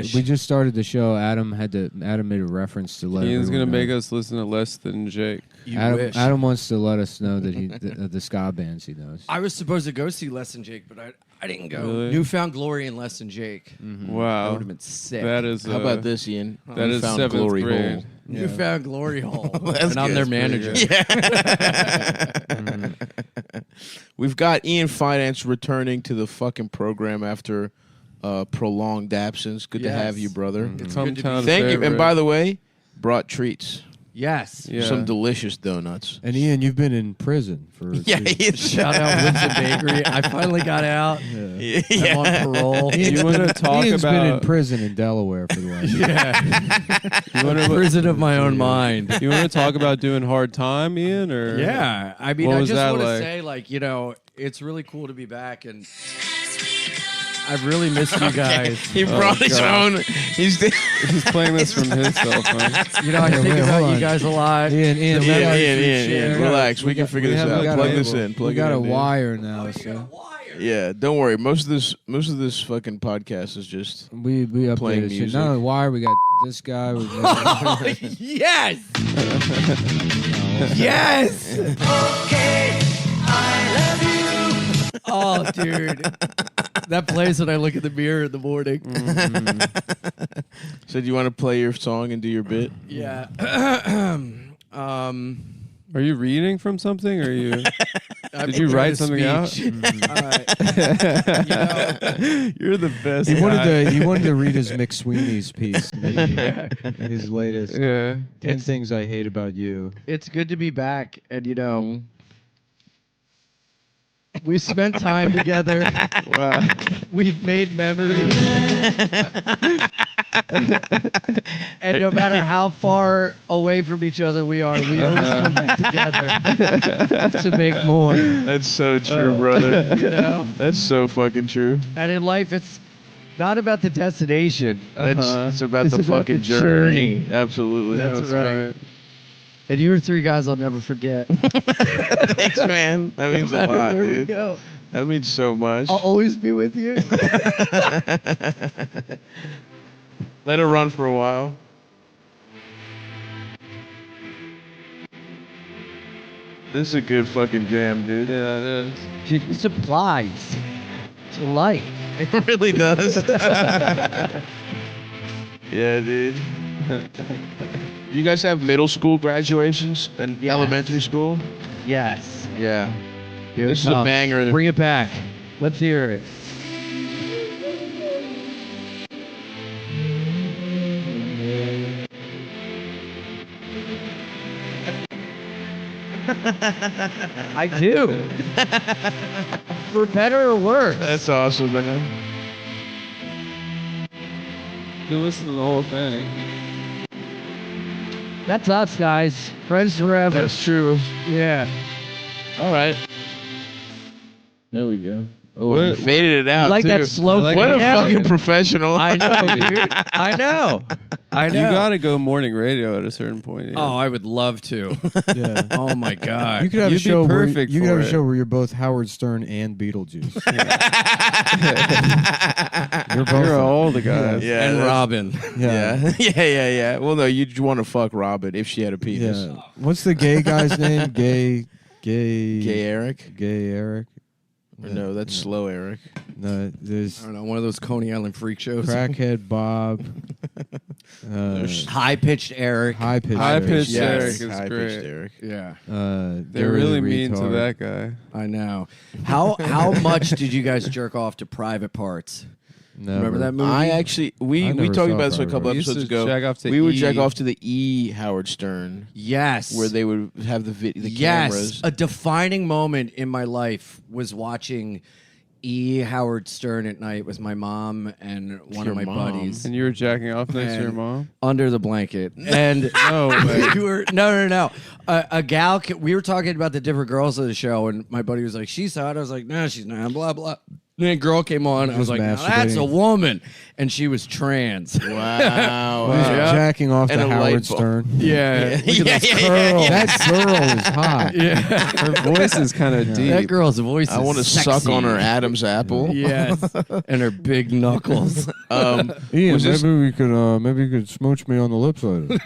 wish. We just started the show. Adam made a reference to let Ian's going to make us listen to Less Than Jake. Adam wants to let us know that the ska bands he knows. I was supposed to go see Less Than Jake, but I didn't go. Really? Newfound Glory and Less Than Jake. Mm-hmm. Wow. That would have been sick. That is. How about this, Ian? That is Newfound 7th Glory grade. Hole. Newfound Glory Hole. That's and I'm good. their manager. We've got Ian Finance returning to the fucking program after prolonged absence. Good to have you, brother. It's Cumtown good to be Thank you. favorite. And by the way, brought treats. Yes. Yeah. Some delicious donuts. And Ian, you've been in prison for Shout out Winston Bakery. I finally got out. I'm on parole. You want to talk Ian's about? been in prison in Delaware for the last You want to? Prison of my own mind. You want to talk about doing hard time, Ian? Or Yeah. I mean, What I was just that want to like? say, like, it's really cool to be back, and I've really missed you guys. He brought his God. own. He's playing this from his cell phone. I think wait, about hold you on. guys a lot. Ian, Ian, relax. We can figure this out. got Plug a- this in. we Plug got it a in, dude. wire now, so Yeah, don't worry. Most of this fucking podcast is just we Playing updated shit. music. Not only wire, we got this guy. We got, Yes! Yes! Okay, I love you. Oh, dude. That plays when I look in the mirror in the morning. So do you want to play your song and do your bit? Yeah. Are you reading from something? Or are you? Did you write something out? You're the best. he wanted to read his McSweeney's piece. His latest. Yeah. 10 Things I Hate About You. It's good to be back, and we spent time together. Wow. We've made memories. And no matter how far away from each other we are, we always come back together to make more. That's so true, brother. That's so fucking true. And in life, it's not about the destination. It's about It's the about fucking the journey. Absolutely. That's right. And you were three guys I'll never forget. Thanks, man. That means a lot, Where we dude. go. That means so much. I'll always be with you. Let it run for a while. This is a good fucking jam, dude. Yeah, it is. It applies to life. It really does. Yeah, dude. You guys have middle school graduations and elementary school? Yes. Yeah. This is a banger. Bring it back. Let's hear it. I do. For better or worse. That's awesome, man. You listen to the whole thing. That's us, guys. Friends forever. That's true. Yeah. All right. There we go. Oh, you faded it out, Like too. that slow What a fade out. fucking professional. I know, dude. I know. You gotta go morning radio at a certain point. Ian. Oh, I would love to. Yeah. Oh my God. You could have You'd a be show where perfect you could for have a it. show where you're both Howard Stern and Beetlejuice. You're both You're all the guys. Yeah, and that's- Robin. Yeah. Yeah. Well, no, you'd want to fuck Robin if she had a penis. Yeah. What's the gay guy's name? Gay Eric? Eric. Or no, that's Slow Eric. No, there's I don't know, one of those Coney Island freak shows. Crackhead Bob. High-pitched Eric. High pitch. High-pitched Yes. Eric is High-pitched great. Eric. Yeah, They're really mean to that guy. I know. How much did you guys jerk off to Private Parts? Never. Remember that movie? I actually, we never talked saw about this a Private couple We used episodes to ago. jack off to We would E. jack off to the E Howard Stern, Yes. where they would have the the Yes. cameras. A defining moment in my life was watching E. Howard Stern at night with my mom and one Your of my mom? buddies And you were jacking off next to your And- mom? under the blanket. And No way. we were no. A gal. We were talking about the different girls of the show, and my buddy was like, "She's hot." I was like, "No, she's not." Blah blah. And then a girl came on. I was like, "Now that's a masturbating. woman," and she was trans. Wow. He's jacking off And to a light Howard bulb. Stern. Yeah, look at this Yeah, girl. That girl is hot. Yeah, Her voice is kind of deep. that girl's voice. I want to sexy. suck on her Adam's apple. Yes, and her big knuckles. Ian, Was this- maybe you could smooch me on the lips later.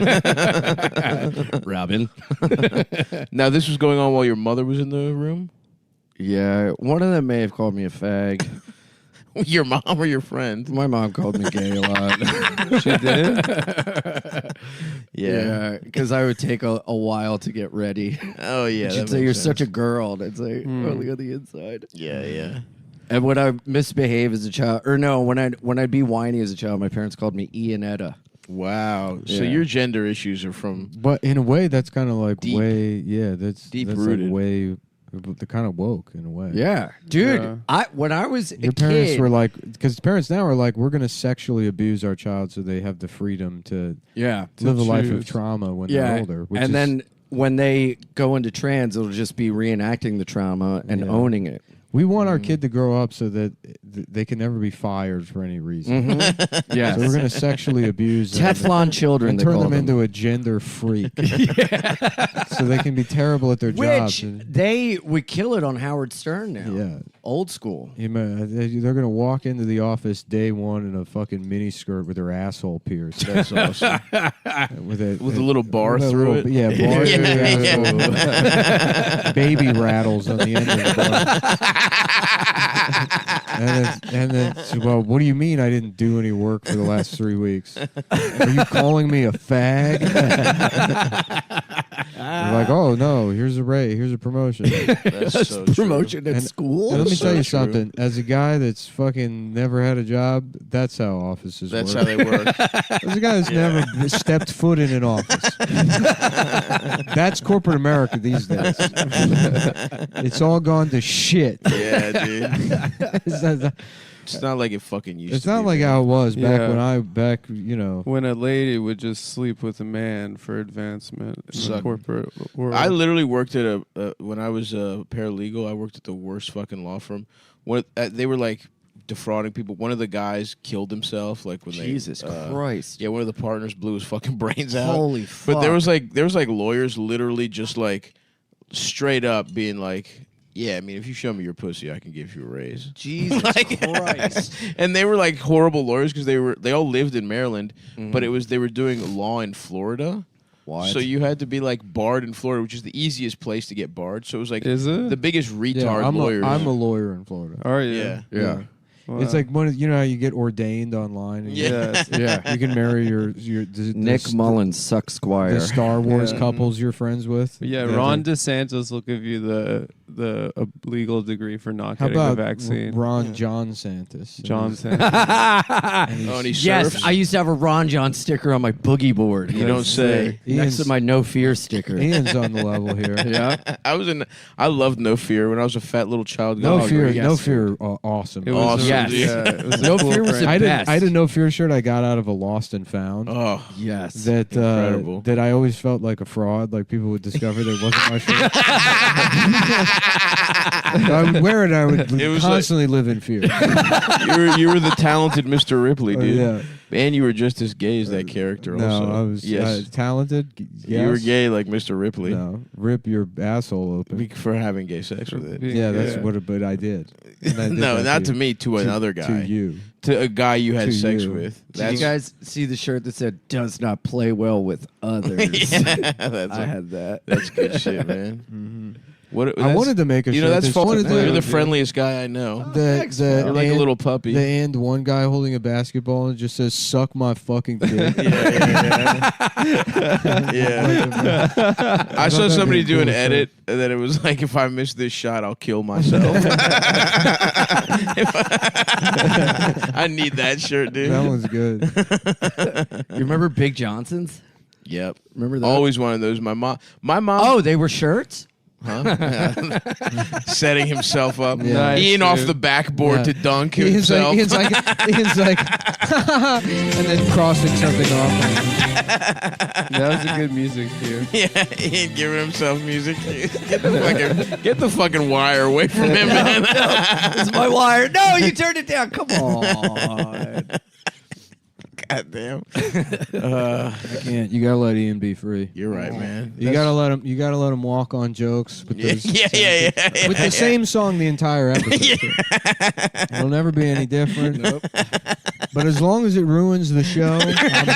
Robin. Now, this was going on while your mother was in the room? Yeah, one of them may have called me a fag. Your mom or your friend? My mom called me gay a lot. She did? Yeah, because I would take a while to get ready. Oh, yeah. She'd say, "You're such a girl." And I'd say, "Only on the inside." Yeah. And when I misbehave as a child, or no, when I'd be whiny as a child, my parents called me Ianetta. Wow. So Yeah. your gender issues are from... But in a way, that's kind of like Deep. that's Deep-rooted. like way, they're kind of woke in a way. Yeah, dude. Yeah. When I was Your a parents kid, were like, because parents now are like, we're going to sexually abuse our child so they have the freedom to yeah, live a life of choose. trauma when yeah, they're older. Which and is, then when they go into trans, it'll just be reenacting the trauma and Yeah. owning it. we want our kid to grow up so that they can never be fired for any reason. Yeah, So we're going to sexually abuse them Teflon children. and they turn call them into a gender freak. So they can be terrible at their jobs. which they would kill it on Howard Stern now. Yeah. Old school. They're going to walk into the office day one in a fucking mini skirt with their asshole pierced. That's awesome. with a little bar with a through little- it? Yeah, bar through Yeah, the asshole. Baby rattles on the end of the bar. and then so, well, what do you mean I didn't do any work for the last 3 weeks? Are you calling me a fag? They're like, oh no, here's a promotion. That's so true. Promotion at And- school. And let me so tell you true. something. As a guy that's fucking never had a job, that's how offices That's work. how they work. As a guy that's never stepped foot in an office. That's corporate America these days. It's all gone to shit. Yeah, dude. It's It's not like it fucking used to not be, like man. how it was back Yeah. when you know. When a lady would just sleep with a man for advancement in the Suck. corporate world. I literally worked at when I was a paralegal, I worked at the worst fucking law firm. They were like defrauding people. One of the guys killed himself. Like when Jesus they, Christ. yeah, one of the partners blew his fucking brains out. Holy fuck. But there was like lawyers literally just like straight up being like, yeah, I mean, if you show me your pussy, I can give you a raise. Jesus Christ. And they were like horrible lawyers because they all lived in Maryland, but they were doing law in Florida. What? So you had to be like barred in Florida, which is the easiest place to get barred. So it was like Is it? the biggest retard Yeah, lawyers. I'm a lawyer in Florida. Are you? yeah. Yeah. Wow. It's like you know how you get ordained online. And Yes. Yeah. You can marry the Nick Mullins, Suck Squire. the Star Wars Yeah. couples you're friends with. Yeah, That Ron are- DeSantis will give you the legal degree for not How getting the about vaccine. Ron John Santis? John Santis. Oh, and he Yes, surfs? I used to have a Ron John sticker on my boogie board. You don't say. Next Ian's- to my No Fear sticker. Ian's on the level here. Yeah. I loved No Fear when I was a fat little child. No going, fear, yes. no fear, awesome. It was Awesome, Yes. dude. Yeah, it was a No cool Fear was brand. the I best. had a no fear shirt I got out of a Lost and Found. Oh, Yes. That Incredible. that I always felt like a fraud. Like people would discover that it wasn't my shirt. I would wear it. I would It was constantly live in fear. you were the talented Mr. Ripley, dude. Yeah. And you were just as gay as that character. No, also. I was yes. talented. Yes. You were gay like Mr. Ripley. No, rip your asshole open. For having gay sex with it. Yeah, that's Yeah. what. But I did. And I did No, that not to you. me. To another guy. To you. To a guy you had To sex you. with. Did you guys see the shirt that said "Does not play well with others"? Yeah, that's I had that. That's good shit, man. What I that's- wanted to make a You shirt. know that's that fault. wanted You're to- the friendliest guy I know. You're like a and- little puppy. The and one guy holding a basketball and just says "suck my fucking dick." Yeah. I saw that'd somebody be a do an cool edit and then it was like, if I miss this shot, I'll kill myself. I need that shirt, dude. That one's good. You remember Big Johnson's? Yep. Remember that? Always wanted those. My mom. Oh, they were shirts? Huh? Setting himself up. Yeah. Nice, Ian off dude. the backboard Yeah. to dunk Ian's himself. like, and then crossing something off. That was a good music cue. Yeah, Ian giving himself music. Get the fucking wire away from him, man. It's my wire. No, you turned it down. Come on. God damn. I can't. You gotta let Ian be free. You're right, man. You gotta let him. You gotta let him walk on jokes with those, Yeah. with the same song the entire episode. It'll never be any different. Nope. But as long as it ruins the show, I'm happy.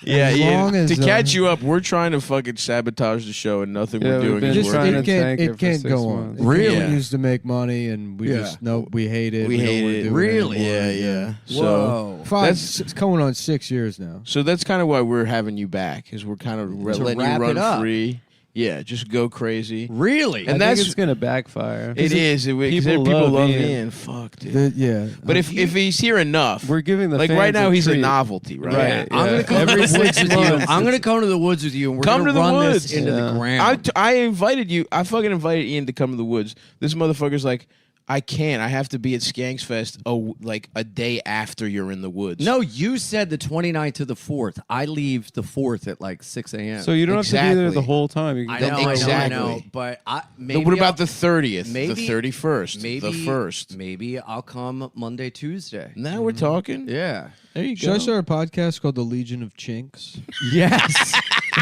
Yeah, As Ian, long as, to catch you up, we're trying to fucking sabotage the show, and nothing Yeah, we're we've doing been is Just, trying working. to it tank can't. it It for can't 6 go on. months. Really, Yeah. we used to make money, and we Yeah. just we hate it. We don't hate wanna it. do Really? anymore. Yeah. So, Whoa. It's going on 6 years now. so that's kind of why we're having you back, is we're kind of letting you wrap run it up. free. Yeah, just go crazy. Really? And I that's- think it's gonna backfire. It is. People love Ian. Fuck, dude. Yeah. But if he's here enough, We're giving the like fans right now, a he's a treat. novelty, right? Right. I'm gonna come Every to the woods 6 with you. months, I'm gonna come to the woods with you, and we're Come gonna to the run woods. this into the Yeah. ground. I invited you. I fucking invited Ian to come to the woods. This motherfucker's like, I can't. I have to be at Skanks Fest like a day after you're in the woods. No, you said the 29th to the 4th. I leave the 4th at like 6 a.m. So you don't have to be there Exactly. the whole time. You can I go know, Exactly. I know. But maybe But what about I'll- the 30th, the maybe- 31st, maybe the 1st? Maybe I'll come Monday, Tuesday. Now we're talking. Yeah. There you Should go. I start a podcast called The Legion of Chinks? Yes.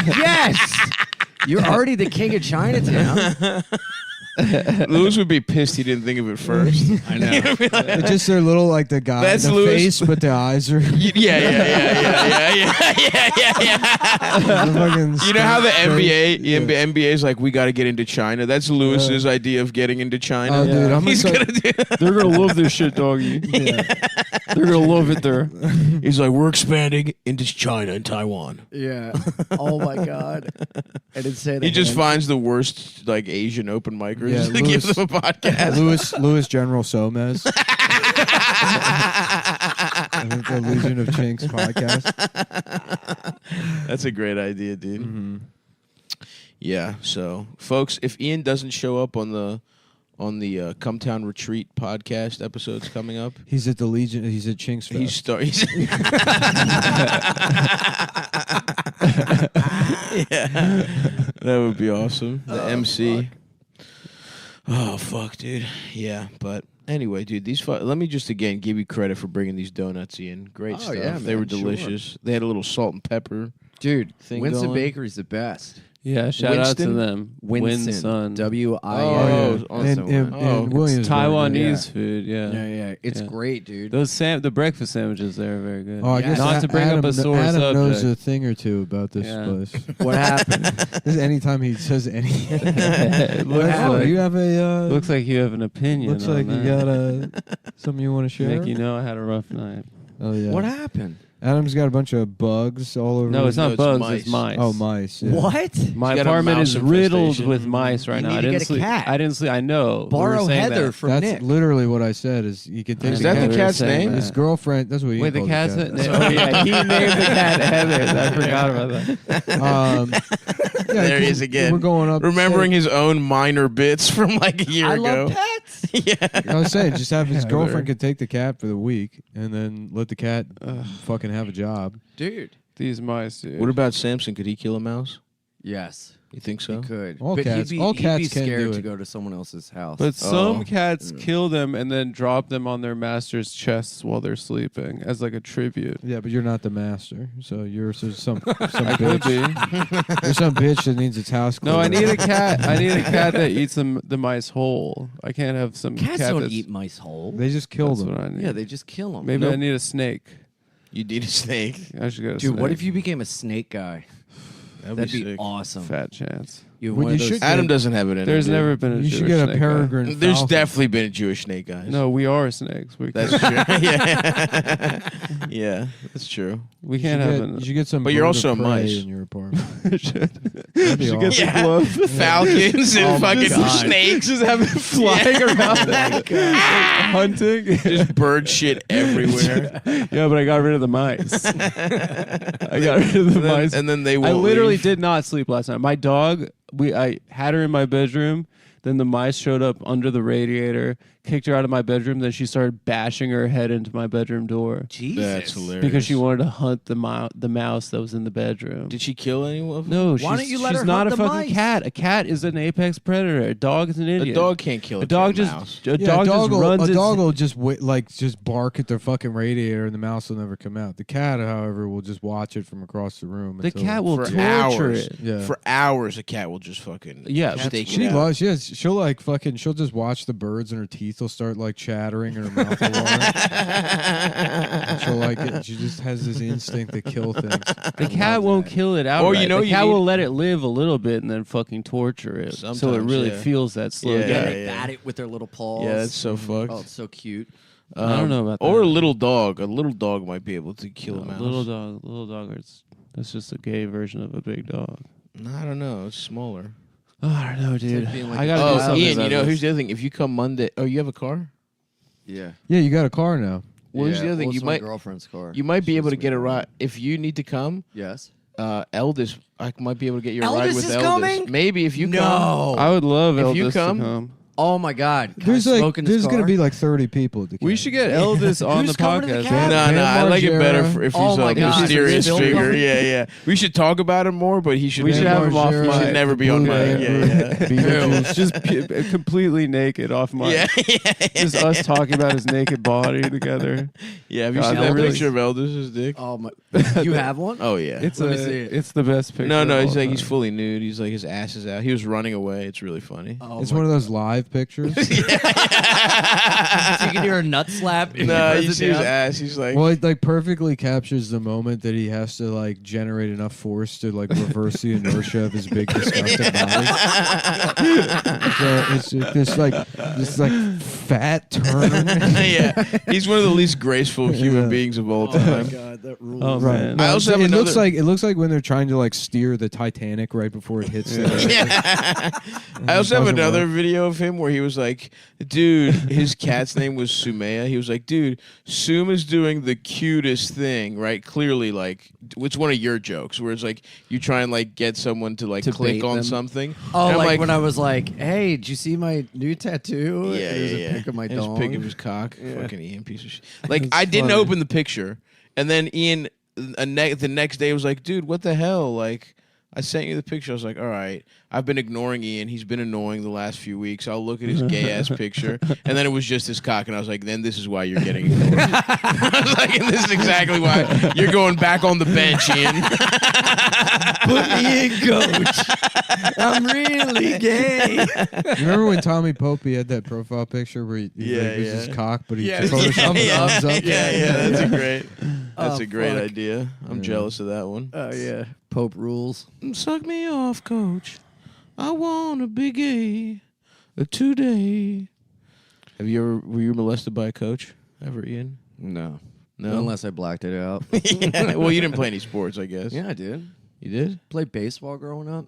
Yes. You're already the king of Chinatown. Louis would be pissed he didn't think of it first. I know. It's just their little like the guy, That's the Louis. face, but the eyes are. Yeah. the fucking You know how the NBA, Yeah. NBA is like, we got to get into China. That's Lewis's idea of getting into China. Oh, dude, I'm He's gonna gonna do. They're gonna love this shit, doggy. They're gonna love it there. He's like, we're expanding into China and Taiwan. Yeah. Oh my God. I didn't say that. He just finds the worst like Asian open micers Yeah, to give Louis- them a podcast. Louis General Somez. I think the Legion of Chinks podcast. That's a great idea, dude. Mm-hmm. Yeah. So, folks, if Ian doesn't show up on the Cumtown Retreat podcast episodes coming up, He's at the Legion. He's at Chinks Fest. he's yeah, that would be awesome. The MC. Oh fuck, dude. Yeah, but anyway, dude, let me just again give you credit for bringing these donuts in. Great stuff. yeah, they were man, sure. delicious. They had a little salt and pepper Dude, thing Winston going. Bakery's the best. Yeah, shout out to Winston? them. Winston. Win-sun. W-I-N. Oh, Oh, yeah. in Oh, Williamsburg. Taiwanese Yeah. food. Yeah. Yeah. It's Yeah. great, dude. Those the breakfast sandwiches there are very good. Oh, I Yeah. guess Not to bring Adam, up a sore Adam knows subject. a thing or two about this Yeah. place. What happened? This is anytime he says any. It looks Oh, like you have a. looks like you have an opinion. looks on like you that. got something you want to share. Make you know I had a rough night. Oh yeah. What happened? Adam's got a bunch of bugs all over. No, it's No, not it's bugs. mice. It's mice. Oh, mice. Yeah. What? My He's got a apartment mouse is riddled infestation. with mice right You now. need I to didn't get a sleep. cat. I didn't sleep. I know. We were Borrow saying Heather that. from That's Nick. literally what I said. Is you can take Is the that the cat. We were cat's saying name? that. His girlfriend. That's what he Wait, the called cat's cat. oh yeah, he named the cat Heather. I forgot about that. Yeah, There he 'cause is again. We're going up. remembering his own minor bits from like a year I ago. love pets. Yeah. I was saying, just have his Yeah, girlfriend there. could take the cat for the week, and then let the cat fucking have a job. Dude. These mice, dude. What about Samson? Could he kill a mouse? Yes. You think so? He could. All but cats- he'd be, all he'd be cats can scared do to it. go to someone else's house. But some Oh. cats kill them and then drop them on their master's chests while they're sleeping as like a tribute. Yeah, but you're not the master, so you're so some I could bitch. be. There's some bitch that needs its house. No, I cleaned. need a cat. I need a cat that eats the mice whole. I can't have some Cats cat don't that's, eat mice whole. They just kill That's them. what I need. Yeah, they just kill them. Maybe I need a snake. You need a snake. I should get a Dude, snake. what if you became a snake guy? That'd That'd be be sick. awesome. Fat chance. You Well, one of you those- should Adam doesn't have it in There's him, dude. never been a You Jewish should get a snake peregrine. There's falcon. definitely been a Jewish snake, guys. guy. No, we are snakes. That's true. Yeah, yeah, that's true. We You can't should have get- an. You should get some. But you're bird also of prey mice. in your apartment. should be get awesome. the glove. Falcons and Oh my fucking God. snakes, Just have it flying around, like, hunting. just bird shit everywhere. Yeah, but I got rid of the mice. I got rid of the mice. And then they I won't literally leave. did not sleep last night. My dog, I had her in my bedroom. Then the mice showed up under the radiator, kicked her out of my bedroom. Then she started bashing her head into my bedroom door Jesus. That's hilarious. because she wanted to hunt the mouse that was in the bedroom. Did she kill anyone? of them? No, Why don't you let she's her not hunt a the fucking mice? cat. A cat is an apex predator. A dog is an A idiot. dog can't kill A dog just mouse. a dog just runs. A its- dog will just just bark at the fucking radiator, and the mouse will never come out. The cat, however, will just watch it from across the room. The until- cat will For torture hours. it. Yeah. For hours, a cat will just fucking Yeah, stake She it out. loves. Yes, she'll like fucking. She'll just watch the birds, and her teeth will start like chattering, and her mouth will water. She'll like it. She just has this instinct to kill things. The cat won't kill it outright. Or, you know, the you cat need- will let it live a little bit and then fucking torture it, so it Sometimes, really yeah. feels that slow Yeah, death. They bat it with their little paws. Yeah, that's so fucked. Oh, it's so cute. I don't know about Or that. a little dog. A little dog might be able to kill a mouse. Little dog. That's just a gay version of a big dog. No, I don't know. It's smaller. Oh, I don't know, dude. like being like I a gotta do Oh, something Ian, about you know, this. here's the other thing. If you come Monday, oh, you have a car? Yeah. Yeah, you got a car now. Well, here's the other thing. Well, You it's my might girlfriend's car. you might be She's able to get a sweet. ride if you need to come. Yes. Eldest, I might be able to get you a ride Eldest with is Eldest. coming? Maybe if you come. No. I would love If you Eldest come- to come. Oh my God. Can There's I like smoke in this there's gonna car? be like 30 people. At the We camp. should get Eldest on the Who's coming to the podcast. cab? No, Van I like it better Margera. if Oh he's my a God. mysterious Is Bill figure. coming? Yeah, yeah. We should talk about him more, but he should. We should have him off Margera, mic. He should never be on Blue mic. Man Yeah, Group, yeah. Beetlejuice. Just completely naked off mic. Yeah, Just us talking about his naked body together. yeah. Have you God, seen that Eldest? picture of Eldest's dick? Oh my. You have one? Oh yeah. It's Let me see it. It's the best picture. No, of all he's like he's time. fully nude. He's like his ass is out. He was running away. It's really funny. Oh It's my one of those live pictures. So you can hear a nut slap. if No, press you it see his down. ass. He's like, Well, it like perfectly captures the moment that he has to like generate enough force to like reverse the inertia of his big disgusting body. So it's just this like fat turn. yeah. He's one of the least graceful human Yeah. beings of all Oh my time. God, that rules. Oh, Right. man. No, I also have it looks another- like when they're trying to like steer the Titanic right before it hits the Yeah. I also have doesn't another work. video of him where he was like, dude, his cat's name was Sumaya. He was like, dude, Sum is doing the cutest thing, right? Clearly, like, it's one of your jokes where it's like you try and like get someone to like To click bait on them. something. Oh, And I'm like when I was like, "Hey, did you see my new tattoo?" yeah, There's yeah, a pic of my And his dog. pic of his cock. Yeah. Fucking Ian, piece of shit. Like, That's I didn't funny. open the picture, and then Ian the next day was like, dude, what the hell? Like, I sent you the picture. I was like, all right, I've been ignoring Ian. He's been annoying the last few weeks. I'll look at his gay ass picture. And then it was just his cock. And I was like, then this is why you're getting ignored. I was like, and this is exactly why you're going back on the bench, Ian. Put me in, coach. I'm really gay. Remember when Tommy Popey had that profile picture where he Yeah, like, was yeah. his cock, but he Yeah. photoshopped Yeah, thumbs up? yeah, that's a great, Oh, a great fuck. idea. I'm Yeah. jealous of that one. Oh yeah, Pope rules. Suck me off, coach. I want a big A today. Were you molested by a coach ever, Ian? No, No. unless I blacked it out. Yeah. Well, you didn't play any sports, I guess. Yeah, I did. You did? Played baseball growing up.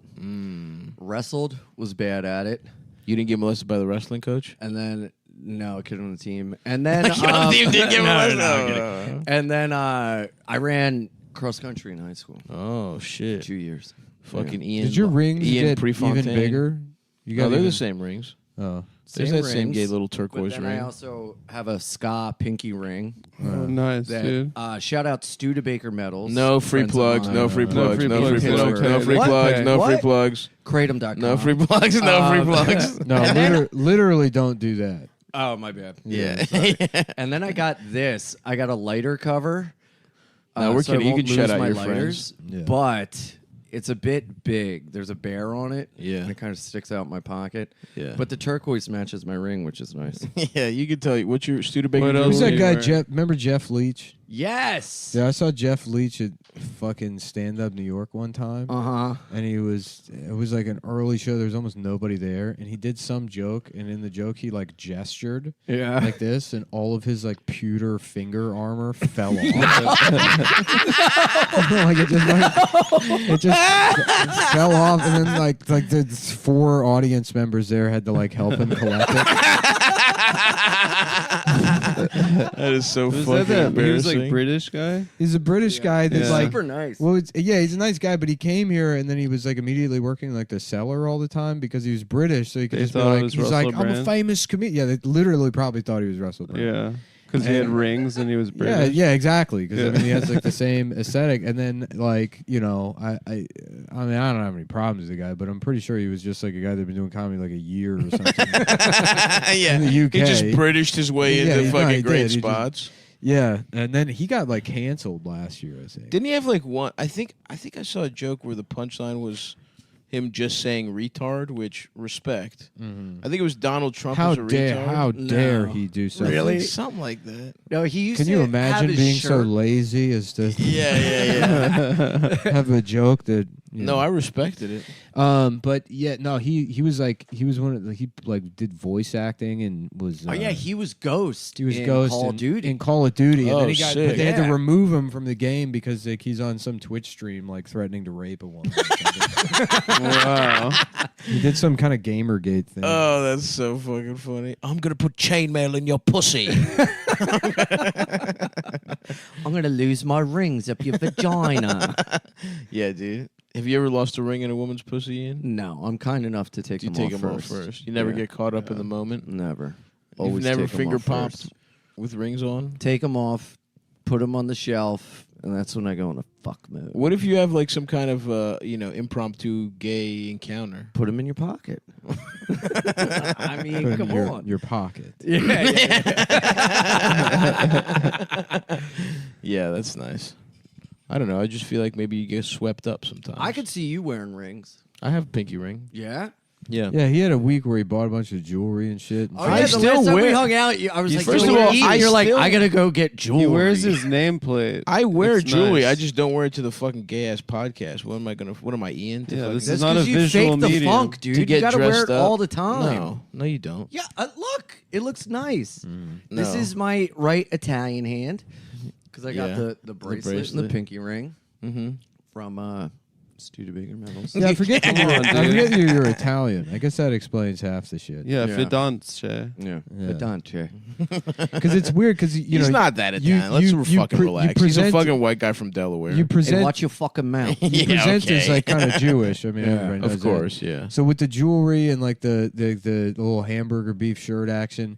Wrestled, was bad at it, You didn't get molested by the wrestling coach? and then no, kid on the team, and then Kid on the team didn't get no, molested? no, I'm No, kidding. no, no. And then I ran cross country in high school. Oh, shit. 2 years. Fucking Ian. Did your rings Ian get even Prefontaine. bigger? You No, they're even- the same rings. Oh. There's Same that same rings, gay little But turquoise then ring. I also have a ska pinky ring. Oh, nice, That dude. shout out Studebaker medals. No free Friends of plugs, mine. no free plugs, no free They don't plugs, pay. no free What? plugs, no free What? plugs, Kratom.com. no free plugs, no free Um, plugs. No, literally don't do that. Oh, my bad. Yeah. And then I got this. I got a lighter cover. No, we're so I kidding. You won't can shout lose out my your lighters, Yeah. but it's a bit big. There's a bear on it. Yeah. And it kind of sticks out in my pocket. Yeah. But the turquoise matches my ring, which is nice. Yeah, you can tell you. What's your Studebaker? What else? Who's that you guy, wear? Jeff? Remember Jeff Leach? Yes. Yeah, I saw Jeff Leach at fucking Stand Up New York one time. And it was like an early show. There was almost nobody there. And he did some joke. And in the joke, he like gestured like this. And all of his like pewter finger armor fell off. Like it just fell off. And then like the 4 audience members there had to like help him collect it. That is so Was fucking that embarrassing. He was like British guy. He's a British guy that's like super nice. Well, he's a nice guy, but he came here and then he was like immediately working like the cellar all the time because he was British, so he could They just be thought it like, was he's Russell like, I'm a Brand? famous comedian. Yeah, they literally probably thought he was Russell Brand. Yeah, because he had rings and he was Yeah, British. yeah, exactly. Because Yeah. I mean, he has like the same aesthetic, and then like I mean, I don't have any problems with the guy, but I'm pretty sure he was just like a guy that'd been doing comedy like a year or something. Yeah, In the UK. he just Britished his way Yeah, into he fucking did. great He just- spots. Yeah, and then he got like canceled last year, I think. Didn't he have like one? I think I saw a joke where the punchline was him just saying retard, which respect. I think it was Donald Trump How was a dare retard. how dare No. he do so? Really? Something like that. No, he used Can to you have imagine his being so shirt- lazy as to Yeah. have a joke that No, I respected it. but yeah, no, he was one of the, he like did voice acting and was Oh yeah, he was Ghost. he was in Ghost Call in, of Duty. in Call of Duty, and Oh, then he got sick. but they had to Yeah. remove him from the game because like he's on some Twitch stream like threatening to rape a woman. or something. Wow. He did some kind of Gamergate thing. Oh, that's so fucking funny. I'm gonna put chainmail in your pussy. I'm gonna lose my rings up your vagina. Yeah, dude. Have you ever lost a ring in a woman's pussy, Ian? No, I'm kind enough to take You them take off them first. off first. You never Yeah. get caught up in the moment. Never. You've Always never take 'em finger off popped first. with rings on. Take them off, put them on the shelf, and that's when I go in a fuck mode. What if you have like some kind of impromptu gay encounter? Put them in your pocket. I mean, Put it in come your, on. your pocket. Yeah, that's nice. I don't know. I just feel like maybe you get swept up sometimes. I could see you wearing rings. I have a pinky ring. Yeah. Yeah. Yeah, he had a week where he bought a bunch of jewelry and shit. Oh, I yeah, the still last time we wear- hung out, I was like, First "You of all, wanna eat?" I You're like, still- I gotta go get jewelry. He wears his nameplate. I wear It's jewelry. nice. I just don't wear it to the fucking gay ass podcast. What am I, Ian? To Yeah, fucking- this That's is not a 'cause you visual fake the medium. funk, dude. To You get gotta wear dressed it up? all the time. No, you don't. Yeah, look, it looks nice. No. This is my right Italian hand because I got Yeah, the bracelet and bracelet. the pinky ring Mm-hmm. from Studebaker Metals. Yeah, I forget, Come on, I dude. forget you're Italian. I guess that explains half the shit. Yeah, Yeah. Fidanze. Yeah, Yeah. Vedante. Because it's weird because you He's know not that you- Italian. Let's you fucking pre- you relax. He's a present- fucking white guy from Delaware. you And present watch your fucking mouth. you Yeah, present as okay. like kind of Jewish. I mean, everybody knows of course, that. yeah. So with the jewelry and like the little hamburger beef shirt action,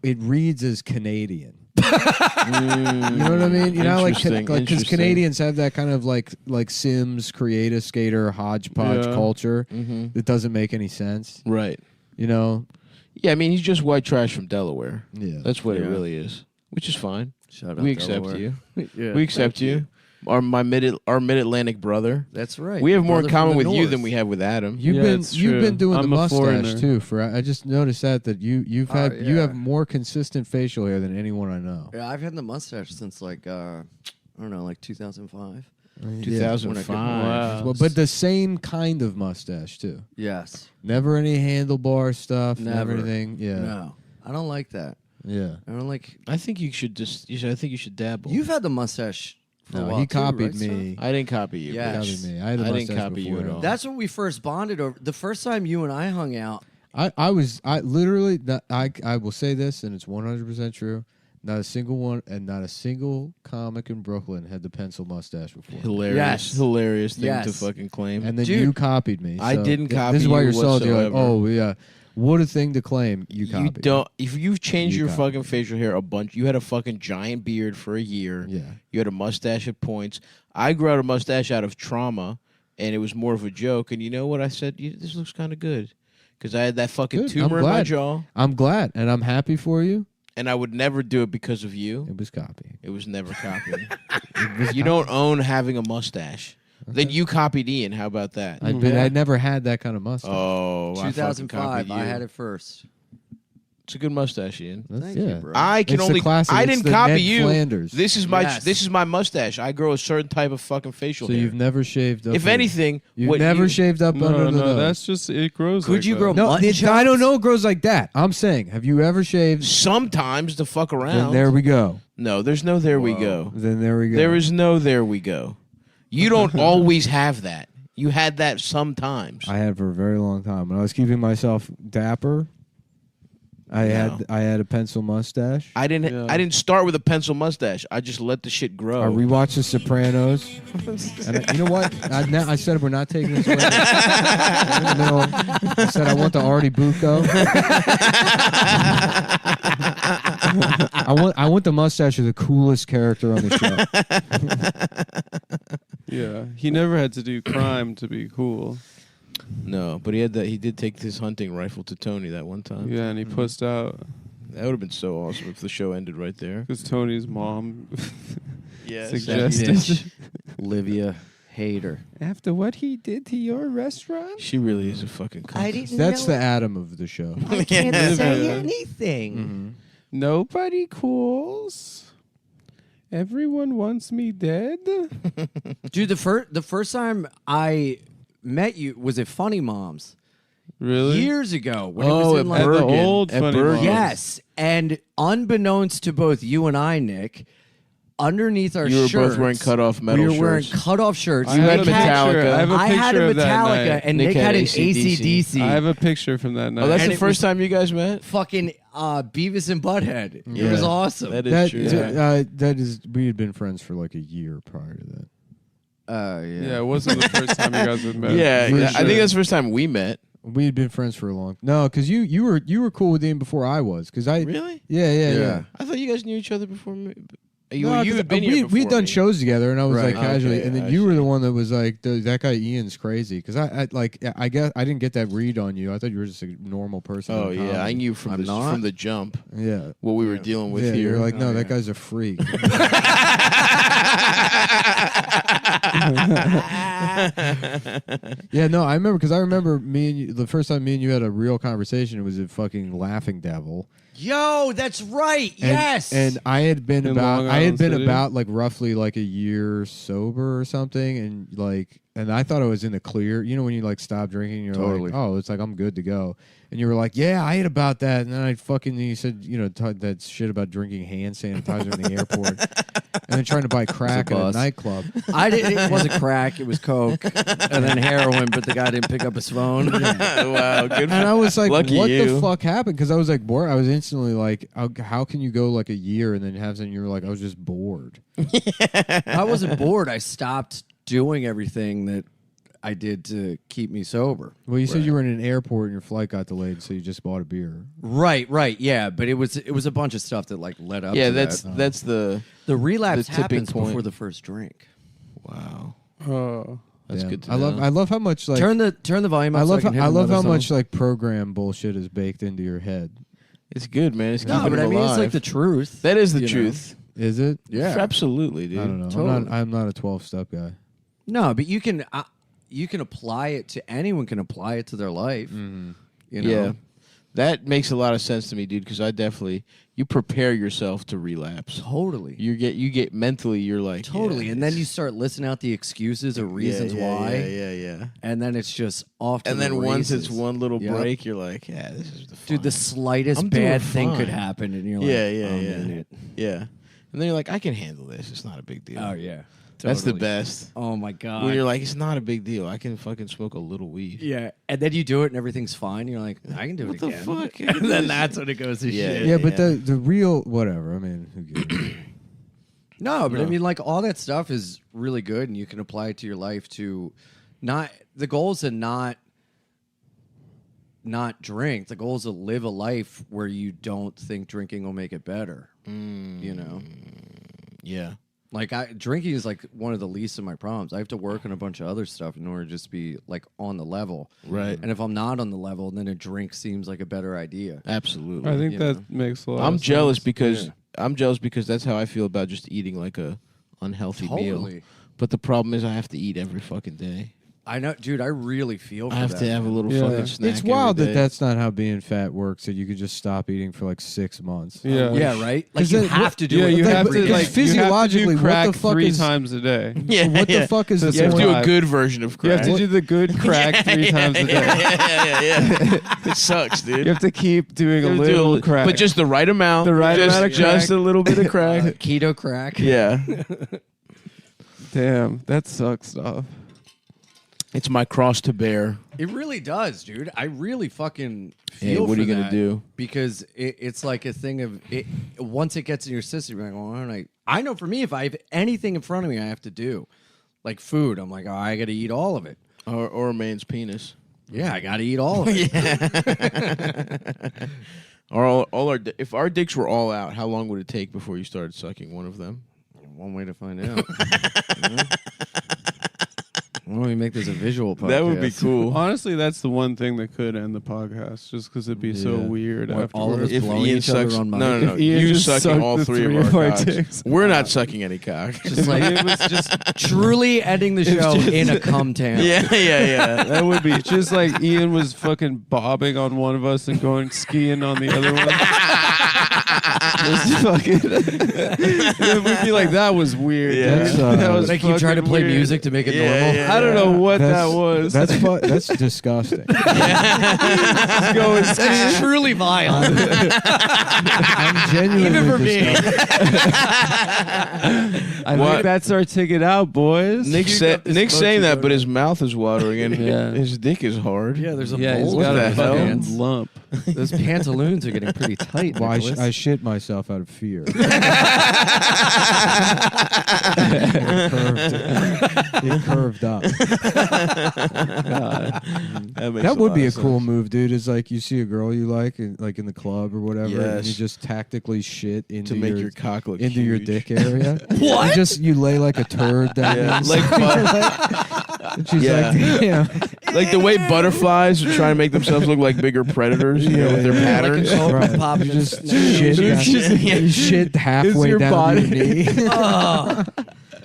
it reads as Canadian. You know what I mean? You know, like because Interesting. Canadians have that kind of like Sims, Create a Skater, hodgepodge Yeah. culture Mhm. that doesn't make any sense. Right. You know? Yeah, I mean, he's just white trash from Delaware. Yeah. That's what it Yeah. really is, which is fine. Shout out We accept Delaware. you. Yeah, We accept thank you. Our mid-Atlantic brother. That's right. We have more in Brother from common the with you north. than we have with Adam. You've Yeah, been it's you've true. been doing I'm the a mustache foreigner. too. I just noticed that you've had you yeah. have more consistent facial hair than anyone I know. Yeah, I've had the mustache since like I don't know, like 2005. 2005. Wow. Well, but the same kind of mustache too. Yes. Never any handlebar stuff. Never Never. anything. Yeah. No, I don't like that. Yeah. I don't like. I think you should just. I think you should dabble. You've had the mustache. For a No, while he too, copied right, sir? me. I didn't copy you. Yeah. He Yes. copied me. I had a I didn't mustache copy you before at him. all. That's when we first bonded over. The first time you and I hung out. I literally I will say this and it's 100% true. Not a single one and not a single comic in Brooklyn had the pencil mustache before. Hilarious, Yes. hilarious thing to Yes. fucking claim. And then Dude. you copied me. I so didn't th- copy This is why you you're salty. You're like, whatsoever. oh yeah, what a thing to claim. You you copied. don't. If you've changed You your copied fucking me. facial hair a bunch, you had a fucking giant beard for a year. Yeah. You had a mustache at points. I grew out a mustache out of trauma, and it was more of a joke. And you know what I said? This looks kind of good because I had that fucking Good. tumor I'm in my glad. jaw, I'm glad and I'm happy for you. and I would never do it because of you. It was copying. It was never copied. You don't own having a mustache. Then you copied Ian. How about that? I never had that kind of mustache. Oh, I fucking 2005. copied you. I had it first. It's a good mustache, Ian. Thank you, bro. I can It's the only. classic. I It's didn't the copy Ned you. Flanders. This is my. Yes. This is my mustache. I grow a certain type of fucking facial So hair. you've never shaved up. If anything, you've what never you- shaved up under No, the no, nose. that's just it grows. Could like you that. grow No, mutton I don't chops? know. It grows like that. I'm saying, have you ever shaved? sometimes to fuck Then around. there we go. No, there's no there we go. Then there we go. There is no there we go. You don't always have that. You had that sometimes. I had for a very long time. When I was keeping myself dapper, I had a pencil mustache. I didn't start with a pencil mustache. I just let the shit grow. I rewatched The Sopranos. And you know what? I said we're not taking this away. In the middle, I said I want the Artie Bucco. I want the mustache of the coolest character on the show. Yeah, he never had to do crime to be cool. No, but he did take his hunting rifle to Tony that one time. Yeah, and he pussed out That would have been so awesome if the show ended right there. because Tony's mom Yeah, suggested. Olivia Hader. After what he did to your restaurant? She really is a fucking cunt. That's the Adam of the show. I can't say anything. Nobody cools. Everyone wants me dead. Dude, the first time I met you was at Funny Moms Really? years ago when Oh, it was at in like At the Bergen. old At Funny Bergen. Moms. yes, and unbeknownst to both you and I, Nick, underneath our You were shirts, both wearing cutoff metal we were wearing shirts. cutoff shirts. I had a Nick had- picture. I have a I picture had a of that Metallica, night. and Nick Nick had had an AC/DC. AC/DC. I have a picture from that night. Oh, that's And the it first was- time you guys met? fucking Beavis and Butthead. It Yeah. was awesome. That is true. That is. We had been friends for like a year prior to that. Yeah, it wasn't the first time you guys had met. Yeah, For I sure. think that's the first time we met. We had been friends for a long. No, because you were cool with him before I was. Because I. Really? Yeah. I thought you guys knew each other before me. You, No, you 'cause had been here we'd before done me. shows together, and I was Right. like casually, Okay, and then I you were see. the one that was like, that guy Ian's crazy. Because I guess I didn't get that read on you. I thought you were just a normal person. Oh in yeah, I comedy. knew I'm not. from the jump Yeah. what we were dealing with Yeah, here. you're like, no, Oh, that yeah. guy's a freak. Yeah, no, I remember me and you, the first time me and you had a real conversation. It was a fucking Laughing Devil. Yo, that's right. And, yes. and I had been In Long Island City? about like roughly like a year sober or something, and I thought I was in the clear. You know when you like stop drinking, you're Totally. like, oh, it's like I'm good to go. And you were like, yeah, I ate about that, and then you said, that shit about drinking hand sanitizer in the airport, and then trying to buy crack at a bust. nightclub. I didn't. It wasn't crack. It was coke, and then heroin. But the guy didn't pick up his phone. Wow, good. And I was like, Lucky what the you. fuck happened? Because I was like bored. I was instantly like, how can you go like a year and then have something? You're like, I was just bored. I wasn't bored. I stopped doing everything that I did to keep me sober. Well, you said you were in an airport and your flight got delayed, so you just bought a beer. Right. Yeah, but it was a bunch of stuff that like led up. Yeah, to that's that. that's the The relapse the tipping happens point. before the first drink. wow. Oh. That's Damn. good to I know. love how much like Turn the volume up. I love so I, can hit how another song. much like program bullshit is baked into your head. It's good, man. It's No, keeping but it I mean it's alive. like the truth. That is the you know? truth. Is it? Yeah. Absolutely, dude. I don't know. Totally. I'm not a 12-step guy. No, but you can apply it to anyone. Can apply it to their life. Mm-hmm. You know? Yeah. That makes a lot of sense to me, dude, because you prepare yourself to relapse. Totally. You get mentally, you're like Totally. yeah, And then it's- you start listing out the excuses or reasons why. Yeah. And then it's just off to And the then once it's races. one little Yep. break, you're like, yeah, this is the fun. Dude, the slightest I'm doing bad thing fine. could happen, and you're like, Yeah. I'm in it. Yeah. And then you're like, I can handle this. It's not a big deal. Oh, yeah. That's the Totally. best. Oh, my God. When you're like, it's not a big deal. I can fucking smoke a little weed. yeah. And then you do it, and everything's fine. You're like, I can do What it the again. fuck? And then that's when it goes to Yeah. shit. Yeah, but the real whatever. I mean, who gives? No, but I No. mean, like, all that stuff is really good, and you can apply it to your life to not, the goal is to not drink. The goal is to live a life where you don't think drinking will make it better. You know? Yeah. Like, drinking is like one of the least of my problems. I have to work on a bunch of other stuff in order to just be like on the level. Right. And if I'm not on the level, then a drink seems like a better idea. Absolutely. I think You that know. makes a lot I'm of jealous sense. because Yeah. I'm jealous because that's how I feel about just eating like a unhealthy meal. Totally. But the problem is I have to eat every fucking day. I know, dude. I really feel for I have that. to have a little Yeah. fucking snack. It's wild every that day. that's not how being fat works. That you could just stop eating for like 6 months. Yeah. Yeah, right. Like 'Cause you then have to do Yeah, it. you Like, have to because like you have to physiologically, do crack what the fuck 3 is- times a day. Yeah, What the fuck is the You have to point? do a good version of You crack. have to do the good crack 3 times a day. yeah. It sucks, dude. You have to keep doing You a have to do little crack. but just the right amount. The right just, amount of crack. Just a little bit of crack. Keto crack. Yeah. Damn, that sucks stuff. It's my cross to bear. It really does, dude. I really fucking feel Hey, what for are you gonna that do? Because it's like a thing of it. Once it gets in your system, you're like, well, why don't I know for me, if I have anything in front of me, I have to do, like food. I'm like, oh, I got to eat all of it. Or a man's penis. Yeah, I got to eat all of it. All our if our dicks were all out, how long would it take before you started sucking one of them? One way to find out. Why don't we make this a visual podcast? That would be cool. Honestly, that's the one thing that could end the podcast, just because it'd be so Yeah. weird What, all of afterwards. us If blowing Ian each other sucks, on mic? no, If Ian you just sucking sucked all the 3 three of of our our cocks. dicks. We're not sucking any cock. Just like It was just truly ending the show just- in a Cumtown. yeah. That would be just like Ian was fucking bobbing on one of us and going skiing on the other one. Just fucking. It would be like that was weird. Yeah. dude. That's, that was Like you try to fucking play weird. music to make it Yeah, normal. yeah. I don't know what that was. That's disgusting. going That's truly vile. I'm genuinely Even for me. disgusted. I What? think that's our ticket out, boys. Nick's saying that, but his mouth is watering and Yeah. his dick is hard. Yeah, there's a Yeah, he's bowl What got the a hell? fucking lump. Those pantaloons are getting pretty tight. Well, Nicholas. I shit myself out of fear. It curved up. That would be a cool move, dude. Is like you see a girl you like in the club or whatever, and you Yes. just tactically shit into to make your cock look into your huge. dick area. What? You lay like a turd down Yeah, there. And she's Yeah. like, damn. Like the way butterflies are trying to make themselves look like bigger predators, you know, with their patterns. Like a cobra Right. popping You its just nose. shit, Just- you shit halfway your down body. to your knee. Oh.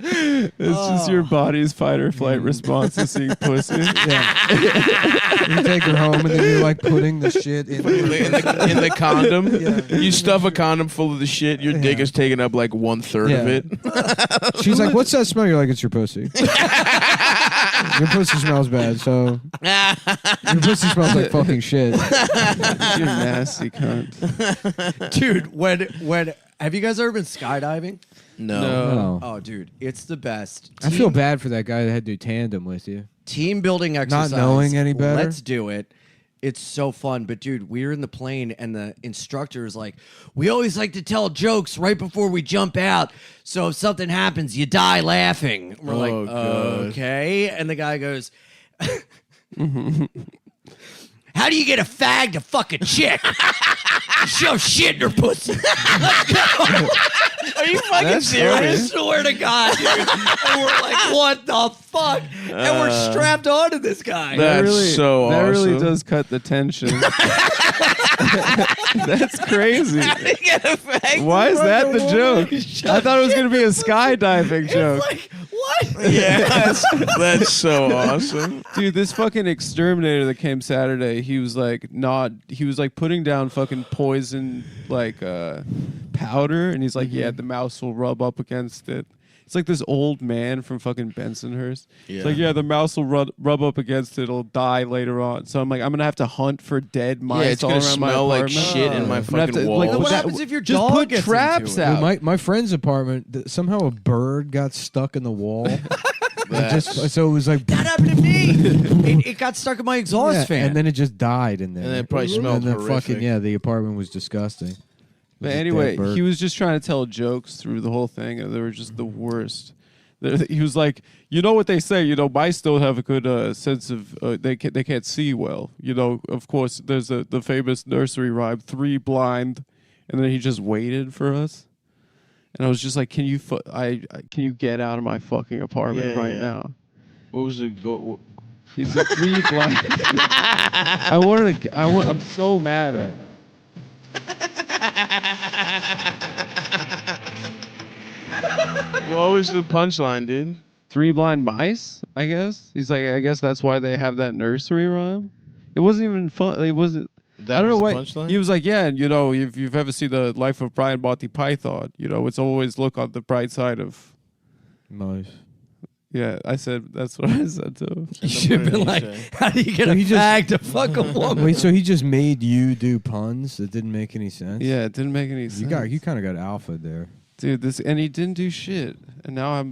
It's just your body's fight or flight response to seeing pussy. Yeah. You take her home and then you're like putting the shit in. in the condom. Yeah. You stuff a condom full of the shit, your dick Yeah. is taking up like 1/3 of Yeah. it. She's like, "What's that smell?" You're like, "It's your pussy." Your pussy smells bad, so your pussy smells like fucking shit. You nasty cunt. Dude, when have you guys ever been skydiving? No. No. Oh, dude, it's the best. I feel bad for that guy that had to do tandem with you. Team building exercise. knowing any better? Let's do it. It's so fun. But dude, we were in the plane and the instructor is like, we always like to tell jokes right before we jump out. So if something happens, you die laughing. We're like, Oh, God. okay. And the guy goes, how do you get a fag to fuck a chick? Shove shit in her pussy. Are you fucking That's serious? funny. I swear to God, dude. And we're like, what the fuck? And we're strapped onto this guy. That's so That really awesome. does cut the tension. That's crazy. Why is that the joke? I thought it was going to be a skydiving joke. Like, what? Yeah, that's so awesome. Dude, this fucking exterminator that came Saturday, he was like putting down fucking poison powder, and he's like, yeah, the mouse will rub up against it. It's like this old man from fucking Bensonhurst. Yeah. It's like, yeah, the mouse will rub up against it, it'll die later on. So I'm like, I'm gonna have to hunt for dead mice Yeah, it's all gonna around my smell like apartment. shit in my I'm gonna have fucking to, walls. What that- happens if your just dog put gets traps into it? out? My friend's apartment, somehow a bird got stuck in the wall. So it was like, That happened to me. It got stuck in my exhaust yeah, fan. and then it just died in there. And it probably smelled And then horrific. fucking the apartment was disgusting. But It was a anyway, dead bird. he was just trying to tell jokes through the whole thing, and they were just the worst. He was like, you know what they say, mice don't have a good sense of, they can't see well. Of course, there's the famous nursery rhyme, 3 blind, and then he just waited for us. And I was just like, can you can you get out of my fucking apartment Yeah, right yeah. now? What was the go? He's a 3 blind. I'm so mad at him. What was the punchline, dude? Three Blind Mice, I guess. He's like, I guess that's why they have that nursery rhyme. It wasn't even fun. It wasn't. That I don't know was why. the punchline? He was like, yeah, and if you've ever seen the life of Brian Monty Python, it's always look on the bright side of. Nice. Yeah, I said that's what I said to him. You should have been like, how do you get So a he just- fag to fuck a woman? Wait, so he just made you do puns that didn't make any sense? Yeah, it didn't make any sense. You kind of got alpha there. Dude, and he didn't do shit, and now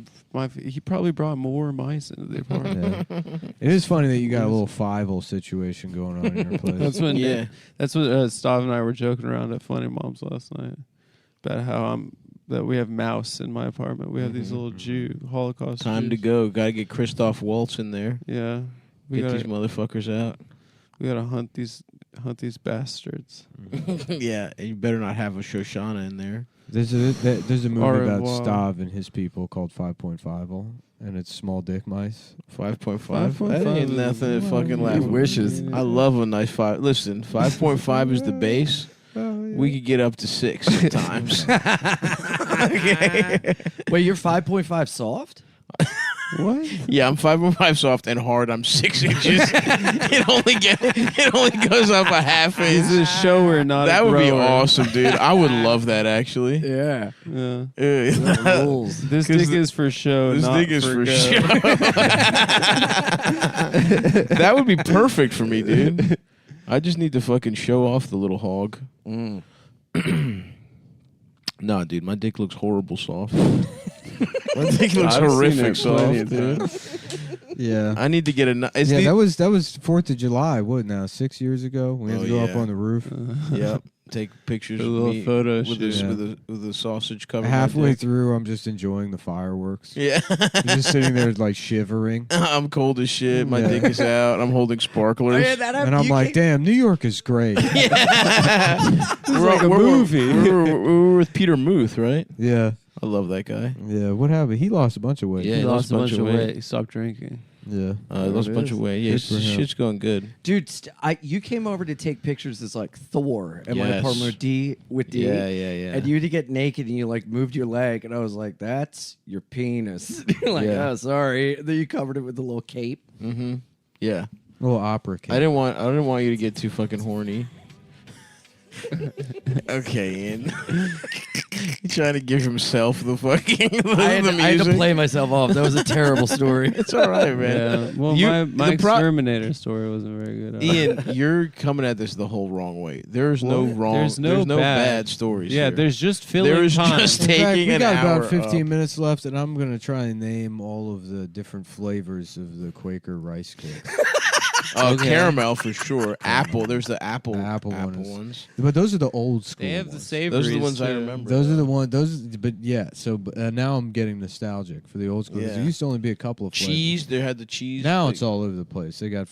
he probably brought more mice into the apartment. Yeah. It is funny that you got a little five-hole situation going on in your place. That's when Yeah. That's what Stav and I were joking around at Funny Moms last night about how that we have mouse in my apartment. We have these little Holocaust. Time to Jews. go. Gotta get Christoph Waltz in there. Yeah, Get these motherfuckers out. we gotta hunt these bastards. Yeah, and you better not have a Shoshana in there. There's a movie Au about revoir. Stav and his people called 5.5, and it's small dick mice. 5.5. 5.5 That ain't is- nothing to fucking laugh. He wishes. I love a nice 5. Listen, 5.5 is the base. We could get up to 6 sometimes. Okay. Wait, you're 5.5 soft? What? Yeah, I'm 5.5 soft and hard. I'm 6 inches. It only goes up a half He's inch. a shower, not That a would be grower. awesome, dude. I would love that actually. Yeah. Yeah. Rules. This 'Cause dick is for show. This not thing is for go. show. That would be perfect for me, dude. I just need to fucking show off the little hog. Mm. Nah, dude, my dick looks horrible soft. My dick looks I've seen horrific it plenty soft. of times. Yeah. I need to get a. Yeah, that was 4th of July. What now? 6 years ago, we had Oh, to go up yeah. on the roof. Yep. Take pictures A of little me photo with, shoot. this, Yeah. with a sausage cover. Halfway through, I'm just enjoying the fireworks. Yeah. I'm just sitting there like shivering, I'm cold as shit. My Yeah. dick is out. I'm holding sparklers. and I'm like, "Damn, New York is great." It's like a movie. We were with Peter Muth, right? Yeah, I love that guy. yeah. What happened? He lost a bunch of weight. Yeah, He lost a bunch of weight. He stopped drinking. yeah. He lost a bunch of weight. Yeah, Good for him. shit's going good. Dude, you came over to take pictures as like Thor at my Yes. apartment with D. Yeah, yeah, yeah. And you had to get naked and you like moved your leg and I was like, that's your penis. You're like, Yeah. oh, sorry. Then you covered it with a little cape. Mm-hmm. Yeah. A little opera kid. I didn't want you to get too fucking horny. Okay, Ian. He's trying to give himself the fucking I had the to music. play myself off. That was a terrible story. It's all right, man. Yeah. Well, You- my the pro- exterminator story wasn't very good. Ian, you're coming at this the whole wrong way. There's no What? wrong. There's no bad stories. Yeah, here. there's just filling There is time. just In fact, taking we an got hour about 15 up. minutes left, and I'm gonna try and name all of the different flavors of the Quaker rice cake. Caramel for sure. Apple. There's the apple. Apple one is- ones. But those are the old school. They have the ones. savories. Those are the ones I too. remember. Those are the ones. But yeah. So now I'm getting nostalgic for the old school. 'cause Yeah. There used to only be a couple of flavors. Cheese. They had the cheese. Now like- it's all over the place. They got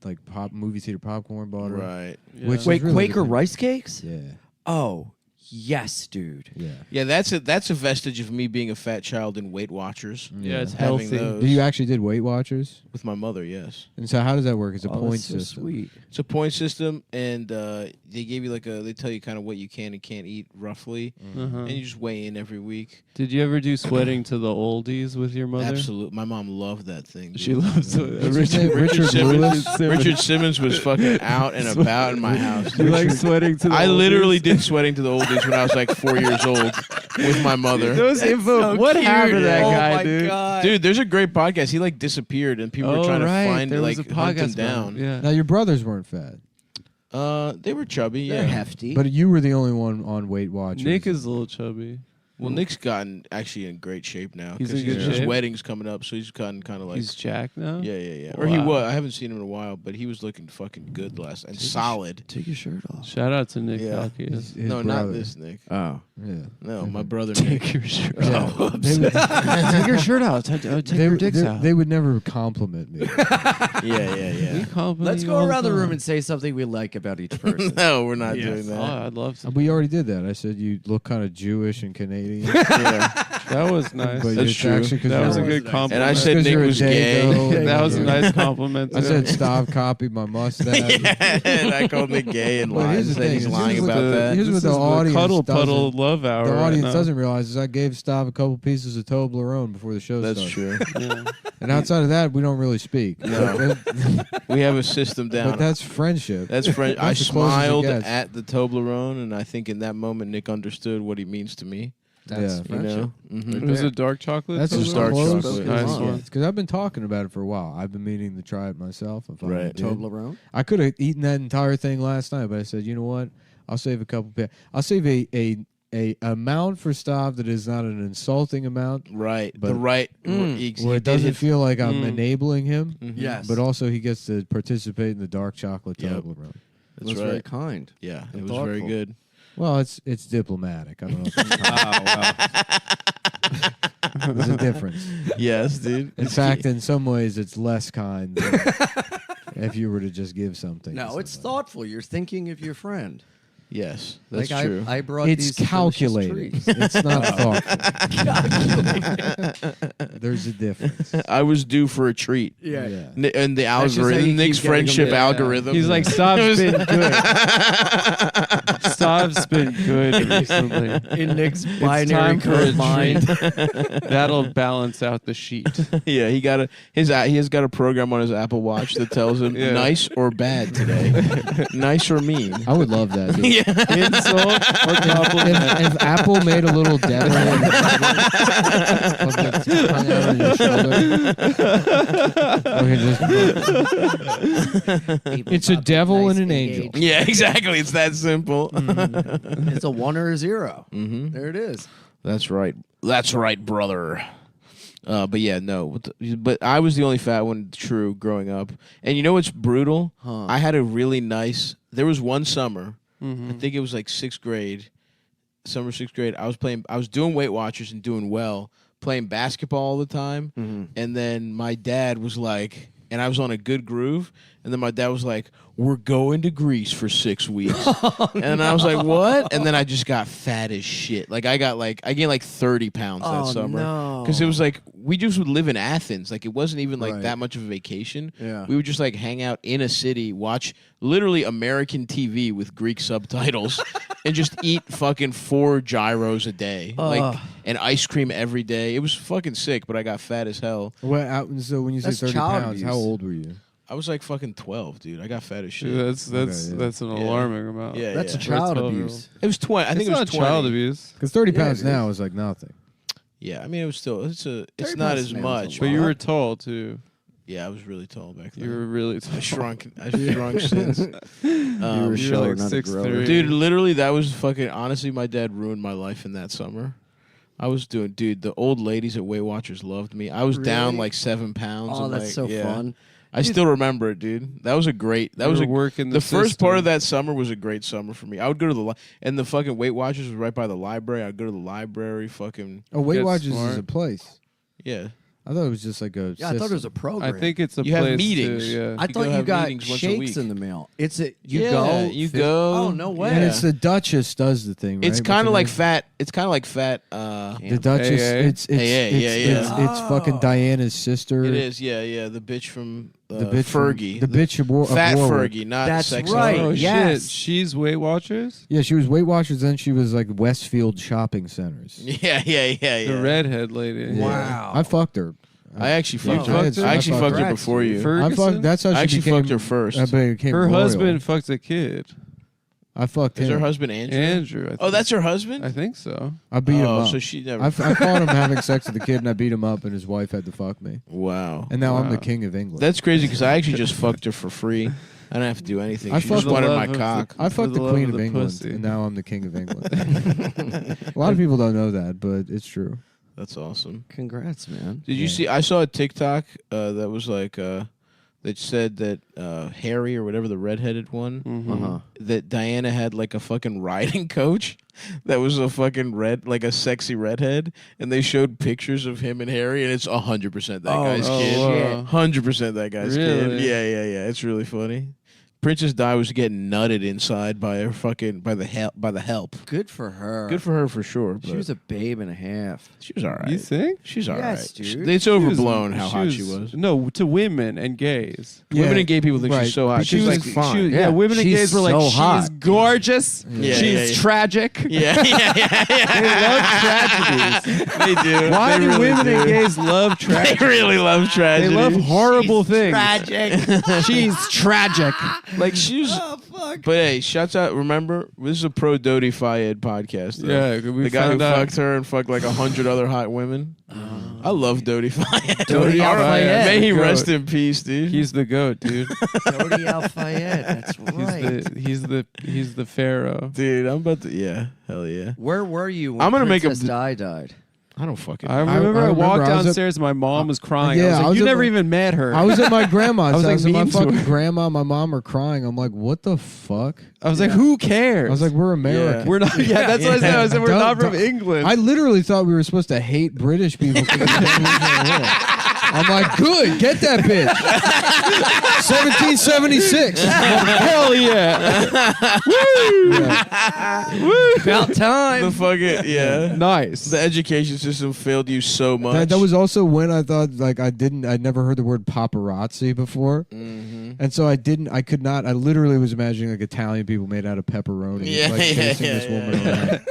like movie theater popcorn butter. right. Yeah. Which- Wait, really Quaker good. rice cakes? Yeah. Oh, yes, dude. Yeah. Yeah, that's a vestige of me being a fat child in Weight Watchers Yeah, it's Having healthy. those. You actually did Weight Watchers, with my mother. Yes, and so how does that work? It's a Oh, point that's so system. sweet. it's a point system, and they give you they tell you kind of what you can and can't eat roughly, Uh-huh. and you just weigh in every week. Did you ever do sweating to the oldies with your mother? Absolutely, my mom loved that thing. Dude. She loves it. What's his name? Richard Simmons. Lewis? Richard Simmons was fucking out and about in my house. You like sweating to the I literally oldies? did sweating to the oldies when I was like 4 years old with my mother. Those info. So what cute. happened to that Oh guy, my dude? God. Dude, there's a great podcast. He disappeared, and people were trying to find there was hunt a him podcast down. Yeah. Now your brothers weren't fat, They were chubby. They're Yeah. hefty. but you were the only one on Weight Watchers. Nick is a little chubby. Well, Nick's gotten actually in great shape now. He's 'cause in good his shape? wedding's coming up, so he's gotten kind of like. He's jacked now. Yeah, yeah, yeah. Or he Wow. was. I haven't seen him in a while, but he was looking fucking good last and solid. Take your shirt off. Shout out to Nick Yeah. Halkias. His No, brother. not this Nick. Oh. Yeah. No, my brother Nick. Take your shirt Yeah. off. They would, Take your shirt out. Take your dicks out. they would never compliment me. Yeah, yeah, yeah. Let's go around the room and say something we like about each person. No, we're not Yes. doing Oh, that. I'd love to. We already did that. I said you look kind of Jewish and Canadian. comedian. Yeah, that was nice. But That's it's true. actually 'cause That was a you're- good compliment. And I said Because Nick you're a was gay. Dago. that was a Yeah. nice compliment. I to said him. Stav copied my mustache. Yeah, and I called Nick gay and But lied here's and the said thing, he's is lying here's what about the- that. here's This what the is audience cuddle doesn't- puddle love hour. The right audience now. doesn't realize is I gave Stav a couple pieces of Toblerone before the show That's started. true. Yeah. And outside of that, we don't really speak. No. But, We have a system down. but that's friendship. That's French. I That's the closest it smiled gets. at the Toblerone, and I think in that moment Nick understood what he means to me. That's Yeah. You friendship. know, Mhm. It was a dark chocolate. That's Toblerone? just dark close. chocolate. Nice Yeah. one. Because I've been talking about it for a while. I've been meaning to try it myself. If I Right. did. Toblerone. I could have eaten that entire thing last night, but I said, you know what? I'll save a couple. I'll save a amount for Stav that is not an insulting amount, Right. But- the right. where it doesn't feel like I'm enabling him, Yes. but also he gets to participate in the dark chocolate Yep. Toblerone. That's That's very right. kind. Yeah, it And was very thoughtful. good. Well, it's diplomatic. I don't know. If Oh, wow. there's a difference. Yes, dude. In fact, in some ways, it's less kind than if you were to just give something. to No, it's somebody. thoughtful. You're thinking of your friend. Yes, that's like true. I brought It's these delicious calculated. treats. It's not thoughtful. There's a difference. I was due for a treat. Yeah. And the That's just how you algorithm, keep Nick's getting them friendship to- yeah. algorithm. He's like, Stav's been good. Stav's been good recently. In Nick's It's binary time for a code mind. That'll balance out the sheet. yeah, he has got a program on his Apple Watch that tells him Yeah. nice or bad today, nice or mean. I would love that. Dude. Insult or compliment. If Apple made a little devil hung out on your shoulder, it's a devil and an angel. Yeah, exactly. It's that simple. It's a 1 or a 0. Mhm. There it is. That's right. That's right, brother. But yeah, no. But I was the only fat one, true, growing up. And you know what's brutal? Huh. I had a really nice. There was one summer. Mm-hmm. I think it was like 6th grade, summer 6th grade. I was doing Weight Watchers and doing well, playing basketball all the time. And then my dad was like, and I was on a good groove. And then my dad was like, "We're going to Greece for 6 weeks." And I was like, "What?" And then I just got fat as shit. Like I gained like 30 pounds that summer. No. Because it was like we just would live in Athens. Like it wasn't even like Right. that much of a vacation. Yeah. We would just like hang out in a city, watch literally American TV with Greek subtitles, and just eat fucking 4 gyros a day, like and ice cream every day. It was fucking sick, but I got fat as hell. So when you say That's 30 child pounds, how abuse. old were you? I was like fucking 12, dude. I got fat as shit. That's Okay, yeah. that's an Yeah. alarming amount. Yeah, That's yeah. a child 12-year-old. abuse. It was 20. I think It's it was not 20. child abuse. Because 30 Yeah, pounds it now is. is like nothing. Yeah, I mean it was still it's 30 not pounds as now is a much. But lot. you were tall too. Yeah, I was really tall back then. You were really tall. I shrunk since. You were you're showing like not a grower. 6'3". Dude, literally, that was fucking. Honestly, my dad ruined my life in that summer. I was doing, dude. The old ladies at Weight Watchers loved me. I was down Really? like 7 pounds. Oh, and, that's like, so yeah. fun. I still remember it, dude. That was a great. That You was were a working the first part of system. that summer was a great summer for me. I would go to the and the fucking Weight Watchers was right by the library. I'd go to the library. Fucking Oh, Weight Get Watchers smart. is a place. yeah. I thought it was just like a Yeah, I thought it was a system. program. I think it's a You have place meetings. Too, yeah. I You thought go you have got meetings once a shakes week. in the mail. It's a you Yeah, go. You fif- go. Oh no way. And Yeah. it's the Duchess does the thing, right? It's What's kind her of like name? fat. It's kind of like fat. The Duchess. AA? It's AA, yeah. It's fucking Oh. Diana's sister. It is. Yeah. The bitch from The bitch from- Fergie. the bitch of Fat Warwick. Fergie, not That's sexy. right. Oh Yes. shit! She's Weight Watchers. Yeah, she was Weight Watchers. Then she was like Westfield shopping centers. Yeah. The redhead lady. Yeah. Wow. I fucked her. I actually You fucked fucked her. her? I actually I fucked her fucked before you. I Ferguson? fucked. That's how I she actually became. fucked her first. I became Her royal. husband fucked a kid. I fucked Is him. her husband Andrew? Andrew. I think. Oh, that's her husband. I think so. I beat him Oh, up. so she never. I caught him having sex with the kid, and I beat him up, and his wife had to fuck me. Wow. And now I'm the Wow. king of England. That's crazy because I actually just fucked her for free. I didn't have to do anything. I She fucked just the wanted love my of the- cock. I fucked the love Queen of of the England, pussy. and now I'm the king of England. A lot of people don't know that, but it's true. That's awesome. Congrats, man. Did you Yeah. see? I saw a TikTok that was like that said that Harry or whatever the redheaded one Uh-huh. that Diana had like a fucking riding coach that was a fucking like a sexy redhead, and they showed pictures of him and Harry, and it's 100% that guy's Oh, kid. wow. 100% that guy's kid. Really? Yeah. It's really funny. Princess Di was getting nutted inside by her by the help. Good for her. Good for her for sure. She but was a babe and a half. she was all right. You think? She's all right. Yes, dude. It's overblown how hot she was. No, to women and gays. Women and gay people think she's so hot. She She's was like fine. yeah, women and She's gays were like, so she's hot. gorgeous. Yeah, She's yeah. tragic. Yeah, yeah. They love tragedies. They do. Why They do really women do. and gays love They tragedy? really love tragedy. They love horrible things. Tragic. She's tragic. Like she's. Oh fuck. But hey, shouts out. Remember, this is a pro Dodie Fayed podcast. Though. Yeah, we the guy who found out. fucked her and fucked like 100 other hot women. I love Dodie Fayed. Dodie Al Fayed. May he Goat. rest in peace, dude. He's the goat, dude. Dodie Al-Fayed. That's right. He's the pharaoh. Dude, I'm about to. Yeah, hell yeah. Where were you when I'm gonna make a- Princess Di died? I don't fucking. I remember I remember walked I was at- downstairs and my mom was crying. Yeah, I was I like, was you at never my- even met her. I was at my grandma's I was, like, house, and my mean to her. fucking grandma and my mom are crying. I'm like, what the fuck? I was like, who cares? I was like, we're American. we're not. Yeah, that's what I said. I said, we're Don't- not from don't- England. I literally thought we were supposed to hate British people. I'm like, good, get that bitch. 1776. Hell yeah. About the time. fucking yeah. Nice. The education system failed you so much. That was also when I thought like I'd never heard the word paparazzi before, and so I literally was imagining like Italian people made out of pepperoni, Yeah, like yeah, chasing yeah, this woman yeah. around.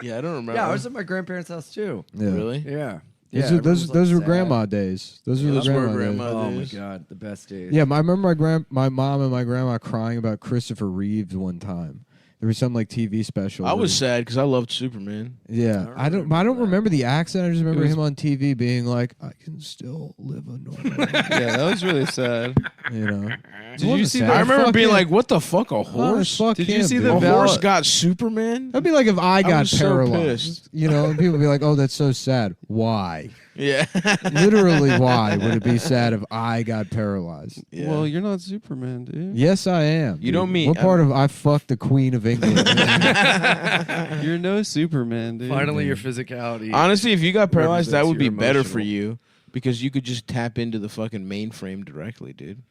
Yeah, I don't remember. Yeah, I was at my grandparents' house too. Yeah. Really? Yeah. Those were grandma days. Those were Those the were grandma days. grandma Oh my days. god, the best days. Yeah, I remember my mom and my grandma crying about Christopher Reeves one time. There was some like TV special. I where was he- sad because I loved Superman. Yeah, I I don't remember the accent. I just remember him on TV being like, "I can still live a normal life," Yeah, that was really sad. you know. Did you see that? that? I remember Fuck being him. like, "What the fuck, a horse? Fuck Did you him, see dude. the A val- horse got Superman?" That'd be like if I got was so paralyzed. pissed. You know, and people would be like, "Oh, that's so sad." Why? Yeah. Literally, why would it be sad if I got paralyzed? Yeah. Well, you're not Superman, dude. Yes, I am. You dude. don't mean- what part of I fucked the Queen of England? You're no Superman, dude. Finally, your physicality. Honestly, if you got paralyzed, that Represents would be your better for emotional. you because you could just tap into the fucking mainframe directly, dude.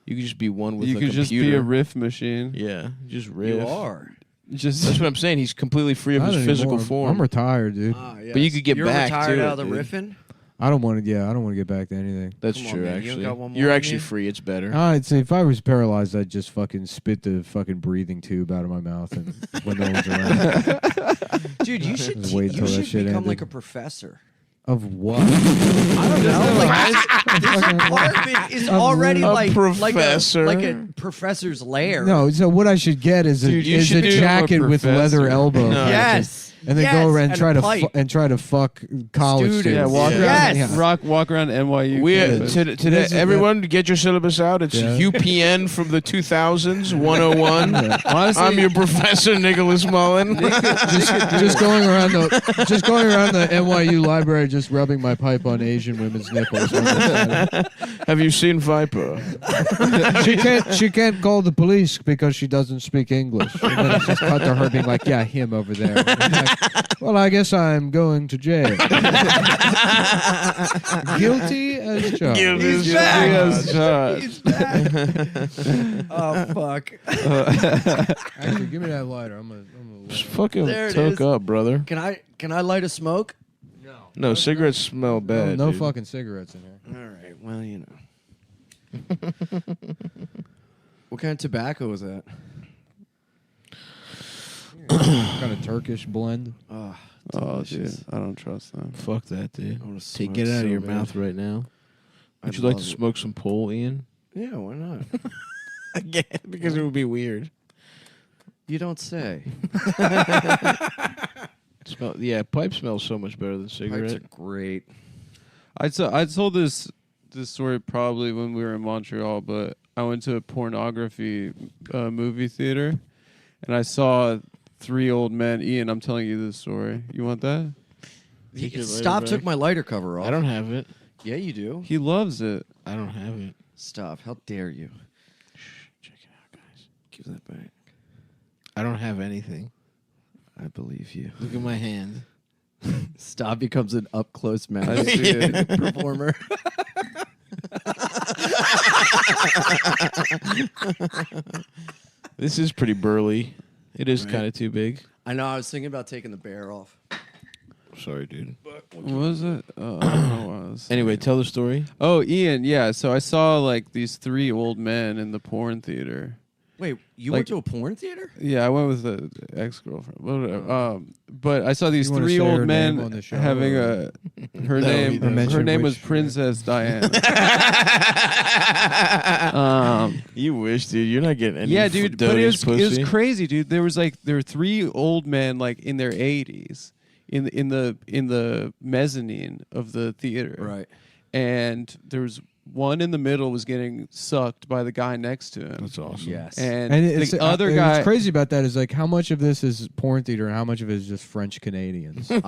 You could just be one with You the could just computer. be a riff machine. Yeah, just riff. You are. Just That's what I'm saying. He's completely free of Not his physical anymore. form. I'm retired, dude. But you could get You're back retired to out it, of the dude. riffing. I don't want to. Yeah, I don't want to get back to anything. That's Come on, true, man. You actually. got one more You're in actually you? free. It's better. I'd say if I was paralyzed, I'd just fucking spit the fucking breathing tube out of my mouth and when no one's around. Dude, you should Just wait till that shit become ended. like a professor. Of what? I don't know. Like, this apartment is already A like professor. like a professor's lair. No, so what I should get is a, Dude, you is should a do jacket a with leather professor. elbows. No. Yes. And then Yes, go around and and try to fuck college Students. students. yeah, walk Yeah. around, Yes. walk around NYU. We campus. today, This is everyone get your syllabus out. It's Yeah. UPN from the 2000s 101. Honestly, I'm your professor, Nicholas Mullen. just going around the NYU library, just rubbing my pipe on Asian women's nipples. Have you seen Viper? She can't call the police because she doesn't speak English. And then it's just cut to her being like, "Yeah, him over there." I'm like, well, I guess I'm going to jail. Guilty as charged. He's back. Yes, Josh. He's back. Oh fuck. Actually, give me that lighter. I'm gonna Just fucking There it toke is. up, brother. Can I light a smoke? No, cigarettes smell bad. no dude. fucking cigarettes in here. All right. Well, you know. What kind of tobacco is that? Kind of Turkish blend. Oh, Oh, delicious. dude, I don't trust them. Fuck that, dude. I wanna Take smoke it out so of your bad. mouth right now. Would I'd you like to love it. smoke some pole, Ian? Yeah, why not? Again, because it would be weird. You don't say. Yeah, pipe smells so much better than Pipes cigarette. are great. I told this story probably when we were in Montreal, but I went to a pornography movie theater, and I saw 3 old men. Ian, I'm telling you this story. You want that? Take your lighter Stop back. took my lighter cover off. I don't have it. Yeah, you do. He loves it. I don't have it. Stop. How dare you? Check it out, guys. Give that back. I don't have anything. I believe you. Look at my hand. Stop becomes an up close I match see it. performer. This is pretty burly. It is kind of too big. I know. I was thinking about taking the bear off. Sorry, dude. What was it? I don't know what I was Anyway, saying. tell the story. Oh, Ian, yeah. So I saw like these 3 old men in the porn theater. Wait, you Like- went to a porn theater? Yeah, I went with an ex-girlfriend. Whatever. But I saw these You wanna 3 say her old name men on the show, having or- her name. Or mention Her name was which- Princess Diana. You wish, dude. You're not getting any. Yeah, dude. But donuts it was pussy. crazy, dude. There were 3 old men like in their 80s in the mezzanine of the theater. Right. And there was one in the middle was getting sucked by the guy next to him. That's awesome. Yes. And, And it's, the other guy. What's crazy about that is like how much of this is porn theater and how much of it is just French Canadians. I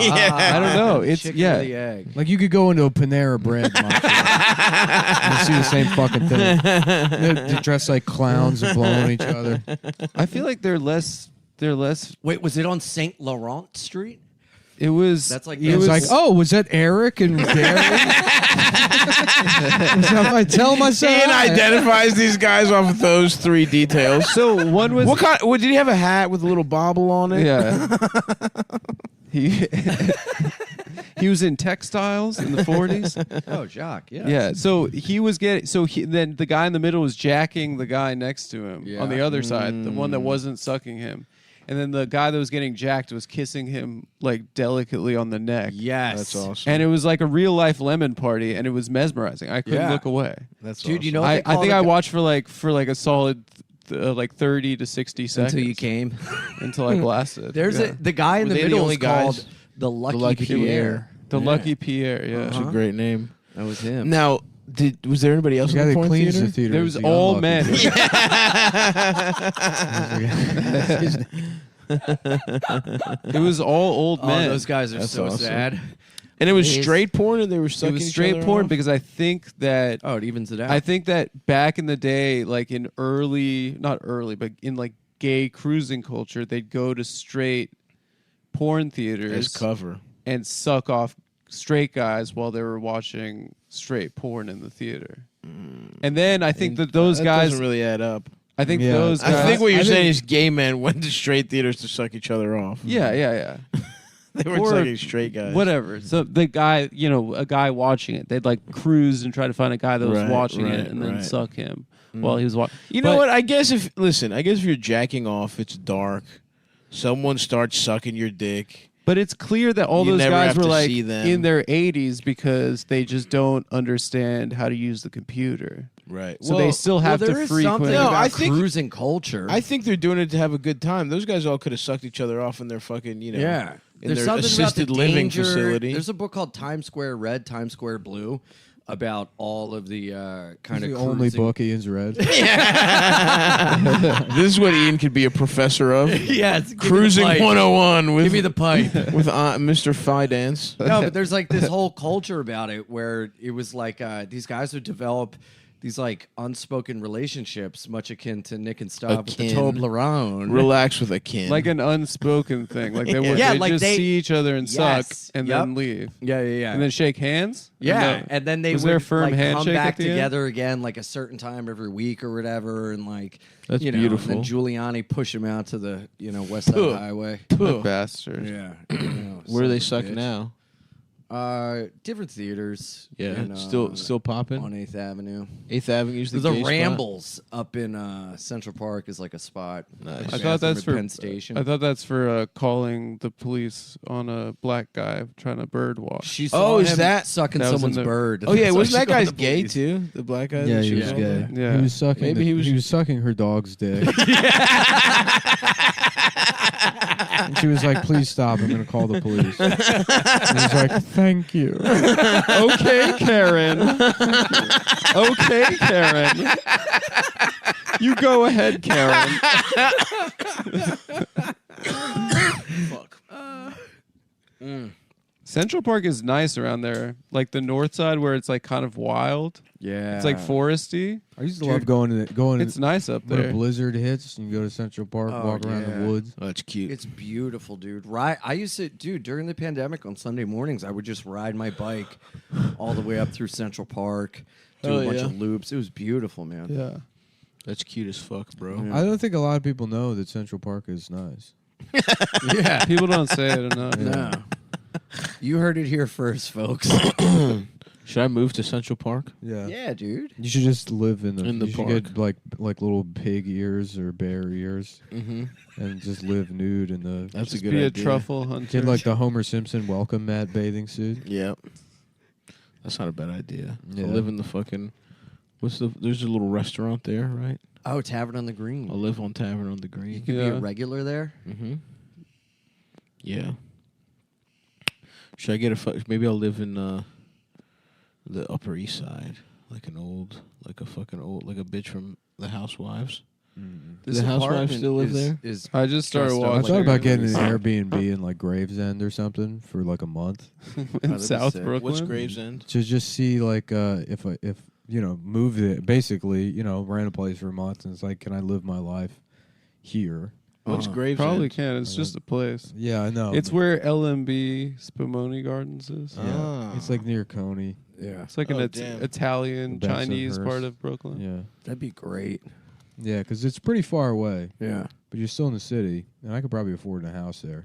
don't know. It's Chicken yeah. or the egg. Like you could go into a Panera Bread and see the same fucking thing. They dress like clowns and blowing each other. I feel like they're less. Wait, was it on Saint Laurent Street? It was. That's like It was like, oh, was that Eric and Gary? So I tell myself, Ian identifies these guys off of those 3 details. So one was. What kind? What did he have a hat with a little bobble on it? Yeah. He was in textiles in the 40s. Oh, Jacques. Yeah. Yeah. So he was getting. So then the guy in the middle was jacking the guy next to him Yeah. on the other side, the one that wasn't sucking him. And then the guy that was getting jacked was kissing him like delicately on the neck. Yes. That's awesome. And it was like a real life lemon party, and it was mesmerizing. I couldn't Yeah. look away. That's Dude, awesome. you know what I they call think the I gu- watched for like a solid like 30 to 60 seconds until you came. until I blasted. There's Yeah. the guy in Were the they the middle only is called guys? the Lucky, Lucky Pierre. Pierre. The Yeah. Lucky Pierre. Yeah. That's Uh-huh. a great name. That was him. Now, was there anybody else the guy in the that porn cleans theater? the theater. There is was the all unlucky men. one. It was all old Oh, men. those guys are That's so awesome. sad. And it was He's- straight porn, or they were It sucking was each straight other porn off? because I think that Oh, it evens it out. back in the day, like in not early, but in like gay cruising culture, they'd go to straight porn as theaters cover. and suck off straight guys while they were watching straight porn in the theater. And then I think that those that guys, doesn't really add up. I think Yeah. those guys. I think what you're I saying think- is gay men went to straight theaters to suck each other off. yeah. They were Or sucking straight guys. Whatever. So the guy, a guy watching it, they'd like cruise and try to find a guy that was Right, watching right, it and then right. suck him while he was watching. You know what? I guess if you're jacking off, it's dark. Someone starts sucking your dick. But it's clear that all You those never guys have were to like see them. in their 80s because they just don't understand how to use the computer. Right. So they still have there to is frequent. something No, about I think- cruising culture. I think they're doing it to have a good time. Those guys all could have sucked each other off in their fucking, yeah. in There's their something assisted about the living danger. facility. There's a book called Times Square Red, Times Square Blue about all of the kind It's of the only book Ian's read. This is what Ian could be a professor of. Yes. Cruising 101 with Give me the pipe. with Mr. Fidance. No, but there's like this whole culture about it where it was like these guys would develop these like unspoken relationships, much akin to Nick and Stuff with the Akin. Toblerone. Relax with a kin. Like an unspoken thing. Like they would Yeah, they'd like just they- see each other and Yes. suck and Yep. then leave. Yeah. And then shake hands? yeah, and then they was would there a firm like, come handshake back at the end? together again, like a certain time every week or whatever, and like That's And beautiful. then Giuliani push him out to the West Side Ugh. Highway. That bastard. Yeah. Where do they son suck of a bitch. now? Different theaters. Yeah, in, still popping. on 8th Avenue. 8th Avenue the The gay spot? Rambles up in Central Park is like a spot. Nice. I thought that's for Penn Station. I thought that's for calling the police on a black guy trying to bird walk. She saw is him that- sucking that was in someone's the- bird. Oh yeah, That's why wasn't she that called guy's the gay police. too? The black guy. Yeah, that he she was called? gay. Yeah. He was sucking. Maybe he was- sucking her dog's dick. And she was like, "Please stop! I'm going to call the police." And he was like, "Thank you." Okay, Karen. Okay, Karen. You go ahead, Karen. Fuck. Central Park is nice around there. Like the north side where it's like kind of wild. Yeah. It's like foresty. I used to love going It's nice up when a there. blizzard hits and you go to Central Park, Oh, walk around yeah. the woods. Oh, that's cute. It's beautiful, dude. I used to, dude, during the pandemic on Sunday mornings, I would just ride my bike all the way up through Central Park, do Oh, a bunch yeah. of loops. It was beautiful, man. Yeah. That's cute as fuck, bro. Yeah. I don't think a lot of people know that Central Park is nice. Yeah. People don't say it enough. No. You heard it here first, folks. Should I move to Central Park? Yeah. Yeah, dude. You should just live in the. In the you should park. get like little pig ears or bear ears, Mm-hmm. and just live nude in the. That's Just a good be a idea. truffle hunter. Get like the Homer Simpson welcome mat bathing suit. Yeah. That's not a bad idea. Yeah. I'll live in the fucking. There's a little restaurant there, right? Oh, Tavern on the Green. I'll live on Tavern on the You Green. could be Yeah. a regular there. Mm-hmm. Yeah. Should I get maybe I'll live in the Upper East Side, like a bitch from the Housewives. This the Housewives apartment still live there? Is I just started Just, I watching. thought about getting an Like- Airbnb in like Gravesend or something for like a month in that'd be South sick. Brooklyn. What's Gravesend? to just see like if move it basically rent a place for a month and it's like, can I live my life here? What's Uh-huh. Gravesend? Probably can. It's just a place. Yeah, I know. It's where LMB Spumoni Gardens is. Yeah, Ah. it's like near Coney. yeah, It's like an Oh, damn. Italian, Chinese Bensonhurst. part of Brooklyn. Yeah, that'd be great. yeah, because it's pretty far away, Yeah, but you're still in the city, and I could probably afford a house there.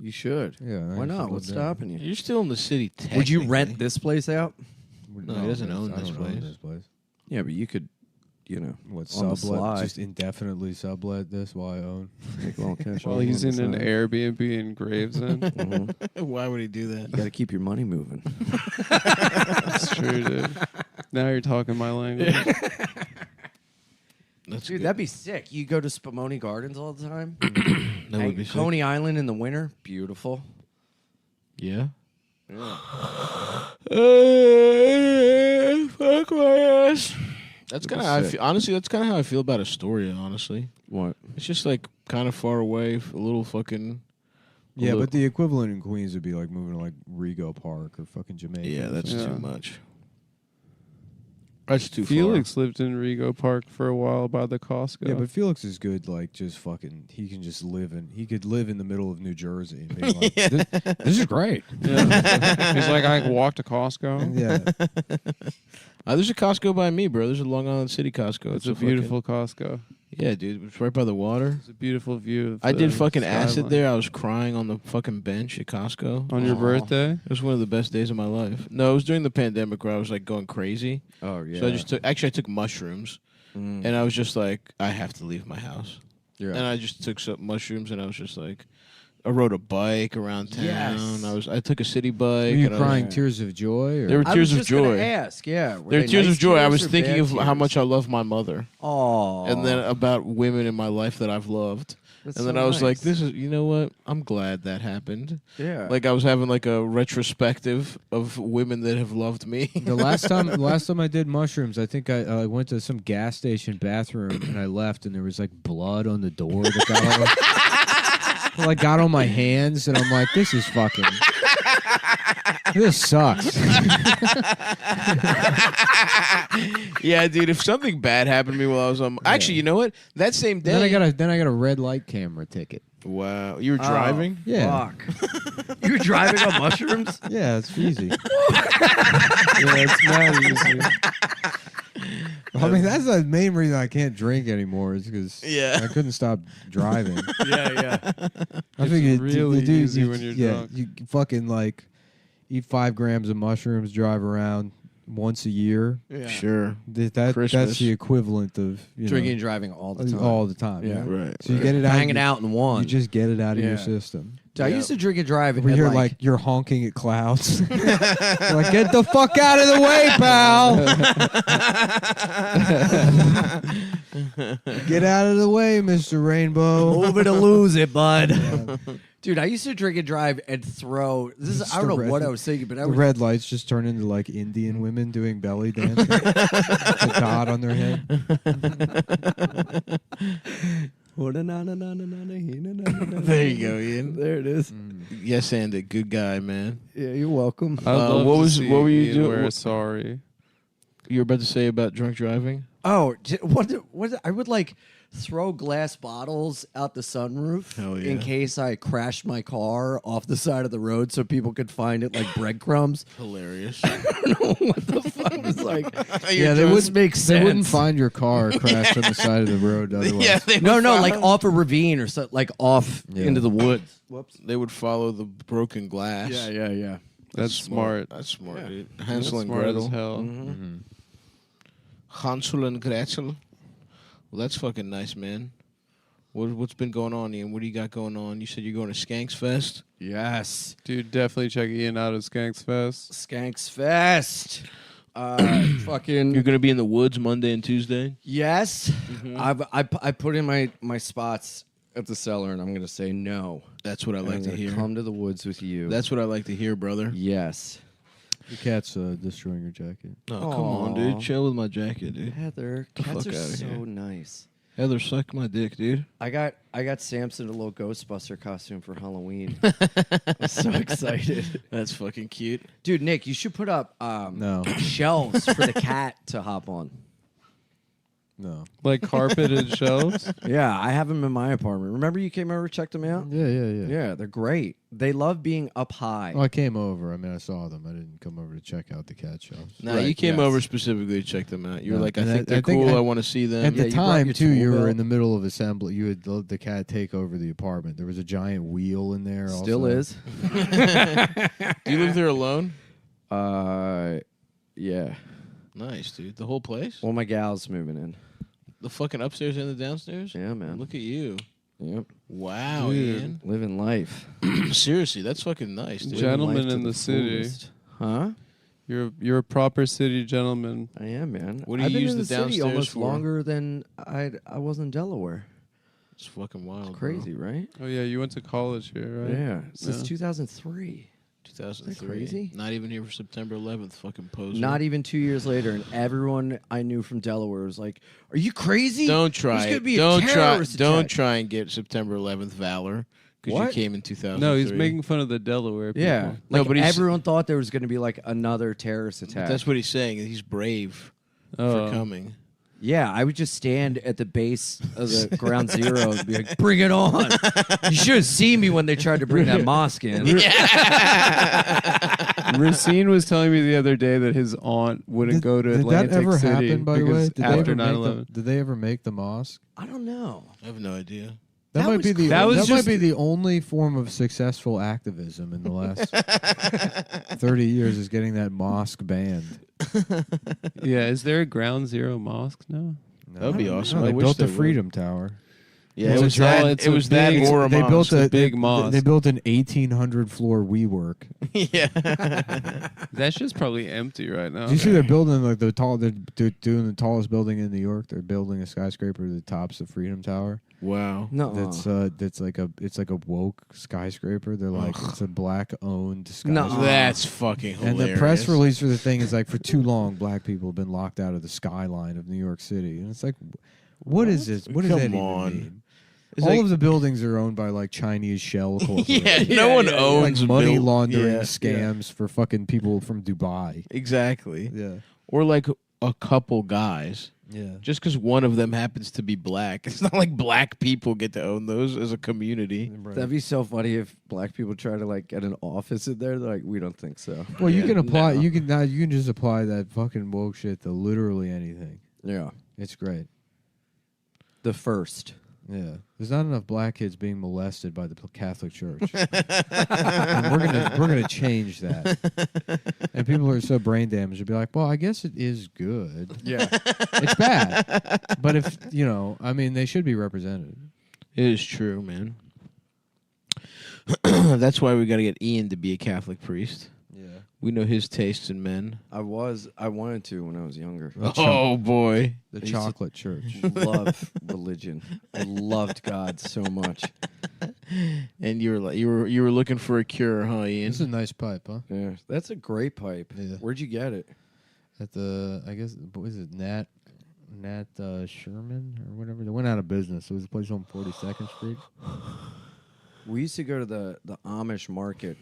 you should. Yeah, I Why should not? live What's there. stopping you? You're still in the city. Would you technically. rent this place out? No, he doesn't own I this don't own place. this place. Yeah, but you could, What On the sublet? sly. Just indefinitely sublet this while I own. make a little cash. While he's in an Airbnb in Gravesend. Mhm. Why would he do You that? got to keep your money moving. That's true, dude. Now you're talking my language. That's Dude, good. that'd be sick. You go to Spumoni Gardens all the time. That would be sick. Coney Island in the winter, beautiful. Yeah. Yeah. Fuck my ass. That's kind of how I feel. Honestly, that's kind of how I feel about Astoria. Honestly, What? it's just like kind of far away, a little fucking. Yeah, little- but the equivalent in Queens would be like moving to like Rego Park or fucking Jamaica. yeah, or that's something. Yeah. too much. That's too Felix lived in Rego Park for a while by the Costco. Yeah, but Felix is good. Like, just fucking, he can just live in. He could live in the middle of New Jersey. And be like, this is great. Yeah. He's like, I can walk to Costco. Yeah, There's a Costco by me, bro. There's a Long Island City Costco. It's a beautiful Costco. Yeah, dude. It's right by the water. It's a beautiful view. Of I did the fucking acid skyline. there. I was crying on the fucking bench at Costco. On your Aw. birthday? It was one of the best days of my life. No, it was during the pandemic where I was like going crazy. Oh yeah. So I just took. Actually, I took mushrooms, Mm. and I was just like, I have to leave my house. Yeah. And I just took some mushrooms, and I was just like, I rode a bike around town. Yes. I took a city were bike. you and I was- crying tears of joy? Or? There were I tears was of just gonna joy. ask, yeah. There were tears of joy. I was thinking of how much I love. love my mother, Oh. and then about women in my life that I've loved. And then I was like, "This is, you know what? I'm glad that happened." Yeah. Like I was having like a retrospective of women that have loved me. The last time I did mushrooms, I think I went to some gas station bathroom and I left and there was like blood on the door that got on my hands and I'm like, this is fucking. This sucks. Yeah, dude. If something bad happened to me while I was on, actually, you know what? That same day, Then I got a red light camera ticket. wow, you were driving. Yeah. Fuck. You were driving on mushrooms? Yeah, it's easy. Yeah, it's not easy. I mean, that's the main reason I can't drink anymore is because Yeah. I couldn't stop driving. Yeah. I think It's really easy when you're drunk. You fucking like eat 5 grams of mushrooms, drive around once a year. Yeah. Sure. That's Christmas. the equivalent of Drinking and driving all the time. all the time. Yeah. Right. So you get it out. Hanging out in one. You just get it out of your Yeah. system. Dude, I used to drink and drive. Over and here, like you're honking at clouds. You're like, get the fuck out of the way, pal. Get out of the way, Mr. Rainbow. over to lose it, bud. Dude, I used to drink and drive and throw. It's I don't the know red- what I was thinking, but I The was. red lights just turn into like Indian women doing belly dance. With a dot on their head. There you go, Ian. There it is. Yes, Andy. Good guy, man. Yeah, you're welcome. I'd love what to was- see what were you Ian doing? wear a What- Sorry. You were about to say about drunk driving? Oh, what? I would like throw glass bottles out the sunroof Hell yeah. in case I crashed my car off the side of the road so people could find it like breadcrumbs. Hilarious. I don't know what the fuck. It's like, Yeah, they just wouldn't make They wouldn't sense. find your car crashed on the side of the road. Otherwise, yeah, they no, would like follow- off a ravine or so, like off Yeah. into the woods. Whoops. They would follow the broken glass. Yeah. That's smart. That's smart, Yeah. dude. That's Hansel and smart as Gretel. hell. Mm-hmm. Hansel and Gretel. Well, that's fucking nice, man. What's been going on, Ian? What do you got going on? You said you're going to Skanks Fest? Yes. Dude, definitely check Ian out at Skanks Fest. Skanks Fest. Fucking You're going to be in the woods Monday and Tuesday? yes. Mm-hmm. I put in my spots at the cellar, and I'm gonna say no. That's what I And like I'm to gonna hear. come to the woods with you. That's what I like to hear, brother. yes. the cat's destroying your jacket. Oh, come on, dude. Aw. Chill with my jacket, dude. Heather, the cats fuck are outta so here. nice. Heather, suck my dick, dude. I got Samson a little Ghostbuster costume for Halloween. I'm so excited, That's fucking cute. dude. Nick, you should put up No, shelves for the cat to hop on. no. Like carpeted shelves. Yeah, I have them in my apartment. Remember you came over, checked them out? Yeah. Yeah, they're great. They love being up high. Well, I came over. I mean, I saw them. I didn't come over to check out the cat shelves. Nah, Right, you came yes. over specifically to check them out. You were No, like, I and think I they're think cool. I- I want to see them. At Yeah, the you brought time, your too, you tool were belt. in the middle of assembly. You had let the cat take over the apartment. There was a giant wheel in there. Still also. is. Do you live there alone? Yeah. Nice, dude. The whole place? Well, my gal's moving in. The fucking upstairs and the downstairs? Yeah, man. Look at you. Yep. Wow, Dude. Living life. Ian. Seriously, that's fucking nice, dude. Gen- Gentleman Living life to in the city. fullest. Huh? You're a proper city gentleman. I am, man. What do I've you been use in the the city downstairs almost for? longer than I was in Delaware. It's fucking wild. It's crazy, right? Oh yeah, you went to college here, right? Yeah. Since Yeah. 2003. 2003. Isn't that crazy? Not even here for September 11th. Fucking poser. Not even 2 years later, and everyone I knew from Delaware was like, "Are you crazy? Don't try. There's gonna it. be a Don't try. terrorist Don't attack." try and get September 11th valor because you What? came in 2003. No, he's making fun of the Delaware people. Yeah, No, like but he's- everyone thought there was going to be like another terrorist But attack. that's what he's saying. He's brave Oh. for coming. Yeah, I would just stand at the base of the ground zero and be like, "Bring it on!" You should have seen me when they tried to bring that mosque in. Racine was telling me the other day that his aunt wouldn't go to Did Atlantic that ever City happen, by the way? because Did they after ever make 9/11. did they ever make the mosque? I don't know. I have no idea. That, That might was be the That was might just- be the only form of successful activism in the last 30 years is getting that mosque banned. Yeah, is there a Ground Zero mosque now? No. That would be awesome. No, I they wish built there the would. Freedom Tower. Yeah, It's it was a- that. it's It a was that big- or a They mosque. built a big they- mosque. They built an 1,800 floor WeWork. Yeah. That shit's probably empty right now. Do you see they're building like the tall? They're doing the tallest building in New York. They're building a skyscraper that tops the Freedom Tower. Wow. No, That's like a woke skyscraper. They're like it's a black owned No. skyscraper. That's fucking hilarious. And the press release for the thing is like, for too long, black people have been locked out of the skyline of New York City, and it's like, what is this? What does Come that even on. mean? It's All like- of the buildings are owned by like Chinese shell corporations. Yeah, Yeah, no one yeah, yeah. owns Like money build- laundering Yeah, scams for fucking people from Dubai. Exactly. Yeah, Or like a couple guys. yeah. Just because one of them happens to be black, it's not like black people get to own those as a community. that'd be so funny if black people try to like get an office in there. They're like, "We don't think so." Well, you Yeah, can apply. no. You can just apply that fucking woke shit to literally anything. Yeah, It's great. the first. Yeah, there's not enough black kids being molested by the Catholic Church. And we're gonna change that. And people are so brain damaged. They'll be like, "Well, I guess it is good. Yeah, It's bad, but if I mean, they should be represented." It is true, man. That's why we got to get Ian to be a Catholic priest. Yeah. We know his tastes in men. I wanted to when I was younger. Oh boy. The I used to- chocolate church. Love religion. I loved God so much. And you were like you were looking for a cure, huh, Ian? It's a nice pipe, huh? Yeah, that's a great pipe. Yeah. Where'd you get it? At the, I guess, what is it, Nat Nat Sherman or whatever. They went out of business. It was a place on 42nd Street. We used to go to the Amish market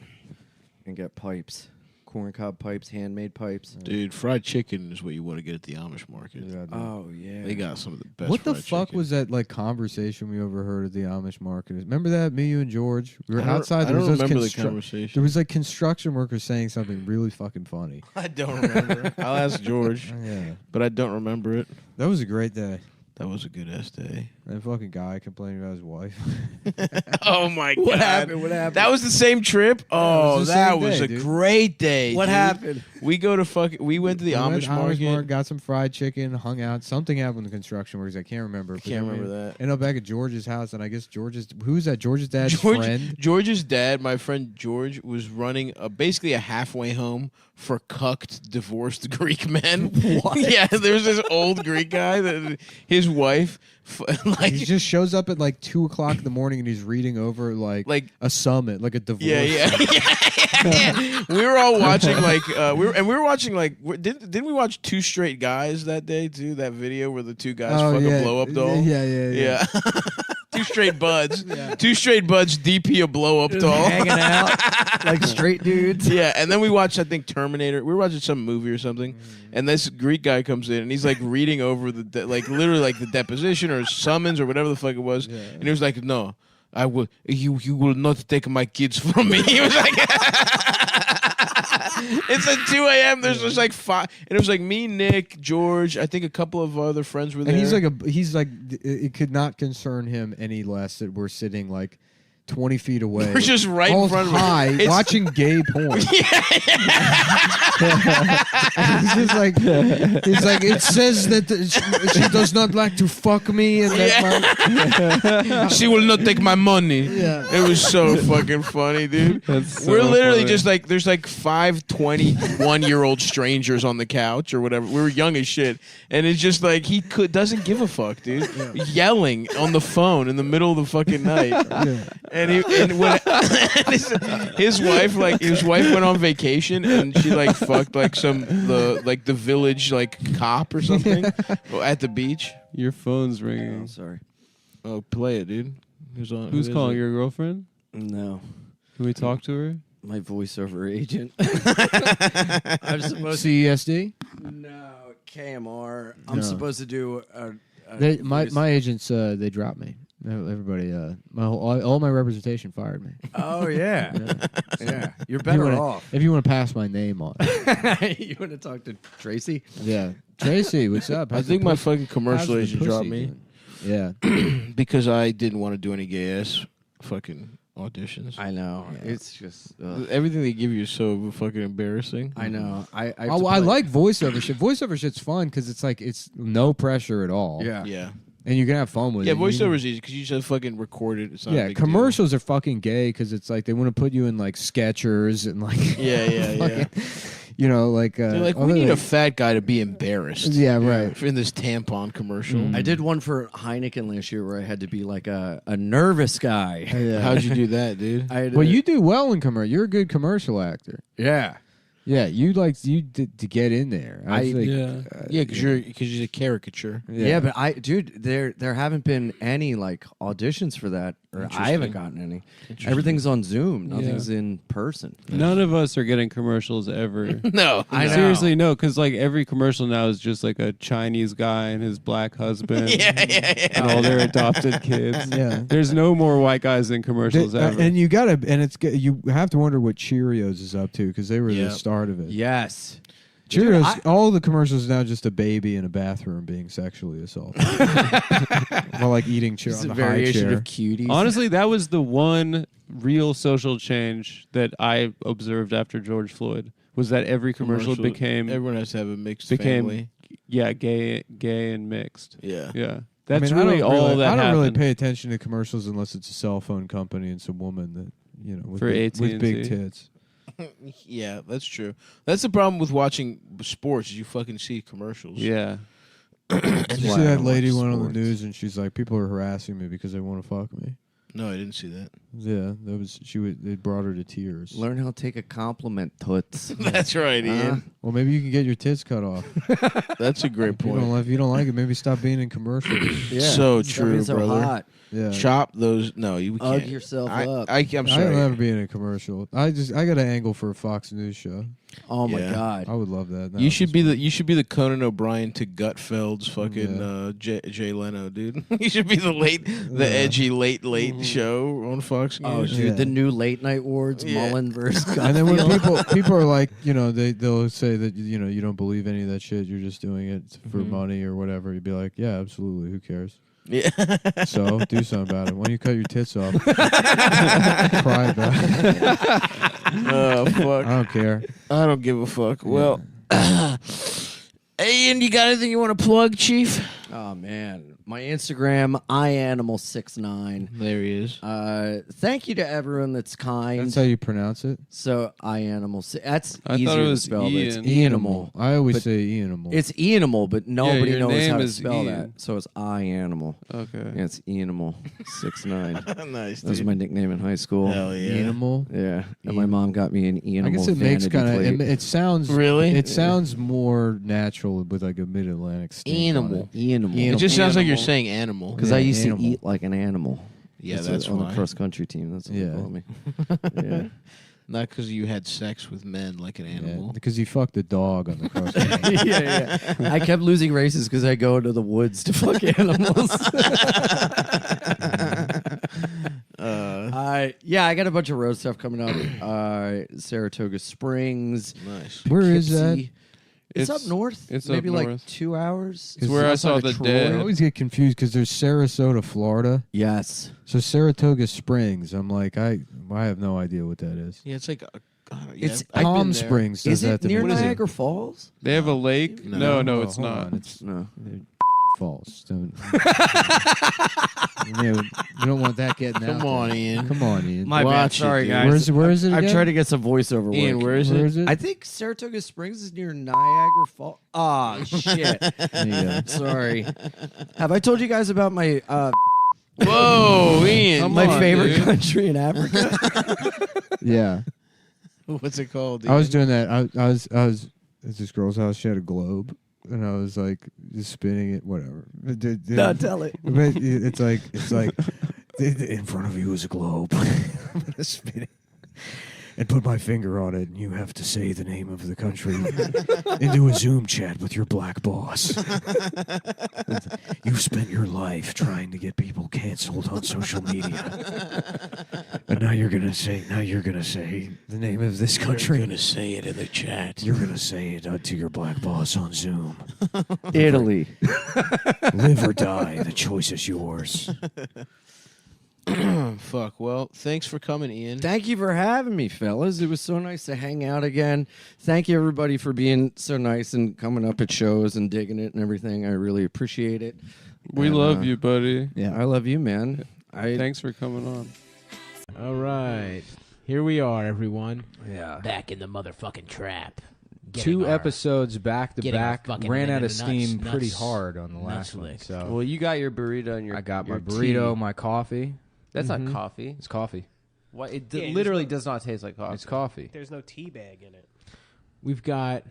and get pipes. Corncob pipes, handmade pipes. Dude, fried chicken is what you want to get at the Amish market. Yeah, dude. Oh, yeah. They got some of the best. What the fried fuck chicken. was that like conversation we overheard at the Amish market? Remember that, me, you, and George? We were I don't- outside. I There was don't those remember the There conversation. was like construction workers saying something really fucking funny. I don't remember. I'll ask George, Yeah, but I don't remember it. that was a great day. That was a good ass day. That fucking guy complaining about his wife. Oh my god! What happened? What happened? That was the same trip. Oh, was the that same was day, a dude. great day. What dude. happened? We went to the We went Amish to market. got some fried chicken, hung out. Something happened with the construction workers. I can't remember. But Can't then we remember that. Ended up back at George's house, and I guess who's that? George's dad's friend. George's dad, my friend George, was running basically a halfway home for cucked, divorced Greek men. What? Yeah, there's this old Greek guy that his wife, like, He just shows up at like 2:00 in the morning, and he's reading over like a summit, like a divorce. yeah. We were all watching we were watching didn't we watch Two Straight Guys that day too? That video where the two guys fuck a blow up doll. Yeah. Two straight buds. Two straight buds DP a blow up doll. Hanging out like straight dudes. Yeah, and then we watched, I think, Terminator. We were watching some movie or something, and this Greek guy comes in, and he's like reading over literally like the deposition or summons or whatever the fuck it was, and he was like, "No, I will. You will not take my kids from me." He was like, "It's at 2 a.m. There's just like 5, and it was like me, Nick, George. I think a couple of other friends were there. And he's like it could not concern him any less that we're sitting like 20 feet away. We're just right in all front of him. high, It's- watching gay porn. He's just like, he's like, it says that she does not like to fuck me, and that She will not take my money. Yeah. It was so fucking funny, dude. That's so We're literally funny. just like, there's like 5 21-year-old strangers on the couch or whatever. We were young as shit. And it's just like, doesn't give a fuck, dude. Yelling on the phone in the middle of the fucking night. And when his wife went on vacation and she like fucked like the village like cop or something at the beach. Your phone's Oh, ringing. sorry. Oh, play it, dude. Who's Who's calling your girlfriend? No. Can we talk to her? My voiceover agent. I'm supposed CESD. No, KMR. I'm No. supposed to do a My agents they dropped me. Everybody, all my representation fired me. Oh yeah. Yeah. You're If better you wanna- off. If you want to pass my name on, You want to talk to Tracy? yeah. Tracy, what's up? I How's think the my pussy- fucking how's commercial the agent pussy dropped me doing? Yeah. because I didn't want to do any gay ass fucking auditions. I know. It's just. Everything they give you is so fucking embarrassing. I know. I I like voiceover shit. Voiceover shit's fun because it's like it's no pressure at all. Yeah. Yeah. and you can have fun with Yeah, it. voiceover's easy because you just fucking record it. It's not a Yeah, big commercials are fucking gay because it's like they want to put you in like Skechers and like deal. Yeah. you know like They're like, we other need a than- fat guy to be embarrassed. yeah right. In this tampon commercial. I did one for Heineken last year where I had to be like a nervous guy. Yeah. How'd you do that, dude? I had Well, to- you do well in commercial. You're a good commercial actor. yeah. Yeah, you did to get in there. I think, Yeah, because you're a caricature. Yeah, but there haven't been any like auditions for that, or I haven't gotten any. Everything's on Zoom. Nothing's in person. None of us are getting commercials ever. No, I know. Seriously, no, because like every commercial now is just like a Chinese guy and his black husband and all their adopted kids. Yeah. There's no more white guys in commercials ever. and you gotta, and you have to wonder what Cheerios is up to because they were the start of it. Yes. Cheerios, all the commercials now just a baby in a bathroom being sexually assaulted while like eating It's on a the high variation chair. of cuties. Honestly, that was the one real social change that I observed after George Floyd was that every commercial became Everyone has to have a mixed became family. gay and mixed. Yeah. Yeah. That's I mean, really all that I don't really happened. pay attention to commercials unless it's a cell phone company and some woman that with For big, with big AT&T. tits. Yeah, that's true. That's the problem with watching sports is you fucking see commercials. Yeah. Did you see that lady went on the news and she's like, people are harassing me because they want to fuck me. No, I didn't see that. Yeah, that was they brought her to tears. Learn how to take a compliment, toots. That's right, Ian. Well, maybe you can get your tits cut off. That's a great point. If you don't like it, maybe stop being in commercials. Yeah. So Stop true, being so brother. hot. Yeah. Chop those. No, you Hug can't. yourself I'm up. sorry. I don't ever be in a commercial. I got an angle for a Fox News show. Oh my Yeah. God. I would love that. You should be the Conan O'Brien to Gutfeld's fucking Jay Leno, dude. You should be the edgy late show on Fox News. Oh, dude, Yeah. the new late night awards, Yeah. Mullen versus And then when Gutfield. people are like, they'll say that you don't believe any of that shit. You're just doing it for money or whatever. You'd be like, yeah, absolutely. Who cares? Yeah. So do something about it. When you cut your tits off, cry about it. Oh fuck. I don't care. I don't give a fuck. Well, hey, Ian, you got anything you want to plug, Chief? Oh man, my Instagram, ianimal69. There he is. Thank you to everyone that's kind. That's how you pronounce it. So ianimal. That's I easier thought it to was spell. But it's Ian. Ianimal. I always But say Ianimal. It's Ianimal, but nobody your knows name how to is spell Ian. that. So it's ianimal. Okay. Yeah, it's Ianimal69. Nice. That was my nickname in high school. Hell yeah. Animal. Yeah, and my mom got me an Ianimal. I guess it makes vanity kind of. plate. It sounds Really? It sounds more natural with like a mid-Atlantic stamp on Animal. it. Ianimal. It just sounds like you're Animal. saying animal. Because Yeah, I used animal. to eat like an animal. Yeah, That's that's on why. the cross country team. That's what Yeah. they call me. Yeah. Not because you had sex with men like an animal. Because you fucked a dog on the cross. yeah. I kept losing races because I go into the woods to fuck animals. I got a bunch of road stuff coming up. Saratoga Springs. Nice. Where is that? Poughkeepsie. It's up north. it's maybe up like north. 2 hours. It's where I outside saw of the Troy. dead. I always get confused because there's Sarasota, Florida. Yes. So Saratoga Springs. I'm like, I have no idea what that is. Yeah, it's like It's- I've been Palm there. Springs does Is that it to near me. Niagara Falls? They have a lake? No. No, Oh, it's hold not. on. It's No. false. Don't. You don't want that getting out. Come on, there. Ian. Come on, Ian. My bad. Watch it, Sorry, dude. guys. Where is it I'm again? trying to get some voiceover Ian, work. where is Where it? is it? I think Saratoga Springs is near Niagara Falls. Ah, shit. There you go. Sorry. Have I told you guys about my Whoa, Ian. Come my on, favorite dude. country in Africa? Yeah. What's it called? I was Ian? doing that. I was at this girl's house. She had a globe, and I was like just spinning it. Whatever. No, tell it. But it's like in front of you is a globe. I'm gonna spin it and put my finger on it, and you have to say the name of the country into a Zoom chat with your black boss. You've spent your life trying to get people canceled on social media, and now you're gonna say the name of this country. You're gonna say it in the chat. You're gonna say it to your black boss on Zoom. Italy. Live or die. The choice is yours. Fuck. Well, thanks for coming, Ian. Thank you for having me, fellas. It was so nice to hang out again. Thank you, everybody, for being so nice and coming up at shows and digging it and everything. I really appreciate it. We And, love you, buddy. Yeah, I love you, man. Thanks for coming on. All right. Here we are, everyone. Yeah. Back in the motherfucking trap. Two episodes back to getting our back fucking ran men out in of the steam nuts, pretty nuts, hard on the nuts last one. licked. So Well, you got your burrito and your I got my your burrito, tea. my coffee. That's Mhm. not coffee. It's coffee. What? It Yeah, literally there's does not taste like coffee. It's coffee. There's no tea bag in it. We've got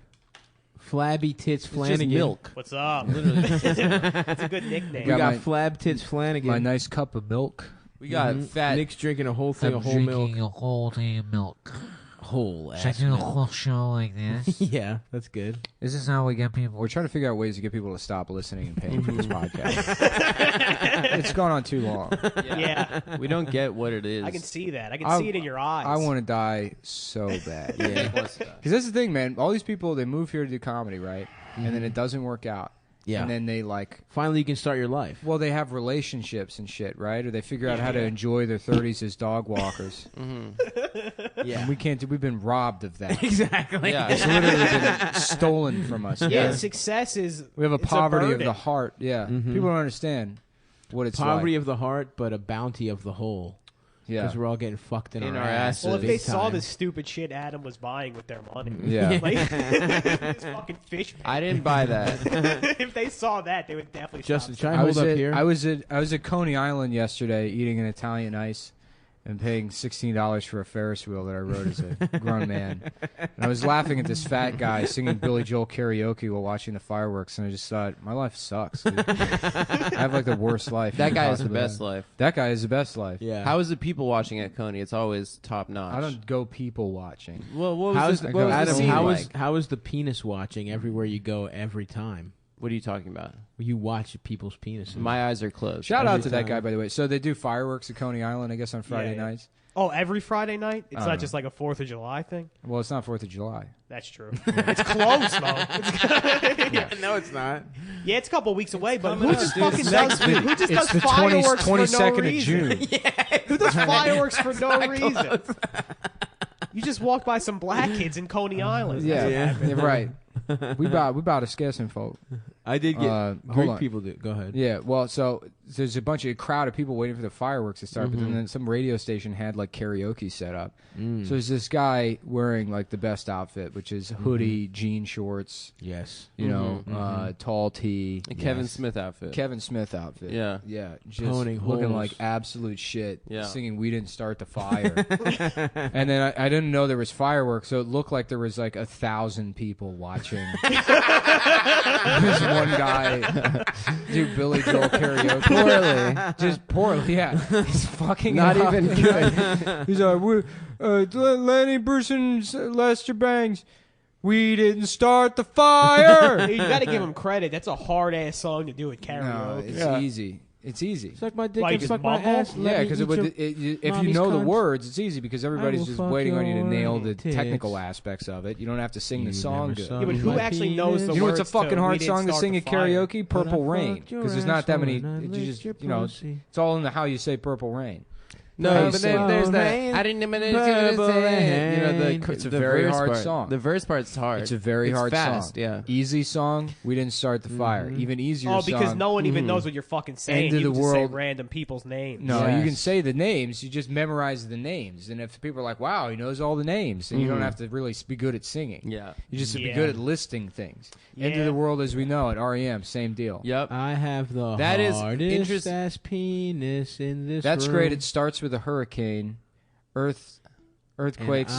Flabby Tits It's Flanagan. just milk. What's up? Literally. That's a good nickname. We got my- Flab Tits Flanagan. My nice cup of milk. We got fat. Nick's drinking a whole thing of whole milk. a whole thing of milk. Whole Should I ass do a milk. whole show like this? Yeah, that's good. This is how we get people. We're trying to figure out ways to get people to stop listening and paying for this podcast. It's gone on too long. Yeah, We don't get what it is. I can see that. I can I- see it in your eyes. I want to die so bad. Yeah. Because that's the thing, man. All these people, they move here to do comedy, right? And then it doesn't work out. Yeah. And then they Finally, you can start your life. well, they have relationships and shit, right? Or they figure out how to enjoy their 30s as dog walkers. Yeah. And we can't do, we've been robbed of that. Exactly. Yeah. It's literally been stolen from us. Yeah, man. success is. We have a it's poverty of burden. the heart. Yeah. People don't understand what it's Poverty like. of the heart, but a bounty of the whole. Yeah. Because we're all getting fucked in In our our ass. asses. Well, if big they saw time. the stupid shit Adam was buying with their money, Yeah. like this fucking fish. I didn't buy that. If they saw that, they would definitely. Justin, stop. try and hold up here. I was at Coney Island yesterday eating an Italian ice and paying $16 for a Ferris wheel that I rode as a grown man. And I was laughing at this fat guy singing Billy Joel karaoke while watching the fireworks, and I just thought, my life sucks. Dude. I have like the worst life. That guy on has top the of best life. That guy is the best life. Yeah. How is the people watching at Coney? It's always top notch. I don't go people watching. Well, what was How's the, I what go- was the Adam, scene how like? is how is the penis watching everywhere you go every time? What are you talking about? You watch people's penises. My eyes are closed. Shout out Every to that time. guy, by the way. So they do fireworks at Coney Island, I guess, on Friday Yeah. nights. Oh, every Friday night? It's I don't not know. just like a 4th of July thing? Well, it's not 4th of July. That's true. It's close, though. yeah, no, it's not. Yeah, it's a couple weeks away, but coming who up, just dude. fucking It's does, next who just does It's the fireworks 22nd for no of reason? June. Who does fireworks for no reason? You just walked by some black kids in Coney Island. Yeah, Yeah. yeah, right. We about to scare some folk. I did get Hold Greek on. people do. Go ahead. Yeah, well, so there's a bunch of crowd of people waiting for the fireworks to start, but Mm-hmm. then some radio station had like karaoke set up. Mm. So there's this guy wearing like the best outfit, which is Mm-hmm. hoodie, jean shorts, Yes. you know, tall tee, A Kevin Yes. Smith outfit. Kevin Smith outfit. Yeah. Yeah, just Toning looking holes. like absolute shit, Yeah. singing "We Didn't Start the Fire," and then I didn't know there was fireworks, so it looked like there was like 1,000 people watching. This one guy do Billy Joel karaoke poorly, just poorly. Yeah, he's fucking Not it up. even good. He's like, Lenny Bruce and Lester Bangs. We didn't start the fire. You got to give him credit. That's a hard ass song to do at No, karaoke. it's easy. It's easy. Suck my dick Like and his suck my mama? ass. Yeah, because if you know the cunt. words, it's easy because everybody's will just fuck waiting on you to your nail the tits. technical aspects of it. You don't have to sing the song good. Yeah, but who actually knows the You know what's a words to fucking We hard Didn't song to Start sing the at Fire? karaoke? Purple Rain. Because there's not that many. You just, you know, it's all in the how you say Purple Rain. No, Hey, but then so- there's that. Rain, I didn't even purple say. You know rain. the It's a the very verse hard part. song. The verse part's hard. It's a very It's hard fast, song. Yeah. Easy song. We didn't start the fire. Even easier Oh, because song. no one even knows what you're fucking saying. End of You the just say world. random people's names. No, you Yes. can say the names. You just memorize the names. And if people are like, wow, he knows all the names, then you don't have to really be good at singing. Yeah. You just have to be Yeah. good at listing things. End of Yeah. the world as we know it. REM, same deal. Yep. I have the That is hardest interest- ass penis in this That's room. great. It starts with a hurricane, earthquakes, And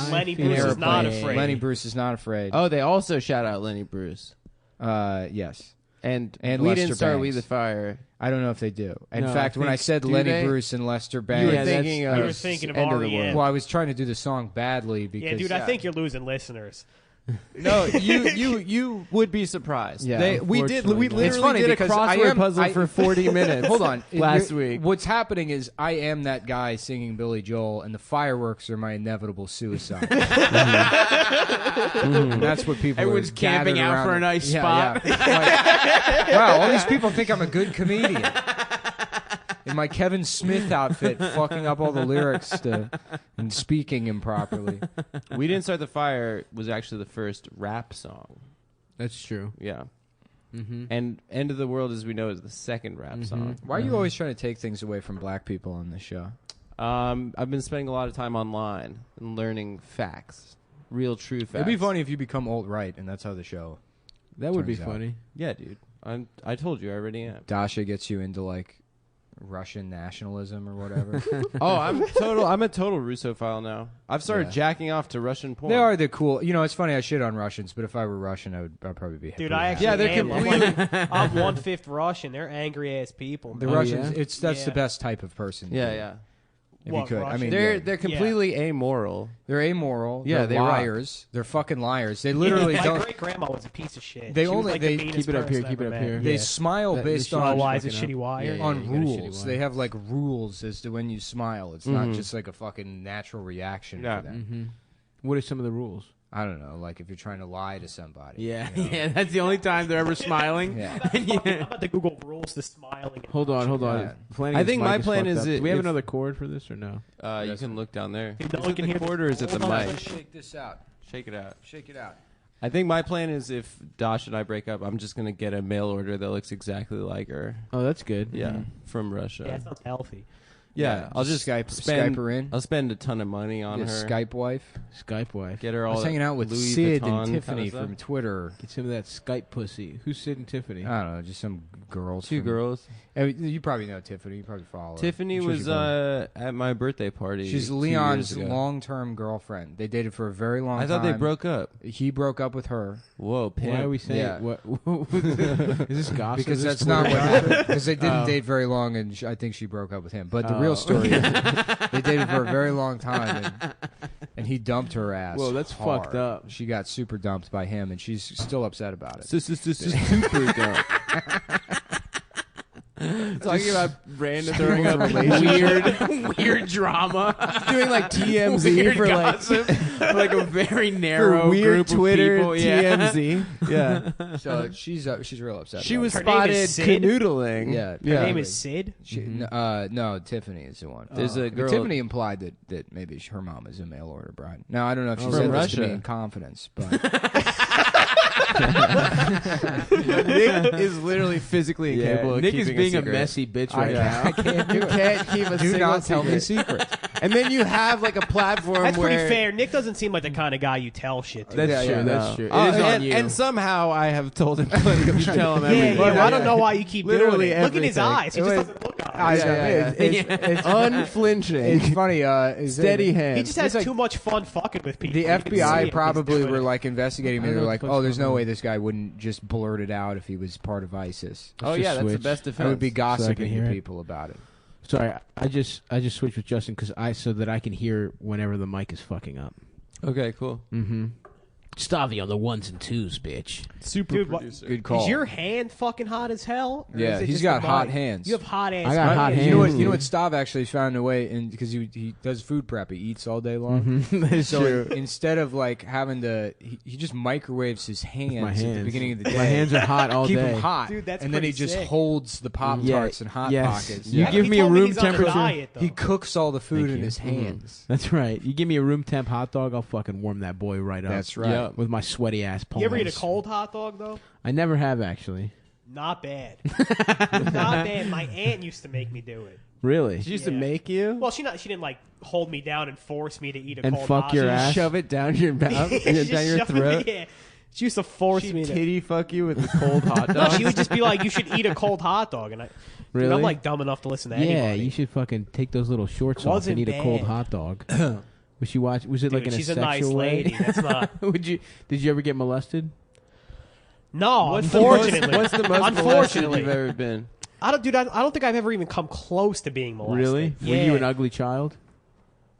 I Lenny feel Bruce is not airplanes. afraid. Lenny Bruce is not afraid. Oh, they also shout out Lenny Bruce. Yes. And And we Lester didn't start Bangs. We the Fire. I don't know if they do. In No, fact, I when I think- said do Lenny they? Bruce and Lester You Bangs, were Yeah, that's- thinking you of were thinking of End of the R.E.M.. World. well, I was trying to do the song badly because Yeah, dude, I think you're losing listeners. No, you would be surprised. Yeah, we unfortunately not. literally It's funny did a because crossword puzzle for 40 minutes. Hold on. last week. What's happening is I am that guy singing Billy Joel, and the fireworks are my inevitable suicide. And that's what people Everyone's are camping gathered out around for a it. nice Yeah, spot. yeah. Like, wow, all these people think I'm a good comedian. In my Kevin Smith outfit, fucking up all the lyrics and speaking improperly. We Didn't Start the Fire was actually the first rap song. That's true. Yeah. Mm-hmm. And End of the World as we know is the second rap song. Why are you always trying to take things away from black people on this show? I've been spending a lot of time online and learning facts. Real true facts. It'd be funny if you become alt-right, and that's how the show. That would be Turns out. funny. Yeah, dude. I told you I already am. Dasha gets you into, like, Russian nationalism or whatever. Oh, I'm a total Russophile now. I've started Yeah. jacking off to Russian porn. They are the cool. You know, it's funny. I shit on Russians, but if I were Russian, I'd probably be. Dude, pretty I happy. actually Yeah, they're am. completely- I'm 1/5 Russian. They're angry ass people. The Oh, Russians. yeah? That's the Yeah. best type of person. Yeah, dude, yeah. If What, you could, I Russian? mean, They're yeah. they're completely amoral. They're amoral. Yeah, they're they rock. liars. They're fucking liars. They literally My don't. great grandma was a piece of shit. They She was only- like they- the meanest Keep it up here, person keep it I've up ever here. met. They Yeah. smile That- based the Oh, on why is it fucking shitty up. wire? Yeah, on you got a shitty rules. one. They have like rules as to when you smile. It's not just like a fucking natural reaction Yeah. for them. Mm-hmm. What are some of the rules? I don't know. Like if you're trying to lie to somebody. Yeah, you know? yeah. That's the only time they're ever smiling. Yeah. I'm about to Google rules to smiling. in Hold on, Russian. hold on. Yeah. Flanagan's I think mic my plan fucked is up. that Do we have if- another cord for this or no? You can look down there. Dude, no Is one it can the hear cord or is it the Hold on. mic? Shake this out. Shake it out. Shake it out. I think my plan is if Dash and I break up, I'm just gonna get a mail order that looks exactly like her. Oh, that's good. Yeah, from Yeah, Russia. it's not healthy. Yeah, I'll just Skype her in. I'll spend a ton of money on her. Skype wife. Skype wife. Get her I all. was hanging out with Louis Sid Vuitton and kinda Tiffany stuff. from Twitter. Get some of that Skype pussy. Who's Sid and Tiffany? I don't know, just some girls. Two from- girls. You probably know Tiffany. You probably follow her. Tiffany I'm sure was she probably- at my birthday party. She's 2 Leon's years ago. long-term girlfriend. They dated for a very long time. I thought they broke up. He broke up with her. Whoa, pimp. Why are we saying Yeah. what? Is this gossip? Because Is this that's not what Twitter happened. gossip? Because they didn't Oh. date very long, and I think she broke up with him. But the real story is they dated for a very long time, and he dumped her ass. Whoa, that's hard. fucked up. She got super dumped by him, and she's still upset about it. Super dumb. Talking about random Stirring up weird drama. doing like TMZ Weird for gossip. like a very narrow for weird group Twitter of people. Yeah. TMZ. Yeah, So she's real upset. she about was Her name spotted is Sid? canoodling. it. Yeah, Her Yeah. name is Sid. no, Tiffany is the one. There's a But girl. Tiffany implied that maybe her mom is a mail order bride. Now I don't know if she From said this to me Russia. in confidence, but Nick is literally physically incapable of Nick is keeping being a secret. messy bitch right Yeah. now. You can't keep a do single not tell me secret. secrets. And then you have like a platform That's where pretty fair. Nick doesn't seem like the kind of guy you tell shit to. That's Yeah, true. yeah, That's No. true. It Oh, is on and, you. and somehow I have told him plenty of tell him Yeah, everything. well, I don't know why you keep Literally doing it. Look in his everything. eyes. He just doesn't look at I us. know. It's Unflinching. It's funny. Steady hand. He just has It's like- too much fun fucking with people. The You can see FBI it. probably He's doing were it. like investigating me. I They're know like, what the "Oh, there's fuck's no going way on. this guy wouldn't just blurt it out if he was part of ISIS." Oh Let's yeah, just that's the switch. best defense. I would be gossiping hear to it. people about it. Sorry, I just switched with Justin because so that I can hear whenever the mic is fucking up. Okay, cool. Mm-hmm. Stavy on the ones and twos, bitch. Super Dude, what- producer. Good call. Is your hand fucking hot as hell? Or Yeah, is it he's just got the hot mic? hands. You have hot ass. I got hot hands. You know what? hands. You know what? Stav actually found a way, and because he does food prep, he eats all day long. That's So true. instead of like having to, he just microwaves his hands, My at the hands. beginning of the day. My hands are hot all keep day. them hot, Dude, that's and then he pretty just sick. holds the Pop Tarts and Hot yes. Pockets. You Yeah, give he me a told room he's on a temperature. diet, though. He cooks all the food Thank in you. his hands. That's right. You give me a room temp hot dog, I'll fucking warm that boy right up. That's right. Yeah. With my sweaty ass palms. You ever eat a cold hot dog though? I never have actually. Not bad. Not bad. My aunt used to make me do it. Really? She used to Yeah. make you Well, she didn't like hold me down and force me to eat a And cold fuck hot your dog. ass? shove it down your mouth, She down just your shoved me- throat. yeah. She used to force She'd me to. titty fuck you with a cold hot No, dog. she would just be like, "You should eat a cold hot dog," and Really? dude, I'm like dumb enough to listen to Yeah, anybody. you should fucking take those little shorts off Wasn't and eat a cold bad. hot dog. Was she watch? Was it Dude, like in she's a a sexual nice way? lady. That's not. Would you? Did you ever get molested? No, What's unfortunately. what's the most molested Unfortunately. you've ever been? I don't think I've ever even come close to being molested. Really? Yeah. Were you an ugly child?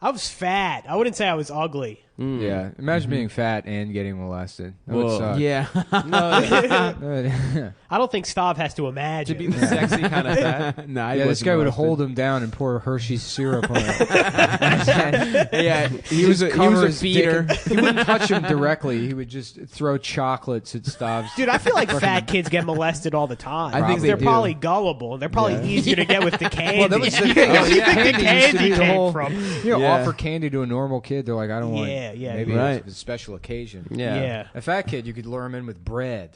I was fat. I wouldn't say I was ugly. Yeah, imagine being fat and getting molested. That would suck. Yeah. No, I don't think Stav has to to imagine. be the sexy kind of fat. no, Yeah, this guy would hold him down and pour Hershey's syrup on it. Yeah, he was a Cover his dick. feeder. He wouldn't touch him directly. He would just throw chocolates at Stav's. Dude, I feel like fat kids get molested all the time. I think they they're do. probably gullible. They're probably easier to get with the candy. Well, that was the thing. Where do you think Candy the used to be candy the came whole- from? You know, Yeah. offer candy to a normal kid. They're like, I don't want. Yeah, yeah, Maybe right. it's a special occasion. Yeah. A fat kid, you could lure him in with bread.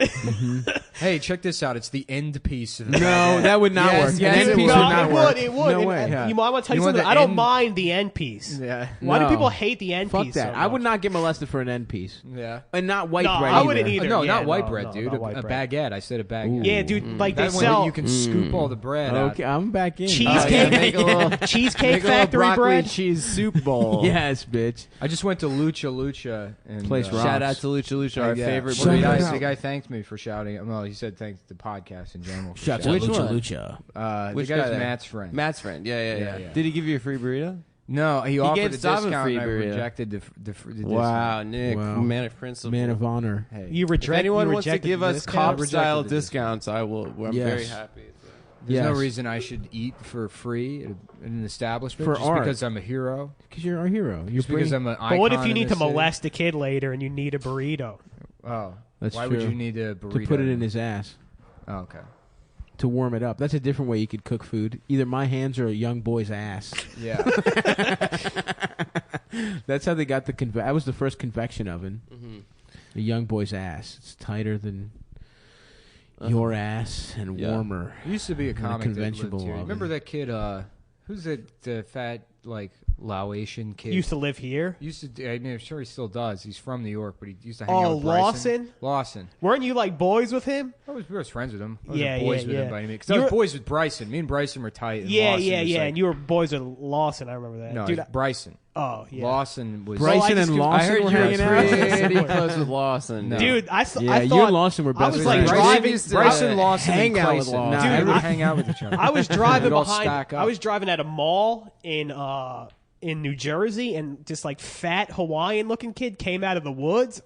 Hey, check this out. It's the end piece of the No, that would not Yes, work. yes, An end it piece would. would No, not it work. would. It would. No And- way. and Yeah. You might want to tell you You want something. the I don't end- mind the end piece. Yeah. Why do No. people hate the end Fuck piece? that. so I would much? not get molested for an end piece. Yeah. And not white No, bread I wouldn't either. either. No, Yeah, not white no, bread, no, dude. not A white bread. baguette. I said a baguette. Yeah, dude. Like they That one sell that you can scoop all the bread out. Okay, I'm back in. cheesecake, make a little- cheesecake Make a little factory broccoli bread. cheese soup bowl. Yes, bitch. I just went to Lucha and Place rocks. Shout out to Lucha Lucha, our yeah. favorite. Well, the burrito. guy, the guy thanked me for shouting. Well, he said thanks to the podcast in general. For Shout out shouting. Which one? Lucha. Which the guy's guy there? Matt's friend. Matt's friend. Yeah. Yeah. Did he give you a free burrito? No, he offered gave a Stav a discount free and I burrito. rejected the Wow, discount. Nick, Wow. man of principle. Man of honor. Hey, You If reject. anyone you wants to rejected give the us discount? cop-style Rejected the discounts, I'm Yes. very happy. there's no Yes. reason I should eat for free at an establishment For just art. because I'm a hero. Because you're our hero. You're Just because I'm an icon. But what if you in need this to city? molest a kid later and you need a burrito? Oh, That's why true. would you need a burrito to put it in his ass Oh, okay. to warm it up. That's a different way you could cook food. Either my hands or a young boy's ass. Yeah. That's how they got the that was the first convection oven. Mm-hmm. A young boy's ass. It's tighter than your ass and Yeah. warmer. There used to be a a comic that lived conventional here. oven. Remember that kid? Who's the fat like Laotian kid? Used to live here. Used to. I mean, I'm sure he still does. He's from New York, but he used to hang out Oh, with Bryson. Lawson? Lawson. Weren't you like boys with him? I was friends with him. I Yeah, wasn't boys yeah, with yeah. him by any means. Because I was boys with Bryson. Me and Bryson were tight. And Yeah, Lawson yeah, was yeah. like- And you were boys with Lawson. I remember that. No, Dude, it's Bryson. oh, yeah. Lawson was. Bryson I and just- Lawson I heard were you hanging out. were pretty close with Lawson. No. Dude, I Yeah, thought you and Lawson were I best was like friends. driving. Bryson, Lawson, hang and out with Clayson. Lawson. Nah, Dude, we would I- hang out with each other. I was driving We'd all behind. stack up. I was driving at a mall in New Jersey, and just like fat Hawaiian looking kid came out of the woods.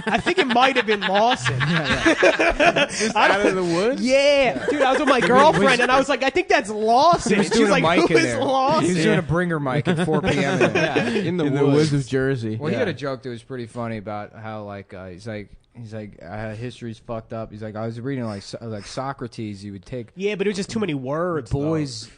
I think it might have been Lawson. Just out of the woods? Yeah, dude, I was with my girlfriend, and I was like, I think that's Lawson. He was And doing she's a like, mic who in is there. Lawson? He was doing a bringer mic at 4 p.m. In the In the woods. woods of Jersey. Well, he had a joke that was pretty funny about how like he's like history's fucked up. He's like, I was reading like Socrates. He would take Yeah, but it was just too many words. boys.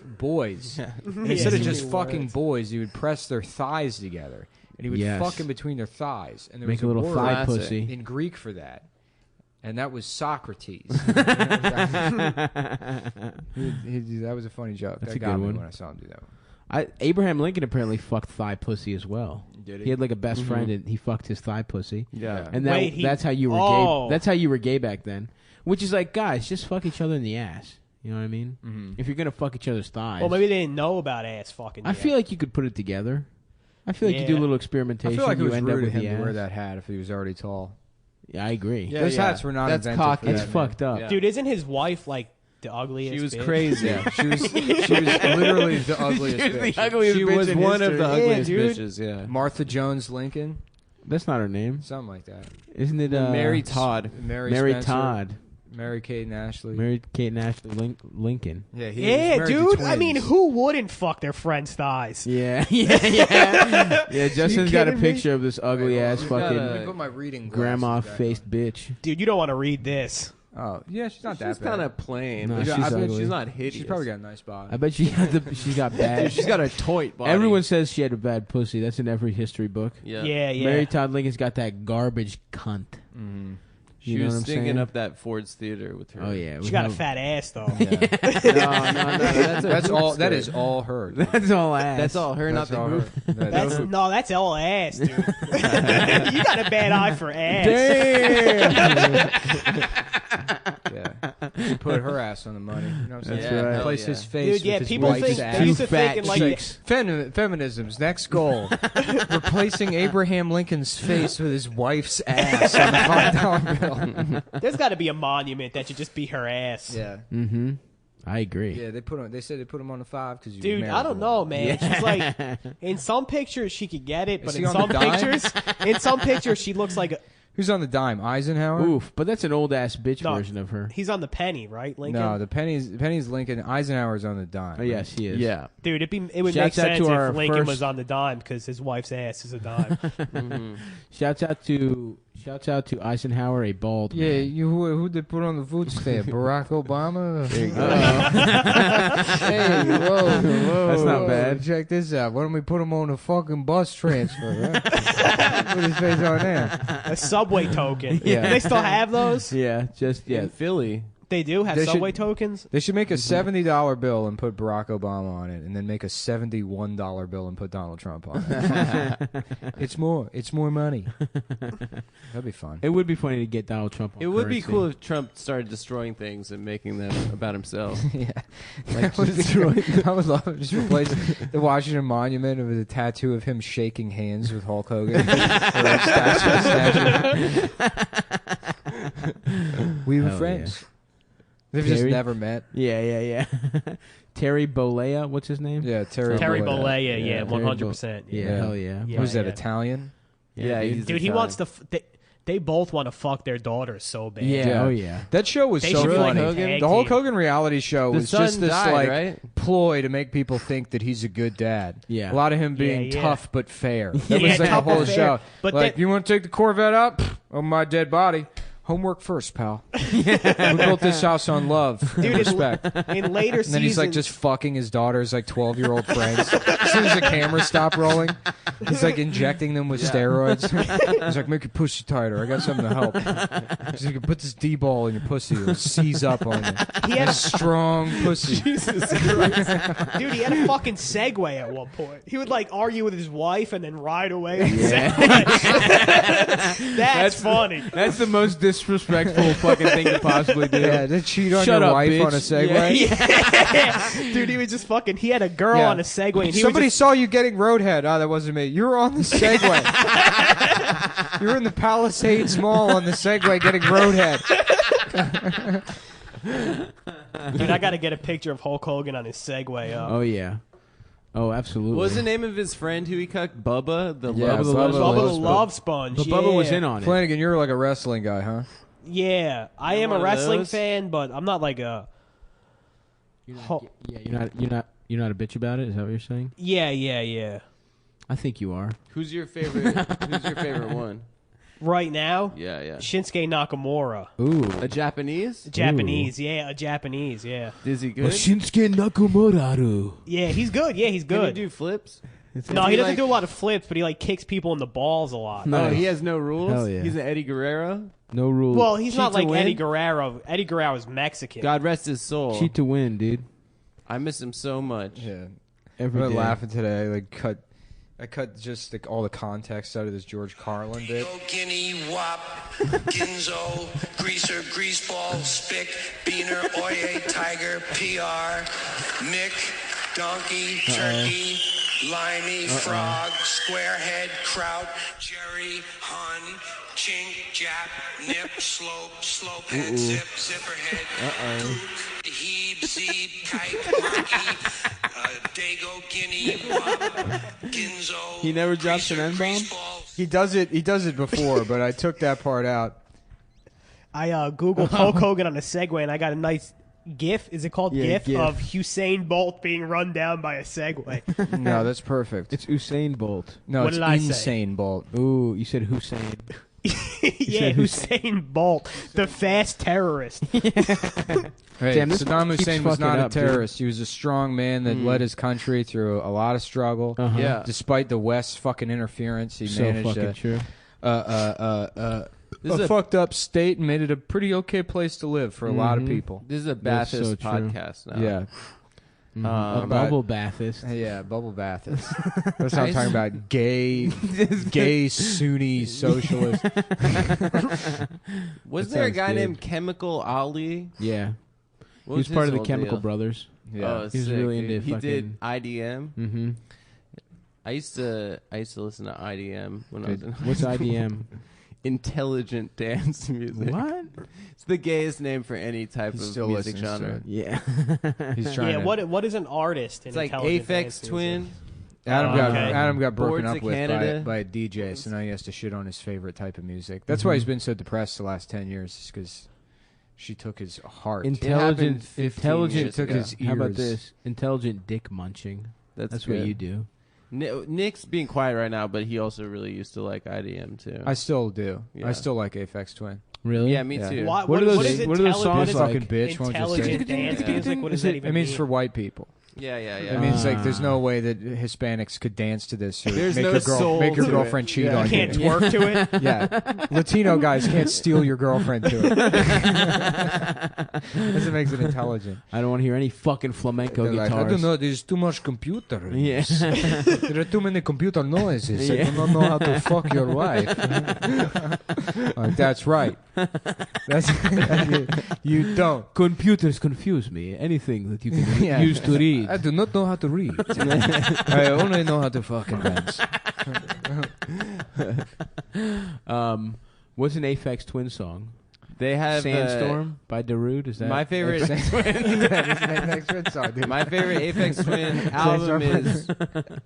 And instead of just fucking boys, he would press their thighs together, and he would Yes. fuck in between their thighs. And there Make was a little word thigh Classic. pussy. in Greek for that, and that was Socrates. That was a funny joke. That's that a got good me one. when I saw him do that. Abraham Lincoln apparently fucked thigh pussy as well. Did He had like a best friend, and he fucked his thigh pussy. Yeah. And Wait, that's how you were oh. gay. That's how you were gay back then. Which is like, guys, just fuck each other in the ass. You know what I mean? Mm-hmm. If you're gonna fuck each other's thighs, Well, maybe they didn't know about ass fucking. I yet. feel like you could put it together. I feel like you do a Yeah. little I experimentation. feel like it you was end up rude with of the him to wear ass. that hat if he was already tall. Yeah, I agree. Yeah, Those yeah. hats were not That's invented cocky. for It's that, man. fucked up. Yeah. Dude, isn't his wife like the ugliest? She was bitch? crazy. Yeah, she was literally the ugliest bitch. ugliest She bitch was in one of history. the ugliest dude. bitches, yeah. Martha Jones Lincoln, That's not her name, something like that. isn't it? Mary Todd. Mary Mary Spencer, Todd. Mary Kate and Ashley. Mary Kate and Ashley Lincoln. Yeah, he was Yeah, married to dude. I twins. mean, who wouldn't fuck their friend's thighs? Yeah, yeah. Justin's got a kidding me? picture of this ugly ass got fucking a- Let me put my reading grandma glasses back faced bitch. Dude, you don't want to read this. on. Oh, yeah, she's not She's that bad. kind of plain. No, but she's I bet ugly. she's not hideous. She's probably got a nice body. I bet she's got bad. Dude, she's got a toit body. Everyone says she had a bad pussy. That's in every history book. Yeah. Yeah, Mary Todd Lincoln's got that garbage cunt. Mm-hmm. She You know was what I'm singing saying? up that Ford's Theater with her. Oh yeah, She got a fat ass though. No, That's all. That is all her. That's all ass. That's all her, not That's the all group. her. That's that's all ass, dude. You got a bad eye for ass. Yeah. She put her ass on the money. You know what I'm saying? That's right. Replace Hell his yeah. face Dude, yeah, with his people wife's think ass. they used to fat think like cheeks. Feminism's next goal: replacing Abraham Lincoln's face with his wife's ass on the $5 bill. there's got to be a monument that should just be her ass. Yeah, Mm-hmm. I agree. yeah. They said they put him on the 5 because Dude, I don't know, man. She's like, in some pictures she could get it, but Is he in on some the dime? pictures, she looks like Who's on the dime? Eisenhower. Oof, but that's an old ass bitch No. version of her. he's on the penny, right, Lincoln? No, the penny's Lincoln. Eisenhower's on the dime. Oh yes, he is. Yeah. Dude, it would Shouts make out sense to our if Lincoln first- was on the dime because his wife's ass is a dime. Shouts out to Eisenhower, a bald Yeah, man. who they put on the food stamp? Barack Obama. There you go. Hey, whoa, That's not whoa, bad. Check this out. Why don't we put him on a fucking bus transfer? Right? Put his face on there. A subway token. Yeah. Do they still have those? Yeah, just In Philly. They do have They should- subway tokens. They should make a $70 bill and put Barack Obama on it, and then make a $71 bill and put Donald Trump on it. It's more money. That'd be fun. It would be funny to get Donald Trump on It would be currency. cool if Trump started destroying things and making them about himself. Yeah, like I would love it. Just replace the Washington Monument with a tattoo of him shaking hands with Hulk Hogan. Or a statue. We were Hell friends. They've just Terry? never met. Yeah. Terry Bollea, what's his name? Yeah, Terry Bollea, Yeah. yeah, 100%. Yeah, Yeah. hell yeah. Yeah. Who's that, Italian? Yeah, dude. he's Dude, he Italian. wants to. They both want to fuck their daughters so bad. Yeah, Yeah. oh yeah. That show was They so should be like funny. a tag The Hulk team. Hogan reality show The was son just this died, like right? ploy to make people think that he's a good dad. Yeah. A lot of him being Yeah. tough but fair. That Yeah, was like the tough whole but fair. show. But like, that- you want to take the Corvette out? Pfft, on my dead body. Homework first, pal. We built this house on love and Dude, respect. in later And seasons, then he's like just fucking his daughter's like 12-year-old friends. As soon as the camera stopped rolling, he's like injecting them with steroids. He's like, make your pussy tighter. I got something to help. He's like, put this D-ball in your pussy. It'll seize up on you. he had A strong pussy. Jesus Christ. Dude, he had a fucking Segway at one point. He would like argue with his wife and then ride away on the Segway. That's funny. That's the most disrespectful fucking thing to possibly do. Yeah, to cheat on Shut your up, wife bitch. on a Segway. Yeah. Dude, he was just fucking. He had a girl Yeah. on a Segway. And he Somebody was just, saw you getting roadhead. Oh, that wasn't me. You were on the Segway. You were in the Palisades Mall on the Segway getting roadhead. dude, I got to get a picture of Hulk Hogan on his Segway. Oh yeah. Oh, absolutely. What was the name of his friend who he cucked? Bubba? The Yeah, Love Bubba the Bubba the Love Love Sponge. But yeah. Bubba was in on it. Flanagan, you're like a wrestling guy, huh? Yeah, I You're am a one of wrestling those? fan, but I'm not like a. You're not a bitch about it. Is that what you're saying? Yeah. I think you are. Who's your favorite? Who's your favorite one? Right now, Yeah. Shinsuke Nakamura. Ooh. A Japanese? Japanese, yeah, a Japanese, yeah. Is he good? Shinsuke Nakamura. Yeah, he's good. Yeah, he's Can he good. do flips? No, he doesn't like- do a lot of flips, but he like kicks people in the balls a lot. No. Oh, he has no rules. Hell yeah. He's an Eddie Guerrero. No rule. Well, he's Cheat not to like win? Eddie Guerrero. Eddie Guerrero's Mexican. God rest his soul. cheat to win, dude. I miss him so much. Yeah. Every I've been day. laughing today. I cut just like all the context out of this George Carlin bit. Guinea, Wop, Ginzo, Greaser, Greaseball, Spick, Beaner, Oye, Tiger, PR, Mick, Donkey, Turkey, Limey, Frog, Squarehead, Kraut, Jerry, Hun, Chink, Jap, Nip, Slopehead, Zip, Zipperhead, Kook, Heeb, Zeeb, Kike, Monkey, Dago, Guinea, Wop, Ginzo. He never drops an Greaser, N-bomb? Greaseball, He does it before, but I took that part out. I Googled Hulk Hogan on a Segway, and I got a nice GIF. Is it called Yeah, GIF, GIF. of Usain Bolt being run down by a Segway? No, that's perfect. It's Usain Bolt. No, What it's did I say? insane, Bolt. Ooh, you said Hussein. Yeah, Usain Bolt, the fast terrorist. Hey, Damn, this Saddam keeps Hussein was fucking not a up, dude. terrorist. He was a strong man that led his country through a lot of struggle. Uh-huh. Yeah. Despite the West's fucking interference, he So managed fucking true. This is a a- fucked up state and made it a pretty okay place to live for a lot of Mhm. people. This is a That's Bathist so true. podcast now. Yeah. A Um, bubble bathist. Yeah, bubble bath. That's what I'm talking about. Gay Sunni socialist. Was That there a sounds guy good. named Chemical Ali? Yeah. What He was his part of the whole Chemical deal? Brothers. Yeah. Oh, He was sick, really dude. into He did fucking- IDM. Mm-hmm. I used to listen to IDM when I was in What's IDM? intelligent dance music. What? It's the gayest name for any type He of still music listens to genre. it. Yeah. He's trying Yeah, to. what is an artist? In It's like intelligent Aphex dance music? Twin. Adam got broken Boards up of with Canada. by a DJ, so now he has to shit on his favorite type of music. That's why he's been so depressed the last 10 years, because she took his heart. Intelligent. 15 Intelligent. years took ago. his How about ears. this? Intelligent dick munching. That's what good. you do. Nick's being quiet right now, but he also really used to like IDM too. I still do. Yeah. I still like Aphex Twin. Really? yeah, me Yeah. too. What What are those- what is what are those intelligent- songs what like? is Fucking bitch, won't you say intelligent it? dance music? What does that even It means mean? for white people. Yeah. It means like there's no way that Hispanics could dance to this or There's make no your soul make your to girlfriend cheat Yeah. on You can't you. twerk to it. Yeah, Latino guys can't steal your girlfriend to it. That's what makes it intelligent. I don't want to hear any fucking flamenco They're like, guitars. I don't know. There's too much computer. Yeah. There are too many computer noises. I Yeah. do not know how to fuck your wife. Like, that's right. That's you don't. Computers confuse me. Anything that you can Yeah. use to read. I do not know how to read. I only know how to fucking dance. What's an Aphex Twin song? They have Sandstorm by Darude. Is that my favorite. song, dude. My favorite Aphex Twin album is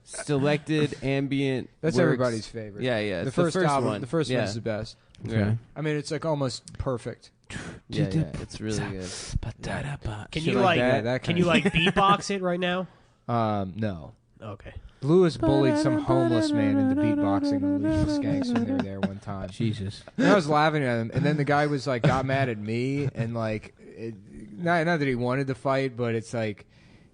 Selected Ambient. That's Works. everybody's favorite. Yeah, yeah. The it's first album. one. The first yeah. one's the best. Okay. I mean, it's like almost perfect. Yeah, it's really good. Can Shit you like like that can kind you of- like beatbox it right now? No. Okay. Lewis bullied some homeless man into beatboxing on Legion Skanks when they were there one time. Jesus. And I was laughing at him, and then the guy was like, got mad at me, and like, not that he wanted to fight, but it's like,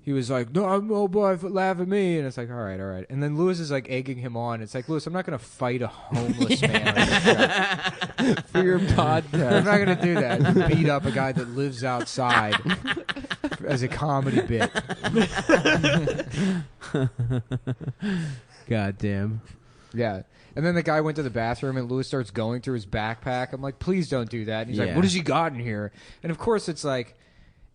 he was like, no boy, laugh at me, and it's like, all right. And then Lewis is like egging him on. It's like, Lewis, I'm not gonna fight a homeless man on this show. For your podcast. I'm not gonna do that. Beat up a guy that lives outside as a comedy bit. God damn. Yeah. And then the guy went to the bathroom, and Lewis starts going through his backpack. I'm like, please don't do that. And he's like, Yeah. what has he got in here? And of course, it's like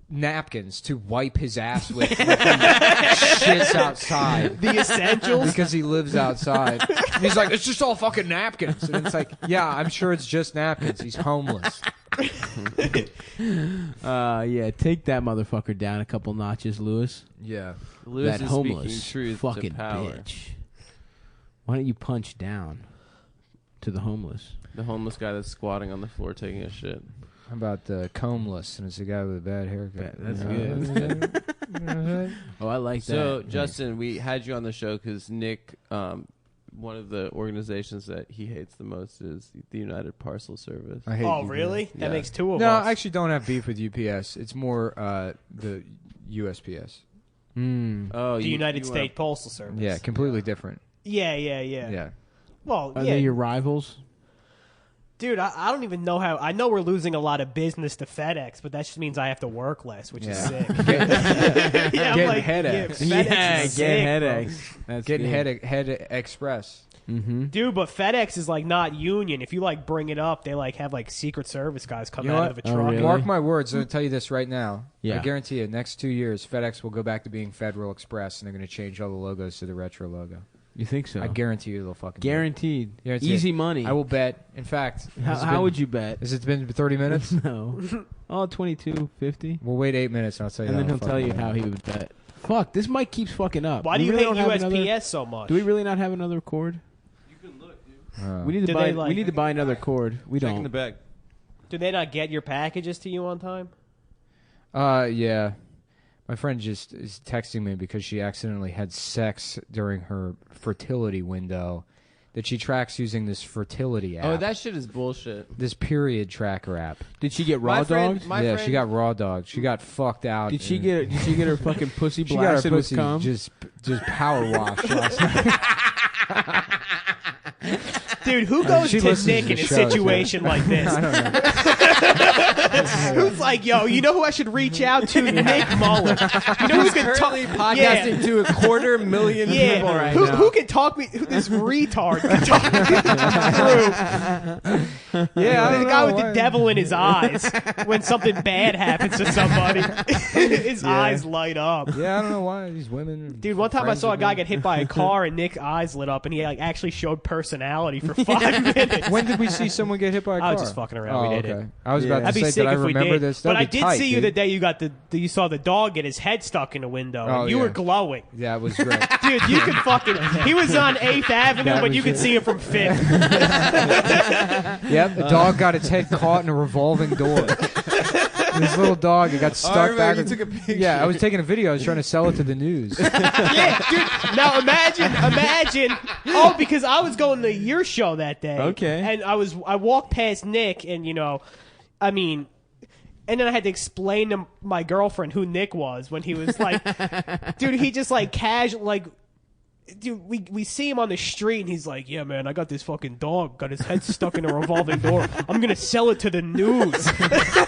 napkins to wipe his ass with when he shits outside. The essentials. Because he lives outside. And he's like, it's just all fucking napkins. And it's like, yeah, I'm sure it's just napkins. He's homeless. Yeah, take that motherfucker down a couple notches, Lewis. Yeah. Lewis That is homeless speaking truth fucking to power. bitch. Why don't you punch down to the homeless? The homeless guy that's squatting on the floor taking a shit. How about combeless? And it's a guy with a bad haircut. That's good. Oh, I like So, that. Justin, we had you on the show because Nick, one of the organizations that he hates the most is the United Parcel Service. I hate Oh, UPS. really? Yeah. That makes two of No, us. I actually don't have beef with UPS. It's more the USPS. Oh, the United you States Postal Service. Yeah, completely different. Yeah. Yeah. Well, Are yeah. they your rivals? Dude, I don't even know how. I know we're losing a lot of business to FedEx, but that just means I have to work less, which is sick. yeah, I'm Getting like, headaches. Yeah, FedEx is sick, bro. headaches. That's Getting good. head express. Mm-hmm. Dude, but FedEx is like not union. If you like bring it up, they like have like Secret Service guys come You know out what? of a Oh, truck. really? Mark my words. I'm going to tell you this right now. Yeah. I guarantee you, next 2 years, FedEx will go back to being Federal Express, and they're going to change all the logos to the retro logo. You think so? I guarantee you they'll fucking do it. Guaranteed. Guaranteed. Easy money. I will bet. In fact, How would you bet? Has it been 30 minutes? No. Oh, 22.50. We'll wait 8 minutes, and I'll tell you. And then how he'll tell you how he would bet. Fuck, this mic keeps fucking up. Why do We you really hate don't have USPS another- so much? Do we really not have another cord? We need to Do buy. they, like- we need to buy another cord. We Check in don't. the bag. Do they not get your packages to you on time? Yeah. My friend just is texting me because she accidentally had sex during her fertility window that she tracks using this fertility app. Oh, that shit is bullshit. This period tracker app. Did she get raw My friend- dogged? my Yeah, friend- she got raw dogged. She got fucked out. Did she and- get? Did she get her fucking pussy She got her blasted with pussy cum? just power washed last night. Dude, who goes she to listens Nick to in the a show, situation like this? I don't know. Who's like, yo, you know who I should reach out to? Nick Mullen. You know who can talk? Podcasting to 250,000 people right who, now. Who can talk me? Who this retard can talk me through? Yeah, I The don't guy know with why. the devil in his eyes when something bad happens to somebody, his eyes light up. Yeah, I don't know why these women. Dude, one time I saw a guy get hit by a car and Nick's eyes lit up, and he like actually showed personality for 5 minutes. When did we see someone get hit by a car? I was just fucking around. Oh, We did okay. it. I was about to That'd be say sick that I if we remember did. this. But That'd I be did tight, see you dude. the day you got you saw the dog get his head stuck in the window. Oh, and you yeah. were glowing. Yeah, it was great. Dude, you could fucking. He was on 8th Avenue, That but was you could it. see him from 5th. Yep, the dog got its head caught in a revolving door. This little dog, it got stuck back. you took a picture. Yeah, I was taking a video. I was trying to sell it to the news. Yeah, dude. Now imagine. Oh, because I was going to your show that day. Okay. And I walked past Nick, and I mean. And then I had to explain to my girlfriend who Nick was when he was like, dude, he just like casual, like, dude, we see him on the street and he's like, yeah, man, I got this fucking dog, got his head stuck in a revolving door. I'm going to sell it to the news.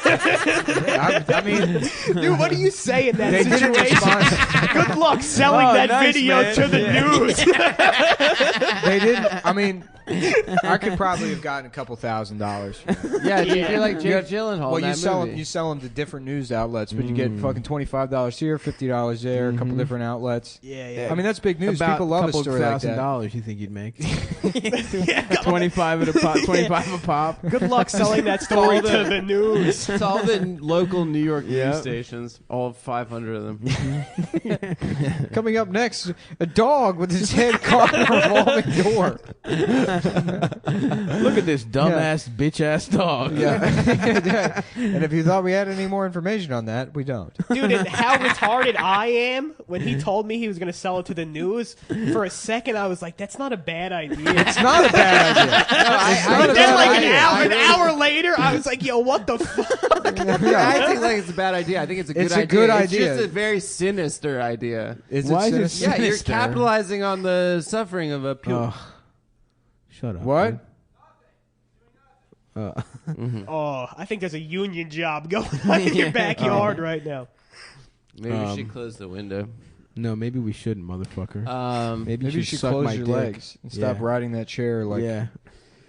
I mean, Dude, what do you say in that they didn't situation? respond. Good luck selling Oh, that nice, video man. to the news. They didn't. I mean, I could probably have gotten a couple $1,000. Yeah, dude, Yeah. you're like You Jake got- Gyllenhaal. Well, in you that sell movie. them. You sell them to different news outlets, but you get fucking $25 here, $50 there, a couple different outlets. Yeah. I mean, that's big news. About People love a couple story like that. $1,000 you think you'd make? Yeah. 25 at a pop. 25 a pop. Good luck selling that story all the- to the news. It's all the local New York Yep. news stations, all 500 of them. Coming up next, a dog with his head caught in a revolving door. Look at this dumbass bitch ass dog. Yeah. And if you thought we had any more information on that, we don't. Dude, and how retarded I am when he told me he was going to sell it to the news. For a second, I was like, "That's not a bad idea." It's not a bad idea. It's not a And then, bad like idea. an hour later, I was like, "Yo, what the fuck?" I think like it's a bad idea. I think it's a good It's idea. a good It's idea. just a very sinister idea. Is Why it is it sinister? Yeah, you're Sinister. capitalizing on the suffering of a pure. Oh, shut up. What? Oh, I think there's a union job going on in your backyard right now. Maybe we should close the window. No, maybe we shouldn't, motherfucker. Maybe you should suck close my your dick. legs and stop Yeah. riding that chair like. Yeah.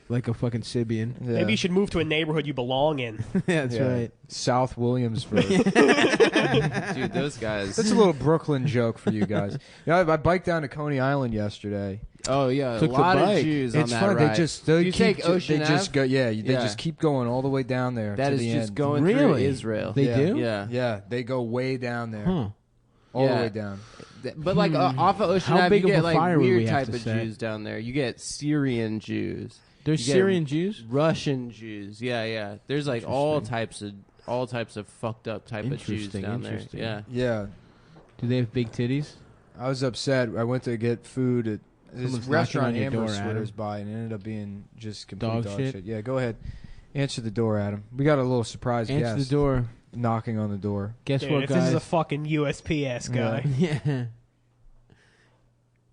Like a fucking Sibian. Yeah. Maybe you should move to a neighborhood you belong in. That's Yeah. right. South Williamsburg. Dude, those guys. That's a little Brooklyn joke for you guys. I biked down to Coney Island yesterday. Oh yeah, Took a the lot of bike. Jews It's on that fun. ride. They you keep, take Ocean They just Ave? go. Yeah, they Yeah. just keep going all the way down there. That to is the just end. going through Really? Israel. They Yeah. do? Yeah. Yeah, they go way down there, Huh. all the Yeah. way down. But like off of Ocean How Ave, big you of get a like fire would weird we have type to of set? Jews down there. You get Syrian Jews. There's You get Syrian Jews? Russian Jews. Yeah, yeah. There's like all types of fucked up type of Jews Interesting, down there. interesting. Yeah. Yeah, Do they have big titties? I was upset. I went to get food at this Someone's restaurant knocking on your Amber door, Adam. swears by, and it ended up being just complete Dog dog shit? shit. Yeah, go ahead. Answer the door, Adam. We got a little surprise Answer guest the door. knocking on the door. Guess Dude, what, if this is guys? a fucking USPS guy. Yeah.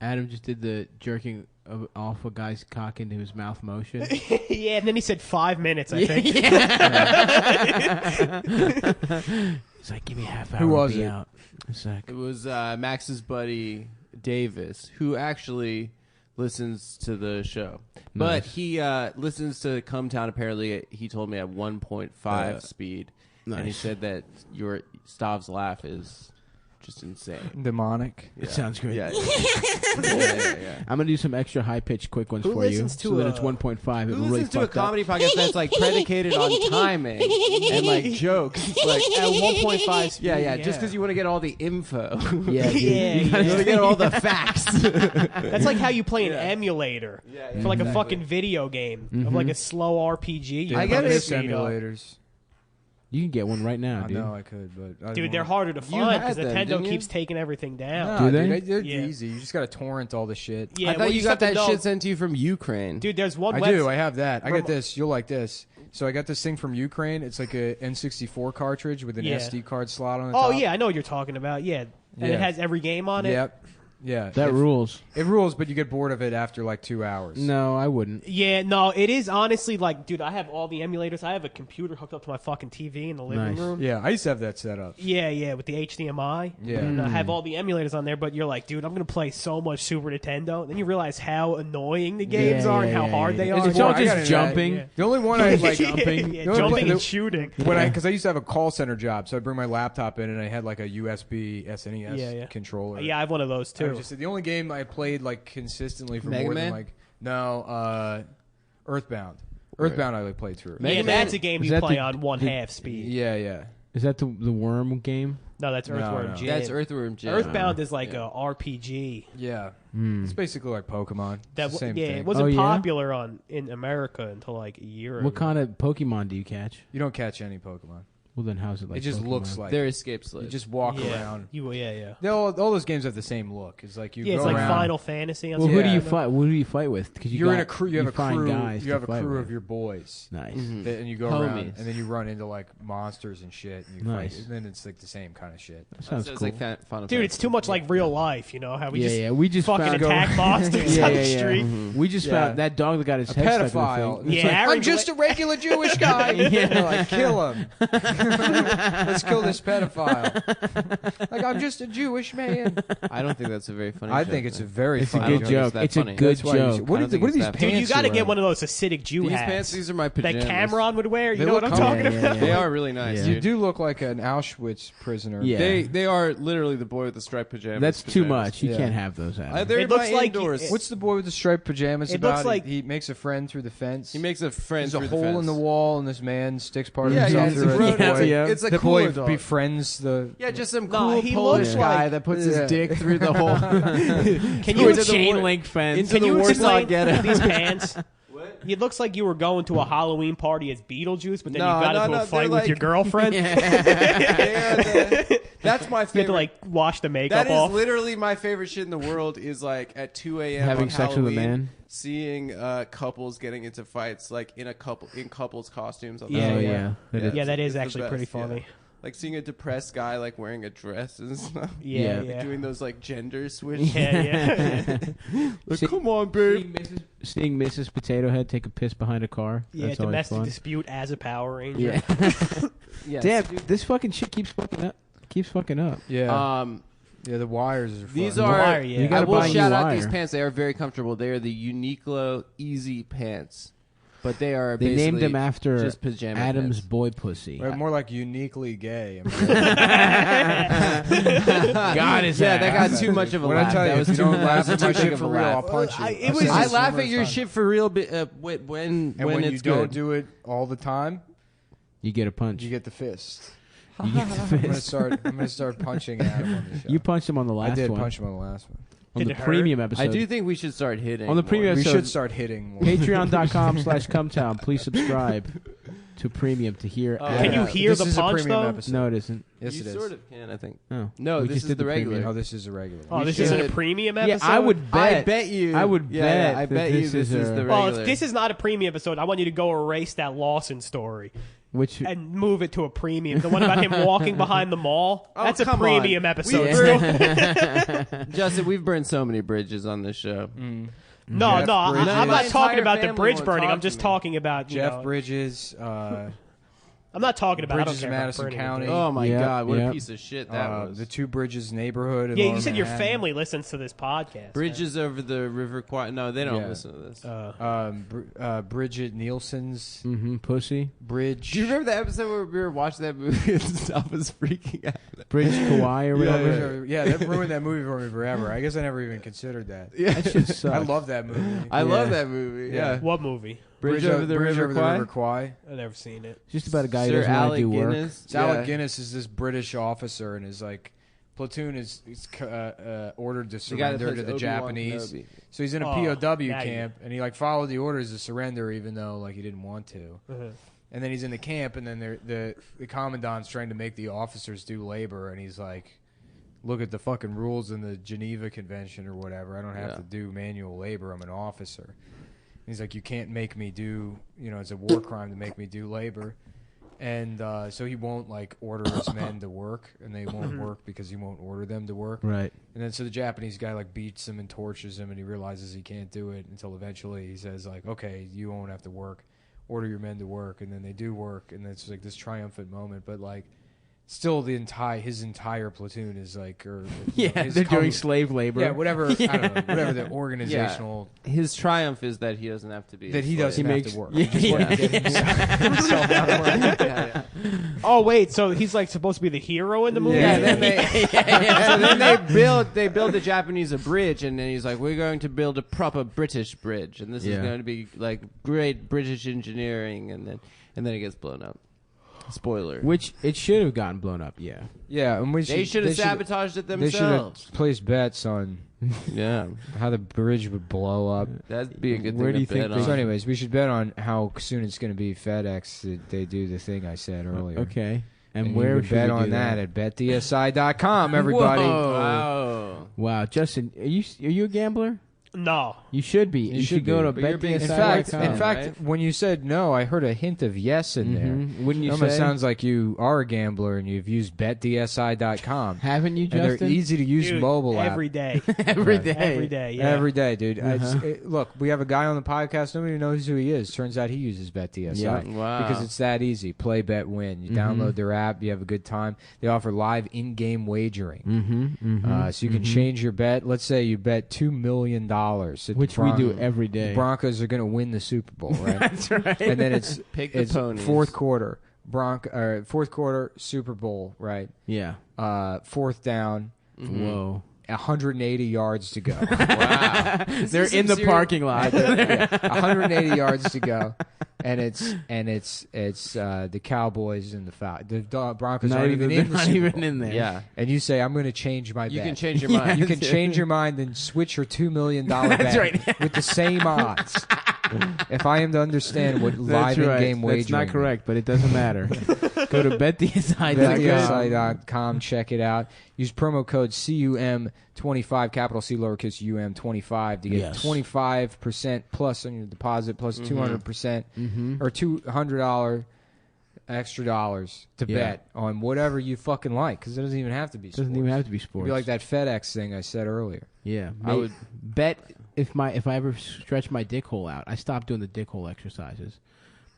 Adam just did the jerking off a guy's cock into his mouth motion. Yeah, and then he said 5 minutes, I think. He's like, give me a half hour. Who was I'll be it? out. It's like, It was Max's buddy Davis, who actually listens to the show. But Nice. he listens to Cumtown, apparently, he told me at 1.5 speed. And he nice. said that your Stav's laugh is just insane. Demonic. It sounds great. Yeah. Yeah. I'm gonna do some extra high pitched quick ones Who for you, listens to so that a- it's 1.5. It Who will really listens to a fucked up. comedy podcast that's like predicated on timing and like jokes? Like At 1.5 speed. yeah, just because you want to get all the info. Yeah, dude. Yeah, You want to get all the facts. That's like how you play an emulator Yeah, for like a exactly. fucking video game of like a slow RPG. Dude, I get fucking it. simulators. You can get one right now, I dude. know I could, but I Dude, won't. they're harder to You find because had them, Nintendo didn't you? keeps taking everything down. Nah, Do they? Dude, they're Yeah. easy. You just got to torrent all the shit. Yeah, I thought well, you just got have to that know- shit sent to you from Ukraine. Dude, there's one I website. do. I have that. I Rem- got this. You'll like this. So I got this thing from Ukraine. It's like a N64 cartridge with an Yeah. SD card slot on the Oh top. yeah, I know what you're talking about. Yeah, and Yeah. it has every game on it. Yep. Yeah. That it, rules. It rules, but you get bored of it after like 2 hours. No, I wouldn't. Yeah, no, it is honestly like, dude, I have all the emulators. I have a computer hooked up to my fucking TV in the living Nice. room. Yeah, I used to have that set up. Yeah, with the HDMI. Yeah. And I have all the emulators on there, but you're like, dude, I'm going to play so much Super Nintendo. Then you realize how annoying the games Yeah, are and yeah, how yeah, hard yeah. they It's are. It's all I got just into jumping. that. The only one I like jumping, the only jumping play- and shooting. because I used to have a call center job, so I'd bring my laptop in and I had like a USB SNES Yeah. controller. Yeah, I have one of those I too. was just the only game I played like consistently for Mega more Man? than like Earthbound. Earthbound I like played through. Yeah, Man. that's a game Is you that play the- on one half speed. Yeah. Is that the worm game? No, that's No, Earthworm no. Jim. That's Earthworm Jim. Earthbound is like Yeah. a RPG. Yeah. Hmm. It's basically like Pokemon. That It's the same yeah, thing. it wasn't Oh, yeah? popular in America until like a year ago. What kind of Pokemon do you catch? You don't catch any Pokemon. Well, then how's it like? it just Pokemon? looks like They're escape you slaves. just walk yeah. around. Yeah. All those games have the same look. It's like you Yeah, go it's like around. Final Fantasy. On Well, some who do you level. fight? Who do you fight with? Because You're in a crew. You have a find crew. Guys You have to a fight crew with. of your boys. Nice. Mhm. And you go around, Homies. and then you run into like monsters and shit, and you Nice. fight. And then it's like the same kind of shit. That sounds So it's cool. like Final Dude, it's too much like real life. You know how we just We just fucking found attack monsters yeah, on yeah, the yeah. street. We just Yeah. found that dog that got his A head stuck pedophile. in the thing. Yeah, Aaron I'm just a regular Jewish guy. Yeah. Like, kill him. Let's kill this pedophile. Like, I'm just a Jewish man. I don't think that's a very funny I joke, think it's a man. very It's a funny good think joke. it's that It's a funny. good That's why you joke. should- What I are don't think these it's that pants? Dude, you got to you're get wearing? one of those acidic Jew These hats pants, these are my that pajamas. Cameron would wear. You They know what look I'm talking comfy. about? Yeah, They are really nice, Yeah. You dude. do look like an Auschwitz prisoner. Yeah. They are literally the boy with the striped pajamas. That's too pajamas. much. You Yeah. can't have those. Adam. They're It looks my like indoors. What's the boy with the striped pajamas It about? looks like- he makes a friend through the fence. He makes a friend There's a through hole the in fence. the wall, and this man sticks part of Yeah, himself it's through a it. road The boy ATM. It's a the cooler boy dog. befriends the. Yeah, just some No, cool he Polish looks guy like- that puts Yeah. his dick through the hole. Can you Into the chain war- link fence. into Can the you Warsaw explain ghetto. these pants? It looks like you were going to a Halloween party as Beetlejuice, but then No, you got no, into no, a fight they're with like- your girlfriend. That's my You had favorite. to like wash the makeup That is off. literally my favorite shit in the world. Is like at 2 a.m. Having on sex with a Halloween, man? seeing couples getting into fights like in couples costumes. On Yeah, Oh, the yeah. yeah, that it's is the actually best, pretty yeah. funny. Like seeing a depressed guy like wearing a dress and stuff. Yeah, Yeah. yeah. Doing those like gender switch. Yeah, yeah. Like, See- come on, babe. Seeing Mrs. Potato Head take a piss behind a car. Yeah, That's always domestic fun. dispute as a Power Ranger. Yeah. Yes. Damn, dude, this fucking shit keeps fucking up. Keeps fucking up. Yeah, Um, yeah. The wires are. these fun. are. Wire, yeah. You I gotta will buy a new shout out these wire. pants. They are very comfortable. They are the Uniqlo Easy Pants, but they are. They named basically them after just pajama Adam's pants. boy pussy. Right, more like uniquely gay. I mean, God is Yeah, that got too much of a when laugh. I tell that you, was if you too don't laugh at too my big shit of for a real, I'll laugh. punch you. it I've was- said I this laugh numerous at your times. shit for real when And when it's you don't good. do it all the time, You get a punch. you get the fist. You get the I'm gonna fist. start punching Adam on the show. You punched him on the last I did one. punch him on the last one. On Did the it hurt? premium episode. I do think we should start hitting On the more. premium We episode. should start hitting more. Patreon.com/Cumtown. Please subscribe to premium to hear. Oh, Can yeah. you hear This the is a punch premium though? episode. No, it isn't. Yes, you it is. sort of can, I think. No. No, We this just is did the premium. regular. Oh, this is a regular. Oh, We this isn't a should- premium Yeah, episode. I would bet. I bet you. I would yeah, bet I that bet you this this is is a- the Well, regular. if this is not a premium episode, I want you to go erase that Lawson story Which and move it to a premium. The one about him walking behind the mall. Oh, That's a come premium on. episode. We- still. Justin, we've burned so many bridges on this show. No, Jeff no, I- Bridges. I'm My not talking entire about the family bridge won't burning. talk I'm just to me. talking about you Jeff know, Bridges, I'm not talking about Bridges I in don't care Madison about burning County. anything. Oh my Yep, God, what yep. a piece of shit that was. the Two Bridges neighborhood. in Yeah, you Lower said your Manhattan. family listens to this podcast. Bridges over the River Kwai. No, they don't Yeah. listen to this. Bridget Nielsen's pussy. bridge. Do you remember the episode where we were watching that movie and stuff was freaking out? Bridge Kauai or whatever. Yeah, that ruined that movie for me forever. I guess I never even considered that. That shit sucks. I love that movie. I love that movie. Yeah. What movie? Bridge over the River Kwai. Kwai. I've never seen it. It's just about a guy who Sir doesn't want to Alec do work. Guinness. So Alec Guinness is this British officer, and his platoon is ordered to The guy that surrender to plays the Obi-Wan Japanese. Kenobi. So he's in a Oh, POW now you- camp, and he followed the orders to surrender, even though he didn't want to. Uh-huh. And then he's in the camp, and then the commandant's trying to make the officers do labor, and he's like, "Look at the fucking rules in the Geneva Convention or whatever. I don't have Yeah. to do manual labor. I'm an officer." And he's like, "You can't make me do. It's a war crime to make me do labor." And so he won't order his men to work, and they won't work because he won't order them to work. Right. And then so the Japanese guy beats him and tortures him, and he realizes he can't do it until eventually he says "Okay, you won't have to work. Order your men to work," and then they do work, and it's this triumphant moment. But still, his entire platoon is Yeah, his they're doing slave labor. yeah, whatever. I don't know, whatever the organizational His triumph is that he doesn't have to be. that he a slave. doesn't He have makes- to work. Yeah, He just wanted to get himself out of work. Yeah, yeah. Oh wait, so he's supposed to be the hero in the movie? Yeah. So then they build the Japanese a bridge, and then he's like, "We're going to build a proper British bridge, and this is Yeah. going to be great British engineering," and then it gets blown up. Spoiler. Which it should have gotten blown up. Yeah. Yeah, and They should have sabotaged it They should have themselves. placed bets on Yeah, how the bridge would blow up. that'd be a good Where thing do you to think bet they- So, on. anyways, we should bet on how soon it's going to be FedEx that they do the thing I said earlier. Okay. And And where you would should bet we do on that at betdsi.com, everybody. Whoa. Wow, Justin, are you a gambler? No. You should be. You should go to But you're being In betdsi.com. fact, in fact, in when you said no, I heard a hint of yes in there. Mhm. Wouldn't you It almost say? sounds like you are a gambler and you've used betdsi.com. Haven't you, And Justin? they're easy to use Dude, mobile app. every day. Every day. Every day, yeah. Every day, dude. Uh-huh. Look, we have a guy on the podcast. Nobody knows who he is. Turns out he uses BetDSI. Yeah. Wow. Because it's that easy. Play, bet, win. You Mhm. download their app. You have a good time. They offer live in-game wagering. Mm-hmm. So you can change your bet. Let's say you bet $2 million. that Which the we do every day. The Broncos are going to win the Super Bowl, right? That's right. And then it's Pick the ponies. fourth quarter. Fourth quarter Super Bowl, right? Yeah. Fourth down, Whoa. 180 yards to go. Wow. They're in the parking lot. 180 yards to go. and it's the Cowboys and the Broncos Not aren't even, even in the not Super even Bowl. in there. Yeah. And you say, I'm going to change my bet. You can change your mind. You can change your mind and switch your $2 million bet right. with the same odds. If I am to understand what live That's right. in-game wagering That's not correct, but it doesn't matter. Go to betdsi.com. BetDSI.com. Check it out. Use promo code CUM25, capital C, lowercase UM25 to get 25% plus on your deposit plus 200% or $200 extra dollars to bet on whatever you fucking like, because it doesn't even have to be sports. Doesn't even have to be It'd sports. be like that FedEx thing I said earlier. Yeah, I would bet if I ever stretch my dick hole out. I stopped doing the dick hole exercises,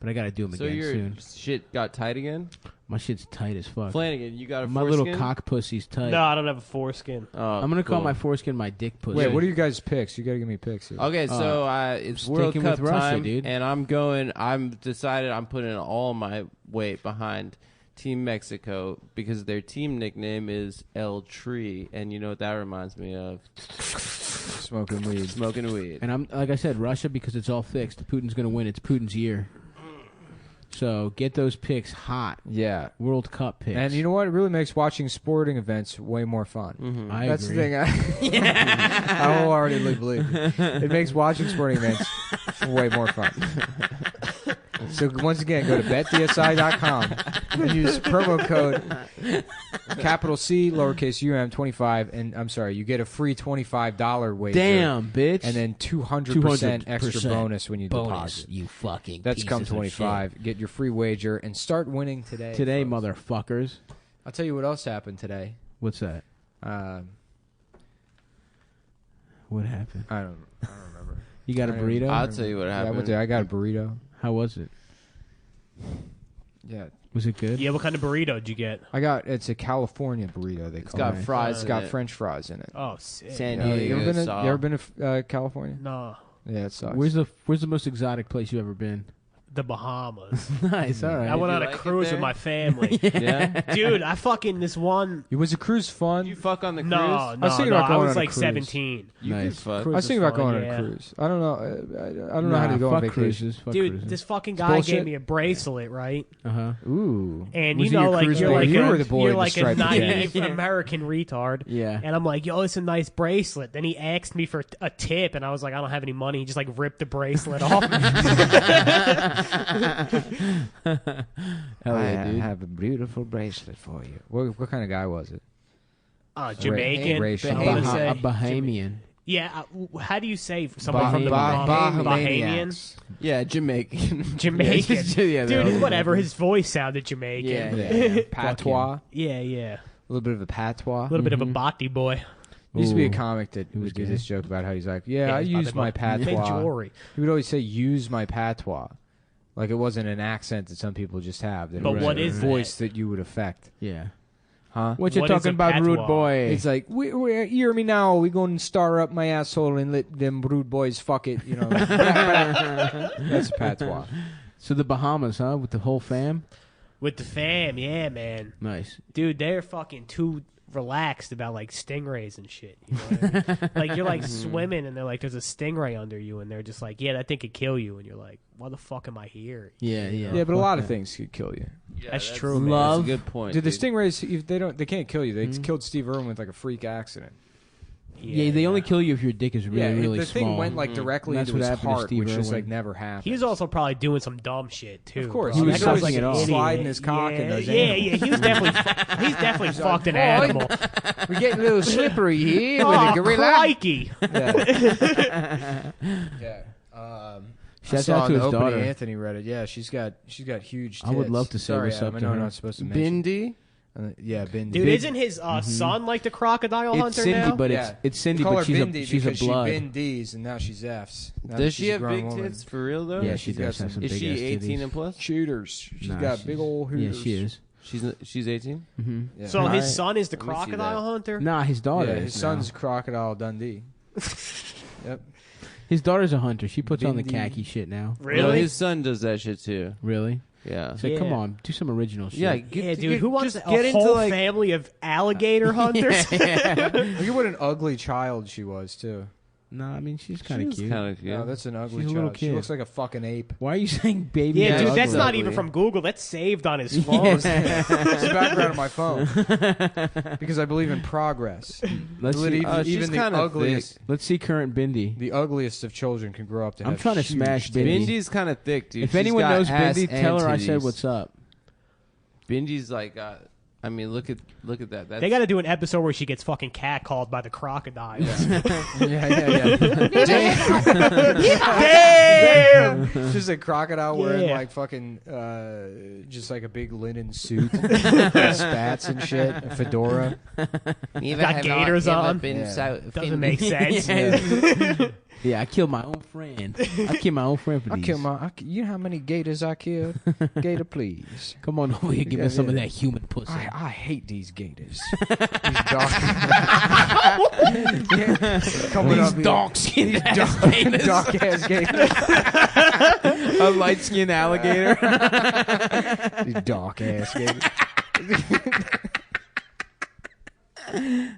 but I got to do them So again your soon. shit got tight again? My shit's tight as fuck. Flanagan, you got a My foreskin? little cock pussy's tight. No, I don't have a foreskin. Oh, I'm gonna call cool. my foreskin my dick pussy. Wait, what are you guys' picks? You got to give me picks here. Okay, so it's sticking World with Cup Russia, time, dude. and I'm decided I'm putting all my weight behind Team Mexico because their team nickname is El Tree, and you know what that reminds me of? Smoking weed. Smoking weed. And I'm like I said, Russia, because it's all fixed. Putin's gonna win. It's Putin's year. So get those picks hot. Yeah. World Cup picks. And you know what? It really makes watching sporting events way more fun. I That's agree. the thing. I wholeheartedly believe. It makes watching sporting events way more fun. So once again, go to betdsi.com and use promo code capital C, lowercase UM25, and I'm sorry, you get a free $25 wager. Damn, bitch. And then 200% extra bonus when you bonus, deposit. you fucking That's pieces of Cum25. Get your free wager and start winning today. shit. Today, folks. motherfuckers. I'll tell you what else happened today. What's that? What happened? I don't remember. You got a burrito? I'll tell you what Yeah, happened. I got a burrito. How was it? Yeah. Was it good? Yeah, what kind of burrito did you get? It's a California burrito. It's call got it. fries It's in got it. French fries in it. Oh, sick. San You Diego ever been style. to California? No, Yeah, it sucks. Where's the most exotic place you've ever been? the Bahamas. Nice, all right. I went you on a like it cruise there? with my family. Yeah? Dude, I fucking this one. Was the cruise fun? Did you fuck on the cruise? No, I was thinking about I going was on a like cruise. 17. You Nice. could fuck. I was thinking about fun, going yeah. on a cruise. I don't know. I don't know how to go on fuck vacation. cruises. Fuck Dude, cruises. this fucking guy bullshit. gave me a bracelet, right? Uh-huh. Ooh. And Was you he know, your like cruise you're boy? like You a, were the boy in you're the like a striped naive jacket. American retard. Yeah. And I'm like, yo, it's a nice bracelet. Then he asked me for a tip, and I was like, I don't have any money. He just like ripped the bracelet off. Hell yeah, dude. have a beautiful bracelet for you. What kind of guy was it? Jamaican. Racial. I would Baha- say. a Bahamian. Yeah, how do you say somebody from the Bahamians. Bahamian? Yeah, Jamaican. Jamaican. Yeah, they're all- Dude, whatever. His voice sounded Jamaican. Yeah. Patois. Yeah, yeah. A little bit of a patois. A little bit of a body boy. There used to be a Ooh. comic that was would do gay. this joke about how he's like, yeah, I he's use my Made patois. jewelry. He would always say, use my patois. Like it wasn't an accent that some people just have. That But it was what a is voice that you would affect. Yeah. Huh? What you What is talking a about, rude patois? boy? It's like, we hear me now. We going to star up my asshole and let them rude boys fuck it. You know, that's a patois. So the Bahamas, huh? With the whole fam? With the fam, yeah, man. Nice. Dude, they're fucking too relaxed about like stingrays and shit. You know what I mean? Like you're like swimming and they're like, there's a stingray under you, and they're just like, yeah, that thing could kill you, and you're like, why the fuck am I here? Yeah, yeah. Yeah, but a Fuck lot of that. things could kill you. Yeah, That's true, man. Love. That's a good point. Dude, the dude. stingrays, if they can't kill you. They killed Steve Irwin with like a freak accident. Yeah, they only kill you if your dick is really, really the small. thing went like directly And that's into what his happened to heart, Steve which is Irwin. like never happened. He was also probably doing some dumb shit too. Of course, bro. he was That guy's sucking it off. an sliding idiot. his cock in those Yeah, animals. he was definitely he's definitely fucked an "Boy." animal. We're getting a little slippery here with Oh, a gorilla. crikey! Yeah. Shout I saw out on to the his Opening daughter. Anthony Reddit. Yeah, she's got huge tits. I would love to say Sorry, what's Adam, up I to know her. I'm not supposed to mention. Bindi? Yeah, Bindi. Dude, isn't his son like the crocodile It's hunter Cindy, now? but Yeah. it's Cindy, We call but her she's Bindi she's a because blood. she been D's and now she's F's. Now that Does she's she a have grown big woman. tits for real though? Yeah, Yeah, she she's got does have some- some Is big she ass 18 titties. and plus? Shooters. She's Nah, got big old Yeah, hooters. she is. She's 18. Mm-hmm. Yeah. So Right. his son is the Let me see crocodile that. hunter? Nah, his daughter. Yeah, is his now. son's Crocodile Dundee. Yep. His daughter's a hunter. She puts on the Bindi. khaki shit now. No, Really? his son does that shit too. Really? Yeah. It's like, come Yeah. on, do some original shit. Yeah, Yeah, dude, who wants just a get into whole like family of alligator hunters? Look at what an ugly child she was too. No, I mean she's kind of cute. Kind of cute. No, that's an ugly She's a child. little She kid. looks like a fucking ape. Why are you saying baby? Yeah, dude, ugly? that's not even from Google. That's saved on his phone. It's the background of my phone. Because I believe in progress. Let's Even, see. she's even the kinda ugliest, Let's see current Bindi. the ugliest of children can grow up to I'm have trying to huge smash titties. Bindi. Bindi's kind of thick, dude. If She's anyone got knows ass Bindi, and tell her I said titties. what's up. Bindi's like, I mean, look at that. That's, They got to do an episode where she gets fucking catcalled by the crocodiles. Yeah. Damn! Just a crocodile wearing Yeah. like fucking, just like a big linen suit, spats and shit, a fedora. Got gators on. Yeah. Doesn't make sense. Yeah, I killed my own friend. I killed my own friend for I these. killed you know how many gators I killed? Gator, please. Come on over here, give me some of that human pussy. I hate these gators. These dark, coming up here. dark skinned dark ass gators. A light skinned alligator. These dark ass gators.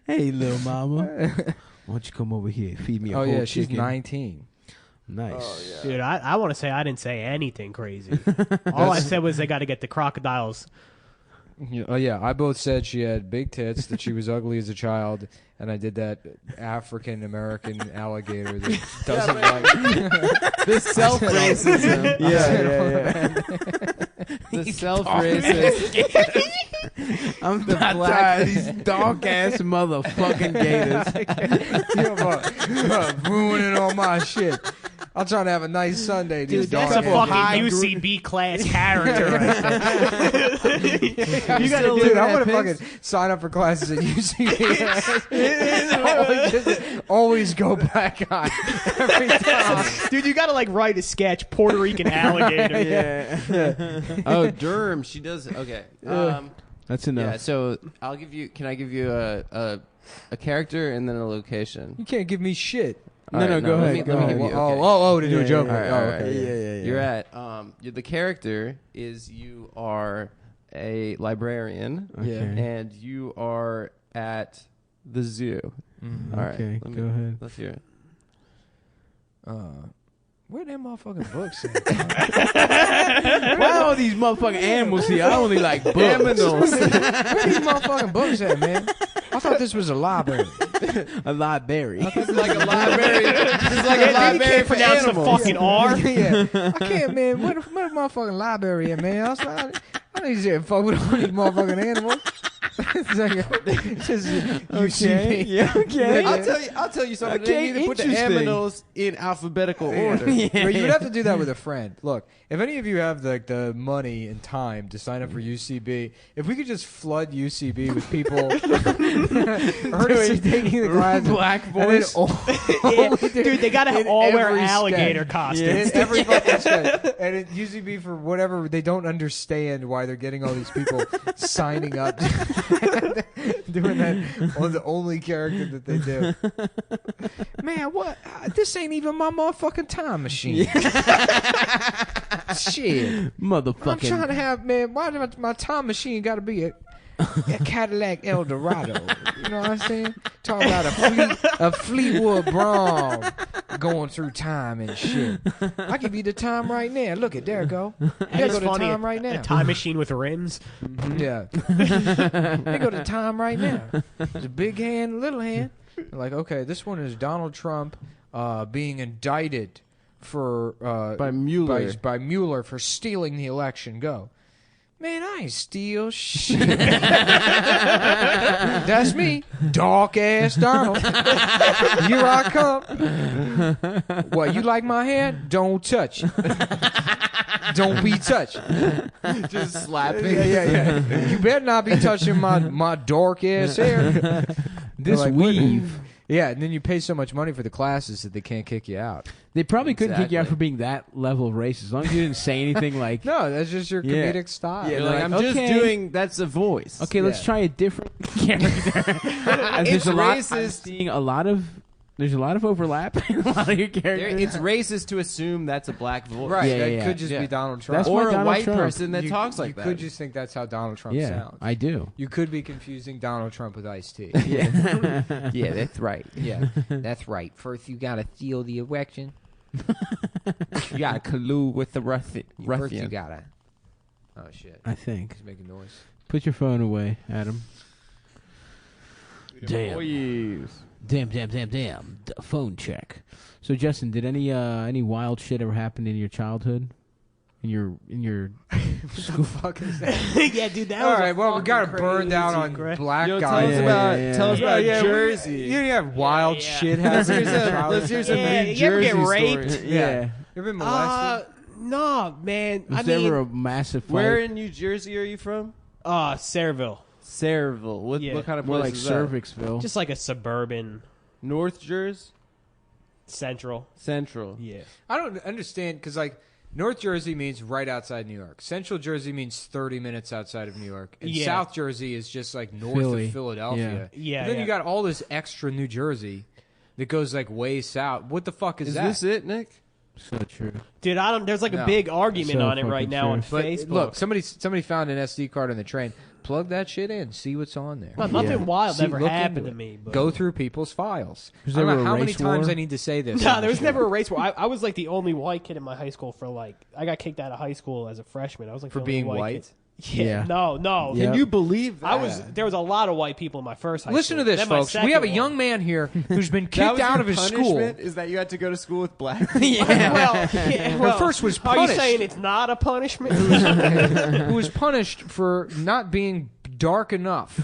Hey, little mama. Why don't you come over here? Feed me a Oh whole yeah, she's chicken. 19. Nice. Dude, I want to say I didn't say anything crazy. All I said was they got to get the crocodiles. Oh yeah, I both said she had big tits, that she was ugly as a child, and I did that African American alligator that doesn't like the self racism. The self racist. I'm The not black- tired of these dark ass motherfucking gators. ruining all my shit. I'm trying to have a nice Sunday, Dude, these that's dog a ass fucking gators. UCB class character right there. You gotta Dude, do I that. want to fucking sign up for classes at UCB. always go black eye every time. Dude, you gotta like write a sketch, Puerto Rican alligator. Oh, Durham. She does. Okay. That's enough. Yeah. So I'll give you. Can I give you a character and then a location? You can't give me shit. All No, right, go let ahead, me- go let me ahead. give you- Oh, okay. to do a joke. All right, Oh, all okay. right. Yeah. You're at. The character is you are a librarian. Okay. And you are at the zoo. All right. Okay, let me- go ahead. Let's hear it. Where them motherfucking books at? Why all these motherfucking animals here? I only like books. Where these motherfucking books at, man? I thought this was a library. A library. It's like a library. It's like a Then you library can't for pronounce the animals. fucking R. Yeah, I can't, man. Where the motherfucking library at, man? I need to fuck with all these motherfucking animals. It's like it's just UCB. Yeah, okay. I'll tell you something. Okay, They need to put the interesting. aminos in alphabetical order. But you'd have to do that with a friend. Look, if any of you have like the money and time to sign up for UCB, if we could just flood UCB with people earnestly taking the classes, Black and then voice. Dude, they gotta in all wear every alligator sketch. costumes. In every fucking sketch. And it UCB for whatever they don't understand why they're getting all these people signing up, doing that on the only character that they do. Man, what? This ain't even my motherfucking time machine. Shit. Motherfucking. I'm trying to have, man, why does my time machine got to be a Cadillac Eldorado? You know what I'm saying? Talking about a Fleetwood Brom going through time and shit. I give you the time right now. Look at there it go. There It's go the funny, time right now. a time machine with rims. Yeah. They go to time right now. There's a big hand, little hand. Like, okay, this one is Donald Trump being indicted for By Mueller. by Mueller for stealing the election. Go. Man, I ain't steal shit. That's me, dark ass Donald. Here I come. What, you like my hair? Don't touch it. Don't be touched. Just slapping. Yeah. You better not be touching my dark ass hair. This Like, weave. Yeah, and then you pay so much money for the classes that they can't kick you out. They probably couldn't kick you out Exactly. for being that level of racist. As long as you didn't say anything like, No, that's just your Yeah. comedic style. Yeah, they're like, like, I'm just okay. doing. That's a voice. okay, let's Yeah. try a different character. And It's there's a lot. I'm racist. seeing a lot of There's a lot of overlap in a lot of your characters. It's racist to assume that's a black voice. Right, Yeah, that yeah, could just yeah. be Donald Trump. That's Or why a Donald white Trump. person that talks like you that. could just think that's how Donald Trump Yeah, sounds. I do. You could be confusing Donald Trump with Ice-T. Yeah, that's right. Yeah, that's right. First, you gotta steal the election. You gotta collude with the ruffian. First, you gotta. Oh shit! I think. He's making noise. Put your phone away, Adam. Damn. Damn. Phone check. So, Justin, did any wild shit ever happen in your childhood? In your school? Fuck is that? Yeah, dude, that All was right, well, we got to burn down on crazy. black Yo, guys. tell us about Yeah, Jersey. You didn't have wild Yeah, yeah. shit happening in your Let's childhood. hear some Yeah, New you ever Jersey get raped? stories. Yeah. You ever been molested? No, man. Was I there mean, ever a massive fight? Where in New Jersey are you from? Sayreville. Sayreville. What Yeah. kind of More place like is that? Cervixville. Just like a suburban North Jersey? central. Central. Yeah. I don't understand because like North Jersey means right outside New York. Central Jersey means 30 minutes outside of New York. And Yeah. South Jersey is just like north Philly. of Philadelphia. Yeah, And then yeah. you got all this extra New Jersey that goes like way south. What the fuck is, Is that? this it, Nick? So true. Dude, I don't. There's like No. a big argument So on it right fucking now on true. But Facebook. look, somebody found an SD card on the train. Plug that shit in. See what's on there. Well, nothing Yeah. wild See, ever look happened into to it. me. But Go through people's files. Was I don't there know a how many race times war? I need to say this. No, there was never a race where I was like the only white kid in my high school for like I got kicked out of high school as a freshman. I was like For the only being white. white? Kid. Yeah. Yeah. No. Yeah. Can you believe that? There was a lot of white people in my first high Listen school. to this, Then my folks. We second have a one- young man here who's been That kicked was out your of his punishment? school. Is that you had to go to school with black people? Well, first was Are you punished. saying it's not a punishment? Who was punished for not being dark enough.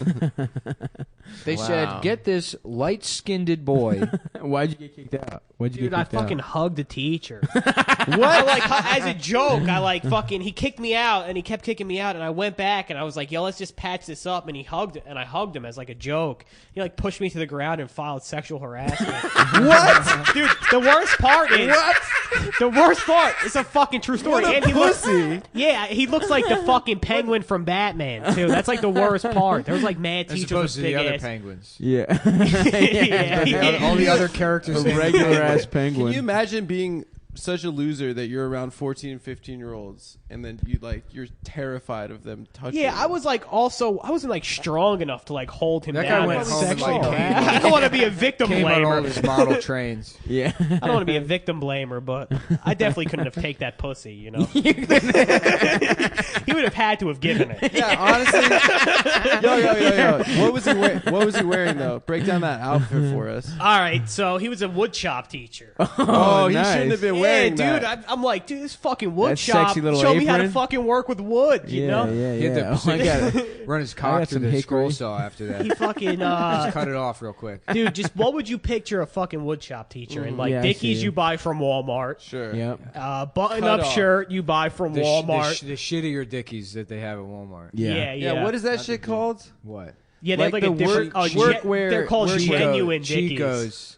They said, get this light-skinned boy. Why'd you get kicked out? Why'd you Dude, get I kicked out? fucking hugged the teacher. What? As a joke, he kicked me out, and he kept kicking me out, and I went back, and I was like, yo, let's just patch this up, and I hugged him as like a joke. He like pushed me to the ground and filed sexual harassment. What? Dude, the worst part is... What? The worst part, it's a fucking true story. What a and he pussy. Yeah, he looks like the fucking penguin from Batman, too. That's like the worst part. There was like mad As teachers opposed with to the big other ass... penguins. Yeah. Yeah. All the other characters. A regular ass penguin. Can you imagine being such a loser that you're around 14 and 15-year-olds and then you're terrified of them touching Yeah, you? I wasn't like strong enough to like hold him That down. guy went and home and, sexually like, harass- I don't want to be a victim Came on all blamer. his model trains. Yeah. I don't want to be a victim blamer, but I definitely couldn't have taken that pussy, you know? He would have had to have given it. Yeah, honestly. Yo. What was he wearing though? Break down that outfit for us. All right, so he was a wood shop teacher. Oh, he nice. shouldn't have been Yeah, wearing dude, that. I'm like, dude, this fucking wood That shop sexy little showed me how to apron. fucking work with wood, you know? Yeah, He had yeah. to Oh, I got it. run his I cock got through some the hickory. scroll saw after that. He fucking, Just cut it off real quick. dude, just what would you picture a fucking wood shop teacher in? Like Yeah, I see Dickies you. you buy from Walmart. Sure. Yep. Button-up Cut off. shirt you buy from Walmart. The shittier Dickies that they have at Walmart. Yeah. Yeah. What is that shit called? What? Yeah, they have Like like a the different workwear- They're called workwear- genuine Dickies. Chicos.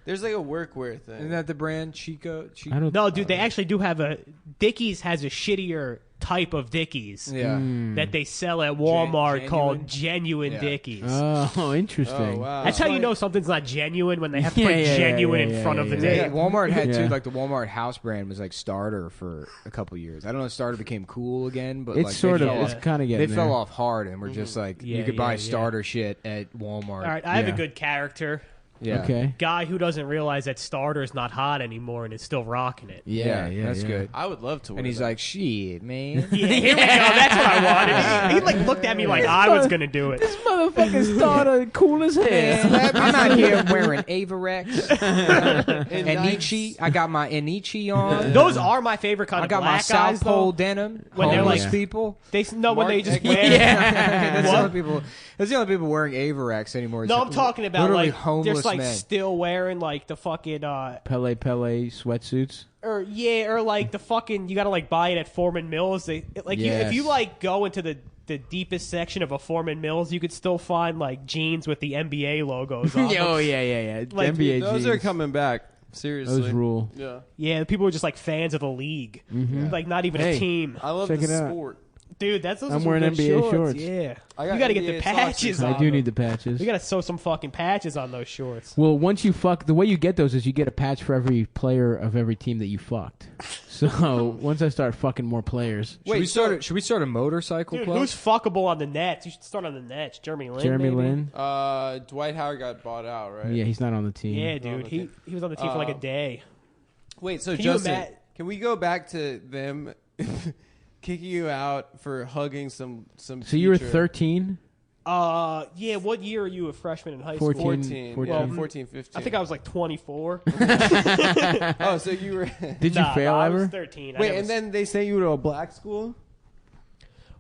There's like a workwear thing. Isn't that the brand? Chico? I don't. No, dude, they actually do have a Dickies has a shittier type of Dickies Yeah. that they sell at Walmart called genuine? genuine Yeah. Dickies. Oh, interesting. Oh, wow. That's how you know something's not genuine when they have to put Yeah, genuine yeah, in front of the Yeah, name. Walmart had Yeah. too, like the Walmart house brand was like Starter for a couple years. I don't know if Starter became cool again, but It's like sort they of. fell It's off- kind of they getting fell there. off hard and were just like Yeah, you could buy yeah. Starter shit at Walmart. All right, I have Yeah. a good character. Yeah. Okay. Guy who doesn't realize that Starter's not hot anymore and is still rocking it. Yeah, that's yeah. good. I would love to wear And he's that. like, "Shit, man." Yeah, here we go. That's what I wanted. He like looked at me like I was gonna do it. Motherfucking starter, cool as hell. I'm out here wearing Averex, Enichi. I got my Enichi on. Those are my favorite kind I of got my black South guys, Pole though. denim. When they're Homeless like- people. They when they just wear. That's the What? only people. That's the only people wearing Averex anymore. No, I'm talking about literally like homeless just like men. still wearing like the fucking Pele sweatsuits. or like the fucking you gotta like buy it at Foreman Mills. They like if you Yes. like go into the deepest section of a Foreman Mills, you could still find like jeans with the NBA logos on them. Oh yeah. Like, NBA Those jeans. are coming back. Seriously. Those rule. Yeah. Yeah, people are just like fans of the league, like not even Hey. a team. I love Check the it out. sport. Dude, that's those I'm are some wearing good NBA shorts. Yeah, I got you got to get NBA the patches. I on do them. need the patches. You got to sew some fucking patches on those shorts. Well, once you fuck, the way you get those is you get a patch for every player of every team that you fucked. So once I start fucking more players, Should we start a motorcycle Dude, club? who's fuckable on the Nets? You should start on the Nets. Jeremy Lin. Jeremy maybe? Lin. Dwight Howard got bought out, right? Yeah, he's not on the team. Yeah, dude. He was on the team for like a day. Wait, so Can you Justin, ima- can we go back to them kicking you out for hugging some So you were teacher? 13? Yeah. What year are you a freshman in high 14. school? 14, 14. yeah, 14, 15. I think I was like 24. Oh, so you were... Did you fail I ever? was 13. Wait, and then they sent you to a black school?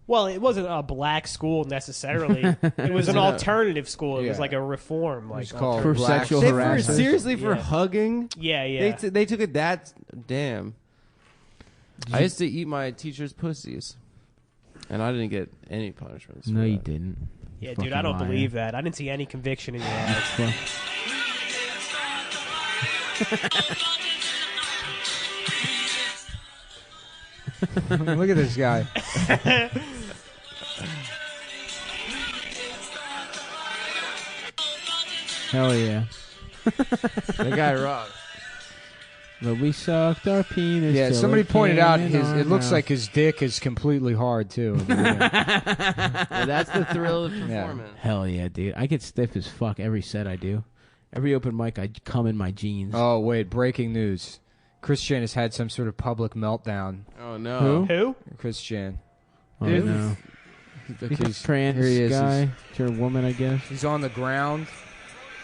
Well, it wasn't a black school necessarily. It was an alternative school. It was like a reform. Like It's called For black- sexual They for, harassment? seriously, for Yeah. hugging? Yeah, yeah. They took it that... Damn. I used to eat my teacher's pussies. And I didn't get any punishments. No, for you that. didn't. Yeah, You dude, I fucking don't liar. believe that. I didn't see any conviction in your eyes. Well, Look at this guy. hell yeah. That guy rocks. But we sucked our penis. Yeah, till somebody it pointed came out in his. our It looks mouth. like his dick is completely hard too. Yeah. Well, that's the thrill of performance. Hell yeah, dude. I get stiff as fuck every set I do. Every open mic, I come in my jeans. Oh wait, breaking news! Christian has had some sort of public meltdown. Oh, no. Who? Who? Christian. Oh, Dude. no. He's Trans here he is. guy. You're a woman, I guess. He's on the ground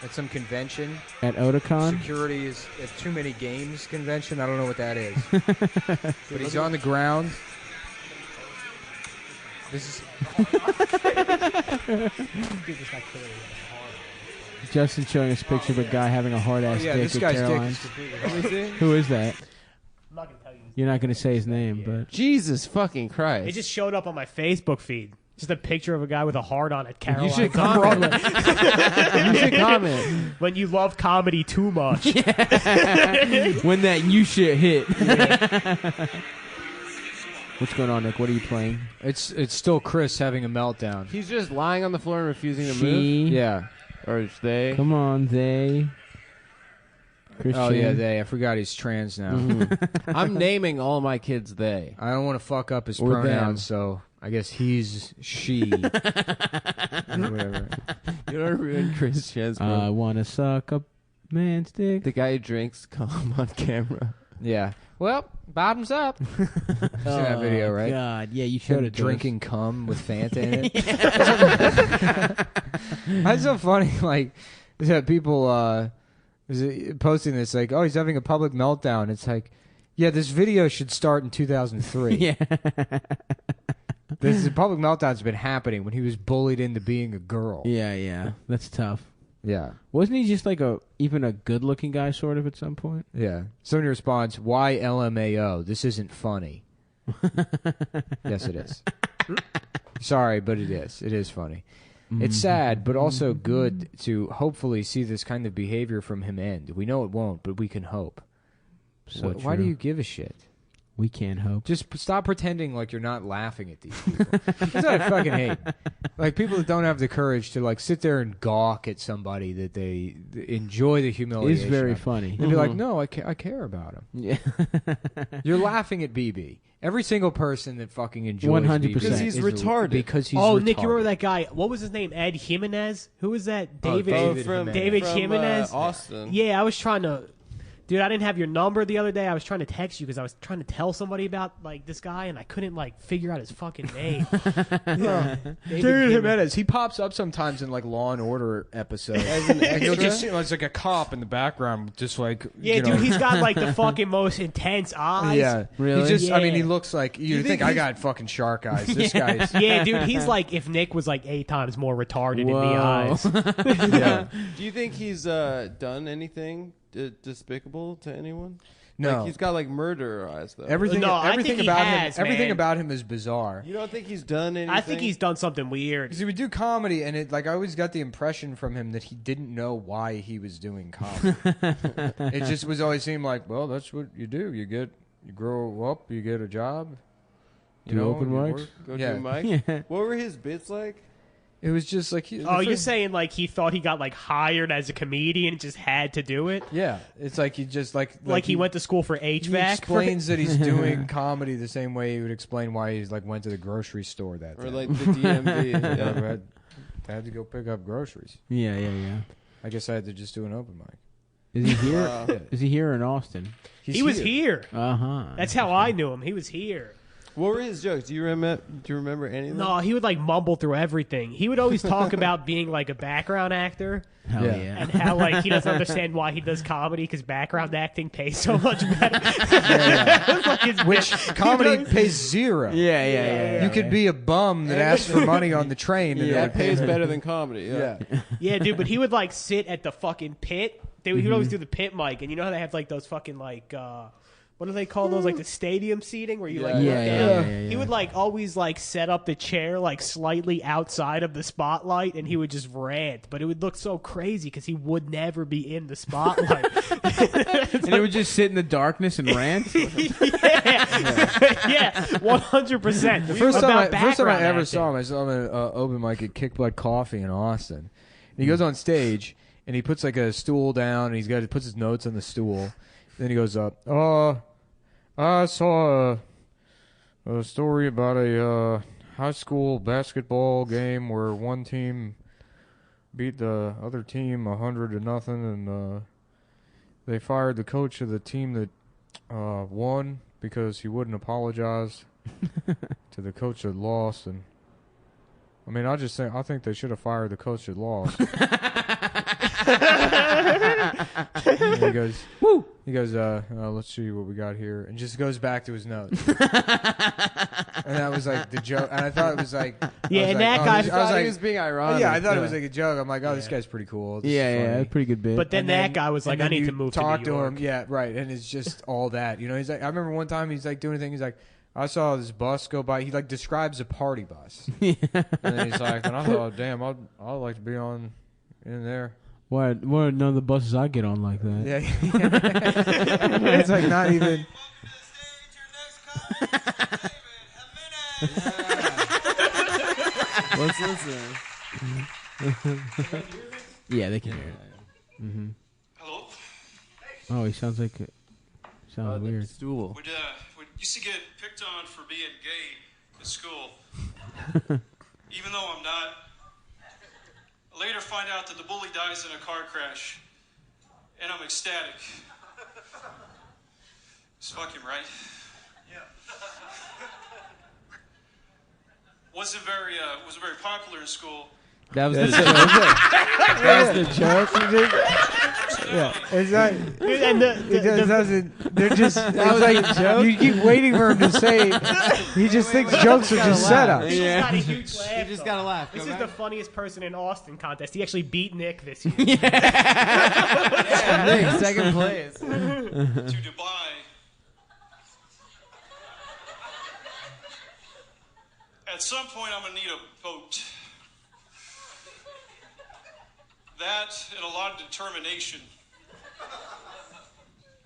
at some convention. At Otakon? Security is at Too Many Games convention. I don't know what that is. But he's on the ground. This is Justin showing us a picture of a guy having a hard ass yeah. dick This at guy's dick Caroline's. is completely. Who is that? I'm not gonna tell you. You're not going to say his name, but Jesus fucking Christ. It just showed up on my Facebook feed. Just a picture of a guy with a heart on at Caroline's. should comment. You should comment. When you love comedy too much. when that you shit hit. What's going on, Nick? What are you playing? It's still Chris having a meltdown. He's just lying on the floor and refusing to move? She. Yeah. Or they? Come on, they. Christian. Oh yeah, they. I forgot he's trans now. I'm naming all my kids they. I don't want to fuck up his Or them. pronouns, so I guess he's she. Whatever. You don't ruin Chris Chance, bro. I want to suck a man's dick. The guy who drinks cum on camera. Yeah. Well, bottoms up. You've seen that video, right? God, yeah, you showed Him it. to us. drinking cum with Fanta in it. That's so funny. Like, is that people posting this? Like, oh, he's having a public meltdown. It's like, yeah, this video should start in 2003. Yeah. This public meltdown's been happening when he was bullied into being a girl. Yeah. That's tough. Yeah. Wasn't he just like even a good looking guy, sort of, at some point? Yeah. Somebody responds, why LMAO? This isn't funny. Yes, it is. Sorry, but it is. It is funny. It's sad, but also good to hopefully see this kind of behavior from him end. We know it won't, but we can hope. So Why do true. you give a shit? We can't hope. Just stop pretending like you're not laughing at these people. That's what I fucking hate. Like people that don't have the courage to like sit there and gawk at somebody that they enjoy the It humiliation. is very of. funny. They'd be like, no, I care about him. Yeah. You're laughing at BB. Every single person that fucking enjoys 100%. BB Because he's is retarded. Because he's Oh, retarded. Nick, you remember that guy? What was his name? Ed Jimenez? Who was that? David. David from Jimenez. David from, Jimenez? Austin. Yeah, I was trying to. Dude, I didn't have your number the other day. I was trying to text you because I was trying to tell somebody about like this guy, and I couldn't like figure out his fucking name. David Jimenez. He pops up sometimes in like Law and Order episodes. And you'll just see it's like a cop in the background, just like Yeah, you know. dude, he's got like the fucking most intense eyes. Yeah, Really? He just, I mean, he Yeah. looks like you think think I he's- got fucking shark eyes. This guy's. Yeah, dude, he's like if Nick was like 8 times more retarded in the Whoa. eyes. Yeah. Do you think he's done anything despicable to anyone? No. Like, he's got like murderer eyes though. Everything, No, I everything think he about has, him, everything man. about him is bizarre. You don't think he's done anything? I think he's done something weird. Because he would do comedy, and it like I always got the impression from him that he didn't know why he was doing comedy. It just was always seemed like, well, that's what you do. You grow up, you get a job, You Do know, open you mics? work- Go yeah. to Mike. Yeah. What were his bits like? It was just like Oh, you're saying like he thought he got like hired as a comedian and just had to do it? yeah. It's like he just like He went to school for HVAC? He explains that he's doing comedy the same way he would explain why he's like went to the grocery store that day. Or like the DMV? Yeah, I had to go pick up groceries. Yeah. I guess I had to just do an open mic. Is he here? Is he here in Austin? He was here. Uh-huh. That's how I knew him. He was here. What were his jokes? Do you remember any of them? No, he would like mumble through everything. He would always talk about being like a background actor Hell Yeah. yeah. and how like he doesn't understand why he does comedy because background acting pays so much better. Like, his Which bit- comedy pays zero. Yeah. You could be a bum that asks for money on the train. And That pays better than comedy. Yeah. Yeah, dude, but he would like sit at the fucking pit. He would always do the pit mic, and you know how they have like those fucking like what do they call those? Like the stadium seating where you like look down? He would like always like set up the chair like slightly outside of the spotlight, and he would just rant. But it would look so crazy because he would never be in the spotlight. And he would just sit in the darkness and rant? Yeah, 100%. The first time I ever saw him, I saw him at an open mic at Kick Butt Coffee in Austin. And he goes on stage, and he puts like a stool down, and he puts his notes on the stool. Then he goes up, I saw a story about a high school basketball game where one team beat the other team 100-0, and they fired the coach of the team that won because he wouldn't apologize to the coach that lost. And I mean, I think they should have fired the coach that lost. And he goes, "Woo!" He goes, "Let's see what we got here," and just goes back to his notes. And that was like the joke. And I thought it was like, Yeah, and that guy- I thought he was being ironic. yeah, I thought it was like a joke. I'm like, oh, this guy's pretty cool. This is Yeah, funny. pretty good bit. But then And that guy was like, and I then need you to move to talk New to York. him. Yeah, right. And it's just all that. You know, he's like, I remember one time he's like doing a thing. He's like, I saw this bus go by. He like describes a party bus. And then he's like, and I thought, damn, I'd like to be on in there. Why none of the buses I get on like that? Yeah. It's like not even. Let's listen. Yeah, they can hear it. Mm-hmm. Hello? Oh, he sounds like sounds weird. Stool. We used to get picked on for being gay at school. Even though I'm not. I later find out that the bully dies in a car crash. And I'm ecstatic. It's fucking right. Yeah. Wasn't very popular in school. That was the joke. Yeah, it's not. Dude, and It doesn't. They're just. That was like a joke. You keep waiting for him to say. He just thinks jokes are just setups. He just got a huge laugh. You just gotta laugh. This Go is back. the funniest person in Austin contest. He actually beat Nick this year. Nick, second place. To Dubai. At some point, I'm gonna need a boat. That and a lot of determination.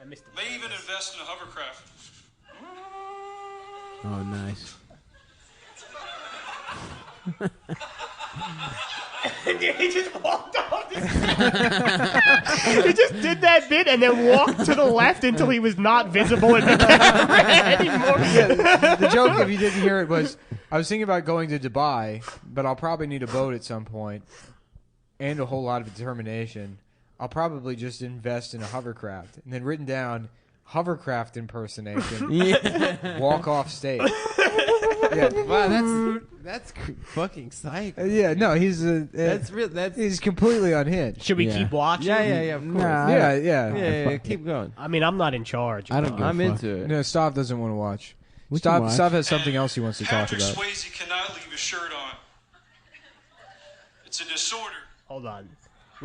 I missed it. May even invest in a hovercraft. Oh, nice. He just walked off the He just did that bit and then walked to the left until he was not visible in the camera anymore. The joke, if you didn't hear it, was I was thinking about going to Dubai, but I'll probably need a boat at some point and a whole lot of determination. I'll probably just invest in a hovercraft. And then written down, hovercraft impersonation, walk off stage. Yeah. Wow, that's fucking psycho. Yeah, no, he's That's real. That's he's completely unhinged. Should we Yeah. keep watching? yeah, of course. Nah, Yeah. Keep going. I mean, I'm not in charge. I don't give I'm a fuck. into it. No, Stav doesn't want to watch. We can watch. Stav has something else he wants to talk Patrick about. Swayze cannot leave his shirt on. It's a disorder. Hold on.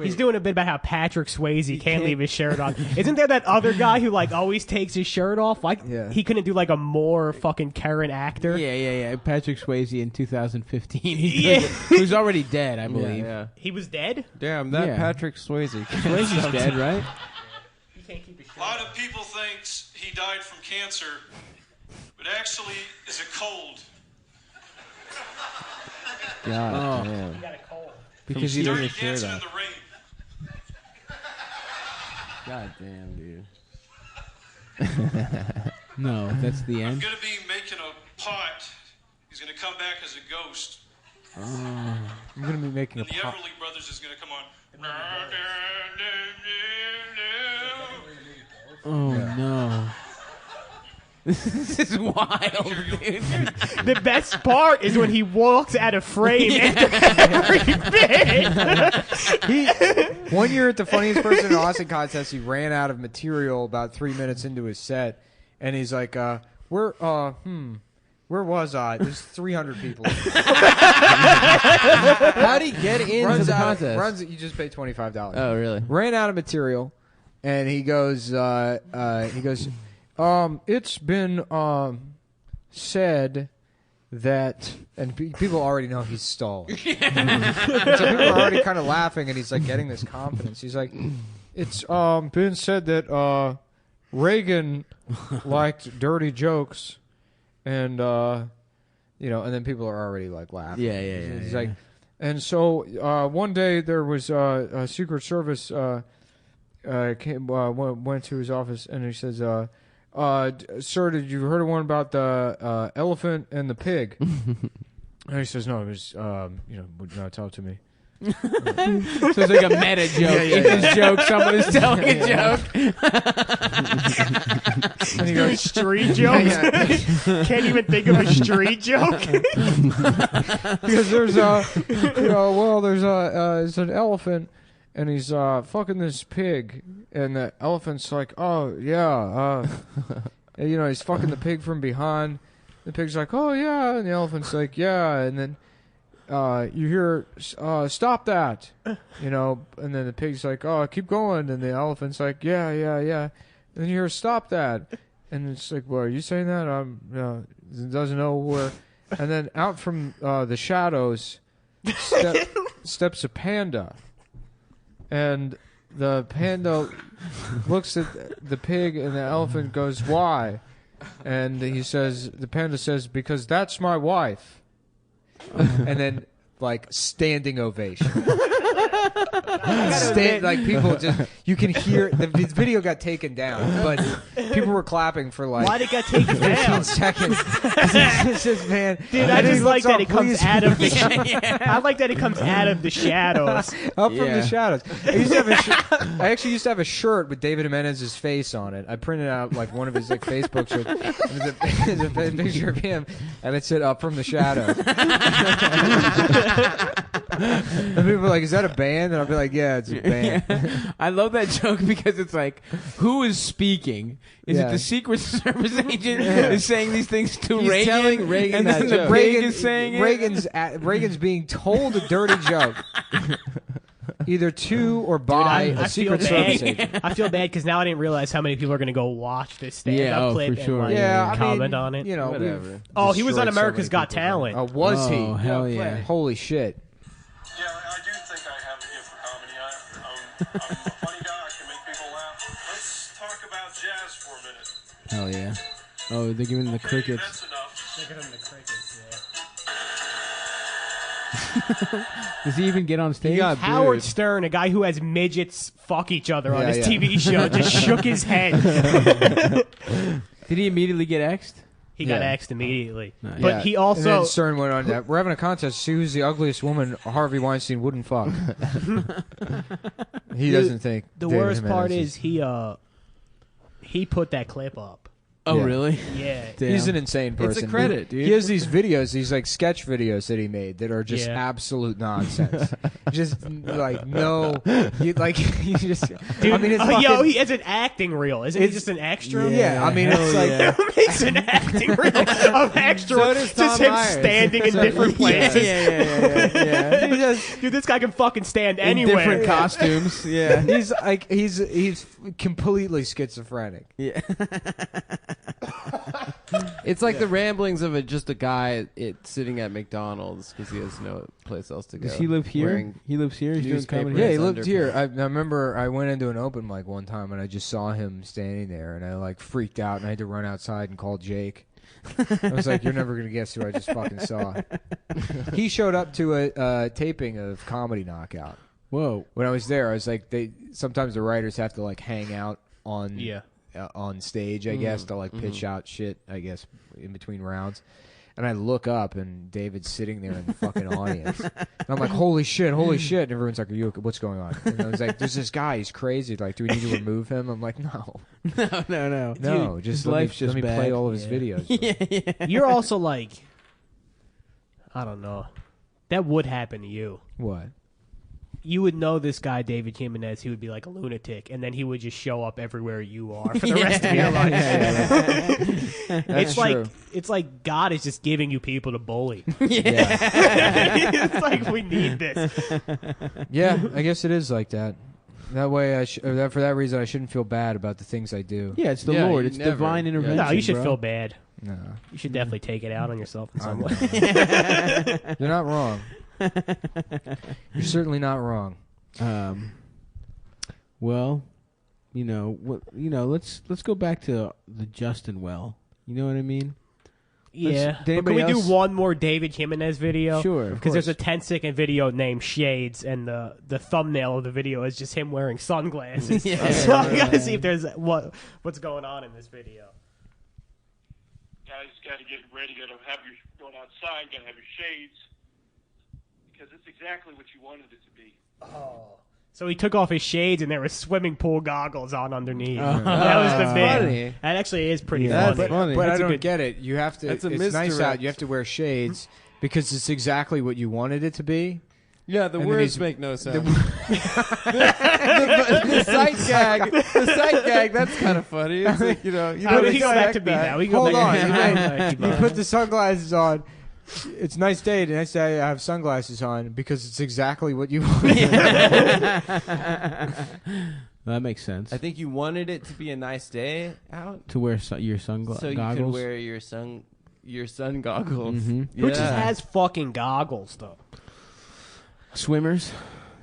He's doing a bit about how Patrick Swayze can't leave his shirt on. Isn't there that other guy who like always takes his shirt off? Like Yeah. he couldn't do like a more fucking current actor. Yeah. Patrick Swayze in 2015. Yeah. Who's already dead, I believe. Yeah. He was dead. Damn, that Yeah. Patrick Swayze. Swayze's dead, right? He can't keep his shirt A lot of people think he died from cancer. but actually is a cold. God He damn. got a cold. Because he Dirty doesn't share dancing in that. the rain. God damn, dude. No, that's the I'm end. gonna be making a pot. He's gonna come back as a ghost. I'm gonna be making a And the pop. Everly Brothers is gonna come on. Oh no. This is wild, dude. The best part is when he walks out of frame after every bit. One year at the funniest person in Austin contest, he ran out of material about 3 minutes into his set, and he's like, where was I? There's 300 people. How'd he get into the contest? You just pay $25. Oh, really? Ran out of material, and he goes, it's been said that, and people already know he's stalling. So people are already kind of laughing, and he's like getting this confidence. He's like, it's been said that Reagan liked dirty jokes, and and then people are already like laughing. Yeah. He's like, and so one day there was a Secret Service went to his office, and he says, sir, did you heard of one about the elephant and the pig? And he says, no, it was, would not talk to me. So it's like a meta joke. In this joke, someone is telling a joke. And he goes, street jokes? Can't even think of a street joke? Because there's there's an elephant, and he's fucking this pig, and the elephant's like, oh yeah, he's fucking the pig from behind. The pig's like, oh yeah, and the elephant's like, yeah, and then you hear, stop that, and then the pig's like, oh, keep going, and the elephant's like, yeah, and then you hear, stop that, and it's like, well, are you saying that? Doesn't know where, and then out from the shadows steps a panda. And the panda looks at the pig, and the elephant goes, why? And the panda says, because that's my wife. And then, standing ovation. People just, you can hear, the video got taken down, but people were clapping for Why'd it get taken 15 down? seconds. It's just, man. Dude, I just like that it comes out of the I like that it comes out of the shadows. Up from the shadows. I actually used to have a shirt with David Jimenez's face on it. I printed out one of his Facebook shirts. It was a picture of him, and it said "Up from the shadows." And people were like, "Is that a band?" And I'll be like, "Yeah, it's a band." I love that joke because it's like, who is speaking? Is it the Secret Service agent is saying these things to He's Reagan? telling Reagan and then that the pig is saying it? Reagan's being told a dirty joke. Either to or by Dude, a Secret Service agent. I feel bad because now I didn't realize how many people are going to go watch this stand-up clip for sure. and comment on it. Whatever. Oh, he was on destroyed so America's many Got people's Talent. lives. Oh, was he? Oh, hell yeah. Holy shit. Yeah, I do think I have a gift for comedy. I'm a funny guy. I can make people laugh. Let's talk about jazz for a minute. Hell yeah. Oh, they're giving the Okay, crickets. that's enough. Does he even get on stage? Howard Stern, a guy who has midgets fuck each other on Yeah, his yeah. TV show, just shook his head. Did he immediately get X'd? He got Yeah. axed immediately. Nice. But he And also... then Stern went on that. We're having a contest to see who's the ugliest woman Harvey Weinstein wouldn't fuck. He doesn't think. The David worst part Jimenez is he put that clip up. Oh, Yeah. really? Yeah. Damn. He's an insane person. It's a credit, dude. He has these videos, these sketch videos that he made that are just Yeah. absolute nonsense. Just no, you just. Dude, I mean, it's fucking, he has an acting reel. Isn't he just an extra? Yeah, I mean, it's like. yeah. Who makes an acting reel of extra? So does Tom just him Myers. standing in different places. Yeah. He just, Dude, this guy can fucking stand In anywhere. different costumes. Yeah. he's completely schizophrenic. Yeah. It's like the ramblings of just a guy sitting at McDonald's because he has no place else to go. Does he live here? Wearing He lives here. He's doing newspaper. comedy. Yeah, he his lived here. underpants. I remember I went into an open mic one time and I just saw him standing there and I freaked out and I had to run outside and call Jake. I was like, you're never gonna guess who I just fucking saw. He showed up to a taping of Comedy Knockout. Whoa. When I was there, I was like, sometimes the writers have to like hang out on on stage, I guess, to like pitch out shit, I guess, in between rounds. And I look up, and David's sitting there in the fucking audience. And I'm like, holy shit. And everyone's like, are you okay? What's going on? And I was like, there's this guy. He's crazy. Like, do we need to remove him? I'm like, no. No. No, Dude, just his life's let just me bad. play all of his videos. Yeah. You're also like, I don't know. That would happen to you. What? You would know this guy, David Jimenez. He would be like a lunatic, and then he would just show up everywhere you are for the rest of your life. That's true. It's like God is just giving you people to bully. Yeah. It's like we need this. Yeah, I guess it is like that. That way, for that reason, I shouldn't feel bad about the things I do. Yeah, it's the Yeah, Lord. you It's never- divine yeah. intervention. No, you should bro. feel bad. No, You should definitely take it out on yourself in some way. you're not wrong. You're certainly not wrong. Well, let's go back to the Justin well. You know what I mean? Yeah, Did but can we anybody do else- one more David Jimenez video? Sure, of Because there's a 10-second video named Shades, and the thumbnail of the video is just him wearing sunglasses. So I gotta see if there's what's going on in this video. Guys, got to get ready. Got to have your going outside. Got to have your shades because it's exactly what you wanted it to be. Oh. So he took off his shades, and there were swimming pool goggles on underneath. Oh. That was the big. funny. That actually is pretty Yeah. funny. That's funny. But I That's a don't good- get it. You have to. That's a It's nice misdirect. out. You have to wear shades because it's exactly what you wanted it to be. Yeah, the And then words he's- make no sense. the sight gag, that's kind of funny. It's like, you We don't can go back to expect me that. now. We can go Hold back on. to You put the sunglasses on. It's a nice day. The next day I have sunglasses on because it's exactly what you wanted. That makes sense. I think you wanted it to be a nice day out, To wear your sunglasses. so you goggles. could wear your sun goggles. Mhm. Who just Yeah. has fucking goggles though? Swimmers.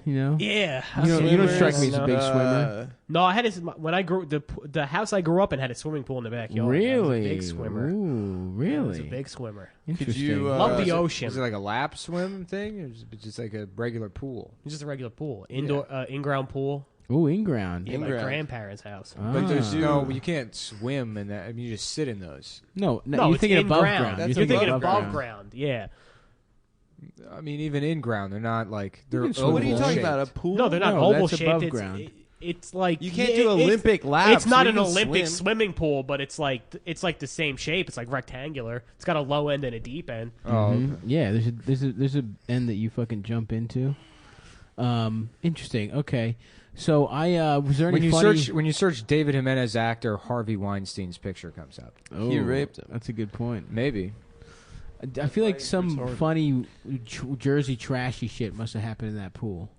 You Yeah, don't strike me as a No. big swimmer. No, I had this when I grew the house I grew up in had a swimming pool in the backyard. Really? I was a big swimmer. Ooh, I really? was a big swimmer. Interesting. you, Love is the it- ocean. Is it like a lap swim thing, or is it just like a regular pool? It's just a regular pool, indoor in-ground pool. Ooh, in ground. Yeah, my In-ground. grandparents' house. But there's Ah. you can't swim in that. I mean, you just sit in those. No, No, you're it's thinking above in-ground. ground. That's You're thinking above above ground. ground. Yeah. I mean, even in ground, they're not like they're. can swim. What are you oval talking shaped. about? A pool? No, they're not No, oval that's shaped. above It's, ground. it's like You can't yeah, do it's- Olympic laps. It's not so an you can Olympic swim. swimming pool, but it's like the same shape. It's like rectangular. It's got a low end and a deep end. Oh, Mhm. Yeah, there's a end that you fucking jump into. Interesting. Okay, so I was there any when you funny... search David Jimenez actor, Harvey Weinstein's picture comes up. Oh, He raped him. That's a good point. Maybe. I feel like some retarded. funny Jersey trashy shit must have happened in that pool.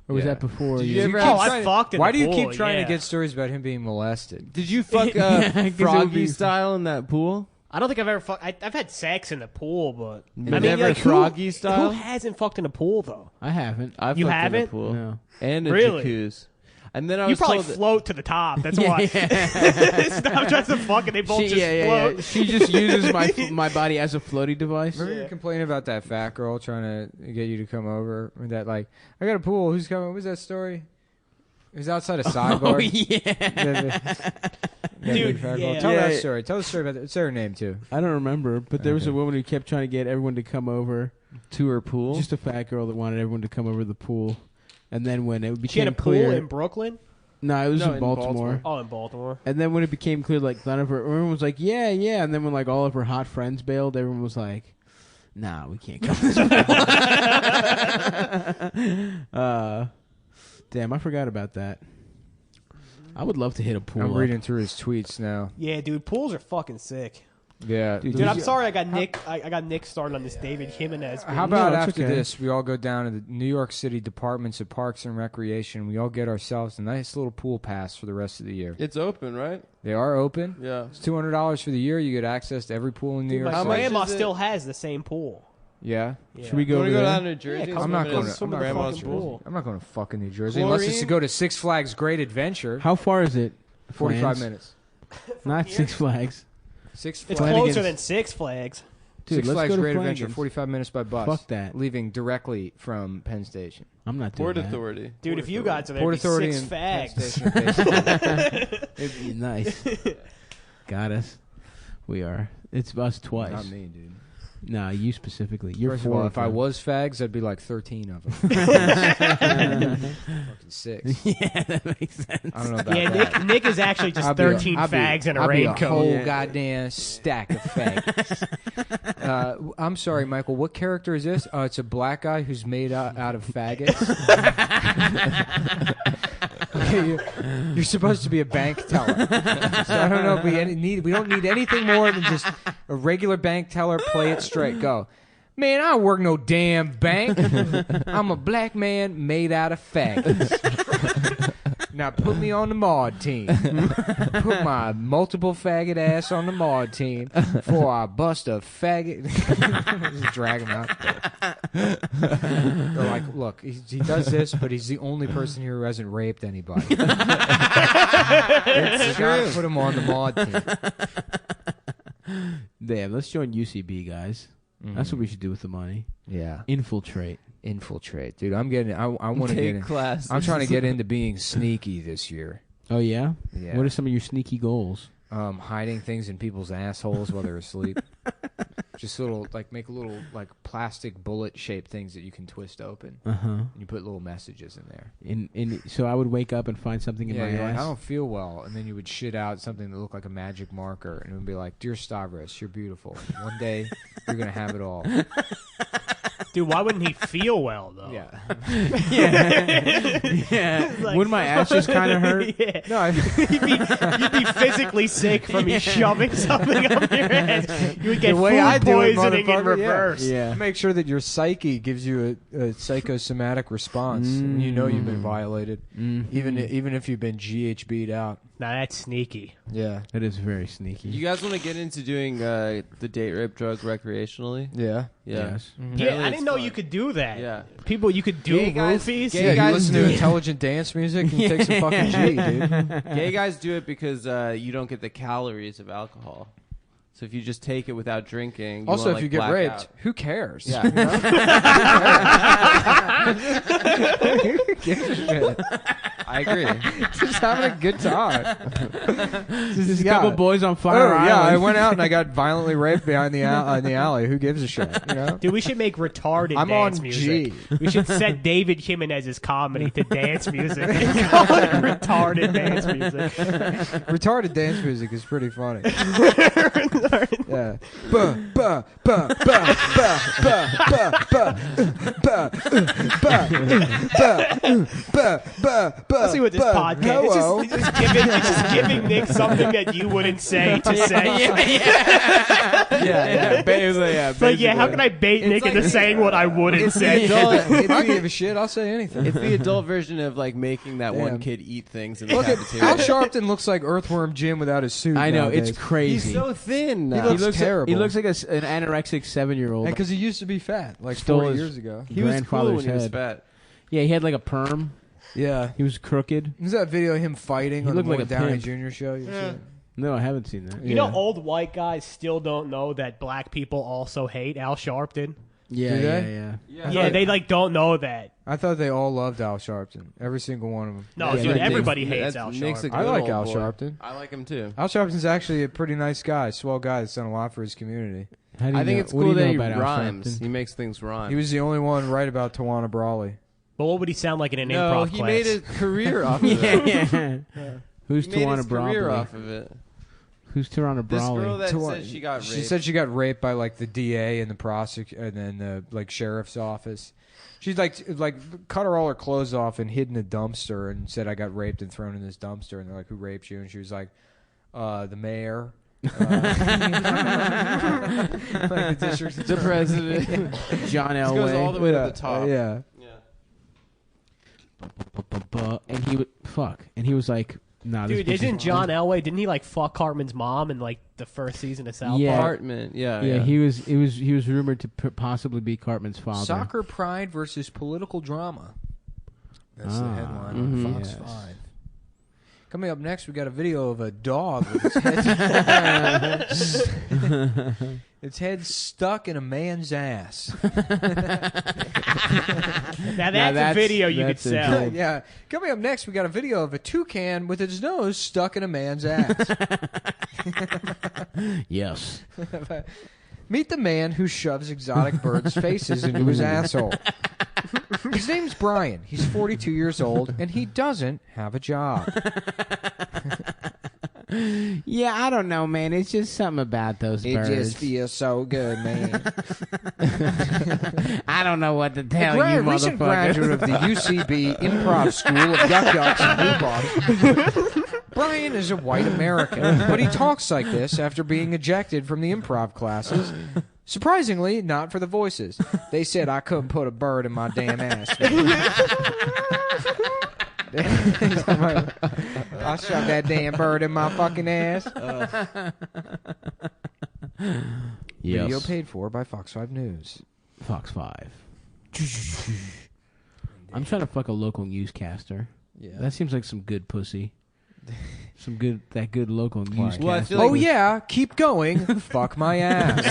Or was Yeah. that before Did you? you ever Oh, have I fucked in Why the do you pool, keep trying yeah. to get stories about him being molested? Did you fuck Yeah, 'cause it would Froggy be- style in that pool? I don't think I've ever fucked. I've had sex in the pool, but I mean, Never like, Froggy who style? hasn't fucked in a pool though? I haven't. I You fucked in haven't? a pool No. and a Really? jacuzzi. And then I You was probably told that- float to the top. That's why. Stop trying to fuck, and they both just float. She just uses my body as a floaty device. Remember you complaining about that fat girl trying to get you to come over? Or that like, I got a pool. Who's coming? What was that story? It was outside a sidebar. Oh yeah. Dude, Tell yeah. that story. Tell the story about that. Say her name too. I don't remember, but there was a Okay. woman who kept trying to get everyone to come over. to her pool. Just a fat girl that wanted everyone to come over to the pool. And then when it became She had a pool clear, in Brooklyn. no, it was No, in in Baltimore. Baltimore. Oh, in Baltimore. And then when it became clear, like none of her, everyone was like, "Yeah, yeah." And then when like all of her hot friends bailed, everyone was like, "Nah, we can't come." Damn, I forgot about that. I would love to hit a pool. I'm up. reading through his tweets now. Yeah, dude, pools are fucking sick. Yeah. Dude, Dude, I'm sorry I got Nick. I got Nick started on this David Jimenez. How binge. about No, it's after okay. this, we all go down to the New York City Departments of Parks and Recreation. We all get ourselves a nice little pool pass for the rest of the year. It's open, right? They are open. Yeah. It's $200 for the year. You get access to every pool in New Dude, York my How City. much grandma is it? still has the same pool. Yeah. Yeah. Should we You go want over to go there? down to Jersey? Yeah, I'm not going swim to. in the grandma's fucking pool. pool. I'm not going to fucking New Jersey unless it's to Chlorine? go to Six Flags Great Adventure. How far is it? 45 Flans? minutes. Not here? Six Flags. Six It's Flags. closer than Six Flags. Dude, Six let's Flags go to Great Flanagan's. Adventure, 45 minutes by bus. Fuck that. Leaving directly from Penn Station. I'm not doing Port that. Authority. Dude, Port if you Authority. guys are there, Port it'd be Authority Six and Penn Fags. Station. It'd be nice. Got us. We are. It's us twice. Not me, dude. Nah, you specifically. You're First of four. all, of if I them. was fags, I'd be like 13 of them. Fucking 6. Yeah, that makes sense. I don't know about Yeah, that. Nick is actually just 13 fags in a I'll be raincoat. whole goddamn stack of fags. I'm sorry, Michael. What character is this? It's a black guy who's made out of faggots. You're supposed to be a bank teller. So I don't know if we don't need anything more than just a regular bank teller. Play it straight. Go. Man, I don't work no damn bank. I'm a black man made out of faggots. Now put me on the mod team. Put my multiple faggot ass on the mod team before I bust a faggot. Just drag him out. They're like, look, he does this, but he's the only person here who hasn't raped anybody. You gotta put him on the mod team. Damn, let's join UCB, guys. That's what we should do with the money. Yeah. Infiltrate. Dude. I'm getting. I want to get in. Class. I'm trying to get into being sneaky this year. Oh, yeah? Yeah. What are some of your sneaky goals? Hiding things in people's assholes while they're asleep. Just make little plastic bullet shaped things that you can twist open. And you put little messages in there. So I would wake up and find something in my I ass. don't feel well, and then you would shit out something that looked like a magic marker, and it would be like, "Dear Stavros, you're beautiful. One day you're gonna have it all." Dude, why wouldn't he feel well, though? Yeah. Yeah. Like- Wouldn't my ass just kind of hurt? Yeah. No, You'd be physically sick from you shoving something up your ass. You would get the way food I do it, poisoning in motherfucker, yeah. reverse. Yeah. make sure that your psyche gives you a psychosomatic response, and you know you've been violated, even if you've been GHB'd out. Now that's sneaky. Yeah. That is very sneaky. You guys want to get into doing the date rape drug recreationally? Yeah. Yeah. Yes. Yeah, I didn't know you could do that. Yeah. People, you could do Gay guys- roofies. gay Yeah, you guys listen do to it. intelligent dance music and take some fucking G, dude. Gay guys do it because you don't get the calories of alcohol. So if you just take it without drinking, you Also, won't, if you like, get black raped, out. who cares? Yeah. You know? Who gives a shit? I agree. Just having a good time. Just a couple boys on fire. Oh yeah, I Island. went out and I got violently raped behind the in the alley. Who gives a shit? You know? Dude, we should make retarded I'm dance on music. G. We should set David Jimenez's comedy to dance music and call it retarded dance music. Retarded dance music is pretty funny. Yeah. Ba ba ba ba ba ba ba ba ba. Let's see what this podcast. Hello. It's just giving Nick something that you wouldn't say to say. Yeah. It's like, yeah, how can I bait Nick into saying what I wouldn't say? I don't give a shit. I'll say anything. It's the adult version of like making that one Damn. kid eat things in the Look at cafeteria. Al Sharpton looks like Earthworm Jim without his suit. I know. nowadays. It's crazy. He's so thin. He now. looks terrible. He looks like an anorexic 7-year-old. because he used to be fat, like Stole 40 his- years ago. He was cool grandfather's when he was head. fat. Yeah, he had like a perm. Yeah. He was crooked. Is that video of him fighting He on the looked like Morgan a Downey pimp. Jr. show? You see? No, I haven't seen that. You know, old white guys still don't know that black people also hate Al Sharpton. Yeah, Do they? yeah. Yeah, they like don't know that. I thought they all loved Al Sharpton. Every single one of them. No, Yeah, dude, but everybody Nick's- hates Al Nick's a Sharpton. I good like old Al boy. Sharpton. I like him too. Al Sharpton's actually a pretty nice guy, swell guy that's done a lot for his community. How do you I think know- it's what do cool you that know he about Al rhymes. Sharpton? He makes things rhyme. He was the only one right about Tawana Brawley. But what would he sound like in an no, improv he class? made a career off of it. yeah. Who's He made his Tawana career Brawley? off of it. Who's Tawana This girl Brawley? that Tawana- said she got raped. She said she got raped by like the DA and the and then the like sheriff's office. She's like cut her all her clothes off and hid in a dumpster and said I got raped and thrown in this dumpster, and they're like, who raped you? And she was like, the mayor. Like the district the president. John This goes all Elway. the way to the top. yeah. And he would and he was like, "Nah, this Dude, bitch isn't is John Elway? Didn't he like fuck Cartman's mom in like the first season of South Yeah. Park? Apartment. Yeah, Yeah, he was rumored to possibly be Cartman's father. Soccer pride versus political drama. That's the Ah. headline Mhm. on Fox Yes. 5. Coming up next, we got a video of a dog with its head, its head stuck in a man's ass. Now that's a video you could sell. Yeah. Coming up next, we got a video of a toucan with its nose stuck in a man's ass. Yes. Meet the man who shoves exotic birds' faces into his asshole. His name's Brian. He's 42 years old, and he doesn't have a job. Yeah, I don't know, man. It's just something about those birds. It just feels so good, man. I don't know what to tell A you, recent motherfucker. graduate of the UCB Improv School of Yuck Yucks and Boo. Brian is a white American, but he talks like this after being ejected from the improv classes. Surprisingly, not for the voices. They said I couldn't put a bird in my damn ass. I shoved that damn bird in my fucking ass. Video Yes. paid for by Fox 5 News. Fox 5. I'm trying to fuck a local newscaster. Yeah. That seems like some good pussy. That good local newscaster. Well, I feel Oh like yeah, keep going. Fuck my ass.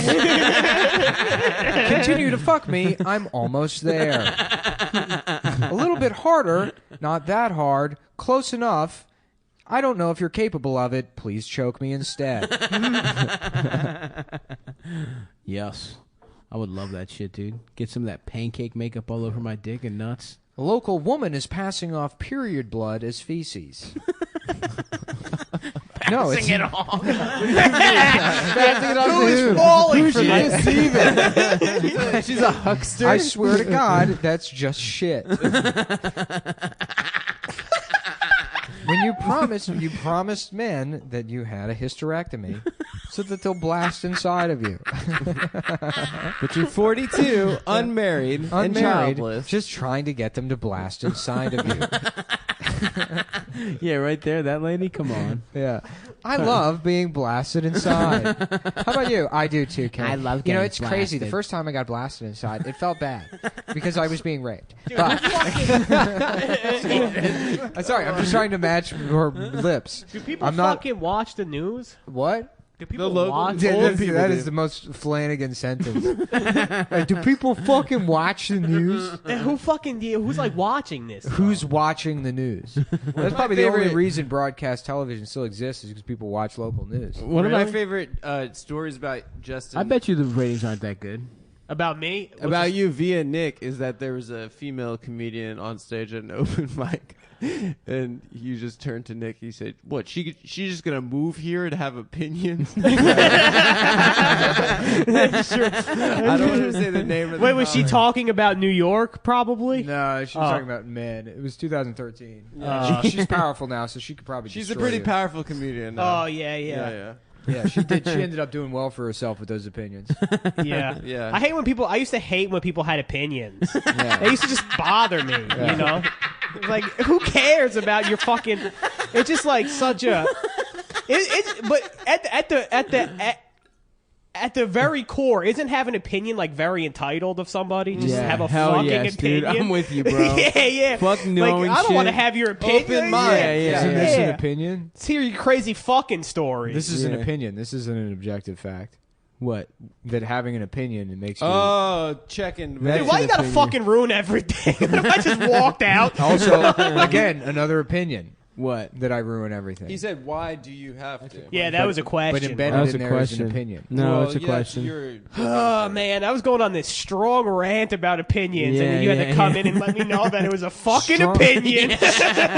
Continue to fuck me. I'm almost there. A little bit harder, not that hard. Close enough. I don't know if you're capable of it. Please choke me instead. Yes. I would love that shit, dude. Get some of that pancake makeup all over my dick and nuts. A local woman is passing off period blood as feces. No, it's it all. Who is falling for this? she's a huckster. I swear to God, that's just shit. When you promised men that you had a hysterectomy so that they'll blast inside of you. But you're 42, unmarried, and childless. just trying to get them to blast inside of you. Yeah, right there, that lady. Come on. Yeah. I love being blasted inside. How about you? I do too, Ken. I love You know, getting it's crazy. The blasted. first time I got blasted inside, it felt bad because I was being raped. But I'm sorry, I'm just trying to match your lips. Do people I'm not- fucking watch the news? What? Do people local- watch? Yeah, That people that do. is the most Flanagan sentence. Do people fucking watch the news? And who fucking who's like watching this? Who's watching the news? That's probably the only reason broadcast television still exists is because people watch local news. One of my favorite stories about Justin. I bet you the ratings aren't that good. About me? about you via Nick is that there was a female comedian on stage at an open mic, and you just turned to Nick. He said, "What? She's just gonna move here to have opinions?" I don't want to say the name of the Wait, was she comic. talking about New York? Probably. No, she was talking about men. It was 2013. She's powerful now, so she could probably. She's a destroy pretty you. powerful comedian. Now. Oh yeah, yeah, yeah. Yeah, she did. She ended up doing well for herself with those opinions. yeah. Yeah. I hate when people. I used to hate when people had opinions. Yeah. They used to just bother me. You know, like who cares about your fucking? It's just like such a. But at the very core, isn't having an opinion like very entitled of somebody? Just Yeah, have a hell fucking yes, opinion. dude. I'm with you, bro. yeah. Fuck knowing Like I don't want to shit. have your opinion. Open mind. Yeah. Isn't this an Yeah. opinion? Let's hear your crazy fucking story. This is an Yeah. opinion. This isn't an objective fact. What? That having an opinion it makes you. Oh, checking. Dude, why you gotta fucking ruin everything? If I just walked out. Also, again, another opinion What? that I ruin everything. He said, "Why do you have to?" Yeah, that was a question. but That embedded was in a there is question. an opinion. No, Well, it's a yes, question. you're- Oh man, I was going on this strong rant about opinions, and Yeah, then you had yeah, to come yeah. in and let me know that it was a fucking Strong- opinion.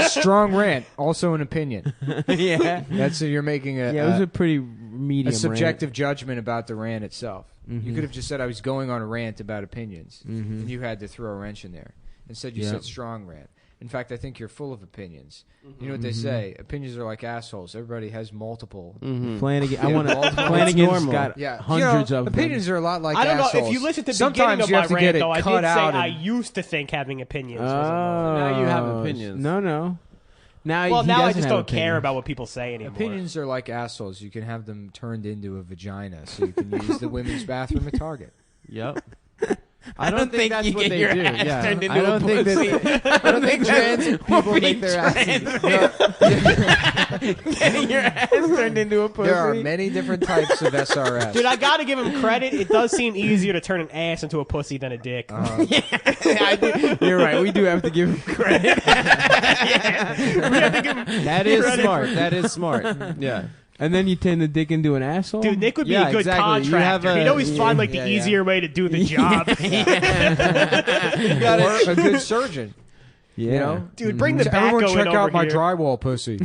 Strong rant, also an opinion. Yeah. That's you're making a, Yeah, it was a pretty medium a subjective judgment about the rant itself. You could have just said I was going on a rant about opinions, and you had to throw a wrench in there. Instead, you Yep. said strong rant. In fact, I think you're full of opinions. You know what they say? Opinions are like assholes. Everybody has multiple. Flanagan. I want to. Multiple. Flanagan's normal. got Yeah, hundreds you know, of opinions them. are a lot like I don't assholes. know if you listen to the Sometimes beginning of you my have to rant, get it though. I cut did say out. I and- used to think having opinions was Now you have opinions. No. Now, well, he now I doesn't just have don't care opinions. about what people say anymore. Opinions are like assholes. You can have them turned into a vagina, so you can use the women's bathroom at Target. Yep. I don't think that's you what get they your do. ass Yeah, turned into I don't a think pussy. I don't think trans people make their asses. Getting your ass turned into a pussy. There are many different types of SRS. Dude, I gotta give him credit. It does seem easier to turn an ass into a pussy than a dick. You're right. We do have to give him credit. That is smart. That is smart. Yeah. And then you turn the dick into an asshole. Dude, Nick would be Yeah, a good exactly. You contractor. have He'd a- always find like yeah, the yeah. easier way to do the job. Or a good surgeon. yeah. You know? Dude, bring the So backhoe everyone in check over out my here. drywall pussy.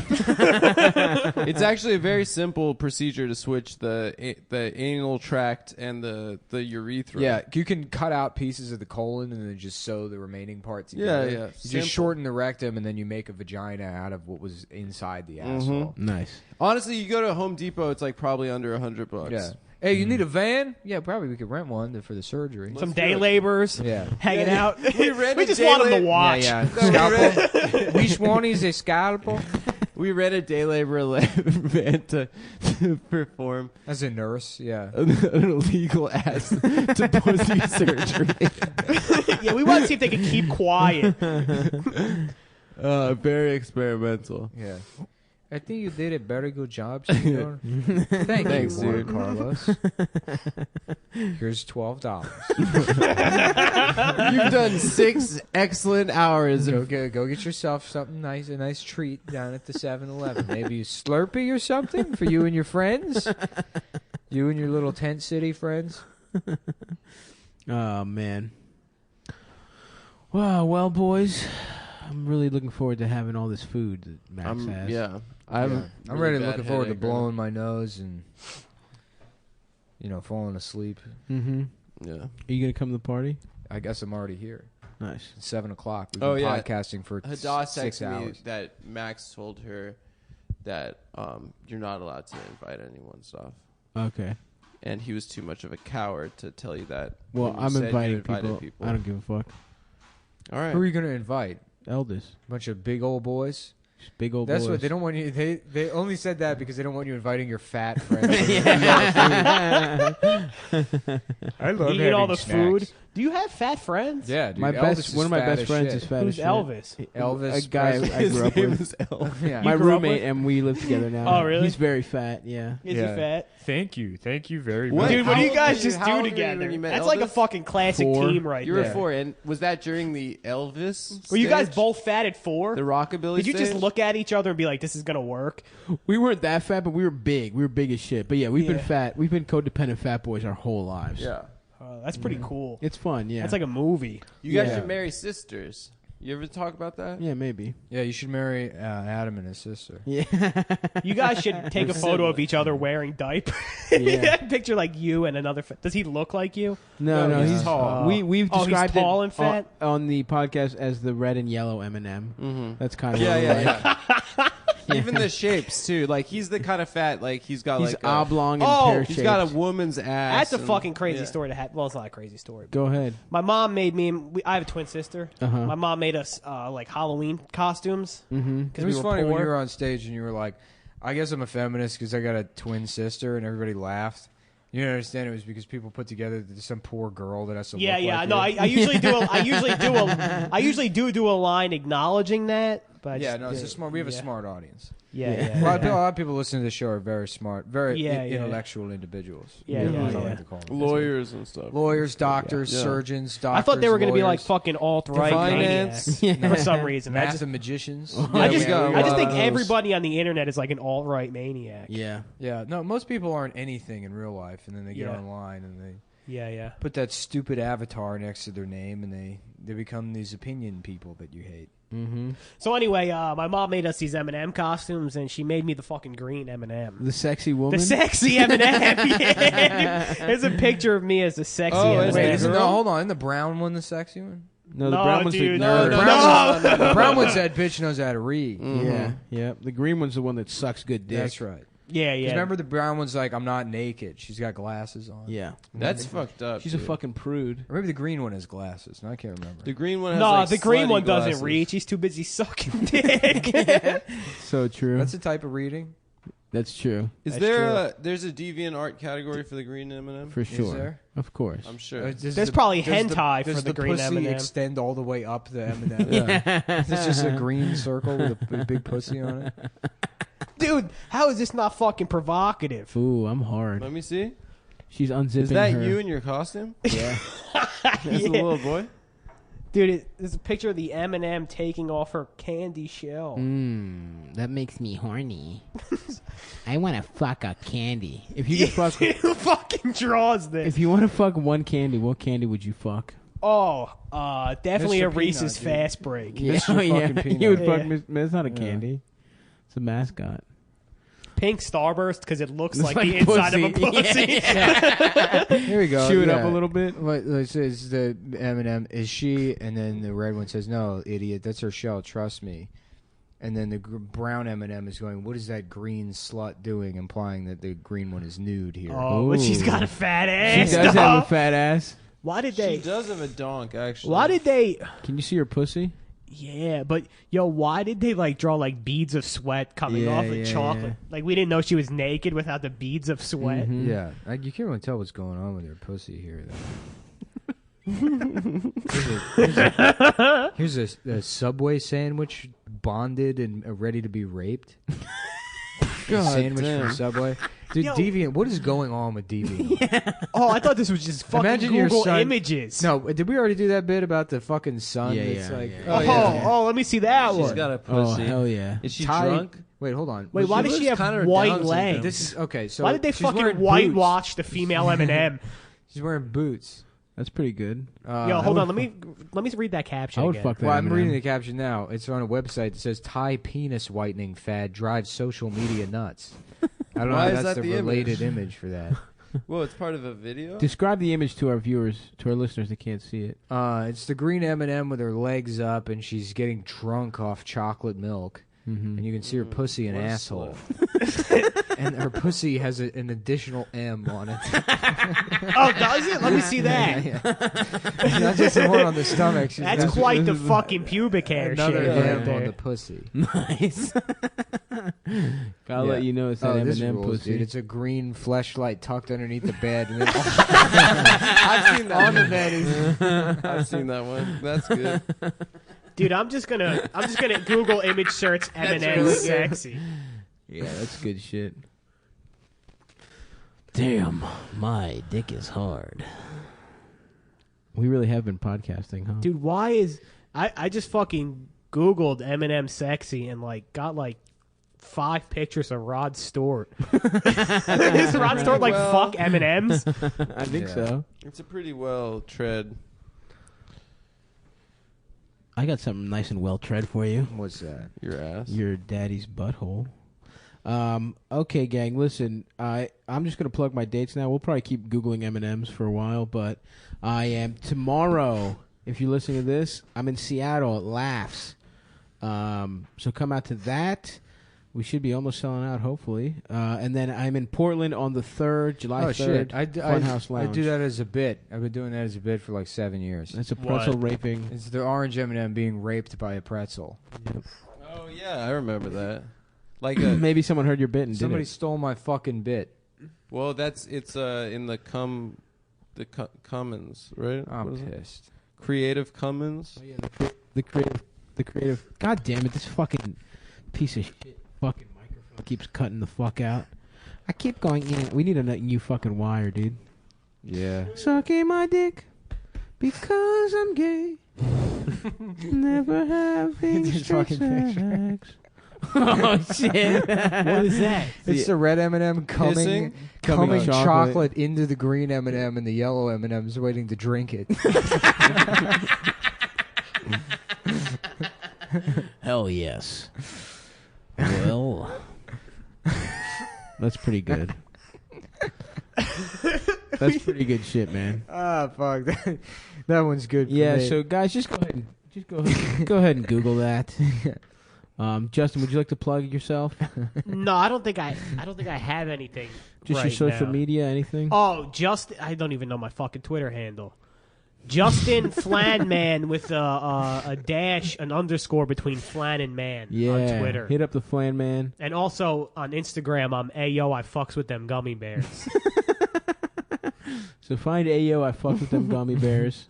It's actually a very simple procedure to switch the anal tract and the urethra. Yeah, you can cut out pieces of the colon and then just sew the remaining parts together. Yeah. You Simple. just shorten the rectum and then you make a vagina out of what was inside the asshole. Nice. Honestly, you go to Home Depot, it's like probably under $100. Yeah. Hey, you need a van? Yeah, probably we could rent one for the surgery. Some day laborers Yeah. hanging out. We read We a just day want them to lab- watch. Yeah. Scalpel. Which one is a scalpel? We read a day labor van to perform As a nurse, yeah. an illegal ass to pussy surgery. Yeah, we want to see if they can keep quiet. Very experimental. Yeah. I think you did a very good job, senor. Thanks, dude. Juan Carlos. Here's $12. You've done 6 excellent hours of Go get yourself something nice, a nice treat down at the 7-Eleven. Maybe a Slurpee or something for you and your friends. You and your little tent city friends. Oh man. Wow. Well, boys, I'm really looking forward to having all this food that Max has. yeah. I'm ready, looking forward to blowing my nose and falling asleep. Mm-hmm. Yeah. Are you gonna come to the party? I guess I'm already here. Nice. It's 7:00. We've Oh, been yeah. podcasting for Hadass 6 texted me hours. that Max told her that you're not allowed to invite anyone stuff. Okay. And he was too much of a coward to tell you that. Well, when you I'm said you inviting invited people. I don't give a fuck. All right. Who are you going to invite? Eldest. A bunch of big old boys? Just big old That's boys. what they don't want you. They only said that because they don't want you inviting your fat friends. I love You eat all the food. Do you have fat friends? Yeah, dude. My Elvis best, is one of my fat best as friends shit. is fat Who's as shit. Elvis? Elvis. A guy I His grew up name with. is Elvis. Yeah. My You grew up roommate, with? and we live together now. Oh, really? He's very fat. Yeah. Is Yeah. he fat? Thank you very What? Dude, what How do you old guys were you- just how do old were you together? when you met That's like a Elvis? fucking classic 4. team right You there. were 4, and was that during the Elvis? Were you guys stage? both fat at 4? the rockabilly? Did you just stage? look at each other and be like, "This is gonna work"? We weren't that fat, but we were big. We were big as shit. But yeah, we've been Yeah. fat. We've been codependent fat boys our whole lives. Yeah. That's pretty cool. It's fun. Yeah. That's like a movie. You guys Yeah. should marry sisters. You ever talk about that? Yeah, maybe. Yeah, you should marry Adam and his sister. Yeah. You guys should take a photo of each other wearing diapers. Yeah. Picture like you and another. Does he look like you? No, No, no, he's he's tall. We've Oh, he's described tall it and fat? on the podcast as the red and yellow M&M. Mm-hmm. That's kind of Yeah, what yeah, we're like. yeah. Even the shapes too. Like he's the kind of fat. Like he's got He's like oblong and Oh, pear-shaped. he's got a woman's ass. That's a and- fucking crazy yeah. story to have. Well, it's not a crazy story. Go ahead. My mom made me. I have a twin sister. Uh-huh. My mom made us like Halloween costumes Mm-hmm. because It we was were funny poor. when you were on stage and you were like, I guess I'm a feminist because I got a twin sister, and everybody laughed. You didn't understand it was because people put together that there's some poor girl that has to Yeah, look yeah. like No, you. I usually do. I usually do a line acknowledging that. But I Yeah, just no, it's a did- smart. We have yeah. a smart audience. Yeah, Yeah. yeah. A lot of people listening to the show are very smart, very Yeah, yeah. intellectual individuals. Yeah, as yeah, I yeah. like to call them. lawyers and stuff. Lawyers, doctors, Yeah. surgeons, doctors. I thought they were going to be like lawyers, fucking alt-right Finance. maniacs for some reason. I just, mathematicians. I just, we got a I just lot think of those. everybody on the internet is like an alt-right maniac. Yeah. Yeah, no, most people aren't anything in real life, and then they get Yeah. online and they Yeah, yeah. put that stupid avatar next to their name, and they become these opinion people that you hate. Mm-hmm. So anyway, my mom made us these M&M costumes, and she made me the fucking green M&M. The sexy woman. The sexy M&M. Yeah. There's a picture of me as the sexy Oh, M&M. is Wait, it isn't girl? no? Hold on, isn't the brown one the sexy one? No, the No, brown one's dude, the no, nerd. no, The brown one said, "Bitch knows how to read." Yeah, yeah. The green one's the one that sucks good dick. That's right. Yeah, 'Cause yeah. remember, the brown one's like, "I'm not naked." She's got glasses on. Yeah. That's fucked up. She's a dude. fucking prude. Or maybe the green one has glasses. No, I can't remember. The green one has No, like the green slutty one doesn't glasses. reach. He's too busy sucking dick. So true. That's a type of reading. That's true. Is That's there there's a deviant art category for the green M&M? For sure. there? Of course. I'm sure. There's probably hentai for does the green pussy M&M. extend all the way up the M&M? It's just a green circle with a big pussy on it. Dude, how is this not fucking provocative? Ooh, I'm hard. Let me see. She's unzipping Is that her. you in your costume? Yeah. That's a little boy. Dude, there's a picture of the M&M taking off her candy shell. That makes me horny. I want to fuck a candy. If you could fuck, Who fucking draws this? if you want to fuck one candy, what candy would you fuck? Oh, definitely Mr. a Reese's Peanut, dude. Fast Break. Yeah, Mr. fucking Peanut. you would fuck. Yeah. It's not a candy. It's a mascot. Pink Starburst because it looks It's like, like the inside of a pussy. pussy. Here we go. Chew it yeah. up a little bit. What it says the M&M is she, and then the red one says no, idiot. That's her shell. Trust me. And then the brown M&M is going, what is that green slut doing? Implying that the green one is nude here. Oh, but she's got a fat ass. She does dog. have a fat ass. Why did they? She does have a donk, actually. Why did they? Can you see her pussy? Yeah, but yo, why did they like draw like beads of sweat coming Yeah, off of yeah, chocolate? yeah. Like we didn't know she was naked without the beads of sweat. Mhm. Yeah, you can't really tell what's going on with her pussy here. Here's a Subway sandwich bonded and ready to be raped. Sandwich damn. from Subway. Dude, Yo. Deviant, what is going on with Deviant? Oh, I thought this was just fucking Imagine your Google son- images. No, did we already do that bit about the fucking sun? Yeah, It's yeah, like, yeah. Oh, let me see that She's one. got a Oh pussy. hell yeah! Is she Ty- drunk? Wait, hold on. Wait, why She does she looks have kinda white Down legs? syndrome. This is okay. So Why did they she's wearing fucking boots. whitewash the female M&M? She's wearing boots. That's pretty good. Yo, hold on. Let me read that caption. I would again. fuck that. Well, I'm M&M. reading the caption now. It's on a website that says Thai penis whitening fad drives social media nuts. I don't know Why if is that's that the the related image for that. Well, it's part of a video. Describe the image to our viewers, to our listeners that can't see it. It's the green M&M with her legs up, and she's getting drunk off chocolate milk. Mm-hmm. And you can see her pussy and What a asshole. And her pussy has an additional M on it. Oh, does it? Let me see that. Yeah. Not just the one on the stomach. She's That's got quite the fucking pubic hair another shit. M right on there. the pussy. Nice. Gotta let you know it's that this M&M rules, pussy. dude. It's a green fleshlight tucked underneath the bed. And then I've seen that. on the bed is I've seen that one. That's good. Dude, I'm just gonna Google image search M&M really good. sexy. Yeah, that's good shit. Damn, my dick is hard. We really have been podcasting, huh? Dude, why is I just fucking Googled M&M sexy and like got like 5 pictures of Rod Stewart. Is Rod Stewart like Well- fuck M&Ms? I think Yeah. so. It's a pretty well tread. I got something nice and well tread for you. what's that? Your ass. Your daddy's butthole. Okay, gang. Listen, I'm just gonna plug my dates now. We'll probably keep googling M&Ms for a while, but I am tomorrow. If you listen to this, I'm in Seattle at Laughs. So come out to that. We should be almost selling out, hopefully. And then I'm in Portland on the 3rd, July 3rd. Shit! Funhouse I Lounge. do that as a bit. I've been doing that as a bit for like 7 years. That's a pretzel raping. It's the orange M&M being raped by a pretzel. Oh yeah, I remember that. Like a Maybe someone heard your bit and Somebody did it. stole my fucking bit. well, it's in the Commons, right? I'm What is it? pissed. Creative Commons. Oh, yeah, the creative. God damn it! This fucking piece of shit. Fucking microphone keeps cutting the fuck out. I keep going in. We need a new fucking wire, dude. Yeah. Sucking my dick because I'm gay. Never having Just fucking sex. Oh shit! What is that? It's the red M&M coming Coming chocolate into the green M&M, and the yellow M&M's waiting to drink it. Hell yes. Well, that's pretty good. That's pretty good shit, man. Ah, fuck. That one's good for Yeah. me. So guys, just go ahead and Google that. Justin, would you like to plug yourself? No, I don't think I have anything. Just right your social now. media, anything? Oh, I don't even know my fucking Twitter handle. Justin Flanman with a dash, an underscore between Flan and Man on Twitter. Hit up the Flan Man. And also on Instagram, I'm Ayo, I fucks with them gummy bears. So find Ayo, I fucks with them gummy bears.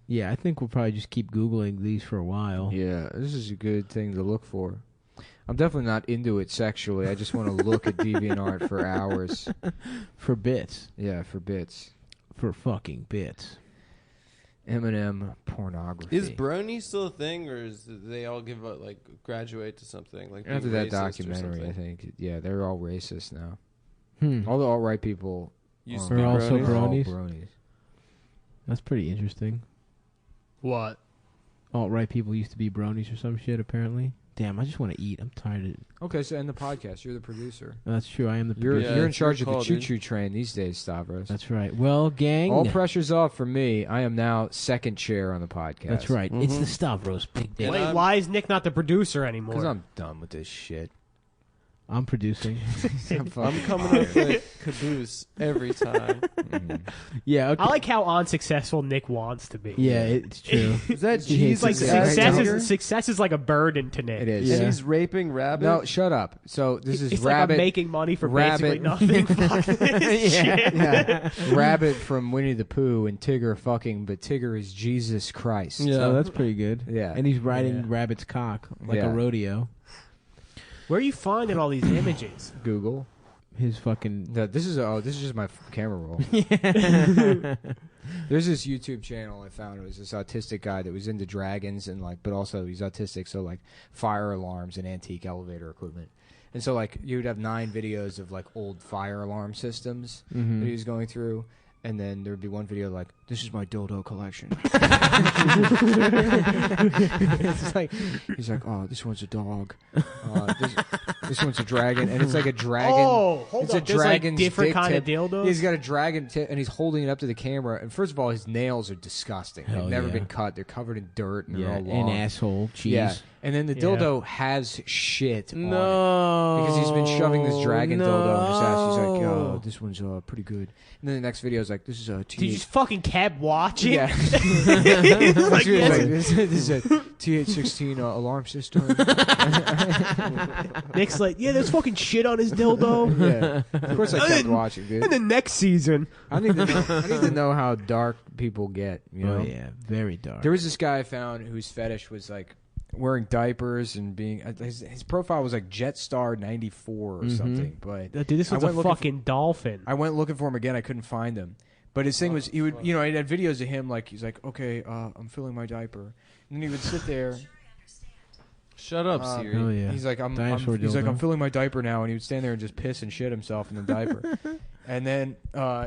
Yeah, I think we'll probably just keep Googling these for a while. Yeah, this is a good thing to look for. I'm definitely not into it sexually. I just want to look at DeviantArt for hours. For bits. Yeah, for bits. For fucking bits. M&M pornography. Is brony still a thing, or is they all give up, like, graduate to something like after being that racist or documentary? I something? think they're all racist now. Hmm. All the alt-right people Used to Are be also bronies? are all bronies? bronies. That's pretty interesting. What? Alt-right people used to be bronies or some shit, apparently. Damn, I just want to eat. I'm tired of it. Okay, so end the podcast. You're the producer. That's true. I am the You're producer. Yeah, you're in it's charge your of call, the dude. choo-choo train these days, Stavros. That's right. Well, gang. All pressure's off for me. I am now second chair on the podcast. That's right. It's the Stavros Big Dick. Wait, why is Nick not the producer anymore? Because I'm done with this shit. I'm producing. I'm coming up with caboose every time. Yeah. Okay. I like how unsuccessful Nick wants to be. Yeah, it's true. Is that He hates Jesus? Like Success success is like a burden to Nick. It is. And Yeah. he's raping rabbits? No, shut up. So this is It's like Rabbit. I'm making money for Rabbit. basically nothing. Fuck this shit. yeah. Rabbit from Winnie the Pooh and Tigger fucking, but Tigger is Jesus Christ. Yeah. Oh, that's pretty good. Yeah. And he's riding Rabbit's cock like Yeah. a rodeo. Where are you finding all these images? Google. His fucking. This is just my camera roll. There's this YouTube channel I found. It was this autistic guy that was into dragons and but also he's autistic, so like fire alarms and antique elevator equipment. And so like you would have 9 videos of like old fire alarm systems that he was going through. And then there would be one video like, "This is my dildo collection." It's like, he's like, "Oh, this one's a dog. This one's a dragon," and it's like a dragon. Oh, hold it's up. a There's, like, dragon's different dick kind of tip. dildos? He's got a dragon tip, and he's holding it up to the camera. And first of all, his nails are disgusting. Hell They've never yeah. been cut. They're covered in dirt, and Yeah, they're all long. an asshole cheese. Yeah, and then the Yeah. dildo has shit on it. No. Because he's been shoving this dragon dildo in his ass. He's like, No. "Oh, this one's pretty good." And then the next video is like, "This is a Did you just fucking kept watching? yeah." He's like, This yes. is a TH16 alarm system. Nick's like, yeah, there's fucking shit on his dildo. Yeah, of course I kept watching, dude. And the next season, I need to know how dark people get. You know? Oh yeah, very dark. There was this guy I found whose fetish was like wearing diapers and being. His profile was like Jetstar 94 or something. But dude, this I was a went looking fucking dolphin. I went looking for him again. I couldn't find him. But his thing was, he would, he had videos of him like he's like, "Okay, I'm filling my diaper," and then he would sit there. Shut up, Siri. Oh yeah. He's like, I'm Dinosaur he's like, dildo. I'm filling my diaper now, and he would stand there and just piss and shit himself in the diaper. And then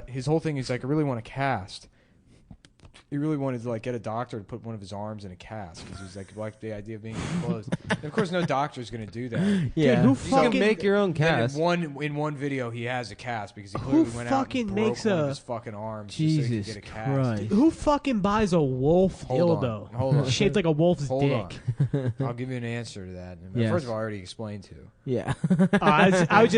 his whole thing is like, I really want to cast. He really wanted to like get a doctor to put one of his arms in a cast because he's like the idea of being enclosed. And of course, no doctor's gonna do that. Yeah. Dude, who You can fucking make your own Then cast. in one video, he has a cast because he clearly went out fucking and broke makes one of a- his fucking arms Jesus just so he could get a cast. Christ. Who fucking buys a wolf Hold dildo? on, hold on. Shaped like a wolf's Hold dick. on. I'll give you an answer to that. Yes. First of all, I already explained to. Yeah. I was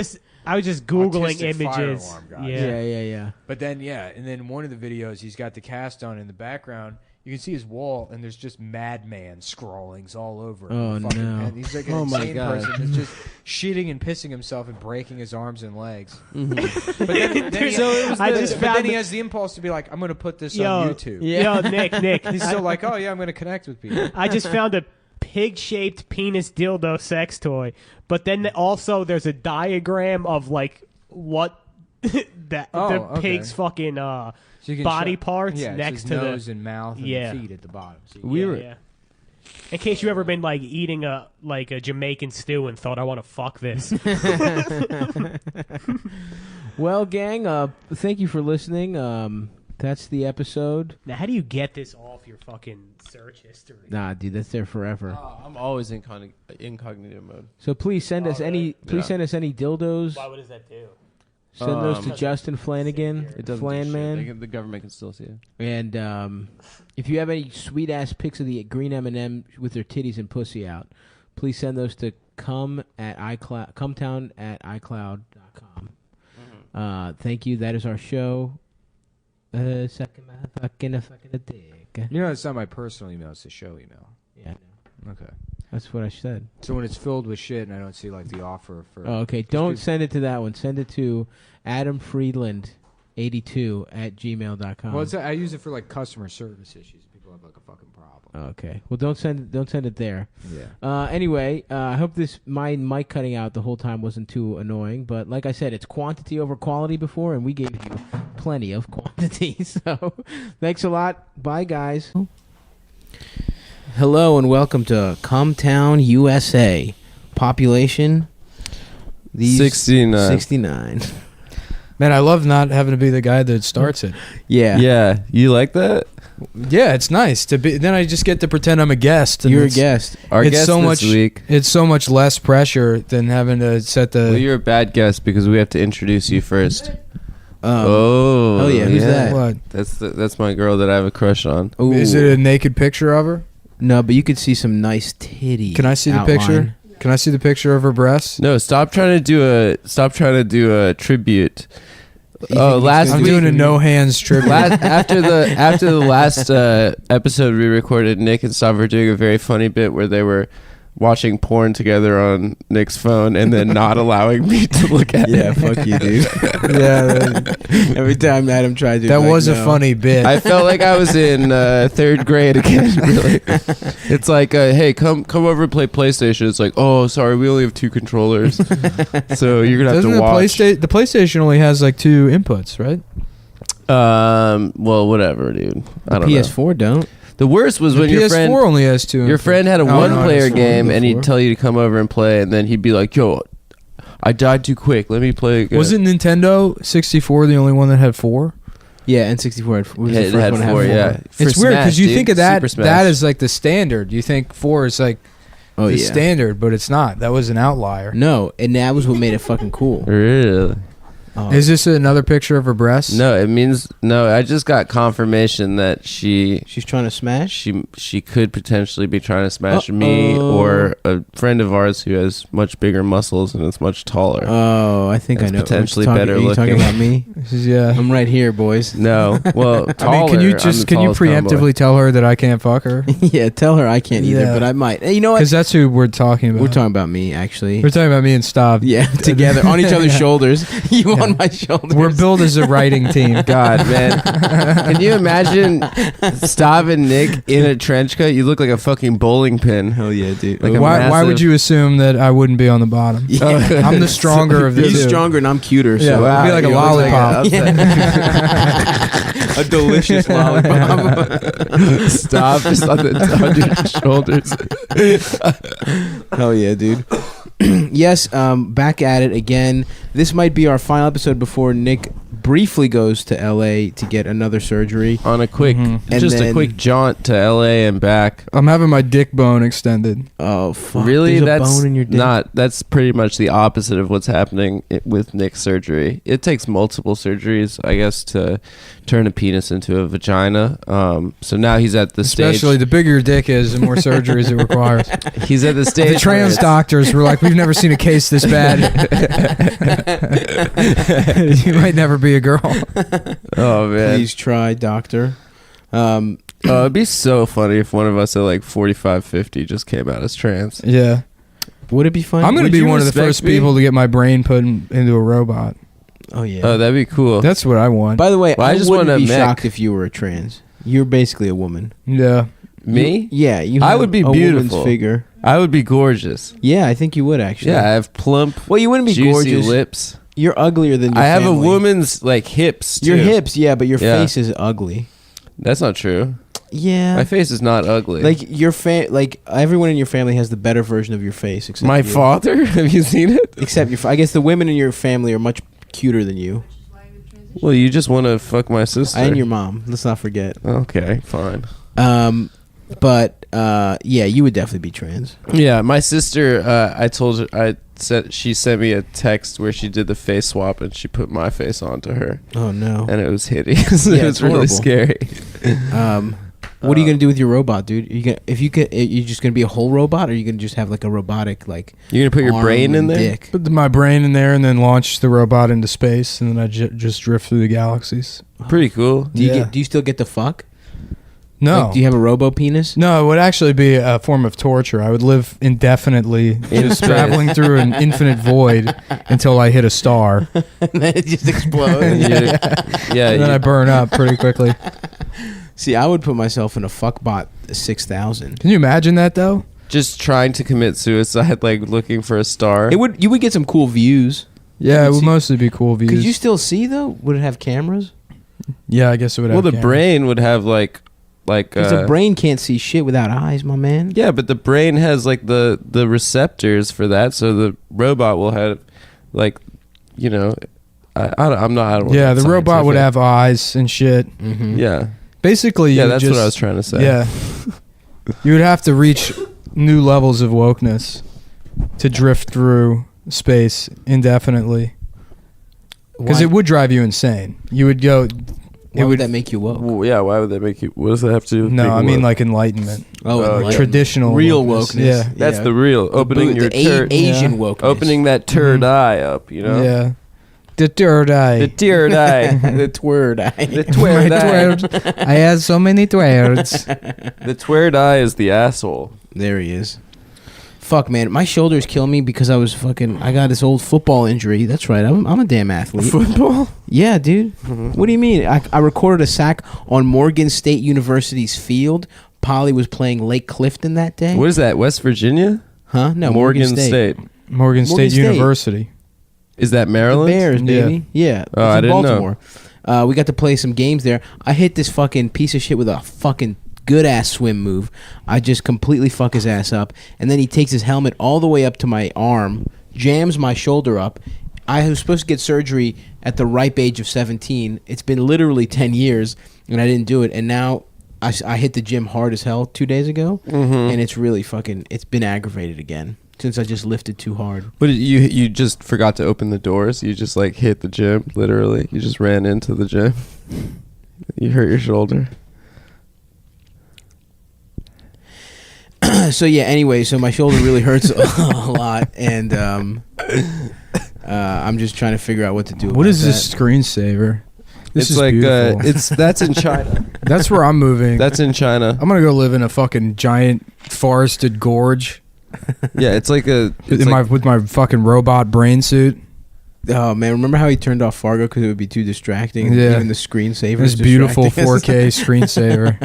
just googling Autistic fire images. alarm guy. Yeah. yeah. But then, and then one of the videos, he's got the cast on in the background. You can see his wall, and there's just madman scrawlings all over it. Oh, Fucking- no. And he's like an Oh, my insane God. person that's just shitting and pissing himself and breaking his arms and legs. Mhm. But then, Dude, so it was but just then found he the- has the impulse to be like, I'm going to put this Yo, on YouTube. Yo, Nick. He's still like, oh, yeah, I'm going to connect with people. I just found a pig-shaped penis dildo sex toy, but then also there's a diagram of like what the okay. pig's fucking So you can body show- parts yeah, it's next his to nose the and mouth and Yeah. the feet at the bottom. So We yeah. In case you ever been like eating a Jamaican stew and thought I want to fuck this. Well, gang, thank you for listening. That's the episode. Now, how do you get this off your fucking search history? Nah, dude, that's there forever. I'm always in incognito mode. So please send us any. Please Yeah. send us any dildos. Why? What does that do? Send those to Um, Justin Flanagan, It doesn't Flan do shit. Man. The government can still see it. And if you have any sweet ass pics of the green M&M with their titties and pussy out, please send those to Cumtown at iCloud.com. Thank you. That is our show. Sucking my fucking a dick. You know, it's not my personal email; it's the show email. Yeah, Okay. that's what I said. So when it's filled with shit and I don't see like the offer for. Oh, okay. Don't send it to that one. Send it to adamfriedland82@gmail.com. Well, I use it for like customer service issues. People have like a fucking problem. Okay. Well, don't send it there. Yeah. Anyway, I hope my mic cutting out the whole time wasn't too annoying. But like I said, it's quantity over quality before, and we gave you plenty of quantity. So thanks a lot. Bye, guys. Hello and welcome to Cumtown, USA. Population 69. 69. Man, I love not having to be the guy that starts it. Yeah. Yeah, you like that? Yeah, it's nice to be. Then I just get to pretend I'm a guest. and You're a it's- guest. Our It's guest so this much- week. It's so much less pressure than having to set the. Well, you're a bad guest because we have to introduce you first. Oh yeah, who's that? What? That's my girl that I have a crush on. Ooh. Is it a naked picture of her? No, but you could see some nice titty. Can I see the outline. picture? Can I see the picture of her breasts? No, stop trying to do a tribute. Oh, last I'm week, doing a no hands tribute. after the last episode we recorded, Nick and Stav were doing a very funny bit where they were watching porn together on Nick's phone and then not allowing me to look at Yeah, it. fuck you, dude. Every time Adam tried to. That be like, was a no. funny bit. I felt like I was in third grade again. Really. It's like, hey, come over and play PlayStation. It's like, oh, sorry, we only have 2 controllers, so you're gonna have Doesn't to watch. the PlayStation only has like 2 inputs, right? Well, whatever, dude. I don't know. PS4 don't. The worst was The when PS4 your friend only has 2. your inputs. friend had a Oh, no, one-player it's game, and he'd before. tell you to come over and play, and then he'd be like, yo, I died too quick. Let me play again. Wasn't Nintendo 64 the only one that had 4? Yeah, N64 was the It first had one to have 4, 4. yeah. For It's weird Smash, because you dude. think of that Super Smash. that is like the standard. You think 4 is like Oh the yeah. standard, but it's not. That was an outlier. No, and that was what made it fucking cool. Really? Oh. Is this another picture of her breasts? No, it means no. I just got confirmation that She's trying to smash. she could potentially be trying to smash me or a friend of ours who has much bigger muscles and is much taller. Oh, I think That's I know. potentially Are you better Are you talking looking. about me? This is, yeah. I'm right here, boys. No, well, taller. I mean, can you I'm just the can you tallest combo. preemptively tell her that I can't fuck her? Yeah, tell her I can't either, Yeah. but I might. Hey, you know what? Because that's who we're talking about. We're talking about me, actually. We're talking about me and Stav. Yeah, together on each other's Yeah. shoulders. You Yeah. on my shoulders. We're built as a writing team. God, man. Can you imagine Stav and Nick in a trench coat? You look like a fucking bowling pin. Hell yeah, dude. Like a Why would massive- you assume that I wouldn't be on the bottom? Yeah. I'm the stronger of the He's two. stronger and I'm cuter. Yeah, So it'd be like a you look lollipop. a delicious lollipop. Stop just on your shoulders. Hell yeah, dude. Yes, back at it again. This might be our final episode before Nick briefly goes to LA to get another surgery. On a quick, Mhm. And just a then- quick jaunt to LA and back. I'm having my dick bone extended. Oh fuck! Really, There's a that's bone in your dick. not. That's pretty much the opposite of what's happening with Nick's surgery. It takes multiple surgeries, I guess, to turn a penis into a vagina. So now he's at the Especially stage. the bigger your dick is, the more surgeries it requires. He's at the stage. The where trans it's- doctors were like, "We've never seen a case this bad. You might never be a girl." Oh man. Please try, doctor. Oh, it'd be so funny if one of us at like 45, 50 just came out as trans. Yeah, Would it be fun? I'm gonna Would be you one of the respect first me? people to get my brain put into a robot. Oh yeah. Oh, that'd be cool. That's what I want. By the way, Well, I I just wouldn't want a be mech. shocked if you were a trans. You're basically a woman. Yeah, Me? Yeah, you. I have would be a beautiful. woman's figure. I would be gorgeous. Yeah, I think you would actually. Yeah, I have plump, Well, you wouldn't be juicy gorgeous. lips. You're uglier than your I have family. a woman's like hips. Too. Your hips, yeah, but your Yeah. face is ugly. That's not true. Yeah. My face is not ugly. Like your like everyone in your family has the better version of your face except my you. father. Have you seen it? Except I guess the women in your family are much cuter than you. Well, you just want to fuck my sister. And your mom. Let's not forget. Okay, fine. But yeah, you would definitely be trans. Yeah, my sister. I told her. She sent me a text where she did the face swap and she put my face onto her, Oh no. and it was hideous. Yeah, It it's was really horrible. scary. What are you gonna do with your robot, dude? You just gonna be a whole robot, or are you gonna just have like a robotic like? You're gonna put your arm brain in and there? dick? Put my brain in there and then launch the robot into space, and then I just drift through the galaxies. Pretty cool. Do you Yeah. do you still get to fuck? No. Like, do you have a robo penis? No, it would actually be a form of torture. I would live indefinitely, just traveling through an infinite void until I hit a star. And then it just explodes. Yeah. And then I burn up pretty quickly. See, I would put myself in a fuckbot 6000. Can you imagine that, though? just trying to commit suicide, like looking for a star. You would get some cool views. Yeah, it would mostly be cool views. Could you still see though? Would it have cameras? Yeah, I guess it would have. Well, the cameras. brain would have like. Because the brain can't see shit without eyes, my man. Yeah, but the brain has like the receptors for that, so the robot will have, like, you know, I'm not. I don't Yeah, know the robot would scientific. have eyes and shit. Mm-hmm. Yeah, Basically, yeah, you that's just, what I was trying to say. Yeah, you would have to reach new levels of wokeness to drift through space indefinitely. Because it would drive you insane. You would go. Why would that make you woke? Well, yeah, why would that make you? What does that have to do with No, being I mean woke? like enlightenment. Oh, enlightenment. Traditional real wokeness. wokeness. Yeah, That's the real opening your turd, Asian wokeness. opening that turd eye up. You know, yeah. The third eye. the third eye, the twird eye. the twird eye. I had so many twerds. The twird eye is the asshole. There he is. Fuck, man, my shoulders kill me because I got this old football injury. That's right, I'm a damn athlete. Football? Yeah, dude. What do you mean? I recorded a sack on Morgan State University's field. Polly was playing Lake Clifton that day. What is that? West Virginia? Huh? No, Morgan State. Morgan State State. University. Is that The Maryland? Bears, baby. Yeah. Oh, it's I in didn't know. Baltimore. We got to play some games there. I hit this fucking piece of shit with a fucking good ass swim move. I just completely fuck his ass up, and then he takes his helmet all the way up to my arm, jams my shoulder up. I was supposed to get surgery at the ripe age of 17. It's been literally 10 years, and I didn't do it. And now I hit the gym hard as hell 2 days ago, and it's really fucking. It's been aggravated again since I just lifted too hard. But you just forgot to open the doors. You just like hit the gym, literally. You just ran into the gym. You hurt your shoulder. So yeah, anyway, so my shoulder really hurts a lot, and I'm just trying to figure out what to do. What is this screensaver? This It's is like beautiful. that's in China. That's where I'm moving. That's in China. I'm gonna go live in a fucking giant forested gorge Yeah, it's like a. It's with my fucking robot brain suit. Oh man, remember how he turned off Fargo because it would be too distracting? Yeah. Even the screensaver. This beautiful 4K screensaver.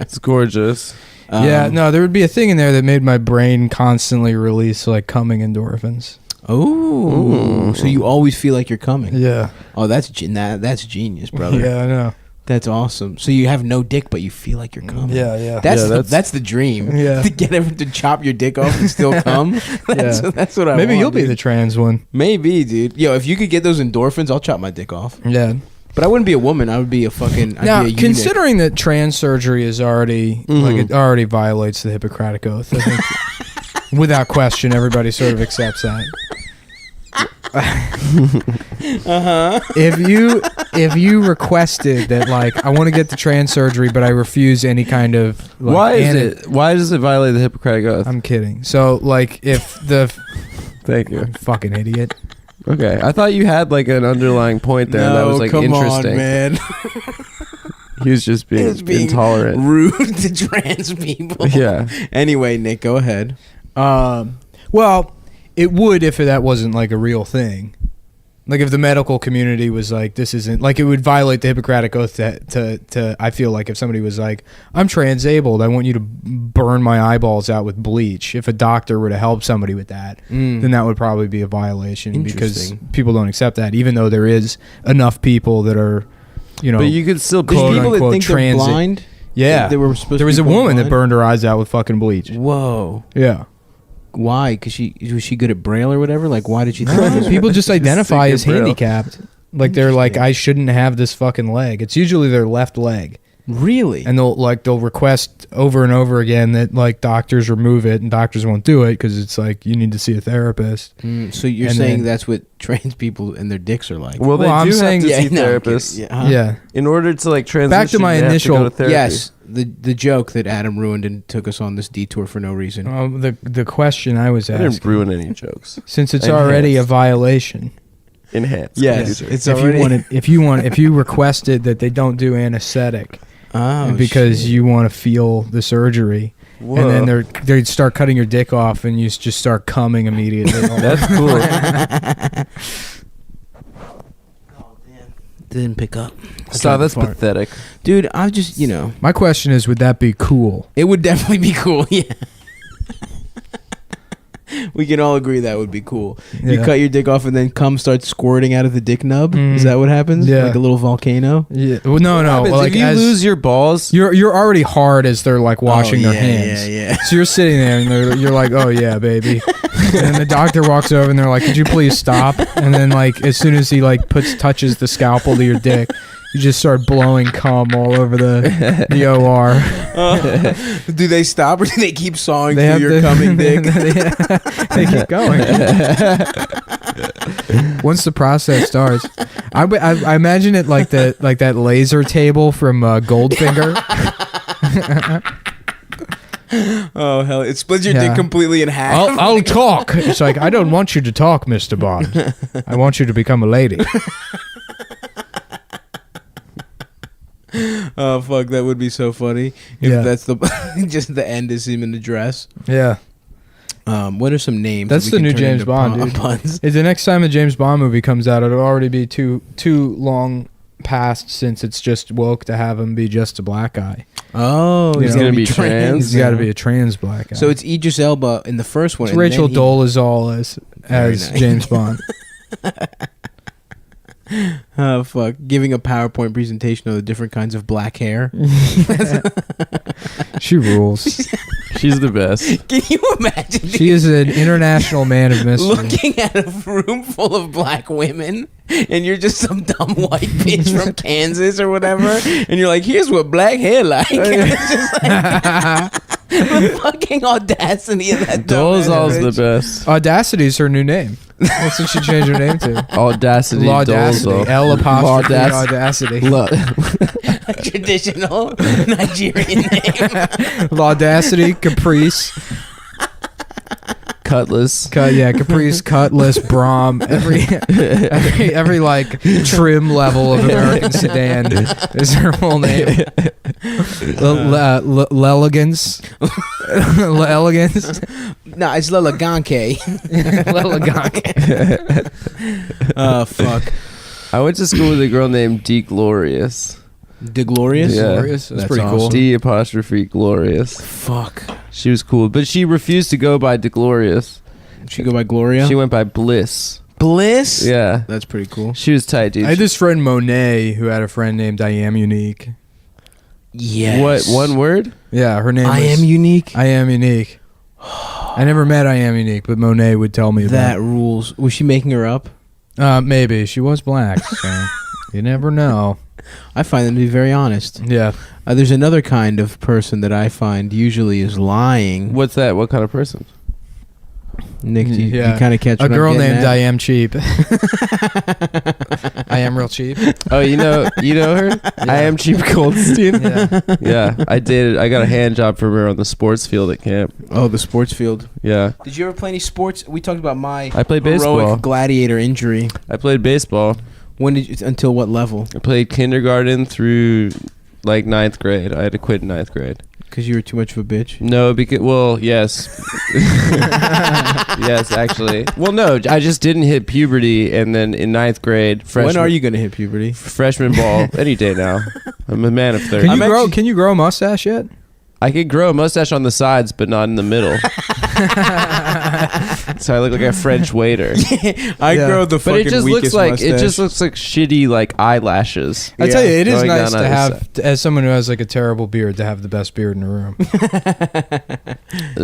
it's gorgeous. Yeah, no, there would be a thing in there that made my brain constantly release like coming endorphins. Oh, so you always feel like you're coming. Yeah. Oh, that's genius, brother. Yeah, I know. That's awesome. So you have no dick, but you feel like you're coming. Yeah, yeah. That's the dream. Yeah. To get everyone to chop your dick off and still come. That's what I want. Maybe you'll be dude. the trans one. Maybe, dude. Yo, if you could get those endorphins, I'll chop my dick off. Yeah. But I wouldn't be a woman. I would be a fucking. I'd Now, be a eunuch. considering that trans surgery is already like it already violates the Hippocratic Oath, I think without question everybody sort of accepts that. If you requested that, like, I want to get the trans surgery, but I refuse any kind of like, Why does it violate the Hippocratic Oath? I'm kidding. So like if the Thank you. fucking idiot. Okay, I thought you had like an underlying point there that was like come interesting. on, man. He was just being, intolerant. Rude to trans people. Yeah. Anyway, Nick, go ahead. Well, it would if that wasn't like a real thing. Like if the medical community was like, this isn't like, it would violate the Hippocratic Oath to I feel like if somebody was like, I'm transabled, I want you to burn my eyeballs out with bleach. If a doctor were to help somebody with that, then that would probably be a violation because Interesting. people don't accept that, even though there is enough people that are, you know, But you could still quote People that unquote think they're transit. blind. Yeah. They were supposed There to was be a born woman that blind? burned her eyes out with fucking bleach. Whoa. Yeah. Why? Because was she good at Braille or whatever? Like, why did she? think People just identify sick as of Braille. handicapped. Like they're like, I shouldn't have this fucking leg. It's usually their left leg, Really? and they'll request over and over again that like doctors remove it, and doctors won't do it because it's like you need to see a therapist. So you're And saying then- that's what trans people and their dicks are like? Well, they Well, I'm do saying- have to Yeah, see no, I'm kidding. therapists Yeah, huh? Yeah, in order to like transition. Back to my they have to go initial- to therapy. Yes. the joke that Adam ruined and took us on this detour for no reason. The question I was I didn't asking, ruin any jokes. since it's already a Enhanced. violation. Enhanced. Yes, it's If you requested that they don't do anesthetic Oh, because you want to feel the surgery, and then they start cutting your dick off, and you just start coming immediately. That's cool. didn't pick up. So that's pathetic. Dude, I just, My question is, would that be cool? it would definitely be cool, yeah. We can all agree that would be cool. You Yeah. cut your dick off and then cum starts squirting out of the dick nub? Is Mm. that what happens? Yeah. Like a little volcano? Yeah. Well, no. Well, like if you as lose your balls, you're already hard as they're like washing their hands. Yeah. So you're sitting there and you're like, oh yeah, baby. And then the doctor walks over and they're like, could you please stop? And then like as soon as he like touches the scalpel to your dick, you just start blowing cum all over the OR. Do they stop or do they keep sawing They through have your to- coming dick? They keep going. Once the process starts, I imagine it like that laser table from Goldfinger. Oh, hell. It splits your Yeah. dick completely in half. I'll talk. It's like, I don't want you to talk, Mr. Bond. I want you to become a lady. Oh, fuck. That would be so funny. If Yeah. that's the just the end is him in the dress. Yeah. What are some names? That's that the we new can turn James into Bond, dude. puns? If the next time a James Bond movie comes out, it'll already be too long past since it's just woke to have him be just a black guy. Oh, He's he's gonna gonna be be trans? He's got to be a trans black guy. So it's Idris Elba in the first one. It's and Rachel then he- Dolezal as Very nice. James Bond. Oh, fuck. Giving a PowerPoint presentation of the different kinds of black hair. She rules. she's the best. Can you imagine She is an international man of mystery. looking at a room full of black women and you're just some dumb white bitch from Kansas or whatever and you're like, here's what black hair like. And it's just like the fucking audacity of that dumbass Dolezal's the bitch. best. Audacity's her new name. That's what she changed her name to. Audacity. Laudacity. Dolezal. L apostrophe Laudac- Audacity. Traditional Nigerian name. Laudacity, Caprice. Cutlass. Caprice, Cutlass, Brom, every like trim level of American sedan is her full name. L'Elegance. L'Elegance. No, it's Lelaganke. L'Elegance. Oh, fuck. I went to school with a girl named D Glorious. The Glorious? Yeah. Glorious. That's pretty cool. D apostrophe Glorious. Fuck. She was cool, but she refused to go by De Glorious. She go by Gloria? She went by Bliss. Bliss? Yeah. That's pretty cool. She was tight, dude. I had this friend Monet who had a friend named I Am Unique. Yes. What, one word? Yeah, her name I was Am Unique? I Am Unique. I never met I Am Unique, but Monet would tell me about That rules. Was she making her up? maybe. She was black, so you never know. I find them to be very honest. Yeah. There's another kind of person that I find usually is lying. What's that? What kind of person? Nick, do you Yeah. kind of catch A what I'm girl getting named at? I Am Cheap. I am real cheap. Oh, you know her? I am Cheap Goldstein. Yeah. Yeah, I got a hand job from her on the sports field at camp. Oh, the sports field. Yeah, Did you ever play any sports? We talked about my I played heroic baseball. gladiator injury. I played baseball. When did you, until what level? I played kindergarten through like 9th grade. I had to quit in 9th grade. Because you were too much of a bitch? No, yes. Yes, actually. Well, no, I just didn't hit puberty, and then in 9th grade, When are you going to hit puberty? freshman ball any day now. I'm a man of 30. Can you grow a mustache yet? I could grow a mustache on the sides, but not in the middle. So I look like a French waiter. I grow the But fucking it just weakest mustache. looks like shitty like eyelashes. I tell you, it is Going nice down to either have, as someone who has like a terrible beard, to have the best beard in the room.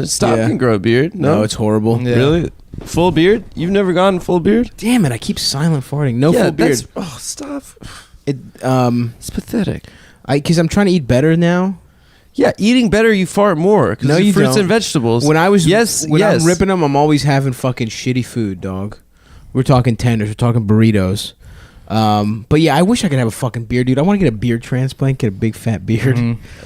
Stop Yeah. can grow a beard. No, it's horrible. Yeah. Really? Full beard? You've never gone full beard? Damn it! I keep silent farting. No Yeah, full beard. Oh, stop. It It's pathetic. because I'm trying to eat better now. Yeah, eating better, you fart more. 'Cause No, you fruits don't. and vegetables. When I was yes. I'm ripping them, I'm always having fucking shitty food, dog. We're talking tenders. We're talking burritos. But yeah, I wish I could have a fucking beard, dude. I want to get a beard transplant, get a big fat beard.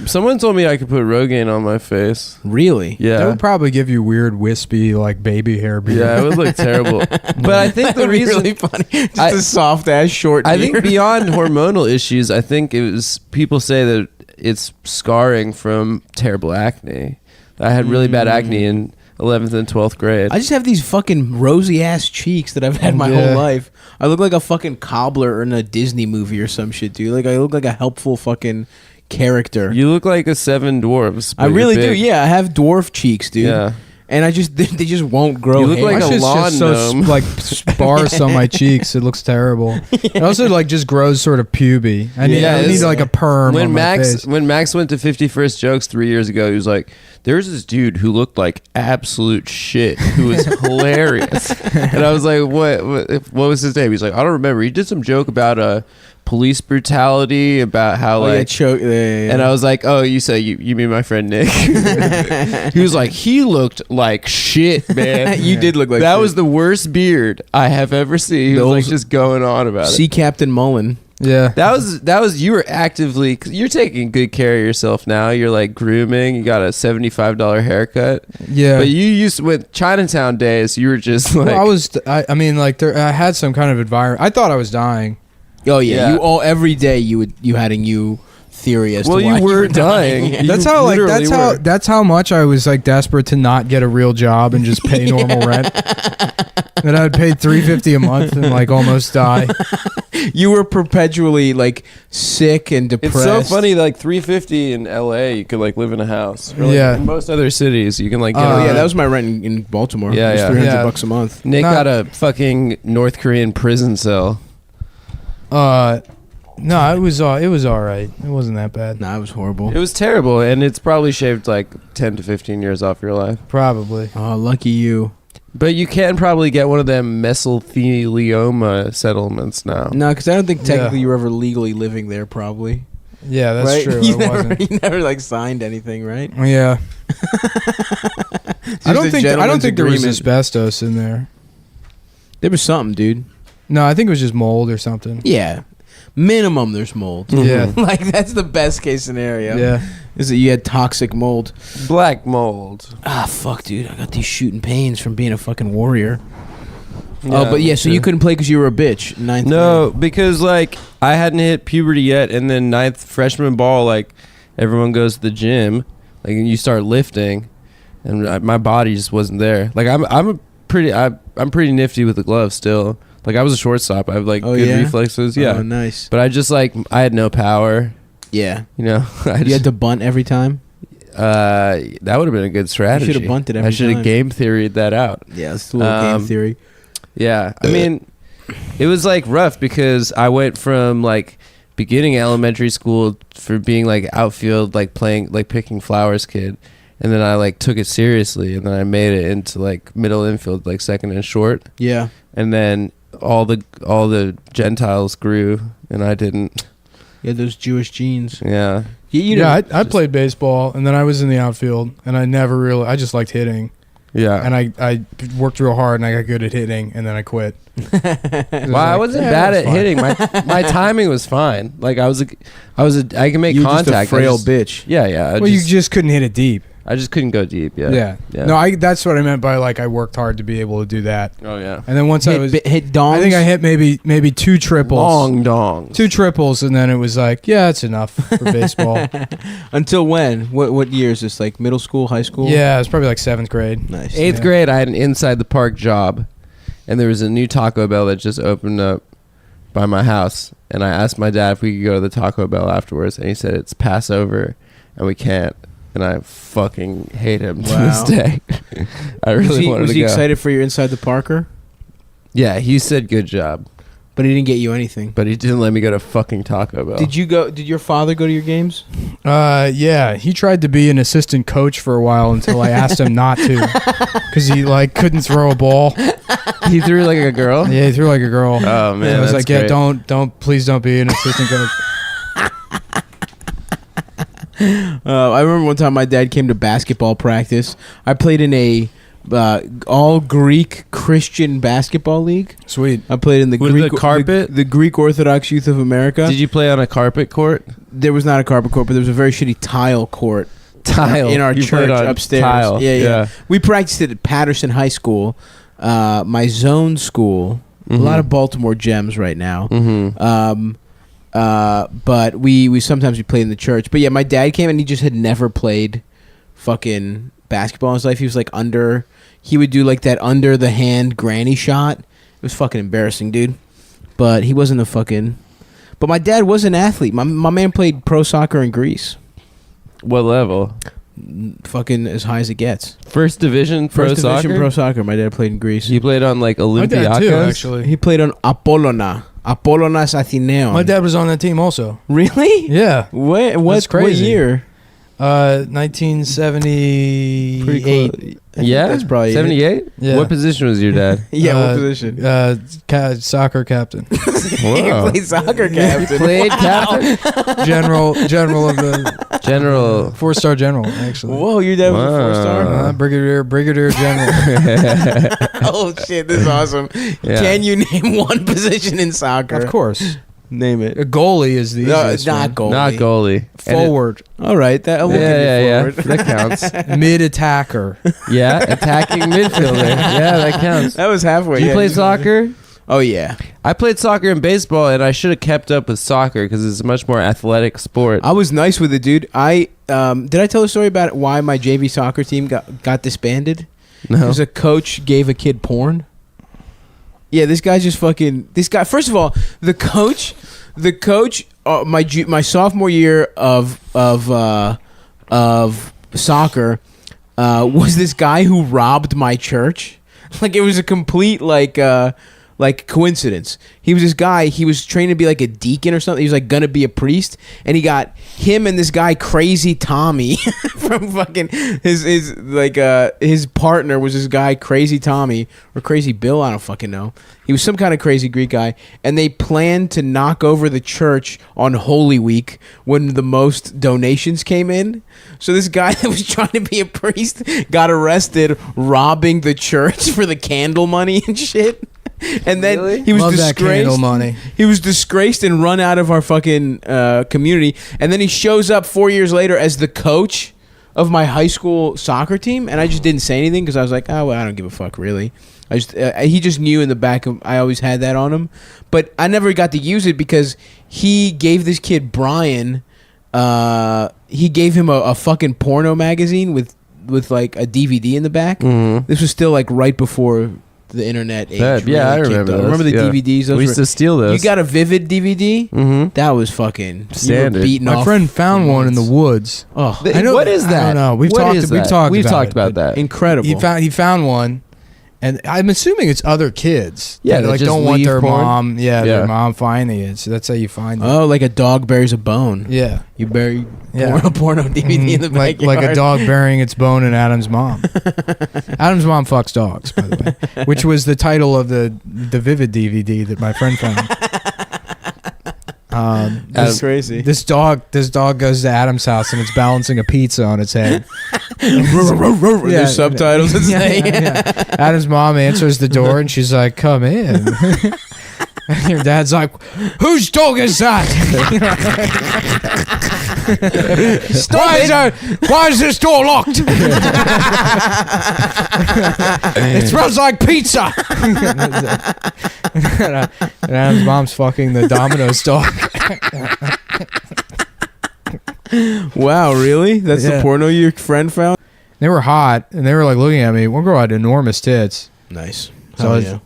Someone told me I could put Rogaine on my face. Really? That Yeah. would probably give you weird, wispy, like baby hair beard. Yeah, it would look terrible. But I think the That'd be reason really funny. Just a soft ass short I beard. think beyond hormonal issues, I think it was people say that it's scarring from terrible acne. I had really bad acne in 11th and 12th grade. I just have these fucking rosy ass cheeks that I've had my Yeah. whole life. I look like a fucking cobbler in a Disney movie or some shit, dude. Like I look like a helpful fucking character. You look like a seven dwarves. I but you're really do. big. Yeah, I have dwarf cheeks, dude. Yeah. And I just they just won't grow. You look hair. like My a shit's lawn just so gnome. like sparse on my cheeks. It looks terrible. It also like just grows sort of puby. I need it's- like a perm on my face. When Max went to 51st Jokes 3 years ago, he was like, "There's this dude who looked like absolute shit, who was hilarious." And I was like, "What was his name?" He's like, "I don't remember." He did some joke about police brutality, about how and I was like, "Oh, you say you mean my friend Nick?" He was like, "He looked like shit, man." You did look like that shit. was the worst beard I have ever seen. He was like just going on about it. Sea Captain Mullen. Yeah. That was you were actively, 'cause you're taking good care of yourself now. You're like grooming. You got a $75 haircut. Yeah. But you used to, with Chinatown days, you were just like, Well, I mean, like, I had some kind of environment. I thought I was dying. Oh yeah, Yeah. you all every day you had a new theory as well, to why you were dying. dying. That's You how, like, literally were. that's how much I was like desperate to not get a real job and just pay normal rent. That I'd pay $350 a month and like almost die. You were perpetually like sick and It's depressed. so funny. Like $350 in LA, you could like live in a house. Or, like, Yeah. In most other cities, you can like. Get Oh a- yeah, that was my rent in Baltimore. Yeah, it was yeah. $300 Yeah. bucks a month. Nick Nah. got a fucking North Korean prison cell. No, it was all right. It wasn't that bad. Nah, it was horrible. It was terrible, and it's probably shaved like 10 to 15 years off your life. Probably. Oh, lucky you. But you can probably get one of them mesothelioma settlements now. No, because I don't think technically Yeah. you were ever legally living there. Probably. Yeah, that's right? true. You I never, wasn't. you never like signed anything, right? Yeah. I don't a think there was agreement. asbestos in there. There was something, dude. No, I think it was just mold or something. Yeah. Minimum, there's mold. Yeah. Like that's the best case scenario. Yeah. Is that you had toxic mold? Black mold. Ah, fuck, dude. I got these shooting pains from being a fucking warrior. Yeah, But yeah, so me you too. couldn't play because you were a bitch. Ninth No, because like I hadn't hit puberty yet, and then ninth freshman ball, like everyone goes to the gym, like and you start lifting, and my body just wasn't there. Like I'm pretty nifty with the gloves still. Like I was a shortstop. I have like Oh, good yeah? reflexes. Yeah, Oh, nice. but I just like I had no power. Yeah. You know, I You just, had to bunt every time? that would have been a good strategy. should've bunted every I should time. have game theoried that out. Yeah, it's a little game theory. Yeah, I mean, it was like rough because I went from like beginning elementary school for being like outfield, like playing, like picking flowers kid, and then I like took it seriously, and then I made it into like middle infield, like second and short, Yeah. and then all the Gentiles grew, and I didn't. Yeah, those Jewish genes. Yeah, Yeah, I played baseball, and then I was in the outfield, and I never really. I just liked hitting, yeah. and I worked real hard, and I got good at hitting, and then I quit. Well, I wasn't bad at hitting. My timing was fine. Like I can make You contact. just a I frail just- bitch. Yeah, yeah. Well, you just couldn't hit it deep. I just couldn't go deep. Yeah. Yeah. No, that's what I meant by like I worked hard to be able to do that. Oh yeah. And then once I was, hit dongs. I think I hit maybe two triples. Long dongs. Two triples, and then it was like, yeah, it's enough for baseball. Until when? What year is this? Like middle school, high school? Yeah, it was probably like 7th grade. Nice. Eighth grade, I had an inside the park job, and there was a new Taco Bell that just opened up by my house. And I asked my dad if we could go to the Taco Bell afterwards, and he said it's Passover, and we can't. And I fucking hate him to this day. I really wanted was to he go. excited for your inside the Parker? Yeah, he said good job, But he didn't get you anything. but he didn't let me go to fucking Taco Bell. Did you go? Did your father go to your games? Yeah, he tried to be an assistant coach for a while until I asked him not to, because he like couldn't throw a ball. He threw like a girl? Yeah, he threw like a girl. Oh man, I was that's like, yeah, great. please don't be an assistant coach. I remember one time my dad came to basketball practice. I played in a all Greek Christian basketball league. Sweet. I played in the With Greek the carpet? the Greek Orthodox Youth of America. Did you play on a carpet court? There was not a carpet court, but there was a very shitty tile court. Tile. In our You church played on upstairs. tile. Yeah. We practiced it at Patterson High School, my zone school. A lot of Baltimore gems right now. But we sometimes played in the church. But yeah, my dad came and he just had never played fucking basketball in his life. He was like he would do like that under the hand granny shot. It was fucking embarrassing, dude. But he wasn't but my dad was an athlete. My man played pro soccer in Greece. What level? Fucking as high as it gets. First division pro First division soccer? pro soccer. My dad played in Greece. You played on like My dad too, Olympiacos? actually. He played on Apollonas Atheneum. My dad was on that team also. Really? Yeah. What That's crazy. What year? 1978. Yeah? That's probably 78? Yeah. What position was your dad? Yeah, what position? Soccer captain. He played soccer captain. Played captain? general of the General. 4-star general, actually. Whoa, your dad was a Wow. 4-star? Brigadier general. Oh shit, this is awesome. Yeah. Can you name one position in soccer? Of course. Name it. A goalie is the No, easiest not one. goalie. Not goalie. Forward. All right, that we'll give you Yeah. forward. That counts. Mid-attacker. Yeah, attacking midfielder. Yeah, that counts. That was halfway. Did you yeah. play soccer? Oh yeah. I played soccer and baseball, and I should have kept up with soccer because it's a much more athletic sport. I was nice with it, dude. I did I tell a story about why my JV soccer team got disbanded? No. Because a coach gave a kid porn. Yeah, this guy's just fucking. This guy. First of all, the coach. My sophomore year of soccer was this guy who robbed my church. Like it was a complete like coincidence. He was this guy. He was trained to be like a deacon or something. He was like gonna be a priest, and he got him and this guy Crazy Tommy from fucking his partner was this guy Crazy Tommy or Crazy Bill. I don't fucking know. He was some kind of crazy Greek guy, and they planned to knock over the church on Holy Week when the most donations came in. So this guy that was trying to be a priest got arrested robbing the church for the candle money and shit. And then he was Love that disgraced. candle money. He was disgraced and run out of our fucking community. And then he shows up 4 years later as the coach of my high school soccer team, and I just didn't say anything because I was like, oh, well, I don't give a fuck, really. He just knew in the back of I always had that on him, but I never got to use it because he gave this kid Brian, he gave him a fucking porno magazine with like a DVD in the back. Mhm. This was still like right before the internet age. Yeah, I really kicked remember off. those. Remember the Yeah. DVDs? Those We used were- to steal those. You got a Vivid DVD? Mm-hmm. That was fucking Standard. Beating My off friend found one in the woods. Oh, I know- What is that? I don't know. We've What talked. is We've that? talked. We've about talked it, about but that. incredible. He found one, and I'm assuming it's other kids. Yeah, that, that like just don't want leave their porn. mom. Yeah, Yeah. their mom finding it. So that's how you find it. Oh, like a dog buries a bone. Yeah, You bury Yeah. porno DVD in the like backyard. a dog burying its bone in Adam's mom. Adam's mom fucks dogs, by the way, which was the title of the Vivid DVD that my friend found. That's crazy. This dog goes to Adam's house and it's balancing a pizza on its head. There's subtitles that say. yeah. Adam's mom answers the door and she's like, "Come in." And your dad's like, "Whose dog is that?" Why is this door locked? It smells like pizza. And Adam's mom's fucking the Domino's dog. Wow, really? That's the Yeah. porno your friend found? They were hot and they were like looking at me. One girl had enormous tits. Nice. So I was, and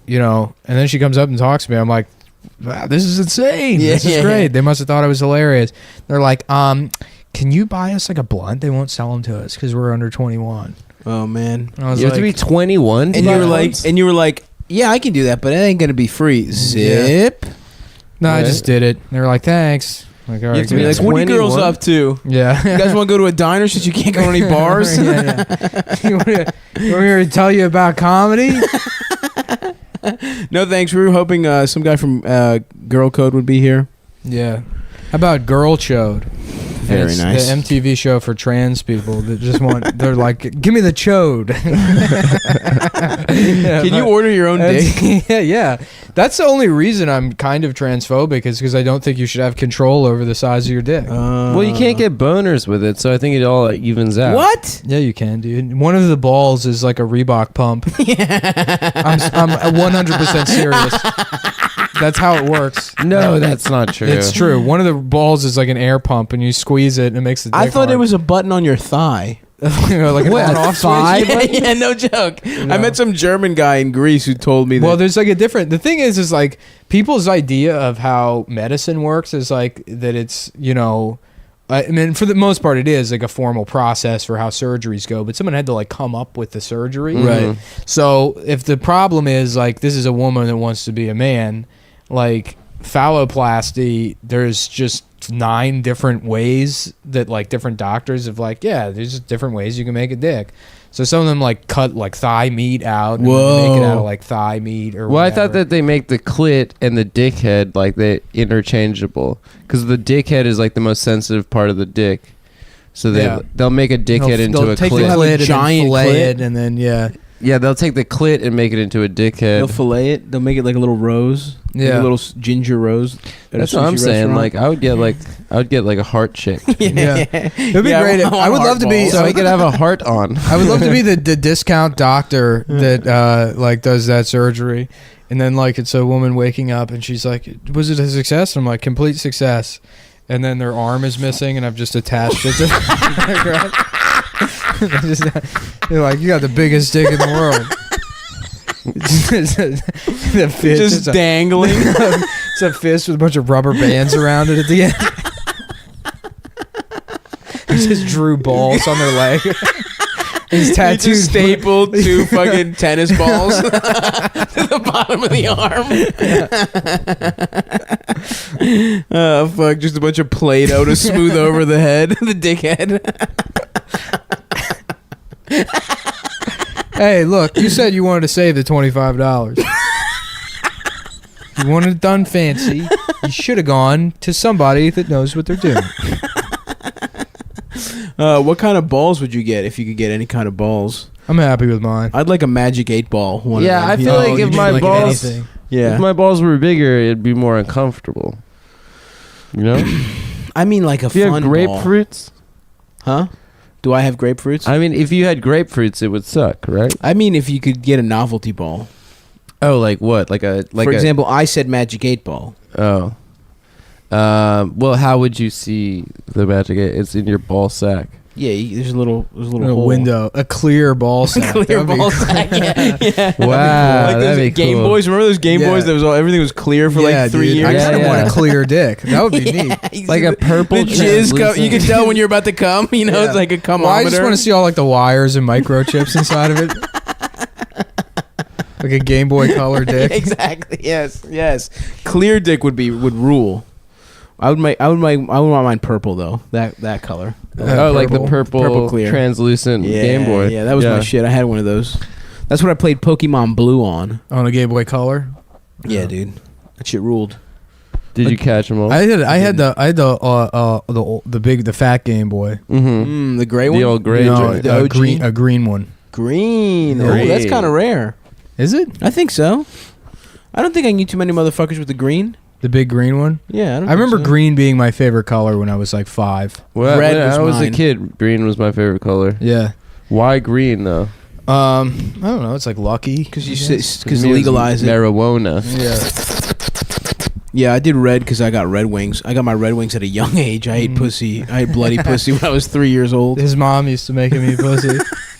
then she comes up and talks to me. I'm like, wow, this is insane. Yeah, This is yeah, great. yeah. They must have thought it was hilarious. They're like, can you buy us like a blunt? They won't sell them to us because we're under 21. Oh man. And I was You like, have to be 21. And you were like, yeah, I can do that, but it ain't gonna be free. Zip. no, I Right. just did it. They were like, thanks. Like, all have right, to be good. Like, what are you girls 21? up to? Yeah. You guys want to go to a diner since you can't go to any bars? yeah. You want me to tell you about comedy? No thanks. We were hoping some guy from Girl Code would be here. Yeah. How about Girl Chode? Very it's nice. The MTV show for trans people that just want. They're like, give me the chode. Can you order your own dick? Yeah. That's the only reason I'm kind of transphobic is because I don't think you should have control over the size of your dick. Well, you can't get boners with it, so I think it all evens out. What? Yeah, you can, dude. One of the balls is like a Reebok pump. I'm 100% serious. That's how it works. No, that's not true. It's true. One of the balls is like an air pump, and you squeeze it, and it makes the dick I thought hard. it was a button on your thigh. like an on-off switch. Yeah, no joke. I met some German guy in Greece who told me that. Well, there's like a different. The thing is like people's idea of how medicine works is like that it's I mean, for the most part, it is like a formal process for how surgeries go. But someone had to like come up with the surgery, Right. So if the problem is like this is a woman that wants to be a man, like phalloplasty, there's just 9 different ways that like different doctors have like, yeah, there's just different ways you can make a dick. So some of them like cut like thigh meat out and they make it out of like thigh meat or Well, whatever. I thought that they make the clit and the dick head like they interchangeable because the dick head is like the most sensitive part of the dick. So they'll make a dick head into they'll a take clit. the clit and giant fillet clit. it, and then Yeah, they'll take the clit and make it into a dick head. They'll fillet it. They'll make it like a little rose. Like Yeah. a little ginger rose. at a That's what I'm sushi saying. restaurant. Like I would get like a heart chick, yeah. It'd be great. I would love to be. so I could have a heart on. I would love to be the discount doctor that like does that surgery, and then like it's a woman waking up and she's like, "Was it a success?" And I'm like, "Complete success," and then their arm is missing, and I've just attached it to they're like, "You got the biggest dick in the world." The fist, Just dangling. It's a fist with a bunch of rubber bands around it at the end. He just drew balls on their leg. He's He tattooed. just stapled 2 fucking tennis balls to the bottom of the arm. Oh fuck! Just a bunch of Play-Doh to smooth over the head, the dick head. Hey, look, you said you wanted to save the $25. You wanted it done fancy. You should have gone to somebody that knows what they're doing. What kind of balls would you get if you could get any kind of balls? I'm happy with mine. I'd like a Magic 8-ball. One Yeah, of them, I you feel know? like you if mean my like balls, anything. Yeah. if my balls were bigger, it'd be more uncomfortable. You know, I mean, like a if you fun have ball. grapefruits, Huh? Do I have grapefruits? I mean, if you had grapefruits, it would suck, right? I mean, if you could get a novelty ball. Oh, like what? Like For example, I said Magic 8-ball. Oh. Well, how would you see the Magic 8? It's in your ball sack. Yeah, there's a little A hole. window, a clear ball sack. Clear That would be ball cool. sack. Yeah. Wow, Like that'd those be Game cool. Boys. Remember those Game Yeah. Boys? That was everything was clear for Yeah, like 3 dude, years. I kind of Yeah, want yeah. a clear dick. That would be neat. Like a purple The jizz come, translucent- you can tell when you're about to come. You know, Yeah. it's like a cumometer. Well, I just want to see all like the wires and microchips inside of it. Like a Game Boy Color dick. Exactly. Yes. Clear dick would rule. I would want mine purple though. That color. Oh, like the purple clear. translucent Yeah, Game Boy. Yeah, that was my shit. I had one of those. That's what I played Pokemon Blue on. On a Game Boy Color. Yeah, dude. That shit ruled. Did you catch them all? I had the fat Game Boy. Mm-hmm. The gray one. The old gray No, joint. The OG? a green one. Green. Oh, Green. that's kind of rare. Is it I think so. I don't think I can get too many motherfuckers with the green. the big green one? Yeah, I remember green being my favorite color when I was like 5. Well, Red when was I was mine. a kid, green was my favorite color. Yeah. Why green though? I don't know. It's like lucky because I guess. legalize it. Marijuana. Yeah. Yeah, I did red because I got Red Wings. I got my Red Wings at a young age. I ate pussy. I ate bloody pussy when I was 3 years old. His mom used to make him eat pussy.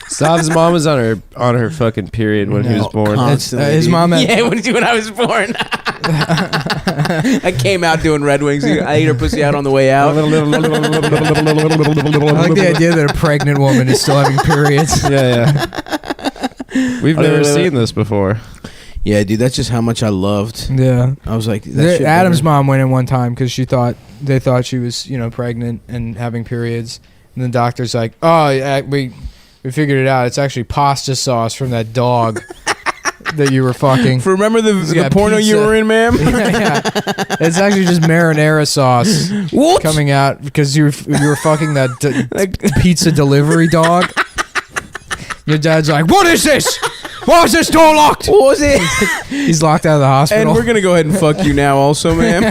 Sav's mom was on her fucking period when he was born. Constantly, his dude. mom had- Yeah, when I was born. I came out doing Red Wings. I ate her pussy out on the way out. I like the idea that a pregnant woman is still having periods. Yeah. We've never seen this before. Yeah, dude, that's just how much I loved. Yeah. I was like, that shit Adam's better. mom went in one time because they thought she was, pregnant and having periods. And the doctor's like, "Oh, yeah, we figured it out. It's actually pasta sauce from that dog that you were fucking. Remember the Yeah, porno you pizza. were in, ma'am? Yeah. It's actually just marinara sauce coming out because you were fucking that pizza delivery dog. Your dad's like, "What is this? Why is this door locked?" What was it? He's locked out of the hospital. And we're gonna go ahead and fuck you now, also, ma'am.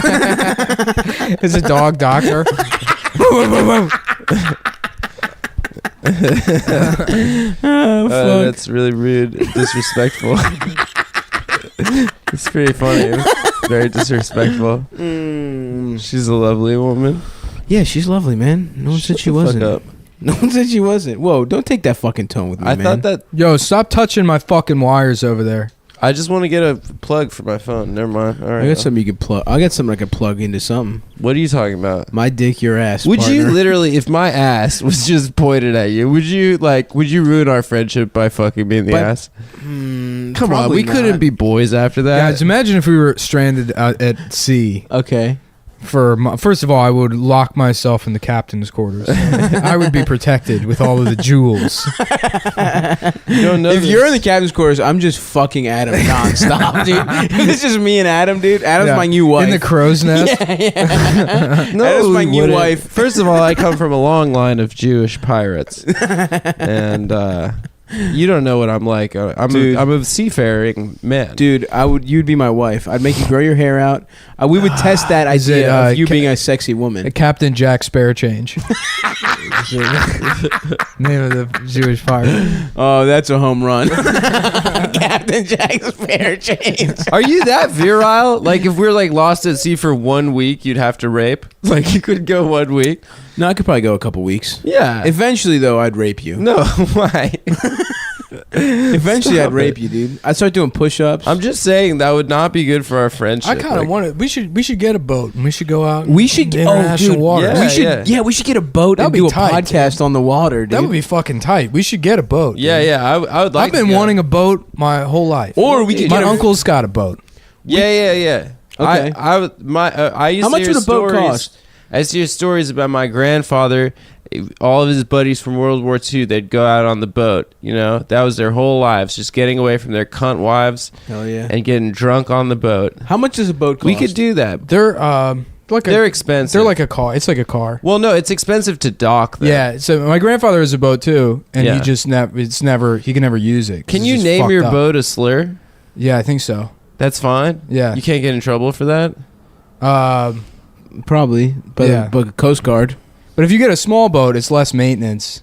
It's a dog doctor. That's really rude, disrespectful. It's pretty funny. Very disrespectful. She's a lovely woman. Yeah, she's lovely, man. No one said she wasn't. Fuck up. No one said she wasn't. Whoa, don't take that fucking tone with me, I man. thought that. Yo, stop touching my fucking wires over there. I just want to get a plug for my phone. Never mind. All I right. got something you can plug. I got something I can plug into something. What are you talking about? My dick, your ass. Would you partner. literally, if my ass was just pointed at you, would you ruin our friendship by fucking me in the But- ass? Come on, probably we couldn't not. be boys after that. Guys, imagine if we were stranded out at sea. Okay. First of all, I would lock myself in the captain's quarters. I would be protected with all of the jewels. You don't know If this. you're in the captain's quarters, I'm just fucking Adam nonstop, dude. If it's just me and Adam, dude. Adam's Yeah. my new wife. In the crow's nest. No, That is my we new wouldn't. wife. First of all, I come from a long line of Jewish pirates, and you don't know what I'm like. Dude. I'm a seafaring man. Dude, you'd be my wife. I'd make you grow your hair out. We would test that Is it, idea of you being a sexy woman. Captain Jack Sparechange. Name of the Jewish pirate. Oh, that's a home run. Captain Jack's fair change. Are you that virile? Like, if we're like lost at sea for 1 week, you'd have to rape. Like, you could go 1 week. No, I could probably go a couple weeks. Yeah. Eventually, though, I'd rape you. No, why? Eventually, Stop I'd rape it. you, dude. I'd start doing push-ups. I'm just saying that would not be good for our friendship. I kind of Like, want to. We should get a boat and we should go out. We should into get international waters. Yeah. we should get a boat That'd and be do a tight, podcast on the water, dude. That would be fucking tight. We should get a boat. Yeah, dude. yeah. I would like. I've been to go. wanting a boat my whole life. Or we could My get a- uncle's got a boat. Yeah. Okay. I used How to much hear would a boat stories- cost? I used to hear stories about my grandfather. All of his buddies from World War II, they'd go out on the boat. You know, that was their whole lives, just getting away from their cunt wives Hell yeah. and getting drunk on the boat. How much does a boat cost? We could do that. They're They're expensive. They're like a car. It's like a car. Well, no, it's expensive to dock. Though. Yeah. So my grandfather has a boat too, and Yeah. he just he can never use it. 'cause Can it's you just name fucked your up. boat a slur? Yeah, I think so. That's fine. Yeah. You can't get in trouble for that. Probably, but Yeah. but Coast Guard. But if you get a small boat, it's less maintenance.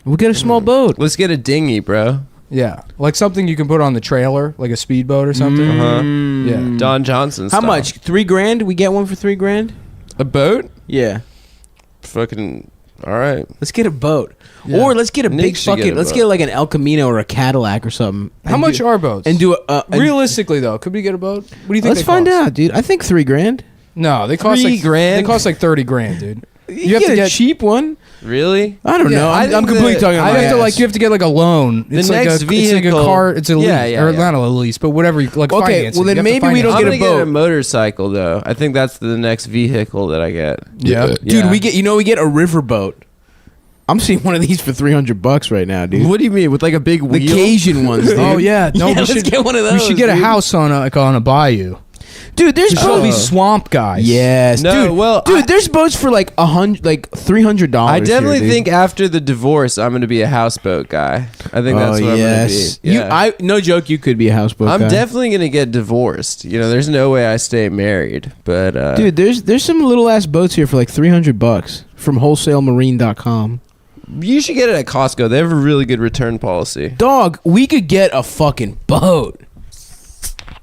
We'll get a small boat. Let's get a dinghy, bro. Yeah, like something you can put on the trailer, like a speedboat or something. Mm. Yeah. Don Johnson. How style. much? $3,000? We get one for $3,000? A boat? Yeah. Fucking. All right. Let's get a boat. Yeah. Or let's get a Nick big should get fucking. a Let's boat. get like an El Camino or a Cadillac or something. How And much do- are boats? And do a. Realistically, though, could we get a boat? What do you think? Let's they find cost? out, dude. I think $3,000. No, they cost like $3,000? They cost like $30,000, dude. You have to get a cheap one. Really? I don't Yeah, know. I I'm think completely that- talking about I my have to ass. you have to get like a loan. The It's like next it's like a vehicle- car. It's a lease, Yeah, or yeah. not a lease, but whatever. Like Okay, financing. well, then You have to maybe we don't I'm finance get gonna a get a boat. motorcycle though. I think that's the next vehicle that I get. it. Yeah. Dude, we get a river boat. I'm seeing one of these for $300 right now, dude. What do you mean with like a big The wheel? Cajun ones, dude. Oh yeah. No, Yeah, we let's should get one of We those, should get a dude. house on a bayou. Dude, there's There's probably boats. swamp guys. Yes, No, dude. well, dude, there's boats for like $300. I definitely here, dude. think after the divorce, I'm gonna be a houseboat guy. I think that's what I'm gonna be. Yeah. No joke, you could be a houseboat I'm guy. definitely gonna get divorced. You know, there's no way I stay married. But Dude, there's some little ass boats here for like $300 from wholesalemarine.com. you should get it at Costco. They have a really good return policy. Dog, we could get a fucking boat.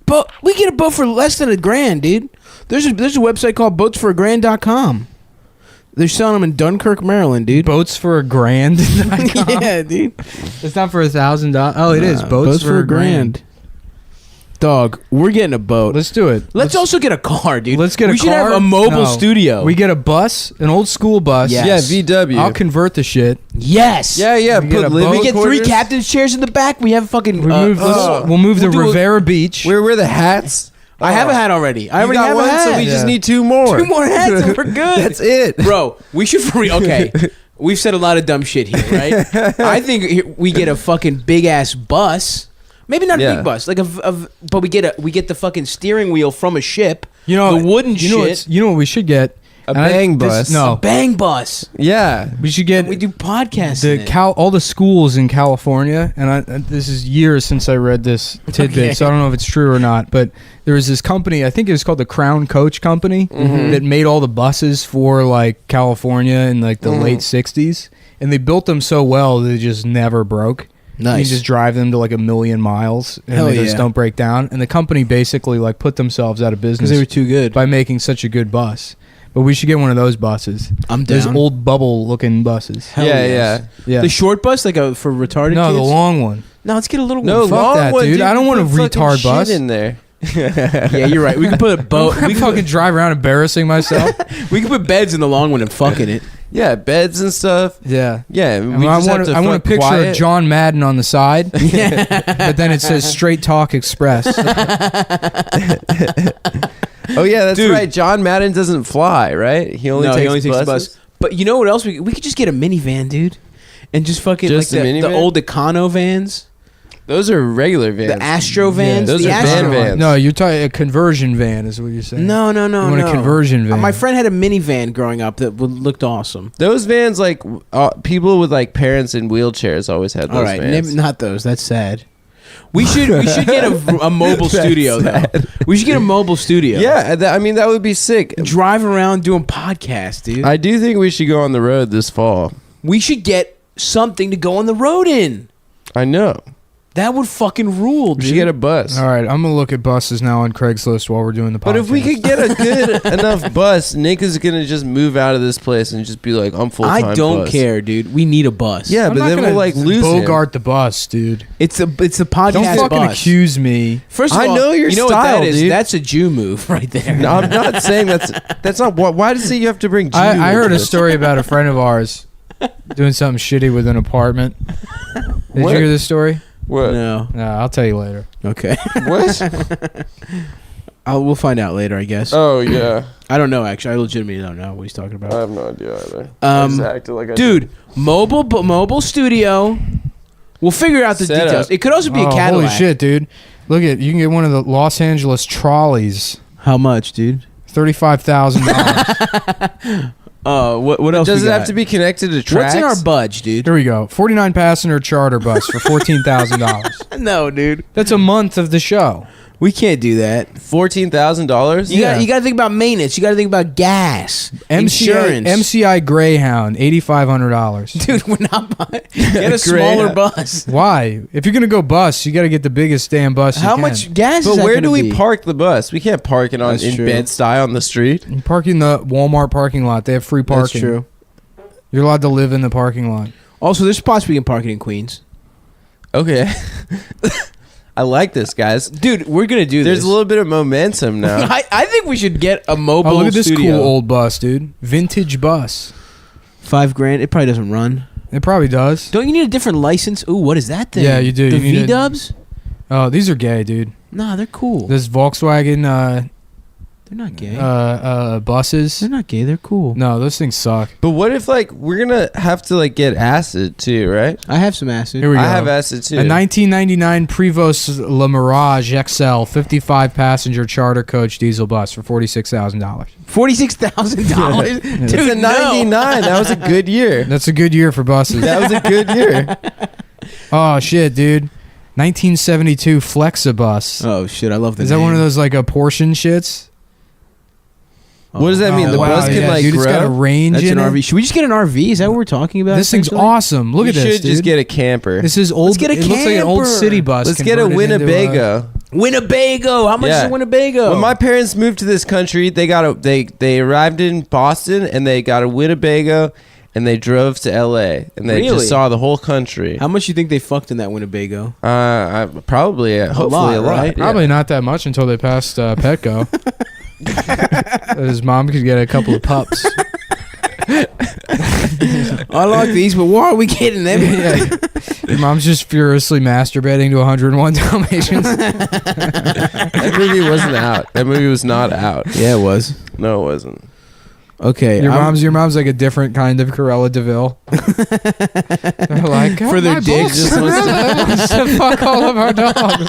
But we get a boat for less than $1,000, dude. There's a website called boatsforagrand.com. They're selling them in Dunkirk, Maryland, dude. Boats for $1,000. Yeah, dude. It's not for $1,000. Oh, it is. Nah, Boats for $1,000. Dog, we're getting a boat. Let's do it. Let's also get a car, dude. Let's get a we car. should have a mobile No. studio. We get a bus, an old school bus. Yes. Yeah, VW. I'll convert the shit. yes. Yeah. We get a Put boat. living We get 3 quarters. captain's chairs in the back. We have fucking. We'll move the we'll do a- Rivera Beach. Where were the hats? I have a hat already. I You already got have one, a hat. so we just Yeah. need 2 more. 2 more hats and we're good. That's it. Bro, we should for real. Okay, we've said a lot of dumb shit here, right? I think we get a fucking big ass bus. Maybe not a Yeah. big bus, like but we get the fucking steering wheel from a ship. You know, the wooden you know shit. what's- you know what we should get? A And bang bus. No, A bang bus. Yeah. we should get We do podcasts. the all the schools in California, and this is years since I read this tidbit, so I don't know if it's true or not. But there was this company, I think it was called the Crown Coach Company, that made all the buses for like California in like the late '60s, and they built them so well that they just never broke. Nice. You just drive them to like 1,000,000 miles, and Hell they just yeah. don't break down. And the company basically like put themselves out of business because they were too good. by making such a good bus. But we should get one of those buses. I'm Those down. old bubble-looking buses. Hell yeah, yes. Yeah. The short bus, like for retarded No, kids. the long one. No, let's get a little No, one. Fuck long that, one, dude. I don't want a put fucking retard shit bus. in there. Yeah, you're right. We can put a boat. We can fucking drive around embarrassing myself. We can put beds in the long one and fuck in it. Yeah, beds and stuff. Yeah. Yeah, And we I just want have to I want a fuck picture quiet. of John Madden on the side, but then it says Straight Talk Express. Oh yeah, that's Dude. right. John Madden doesn't fly, right? He only takes the buses. bus. But you know what else? We could just get a minivan, dude, and just fucking Just like a the minivan? old Econo vans, Those are regular vans. the Astro vans. those the are van Astro vans. No, you're talking a conversion van, is what you're saying. No, You want a conversion van. My friend had a minivan growing up that looked awesome. Those vans, like people with like parents in wheelchairs, always had those All right, vans. not those. That's sad. We should get a mobile studio though. We should get a mobile studio. Yeah, I mean that would be sick. Drive around doing podcasts, dude. I do think we should go on the road this fall. We should get something to go on the road in. I know. That would fucking rule, We dude. should get a bus. All right, I'm gonna look at buses now on Craigslist while we're doing the podcast. But if we could get a good enough bus, Nick is gonna just move out of this place and just be like, "I'm full time." I don't care, dude. We need a bus. Yeah, I'm but not then gonna we'll like lose him. Bogart the bus, dude. It's the podcast Don't fucking bus. accuse me. First of I all, know your you know what style, that is? dude. That's a Jew move right there. No, I'm not saying that's not. Why does it you have to bring? I Jew heard into a this? story about a friend of ours doing something shitty with an apartment. Did What? you hear this story? What? No. No, I'll tell you later. Okay. What? We'll find out later, I guess. Oh yeah. I don't know. Actually, I legitimately don't know what he's talking I about. have no idea either. I just acted like I Dude, mobile studio. We'll figure out the Set details. up. It could also be a Oh, Cadillac. holy shit, dude! Look at you can get one of the Los Angeles trolleys. How much, dude? $35,000. What else? Does we it have got? to be connected to tracks? What's in our budge, dude? Here we go. 49 passenger charter bus for $14,000. No, dude. That's a month of the show. We can't do that. $14,000? You got to think about maintenance. You got to think about gas, insurance. MCI Greyhound, $8,500. Dude, we're not buying. Get a smaller bus. Why? If you're gonna go bus, you got to get the biggest damn bus. How you can. much gas? But is that where gonna do we be? park the bus? We can't park it That's in true. Bed-Stuy on the street. You park in the Walmart parking lot. They have free parking. That's true. You're allowed to live in the parking lot. Also, there's spots we can park it in Queens. Okay. I like this, guys. Dude, we're gonna do There's this. a little bit of momentum now. I think we should get a mobile Oh, look at this studio. cool old bus, dude. Vintage bus. $5,000. It probably doesn't run. It probably does. Don't you need a different license? Ooh, what is that thing? Yeah, you do. The You need a- V-dubs? Oh, these are gay, dude. Nah, they're cool. This Volkswagen They're not gay. buses. They're not gay. They're cool. No, those things suck. But what if like we're gonna have to like get acid too, right? I have some acid. Here we go. I have acid too. A 1999 Prevost Le Mirage XL 55 passenger charter coach diesel bus for $46,000. $46,000. It's a 99. That was a good year. That's a good year for buses. That was a good year. Oh shit, dude. 1972 Flexibus. Oh shit! I love the Is that name. one of those like a portion shits? What does that mean? Oh, The wow, bus can yeah, like dude, it's got a grow? range That's in an it. RV. Should we just get an RV? Is that what we're talking about? This thing's essentially? awesome. Look We at this, should just dude. get a camper. This is old. Let's get a It looks like an old camper. city bus. Let's get a converted into Winnebago. Winnebago. How much Yeah. is a Winnebago? When my parents moved to this country, they arrived in Boston and they got a Winnebago and they drove to LA and they Really? just saw the whole country. How much you think they fucked in that Winnebago? Probably, hopefully a lot. right? Yeah. Probably not that much until they passed Petco. His mom could get a couple of pups. I like these, but why are we getting them? Yeah. Your mom's just furiously masturbating to 101 Dalmatians. That movie wasn't out. That movie was not out. Yeah, it was. No, it wasn't. Okay, Your mom's like a different kind of Cruella DeVille. They're like, "God, For their my dicks. boss Cruella wants to fuck all of our dogs.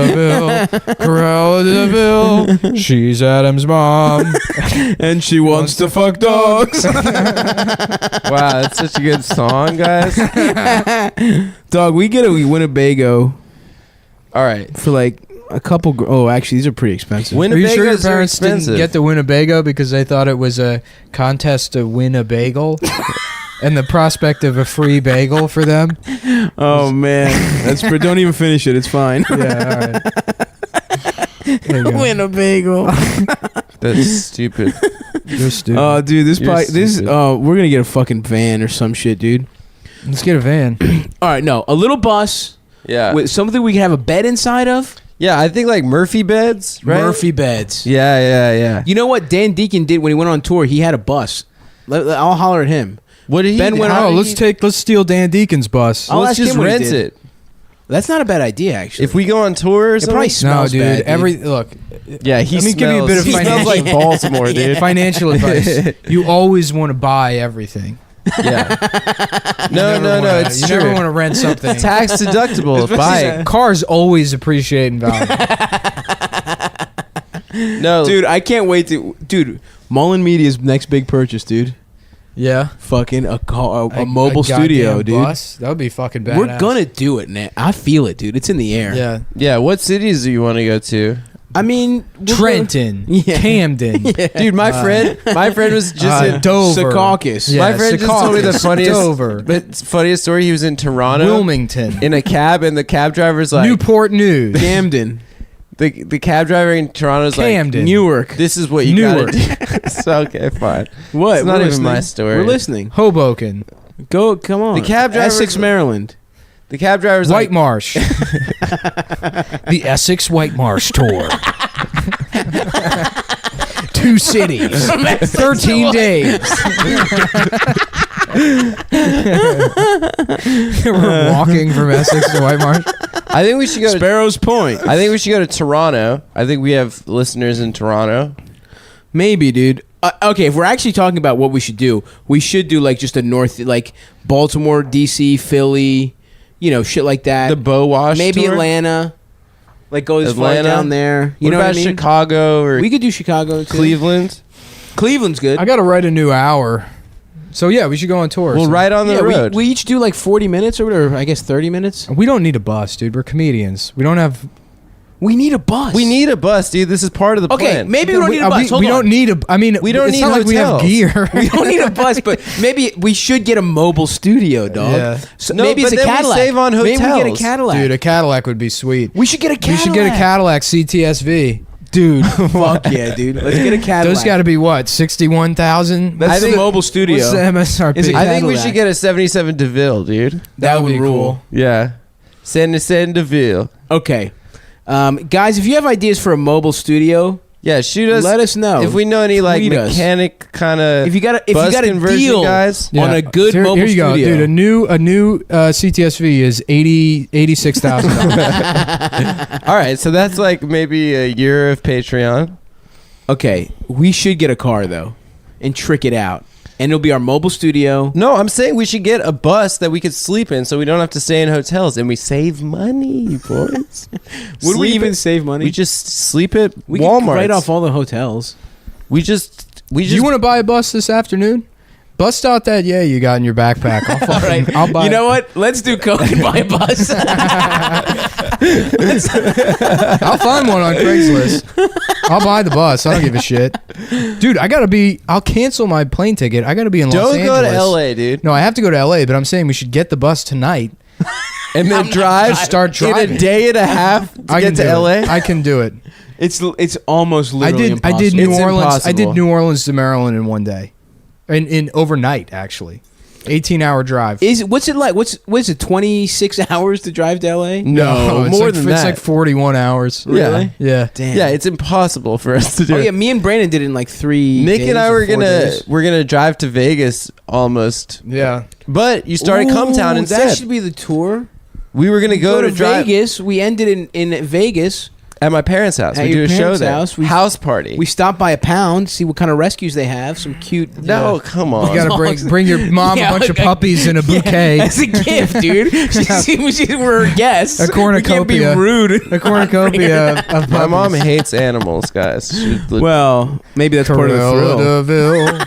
Cruella DeVille, she's Adam's mom, and she wants to fuck dogs. Wow, that's such a good song, guys. Dog, we get a Winnebago. All right. For like a couple. Oh, actually, these are pretty expensive. Are you sure your parents didn't get the Winnebago because they thought it was a contest to win a bagel? And the prospect of a free bagel for them? Oh, man. Don't even finish it. It's fine. Yeah, all right. Winnebago. That's stupid. You're stupid. Oh, dude, You're stupid. we're going to get a fucking van or some shit, dude. Let's get a van. All right, no. A little bus. Yeah. With something we can have a bed inside of. Yeah, I think like Murphy beds, right? Murphy beds. Yeah. You know what Dan Deacon did when he went on tour? He had a bus. I'll holler at him. What did he Ben do? went on. Let's steal Dan Deacon's bus. I'll Let's ask just him what he rent did. it. That's not a bad idea, actually. If we go on tour or it probably something? smells bad, dude. Look. Yeah, he Let me give you a bit of he smells financial like Baltimore, dude. Financial advice. You always want to buy everything. Yeah. No, it's you true. never want to rent something. Tax deductible. Buy it. Cars always appreciate in value. No, Dude, I can't wait to. Dude, Mullen Media's next big purchase, dude. Yeah. Fucking a mobile studio, goddamn dude. bus? That would be fucking badass. We're gonna do it, man. I feel it, dude. It's in the air. Yeah. Yeah, what cities do you want to go to? I mean, Trenton, Camden, Dude, my friend was just in Dover, Secaucus. Yeah, my friend just told me the Secaucus, funniest, Dover, funniest story. He was in Toronto, Wilmington, in a cab, and the cab driver's like Newport News, Camden. The cab driver in Toronto's Camden. like Newark. This is what you Newark. gotta do. So, okay, fine. What? It's not We're even my listening. story. We're listening. Hoboken, Come on. The cab driver's Essex, Maryland. The cab driver's White like, Marsh, the Essex White Marsh tour. 2 cities, 13 days. We're walking from Essex to White Marsh. I think we should go to Sparrows Point. I think we should go to Toronto. I think we have listeners in Toronto. Maybe, dude. Okay, if we're actually talking about what we should do like just a north, like Baltimore, DC, Philly, shit like that. The Bow Wash Maybe tour? Atlanta. Like go as far Atlanta? down there. You What know about what I mean? Chicago or We could do Chicago too. Cleveland? Cleveland's good. I got to write a new hour. So yeah, we should go on tour. Well, right on the road. We each do like 40 minutes or whatever. I guess 30 minutes. We don't need a bus, dude. We're comedians. We don't have. We need a bus. We need a bus, dude. This is part of the Okay, plan. maybe we don't need a bus. Hold we on. don't need a. I mean, We don't it's need not like we have hotels. gear. We don't need a bus, but maybe we should get a mobile studio, dog. Yeah. So No, maybe it's but a then we Cadillac. save on Maybe we get a hotels. Cadillac. Dude, a Cadillac would be sweet. We should get a Cadillac. We should get a Cadillac CTSV. Dude, fuck yeah, dude. Let's get a Cadillac. Those got to be what, 61,000? That's the mobile studio. What's the MSRP? Is it I think we Cadillac? should get a 77 DeVille, dude. That would be rule. cool. Yeah. San DeVille. Okay. Guys, if you have ideas for a mobile studio, Yeah, shoot us. let us know. If we know any like Tweet us. mechanic kind of If you got a bus conversion deal guys. on a good Here, mobile here you go, studio, dude. A new CTSV is $86,000. All right, so that's like maybe a year of Patreon. Okay, we should get a car though, and trick it out, and it'll be our mobile studio. No, I'm saying we should get a bus that we could sleep in, so we don't have to stay in hotels, and we save money, boys. Would we Sleep even at- save money? We just sleep at we Walmart. could write off all the hotels. We just. Do you want to buy a bus this afternoon? Bust out that you got in your backpack. I'll fucking, All right, I'll buy. you know what? Let's do coke and buy a bus. I'll find one on Craigslist. I'll buy the bus. I don't give a shit, dude. I'll cancel my plane ticket. I gotta be in Los Don't Angeles. go to LA, dude. No, I have to go to LA, but I'm saying we should get the bus tonight. And then drive. Start driving. in a day and a half to I get can to do LA. it. I can do it. It's almost literally impossible. I did New It's Orleans. I did impossible. New Orleans to Maryland in one day, in overnight actually, 18-hour drive. What's it like? What's it? 26 hours to drive to LA? No, more it's than It's that. like 41 hours. Really? Yeah. Damn. Yeah, it's impossible for us to do. Oh it. yeah, me and Brandon did it in like 3 Nick days and I or were 4 days. gonna drive to Vegas almost, Yeah. but you started Cumtown Ooh, instead. That should be the tour. We were gonna go to to drive, Vegas. We ended in Vegas. At my parents' house. At We do your a show parents' there. house, House party. We stop by a pound, see what kind of rescues they have. Some cute. No, come on. You gotta bring your mom Yeah, a bunch of like- puppies in a bouquet. As a gift, dude. We're her guests. A We can't be cornucopia. rude. A cornucopia of puppies. My mom hates animals, guys. Well, maybe that's part of the Corella thrill. DeVille,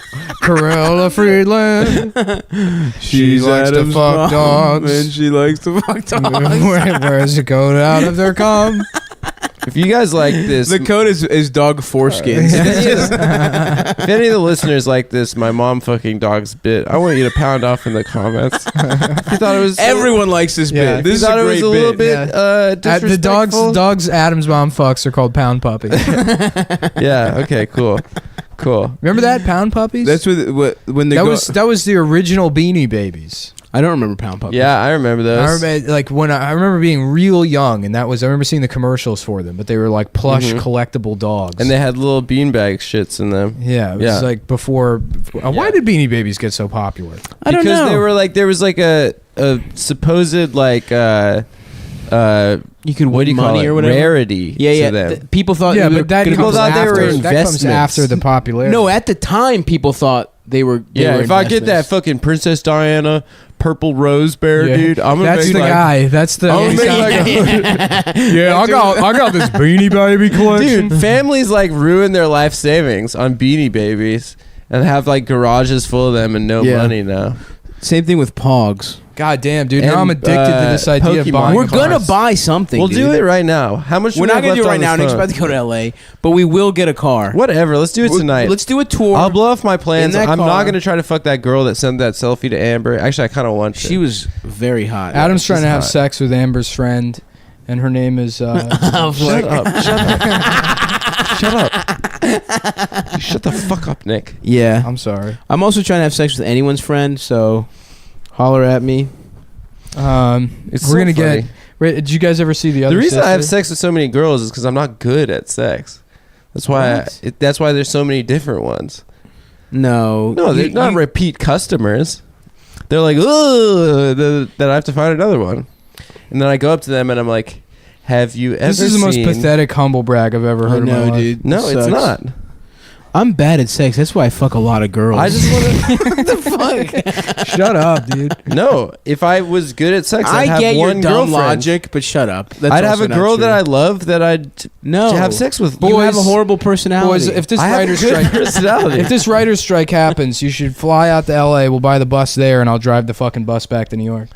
Corella Friedland. She likes to Adam's fuck mom, dogs. and she likes to fuck dogs. Where's the goat out of their cum? If you guys like this, The code is dog foreskins. if any of the listeners like this, my mom fucking dog's bit, I want you to pound off in the comments. If you thought it was Everyone likes this Yeah. bit. if This you is a thought it great was a little bit the disrespectful. dogs Adam's mom fucks are called pound puppies. Yeah. Okay. Cool. Remember that pound puppies? That's when they that go. was the original Beanie Babies. I don't remember pound puppies. Yeah, I remember those. I remember like when I remember being real young, and I remember seeing the commercials for them, but they were like plush collectible dogs. And they had little beanbag shits in them. yeah, it was Yeah. like before. Why did Beanie Babies get so popular? I don't because know. they were like there was like a supposed like you could what do you call money it? or whatever. Rarity. Yeah, yeah. To them. People thought. Yeah, you were but that gonna comes be- thought they were after. That comes investments. after the popularity. No, at the time, people thought they were. Yeah, were if I get that investments. fucking Princess Diana purple rose bear, Yeah. dude, I'm gonna That's make the like, guy. That's the. I'm gonna make like yeah, I got this Beanie Baby collection. dude, families like ruin their life savings on Beanie Babies and have like garages full of them and no Yeah. money now. Same thing with Pogs. God damn, dude. And, now I'm addicted to this idea of Pokemon buying We're cars. gonna buy something. We'll dude. do it right now. How much? We're do we not have gonna do it left right on now. this Nick's phone? about to go to LA, but we will get a car. Whatever. Let's do it tonight. Let's do a tour. I'll blow off my plans. In that I'm car. not gonna try to fuck that girl that sent that selfie to Amber. Actually, I kind of want to. She was very hot. Adam's trying to have hot. sex with Amber's friend, and her name is. Shut up! Shut up! Shut up! Shut the fuck up, Nick. Yeah. I'm sorry. I'm also trying to have sex with anyone's friend, so holler at me. It's We're so gonna funny. get. Wait, did you guys ever see the other? The reason I have sister? sex with so many girls is because I'm not good at sex. That's why. That's why there's so many different ones. No. No, they're not repeat customers. They're like, oh, then I have to find another one, and then I go up to them and I'm like, "Have you ever?" This is the most seen- pathetic humble brag I've ever heard. I know, in my life. dude. No, It it's sucks. not. I'm bad at sex. That's why I fuck a lot of girls. I just want to. what the fuck? Shut up, dude. No, if I was good at sex, I'd I have get your one dumb girlfriend. logic, but shut up. That's I'd have also a not girl true. that I love that I'd no have sex with. You have a Boys- horrible personality. Boys, if this I have a writer's good strike, personality. if this writer's strike happens, you should fly out to L.A. We'll buy the bus there, and I'll drive the fucking bus back to New York.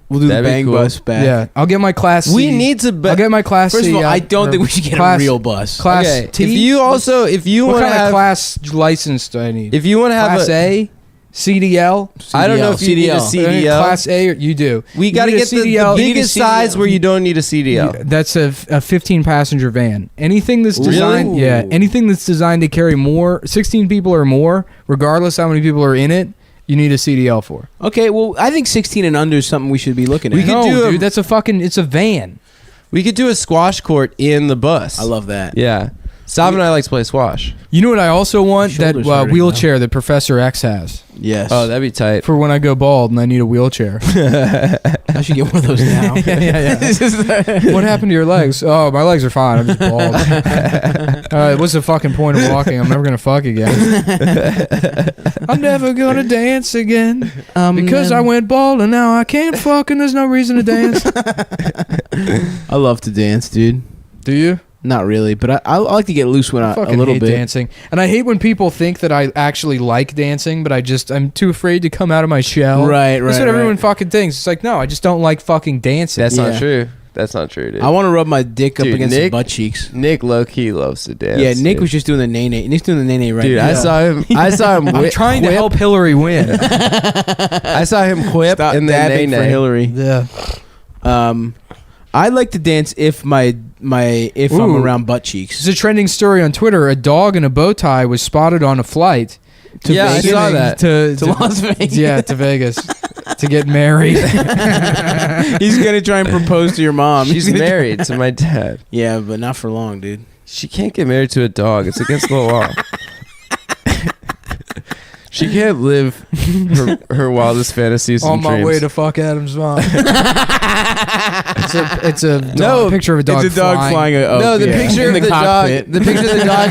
we'll do That'd the be bang cool. bus back. Yeah, I'll get my class. we C. need to. I'll get my class. First C of all, I out- don't or think we should get class- a real bus. Class okay, T. if you what want to kind of have class license do I need? if you want to have class A, CDL. I don't know if you need a CDL. CDL. Class A, or you do. We You got to need a get the CDL. biggest size where you don't need a CDL. That's a 15 passenger van. Anything that's Really? designed, yeah, anything that's designed to carry 16 people or more, regardless how many people are in it, you need a CDL for. Okay, well, I think 16 and under is something we should be looking at. We could No, do dude, that's it's a van. We could do a squash court in the bus. I love that. Yeah. Sav and I like to play squash. You know what I also want? That Shoulders hurting wheelchair that Professor X has Yes. Oh, that'd be tight. for when I go bald and I need a wheelchair. I should get one of those now. What happened to your legs? Oh, my legs are fine. I'm just bald. What's the fucking point of walking? I'm never gonna fuck again. I'm never gonna dance again because I went bald and now I can't fuck and there's no reason to dance. I love to dance, dude. Do you? Not really, but I like to get loose when I a fucking little hate bit. dancing, and I hate when people think that I actually like dancing, but I'm too afraid to come out of my shell. Right, That's what everyone fucking thinks. It's like, no, I just don't like fucking dancing. That's Yeah. not true. That's not true, dude. I want to rub my dick up Dude, against Nick- his butt cheeks. Nick low key loves to dance. Yeah, Nick dude. was just doing the nay-nay. Nick's doing the nay-nay right Dude, now. I saw him. I saw him. I'm trying to help Hillary win. I saw him quip Stop and then dabbing for nay-nay. Hillary. Yeah. I like to dance if I'm Ooh. around butt cheeks. It's a trending story on Twitter. A dog in a bow tie was spotted on a flight. To Yeah, I saw that. To Las Vegas. Yeah, to Vegas to get married. He's gonna try and propose to your mom. She's married to my dad. Yeah, but not for long, dude. She can't get married to a dog. It's against the law. She can't live her wildest fantasies On and my dreams. way to fuck Adam's mom. it's a dog, picture of a dog. It's a dog flying. No, the picture in of the dog. cockpit. The picture of the dog.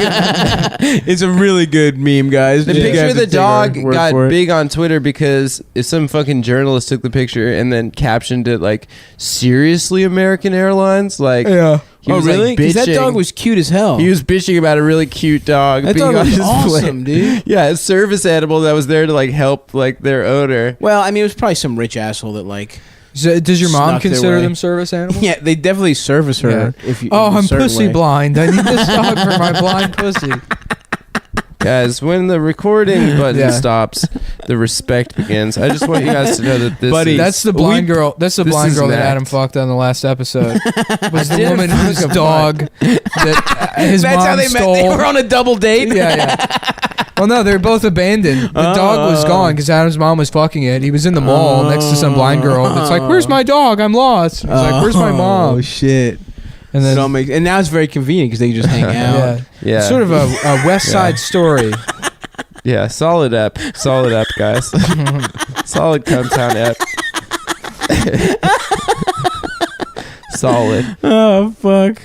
It's a really good meme, guys. The You picture have of to the take our dog word got for it. big on Twitter because some fucking journalist took the picture and then captioned it like, "Seriously, American Airlines?" Like, Yeah. he Oh, was really? like 'Cause that bitching. dog was cute as hell. He was bitching about a really cute dog. That being dog on was his awesome, plane. dude. Yeah, a service animal that was there to like help like their owner. Well, I mean, it was probably some rich asshole that like. So, does your mom Snuck their consider way. them service animals? Yeah, they definitely service her. Yeah. If you, Oh, in a I'm certain pussy way. blind. I need this dog for my blind pussy. Guys, when the recording button Yeah. stops, the respect begins. I just want you guys to know that this Buddy, is... That's the blind girl. That's the this blind is girl an that act. Adam fucked on the last episode. Was the didn't woman fuck whose a dog that his That's mom how they stole. met. They were on a double date. Yeah. Well, no, they were both abandoned. The dog was gone because Adam's mom was fucking it. He was in the mall next to some blind girl. It's like, "Where's my dog? I'm lost." It's like, "Where's my Oh mom?" shit! And It then all makes, and now it's very convenient because they can just hang out. yeah, Yeah. It's sort of a West Side Story. Yeah, solid ep, guys. Solid Cumtown ep. Solid. Oh fuck!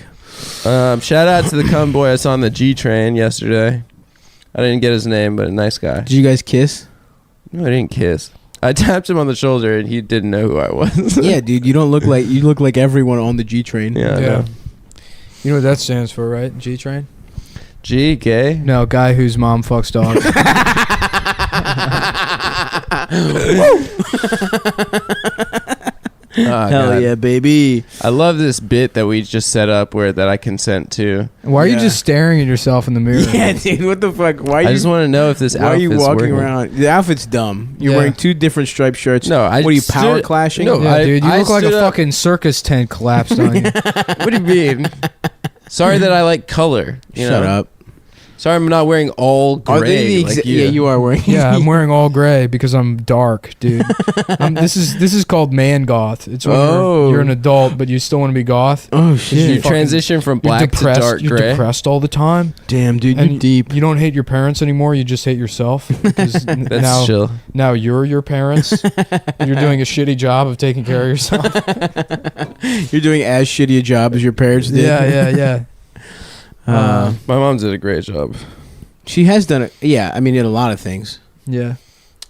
Shout out to the cum boy I saw on the G train yesterday. I didn't get his name, but a nice guy. Did you guys kiss? No, I didn't kiss. I tapped him on the shoulder and he didn't know who I was. Yeah, dude, you don't look like you look like everyone on the G train. Yeah, I know. You know what that stands for, right? G train. G, gay. No, guy whose mom fucks dogs. Hell yeah, baby! I love this bit that we just set up where that I consent to. Why are you Yeah. just staring at yourself in the mirror? Yeah, dude, what the fuck? Why? I you, just want to know if this why are you outfit's walking working. around? The outfit's dumb. You're Yeah. wearing two different striped shirts. No, I What are you stood- power clashing? No, Yeah, dude, you I look like a stood up- fucking circus tent collapsed on you. What do you mean? Sorry that I like color. You Shut know? up. Sorry, I'm not wearing all Are gray. they the like you. Yeah, you are wearing. Yeah, I'm wearing all gray because I'm dark, dude. This is called man goth. It's when you're an adult, but you still want to be goth. Oh You shit! transition from You're black to depressed. dark You're gray. depressed all the time. Damn, dude, And you're deep. You don't hate your parents anymore. You just hate yourself. Because That's chill. now you're your parents. And you're doing a shitty job of taking care of yourself. You're doing as shitty a job as your parents did. Yeah. My mom did a great job She has done it. Yeah, I mean, in a lot of things. Yeah.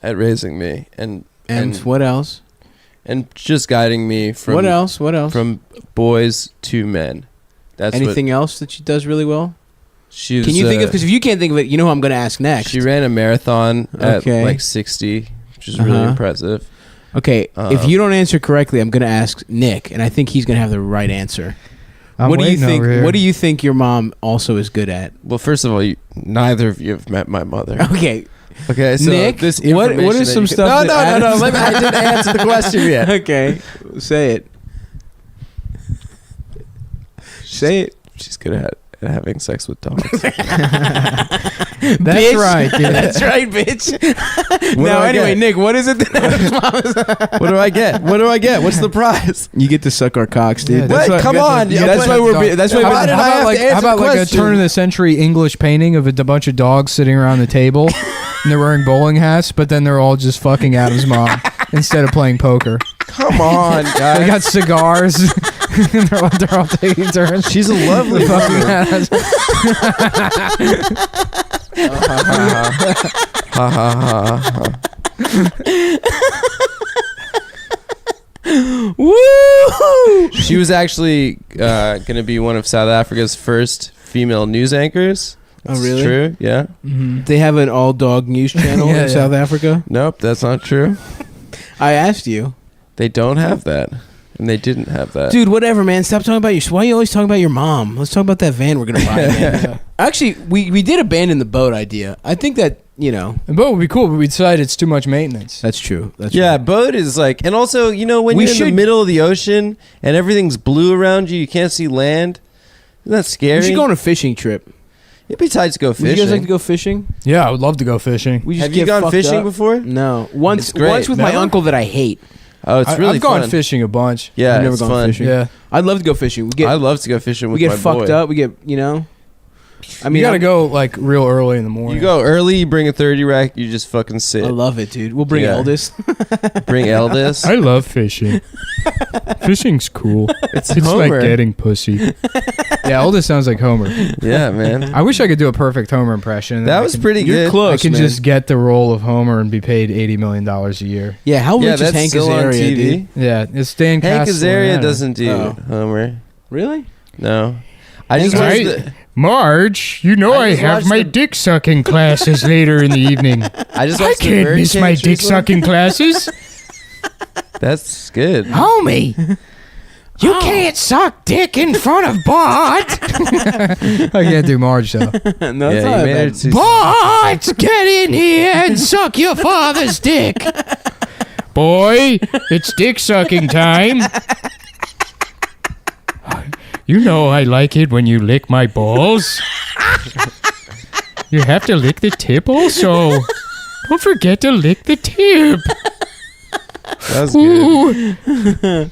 at raising me And and what else? and just guiding me from What else? What else? from boys to men. That's Anything else that she does really well? what she was, Can you think of? Because if you can't think of it, you know who I'm going to ask next. she ran a marathon at Okay. like 60, which is really Uh-huh. impressive. Okay, if you don't answer correctly, I'm going to ask Nick, and I think he's going to have the right answer. What do you think? What do you think your mom also is good at? Well, first of all, neither of you have met my mother. Okay, Okay, so Nick, this what information is that some you stuff? Can, no, that no, no, no. Adam's- Let me, I didn't answer the question yet. Okay, say it. Say it. She's good at having sex with dogs. That's Bitch. right, dude. That's right, bitch. What Now, do I anyway, get? Nick, what is it? What do I get? What do I get? What's the prize? You get to suck our cocks, dude. Yeah, That's Wait, why- come on. Yeah, that's why we're. That's why. How we're- did How I about have like, to answer how about the like a question? turn of the century English painting of a bunch of dogs sitting around the table and they're wearing bowling hats, but then they're all just fucking Adam's mom instead of playing poker. Come on, They guys. got cigars. they're all taking turns. She's a lovely fucking woman. Adam's. Ha ha ha. Woo! She was actually going to be one of South Africa's first female news anchors. Oh, It's really? True. Yeah. They have an all dog news channel Yeah, in yeah. South Africa. Nope, that's not true. I asked you, They don't have that, and they didn't have that. dude. Whatever, man. Stop talking about your. Why are you always talking about your mom? Let's talk about that van we're gonna buy. Man. Actually, we did abandon the boat idea. I think that The boat would be cool, but we decided it's too much maintenance. that's true. That's Yeah, boat is like, and also, you know, when We you're in the should- middle of the ocean and everything's blue around you, you can't see land. Isn't that scary? We should go on a fishing trip. It'd be tight to go Would fishing. you guys like to go fishing? Yeah, I would love to go fishing. We just Have you get gone fucked fishing up. before? No, once It's great. once with my Never? uncle that I hate. Oh, it's really I've gone fun. fishing a bunch. Yeah, I've never it's gone fun. fishing. Yeah. I'd love to go fishing. We get I love to go fishing we with get my fucked boy. up. We get I mean, you gotta go like real early in the morning. You go early, you bring a 30 rack, you just fucking sit. I love it, dude. We'll bring Yeah. Eldest. Bring Eldest. I love fishing. Fishing's cool. It's It's like Homer. getting pussy. Yeah, Eldest sounds like Homer. Yeah, man. I wish I could do a perfect Homer impression. and That then I was can- pretty You're good. close. I can man. just get the role of Homer and be paid $80 million a year. Yeah, how Yeah, rich is that's Hank still on Azaria, TV. dude? Yeah, it's Dan Hank Azaria Castellaneta. doesn't do Oh. Homer. Really? No. I just watched Right. the, Marge, you know I I, just have watched my the- dick sucking classes later in the evening. I just I watched the can't miss my Birdcage dick recently. sucking classes. That's good. Homie, you can't suck dick in front of Bart. I can't do Marge though. No, that's Yeah, not you that made bad. it too. Bart, get in here and suck your father's dick. Boy, it's dick sucking time. You know I like it when you lick my balls. You have to lick the tip also. Don't forget to lick the tip. That was good. Ooh.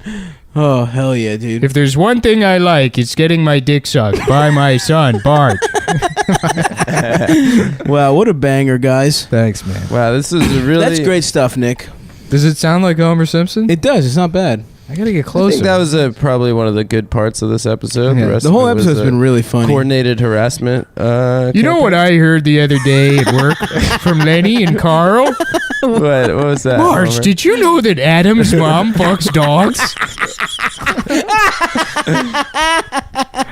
Oh, hell yeah, dude. If there's one thing I like, it's getting my dick sucked by my son, Bart. Wow, what a banger, guys. Thanks, man. Wow, this is a really. That's great stuff, Nick. Does it sound like Homer Simpson? It does. It's not bad. I gotta get I closer. think that was probably one of the good parts of this episode. Yeah. The rest The whole of it was, episode's been really funny. coordinated harassment. You know what I heard the other day at work from Lenny and Carl? What was that? Marge, Homer? did you know that Adam's mom fucks dogs?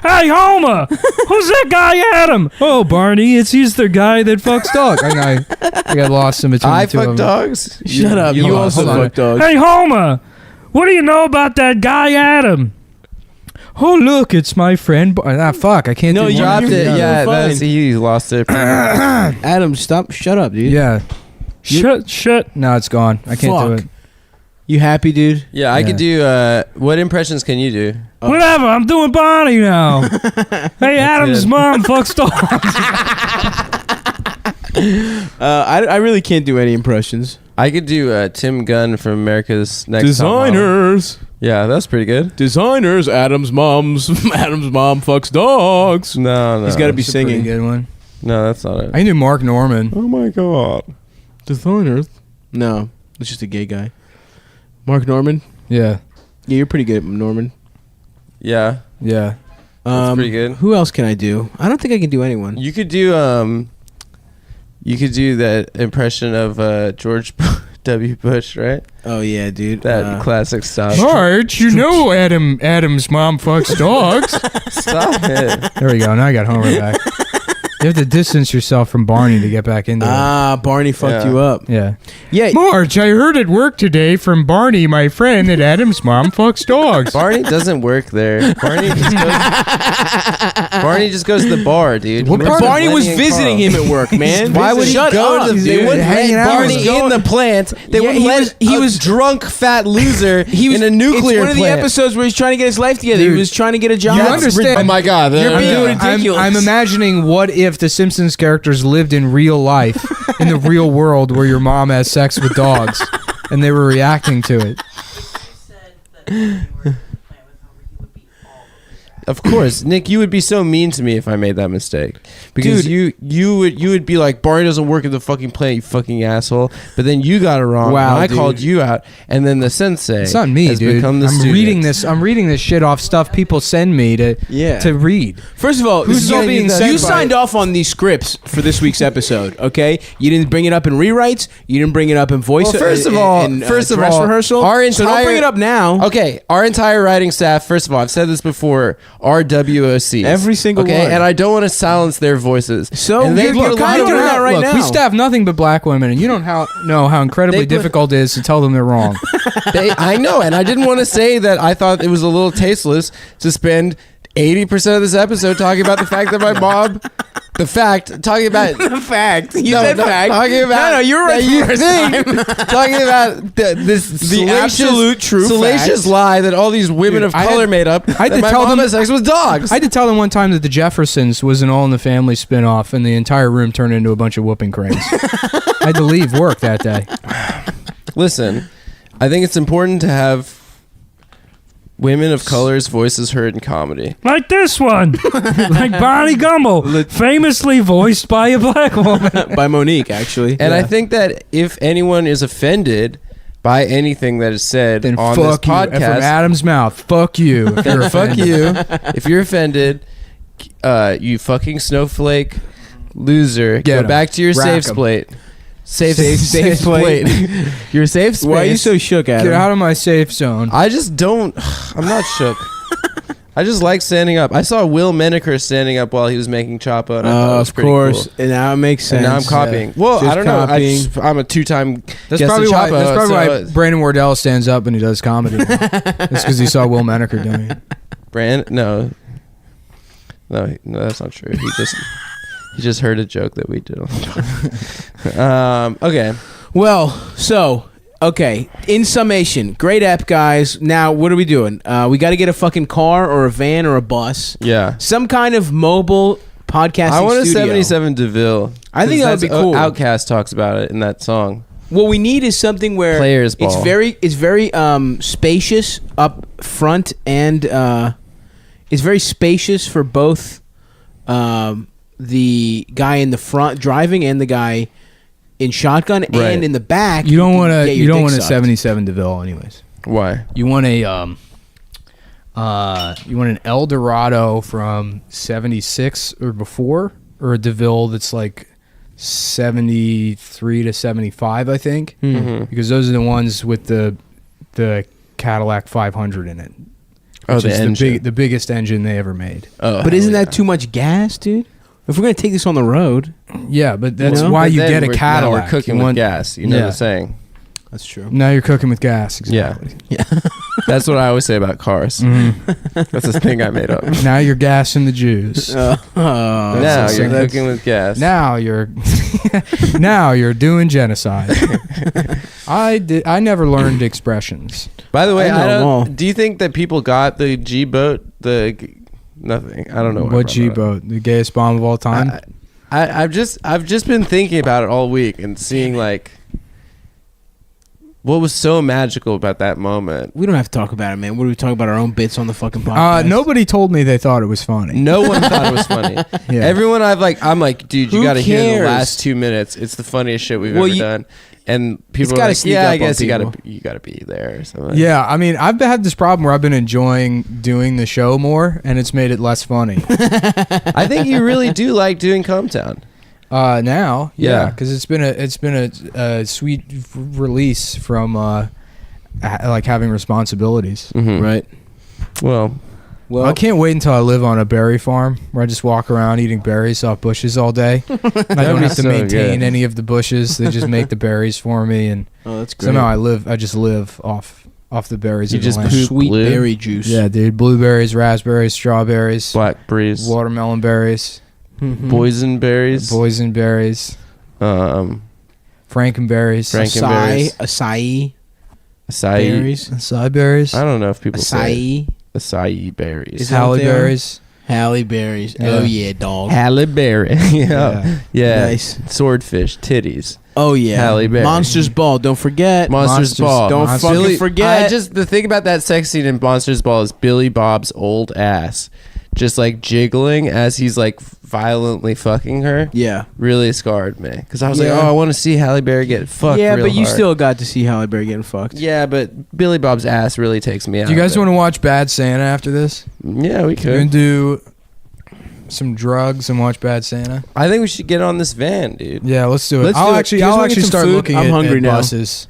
Hey, Homer! Who's that guy, Adam? Oh, Barney, he's the guy that fucks dogs. I got lost in between I the two of fuck them. dogs? Shut up. You lost. also Hold on. fuck dogs. Hey, Homer! What do you know about that guy, Adam? Oh, look, it's my friend. Fuck, I can't No, do you one. Dropped it. You're Yeah, fine. that's he lost it. Adam, stop. Shut up, dude. Yeah. Shut. No, it's gone. I can't do Fuck. it. You happy, dude? Yeah, I could do. What impressions can you do? Whatever, I'm doing Barney now. Hey, Adam's good. mom fucks dogs. I really can't do any impressions. I could do Tim Gunn from America's Next Top Model. Designers. Yeah, that's pretty good. Designers. Adam's mom fucks dogs. No, He's got to be It's a pretty singing. good one. No, that's not it. I knew Mark Norman. Oh my god. Designers. No, it's just a gay guy. Mark Norman. Yeah. Yeah, you're pretty good, Norman. Yeah, Yeah. that's pretty good. Who else can I do? I don't think I can do anyone. You could do you could do that impression of George W. Bush, right? Oh yeah, dude. That classic stuff. Marge, you know Adam's mom fucks dogs. Stop it. There we go. Now I got Homer back. You have to distance yourself from Barney to get back into it. Barney fucked Yeah. you up. Yeah. Yeah. Marge, I heard at work today from Barney, my friend, that Adam's mom fucks dogs. Barney doesn't work there. Barney just goes to the bar, dude. What He part works of Barney with was Lenny and visiting Carl. him at work, man. Why would he Shut go up. to the? They dude. wouldn't Hanging let out. Barney He was in the plant. They Yeah, wouldn't he let was- he a was- drunk fat loser He was in a nuclear It's one of the plant. episodes where he's trying to get his life together. Dude, he was trying to get a job. you understand- Oh my god! You're I'm being doing- ridiculous. I'm imagining what if the Simpsons characters lived in real life, in the real world, where your mom has sex with dogs, and they were reacting to it. Of course, Nick, you would be so mean to me if I made that mistake. Because Dude. you would be like, Barney doesn't work at the fucking plant, you fucking asshole. But then you got it wrong. Wow, and I dude. called you out, and then the sensei. It's not me, has dude. become the I'm student. reading this. I'm reading this shit off stuff people send me to read. First of all, Who's this is all all being sent you by- signed off on these scripts for this week's episode, okay? You didn't bring it up in rewrites. You didn't bring it up in voice. Well, first of all, dress our rehearsal. So don't bring it up now. Okay, our entire writing staff. First of all, I've said this before. Are WOCs Every single okay, one. and I don't want to silence their voices. So and they you're put a lot kinda of doing work- that right Look, now. we staff nothing but black women, and you don't know how incredibly They put- difficult it is to tell them they're wrong. I know, and I didn't want to say that I thought it was a little tasteless to spend 80% of this episode talking about the fact that my mom, talking about The fact. You No, said no, fact. talking about No, you're right that you the first think- time. talking about this The absolute true salacious fact. lie that all these women Dude, of I had- color made up. I had that to my tell mom them- has sex with dogs. I had to tell them one time that the Jeffersons was an All in the Family spinoff, and the entire room turned into a bunch of whooping cranes. I had to leave work that day. Listen, I think it's important to have Women of color's voices heard in comedy. Like this one. Like Bonnie Gumble, famously voiced by a black woman. By Monique, actually. And I think that if anyone is offended by anything that is said Then on this fuck you. And from podcast, Adam's mouth, fuck you. If you're then fuck offended. you. If you're offended, you fucking snowflake loser, Get go 'em. back to your Rack safe 'em. plate. Safe plate. Your safe space. Why are you so shook, Adam? Get out of my safe zone. I just don't. I'm not shook. I just like standing up. I saw Will Menaker standing up while he was making Chapo, and I thought it was of pretty course. cool. And now it makes sense. And now I'm copying. Well, Just I don't copying. know. I'm a two-time That's guest probably of why. Chapo, That's probably so why Brandon Wardell stands up and he does comedy. It's because he saw Will Menaker doing it. No, that's not true. He just heard a joke that we did. Okay. Well, so okay. In summation, great app, guys. Now, what are we doing? We got to get a fucking car or a van or a bus. Yeah. Some kind of mobile podcasting I want a studio. 77 DeVille. I think that would be cool. Outkast talks about it in that song. What we need is something where Players ball. It's very spacious up front and it's very spacious for both the guy in the front driving and the guy in shotgun and in the back. You don't want to. You don't want a 77 DeVille, anyways. Why? You want a you want an Eldorado from 76 or before, or a DeVille that's like 73 to 75, I think, because those are the ones with the Cadillac 500 in it. Oh, Which the is engine. the biggest engine they ever made. Oh, But isn't that too much gas, dude? If we're gonna take this on the road, Yeah, but that's know? why But you then get a now Cadillac. we're cooking You with want- gas. You know Yeah. the saying. that's true. Now you're cooking with gas. Exactly. That's what I always say about cars. That's a thing I made up. Now you're gassing the Jews. Now you're cooking with gas. Now you're now you're doing genocide. I never learned expressions. By the way, I know them all. do you think that people got the G boat? Nothing. I don't know What G boat? The gayest bomb of all time? I've just been thinking about it all week and seeing like what was so magical about that moment. We don't have to talk about it, man. What are we talking about? Our own bits on the fucking podcast. Nobody told me they thought it was funny. No one thought it was funny. Yeah. Everyone I'm like, dude, you Who got to hear the cares? last 2 minutes. It's the funniest shit we've Well, ever you- done. And people are gotta like, sneak yeah, up I on guess you people. gotta be there or something. Yeah, I mean, I've had this problem where I've been enjoying doing the show more, and it's made it less funny. I think you really do like doing Cumtown. Now, Yeah. because it's been a sweet release from like having responsibilities. right? Well, I can't wait until I live on a berry farm where I just walk around eating berries off bushes all day. I don't be have to so maintain good. any of the bushes; they just make the berries for me, and Oh, that's great. somehow I just live off the berries. You of the just land. poop Sweet blue? berry juice. Yeah, dude. Blueberries, raspberries, strawberries, blackberries, watermelon berries, boysenberries, boysenberries, frankenberries, Frankenberries. Acai acai berries. acai berries, I don't know if people say Acai. acai berries. Is that what halle they are? berries. Halle berries. Yeah. Oh yeah, dog. Halle berry. yeah. Nice. Swordfish, titties. Oh yeah. Halle berry. Monsters Ball. Don't forget. Monsters Ball. Don't Monsters- fucking forget. The thing about that sex scene in Monsters Ball is Billy Bob's old ass just like jiggling as he's like violently fucking her. Yeah. Really scarred me because I was like, Yeah. oh, I want to see Halle Berry get fucked. Yeah, real but you hard. still got to see Halle Berry getting fucked. Yeah, but Billy Bob's ass really takes me out. Do you guys of it. want to watch Bad Santa after this? Yeah, we We're gonna could. do some drugs and watch Bad Santa. I think we should get on this van, dude. Yeah, let's do it. Let's I'll do it. actually, You guys I'll wanna get actually some start food? looking I'm at, hungry at now. buses.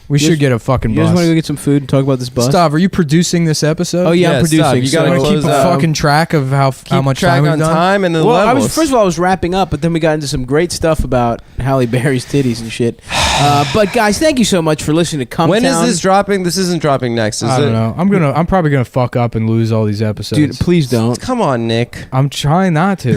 We You should guys- get a fucking You guys bus. want to go get some food and talk about this bus? Stav, are you producing this episode? Oh yeah, Yeah, I'm producing. stop. You so gotta I'm gonna keep close a out. fucking track of how Keep much track time we've on done. time and the Well, levels. first of all, I was wrapping up, but then we got into some great stuff about Halle Berry's titties and shit. But guys, thank you so much for listening to Cumtown. When is this dropping? This isn't dropping next, is I it? don't know. I'm probably gonna fuck up and lose all these episodes. Dude, please don't. Come on, Nick. I'm trying not to.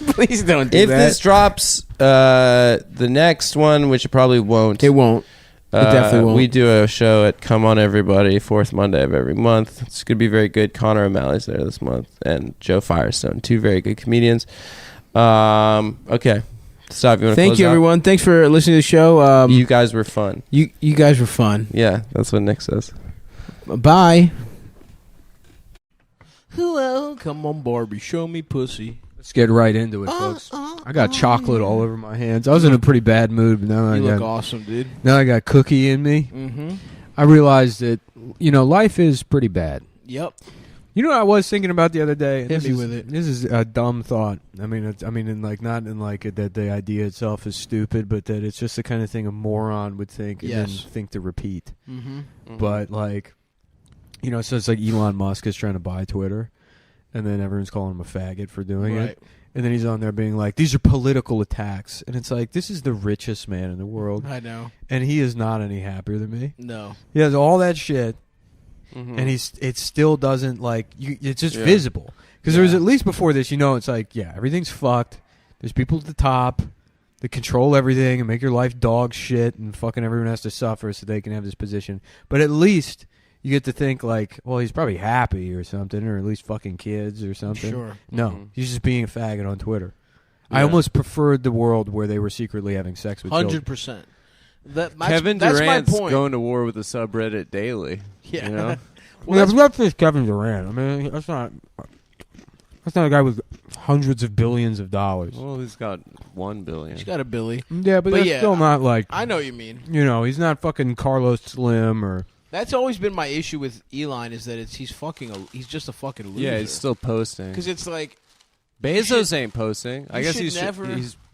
Please don't do If that. this drops, the next one, which it probably won't. It won't. It definitely won't. We do a show at Come On Everybody, fourth Monday of every month. It's going to be very good. Connor O'Malley's there this month, and Joe Firestone, two very good comedians. Okay. Stop. You want to Thank you, everyone. Thanks for listening to the show. You guys were fun. You guys were fun. Yeah, that's what Nick says. Bye. Hello, come on, Barbie, show me pussy. Let's get right into it, folks. I got chocolate all over my hands. I was in a pretty bad mood, but now You I look got awesome, dude. now I got cookie in me. Mm-hmm. I realized that life is pretty bad. Yep. You know what I was thinking about the other day? Hit me with it. This is a dumb thought. I mean, not in that the idea itself is stupid, but that it's just the kind of thing a moron would think and then think to repeat. Mm-hmm. But so it's like Elon Musk is trying to buy Twitter, and then everyone's calling him a faggot for doing it. And then he's on there being like, these are political attacks. And it's like, this is the richest man in the world. I know. And he is not any happier than me. No. He has all that shit. Mm-hmm. And it still doesn't it's just visible because there was at least before this it's like everything's fucked. There's people at the top that control everything and make your life dog shit, and fucking everyone has to suffer so they can have this position. But at least you get to think he's probably happy or something, or at least fucking kids or something. Sure. No, he's just being a faggot on Twitter. I almost preferred the world where they were secretly having sex with children. 100%. Kevin that's Durant's my point. going to war with the subreddit daily. Yeah. You know? Well, that's not just Kevin Durant. I mean, that's not a guy with hundreds of billions of dollars. Well, he's got $1 billion. He's got a Billy. Yeah, but that's still not I know what you mean. He's not fucking Carlos Slim or. That's always been my issue with Elon is that he's just a fucking loser. Yeah, he's still posting. Because it's like Bezos ain't posting. I guess he's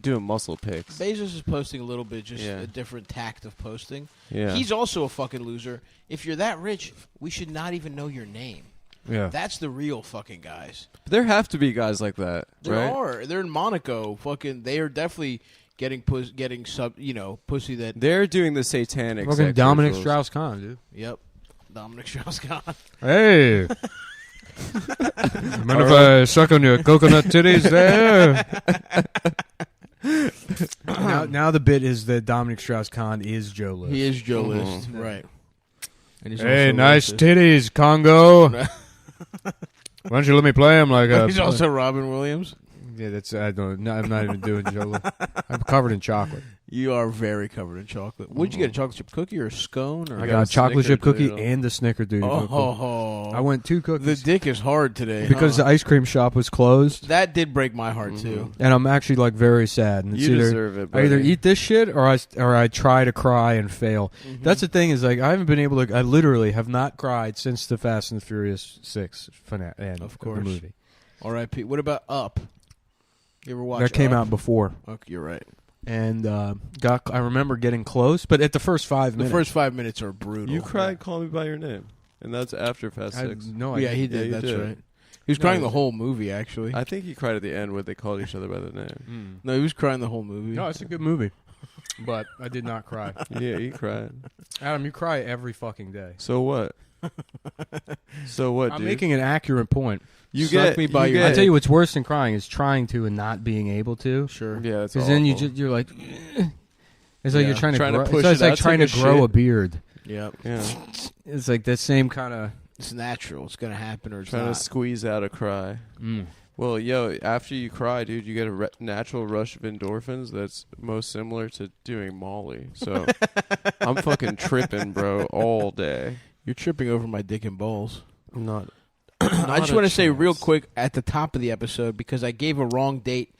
doing muscle pics. Bezos is posting a little bit, just a different tact of posting. Yeah. He's also a fucking loser. If you're that rich, we should not even know your name. Yeah. That's the real fucking guys. But there have to be guys like that, There right? are. They're in Monaco. Fucking, they are definitely getting pussy that. They're doing the satanic Fucking sex Dominic rituals. Strauss-Kahn, dude. Yep. Dominic Strauss-Kahn. Hey. Mind if I suck on your coconut titties there? now the bit is that Dominic Strauss-Kahn is Joe List. He is Joe List, right. And he's Hey, also nice racist. titties, Congo. Why don't you let me play him like a... He's also Robin Williams. Yeah, I'm not even doing Joe List. I'm covered in chocolate. You are very covered in chocolate. What'd you get, a chocolate chip cookie or a scone? Or I got a chocolate chip cookie Snickerdoodle. and a Snickerdoodle. Oh, I went 2 cookies. the dick is hard today. because the ice cream shop was closed. that did break my heart too. And I'm actually very sad. And it's You either, deserve it, I either buddy. eat this shit or I try to cry and fail. That's the thing is I haven't been able to. I literally have not cried since the Fast and the Furious 6 end Of the course. movie. R.I.P. What about Up? You ever watch That came Up? out before, Okay, you're right. and I remember getting close, but at the first 5 The minutes, first 5 minutes are brutal. You cried "Call Me by Your Name," and that's after Fast Six. No, Yeah, he Yeah, did. you That's did. right. He was No, crying he the did. whole movie. Actually, I think he cried at the end where they called each other by the name. no, he was crying the whole movie. No, it's a good movie, but I did not cry. Yeah, he cried. Adam, you cry every fucking day. So what? So what, I'm dude? making an accurate point. You Suck get me by you your- get- I tell you what's worse than crying is trying to and not being able to. Sure. Yeah, that's Because then awful. you're like, it's like Yeah. you're trying to Trying to grow. push It's it like out, trying to take a grow shit. a beard. Yep. Yeah, It's like that same kind of. It's natural. It's gonna happen, or it's trying not. to squeeze out a cry. Well, after you cry, dude, you get a natural rush of endorphins that's most similar to doing Molly. So I'm fucking tripping, bro, all day. You're tripping over my dick and balls. I'm not. I just want to say real quick at the top of the episode, because I gave a wrong date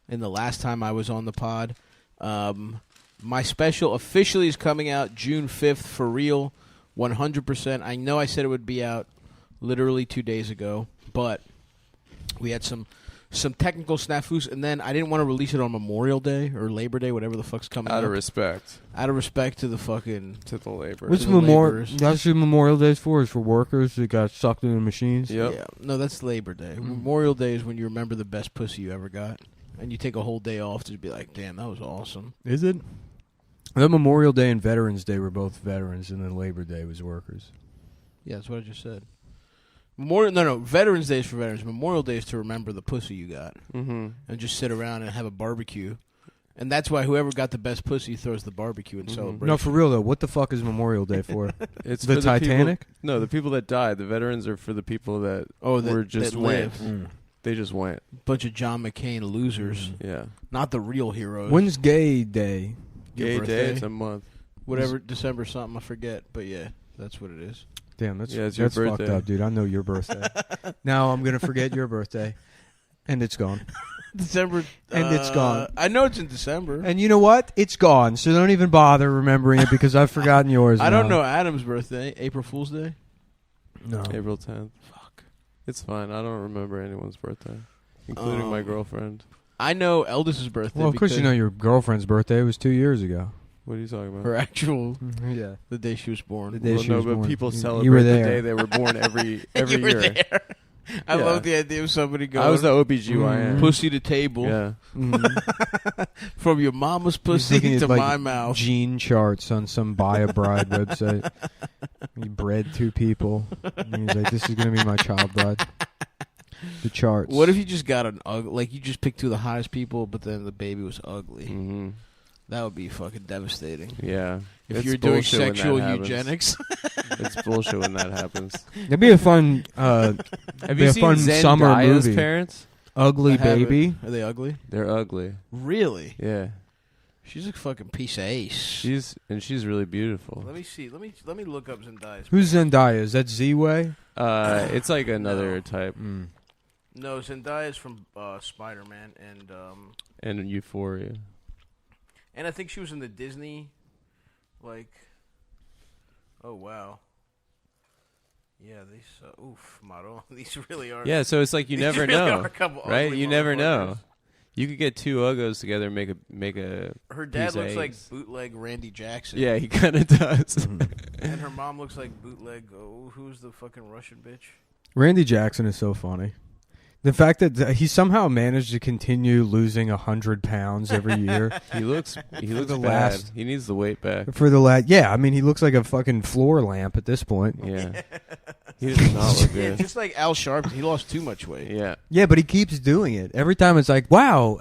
in the last time I was on the pod. My special officially is coming out June 5th for real, 100%. I know I said it would be out literally 2 days ago, but we had some technical snafus, and then I didn't want to release it on Memorial Day or Labor Day, whatever the fuck's coming Out up. of respect Out of respect to the fucking... to the labor. What's the Memorial? laborers. That's what Memorial Day's for. Is for workers that got sucked into the machines. Yep. Yeah, no, that's Labor Day. Memorial Day is when you remember the best pussy you ever got, and you take a whole day off to be like, damn, that was awesome. Is it? The Memorial Day and Veterans Day were both veterans, and then Labor Day was workers. Yeah, that's what I just said. No, Veterans Day is for veterans. Memorial Day is to remember the pussy you got, and just sit around and have a barbecue. And that's why whoever got the best pussy throws the barbecue and celebrate. No, for real though. What the fuck is Memorial Day for? It's The for Titanic? people, no, the people that died. The veterans are for the people that were just that went. live. They just went. Bunch of John McCain losers. Yeah. Not the real heroes. When's Gay Day? Your Gay birthday? Day. It's a month. Whatever, December something, I forget. But yeah, that's what it is. Damn, that's Yeah, it's your fucked birthday. up, dude. I know your birthday. Now I'm gonna forget your birthday, and it's gone. December, And it's gone. I know it's in December. And you know what? It's gone. So don't even bother remembering it because I've forgotten yours. I don't now. know Adam's birthday. April Fool's Day. No. April 10th. Fuck. It's fine. I don't remember anyone's birthday, including my girlfriend. I know Eldis's birthday. Well, of course you know your girlfriend's birthday was 2 years ago. What are you talking about? her actual. Yeah. The day she was born. The day Well, she no, was but born. people You celebrate were the there. day they were born every You were year. there. I Yeah. love the idea of somebody going. I was the OBGYN. Pussy to table. Yeah. From your mama's He's pussy looking to at, like, my mouth. Gene charts on some buy a bride website. He bred 2 people. And he's like, this is going to be my child bride. The charts. What if you just got an ugly, like you just picked 2 of the hottest people, but then the baby was ugly? Mm-hmm. That would be fucking devastating. Yeah. If It's you're doing bullshit when that sexual happens. eugenics. It's bullshit when that happens. That'd be a fun, Have be you a seen fun summer Zendaya's movie. parents? Ugly I haven't. baby. Are they ugly? They're ugly. Really? Yeah. She's a fucking piece of ace. She's really beautiful. Let me see. Let me look up Zendaya's. Who's Zendaya? Is that Z-Way? It's like another type. No, Zendaya's from Spider-Man And Euphoria. and I think she was in the Disney, like. Oh wow. Yeah, these. Oof, Maro. These really are. Yeah, so it's like you these never really know, are a couple right? ugly You never know. motherfuckers. You could get 2 uggos together and make a. Her dad piece of looks like ace. bootleg Randy Jackson. Yeah, he kind of does. And her mom looks like bootleg. Who's the fucking Russian bitch? Randy Jackson is so funny. The fact that he somehow managed to continue losing 100 pounds every year. He looks the bad. last- He needs the weight back. For the last, yeah, I mean, he looks like a fucking floor lamp at this point. Yeah. He does not look Yeah, good. just like Al Sharpton, he lost too much weight. Yeah. Yeah, but he keeps doing it. Every time it's like, wow,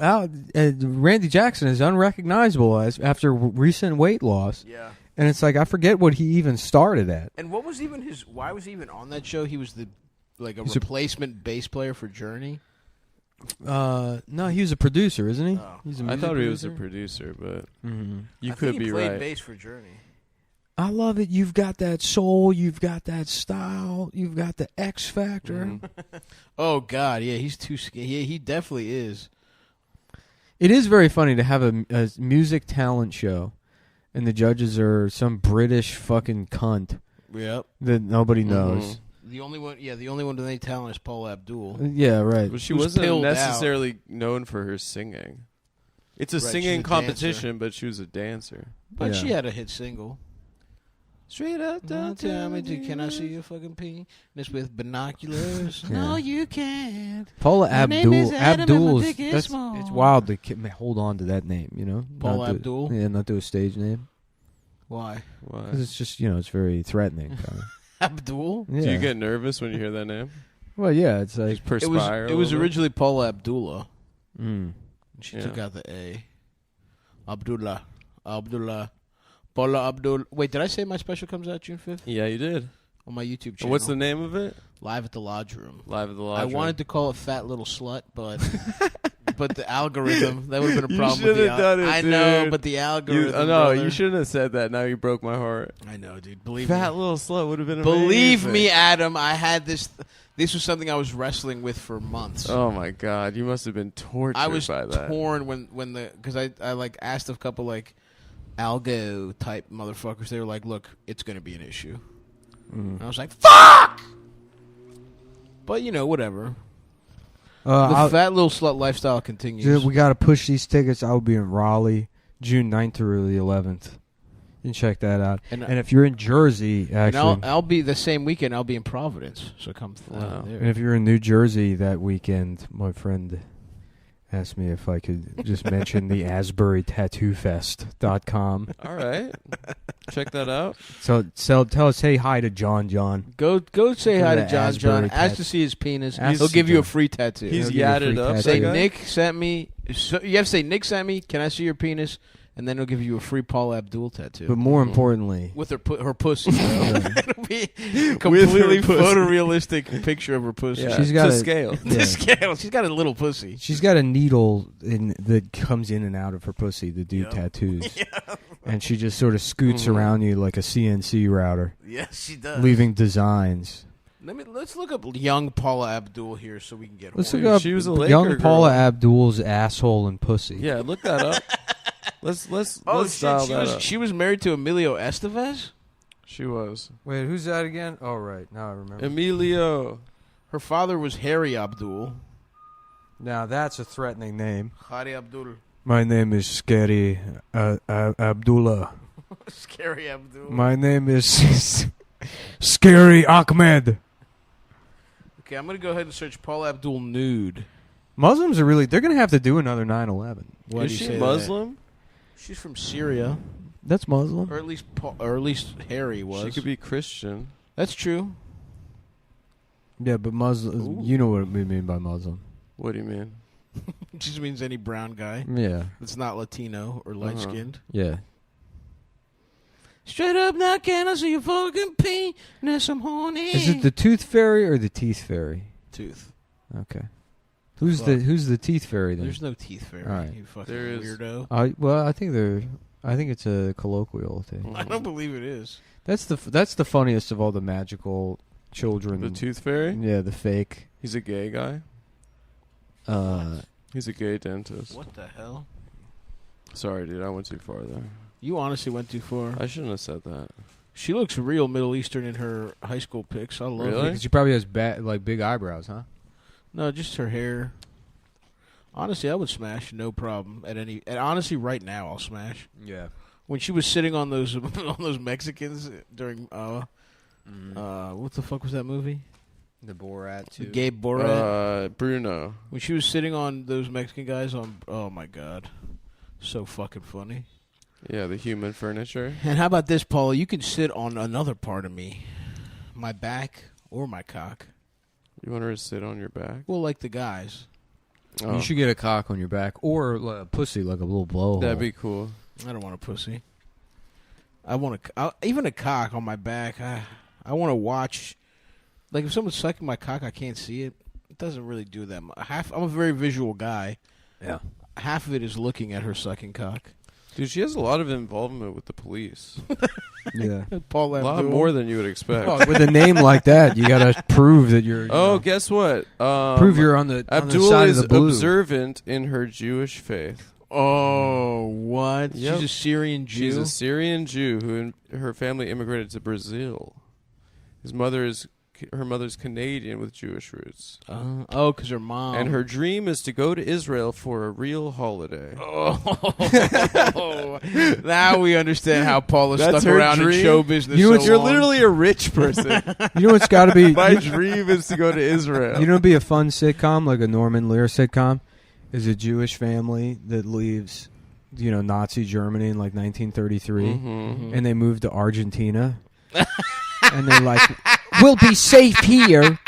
Randy Jackson is unrecognizable after recent weight loss. Yeah. And it's like, I forget what he even started at. And what was even his? Why was he even on that show? He was He's a- replacement bass player for Journey. No, he was a producer, isn't he? Oh. He's a I music thought he was a producer. producer, but Mhm. you I could think be he played right. bass for Journey. I love it. You've got that soul. You've got that style. You've got the X factor. Mm-hmm. Oh God, yeah, he's too scared. Yeah, he definitely is. It is very funny to have a music talent show, and the judges are some British fucking cunt Yep. that nobody knows. The only one with any talent is Paula Abdul. Yeah, right. Well, she Who's wasn't pilled out. necessarily known for her singing. It's a Right, she's singing a competition, but she was a dancer. But Yeah. she had a hit single. Straight up, Don't tell me, can I see your fucking penis with binoculars? Yeah. No, you can't. Paula My name is Abdul. Adam and my Abdul's. dick is That's small. it's wild to hold on to that name. You know, Paula Not do- Abdul? Yeah, not do a stage name Why? Why? because it's just it's very threatening. Kinda. Abdul? Yeah. Do you get nervous when you hear that name? Well, yeah, it's like Just perspire. It was originally Paula Abdullah. mm. She Yeah. took out the A. Abdullah. Paula Abdul. Wait, did I say my special comes out June 5th? Yeah, you did. On my YouTube And channel. what's the name of it? Live at the Lodge Room. Live at the Lodge I Room. wanted to call it Fat Little Slut, but but the algorithm, that would have been a You problem with should the have done it, I know, dude. but the algorithm. No, brother. you shouldn't have said that. Now you broke my heart. I know, dude. Believe Fat me. little slut would have been Believe amazing. me, Adam, I had this. This was something I was wrestling with for months. Oh my god, you must have been tortured I was by that. torn when the because I like asked a couple like algo type motherfuckers. They were like, "Look, it's going to be an issue," and I was like, "Fuck!" But whatever. The fat little slut lifestyle continues. Dude, we got to push these tickets. I'll be in Raleigh June 9th through the 11th. You can check that out. And, And if you're in Jersey, and actually, I'll be the same weekend. I'll be in Providence, so come Wow. there. and if you're in New Jersey that weekend, my friend asked me if I could just mention the AsburyTattooFest.com. All right, check that out. So tell us, say hi to John. Go say Go hi to to John. Asbury Ask to see his penis. Ask He'll to give you a John. free tattoo. He's He'll give you a yadded free up. tattoo. Say that guy? Nick sent me. So you have to say Nick sent me. Can I see your penis? and then he'll give you a free Paula Abdul tattoo. But more importantly, with her pussy. It'll be a completely photorealistic picture of her pussy. Yeah. She's got to a scale. yeah. To scale. She's got a little pussy. she's got a needle that comes in and out of her pussy. The dude tattoos, and she just sort of scoots around you like a CNC router. Yes, she does. Leaving designs. Let's look up young Paula Abdul here so we can get. Let's horny. look up She was a Laker young girl. Paula Abdul's asshole and pussy. Yeah, look that up. Let's Oh let's shit! dial that up. She was married to Emilio Estevez. She was. Wait, who's that again? Oh, right. Now I remember. Emilio. Her father was Harry Abdul. Now that's a threatening name. Harry Abdul. My name is Scary Abdullah. Scary Abdul. My name is Scary Ahmed. Okay, I'm gonna go ahead and search Paula Abdul nude. Muslims are they're going to have to do another 9/11. Why Is do you she say Muslim? that? She's from Syria, That's Muslim. or at least Harry was. She could be Christian. That's true. Yeah, but Muslim, Ooh. you know what we mean by Muslim. What do you mean? It just means any brown guy Yeah. that's not Latino or light skinned. Yeah. Straight up now, can I see your fucking penis? I'm horny. Is it the tooth fairy or the teeth fairy? tooth? Okay. Who's Fuck. who's the teeth fairy then? There's no teeth fairy. All right. You fucking There is. weirdo. I think it's a colloquial thing. I don't believe it is. That's the funniest of all the magical children. The Tooth Fairy? Yeah, the fake. He's a gay guy. He's a gay dentist. What the hell? Sorry, dude. I went too far there. You honestly went too far. I shouldn't have said that. She looks real Middle Eastern in her high school pics. I love Really? it. She probably has big eyebrows, huh? No, just her hair. Honestly, I would smash, no problem. And honestly, right now, I'll smash. Yeah. When she was sitting on those on those Mexicans during what the fuck was that movie? The Borat too. Gabe Borat. Bruno. When she was sitting on those Mexican guys oh my god, so fucking funny. Yeah, the human furniture. And how about this, Paula? You can sit on another part of me, my back or my cock. You want her to sit on your back? Well, like the guys. Oh. You should get a cock on your back or a pussy, like a little blowhole. That'd be cool. I don't want a pussy. I want even a cock on my back. I want to watch. Like if someone's sucking my cock, I can't see it. It doesn't really do that much. I'm a very visual guy. Yeah. Half of it is looking at her sucking cock. Dude, she has a lot of involvement with the police. Yeah. Paul a lot Abdul. more than you would expect. Oh, with a name like that, you gotta prove that you're. Guess what? Prove you're on the Abdul side is of the blue. observant in her Jewish faith. Oh, what? Yep. She's a Syrian Jew. She's a Syrian Jew who her family immigrated to Brazil. Her mother's Canadian with Jewish roots. Because her mom. And her dream is to go to Israel for a real holiday. Oh, now we understand how Paula That's stuck her around in dream? show business. You know so what, You're long. literally a rich person. You know what's got to be. My dream is to go to Israel. You know, what'd be a fun sitcom, like a Norman Lear sitcom, is a Jewish family that leaves, Nazi Germany in like 1933, Mm-hmm. and they move to Argentina, and they're like, "We'll be safe here."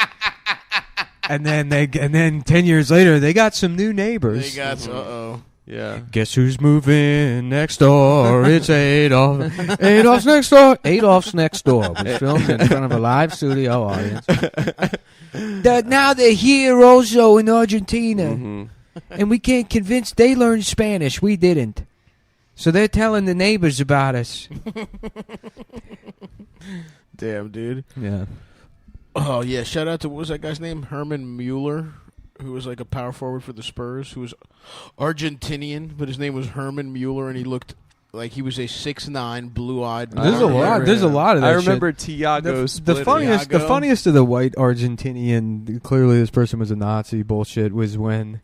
And then 10 years later, they got some new neighbors. They got Yeah. Guess who's moving next door? It's Adolf. Adolf's next door. Adolf's next door was filmed in front of a live studio audience. Now they're here also in Argentina. Mm-hmm. And we can't convince they learned Spanish. We didn't. So they're telling the neighbors about us. Damn, dude. Yeah. Oh, yeah. Shout out to, what was that guy's name? Herman Mueller, who was like a power forward for the Spurs, who was Argentinian, but his name was Herman Mueller, and he looked like he was a 6'9", blue-eyed. There's a lot of that I remember shit. Tiago The splitting. funniest of the white Argentinian, clearly this person was a Nazi bullshit, was when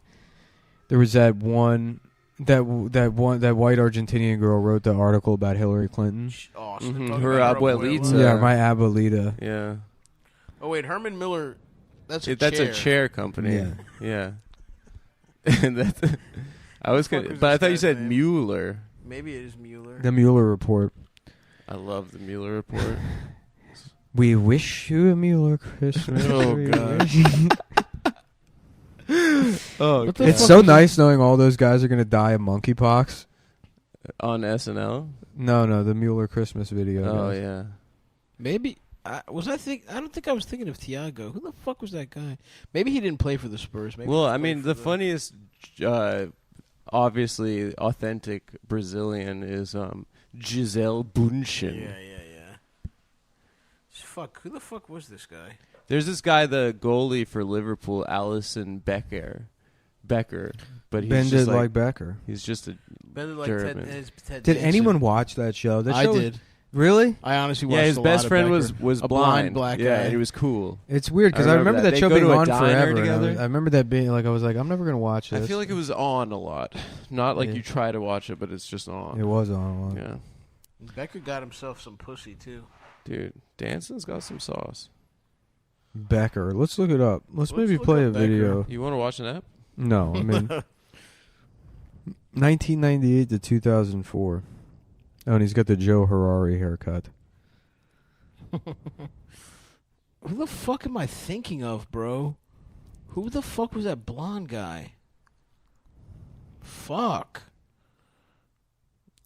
there was that white Argentinian girl wrote the article about Hillary Clinton. Oh, Her abuelita. Yeah, my abuelita. Yeah. Oh, wait, Herman Miller, that's a That's chair. a chair company. Yeah. Yeah. And that's, I was fuck gonna, was but I this thought you guy's said name? Mueller. Maybe it is Mueller. The Mueller report. I love the Mueller report. We wish you a Mueller Christmas. Oh, We God. wish- Oh, What the It's fuck so is nice knowing all those guys are going to die of monkeypox. On SNL? No, the Mueller Christmas video. Oh, guys. yeah. Maybe I don't think I was thinking of Thiago. Who the fuck was that guy? Maybe he didn't play for the Spurs. Maybe Well, he I played mean, for the funniest, obviously authentic Brazilian is Gisele Bündchen. Yeah. Fuck. Who the fuck was this guy? There's this guy, the goalie for Liverpool, Alisson Becker, but he's Bended just like Becker. He's just a Bended like German. Ted Did Danson. anyone watch that show? That I show did. Really? I honestly watched. Yeah, his a best lot of friend Becker. was a blind. black Yeah, guy. and he was cool. It's weird because I remember that They show go being to a on diner forever. together. I remember that being like, I was like, I'm never gonna watch this. I feel like it was on a lot. Not like Yeah. you try to watch it, but it's just on. It was on a lot. Yeah. Becker got himself some pussy too. Dude, Danson's got some sauce. Becker. Let's look it up. Let's maybe look play up a Becker. video. You want to watch an app? No, I mean 1998 to 2004. Oh, and he's got the Joe Harari haircut. Who the fuck am I thinking of, bro? Who the fuck was that blonde guy? Fuck.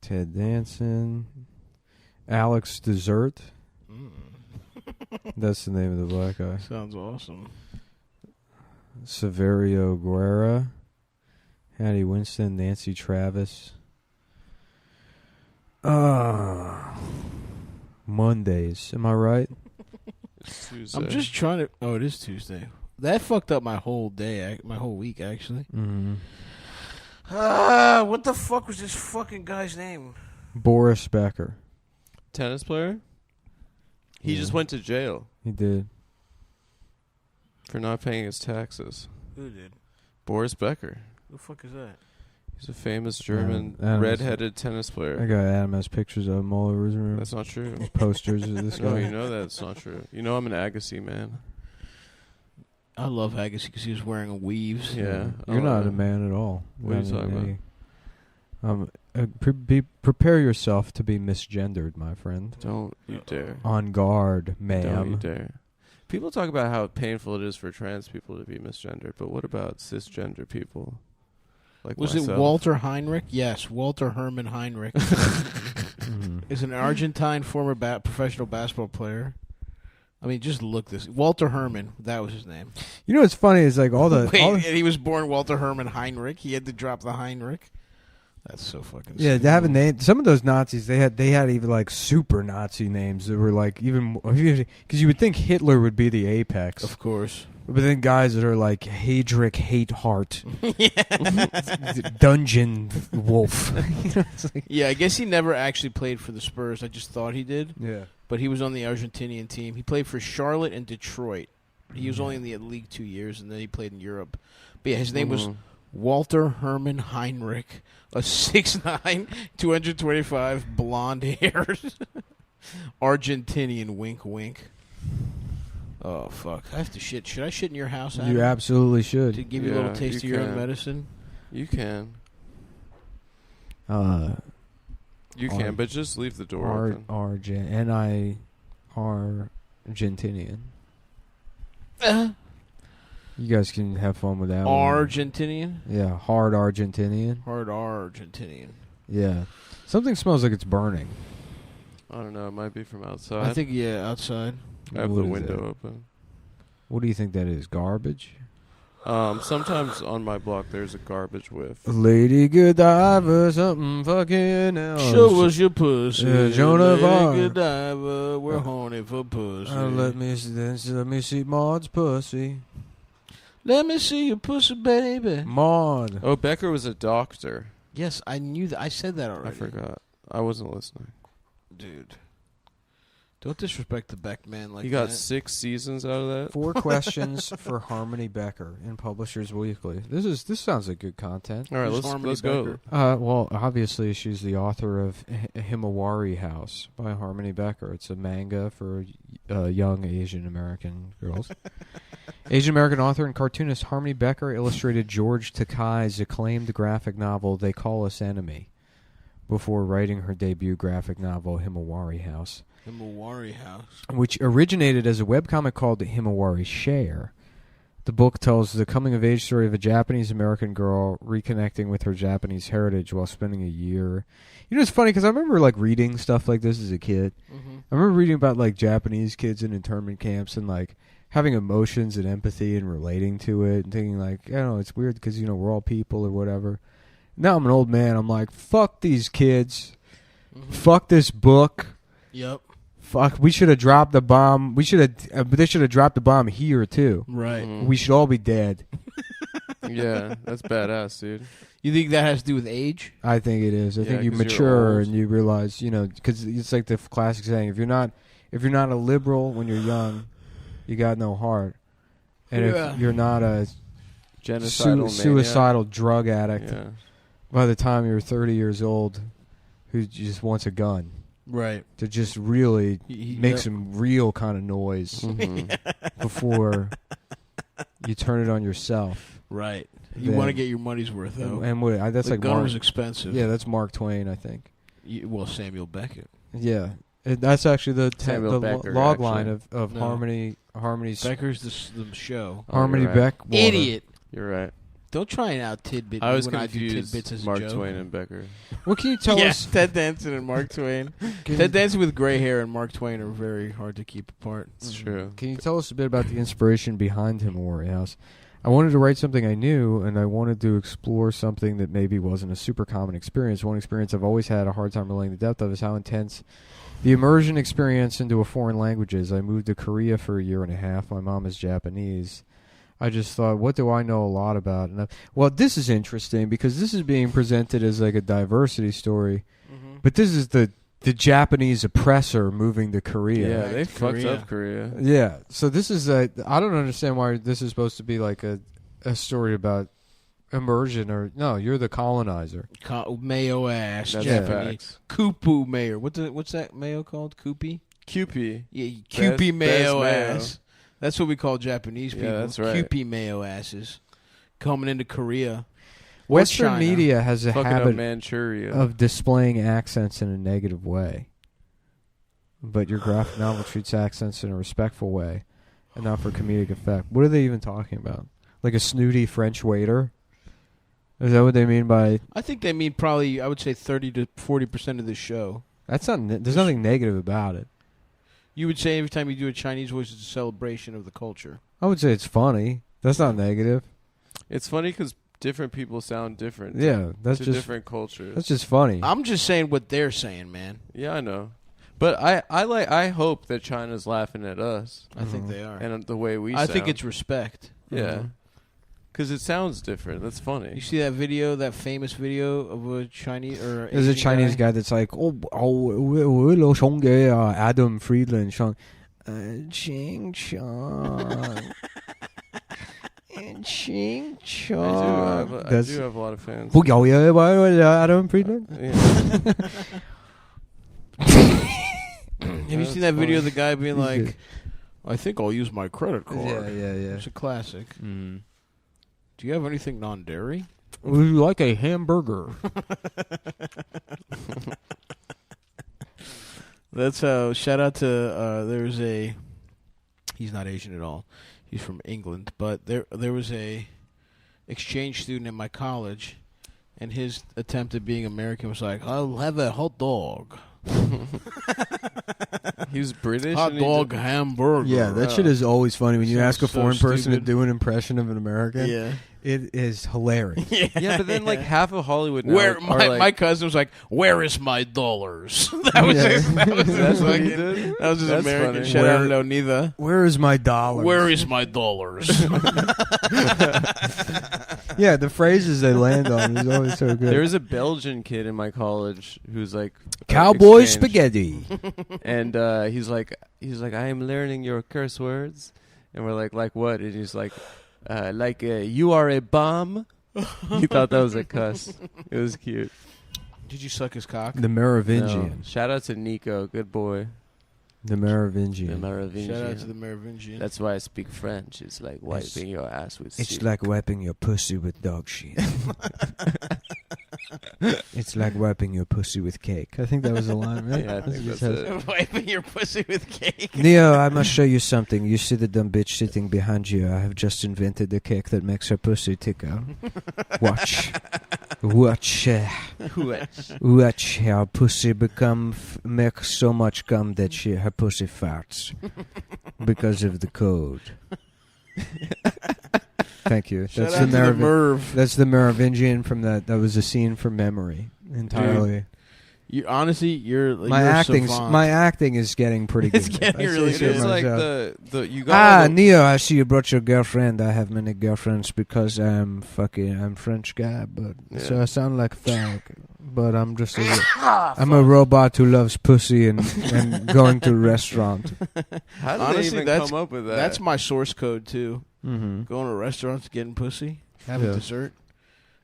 Ted Danson. Alex Dessert. That's the name of the black guy. Sounds awesome. Severio Guerra. Hattie Winston. Nancy Travis. Mondays. Am I right? It's Tuesday. I'm just trying to. Oh, it is Tuesday. That fucked up my whole day, my whole week, actually. Mm-hmm. What the fuck was this fucking guy's name? Boris Becker. Tennis player? He just went to jail He did. for not paying his taxes. Who did? Boris Becker. Who the fuck is that? He's a famous German Adam red-headed tennis player. That guy Adam has pictures of him all over his room. That's not true. Posters of this No, guy. you know that's not true. You know I'm an Agassi man. I love Agassi because he was wearing weaves. Yeah. You're not a man at all. What are you Not talking about? Prepare yourself to be misgendered, my friend. Don't you dare. On guard, ma'am. Don't you dare. People talk about how painful it is for trans people to be misgendered, but what about cisgender people? Like Was myself? it Walter Heinrich? Yes, Walter Hermann Heinrich is an Argentine former professional basketball player. I mean, just look this. Walter Hermann, that was his name. You know what's funny is like all the Wait, all and he was born Walter Hermann Heinrich. He had to drop the Heinrich. That's so fucking. yeah, they have a name. Some of those Nazis, they had even like super Nazi names that were like even because you would think Hitler would be the apex, Of course. but then guys that are like Heydrich Hateheart, Dungeon Wolf. You know, it's like, Yeah, I guess he never actually played for the Spurs. I just thought he did. yeah. But he was on the Argentinian team. He played for Charlotte and Detroit. He was only in the league 2 years, and then he played in Europe. But yeah, his name was Walter Hermann Heinrich, a 6'9", 225, blonde-haired Argentinian. Wink, wink. Oh fuck! I have to shit. Should I shit in your house? Adam? You absolutely should. To give you a little taste of you your own can. medicine. You can. You Ar- can, but just leave the door open. Argentinian. You guys can have fun with that one. Argentinian. Yeah, hard Argentinian. Hard Argentinian. Yeah. Something smells like it's burning. I don't know. It might be from outside. I think outside. I have What the is window that? open. What do you think that is? Garbage? Sometimes on my block there's a garbage whiff. Lady Godiva, something fucking else. Show us your pussy. Joan of Lady Arc. Godiva, we're horny for pussy. Let me see Maud's pussy. Let me see your pussy, baby. Maud. Oh, Becker was a doctor. Yes, I knew that. I said that I already. forgot. I wasn't listening. Dude. Don't disrespect the Beck man like He got that. 6 seasons out of that. 4 questions for Harmony Becker in Publishers Weekly. This sounds like good content. All right, Who's let's Harmony go. Becker? Well, obviously she's the author of Himawari House by Harmony Becker. It's a manga for young Asian American girls. Asian American author and cartoonist Harmony Becker illustrated George Takei's acclaimed graphic novel They Call Us Enemy before writing her debut graphic novel Himawari House, The Mawari House. which originated as a webcomic called Himawari Share. The book tells the coming-of-age story of a Japanese-American girl reconnecting with her Japanese heritage while spending a year. You know, it's funny because I remember like reading stuff like this as a kid. Mm-hmm. I remember reading about like Japanese kids in internment camps and like having emotions and empathy and relating to it and thinking like, I don't know, it's weird because, you know, we're all people or whatever. Now I'm an old man. I'm like, fuck these kids. Fuck this book. Yep. Fuck, we should have dropped the bomb. We should have, they should have dropped the bomb here too. Right. We should all be dead. Yeah, that's badass, dude. You think that has to do with age? I think it is. I Yeah, think you 'cause you're mature old. and you realize, you know, because it's like the classic saying: if you're not a liberal when you're young, you got no heart, and Yeah. if you're not a Genocidal maniac. suicidal drug addict, Yeah. by the time you're 30 years old, who just wants a gun. Right. To just really make yep. some real kind of noise Mhm. before you turn it on yourself. Right. You want to get your money's worth, though. And what, that's the like gun Mark, was expensive. Yeah, that's Mark Twain, I think. Well, Samuel Beckett. Yeah, that's actually the Samuel Becker, log actually. line of No. Harmony's Becker's the show. Harmony you're right. Beck. Water. Idiot. You're right. Don't try and out tidbit I me was when I do confused. tidbits as Mark a joke. Twain and Becker. What can you tell Yes, us? Ted Danson and Mark Twain. Ted Danson with gray hair and Mark Twain are very hard to keep apart. It's true. Can you tell us a bit about the inspiration behind Him Warrior House? I wanted to write something I knew, and I wanted to explore something that maybe wasn't a super common experience. One experience I've always had a hard time relating the depth of is how intense the immersion experience into a foreign language is. I moved to Korea for a year and a half. My mom is Japanese. I just thought, what do I know a lot about? And well, this is interesting because this is being presented as like a diversity story, but this is the Japanese oppressor moving to Korea. Yeah, they fucked up Korea. Yeah, so this is I don't understand why this is supposed to be like a story about immersion or no, you're the colonizer. Mayo ass. That's Japanese. facts. Kupu mayo. What's that mayo called? Kupi? Kewpie. Yeah, Kewpie mayo best mayo. ass. That's what we call Japanese people. Yeah, that's right. Kewpie mayo asses. Coming into Korea. Western China. media has a Fucking up habit Manchuria. of displaying accents in a negative way, but your graphic novel treats accents in a respectful way and not for comedic effect. What are they even talking about? Like a snooty French waiter? Is that what they mean by... I think they mean probably, I would say 30 to 40% of the show. That's not. There's nothing negative about it. You would say every time you do a Chinese voice, it's a celebration of the culture. I would say it's funny. That's not negative. It's funny because different people sound different. Yeah, that's to just different cultures. That's just funny. I'm just saying what they're saying, man. Yeah, I know. But I hope that China's laughing at us. I think they are. And the way we I sound. think it's respect. Yeah. Because it sounds different. That's funny. You see that video, that famous video of a Chinese or There's a Asian Chinese guy that's like, Adam Friedland, Ching Chong. Ching Chong. I do have a lot of fans. Adam Friedland? Have you seen that video of the guy being like, I think I'll use my credit card. Yeah. It's a classic. Mm. Do you have anything non-dairy? Would you like a hamburger? That's how. Shout out to there's a. He's not Asian at all. He's from England, but there was a exchange student in my college, and his attempt at being American was like, "I'll have a hot dog." He was British. Hot and he dog did- hamburger. Yeah, that shit is always funny when you Sounds ask a so foreign person to stupid. do an impression of an American. Yeah. It is hilarious. Yeah, but then like half of Hollywood now Where are my, like, my cousin was like, "Where is my dollars?" That was his. That was his That's what he fucking- did? That was his That's American. funny. Shout out to neither. Where is my dollar? Where is my dollars? Yeah, the phrases they land on is always so good. There was a Belgian kid in my college who's like Cowboy exchange. spaghetti. And he's like I am learning your curse words, and we're like what? And he's like you are a bomb. He thought that was a cuss. It was cute. Did you suck his cock? The Merovingian. No. Shout out to Nico, good boy. The Merovingian. The Merovingian. Shout out to the Merovingian. That's why I speak French. It's like wiping your ass with It's soup. like wiping your pussy with dog shit. It's like wiping your pussy with cake. I think that was the line, right? Yeah, I think what that's he it. says. Wiping your pussy with cake. Neo, I must show you something. You see the dumb bitch sitting behind you? I have just invented the cake that makes her pussy tickle. Watch. Watch her pussy make so much cum that her pussy farts because of the code. Thank you. Shout out to the Merv. That's the Merovingian from that. That was a scene from memory entirely. You honestly, you're My you're a acting. savant. My acting is getting pretty good. It's getting I really say good. so It's like myself. you got Neo, I see you brought your girlfriend. I have many girlfriends because I'm French guy, but so I sound like fag. But I'm just I'm a robot who loves pussy and going to a restaurant. How did Honestly, they even that's- come up with that? That's my source code too. Mm-hmm. Going to restaurants, getting pussy, having Yeah. dessert,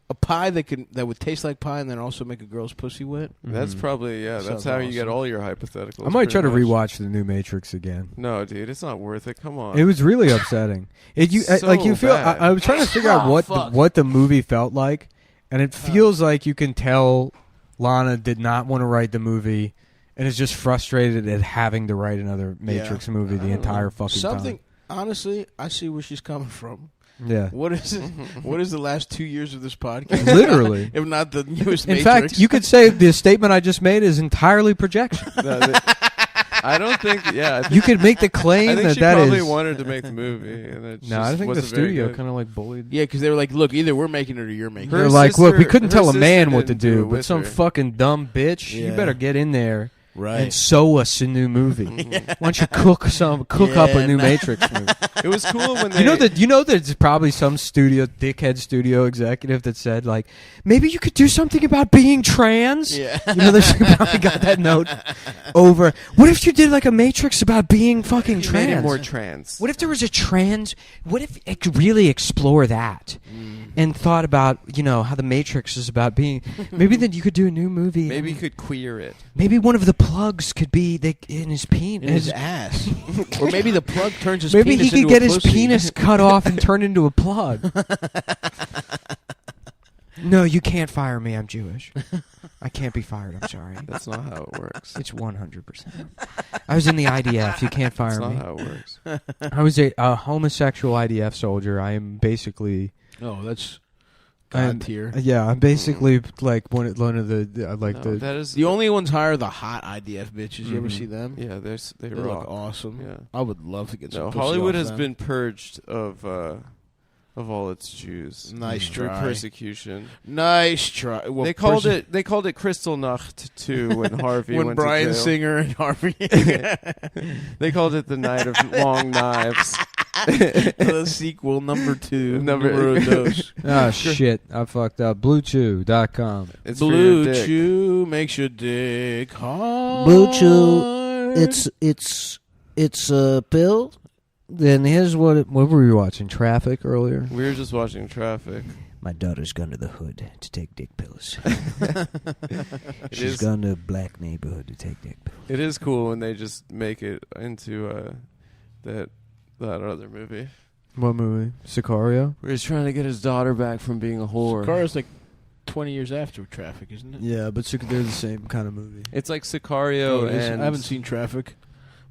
a pie that would taste like pie, and then also make a girl's pussy wet. That's probably That's Sounds how you get awesome. all your hypotheticals. I might try to pretty much. rewatch the new Matrix again. No, dude, it's not worth it. Come on. It was really upsetting. Like you feel. bad. I was trying to figure out what the movie felt like, and it feels like you can tell Lana did not want to write the movie, and is just frustrated at having to write another Matrix movie the entire fucking Something. Honestly, I see where she's coming from. time. Yeah. What is it? What is the last 2 years of this podcast? Literally. if not the newest In Matrix. fact, you could say the statement I just made is entirely projection. I don't think. Yeah, You could make the I claim think that she that probably is. wanted to make the movie, and it No, I just think the wasn't very studio good. kind of like bullied. Yeah, because they were like, look, either we're making it or you're making They're it. like, look, we couldn't tell a her man sister what to didn't do do, it but with some her. fucking dumb bitch, you Yeah. better get in there Right. and sew us a new movie. Why don't you cook up a new Matrix movie? It was cool when they. You know that there's probably some dickhead studio executive that said like, maybe you could do something about being trans. Yeah. You know, they probably got that note over. What if you did like a Matrix about being fucking You trans? made it more trans. What if there was a trans? What if it could really explore that and thought about how the Matrix is about being? Maybe then you could do a new movie. Maybe you could queer it. Maybe one of the plugs could be in his penis. In his ass. Or maybe the plug turns his Maybe penis he could into get a his pussy. penis cut off and turned into a plug. No, you can't fire me. I'm Jewish. I can't be fired. I'm sorry. That's not how it works. It's 100%. I was in the IDF. You can't fire That's me. not how it works. I was a homosexual IDF soldier. I am basically. Oh, that's I'm- God tier. Yeah, I'm basically like one of the That is The only ones hire the hot IDF bitches. You ever Mhm. see them? Yeah, they They rock. look awesome. Yeah. I would love to get some No, pussy Hollywood off has them. been purged of all its Jews. Nice through try. persecution. Nice try. Well, They called it Kristallnacht too when Harvey when went Bryan to jail. Singer and Harvey. They called it the Night of Long Knives. The sequel #2. Number- dos. Ah, shit. I fucked up. BlueChew.com. It's for Blue your dick. Chew makes your dick hard. Blue Chew, it's a pill. Then here's what were we watching? Traffic earlier? We were just watching Traffic. My daughter's gone to the hood to take dick pills. It She's is- gone to a black neighborhood to take dick pills. It is cool when they just make it into that other movie. What movie? Sicario? Where he's trying to get his daughter back from being a whore. Sicario's like 20 years after Traffic, isn't it? Yeah, but they're the same kind of movie. It's like Sicario Oh, it is? and I haven't seen Traffic.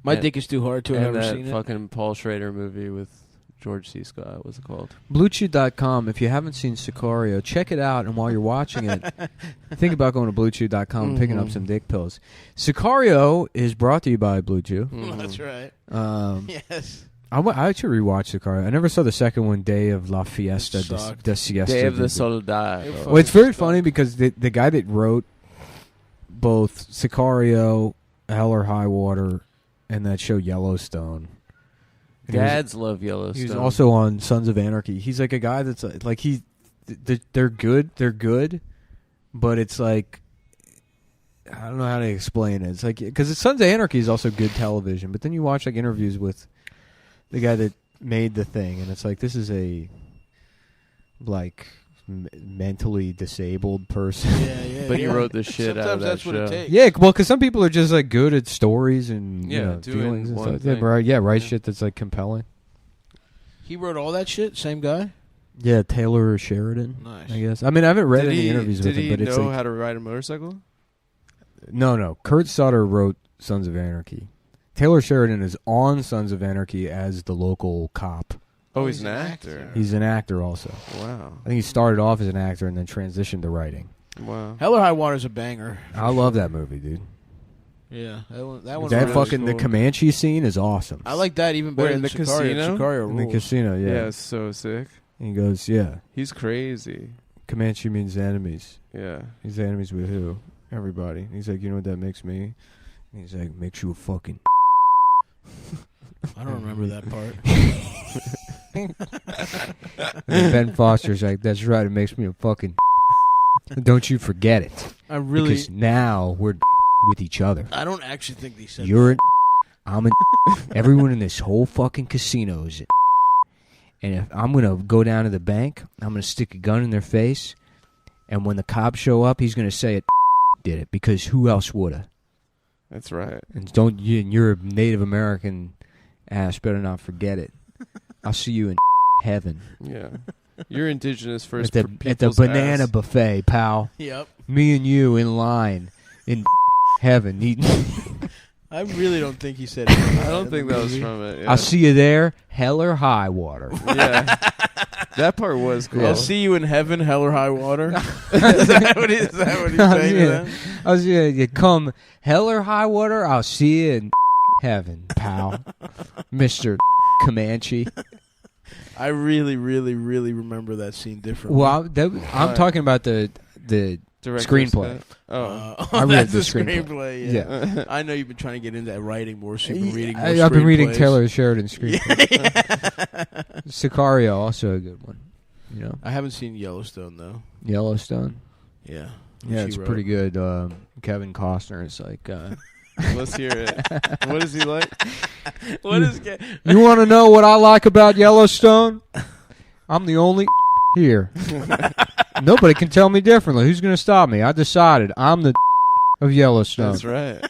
My and- dick is too hard to. I've and never that seen it. fucking Paul Schrader movie with George C. Scott. What's it called? BlueChew.com. If you haven't seen Sicario, check it out. And while you're watching it, think about going to BlueChew.com and picking up some dick pills. Sicario is brought to you by Blue Chew. That's right. Yes. I should rewatch Sicario. I never saw the second one, Day of La Fiesta sucked. de Siesta. Day of the Soldado. Well, it's very funny because the guy that wrote both Sicario, Hell or High Water, and that show Yellowstone. And Dads love Yellowstone. He's also on Sons of Anarchy. He's like a guy that's like they're good, but it's like I don't know how to explain it. It's like because Sons of Anarchy is also good television, but then you watch like interviews with the guy that made the thing, and it's like this is a like mentally disabled person. Yeah. But he wrote the shit out of Sometimes that that's what it show. takes. Yeah, well, because some people are just like good at stories and Yeah, doing feelings and one stuff. thing. Write shit that's like compelling. He wrote all that shit. Same guy. Yeah, Taylor Sheridan. Nice. I guess. I mean, I haven't read Did any he- interviews with Did him, he but it's know like how to ride a motorcycle? no. Kurt Sutter wrote Sons of Anarchy. Taylor Sheridan is on Sons of Anarchy as the local cop. Oh, he's an actor. He's an actor also. Wow. I think he started off as an actor and then transitioned to writing. Wow. Hell or High Water's a banger. I love that movie, dude. Yeah, that one. That really fucking the cool. Comanche scene is awesome. I like that even better Wait, than in the Sicario. casino? Sicario In the rules. casino, yeah. Yeah, it's so sick. He goes, yeah. He's crazy. Comanche means enemies. Yeah. He's enemies with who? Everybody. He's like, you know what that makes me? And he's like, makes you a fucking. I don't remember that part. And Ben Foster's like, that's right, it makes me a fucking. Don't you forget it. I really- Because now we're with each other. I don't actually think they said You're that. I'm an. Everyone in this whole fucking casino is. And if I'm gonna go down to the bank, I'm gonna stick a gun in their face, and when the cops show up, he's gonna say it did it because who else woulda? That's right. And don't you? And you're a Native American ass. Better not forget it. I'll see you in heaven. Yeah. You're indigenous first. At the banana buffet, pal. Yep. Me and you in line in heaven eating. I really don't think he said it. I don't think that was from it. Yeah. I'll see you there, hell or high water. Yeah. That part was cool. I'll see you in heaven, hell or high water. Is that what he's saying to them? I'll see you. You come hell or high water. I'll see you in heaven, pal, Mister Comanche. I really, really, really remember that scene differently. Well, I'm talking about the Director's screenplay. cut? Oh. I read that's the the screenplay. Yeah. I know you've been trying to get into that writing more, so you've been reading more I've been reading screenplays. Taylor Sheridan's screenplay. Sicario, also a good one. You know, I haven't seen Yellowstone though. Yellowstone. Yeah. Yeah, Which it's he pretty wrote. good. Kevin Costner is like. Let's hear it. What is he like? What is? You want to know what I like about Yellowstone? I'm the only here. Nobody can tell me differently. Who's going to stop me? I decided I'm the of Yellowstone. That's right.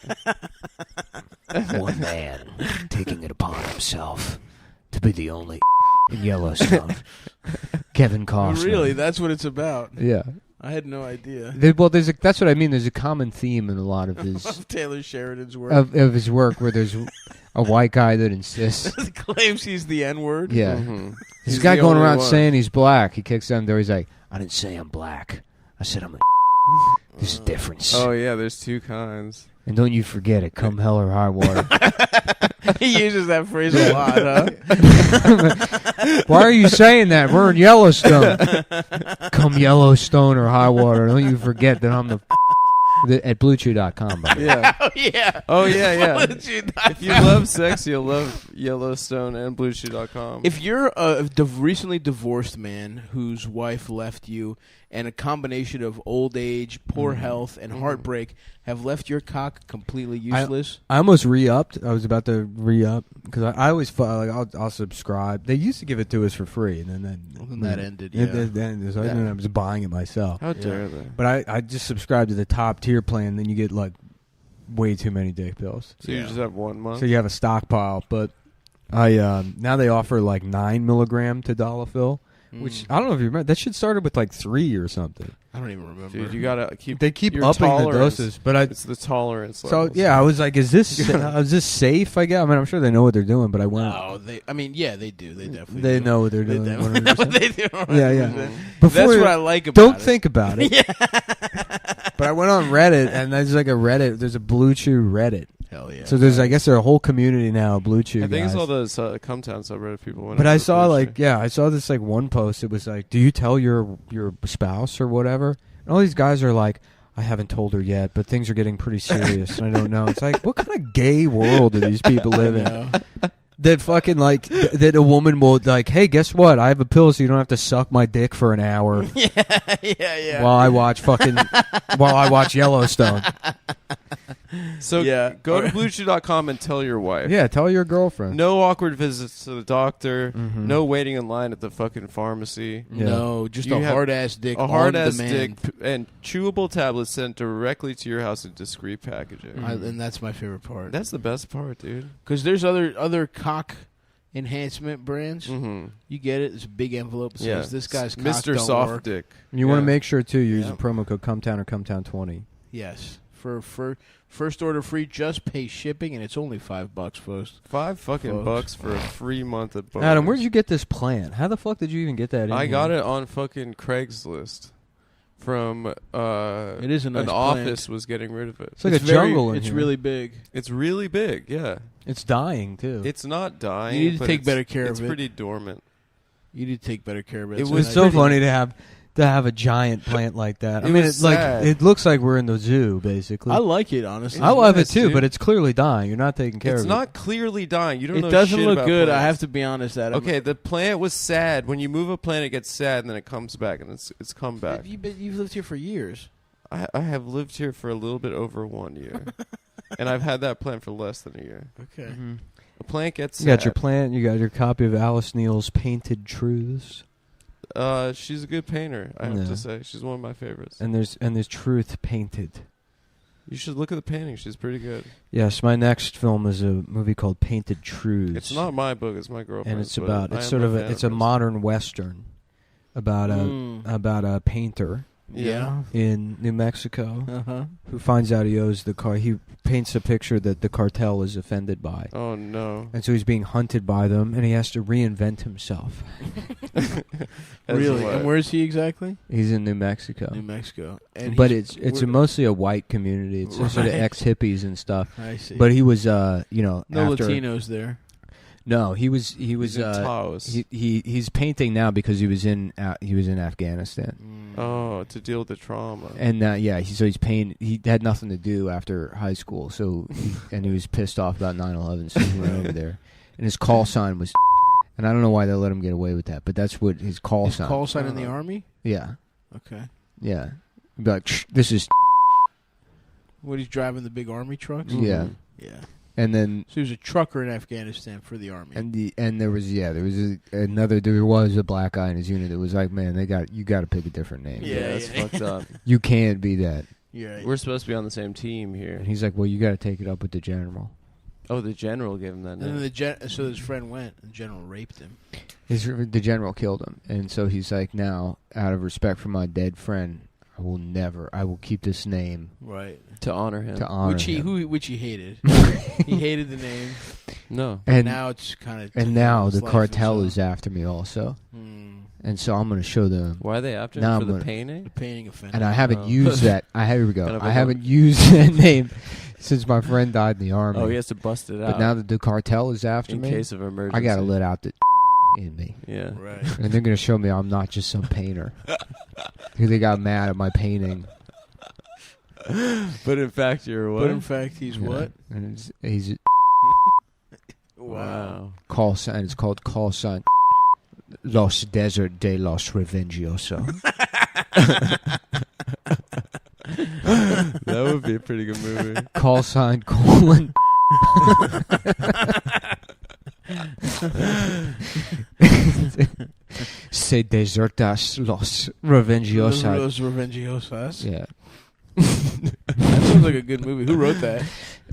One man taking it upon himself to be the only in Yellowstone. Kevin Costner. Really, that's what it's about. Yeah. I had no idea. That's what I mean. There's a common theme in a lot of his Of Taylor Sheridan's work. of his work where there's a white guy that insists. Claims he's the N-word. Yeah. Mm-hmm. This He's guy the going only around one. saying he's black. He kicks down the door. He's like, I didn't say I'm black. I said I'm a. There's a difference. Oh yeah, there's two kinds. and don't you forget it, come hell or high water. He uses that phrase a lot, huh? Why are you saying that? We're in Yellowstone. Come Yellowstone or high water. Don't you forget that I'm at BlueChew.com. By the way. Yeah. Oh, yeah. Oh, yeah, yeah. BlueChew.com. If you love sex, you'll love Yellowstone and BlueChew.com. If you're a recently divorced man whose wife left you and a combination of old age, poor health, and heartbreak have left your cock completely useless. I almost re-upped. I was about to re-up because I always thought like I'll subscribe. They used to give it to us for free, and then that ended, It yeah. ended, so then I was buying it myself. How dare they? But I just subscribed to the top tier plan. Then you get like way too many dick pills. So you just have 1 month? So you have a stockpile. But I now they offer like 9 milligram Tadalafil, which I don't know if you remember. That shit started with like 3 or something. I don't even remember. Dude, you gotta keep. They keep your upping the tolerance. doses, but it's the tolerance. So levels. yeah, I was like, "Is this safe?" I guess. I mean, I'm sure they know what they're doing, but I went. No, yeah, they do. They definitely They do. know what they're They doing. definitely know what they do. Yeah, yeah. 100%. Before That's you- what I like about Don't it. think about it. Yeah. But I went on Reddit, and there's like a Reddit. There's a Blue Chew Reddit. Hell yeah. So there's, I guess, there's a whole community now of Blue Chew I think guys. it's all those Cumtown subreddit people. went But I over saw Blue like, Chew. yeah, I saw this like one post. It was like, "Do you tell your spouse or whatever?" And all these guys are like, "I haven't told her yet, but things are getting pretty serious, and I don't know." It's like, what kind of gay world do these people live in? That fucking like that a woman will like, "Hey, guess what? I have a pill, so you don't have to suck my dick for an hour." Yeah. While I watch Yellowstone. So Yeah. go to BlueChew.com and tell your wife. Yeah, tell your girlfriend. No awkward visits to the doctor. Mhm. No waiting in line at the fucking pharmacy. Yeah. No, just You a have hard-ass dick A on hard ass demand. dick and chewable tablets sent directly to your house in discreet packaging. And that's my favorite part. That's the best part, dude. Because there's other cock enhancement brands. Mm-hmm. You get it. It's a big envelope. It says, Yeah. this guy's cock Mr. don't Soft work. Dick. You want to Yeah. make sure too. You're using promo code Cumtown or Cumtown20. Yes. For first order free, just pay shipping, and it's only $5, folks. $5 bucks for a free month at Boners. Adam, where'd you get this plant? How the fuck did you even get that? I got it on fucking Craigslist from It is a nice an plant. office was getting rid of it. It's like a jungle in It's here. really big. It's really big, yeah. It's dying too. It's not dying. You need to but take it's- better care of It's it. pretty dormant. You need to take better care of it. It It's was nice. so funny to have a giant plant like that. I It mean, was it's like sad. it looks like we're in the zoo, basically. I like it, honestly. I love it nice, too, dude. but it's clearly dying. You're not taking care It's of not clearly dying. You don't know It doesn't shit look about good. I plants. have to be honest, Adam. Okay, the plant was sad. When you move a plant, it gets sad, and then it comes back, and it's come back. You've lived here for years. I have lived here for a little bit over 1 year, and I've had that plant for less than a year. Okay. Mm-hmm. A plant gets it. sad. You got your plant. You got your copy of Alice Neal's Painted Truths, She's a good painter. I have Yeah. to say, she's one of my favorites. and there's Truth Painted. You should look at the painting. She's pretty good. Yes, my next film is a movie called Painted Truths. It's not my book. It's my girlfriend's. and it's but about I it's am sort of fan it's a hers. modern western about a painter Yeah. in New Mexico Uh-huh. who finds out he owes the car. He paints a picture that the cartel is offended by. Oh no! And so he's being hunted by them, and he has to reinvent himself. Really? what? And where is he exactly? He's in New Mexico. New Mexico. And But he's- it's where- mostly a white community. It's sort of Right. ex-hippies and stuff. I see. But he was, you know, No after, Latinos there. No, he was He's in Taos. he's painting now because he was in Afghanistan. Oh, to deal with the trauma. And so he's painting. He had nothing to do after high school, so and he was pissed off about 9/11, so he went over there. And his call sign was, and I don't know why they let him get away with that, but that's what his call His sign. call sign in the army? Yeah, Okay. yeah. He'd be like, "Shh, this is What, he's driving the big army trucks? yeah, Yeah. and then So he was a trucker in Afghanistan for the army. and there was a black guy in his unit that was like, man, you got to pick a different name. Yeah, that's fucked up. You can't be that. Yeah. We're supposed to be on the same team here. And he's like, well, you got to take it up with the general. Oh, the general gave him that And name. then so his friend went, and the general raped him. The general killed him, and so he's like, now, out of respect for my dead friend, I will keep this name Right. To honor him. Which he hated. He hated the name. No. And now it's kind of. And now the cartel is after me also. And so I'm going to show them. Why are they after now him? For I'm the gonna- painting? The painting offender. And I haven't Oh. used that. Here we go. Kind of I a haven't hook. used that name since my friend died in the army. Oh, he has to bust it out. But now that the cartel is after In me, case of emergency. I got to let out the in me. Yeah. Right. And they're going to show me I'm not just some painter. They got mad at my painting. But in fact, you're what? But in fact, he's Yeah. what? And he's Wow. call sign. It's called call sign. Los Desert de los Revengioso. That would be a pretty good movie. Call sign colon. Se desertas los Revengiosos. Los Revengiosas. Yeah. That sounds like a good movie. Who wrote that?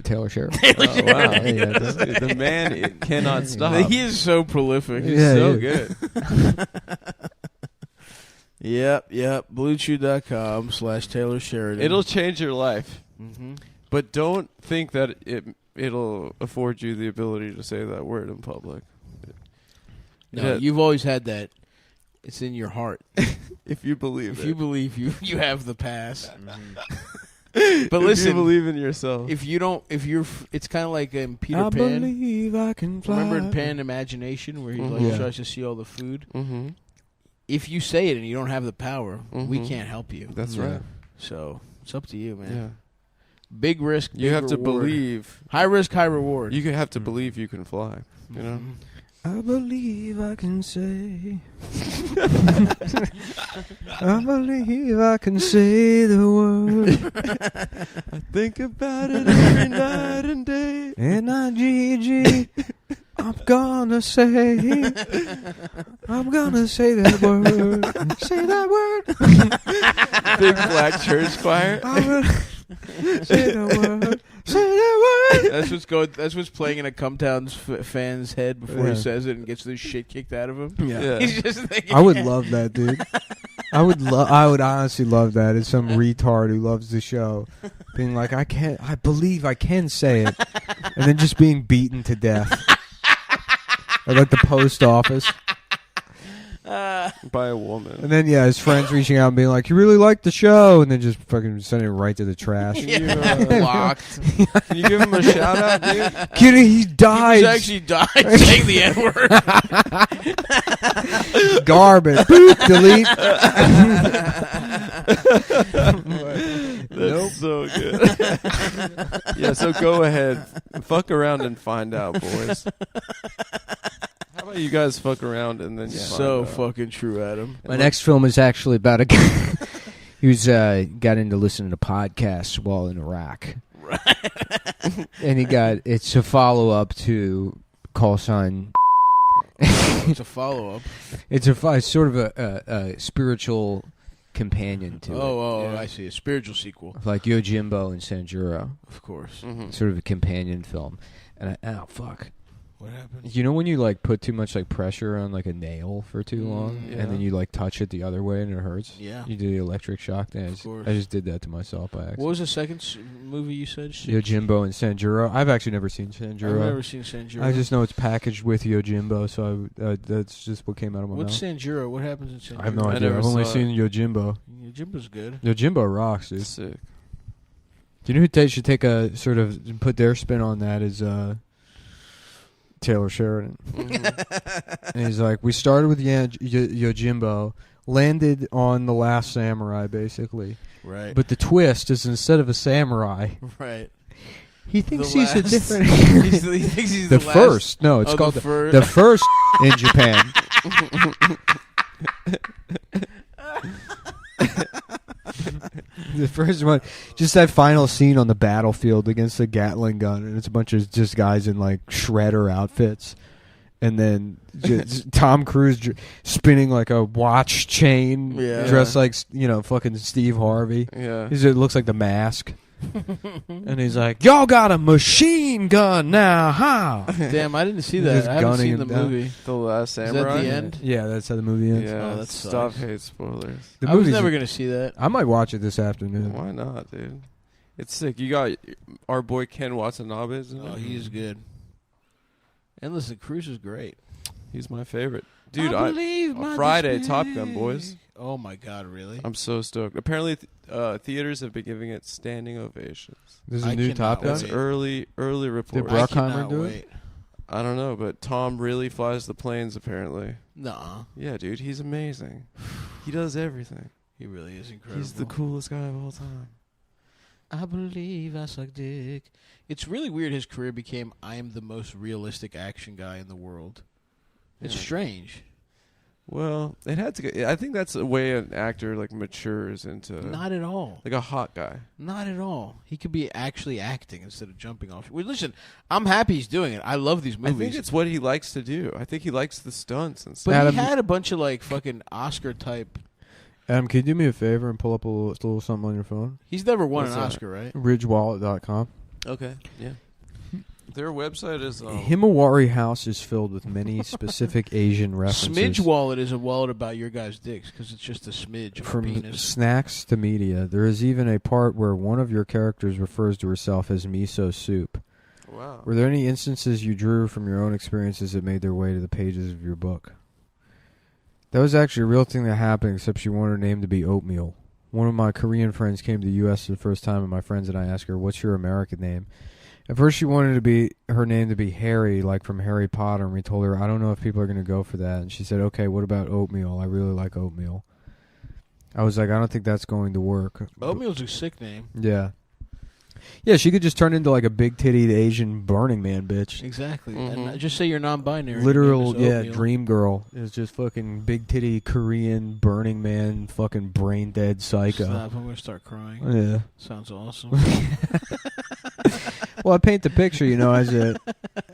Taylor Sheriff. Oh, wow. The man cannot stop. He is so prolific. He's so good. Yep. BlueChew.com/Taylor Sheridan. It'll change your life. Mm-hmm. But don't think that it'll afford you the ability to say that word in public. No, you've always had that. It's in your heart. If you believe If it. you believe you have the pass. But But if listen, you believe in yourself. if you don't, it's kind of like in Peter I Pan. believe I can fly. Remember in Pan Imagination where he like Yeah. tries to see all the food? Mm-hmm. If you say it and you don't have the power, we Mhm. can't help you. That's Yeah. right. So it's up to you, man. Yeah. Big risk. You big have to reward. believe. High risk, high reward. You have to believe you can fly. You know. Mhm. I believe I can say. I believe I can say the word. I think about it every night and day. N-I-G-G. I'm gonna say. I'm gonna say that word. Say that word. Big black church choir. I'm gonna say the word. Say that word. That's what's playing in a Cumtown fan's head before he says it and gets this shit kicked out of him. Yeah. He's just thinking, I would love that, dude. I would honestly love that. It's some retard who loves the show being like, I believe I can say it, and then just being beaten to death at like the post office. By a woman. And then his friends reaching out and being like, "You really like the show," and then just fucking sending it right to the trash. Blocked. Can you give him a shout out, dude? Kidding, he died. He actually died saying the N-word. Garbage. Boop, delete. That's so good. Yeah, so go ahead. Fuck around and find out, boys. How about you guys fuck around and then so fucking true, Adam. My next film is actually about a guy who's got into listening to podcasts while in Iraq. Right. And it's a follow-up to Call Sign. It's a follow-up. It's sort of a spiritual companion to it. Oh, I see. A spiritual sequel. Like Yojimbo and Sanjuro. Of course. Mm-hmm. Sort of a companion film. And fuck. What happened? You know when you like put too much like pressure on like a nail for too long, yeah. and then you like touch it the other way and it hurts? Yeah. You do the electric shock thing. I just did that to myself by accident. What was the second movie you said? Yojimbo and Sanjuro. I've actually never seen Sanjuro. I've never seen Sanjuro. I just know it's packaged with Yojimbo, so that's just what came out of my What's mouth. Sanjuro? What happens in Sanjuro? I have no idea. I've only seen Yojimbo. Yojimbo's good. Yojimbo rocks, dude. Sick. Do you know who should take a sort of put their spin on that is Taylor Sheridan. Mm-hmm. And he's like, we started with Yojimbo, landed on The Last Samurai, basically. Right. But the twist is instead of a samurai, right. He thinks The he's a last- different. he thinks he's the last- first. No, it's Oh, called the the first in Japan. The first one, just that final scene on the battlefield against the Gatling gun, and it's a bunch of just guys in like shredder outfits, and then just Tom Cruise spinning like a watch chain, dressed like fucking Steve Harvey. Yeah, it looks like The Mask. And he's like, "Y'all got a machine gun now, huh?" Damn, I didn't see that. I haven't seen the movie. The Last Samurai. Is that the end? Yeah, that's how the movie ends. Yeah, Oh, that stop sucks. hate spoilers. The I was movie's- never gonna see that. I might watch it this afternoon. Why not, dude? It's sick. You got our boy Ken Watanabe. Oh, he's good. And listen, Cruise is great. He's my favorite. Dude, I believe my Friday, dismay. Top Gun, boys. Oh my God, really? I'm so stoked. Apparently, theaters have been giving it standing ovations. There's a new Top Gun? That's early reports. Did Bruckheimer do it? I don't know, but Tom really flies the planes. Apparently. Nuh-uh. Yeah, dude, he's amazing. He does everything. He really is incredible. He's the coolest guy of all time. I believe I suck dick. It's really weird his career became I am the most realistic action guy in the world. It's Yeah. strange. Well, it had to go. I think that's a way an actor like matures into. Not at all. Like a hot guy. Not at all. He could be actually acting instead of jumping off. Well, listen, I'm happy he's doing it. I love these movies. I think it's what he likes to do. I think he likes the stunts and stuff. But Adam, he had a bunch of like fucking Oscar type. Adam, can you do me a favor and pull up a little something on your phone? He's never won What's an that? Oscar, right? Ridgewallet.com. Okay. Yeah. Their website is. Himawari House is filled with many specific Asian references. Smidge wallet is a wallet about your guy's dicks because it's just a smidge of a From penis. snacks to media, there is even a part where one of your characters refers to herself as miso soup. Wow. Were there any instances you drew from your own experiences that made their way to the pages of your book? That was actually a real thing that happened, except she wanted her name to be Oatmeal. One of my Korean friends came to the U.S. for the first time, and my friends and I asked her, "What's your American name?" At first, she wanted her name to be Harry, like from Harry Potter, and we told her, "I don't know if people are going to go for that." And she said, "Okay, what about Oatmeal? I really like Oatmeal." I was like, "I don't think that's going to work." Oatmeal's a sick name. Yeah. Yeah, she could just turn into like a big-titted Asian Burning Man bitch. Exactly. And just say you're non-binary. Literal, Your name is yeah, Oatmeal. dream girl is just fucking big-titty Korean Burning Man, fucking brain-dead psycho. Stop, I'm going to start crying. Yeah. Sounds awesome. Well, I paint the picture, as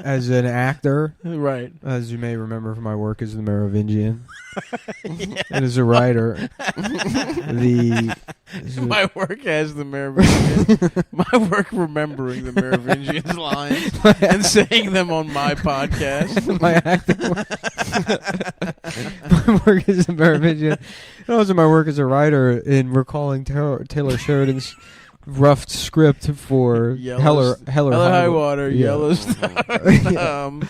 as an actor, right? As you may remember from my work as the Merovingian, and as a writer, my work as the Merovingian, my work remembering the Merovingian's lines and saying them on my podcast. My acting my work as a Merovingian, and also my work as a writer in recalling Taylor Sheridan's rough script for Heller High Water, yeah. Yellowstone,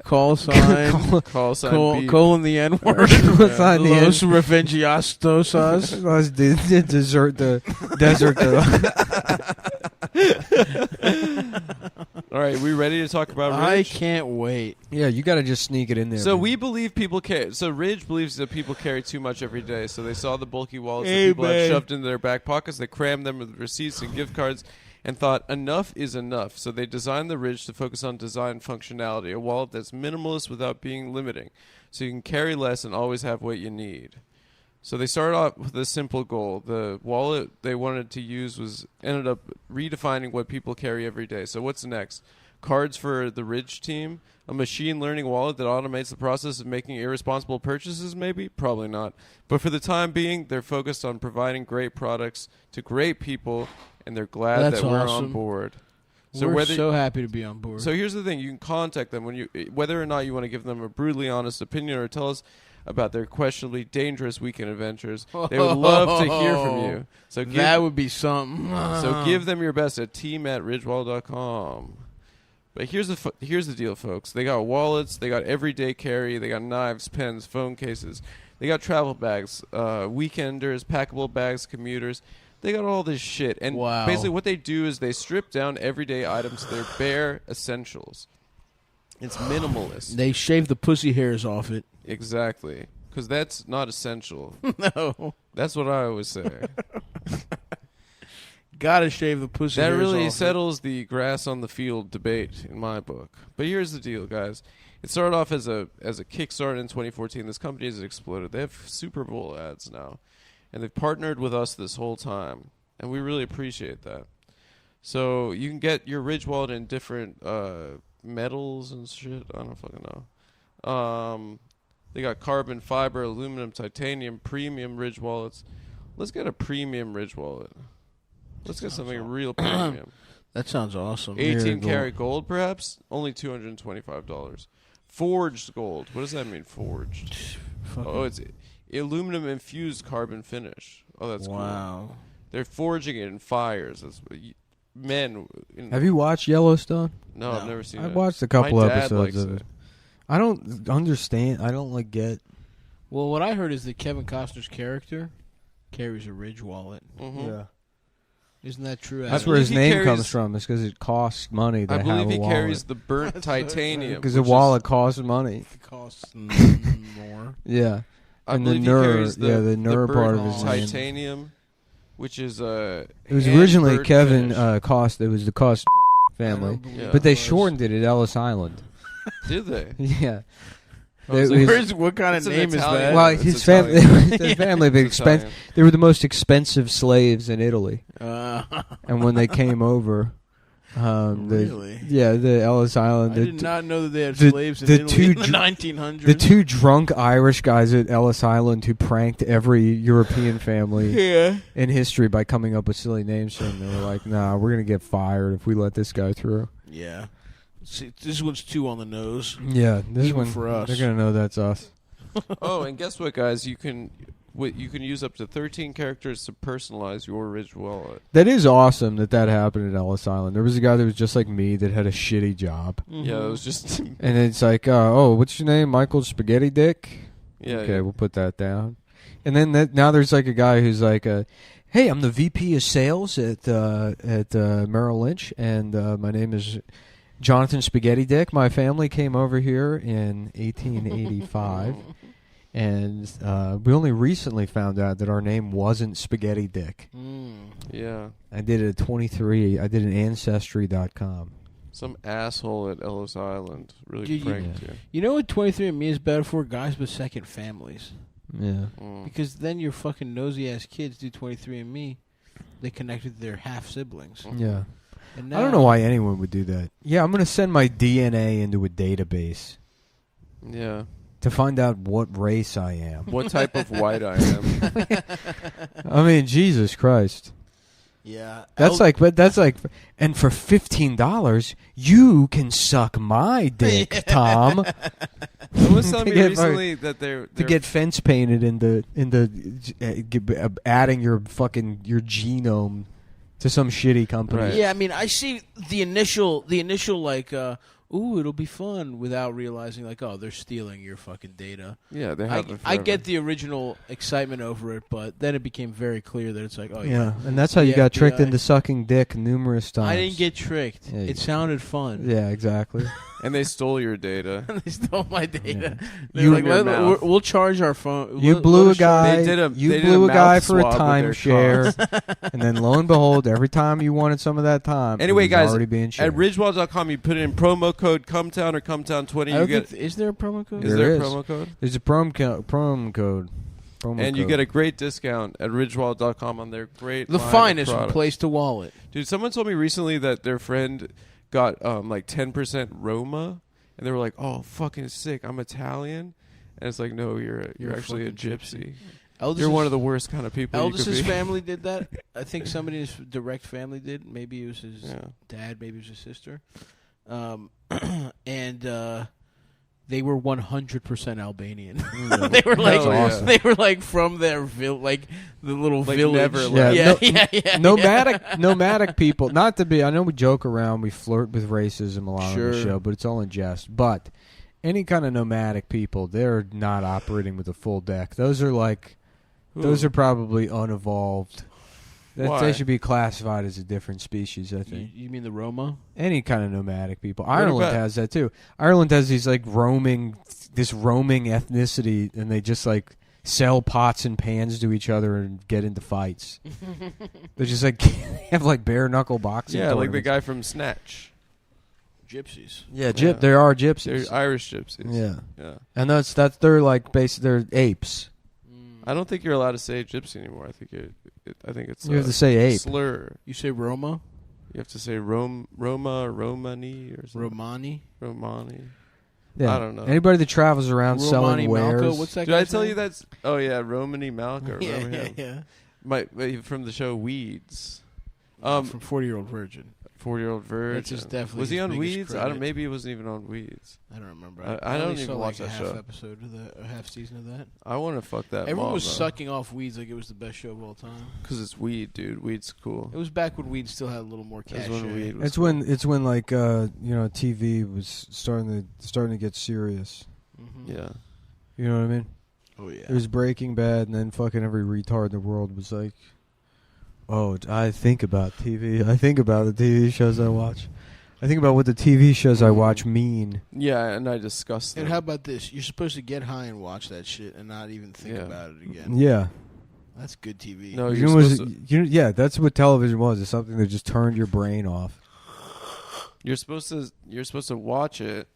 call sign, Call sign beep. colon the N word, Call sign the Los Revengiastosas. the desert. All right, we ready to talk about I Ridge? can't wait. Yeah, you got to just sneak it in there. So man. we believe people carry. So Ridge believes that people carry too much every day. So they saw the bulky wallets Hey, that people had man. shoved into their back pockets. They crammed them with receipts and gift cards, and thought enough is enough. So they designed the Ridge to focus on design functionality, a wallet that's minimalist without being limiting, so you can carry less and always have what you need. So they started off with a simple goal. The wallet they wanted to use ended up redefining what people carry every day. So what's next? Cards for the Ridge team? A machine learning wallet that automates the process of making irresponsible purchases, maybe? Probably not. But for the time being, they're focused on providing great products to great people, and they're glad That's that we're on awesome. board. We're so happy to be on board. So here's the thing. You can contact them whether or not you want to give them a brutally honest opinion or tell us about their questionably dangerous weekend adventures. They would love to hear from you. So that would be something. So give them your best at team@ridgewall.com. But here's the deal, folks. They got wallets. They got everyday carry. They got knives, pens, phone cases. They got travel bags, weekenders, packable bags, commuters. They got all this shit. And basically what they do is they strip down everyday items to their bare essentials. It's minimalist. They shave the pussy hairs off it. Exactly. Because that's not essential. No. That's what I always say. Gotta shave the pussy That hairs really off settles the grass on the field debate in my book. But here's the deal, guys. It started off as a Kickstarter in 2014. This company has exploded. They have Super Bowl ads now. And they've partnered with us this whole time. And we really appreciate that. So you can get your Ridge wallet in different metals and shit. I don't fucking know. They got carbon fiber, aluminum, titanium, premium Ridge wallets. Let's get a premium Ridge wallet. Let's get something real premium. That sounds awesome. 18 karat gold, perhaps? Only $225. Forged gold. What does that mean, forged? Oh, it's aluminum infused carbon finish. Oh, that's wow. Cool. They're forging it in fires. Have you watched Yellowstone? No, I've never seen it. I've watched a couple My dad episodes likes of it. I don't understand. I don't get. Well, what I heard is that Kevin Costner's character carries a Ridge wallet. Mm-hmm. Yeah. Isn't that true? That's where his name comes from. It's because it costs money to have a wallet. I believe he carries the burnt titanium. Because a wallet costs money. It costs more. Yeah. I and believe the he nerve, carries the nerve part of burnt his name. titanium, which is It was originally Kevin Cost. It was the Cost family, Yeah. but they shortened it at Ellis Island. Did they? Yeah. What kind of name is that? Well, his family, their family, they were the most expensive slaves in Italy. And when they came over, really? The Ellis Island. I did not know that they had slaves in Italy in the 1900s. The two drunk Irish guys at Ellis Island who pranked every European family in history by coming up with silly names for them. They were like, "Nah, we're gonna get fired if we let this guy through." Yeah. See, this one's too on the nose. Yeah, this Even one for us. they're gonna know that's us. Oh, and guess what, guys? You can use up to 13 characters to personalize your Ridge wallet. That is awesome that happened at Ellis Island. There was a guy that was just like me that had a shitty job. Yeah, it was just. And it's like, oh, what's your name? Michael Spaghetti Dick? Yeah. Okay, yeah. we'll put that down. And then now there's like a guy who's like, hey, I'm the VP of sales at Merrill Lynch, and my name is Jonathan Spaghetti Dick. My family came over here in 1885. And we only recently found out that our name wasn't Spaghetti Dick. Yeah. I did it at 23. I did an Ancestry.com. Some asshole at Ellis Island really Dude, pranked you. You know what 23andMe is better for? Guys with second families. Yeah. Because then your fucking nosy ass kids do 23andMe. They connect with their half siblings. Yeah. And I don't know why anyone would do that. Yeah, I'm gonna send my DNA into a database. Yeah. To find out what race I am. What type of white I am. I mean, Jesus Christ. Yeah. That's like, and for $15, you can suck my dick, Tom. Someone was telling me To get recently that they're to get fence painted into adding your genome to some shitty company. Yeah, I mean, I see the initial like, ooh, it'll be fun, without realizing like, oh, they're stealing your fucking data. Yeah, they have it I forever. get the original excitement over it, but then it became very clear that it's like, oh Yeah, and that's how you got tricked into sucking dick numerous times. I didn't get tricked. Yeah, It sounded fun. Yeah, exactly. And they stole your data. They stole my data. They're You- like, we'll charge our phone. You blew a guy. They did blew a guy mouth for a swab with their timeshare, and then lo and behold, every time you wanted some of that time, Anyway, it was guys, already being at shared. ridgewall.com, you put in promo code Cumtown or Cumtown20. I You don't get. think- is there a promo code? Is there a promo code? There's a promo code. And you get a great discount at ridgewall.com on their great The line of finest products. place to wallet. Dude, someone told me recently that their friend got like 10% Roma, and they were like, "Oh, fucking sick! I'm Italian," and it's like, "No, you're actually a fucking gypsy. Eldest You're one of the worst kind of people." you could Eldest's be. family did that. I think somebody in his direct family did. Maybe it was his dad. Maybe it was his sister. And they were 100% Albanian. They were like, they were like from their like the little Like village. Neverland. Nomadic people. Not to be. I know we joke around, we flirt with racism a lot on the Sure. show, but it's all in jest. But any kind of nomadic people, they're not operating with a full deck. Those are like, those are probably unevolved. Why? They should be classified as a different species, I think. You mean the Roma? Any kind of nomadic people. What Ireland about- has that too. Ireland has these like roaming ethnicity, and they just like sell pots and pans to each other and get into fights. They're just like they have like bare knuckle boxing. Yeah, like the tournaments. guy from Snatch. Gypsies. Yeah, there are gypsies. They're Irish gypsies. Yeah. And that's they're like they're apes. I don't think you're allowed to say gypsy anymore. I think I think it's You have to say ape. slur. You say Roma? You have to say Roma, Romani, or something. Romani. Yeah. I don't know. Anybody that travels around Romani selling wares. Malco? What's that Did I guy's tell name? you that's? Oh yeah, Romani Malco. Remember him? yeah. From the show Weeds. From 40-Year-Old Virgin. 40-Year-Old Virgin. That's just definitely Was he his on biggest Weeds? credit. Maybe he wasn't even on Weeds. I don't remember. I don't only even saw watch like that a half show. episode of that, a half season of that. I want to fuck that. Everyone mom, was though. sucking off Weeds like it was the best show of all time. Because it's weed, dude. Weed's cool. It was back when Weed still had a little more That's cash. when weed was It's when like TV was starting to get serious. Yeah. You know what I mean? Oh yeah. It was Breaking Bad, and then fucking every retard in the world was like, "Oh, I think about TV. I think about the TV shows I watch. I think about what the TV shows I watch mean." Yeah, and I discussed them. And how about this? You're supposed to get high and watch that shit and not even think about it again. Yeah. That's good TV. No, You know, yeah, that's what television was. It's something that just turned your brain off. You're supposed to watch it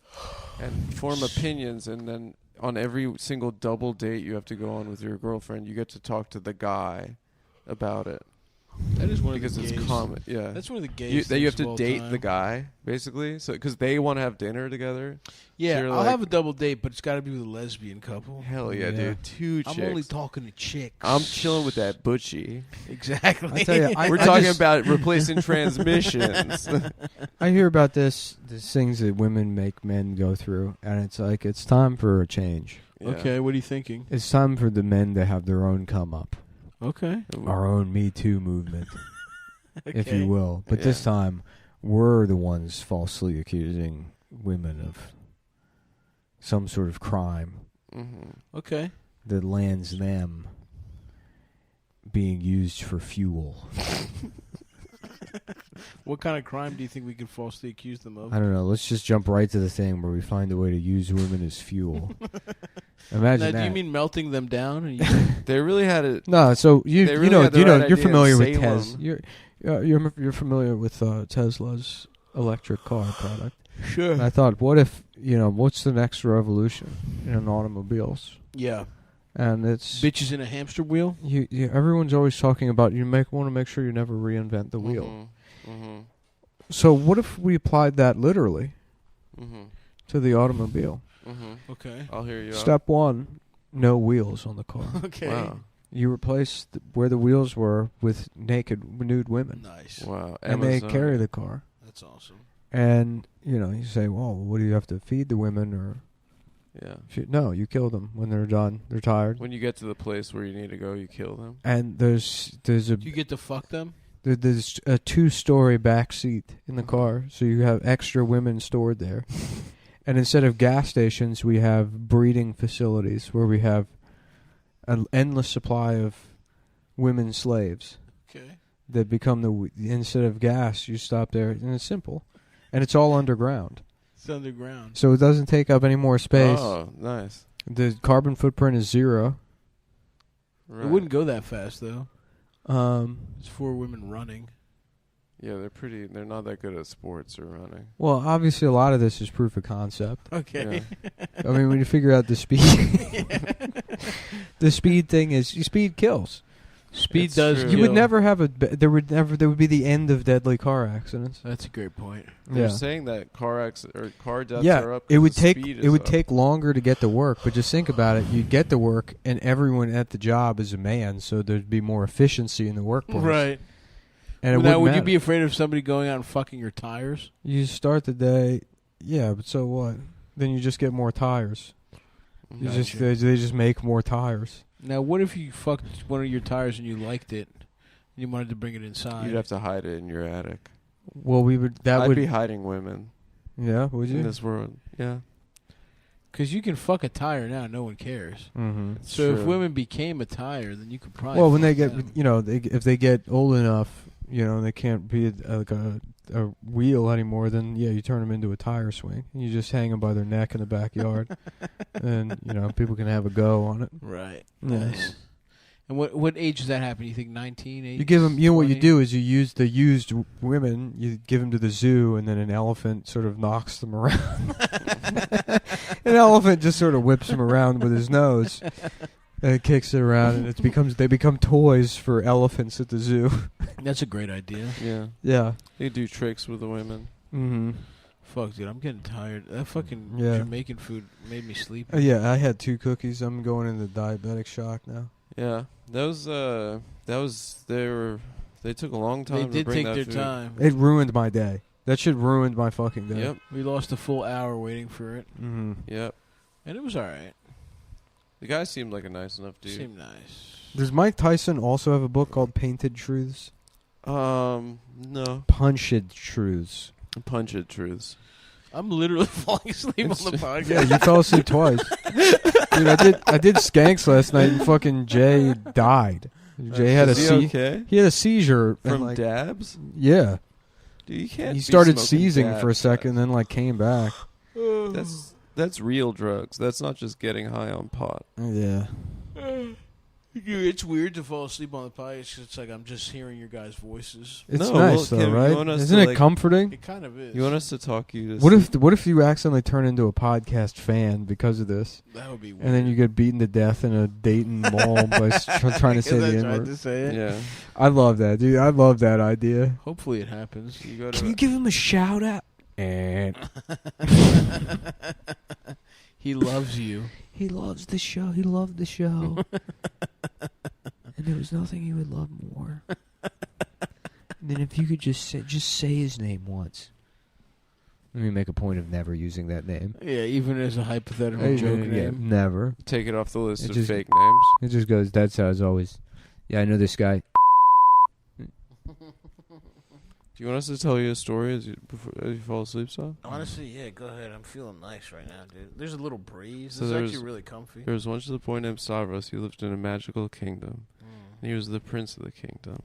and form opinions, and then on every single double date you have to go on with your girlfriend, you get to talk to the guy about it. That is one because of the it's gays. common. Yeah, That's one of the gays. That you have things of to all date time. the guy basically, so because they want to have dinner together. Yeah, So you're I'll like, have a double date, but it's got to be with a lesbian couple. Hell yeah, dude! 2 chicks. I'm only talking to chicks. I'm chilling with that butchie. Exactly. I tell you, We're talking about replacing transmissions. I hear about these things that women make men go through, and it's like it's time for a change. Yeah. Okay, what are you thinking? It's time for the men to have their own come up, Okay. our own Me Too movement, if Okay. you will. But this time, we're the ones falsely accusing women of some sort of crime Okay. that lands them being used for fuel. What kind of crime do you think we could falsely accuse them of? I don't know. Let's just jump right to the thing where we find a way to use women as fuel. Imagine Now, that. do you mean melting them down? And They really had it. No, so you They you really know had the you know right you're idea in familiar with Salem. Tes. You're familiar with Tesla's electric car product. Sure. And I thought, what if what's the next revolution in automobiles? Yeah. And it's Bitches in a hamster wheel? everyone's always talking about want to make sure you never reinvent the wheel. So what if we applied that literally Mhm. to the automobile? Okay. I'll hear you out. Step 1, no wheels on the car. Okay. Wow. You replace where the wheels were with nude women. Nice. Wow. And they Amazon. carry the car. That's awesome. And, you say, well, what do you have to feed the women? Or Yeah. No, you kill them when they're done. They're tired. When you get to the place where you need to go, you kill them. And there's a... Do you get to fuck them? There's a 2-story back seat in the car, so you have extra women stored there. And instead of gas stations, we have breeding facilities where we have an endless supply of women slaves. Okay. That become instead of gas, you stop there, and it's simple. And it's all underground. It's underground. So it doesn't take up any more space. Oh, nice. The carbon footprint is 0. It wouldn't go that fast, though. It's 4 women running. Yeah, they're not that good at sports or running. Well, obviously, a lot of this is proof of concept. Okay. I mean, when you figure out the speed, the speed thing is speed kills. Speed does. You would never have there would be the end of deadly car accidents. That's a great point. They're saying that car deaths Yeah, are up. it would 'cause the take speed it is would up. take longer to get to work, but just think about it. You'd get to work, and everyone at the job is a man, so there'd be more efficiency in the workplace. Right. And Now, would you matter. be afraid of somebody going out and fucking your tires? You start the day, yeah, but so what? Then you just get more tires. You Gotcha. they just make more tires. Now, what if you fucked one of your tires and you liked it, and you wanted to bring it inside? You'd have to hide it in your attic. Well, we would. That I'd would be hiding women. Yeah, would you? In this world, yeah. Because you can fuck a tire now, no one cares. Mhm. So if True. women became a tire, then you could probably. Well, when they fuck get, them. if they get old enough, they can't be like a wheel anymore. Then you turn them into a tire swing. You just hang them by their neck in the backyard, and people can have a go on it. Right. Yeah. Nice. And what age does that happen? You think 19, 18? You give them. What you 20? do is you use the used women. You give them to the zoo, and then an elephant sort of knocks them around. An elephant just sort of whips them around with his nose, and kicks it around, and they become toys for elephants at the zoo. That's a great idea. Yeah. Yeah. They do tricks with the women. Mm-hmm. Fuck, dude, I'm getting tired. That fucking Yeah. Jamaican food made me sleepy. Yeah, I had 2 cookies. I'm going into diabetic shock now. Yeah, they took a long time. They to did bring take that their food. time. It ruined my day. That shit ruined my fucking day. Yep. We lost a full hour waiting for it. Mm-hmm. Yep. And it was all right. The guy seemed like a nice enough dude. Seemed nice. Does Mike Tyson also have a book called Painted Truths? No. Punched Truths. Punched Truths. I'm literally falling asleep on the podcast. Yeah, you fell asleep twice. Dude, I did skanks last night, and fucking Jay died. Jay had Is he okay? He had a seizure From dabs? Yeah. Dude, you can't. He be started smoking seizing for a dabs, second, then came back. That's real drugs. That's not just getting high on pot. Yeah. Dude, it's weird to fall asleep on the podcast. It's like I'm just hearing your guys' voices. It's nice though, Kim, you right? want us Isn't to, it like- comforting? It kind of is. You want us to talk you to What sleep? if you accidentally turn into a podcast fan because of this? That would be weird. And then you get beaten to death in a Dayton mall by trying to say the I tried N-word. to say it. Yeah. I love that, dude. I love that idea. Hopefully it happens. You go to Can you give him a shout out? And He loves you. He loves the show. He loved the show. And there was nothing he would love more. And then if you could just say his name once. Let me make a point of never using that name. Yeah, even as a hypothetical Hey, joke yeah, name. never. Take it off the list It of just- fake names. It just goes, that's how it's always. Yeah, I know this guy. Do you want us to tell you a story as you fall asleep, son? Honestly, yeah, go ahead. I'm feeling nice right now, dude. There's a little breeze. So It's there's- actually really comfy. There was once a boy named Stavros. He lived in a magical kingdom. And he was the prince of the kingdom.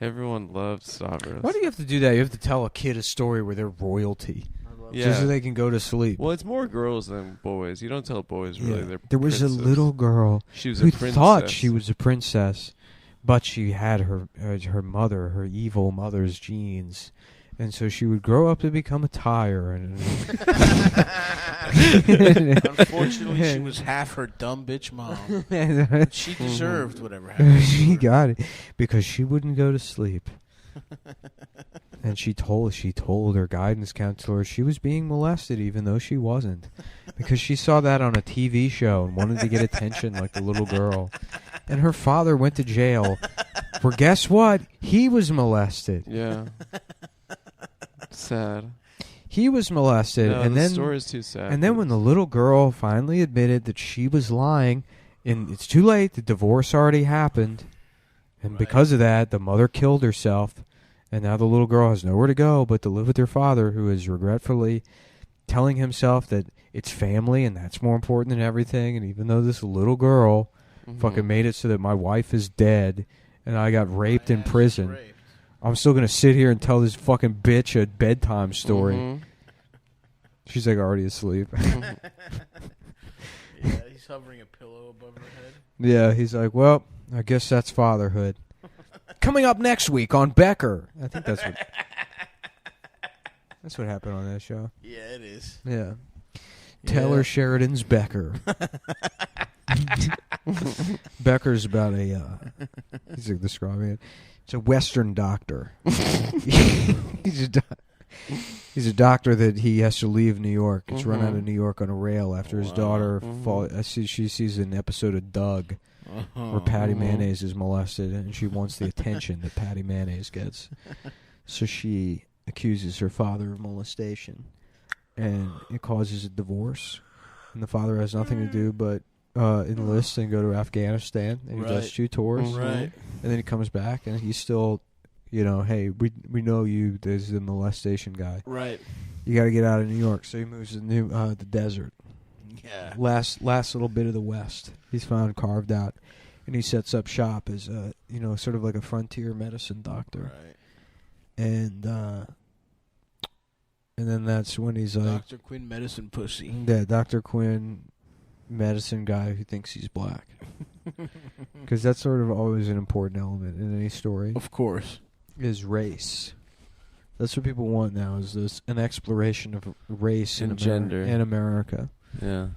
Everyone loved Stavros. Why do you have to do that? You have to tell a kid a story where they're royalty. Just so they can go to sleep. Well, it's more girls than boys. You don't tell boys really they're There was princes. a little girl She was who a princess. thought she was a princess, but she had her evil mother's genes. And so she would grow up to become a tire. Unfortunately, she was half her dumb bitch mom. She deserved whatever happened. She got it because she wouldn't go to sleep. And she told her guidance counselor she was being molested even though she wasn't, because she saw that on a TV show and wanted to get attention like the little girl. And her father went to jail for, guess what? He was molested. Yeah. Sad. He was molested, No, and the then story's too sad. And then when the little girl finally admitted that she was lying, and it's too late, the divorce already happened, and because of that, the mother killed herself. And now the little girl has nowhere to go but to live with her father, who is regretfully telling himself that it's family and that's more important than everything. And even though this little girl fucking made it so that my wife is dead and I got raped in prison, I'm still going to sit here and tell this fucking bitch a bedtime story. She's like already asleep. Yeah, he's hovering a pillow above her head. Yeah, he's like, well, I guess that's fatherhood. Coming up next week on Becker. I think that's what happened on that show. Yeah, it is. Yeah. Taylor Sheridan's Becker. Becker's about he's like describing it. It's a Western doctor. He's a doctor that he has to leave New York. It's run out of New York on a rail after his daughter she sees an episode of Doug where Patty Mayonnaise is molested, and she wants the attention that Patty Mayonnaise gets. So she accuses her father of molestation, and it causes a divorce. And the father has nothing to do but enlist and go to Afghanistan, and he does 2 tours. Right. And then he comes back, and he's still, hey, we know you. There's the molestation guy. Right. You got to get out of New York. So he moves to the desert. Yeah. Last little bit of the West he's found carved out, and he sets up shop as sort of like a frontier medicine doctor. Right. And then that's when he's like Dr. Quinn medicine pussy. Yeah, Dr. Quinn medicine guy who thinks he's black. Because that's sort of always an important element in any story. Of course. Is race. That's what people want now, is an exploration of race And in gender. In America. Yeah.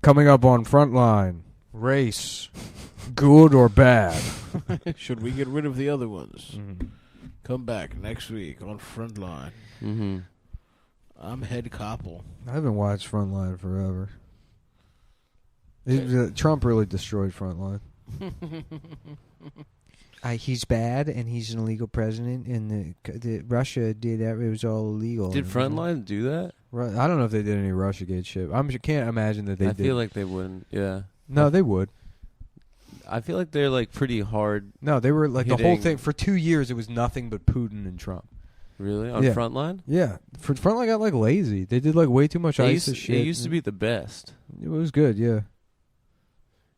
Coming up on Frontline, race, good or bad? Should we get rid of the other ones? Come back next week on Frontline. I'm Head Koppel. I haven't watched Frontline forever. Trump really destroyed Frontline. He's bad, and he's an illegal president, and the Russia did that. It was all illegal. Did Frontline do that? I don't know if they did any Russiagate shit. I can't imagine that they did. I feel like they wouldn't. Yeah. No, they would. I feel like they're like pretty hard. No, they were like hitting. the whole thing. For 2 years, it was nothing but Putin and Trump. Really? On Yeah. Frontline? Yeah. Frontline got like lazy. They did like way too much ISIS shit. It used to be the best. It was good, yeah.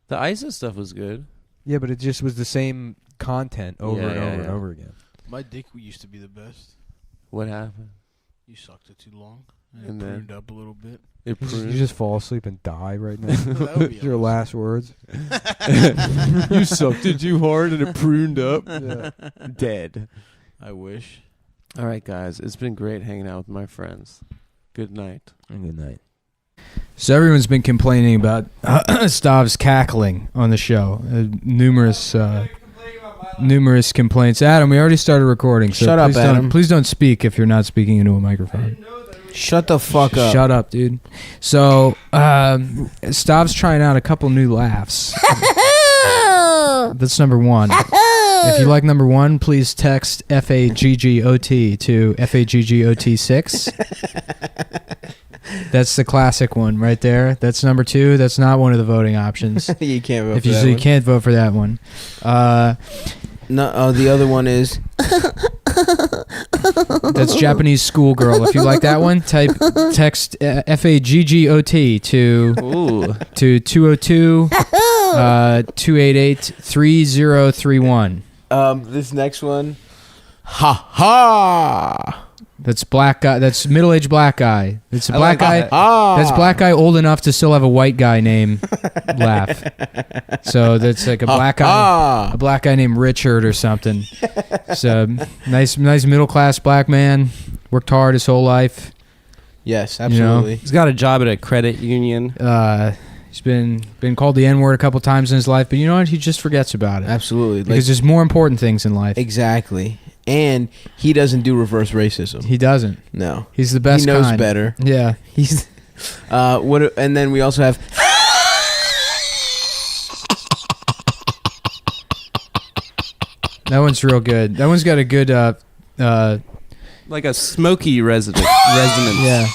The ISIS stuff was good. Yeah, but it just was the same content over and over again. My dick used to be the best. What happened? You sucked it too long. And it then pruned up a little bit. It pruned. You just fall asleep and die right now. That would be Your awesome. last words. You sucked it too hard and it pruned up. Yeah. Dead. I wish. All right, guys. It's been great hanging out with my friends. Good night. And good night. So everyone's been complaining about Stav's cackling on the show. Numerous complaints. Adam, we already started recording. So Shut up, Adam. Please don't speak if you're not speaking into a microphone. Shut the fuck up. Shut up, dude. So Stav's trying out a couple new laughs. That's number one. If you like number one, please text FAGGOT to FAGGOT6. That's the classic one right there. That's number two. That's not one of the voting options. You can't vote If for you, that so you one. can't vote for that one. No, the other one is That's Japanese schoolgirl. If you like that one, text FAGGOT to 202-288-3031. This next one. Ha ha. That's black guy. That's middle-aged black guy. It's a black guy. Ah. That's black guy old enough to still have a white guy name. Laugh. So that's like a black guy. A black guy named Richard or something. So nice middle-class black man. Worked hard his whole life. Yes, absolutely. He's got a job at a credit union. He's been called the N-word a couple times in his life, but you know what? He just forgets about it. Absolutely. Because there's more important things in life. Exactly. And he doesn't do reverse racism. He doesn't. No. He's the best He knows kind. better. Yeah. He's and then we also have That one's real good. That one's got a good like a smoky resonance. Yeah.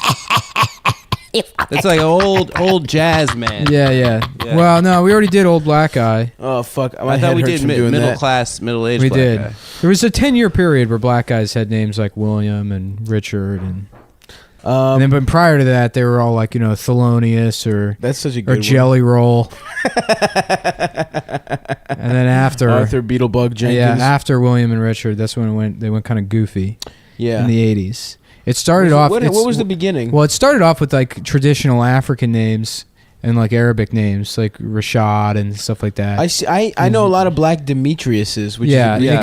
It's like old jazz man. Yeah. Well, no, we already did Old Black Guy. Oh fuck! I thought we did middle class, middle aged. We black did. Guy. There was a 10-year period where black guys had names like William and Richard, and then prior to that, they were all like Thelonious or that's such a or good Jelly Roll. And then after Arthur Beetlebug Jenkins. yeah, after William and Richard, that's when they went kind of goofy. Yeah. In the 80s. It started off. What was the beginning? Well, it started off with like traditional African names and like Arabic names, like Rashad and stuff like that. I know a lot of black Demetriuses. Which yeah, is it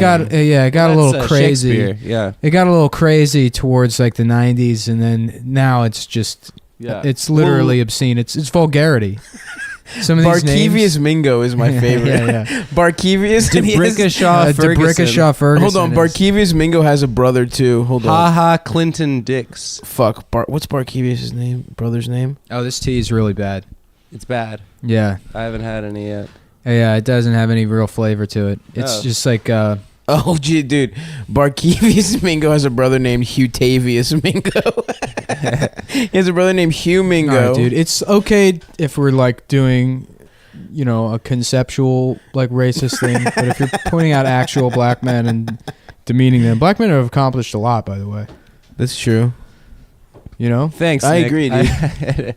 got a little crazy. Shakespeare, yeah, it got a little crazy towards like the 90s, and then now it's just it's literally obscene. It's vulgarity. Some of these names. Barkevius Mingo is my favorite. yeah. Barkevius DeBrickashaw Ferguson. Hold on, Barkevius Mingo has a brother too. Hold on. Ha Clinton Dix. Fuck. What's Barkevius' name? Brother's name? Oh, this tea is really bad. It's bad. Yeah. I haven't had any yet. Yeah, it doesn't have any real flavor to it. It's just like oh, gee, dude. Barkevius Mingo has a brother named Hugtavius Mingo. He has a brother named Hugh Mingo. All right, dude. It's okay if we're like doing, a conceptual like racist thing, but if you're pointing out actual black men and demeaning them, black men have accomplished a lot, by the way. That's true. Thanks. I Nick. agree, dude.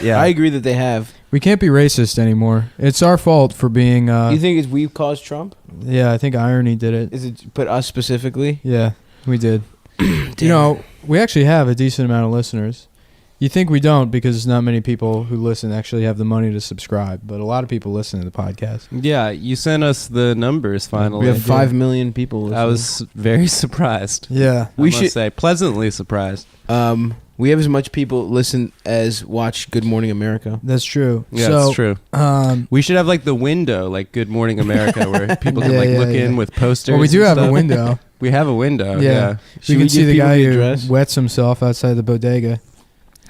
Yeah, I agree that they have. We can't be racist anymore. It's our fault for being. You think we caused Trump? Yeah, I think irony did it. Is it but us specifically? Yeah, we did. We actually have a decent amount of listeners. You think we don't because not many people who listen actually have the money to subscribe, but a lot of people listen to the podcast. Yeah, you sent us the numbers finally. We have 5 million people listening. I was very surprised. Yeah. I must say, pleasantly surprised. We have as much people listen as watch Good Morning America. That's true. Yeah, so, that's true. We should have like the window, like Good Morning America, where people can look in with posters. Well, we do and have stuff. A window. We have a window. Yeah. Should You we can see give the people guy the who address? wets himself outside the bodega.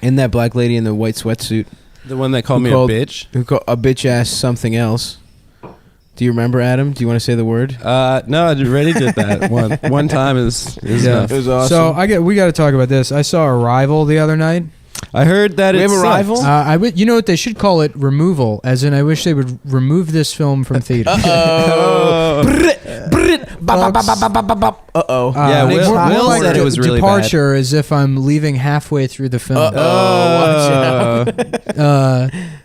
And that black lady in the white sweatsuit. The one that called me a bitch? Who called a bitch ass something else. Do you remember, Adam? Do you want to say the word? No, I already did that. One time is enough. It was awesome. So we got to talk about this. I saw Arrival the other night. I heard that We it have Arrival? sucked. You know what? They should call it removal, as in I wish they would remove this film from theaters. Uh-oh. Uh-oh. Yeah, Will more like said it was really departure as if I'm leaving halfway through the film.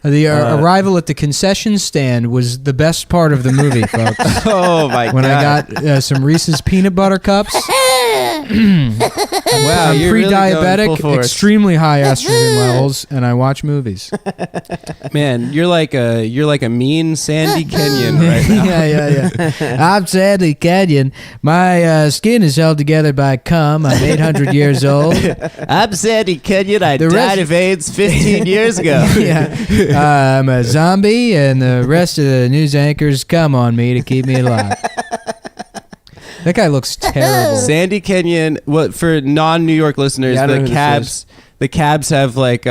The arrival at the concession stand was the best part of the movie, folks. Oh my When god! I got some Reese's peanut butter cups. Wow, I'm you're really going full pre-diabetic, force. extremely high estrogen levels, and I watch movies. Man, you're like a mean Sandy Kenyon right now. yeah. I'm Sandy Kenyon. My skin is held together by cum. I'm 800 years old. I'm Sandy Kenyon. I The rest- died of AIDS 15 years ago. yeah. I'm a zombie, and the rest of the news anchors come on me to keep me alive. That guy looks terrible. Sandy Kenyon. What for non-New York listeners? Yeah, I know who the this cabs. The cabs have like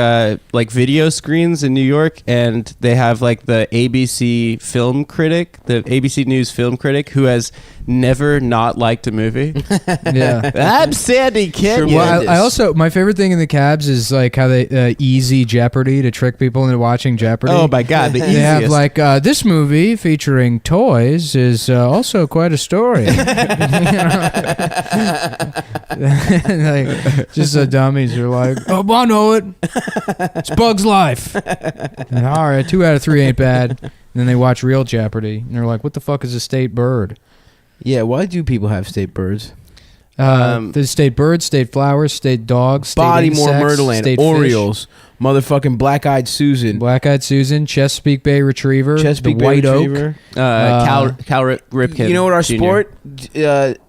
video screens in New York, and they have like the ABC film critic, the ABC News film critic, who has never not liked a movie. Yeah. I'm Sandy Kenyon. Well, I also, my favorite thing in the cabs is like how they easy Jeopardy to trick people into watching Jeopardy. Oh my god, the They easiest. have like this movie featuring toys is also quite a story. Like, just the dummies are like, oh, I know it. It's Bug's Life. And, all right, 2 out of 3 ain't bad. And then they watch real Jeopardy, and they're like, what the fuck is a state bird? Yeah, why do people have state birds? There's state birds, state flowers, state dogs, state Bodymore, insects, Murderland, state Orioles, motherfucking Black-Eyed Susan. fish, Black-eyed Susan, Chesapeake Bay Retriever, Chesapeake the Bay White Retriever. Oak. Cal Ripken. You know what our Jr. sport?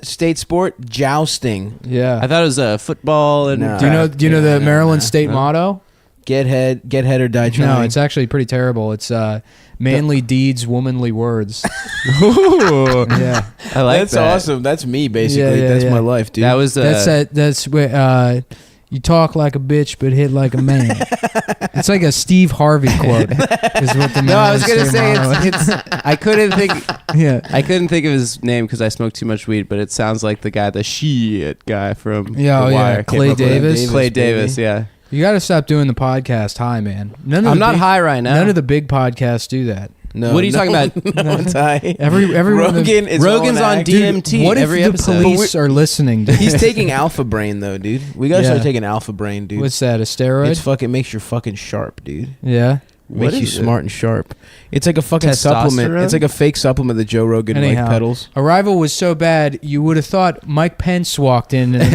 State sport? Jousting. Yeah. I thought it was football and. No. Do you know the Maryland state motto? Get head or die trying. No, it's actually pretty terrible. It's manly deeds, womanly words. Ooh. Yeah, I like That's that. awesome. That's me, basically. Yeah, That's yeah. my life, dude. That was that's where you talk like a bitch but hit like a man. It's like a Steve Harvey quote. Is what the No, I was gonna Manly say State Motto is. it's. I couldn't think. Yeah, I couldn't think of his name because I smoked too much weed. But it sounds like the guy, the shit guy from Yeah, The oh, yeah, Wire. Can't Clay remember what- Davis. Clay baby. Davis. Yeah. you got to stop doing the podcast high, man. None of I'm the not big- high right now. None of the big podcasts do that. No, What are you talking about? No one's high. Everyone Rogan is Rogan's on Dude, DMT what if every the episode. police are listening? Dude? He's taking Alpha Brain though, dude. We gotta Yeah. start taking Alpha Brain, dude. What's that? A steroid? It's fucking makes you fucking sharp, dude. Yeah. Makes you is it? smart and sharp. It's like a fucking supplement. Testosterone? It's like a fake supplement that Joe Rogan Anyhow, like peddles. Arrival was so bad, you would have thought Mike Pence walked in. And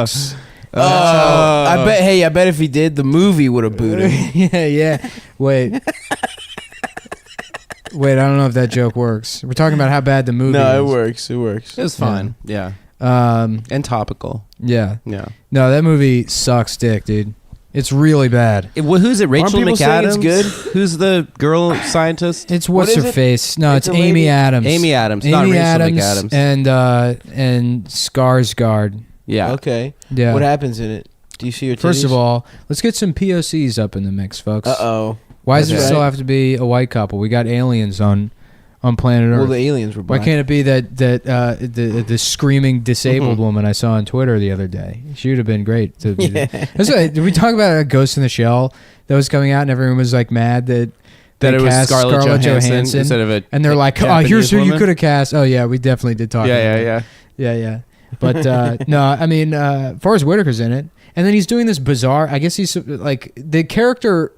folks. I bet. Hey, I bet if he did, the movie would have booed him. yeah. Wait. Wait, I don't know if that joke works. We're talking about how bad the movie is. No, it works. It works. It was fine. Yeah. And topical. Yeah. Yeah. No, that movie sucks dick, dude. It's really bad. Who's it? Rachel people saying it's McAdams? good? Who's the girl scientist? It's what's her face? No, it's a Amy lady? Adams. Amy Adams, not Amy Rachel Adams McAdams. and Skarsgård. Yeah. Okay. Yeah. What happens in it? Do you see your titties? First of all, let's get some POCs up in the mix, folks. Uh-oh. Why does it That's still right. have to be a white couple? We got aliens on planet Earth. Well, the aliens were Why black. can't it be that the screaming disabled woman I saw on Twitter the other day? She would have been great. To be That's why, did we talk about a Ghost in the Shell that was coming out and everyone was like mad that That they it was cast Scarlett Johansson instead of a and they're like, oh, here's who you Japanese could have cast. Oh yeah, we definitely did talk. about that. Yeah. But no, I mean, Forrest Whitaker's in it, and then he's doing this bizarre. I guess he's like the character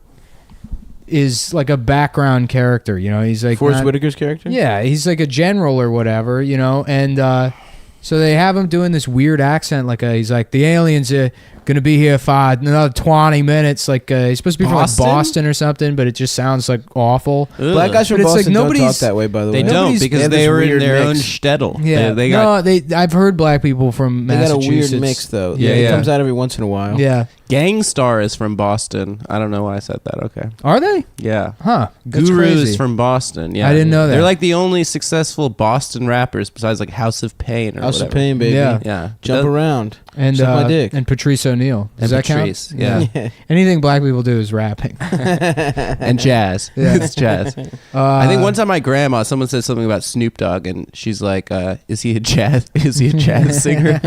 is like a background character, you know. He's like Forrest not- Whitaker's character? Yeah, he's like a general or whatever, you know. And so they have him doing this weird accent, like he's like the aliens are gonna be here for another 20 minutes. Like he's supposed to be Boston? from like Boston or something, but it just sounds like awful. Black guys from But it's like Boston don't talk nobody's- that way, by the They way. don't Nobody's- because have they this were in weird their own mix. shtetl. Yeah, They got I've heard black people from They got a Massachusetts. weird mix, though. Yeah, It yeah. comes out every once in a while. Yeah, Gangstar is from Boston. I don't know why I said that. Okay. are they? Yeah. Huh? That's Guru crazy. is from Boston. Yeah. I didn't know that. They're like the only successful Boston rappers besides like House of Pain or House whatever. of Pain, baby. Yeah. Yeah. Jump around. And Suck my dick. and Patrice O'Neal. Does And that Patrice, count? yeah. Anything black people do is rapping. And jazz. Yeah. It's jazz. I think one time my grandma, someone said something about Snoop Dogg, and she's like, "Is he a jazz? Is he a jazz singer?"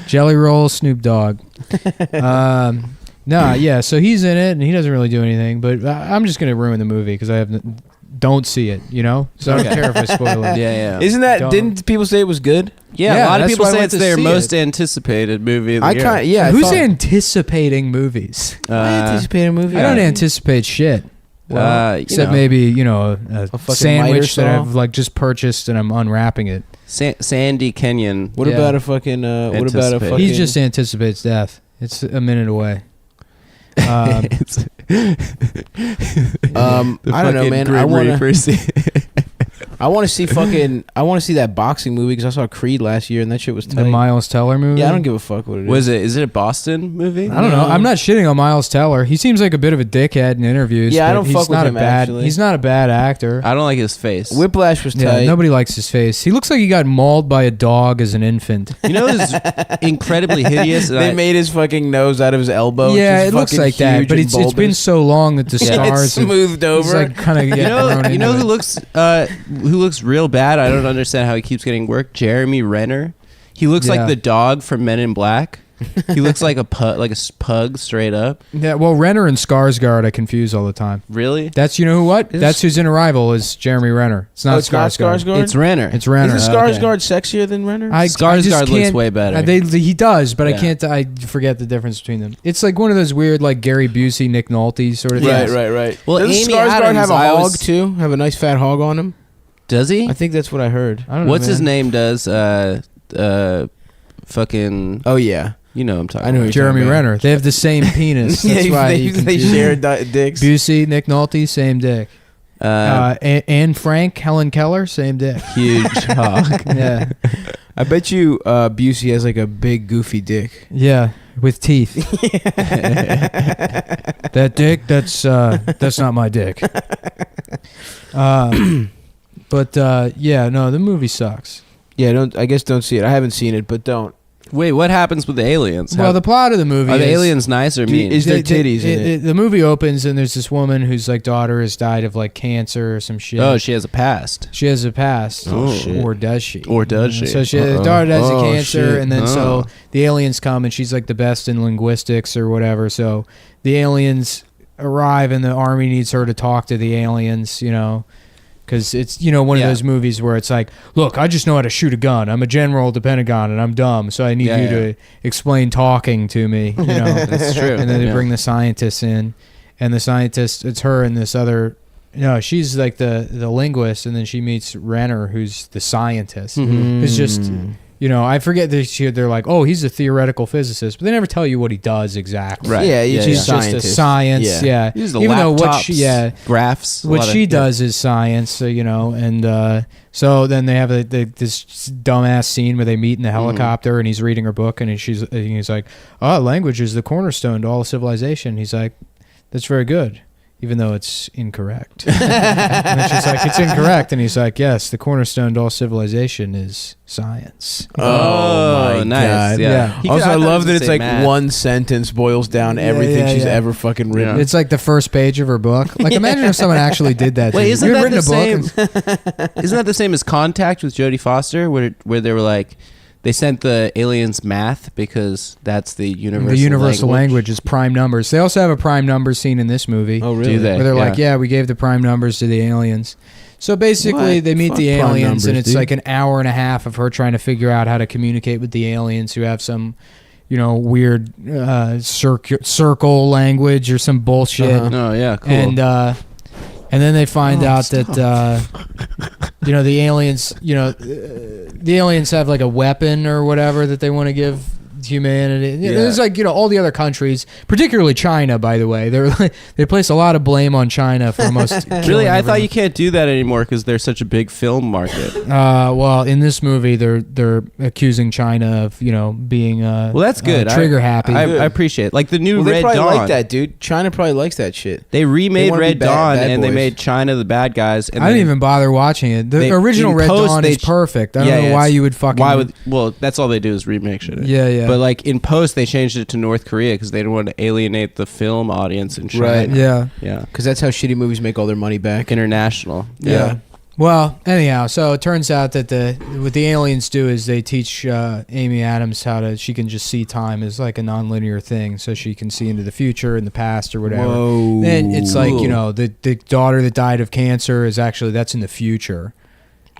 Jelly Roll, Snoop Dogg. No, yeah. So he's in it, and he doesn't really do anything. But I'm just gonna ruin the movie because I don't see it. You know, so I don't care if I spoil it. Yeah. Isn't that? Don't- Didn't people say it was good? Yeah, a lot of that's people why I say went it's to their see most it. anticipated movie of the I year. kind yeah. I Who's thought- anticipating movies? I anticipate a movie. I don't anticipate shit. You Except know. maybe a fucking miter sandwich that saw? I've like just purchased and I'm unwrapping it. Sandy Kenyon. What Yeah. about a fucking? What about a Anticipate. fucking? He just anticipates death. It's a minute away. I don't know, man. I want to see fucking. I want to see that boxing movie because I saw Creed last year and that shit was tight. The Miles Teller movie. Yeah, I don't give a fuck what it is. Was it? Is it a Boston movie? I don't know. I'm not shitting on Miles Teller. He seems like a bit of a dickhead in interviews. Yeah, I but don't he's fuck with not him, a bad. actually. He's not a bad actor. I don't like his face. Whiplash was Yeah, tight. nobody likes his face. He looks like he got mauled by a dog as an infant. You know, this is incredibly hideous. and They I- made his fucking nose out of his elbow. Yeah, It's it looks fucking like that. huge But and it's been bulbous. so long that the Yeah, scars it's have- smoothed over. It's like kind of you know who looks real bad? I don't understand how he keeps getting work. Jeremy Renner. He looks Yeah. like the dog from Men in Black. He looks like a pug straight up. Yeah, well, Renner and Skarsgård I confuse all the time. Really? That's That's who's in Arrival is Jeremy Renner. It's not Oh, it's not Skarsgård. Skarsgård? It's Renner. It's Renner. Isn't Skarsgård sexier than Renner? I just Skarsgård looks can't- way better. He does, but Yeah. I can't. I forget the difference between them. It's like one of those weird, like Gary Busey, Nick Nolte sort of things. Right. Well, Doesn't Amy Skarsgård Adams, have a I hog was- too? Have a nice fat hog on him? Does he? I think that's what I heard. I don't know. What's his man. name? Does fucking? Oh yeah, You know what I'm talking I know who about. you're talking Jeremy about. Renner. They have the same penis. Yeah, That's why you they confuse share them. dicks. Busey, Nick Nolte, same dick. Anne Frank, Helen Keller, same dick. Huge hog. Yeah, I bet you Busey has like a big goofy dick. yeah. with teeth. That dick, that's not my dick. But yeah, no, the movie sucks. Yeah, I guess don't see it. I haven't seen it, but don't. Wait, what happens with the aliens? Well, the plot of the movie are the is, aliens nice or mean? Is there titties in it? The movie opens and there's this woman whose like daughter has died of like cancer or some shit. Oh, she has a past. She has a past. Oh, shit. Or does she? Or does she? So the daughter dies of cancer, shit. and then so the aliens come, and she's like the best in linguistics or whatever. So the aliens arrive, and the army needs her to talk to the aliens, you know. Because it's, you know, one of those movies where it's like, look, I just know how to shoot a gun. I'm a general at the Pentagon, and I'm dumb, so I need you to explain talking to me. You know, that's true. And then they bring the scientists in, and the scientist, it's her and this other. No, she's like the linguist, and then she meets Renner, who's the scientist. Who's just, you know, I forget that they're like, oh, he's a theoretical physicist, but they never tell you what he does exactly. Right. Yeah, He's just a science. Yeah. He's the Even though what laptops, she, graphs. what she does is science, so, you know, and so then they have this dumbass scene where they meet in the helicopter, and he's reading her book, and he's like, oh, language is the cornerstone to all civilization. He's like, that's very good. Even though it's incorrect. And she's like, it's incorrect. And he's like, yes, the cornerstone to all civilization is science. Oh, my nice. God. Yeah. Also, I love that it's like math. one sentence boils down everything she's ever fucking written. It's like the first page of her book. Like, imagine if someone actually did that. Wait, isn't You've that written the a same? book Isn't that the same as Contact with Jodie Foster, where they were like, they sent the aliens math because that's the universal language is prime numbers. They also have a prime number scene in this movie. Oh, really? Do they? Where they're like, yeah, we gave the prime numbers to the aliens. So basically, they meet Fuck the prime aliens, numbers, and it's dude. like an hour and a half of her trying to figure out how to communicate with the aliens who have some, you know, weird circle language or some bullshit. Oh yeah, cool. And then they find out that you know, the aliens, you know, the aliens have like a weapon or whatever that they want to give humanity. There's like, you know, all the other countries, particularly China, by the way, they place a lot of blame on China for almost Really, I thought you can't do that anymore because they're such a big film market. Well, in this movie, they're accusing China of, you know, being Well, that's good. trigger happy. I appreciate it. Like the new Well, they Red probably Dawn. like that, dude. China probably likes that shit. They remade wanna be Red bad- Dawn bad and they boys. made China the bad guys. And I didn't even bother watching it. The original in Red post, Dawn they is perfect. I don't know yeah, why it's- you would fucking. Why would? Well, that's all they do is remake shit. Yeah. But like in post, they changed it to North Korea because they didn't want to alienate the film audience in China. Right. Yeah. Yeah. Because that's how shitty movies make all their money back. International. Yeah. Well, anyhow, so it turns out that what the aliens do is they teach Amy Adams she can just see time as like a nonlinear thing, so she can see into the future and the past or whatever. Whoa. And it's like, you know, the daughter that died of cancer is actually, that's in the future.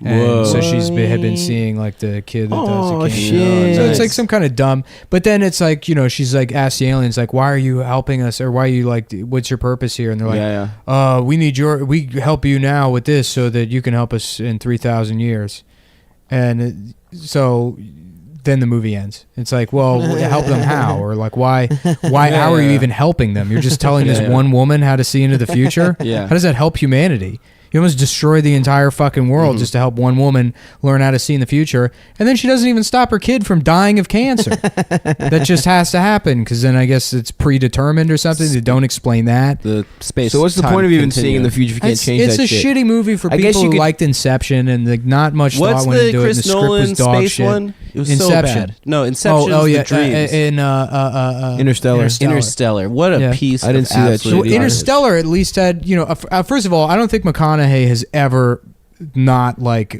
And so had been seeing like the kid that does the cancer. Shit. So it's like some kind of dumb. But then it's like, you know, she's like asked the aliens like, why are you helping us, or why are you like, what's your purpose here? And they're like, we help you now with this so that you can help us in 3,000 years. And so then the movie ends. It's like, well, help them how? Or like, why how are you even helping them? You're just telling this one woman how to see into the future? Yeah. How does that help humanity? You almost destroy the entire fucking world just to help one woman learn how to see in the future. And then she doesn't even stop her kid from dying of cancer. That just has to happen because then I guess it's predetermined or something. They don't explain that. The space. So what's the point of even seeing in the future if you can't change It's that a shit? shitty movie for I guess people you who could- liked Inception and like not much What's thought went the into it. And Chris the script Nolan was dog space shit. one? It was Inception. so bad. No, Inception. yeah, the dreams. Interstellar. Interstellar. What a piece. I didn't of see that absolute shit. So Interstellar at least had, you know, first of all, I don't think McConaughey has ever not like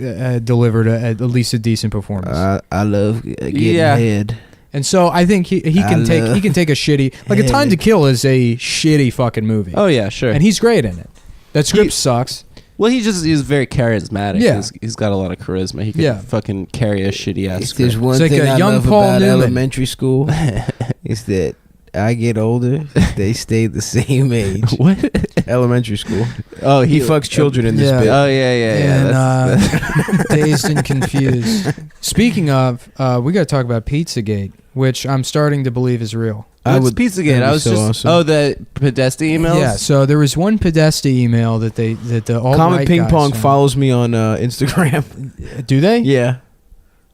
delivered at least a decent performance. I love getting head. And so I think he can take a shitty, like A Time to Kill is a shitty fucking movie. Oh yeah, sure. And he's great in it. That script sucks. Well, he's very charismatic. Yeah. He's got a lot of charisma. He can fucking carry a shitty ass If script. there's one It's like thing a I young love Paul about Newman. elementary school, is that I get older, they stay the same age. What? Elementary school. Oh, he fucks children in this Yeah. bit. Oh yeah. And Dazed and Confused. Speaking of, we got to talk about Pizzagate, which I'm starting to believe is real. What's Pizzagate? I was so just. awesome. Oh, the Podesta emails. Yeah, so there was one Podesta email that the alt-right Comet Ping guys Pong sent. follows me on Instagram. Do they? Yeah.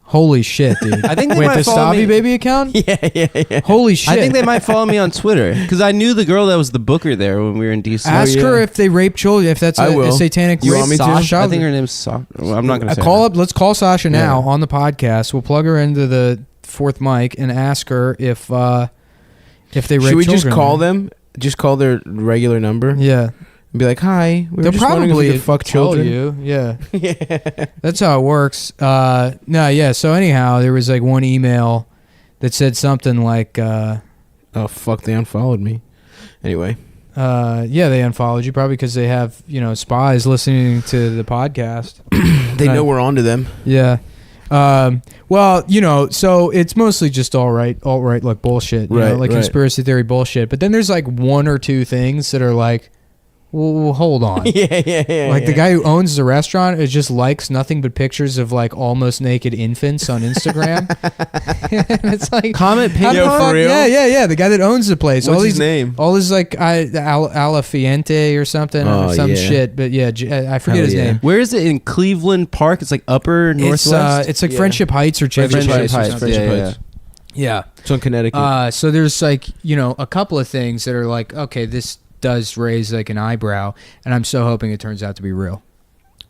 Holy shit, dude! I think they Wait, might the follow Stabby me. baby account? Yeah. Holy shit! I think they might follow me on Twitter because I knew the girl that was the booker there when we were in DC. Ask her if they rape children. If that's a satanic You rape. want me to? I Child- think her name's Sasha. Well, I'm not going to say. call her. up. Let's call Sasha now on the podcast. We'll plug her into the fourth mic and ask her if they rape children. Should we just call them? Just call their regular number? Yeah. And be like, hi. We were They'll just wondering if we probably could fuck tell children. you. Yeah. That's how it works. No, yeah. So anyhow, there was like one email that said something like, oh fuck, they unfollowed me. Anyway. Yeah, they unfollowed you probably because they have spies listening to the podcast. They know we're onto them. Yeah. Well, so it's mostly just all right, like bullshit, like conspiracy theory bullshit. But then there's like one or two things that are like, well, hold on. Yeah. Like the guy who owns the restaurant is just likes nothing but pictures of like almost naked infants on Instagram. It's like comment how the Yo, for fuck- real? Yeah. The guy that owns the place. What's all his these name? All this like Alafiente or something or some shit. But yeah, I forget Hell his yeah. name. Where is it in Cleveland Park? It's like Upper Northwest. It's like Friendship Heights or Championship Friendship Heights. Heights. Yeah. Yeah. It's on Connecticut. So there's like, a couple of things that are like, okay, this does raise like an eyebrow, and I'm so hoping it turns out to be real.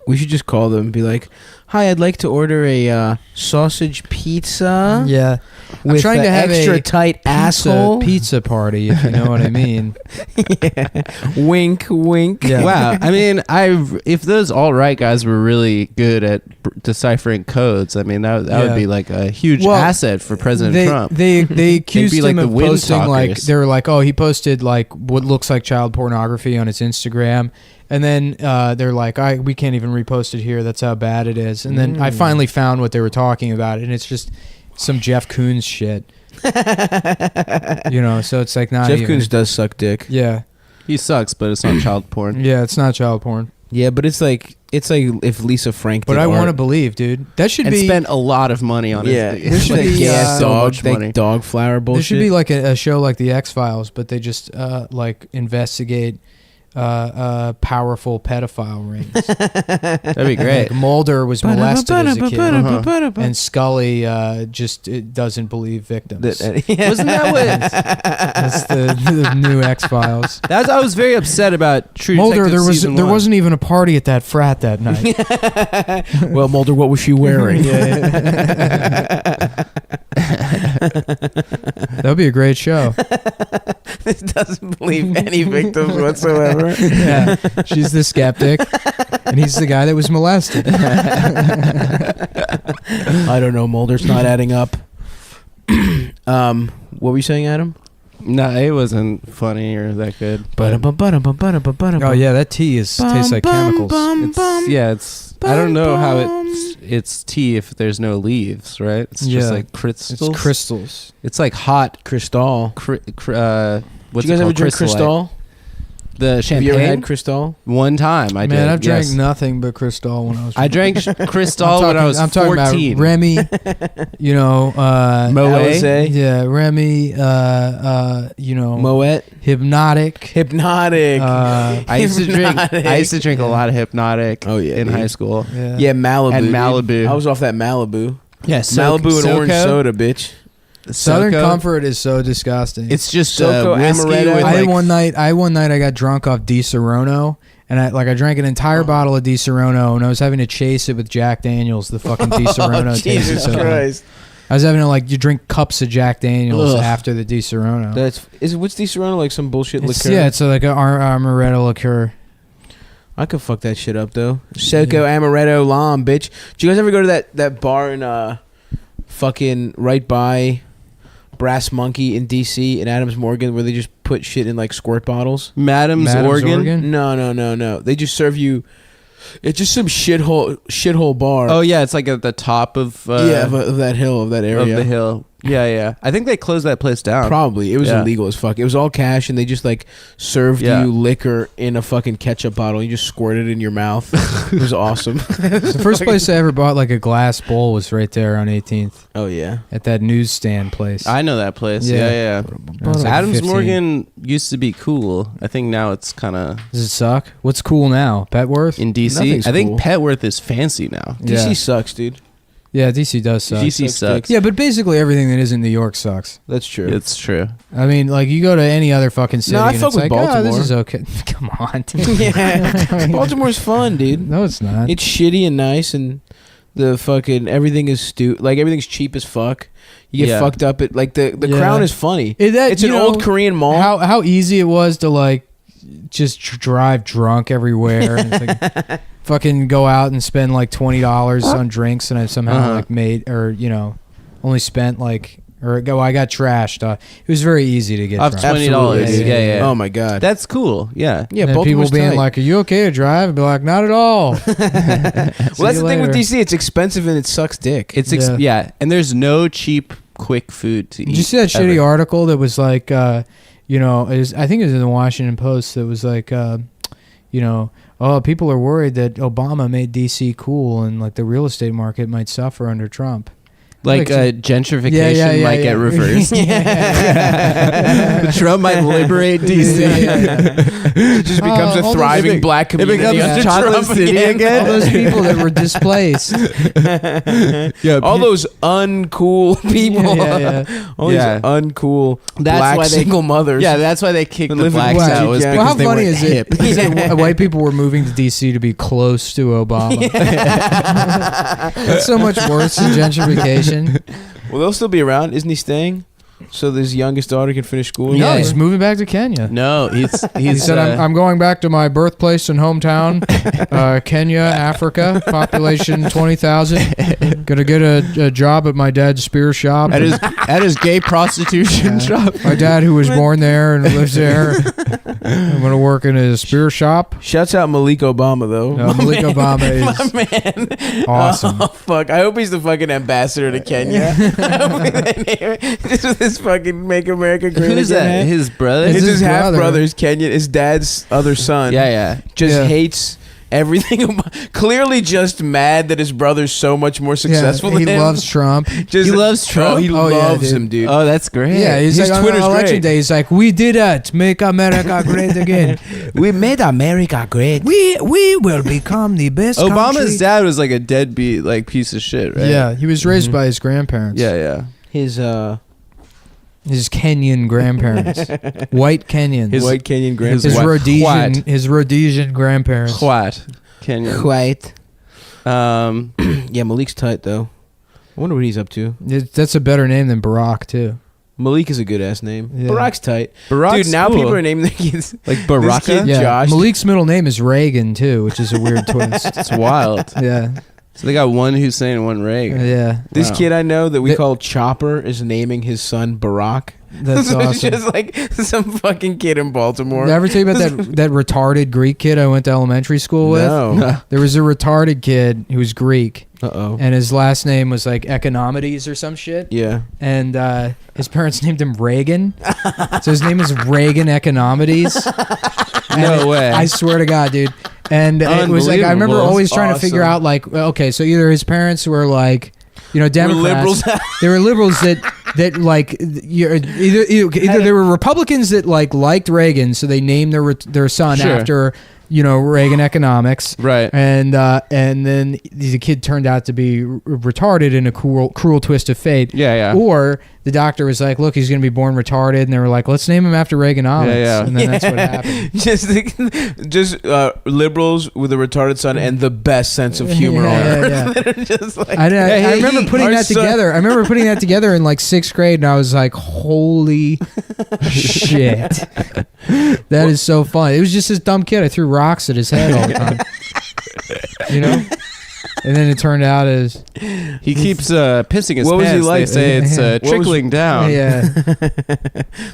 We should just call them and be like, hi, I'd like to order a sausage pizza. Yeah. I'm With trying to have extra a tight asshole. pizza party, if you know what I mean. Yeah. Wink, wink. Yeah. Wow. I mean, if those all right guys were really good at deciphering codes, I mean, that would be like a huge asset for President Trump. They accused like him the of wind posting like talkers. they were like, oh, he posted like what looks like child pornography on his Instagram. And then they're like, we can't even repost it here. That's how bad it is. And then I finally found what they were talking about, and it's just some Jeff Koons shit. So it's like not Jeff even. Koons does suck dick. Yeah. He sucks, but it's not child porn. Yeah, it's not child porn. Yeah, but it's like if Lisa Frank did But I want to art. believe, dude. That should And be. spent a lot of money on Yeah, it. there should be, gas so dog, much money. dog flower bullshit. There should be like a show like the X-Files, but they just like investigate powerful pedophile rings. That'd be great. Like Mulder was molested as a kid, and Scully just doesn't believe victims. Wasn't that what? That's the new X-Files. That's I was very upset about True Mulder, Detective there wasn't even a party at that frat that night. Well, Mulder, what was she wearing? That'd be a great show. This doesn't believe any victims whatsoever. Yeah, she's the skeptic, and he's the guy that was molested. I don't know, Mulder's not adding up. What were you saying, Adam? No, it wasn't funny or that good. Oh yeah, that tea tastes like chemicals. I don't know how it's tea if there's no leaves, right? It's just like crystals. It's crystals. It's like hot Crystal. what's Did you it guys called? ever drink Crystallite. Cristal? The Have champagne. you ever had Cristal? One time I did. Man, I've drank yes. nothing but Cristal when I was. I drank Cristal when I was I'm talking 14. about Remy, Moet. Yeah, Remy. Moet. Hypnotic. I used to drink. I used to drink a lot of Hypnotic. Oh, yeah, in dude. high school. Yeah, Malibu. And dude. Malibu. I was off that Malibu. Yeah, Malibu and orange SoCo. soda, bitch. Southern SoCo. Comfort is so disgusting. It's just SoCo whiskey amaretto. with I like one night I got drunk off Di Serono, and I drank an entire bottle of Di Serono, and I was having to chase it with Jack Daniels. The fucking Di Serono tasted Jesus so good. Christ. I was having to you drink cups of Jack Daniels Ugh. after the Di Serono. What's Di Serrano, like some bullshit liquor? Yeah, it's like an amaretto liqueur. I could fuck that shit up though. SoCo amaretto lam, bitch. Do you guys ever go to that bar in fucking right by Brass Monkey in DC in Adams Morgan where they just put shit in like squirt bottles? Madam's Oregon. No. They just serve you. It's just some shithole bar. Oh yeah, it's like at the top of of that hill, of that area. of the hill. Yeah. I think they closed that place down. Probably. It was Yeah. illegal as fuck. It was all cash, and they just like served Yeah. you liquor in a fucking ketchup bottle. You just squirted it in your mouth. It was awesome. The first place I ever bought like a glass bowl was right there on 18th Oh yeah. at that newsstand place. I know that place. Yeah. Yeah. I was like Adams 15. Morgan used to be cool. I think now it's kind of Does it suck? What's cool now? Petworth? in DC. Nothing's I think cool. Petworth is fancy now. DC Yeah. sucks, dude. Yeah, DC does suck. DC sucks. Yeah, but basically everything that isn't New York sucks. That's true. It's true. I mean, like you go to any other fucking city, I and fuck it's with like, Baltimore. oh, this is okay. Come on, dude. Yeah, Baltimore's fun, dude. No, it's not. It's shitty and nice, and the fucking everything is like everything's cheap as fuck. You get fucked up at like the Yeah. Crown is funny. It's an old Korean mall. How easy it was to like just drive drunk everywhere. And it's like, fucking go out and spend like $20 on drinks, and I somehow like made only spent like I got trashed. It was very easy to get Off drunk. $20. Yeah. Oh my god, That's cool. Yeah. yeah. And people Baltimore's being tight. like, "Are you okay to drive?" I'd be like, "Not at all." well, that's the thing with DC. It's expensive and it sucks dick. It's Yeah. and there's no cheap, quick food to eat. Did you see that shitty article that was like, I think it was in the Washington Post. That was like, people are worried that Obama made DC cool and like the real estate market might suffer under Trump. Like gentrification might get reversed. Trump might liberate DC. It just becomes a thriving black community. It becomes under Chocolate Trump City again. All those people that were displaced. All those uncool people. All these uncool black single mothers. Yeah, that's why they kicked the living blacks black. out. Was Yeah. Well, because how they funny weren't is it? That white people were moving to DC to be close to Obama. That's so much worse than gentrification. Well, they'll still be around. Isn't he staying? So his youngest daughter can finish school. No, he's moving back to Kenya. No, He said, I'm going back to my birthplace and hometown, Kenya, Africa, population 20,000. Gonna get a job at my dad's spear shop. at his gay prostitution shop. My dad, who was born there and lives there. I'm gonna work in his spear shop. Shouts out Malik Obama though. Malik Obama is my man. awesome. Oh fuck! I hope he's the fucking ambassador to Kenya. Just with his fucking "Make America Great Again." Who's that? hat. His brother? It's his his half brother. brother. His Kenyan. His dad's other son. Yeah. Just Yeah. hates everything. Clearly, just mad that his brother's so much more successful he than him. loves Trump. Just, He loves Trump? Oh, he Oh, yeah, loves dude. him, dude. Oh, that's great. Yeah, he's His like Twitter's on election great. day. He's like, "We did it, make America great again. We made America great. We will become the best." Obama's country." dad was like a deadbeat, like piece of shit, right? Yeah, he was raised by his grandparents. Yeah. His his Kenyan grandparents, white Kenyans. his white Kenyan his grandparents. Rhodesian grandparents. What? Kenya. White. Yeah, Malik's tight though. I wonder what he's up to. That's a better name than Barack too. Malik is a good ass name. Yeah. Barack's tight. Barack's Dude, now cool. people are naming their kids Like This Baraka. kid, Yeah, Josh. Malik's middle name is Reagan too, which is a weird twist. It's wild. Yeah, So they got one Hussein and one Reagan. yeah, This Wow. kid I know that we The- call Chopper is naming his son Barack. that's It's awesome. just like some fucking kid in Baltimore. Did I ever tell you about that retarded Greek kid I went to elementary school with? No. There was a retarded kid who was Greek, Uh-oh. and his last name was like Economides or some shit. Yeah. And his parents named him Reagan, so his name is Reagan Economides. No way. I swear to God, dude. And it was like I remember Unbelievable. always trying to figure Awesome. out like, okay, so either his parents were like, Democrats. liberals. They were liberals that like either they were Republicans that like liked Reagan, so they named their son Sure. after Reagan economics, Right. and then the kid turned out to be retarded in a cruel twist of fate. Yeah. Or the doctor was like, "Look, he's going to be born retarded," and they were like, "Let's name him after Reaganomics." Yeah. And then that's what happened. just liberals with a retarded son and the best sense of humor on earth. Yeah. They're just like, I remember putting our that son- together. I remember putting that together in like 6th grade, and I was like, "Holy shit, that is so fun!" It was just this dumb kid. I threw rocks at his head all the time, And then it turned out as he keeps pissing his What was he pants. like? They say it's trickling down. Yeah.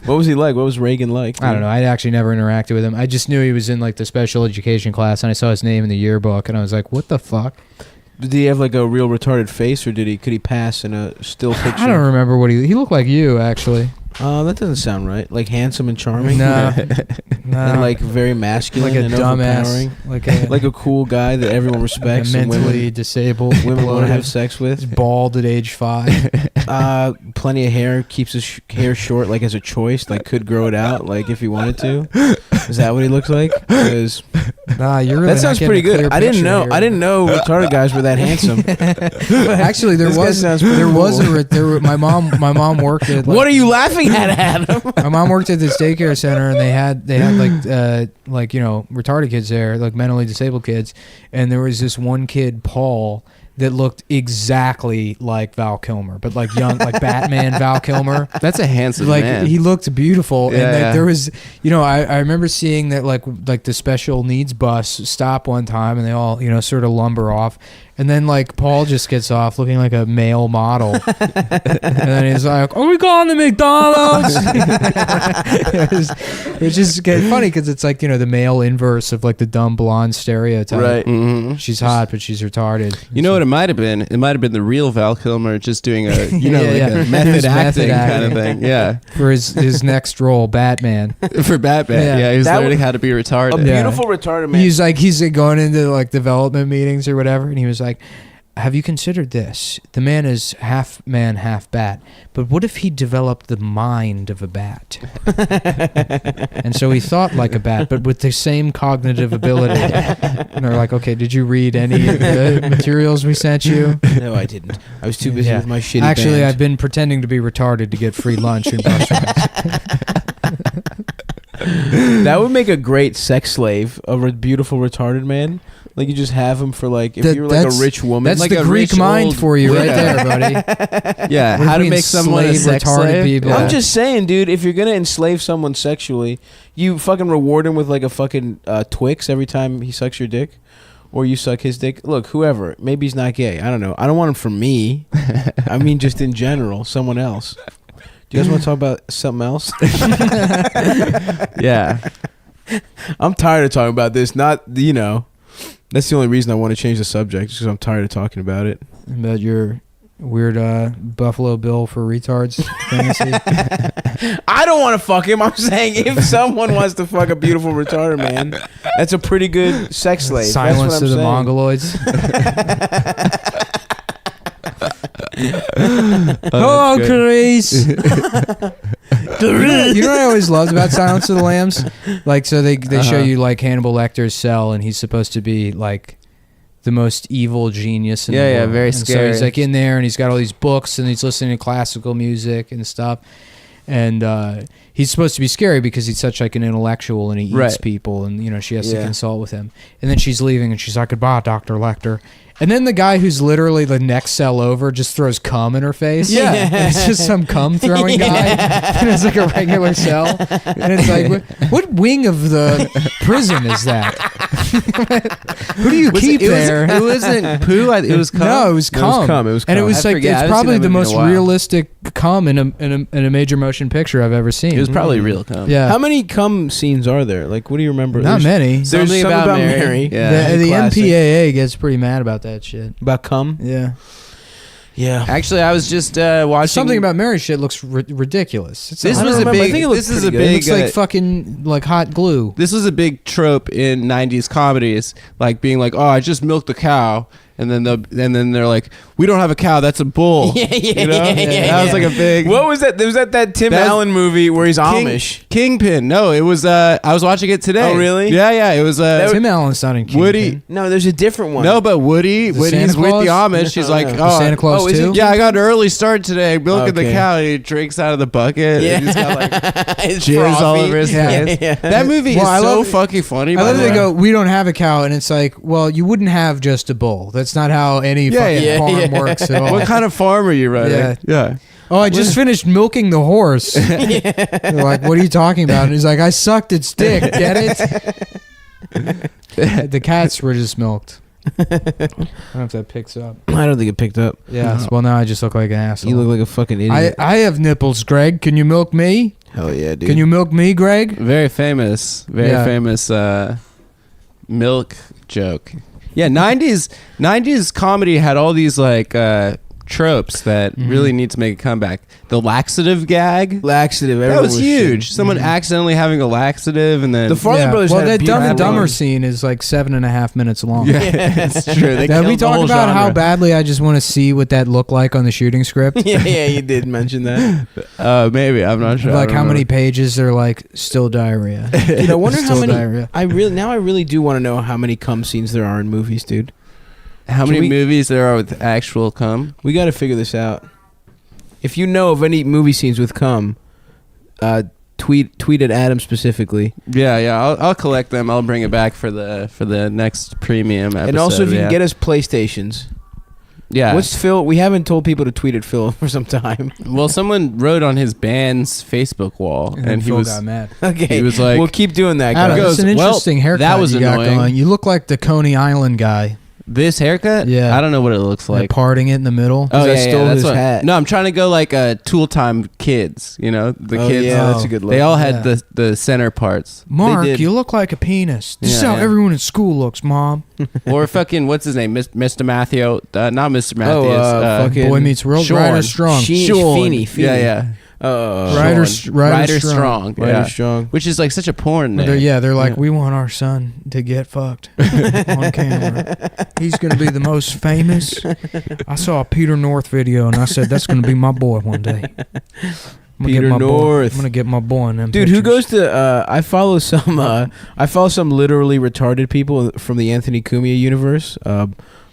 What was he like? What was Reagan like? I don't know. I actually never interacted with him. I just knew he was in like the special education class, and I saw his name in the yearbook, and I was like, "What the fuck?" Did he have like a real retarded face, or could he pass in a still picture? I don't remember what he looked like. You actually. That doesn't sound right. Like handsome and charming. No. And like very masculine like a and dumbass, overpowering. Like a cool guy that everyone respects. and mentally disabled. women want to have sex with. He's bald at age 5. Plenty of hair. Keeps his hair short, like as a choice. Like could grow it out, like if he wanted to. Is that what he looks like? 'Cause Nah, you're really That not sounds getting pretty a clear good. I didn't picture know. here. I didn't know retarded guys were that handsome. Actually, there This guy was sounds pretty there was cool. my mom worked at. What are you laughing at, Adam? My mom worked at this daycare center, and they had like retarded kids there, like mentally disabled kids, and there was this one kid, Paul, that looked exactly like Val Kilmer, but like young, like Batman Val Kilmer. That's a handsome like, man. he looked beautiful, Yeah, and yeah. there was, I remember seeing that like the special needs bus stop one time, and they all sort of lumber off, and then like Paul just gets off looking like a male model, and then he's like, "Are we going to McDonald's?" It's just funny because it's like the male inverse of like the dumb blonde stereotype. Right. Mm-hmm. She's hot, but she's retarded. You know what it might have been? It might have been the real Val Kilmer just doing a, a His method acting kind of thing. Yeah. For his next role, Batman. For Batman. Yeah, he was That learning was how to be retarded. A beautiful retarded man. He's going into like development meetings or whatever, and he was like, "Have you considered this? The man is half man, half bat. But what if he developed the mind of a bat? And so he thought like a bat, but with the same cognitive ability." And they're like, "Okay, did you read any of the materials we sent you?" No, I didn't. I was too busy with my shitty Actually, band. I've been pretending to be retarded to get free lunch in restaurants. That would make a great sex slave, a beautiful retarded man. Like you just have him for like if you were like a rich woman. That's like the a Greek rich mind old for you right widow. there, buddy. Yeah, What if how to we make someone a enslave sex retarded slave? people? I'm just saying, dude. If you're gonna enslave someone sexually, you fucking reward him with like a fucking Twix every time he sucks your dick, or you suck his dick. Look, whoever. Maybe he's not gay. I don't know. I don't want him for me. I mean, just in general, someone else. Do you guys want to talk about something else? Yeah. I'm tired of talking about this. Not that's the only reason I want to change the subject, because I'm tired of talking about it. About your weird Buffalo Bill for retards fantasy. I don't want to fuck him. I'm saying if someone wants to fuck a beautiful retarded man, that's a pretty good sex slave. Silence that's to what the I'm Mongoloids. Oh, Oh, Clarice. You know what I always loved about Silence of the Lambs? Like, so they show you like Hannibal Lecter's cell, and he's supposed to be like the most evil genius in the Yeah, world. very And so scary. he's like in there, and he's got all these books, and he's listening to classical music and stuff. And he's supposed to be scary because he's such like an intellectual, and he eats Right. people, and she has to Yeah. consult with him. And then she's leaving, and she's like, "Goodbye, Dr. Lecter." And then the guy who's literally the next cell over just throws cum in her face. Yeah. And it's just some cum throwing guy. And it's like a regular cell. And it's like, what wing of the prison is that? Who do you keep there? It wasn't poo. It was cum. No, it was cum. It was And it cum. was I like, forget. I it's haven't seen probably that the movie in most a while. realistic cum in a major motion picture I've ever seen. It was probably real cum. Yeah. How many cum scenes are there? Like, what do you remember? Not many. There's Something something about about Mary. Mary. Yeah. The Classic. MPAA gets pretty mad about that shit. About cum? Yeah. Yeah. Actually, I was just watching Something about Mary shit looks ridiculous. It's This not- was a remember. I big. think it looks This is a pretty good. It big. looks like fucking like hot glue. This was a big trope in '90s comedies, like being like, "Oh, I just milked a cow," and then they're like, "We don't have a cow, that's a bull." Yeah, yeah, You know? yeah, That was like a big. What was that? There was that Tim That was- Allen movie where he's Amish. Kingpin. No, it was. I was watching it today. Oh, really? Yeah, yeah. It was. Tim Allen's not in Kingpin. Woody. No, there's a different one. No, but Woody. Is it When Santa he's with the Claus? Amish, he's No, like, no. "Oh, Santa Claus is it too? yeah, I got an early start today, milking the Okay. cow." And he drinks out of the bucket. Yeah. And he's got like It's jizz all frothy. over his Yeah. face. Yeah. That movie Well, I is so love- fucking funny. I by love the they way. go, "We don't have a cow," and it's like, well, you wouldn't have just a bull. That's not how any fucking yeah, farm yeah. works at all. What kind of farm are you running? Yeah. Yeah. Oh, I just finished milking the horse. They're like, "What are you talking about?" And he's like, "I sucked its dick. Get it?" The cats were just milked. I don't know if that picks up. I don't think it picked up. Yeah. Well, now I just look like an asshole. You look like a fucking idiot. I have nipples, Greg. Can you milk me? Hell yeah, dude. Can you milk me, Greg? Very famous Yeah. milk joke. Yeah, '90s comedy had all these like tropes that really need to make a comeback. The laxative gag. Laxative. That was huge. Someone accidentally having a laxative, and then The Farley Brothers Well, had a that Dumb and beautiful Dumber run. scene is like 7.5 minutes long. Yeah, it's true. They Did we killed the talk whole about how genre. badly I just want to see what that looked like on the shooting script? yeah, you did mention that. Maybe I'm not sure. Like I how don't many remember. pages are like still diarrhea? Dude, I wonder how Still many. diarrhea. I really do want to know how many cum scenes there are in movies, dude. How Can many we- movies there are with actual cum? We got to figure this out. If you know of any movie scenes with cum, tweet at Adam specifically. Yeah. I'll collect them. I'll bring it back for the next premium episode. And also, if you can get us PlayStations. Yeah. What's Phil? We haven't told people to tweet at Phil for some time. Well, someone wrote on his band's Facebook wall, and he Phil was got mad. Okay, He was like, we'll keep doing that, Adam, guys. that's an "Well, interesting haircut that was you got annoying." going. You look like the Coney Island guy. "This haircut? Yeah. I don't know what it looks Like like." parting it in the middle. Oh I yeah, stole that's his what, hat. No, I'm trying to go like Tool Time kids. You know, the Oh, kids. yeah, that's a good look. They all had Yeah. the center parts. Mark, They did. you look like a penis. This is Yeah, how yeah. everyone in school looks, Mom. Or fucking what's his name, Mr. Matthew? Not Mr. Matthews. fucking Boy Meets World. Sean. Ryder Strong. Sean. Feeney. Yeah. Ryder Sean. Ryder Strong. Ryder Yeah. Strong. Which is like such a porn Well, name. they're like, we want our son to get fucked on camera. He's going to be the most famous. I saw a Peter North video, and I said, that's going to be my boy one day. I'm gonna Peter get my Boy. North. I'm going to get my boy in them Dude, who pictures. goes to? I follow some literally retarded people from the Anthony Cumia universe.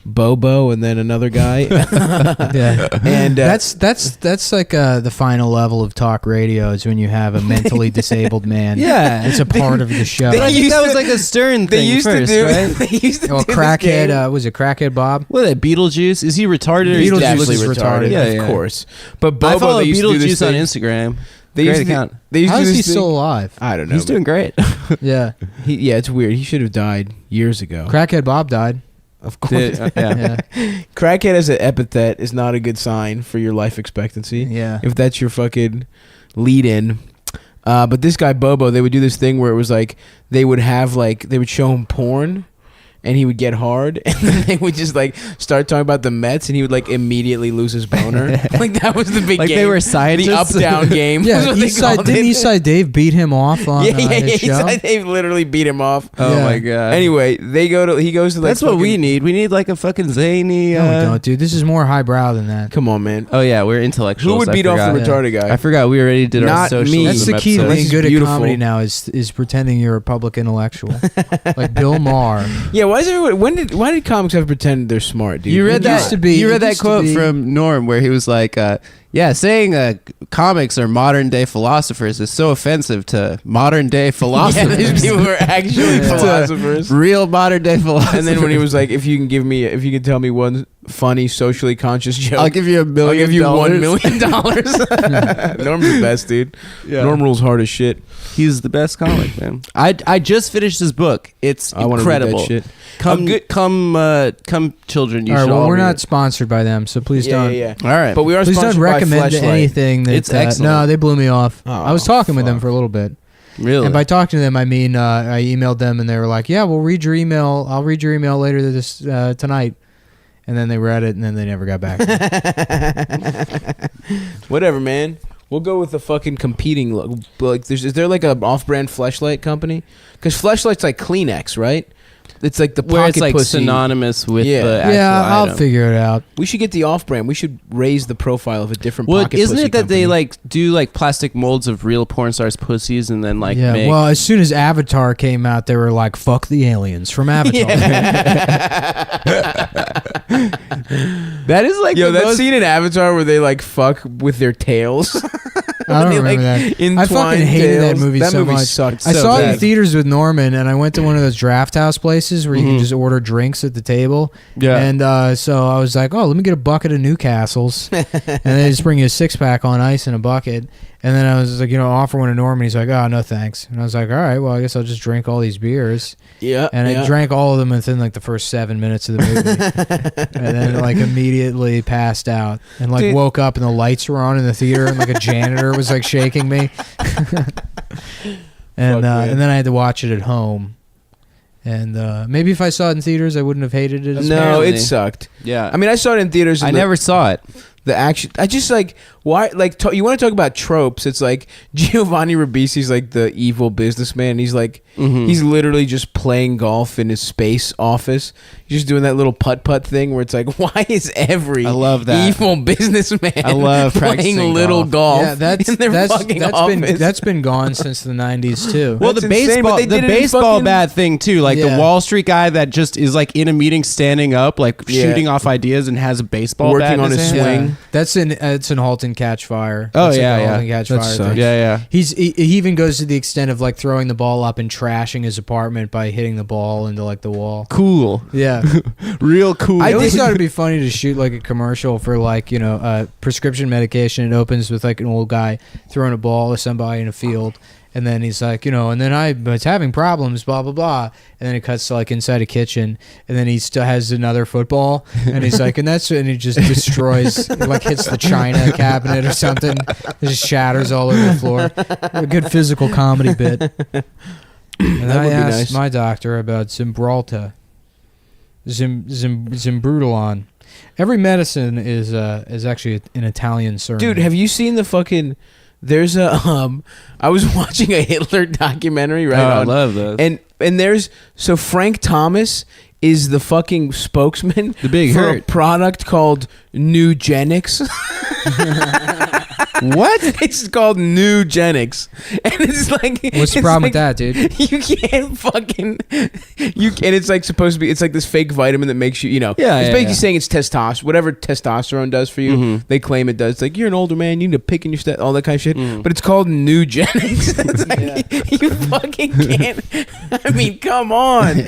Bobo and then another guy. Yeah, and that's like the final level of talk radio is when you have a mentally disabled man. Yeah. it's a part of the show. But I think that was like a Stern they thing used first, to do. right? They used to Oh, do this crackhead. game. Was it crackhead Bob? What, that Beetlejuice? Is he retarded? Or Beetlejuice he's Definitely is retarded, retarded. Yeah, of yeah. course. But Bobo, I follow they used to do this Beetlejuice on thing. Instagram. They Great used to, account. They used How to do is he this thing. still alive? I don't know. He's doing great. Yeah, Yeah, it's weird. He should have died years ago. crackhead Bob died. Of course. Yeah. Yeah, Crackhead as an epithet is not a good sign for your life expectancy. yeah. If that's your fucking lead in. But this guy Bobo, they would do this thing where it was like they would show him porn and he would get hard and then they would just like start talking about the Mets and he would like immediately lose his boner. Like that was the big Like game. they were scientists. The up down game. was Yeah, what they called didn't it. Eastside Dave beat him off on his show? Eastside Dave literally beat him off. Oh Yeah. my god. Anyway, he goes to like that's what we fucking- need. We need like a fucking zany. No, we don't, dude. This is more highbrow than that. Come on, man. Oh yeah, we're intellectuals. Who would I beat off the forgot. retarded guy? I forgot we already did our Not socialism. me. That's the key to episode. being This good is at beautiful. comedy now is pretending you're a public intellectual, like Bill Maher. Yeah, why is everyone? Why did comics have to pretend they're smart, dude? You read It that? used to be- you it read that used to quote be- from Norm where he was like, "Yeah, saying comics are modern day philosophers is so offensive to modern day Yeah, philosophers." these people were actually Yeah. philosophers. Real modern day philosophers. And then when he was like, if you can tell me one funny socially conscious joke, I'll give you $1 million. I'll give you $1 million. Norm's the best, dude. Yeah. Norm rules hard as shit. He's the best comic, man. I just finished his book. It's I want to read incredible. that shit. Come, children. You All right, should well, all we're read not it. sponsored by them, so please Yeah, don't. yeah. All right, But we are Please don't sponsored by recommend Fleshlight. anything that. It's excellent. No, they blew me off. Oh, I was talking with them fuck. for a little bit, really. and by talking to them, I mean I emailed them, and they were like, "Yeah, we'll read your email. I'll read your email later this tonight." And then they read it, and then they never got back. Whatever, man. We'll go with the fucking competing. Like, is there like an off-brand Fleshlight company? Because Fleshlight's like Kleenex, right? It's like the where pocket it's like pussy. synonymous with Yeah. the actual Yeah, I'll item. figure it out. We should get the off-brand. We should raise the profile of a different. Well, pocket isn't pussy it that they company. like do like plastic molds of real porn stars' pussies and then like Yeah. make? Well, as soon as Avatar came out, they were like, "Fuck the aliens" from Avatar. that is like Yo, the that most- scene in Avatar where they like fuck with their tails. I don't They, remember like, that. I entwine fucking hated that tails. movie That so movie much. sucked I so saw it in bad. theaters with Norman, and I went to one of those draft house places where you can just order drinks at the table. Yeah. And so I was like, "Oh, let me get a bucket of Newcastles," and they just bring you a 6-pack on ice in a bucket. And then I was like, offer one to Norman. He's like, "Oh, no, thanks." And I was like, "All right, well, I guess I'll just drink all these beers." Yeah, And yeah. I drank all of them within like the first 7 minutes of the movie, and then like immediately passed out and like Dude. woke up and the lights were on in the theater and like a janitor was like shaking me, and man. then I had to watch it at home, And maybe if I saw it in theaters, I wouldn't have hated it as much. No, it sucked. Yeah. I mean, I saw it in theaters. I and never saw it. The action, I just like why like you want to talk about tropes? It's like Giovanni Ribisi's like the evil businessman. He's like he's literally just playing golf in his space office. He's just doing that little putt thing where it's like, why is every I love that. evil businessman I love playing practicing little golf? Yeah, in their fucking office. that's been gone since the 90s too. Well, That's the insane, but baseball, they the did it in baseball fucking- bad thing too. Like Yeah. the Wall Street guy that just is like in a meeting, standing up, like Yeah. shooting off ideas, and has a baseball Working bat in on his hand. swing. Yeah. That's in Halt and Catch Fire. Oh, That's yeah, a yeah. Halt and Catch That Fire sucks. thing. Yeah, He even goes to the extent of like throwing the ball up and trashing his apartment by hitting the ball into like the wall. cool, Yeah. real cool. I always thought it'd be funny to shoot like a commercial for like, prescription medication. It opens with like an old guy throwing a ball to somebody in a field. And then he's like, and then I was having problems, blah, blah, blah. And then it cuts to like inside a kitchen. And then he still has another football. And he's like, and he just destroys, like hits the china cabinet or something. It just shatters all over the floor. A good physical comedy bit. And That I would be asked nice. my doctor about Zimbralta. Zimbrudolon. Every medicine is actually an Italian surname. Dude, have you seen the fucking? There's a I was watching a Hitler documentary right I on, love those. and there's so Frank Thomas is the fucking spokesman The big for hurt. a product called Nugenics. What? It's called Nugenics, and it's like What's the it's problem like, with that, dude? You can't fucking and it's like supposed to be. It's like this fake vitamin that makes you, Yeah, It's yeah, basically yeah. saying it's testosterone, whatever testosterone does for you. Mhm. They claim it does. It's like you're an older man, you need to pick in your step, all that kind of shit. Mhm. But it's called Nugenics. It's like, you fucking can't. I mean, come on.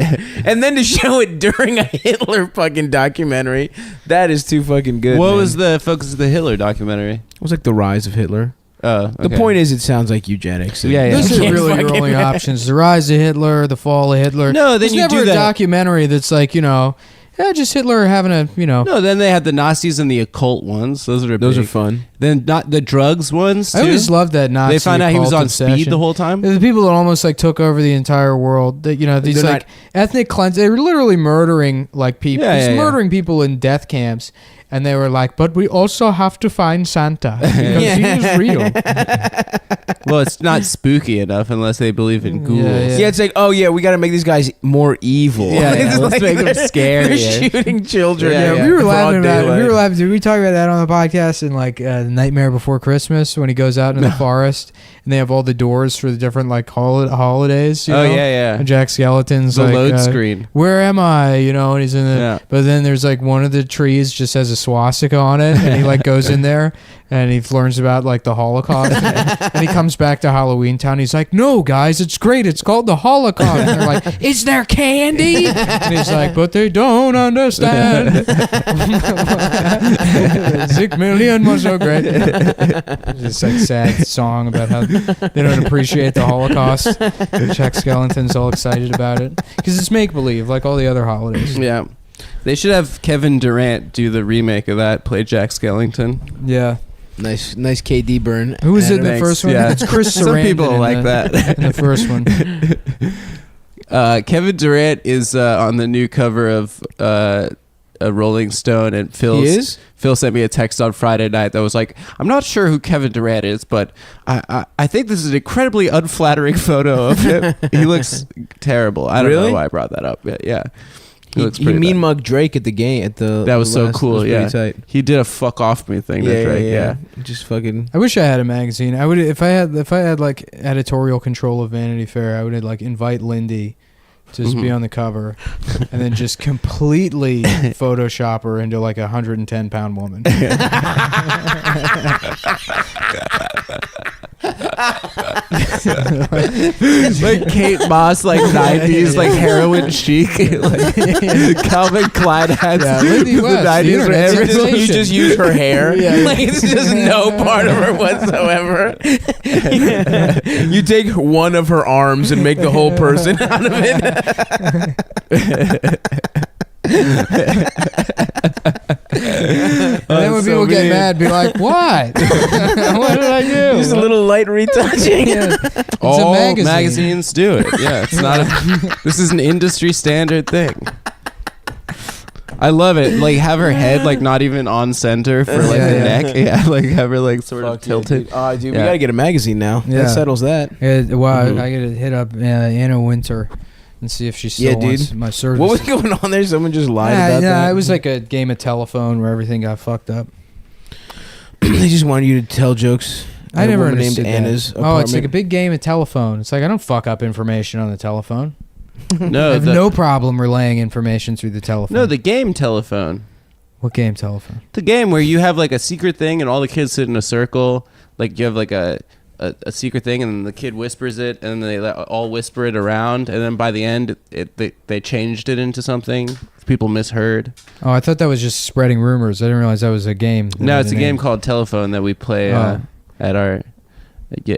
And then to show it during a Hitler fucking documentary, that is too fucking good. What man. was the focus of the Hitler documentary? It was like the rise of Hitler. Oh, The point is, it sounds like eugenics. Yeah, yeah. Those You are can't really your fucking- only options. The rise of Hitler, the fall of Hitler. No, then There's you never do a that. documentary that's like, just Hitler having a, No, then they had the Nazis and the occult ones. Those are Those big. are fun. Then not the drugs ones too. I always loved that Nazi. They found out he was occult on speed obsession. the whole time. The people that almost like took over the entire world. That these They're like ethnic cleanse. They were literally murdering like people, Yeah, yeah, yeah. murdering people in death camps. And they were like, but we also have to find Santa because he is real. Well, it's not spooky enough unless they believe in ghouls. Yeah, it's like, oh yeah, we got to make these guys more evil. Yeah, yeah, It's let's like make them they're scary. shooting children. Yeah, we were Broad laughing about it. We daylight. were laughing. Did we talk about that on the podcast in like The Nightmare Before Christmas when he goes out in the forest and they have all the doors for the different like holidays? You Oh, know? yeah, yeah. And Jack Skellington's The like, load screen. Where am I? And he's in the. Yeah. But then there's like one of the trees just has a swastika on it, and he like goes in there and he learns about like the Holocaust, and he comes back to Halloween Town. He's like, "No, guys, it's great. It's called the Holocaust." And they're like, "Is there candy?" And he's like, "But they don't understand." 6 million was so great. It's like sad song about how they don't appreciate the Holocaust. Jack Skellington's all excited about it because it's make believe, like all the other holidays. Yeah. They should have Kevin Durant do the remake of that, play Jack Skellington. Yeah. Nice KD burn. Who was it in the Thanks. first one? Yeah. It's Chris Some Sarandon people in like the- that. in the first one. Kevin Durant is on the new cover of a Rolling Stone, and Phil sent me a text on Friday night that was like, "I'm not sure who Kevin Durant is, but I think this is an incredibly unflattering photo of him. He looks terrible. I don't Really? know why I brought that up. Yeah, He looks he pretty mean bad. mugged Drake at the game at the. That was so last- cool. that was Yeah, pretty tight. he did a fuck off me thing to Drake. Yeah. Just fucking. I wish I had a magazine. I would if I had like editorial control of Vanity Fair. I would like invite Lindy to just be on the cover, and then just completely Photoshop her into like 110-pound woman. Like Kate Moss, like 90s, like heroin chic, like Calvin Klein hats. Yeah, Lindy the West, the 90s where internet everything- sensation. You just use her hair. Yeah. Like it's just no part of her whatsoever. You take one of her arms and make the whole person out of it. And then when people get mad, be like, "What? What did I do?" Just a little light retouching. It's All a magazine. magazines do it. Yeah, it's not. This is an industry standard thing. I love it. Like have her head like not even on center for like the neck. Yeah, like have her like sort of tilted. Dude, Yeah. we gotta get a magazine now. Yeah. That settles that. Well, I gotta hit up Anna Winter and see if she still wants my service. What was going on there? Someone just lied about yeah, that. it was like a game of telephone where everything got fucked up. They just wanted you to tell jokes. I A never woman understood named that. Anna's Oh, apartment. it's like a big game of telephone. It's like I don't fuck up information on the telephone. I No, have no problem relaying information through the telephone. no, the game telephone. What game telephone? The game where you have like a secret thing and all the kids sit in a circle. Like you have like a secret thing and then the kid whispers it and then they all whisper it around and then by the end they changed it into something people misheard. Oh, I thought that was just spreading rumors. I didn't realize that was a game. No, it's a game called Telephone that we play at our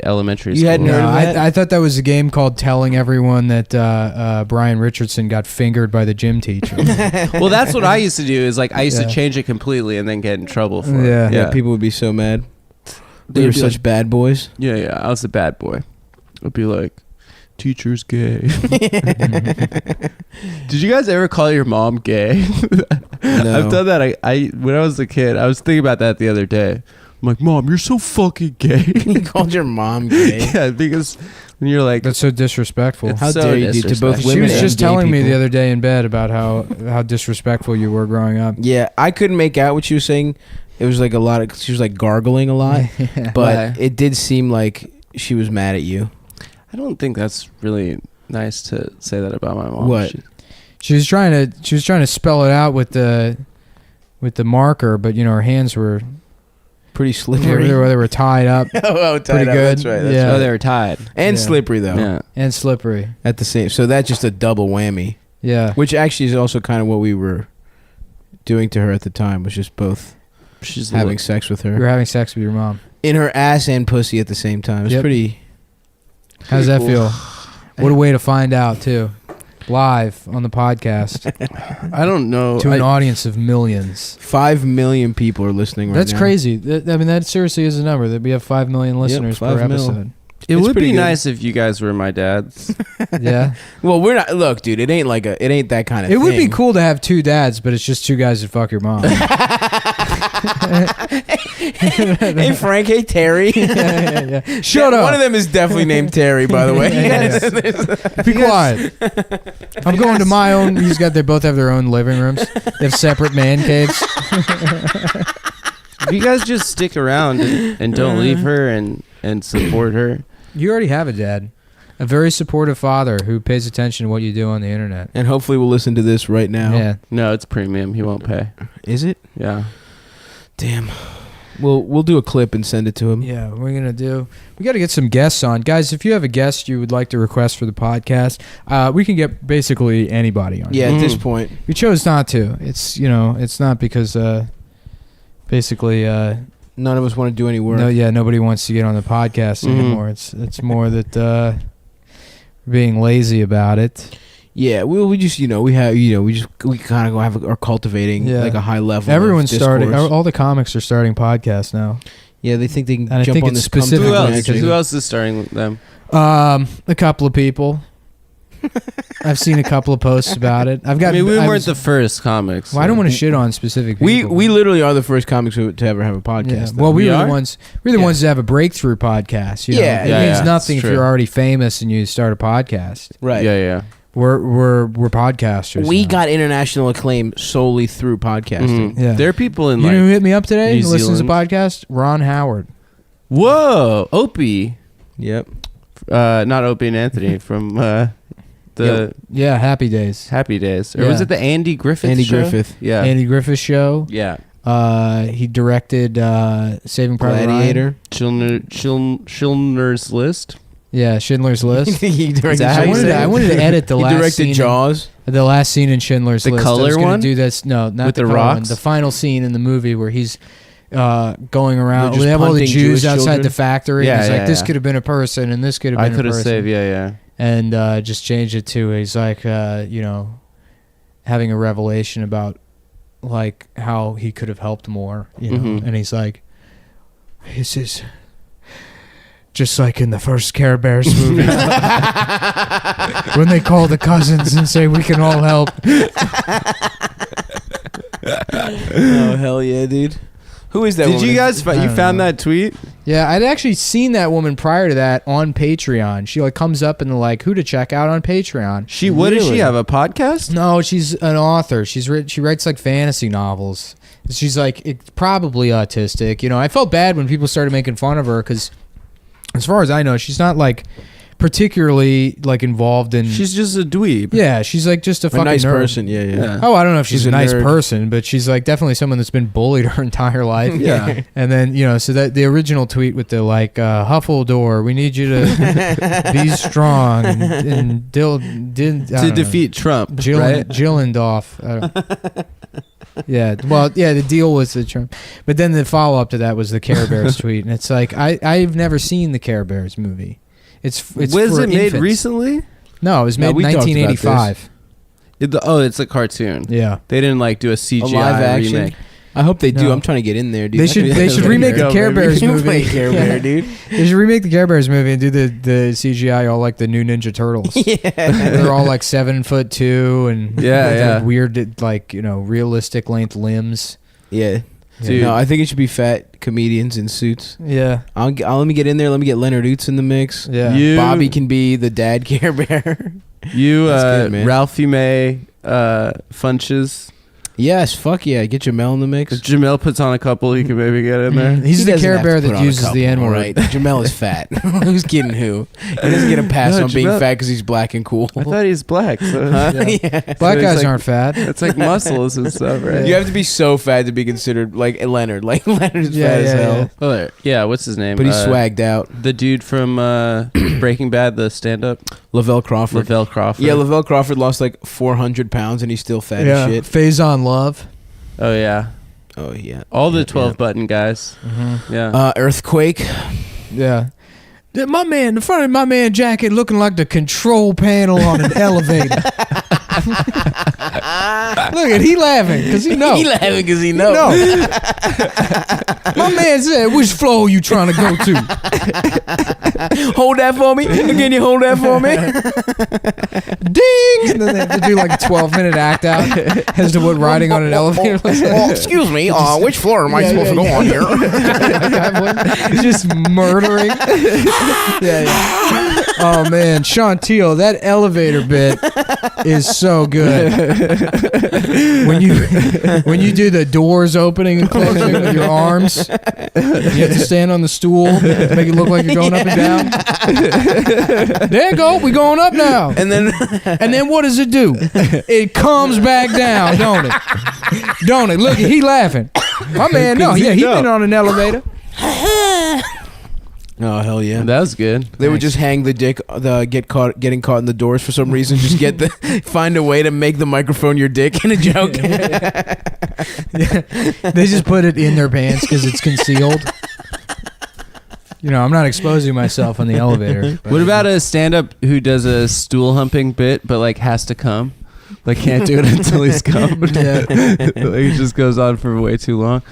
elementary school. You hadn't heard No, of that? I thought that was a game called telling everyone that Brian Richardson got fingered by the gym teacher. Well, that's what I used to do. Is like I used Yeah. to change it completely and then get in trouble for Yeah. it. Yeah, people would be so mad. They They'd were be such like- bad boys. Yeah, I was a bad boy. I'd be like, teacher's gay. Did you guys ever call your mom gay? No. I've done that. I when I was a kid, I was thinking about that the other day. I'm like, Mom, you're so fucking gay. You called your mom gay. Yeah, because when you're like, That's so disrespectful. It's How so dare you do to both disrespectful. women She was and just gay telling me people. the other day in bed about how disrespectful you were growing up. Yeah, I couldn't make out what she was saying. It was like a lot of. She was like gargling a lot, but Why? it did seem like she was mad at you. I don't think that's really nice to say that about my mom. What? She was trying to spell it out with the marker, but you know her hands were Pretty they slippery. were tied up tied pretty up, good. That's right. That's Yeah. right. Oh, they were tied. And Yeah. slippery though. Yeah. and slippery. At the same. So that's just a double whammy. Yeah. Which actually is also kind of what we were doing to her at the time. Was just both She's having sex with You her were having sex with your mom. in her ass and pussy at the same time. It was Yep. pretty. How does that cool. feel? What a way to find out too. Live on the podcast I don't know. to an audience of millions. 5 million people are listening right That's now. crazy. I mean, that seriously is a number that we have 5 million listeners 5 per mil. episode. It It's would pretty be good. nice if you guys were my dads. Yeah. Well, we're not. Look, dude, it ain't that kind of. It would be cool to have two dads, but it's just two guys that fuck your mom. Hey Frank, hey Terry. Shut up. One of them is definitely named Terry, by the way. Be quiet. I'm going to my own. They both have their own living rooms. They have separate man caves. If you guys just stick around and don't leave her and support her. You already have a dad. A very supportive father who pays attention to what you do on the internet. And hopefully we'll listen to this right now. Yeah. No, it's premium. He won't pay. Is it? Yeah. Damn. We'll do a clip and send it to him. Yeah, we got to get some guests on. Guys, if you have a guest you would like to request for the podcast, we can get basically anybody on. Yeah, at this point. We chose not to. It's not because basically none of us want to do any work. nobody wants to get on the podcast anymore. It's more that we're being lazy about it. Yeah, we just we kind of are cultivating like a high level. Everyone's of starting. discourse. All the comics are starting podcasts now. Yeah, they think they can And I jump think on it's this Cumtown specifically bandwagon. Who else is starting them? A couple of people. I've seen a couple of posts about it. We weren't the first comics. Well, I don't want to shit on specific people. We literally are the first comics to ever have a podcast. Yeah. though. Well, we were are? the ones. We're the ones that have a breakthrough podcast. You know? Yeah, it yeah, means yeah, nothing it's if true. you're already famous and you start a podcast. Right. Yeah, yeah. We're podcasters. We now. got international acclaim solely through podcasting. Yeah. There are people in You like know who hit me up today? New Who listens to Zealand. podcast? Ron Howard. Whoa, Opie. Yep. Not Opie and Anthony from the Yeah, Happy Days. Happy Days. Or was Yeah. it the Andy Griffith Andy show? Griffith. Yeah. Andy Griffith Show. Yeah. He directed Saving Private Gladiator. Ryan. Schindler's List. Yeah, Schindler's List. He directed. Is that how you say I it? wanted to edit the He last directed scene. Jaws. The last scene in Schindler's The List. color I was gonna one? do this. No, not With the the color one. rocks? The final scene in the movie where he's going around. They're just They have all the punting Jews Jewish outside children? the factory. Yeah, and he's yeah, like, this yeah. could have been a person, and this could have been I a could have person. saved. Yeah, yeah. And just change it to he's like, having a revelation about like how he could have helped more, you know. Mhm. And he's like, "This is just like in the first Care Bears movie when they call the cousins and say we can all help." Oh hell yeah, dude! Who is that? Did woman? you guys? I You don't found know. that tweet? Yeah, I'd actually seen that woman prior to that on Patreon. She like comes up in the like who to check out on Patreon. What does she Really? have? A podcast? No, she's an author. She writes like fantasy novels. She's like probably autistic. You know, I felt bad when people started making fun of her because, as far as I know, she's not like particularly like involved in. She's just a dweeb. Yeah, she's like just a fucking nice nerd. person. Yeah. Oh, I don't know if she's a nice nerd. person, but she's like definitely someone that's been bullied her entire life. Yeah. And then, you know, so that the original tweet with the like Huffledore, we need you to be strong and To defeat Trump, right? Gillendorf. Yeah. Well, yeah, the deal was the Trump. But then the follow up to that was the Care Bears tweet. And it's like, I've never seen the Care Bears movie. It's Was for it made infants. recently? No, it was made in we talked about this. 1985. It's a cartoon. Yeah. They didn't like do a CGI A live action. remake. I hope they do. No. I'm trying to get in there, dude. They should remake the Care Bears movie. Play Care Bear, dude. They should remake the Care Bears movie and do the CGI all like the new Ninja Turtles. Yeah. They're all like 7'2" and Yeah, with, yeah. like, weird like, you know, realistic length limbs. Yeah. Dude. No, I think it should be fat comedians in suits. Yeah. I'll let me get in there. Let me get Leonard Oots in the mix. Yeah. Bobby can be the dad Care Bear. You, That's good, man. Ralphie May, Funches. Yes, fuck yeah. Get Jamel in the mix. If Jamel puts on a couple, he can maybe get in there. He's He the doesn't Care have to Bear put that on a uses couple, the N-word. Right. Jamel is fat. Who's kidding who? He doesn't get a pass No, on being Jamel- fat because he's black and cool. I thought he's black. So Huh? Yeah. Yeah. Black So guys it's like- aren't fat. It's like muscles and stuff, right? You have to be so fat to be considered like Leonard. Like Leonard's Yeah, fat as yeah, hell. Oh, yeah, what's his name? But he's swagged out. The dude from Breaking Bad, the stand-up, Lavelle Crawford. Lavelle Crawford. Yeah, Lavelle Crawford lost like 400 pounds and he's still fat Yeah. as shit. Faison Love. Oh yeah, Oh, yeah. all the Yeah, 12-button guys. Mm-hmm. Yeah. Earthquake. Yeah. My man, the front of my man jacket looking like the control panel on an elevator. Look at he laughing because he know. He laughing because he knows. No. My man said, "Which floor you trying to go to?" Hold that for me. Can you hold that for me? Ding! And then they have to do like a 12-minute act out as to what riding on an elevator looks like. Excuse me. Which floor am I Yeah, supposed yeah, to go yeah. on here? Just murdering. Yeah. Oh man, Chantil, that elevator bit is so good. When you do the doors opening and closing with your arms, you have to stand on the stool, make it look like you're going up and down. There you go, we going up now. And then what does it do? It comes back down, don't it? Don't it? Look, he laughing. My man, no, yeah, he been on an elevator. Oh hell yeah! That was good. They would just hang the dick, getting caught in the doors for some reason. Just find a way to make the microphone your dick in a joke. Yeah. They just put it in their pants because it's concealed. You know, I'm not exposing myself on the elevator. What about a stand-up who does a stool humping bit, but like has to come, like can't do it until he's come? Yeah. Like, it just goes on for way too long.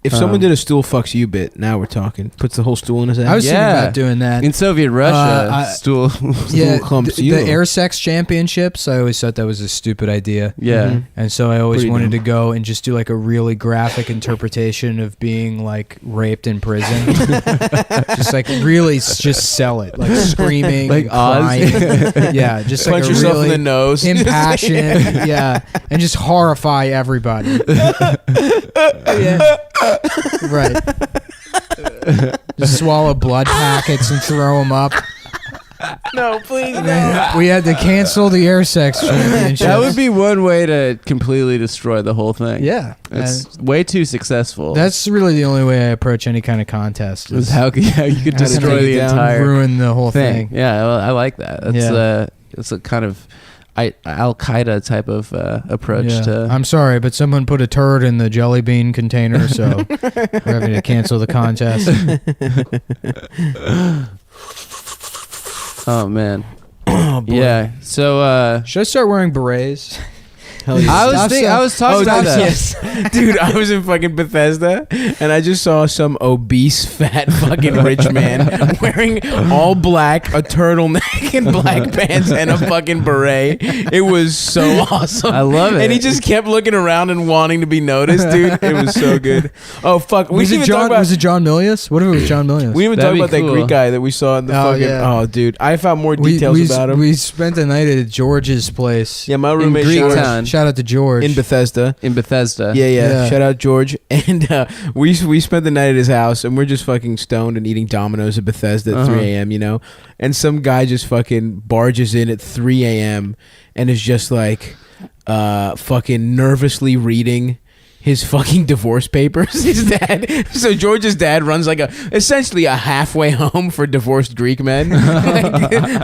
If someone did a stool fucks you bit, now we're talking. Puts the whole stool in his ass. I was thinking about doing that. In Soviet Russia, stool. Yeah, humps the you. air sex championships. I always thought that was a stupid idea. Yeah. Mhm. And so I always Pretty wanted dumb. to go and just do like a really graphic interpretation of being like raped in prison. Just like really just sell it, like screaming, Like Oz. crying. Yeah, just Punch like a yourself really in the nose. impassioned, yeah, and just horrify everybody. Yeah. Right. Just swallow blood packets and throw them up. No, please. We had to cancel the air sex championship. That would be one way to completely destroy the whole thing. Yeah. It's way too successful. That's really the only way I approach any kind of contest. is how you could how to destroy take the it down, entire ruin the whole thing. thing. Yeah, well, I like that. That's Yeah. it's a kind of Al Qaeda type of approach Yeah. to. I'm sorry, but someone put a turd in the jelly bean container, so we're having to cancel the contest. Oh man. Oh, boy. Yeah. So Should I start wearing berets? Hell yeah. I was talking about that. Yes. Dude, I was in fucking Bethesda and I just saw some obese, fat fucking rich man wearing all black, a turtleneck and black pants and a fucking beret. It was so awesome. I love it. And he just kept looking around and wanting to be noticed, dude. It was so good. Oh, fuck. Was it John Milius? What if it was John Milius? We even talked about that Greek guy that we saw in the fucking... Yeah. Oh, dude. I found more details about him. We spent the night at George's place. Yeah, my roommate Greektown. Shout out to George. in Bethesda. Yeah. Shout out George. And we spent the night at his house, and we're just fucking stoned and eating Domino's at Bethesda at 3 a.m., you know? And some guy just fucking barges in at 3 a.m. and is just like fucking nervously reading his fucking divorce papers. His dad. So George's dad runs like essentially a halfway home for divorced Greek men.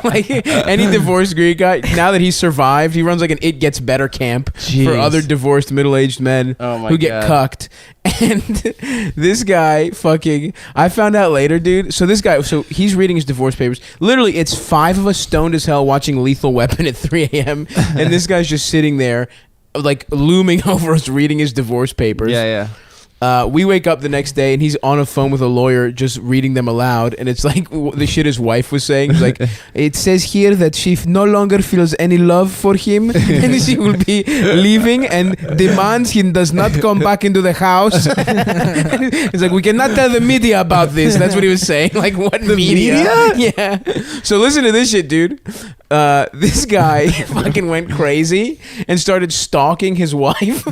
like any divorced Greek guy. Now that he's survived, he runs like an It Gets Better camp for other divorced middle-aged men who get cucked. And this guy fucking, I found out later, dude. So this guy, so he's reading his divorce papers. Literally, it's 5 of us stoned as hell watching Lethal Weapon at 3 a.m. And this guy's just sitting there like looming over us reading his divorce papers. We wake up the next day and he's on a phone with a lawyer just reading them aloud, and it's like the shit his wife was saying. It's like, it says here that she no longer feels any love for him and she will be leaving and demands he does not come back into the house. It's like, we cannot tell the media about this. That's what he was saying. Like, what media? Yeah. So listen to this shit, dude. This guy fucking went crazy and started stalking his wife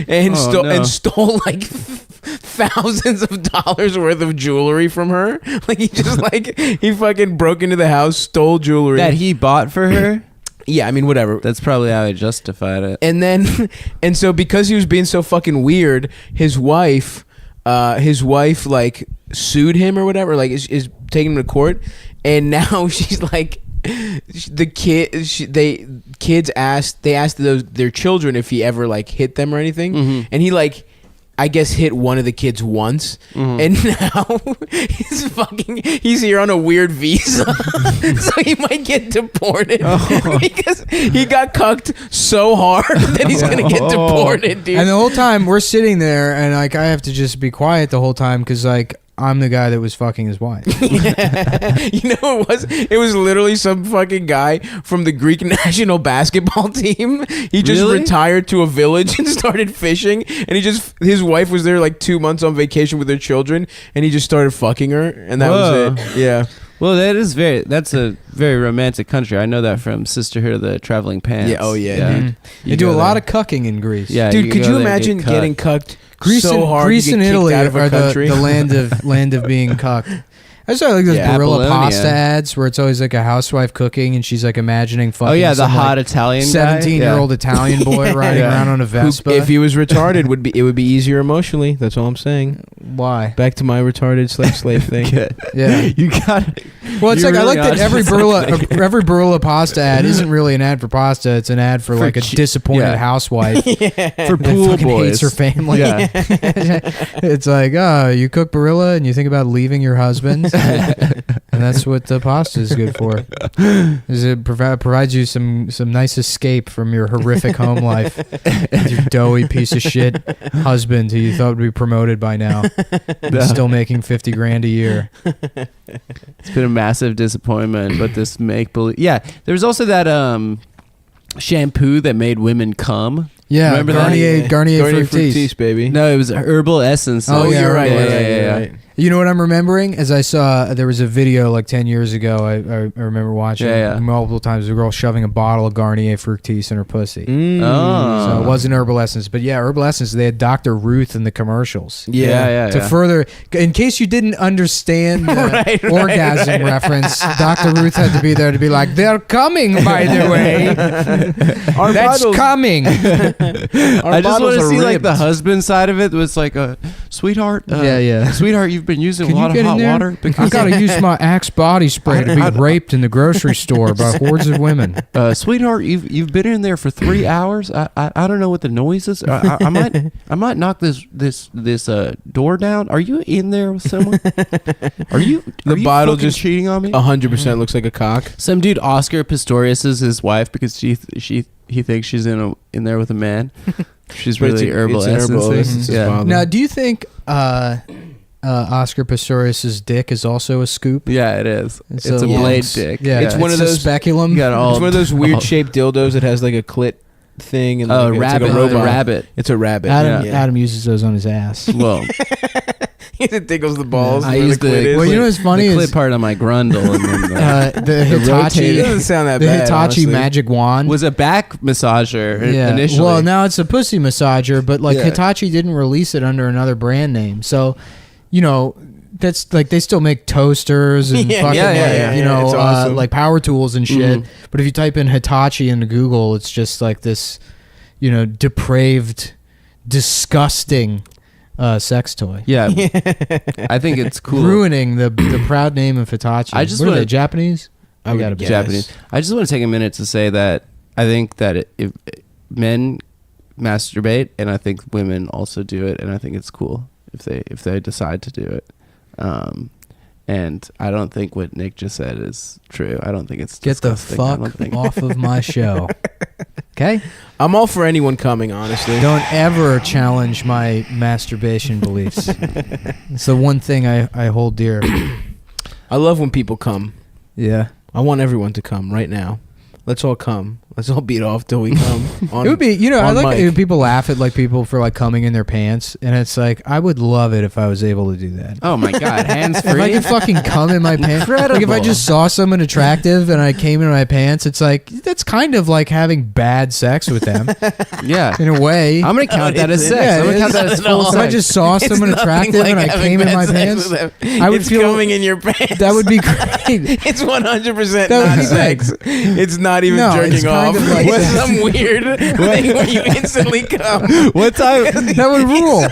and stole like thousands of dollars worth of jewelry from her. Like he fucking broke into the house, stole jewelry that he bought for her. Yeah, I mean, whatever. That's probably how he justified it. And then, and so because he was being so fucking weird, his wife like sued him or whatever, like is taking him to court, and now she's like, kids asked their children if he ever like hit them or anything, and he like, I guess, hit one of the kids once, and now he's here on a weird visa, so he might get deported because he got cucked so hard that he's gonna get deported, dude. And the whole time we're sitting there, and like I have to just be quiet the whole time because like I'm the guy that was fucking his wife. You know what it was? It was literally some fucking guy from the Greek national basketball team. He just retired to a village and started fishing, and his wife was there like 2 months on vacation with their children, and he just started fucking her, and that was it. Yeah. Well, that's a very romantic country. I know that from Sisterhood of the Traveling Pants. Yeah. Oh yeah. Dude. They do a lot of cucking in Greece. Yeah, dude. Could you imagine getting cucked? Greece so hard Greece and Italy out of a are country. the land of being cucked. I saw like those Barilla Apollonia. pasta ads where it's always like a housewife cooking and she's like imagining fucking. Oh yeah, the some, hot like, Italian guy. 17-year-old Italian boy riding around on a Vespa. If he was retarded, it would be easier emotionally. That's all I'm saying. Why? Back to my retarded slave thing. Yeah, you got. Well, it's like I like that every Barilla pasta ad isn't really an ad for pasta. It's an ad for like a disappointed housewife for pool boys. Hates her family. Yeah. It's like, oh, you cook Barilla and you think about leaving your husband. And that's what the pasta is good for. Is it provides you some nice escape from your horrific home life with your doughy piece of shit husband who you thought would be promoted by now, and still making $50,000 a year. It's been a massive disappointment, but this make believe. Yeah, there was also that shampoo that made women cum. Yeah, remember Garnier Fructis, baby. No, it was herbal essence. Oh, yeah, you're right. Yeah. Right. You know what I'm remembering? As I saw, there was a video like 10 years ago. I remember watching multiple times. A girl shoving a bottle of Garnier Fructis in her pussy. So it wasn't herbal essence, but yeah, herbal essence. They had Dr. Ruth in the commercials. To further, in case you didn't understand the orgasm reference, Dr. Ruth had to be there to be like, "They're coming, by the way. That's coming." I just want to see like the husband side of it. Was like a sweetheart. Sweetheart, you've been using a lot of hot water. I gotta use my Axe body spray to be raped in the grocery store by hordes of women. Sweetheart, you've been in there for 3 hours. I don't know what the noise is. I might knock this door down. Are you in there with someone? Are you bottle just cheating on me? 100% looks like a cock. Some dude, Oscar Pistorius, is his wife because she he thinks she's in there with a man. She's But it's really a- herbal it's an essence. herbal thing. essence Yeah. bomb. Now, do you think Oscar Pistorius's dick is also a scoop? Yeah, it is. It's a long- blade dick. Yeah, It's one of a those speculum. You got all. It's one of those weird all- shaped dildos that has like a clit thing and Oh, like, it's rabbit. like a robot. Rabbit. It's a rabbit. Adam, yeah. Adam uses those on his ass. Well, It tickles the balls. I where use the clit the. is. Well, you know what's funny the is clit part on my grundle, and then the It Hitachi. doesn't sound that The bad. Hitachi honestly. magic wand. was a back massager Yeah. initially. Well, now it's a pussy massager, but like Yeah. Hitachi didn't release it under another brand name, so you know. That's like they still make toasters and Yeah, fucking yeah, like, yeah, you yeah, know it's awesome. like power tools and shit. Mhm. But if you type in Hitachi into Google, it's just like this, you know, depraved, disgusting sex toy. Yeah, I think it's cool. Ruining the proud name of Hitachi. I just what are wanna- they, Japanese? I They would gotta be. guess. Japanese. I just want to take a minute to say that I think that if men masturbate, and I think women also do it, and I think it's cool if they decide to do it. And I don't think what Nick just said is true. I don't think it's Get the disgusting. I don't fuck think- off of my show. Okay? I'm all for anyone coming, honestly. Don't ever challenge my masturbation beliefs. It's the one thing I hold dear. I love when people come. Yeah. I want everyone to come right now. Let's all come. Let's all beat off till we come. On, It would be, you know, I on like mic. it when people laugh at like people for like coming in their pants, and it's like I would love it if I was able to do that. Oh my god, hands If I free. could fucking come in my pants, like if I Incredible. just saw someone attractive and I came in my pants, it's like that's kind of like having bad sex with them Yeah, in a way. I'm gonna count that as sex. Yeah, I'm gonna count that as full if sex. I just saw It's someone nothing attractive like and I having came in bad my sex pants, with them. I would It's feel coming in your pants. that would be great. It's 100% That would not be sex. It's not even No, it's jerking kind off. of like What's that. some weird thing where you instantly come? What time? That would rule.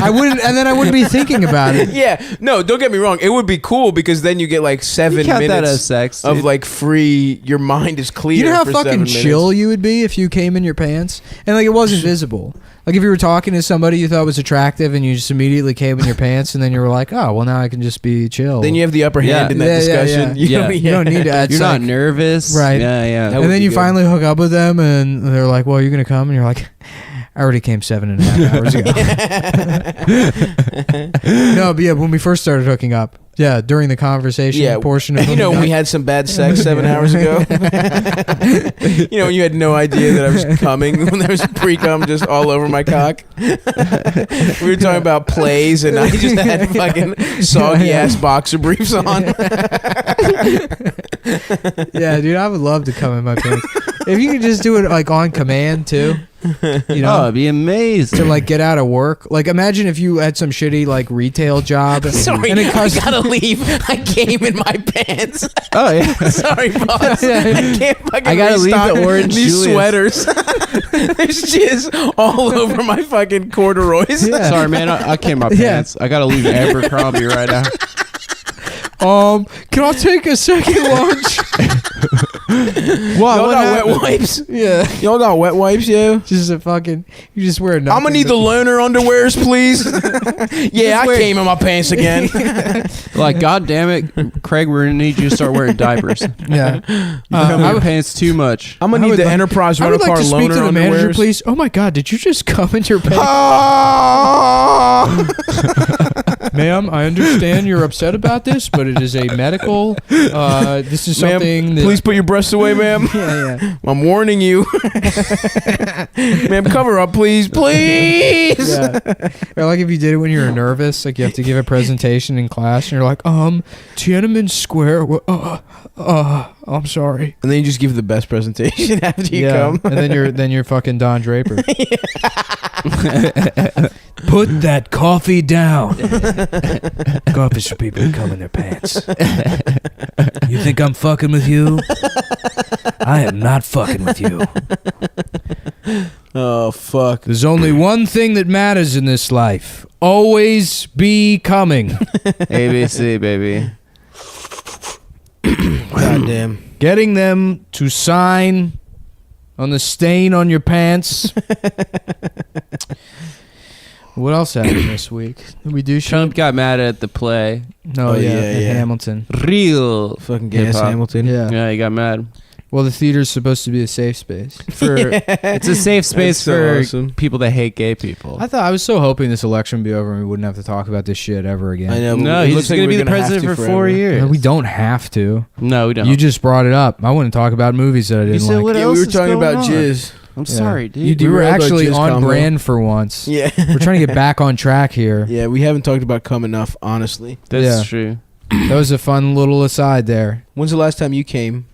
I wouldn't, and then I wouldn't be thinking about it. Yeah, no, don't get me wrong. It would be cool because then you get like 7 count that minutes as sex, of dude. like free. Your mind is clear. You know how for fucking 7 chill minutes. you would be if you came in your pants and like it wasn't visible. Like if you were talking to somebody you thought was attractive and you just immediately came in your pants and then you were like, oh well, now I can just be chill. Then you have the upper hand in that discussion. Yeah. You don't need to. You're not nervous, right? Yeah, yeah. That would And then be you good. finally hook up with them and they're like, well, you're gonna come, and you're like, I already came 7.5 hours ago. No, but yeah, when we first started hooking up, yeah, during the conversation portion of you know, hooking we up. had some bad sex 7 hours ago. You know, when you had no idea that I was coming, when there was pre-cum just all over my cock. We were talking about plays, and I just had fucking soggy ass boxer briefs on. Yeah, dude, I would love to come in my pants. If you could just do it like on command too, you know, Oh, it'd be amazing. to like get out of work. Like imagine if you had some shitty like retail job. Sorry, and it cost I gotta leave. I came in my pants. Oh yeah. Sorry, boss. I can't fucking I gotta leave restock the orange these Julius. sweaters. There's jizz all over my fucking corduroys. Yeah. Sorry, man. I came in my Yeah. pants. I gotta leave Abercrombie right now. Can I take a second lunch? Y'all got wet wipes? Yeah, Y'all got wet wipes, yo? just a fucking. You just wear. I'm gonna need the learner underwears, please. Yeah, I came in my pants again. Like, god damn it, Craig, we're gonna need you to start wearing diapers. Yeah, You come in your pants too much. I'm gonna I need would the like- Enterprise I rental would like car to speak loaner to the manager, underwears. please. Oh my god, did you just come in your pants? Ma'am, I understand you're upset about this, but it is a medical. This is Ma'am, something that. please put your breasts away, ma'am. Yeah, I'm warning you. Ma'am, cover up, please. Please. yeah. Or like if you did it when you were nervous, like you have to give a presentation in class, and you're like, Tiananmen Square. I'm sorry. And then you just give the best presentation after you Yeah, come. and then you're fucking Don Draper. Put that coffee down. Coffee's for people who come in their pants. You think I'm fucking with you? I am not fucking with you. Oh, fuck. There's only one thing that matters in this life. Always be coming. ABC, baby. God damn. Getting them to sign on the stain on your pants. What else happened this week? Did we do Trump got mad at the play. No, Oh, yeah, yeah, in yeah. Hamilton. Real Fucking gas hip-hop. Hamilton. Yeah. Yeah, he got mad. Well, the theater's supposed to be a safe space. It's a safe space so for awesome. people that hate gay people. I was so hoping this election would be over and we wouldn't have to talk about this shit ever again. I know. No, it he's looks like going to we're be the gonna have president to for forever. 4 years. No, we don't have to. No, we don't. You just brought it up. I wouldn't talk about movies that I didn't said like. what Yeah, else we were is talking going about on? jizz. I'm Yeah. sorry, dude. We were were about actually jizz on combo. brand for once. Yeah. We're trying to get back on track here. Yeah, we haven't talked about cum enough, honestly. That's Yeah. true. That was a fun little aside there. When's the last time you came?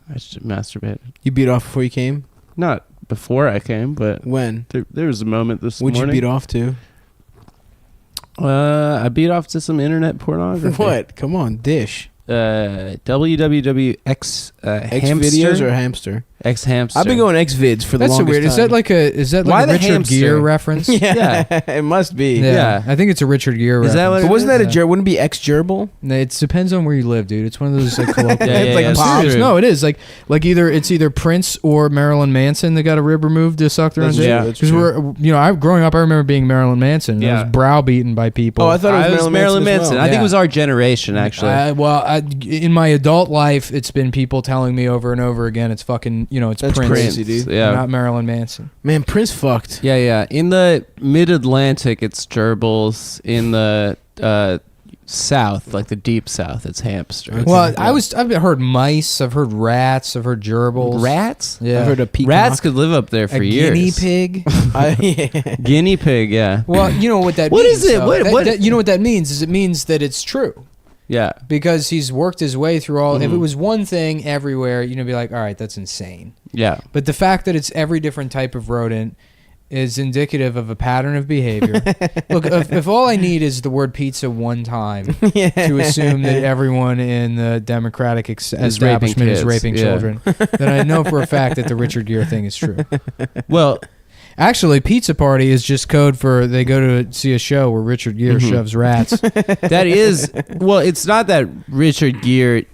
I should masturbate. You beat off before you came? Not before I came, but When? there was a moment this What'd morning. you beat off to? I beat off to some internet pornography. What? Come on, dish. www.x X hamster videos or hamster? X hamster. I've been going X vids for the That's so longest weird. time. Is that Why like a the Richard hamster? Gere reference? Yeah, it must be. Yeah. I think it's a Richard Gere Is reference. that what But it wasn't that a Yeah. gerbil? Wouldn't it be X gerbil? No, it depends on where you live, dude. It's one of those like colloquial. Yeah, It's like yeah, Pops. it's true. No, it is like either Prince or Marilyn Manson that got a rib removed to suck their own That's dick. true, Yeah. that's Because true. we're growing up. I remember being Marilyn Manson. I Yeah. was browbeaten by people. Oh, I thought it was Marilyn Manson. as well. I think Yeah. it was our generation, actually. In my adult life, it's been people telling me over and over again. It's fucking, it's That's Prince, crazy, dude. Yeah. not Marilyn Manson. Man, Prince fucked. Yeah, yeah. In the mid-Atlantic, it's gerbils. In the South, like the deep South, it's hamster. Well, I've heard mice. I've heard rats. I've heard gerbils. Rats? Yeah. I've heard of peacock. Rats could live up there for a years. guinea pig. Yeah. Guinea pig, yeah. Well, you know what that What means. is it? though. What- you know what that means? Is it means that it's true. Yeah. Because he's worked his way through all. If it was one thing everywhere, be like, all right, that's insane. Yeah. But the fact that it's every different type of rodent is indicative of a pattern of behavior. Look, if all I need is the word pizza one time to assume that everyone in the Democratic establishment is raping kids, children, then I know for a fact that the Richard Gere thing is true. Well, actually, pizza party is just code for they go to see a show where Richard Gere shoves rats. that is, well, it's not that Richard Gere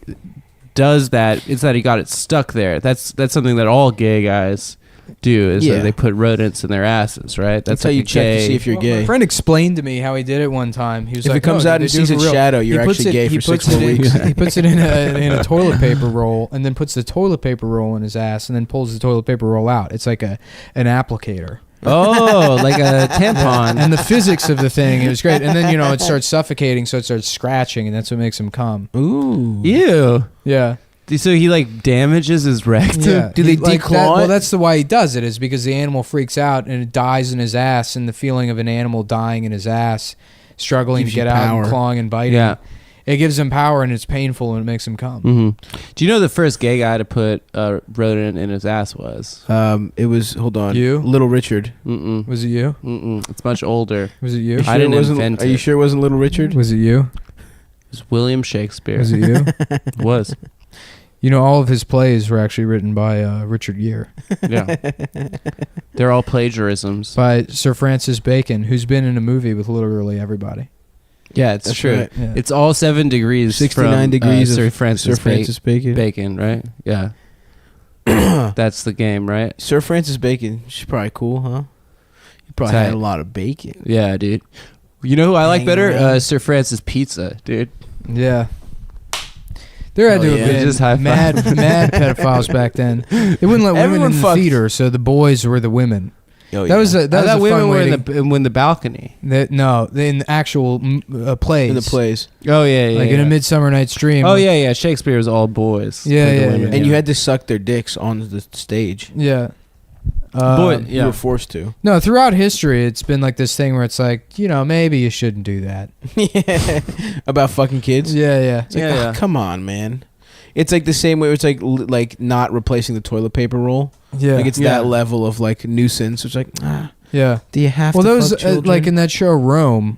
does that. It's that he got it stuck there. That's something that all gay guys do, is that they put rodents in their asses, right? That's how you check to see if you're My gay. friend explained to me how he did it one time. He was If like, it comes "Oh, out they and do sees it for its real." shadow, He you're puts actually it- gay he for 6 puts more it in- weeks. He puts it in a toilet paper roll and then puts the toilet paper roll in his ass and then pulls the toilet paper roll out. It's like an applicator. Oh, like a tampon. And the physics of the thing, it was great. And then, it starts suffocating, so it starts scratching, and that's what makes him come. Ooh. Ew. Yeah. So he like damages his rectum. Yeah. Do they Like declaw that- it? Well, that's the why he does it, is because the animal freaks out and it dies in his ass, and the feeling of an animal dying in his ass, struggling Gives to you get out power. and clawing and biting. Yeah. It gives him power, and it's painful, and it makes him come. Mm-hmm. Do you know the first gay guy to put a rodent in his ass was? It was, hold on. You? Little Richard. Mm-mm. Was it you? Mm-mm. It's much older. Was it you? You sure I didn't it wasn't, invent Are you it. sure it wasn't Little Richard? Was it you? It was William Shakespeare. Was it you? It was. All of his plays were actually written by Richard Gere. Yeah. They're all plagiarisms. By Sir Francis Bacon, who's been in a movie with literally everybody. Yeah, it's That's true. right. Yeah. It's all 7 degrees 69 from, degrees Sir of Francis, Sir Francis Bacon. Bacon, right? Yeah. That's the game, right? Sir Francis Bacon. She's probably cool, huh? He probably Tight. had a lot of bacon. Yeah, dude. You know who I like Hanging better? around. Sir Francis Pizza, dude. Yeah. There had Oh, to have yeah. been Just high five. mad pedophiles back then. They wouldn't let women Everyone in the fucked. theater, so the boys were the women. Oh, That was a I that was thought a women fun were way in the balcony. no, in the actual plays. in the plays. Oh yeah, yeah. like yeah. in a Midsummer Night's Dream. Oh yeah, yeah. Shakespeare was all boys. Yeah, like the yeah, women, yeah. And you had to suck their dicks on the stage. Yeah. Boy, You yeah. were forced to. No, throughout history, it's been like this thing where it's like, maybe you shouldn't do that. Yeah. About fucking kids. Yeah, yeah. It's like, Yeah, oh, yeah. come on, man. It's like the same way where it's like not replacing the toilet paper roll. Yeah. Like it's that level of like nuisance. It's like, Yeah. do you have Well, to there was fuck children? like in that show Rome,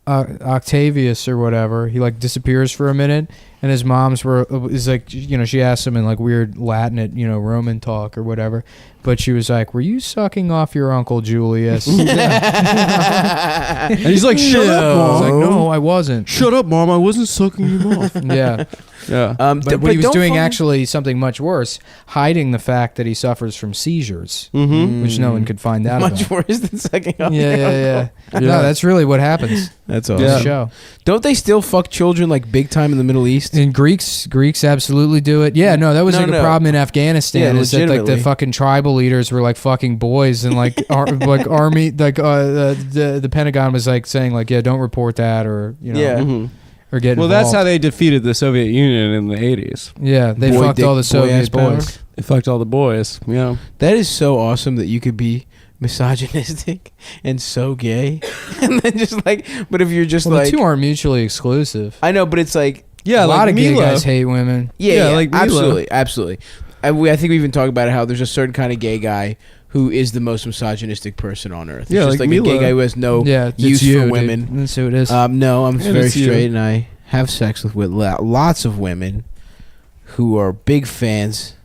Octavius or whatever. He like disappears for a minute, and his mom's is like, she asked him in like weird Latin at Roman talk or whatever, but she was like, "Were you sucking off your uncle Julius?" And he's like, "Shut up, I was Mom." like, "No, I wasn't." Shut up, Mom. I wasn't sucking him off. Yeah. Yeah. But what he was doing actually something much worse, hiding the fact that he suffers from seizures, Mm-hmm. which no one could find out much about. worse than sucking off. Yeah, your yeah, uncle. yeah. No, that's really what happens. That's the awesome. show. Don't they still fuck children like big time in the Middle East? And Greeks absolutely do it. Yeah, no, that was No, like a no. problem in Afghanistan. Yeah, is that like the legitimately. fucking tribal leaders were like fucking boys, and like like army, like the Pentagon was like saying like, yeah, don't report that, or you know, Mhm. or get Well, involved. that's how they defeated the Soviet Union in the 80s. Yeah, they Boy fucked dick, all the boy-ass Soviet power. boys. They fucked all the boys. Yeah. That is so awesome that you could be misogynistic and so gay, and then just like, but if you're just Well, like, the two aren't mutually exclusive. I know, but it's like, Yeah, a lot like of gay Milo. guys hate women. yeah, like Milo. absolutely. I think we even talk about how there's a certain kind of gay guy who is the most misogynistic person on earth. It's Yeah, just like like a gay Milo. guy who has no Yeah, it's use you, for dude. women. That's who it is. No, I'm Yeah, very it's you. straight, and I have sex with lots of women who are big fans.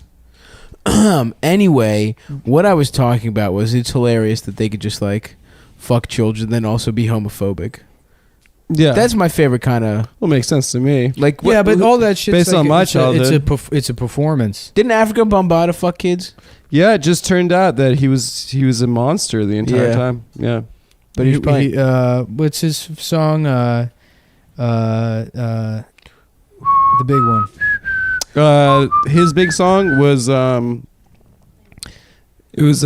Anyway, what I was talking about was it's hilarious that they could just like fuck children, then also be homophobic. Yeah. That's my favorite kind of Well, makes sense to me. like. yeah, but all that shit based on my childhood. it's a performance. Didn't Africa Bombada fuck kids? Yeah, it just turned out that he was a monster the entire Yeah. time. Yeah. But he's probably What's his song? The big one. His big song was it was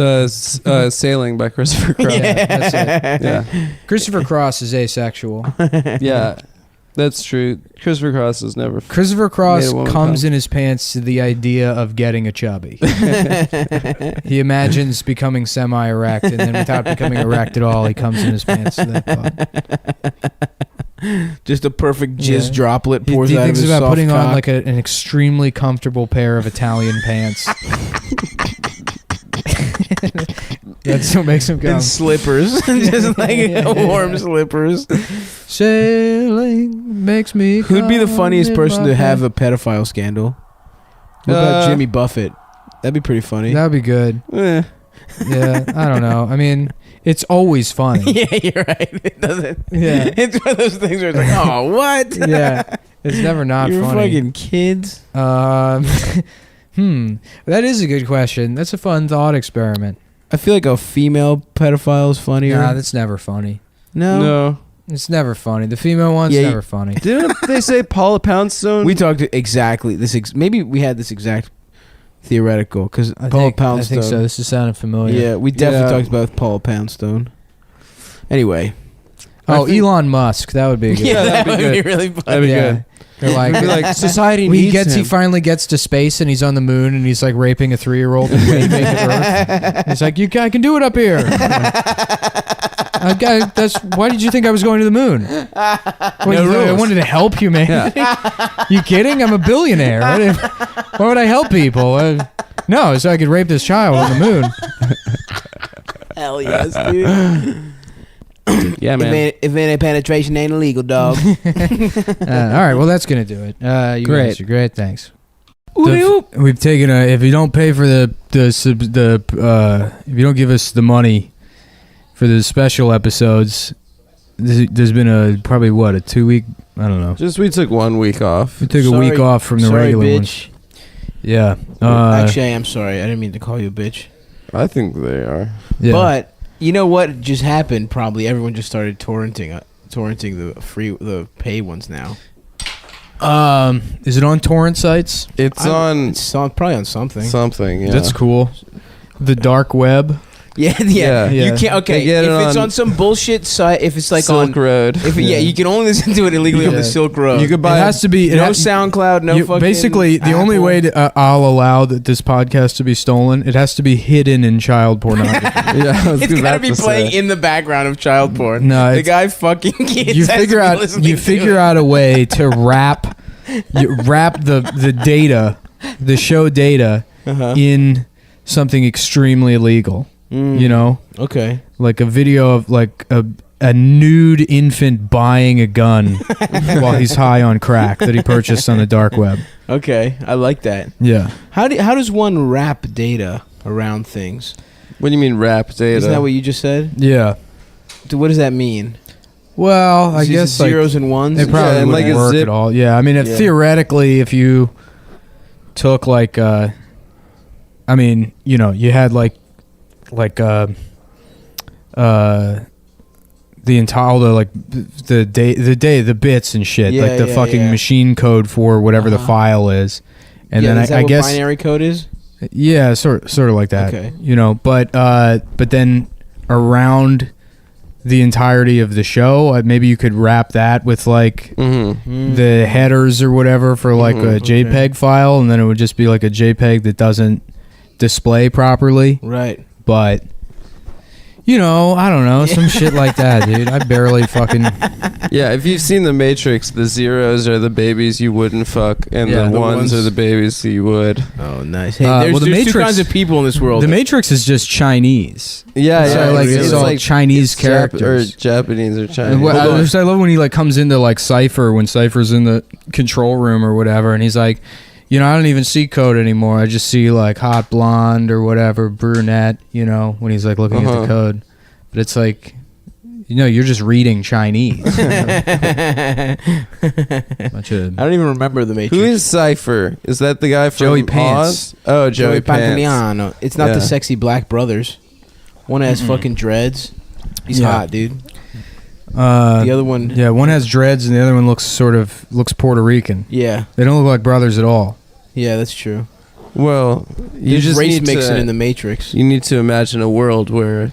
Sailing by Christopher Cross. Yeah, that's it. Yeah. Christopher Cross is asexual. Yeah. That's true. Christopher Cross has never Christopher made Cross a woman comes come. in his pants to the idea of getting a chubby. He imagines becoming semi-erect, and then without becoming erect at all, he comes in his pants to that thought. just a perfect jizz Yeah. droplet He pours out of thinks his about soft putting on cock. like an extremely comfortable pair of Italian pants. That's what makes him come. and slippers, just like warm slippers. Sailing makes me. Who'd be the funniest come person in to my have head. a pedophile scandal? What about Jimmy Buffett? That'd be pretty funny. That'd be good. Eh. Yeah, I don't know. I mean, it's always funny. Yeah, you're right. It doesn't. Yeah. It's one of those things where it's like, oh, what? Yeah, it's never not You're funny. fucking kids. That is a good question. That's a fun thought experiment. I feel like a female pedophile is funnier. Nah, that's never funny. No. It's never funny. The female one's Yeah, never funny. Didn't they say Paula Poundstone? We talked exactly this. Maybe we had this exact theoretical because I Paula think Poundstone. so. This is sounding familiar. Yeah, we definitely Yeah. talked about Paula Poundstone. Anyway. Oh, Elon Musk. That would be good. Yeah, that that'd be would be good. really funny. That'd be Yeah. good. They're like, It'd be like society When needs he him. finally gets to space and he's on the moon and he's like raping a 3-year-old and waving at Earth. He's like, I can do it up here. Why did you think I was going to the moon? I wanted to help humanity. You kidding? I'm a billionaire. Why would I help people? No, so I could rape this child on the moon. Hell yes, dude. Yeah, man. If any penetration ain't illegal, dog. All right, well that's gonna do it. You Great. guys are great. Thanks. We've taken if you don't pay for if you don't give us the money for the special episodes, there's been probably a 2-week, I don't know. Just we took 1 week off. We took a week off from the Sorry, regular bitch. ones. Yeah. Actually, I am sorry. I didn't mean to call you a bitch. I think they are. Yeah. But you know what just happened? Probably everyone just started torrenting the pay ones now. Is it on torrent sites? It's on It's probably on something. something. Yeah. That's cool. The dark web. Yeah. Yeah. You can't. Okay, They get if it it's on on some bullshit site, if it's like Silk on Road. yeah, you can only listen to it illegally on Yeah. the Silk Road. You could buy It has to be. no SoundCloud, no fucking. basically, the only Apple. way I'll allow this podcast to be stolen, it has to be hidden in child pornography. Yeah, I was It's gotta about be to playing say. in the background of child porn. No, the it's- guy fucking kids. you has figure to be out listening to it. out a way to wrap the data, the show data, Uh-huh. in something extremely illegal. You know, Okay. like a video of like a nude infant buying a gun while he's high on crack that he purchased on the dark web. Okay, I like that. Yeah. How does one wrap data around things? What do you mean rap data? Isn't that what you just said? Yeah. What does that mean? Well, I Is it guess like, zeros and ones. it probably Yeah, and wouldn't like a work zip- at all. Yeah, I mean, Yeah. theoretically, if you took like, I mean, you know, you had like the entire all the like the bits and shit, Yeah, like the yeah, fucking yeah. machine code for whatever the file is, and Yeah, then is that I what guess binary code is? yeah, sort of like that. Okay. You know, but then around the entirety of the show, maybe you could wrap that with like the headers or whatever for like a JPEG file, and then it would just be like a JPEG that doesn't display properly. Right. But you know, I don't know, some shit like that, dude. I barely fucking. Yeah, if you've seen The Matrix, the zeros are the babies you wouldn't fuck, and Yeah, the the ones ones- are the babies you would. Oh, nice. Hey, there's the two Matrix- kinds of people in this world. The Matrix is just Chinese. Yeah, So, yeah. like, it's all Chinese it's characters. or Japanese or And Chinese. I love when he like comes into like Cypher when Cypher's in the control room or whatever, and he's like, you know, I don't even see code anymore. I just see like hot blonde or whatever, brunette. You know, when he's like looking at the code, but it's like, you know, you're just reading Chinese. I don't even remember the Matrix. Who is Cypher? Is that the guy from Joey Pants? Oz? Oh, Joey Pants. Pantoliano. It's not the sexy black brothers. One has fucking dreads. He's Yeah. hot, dude. The other one, yeah, one has dreads and the other one looks Puerto Rican. Yeah. They don't look like brothers at all. Yeah, that's true. Well, you There's just race need mixing to, in the Matrix. You need to imagine a world where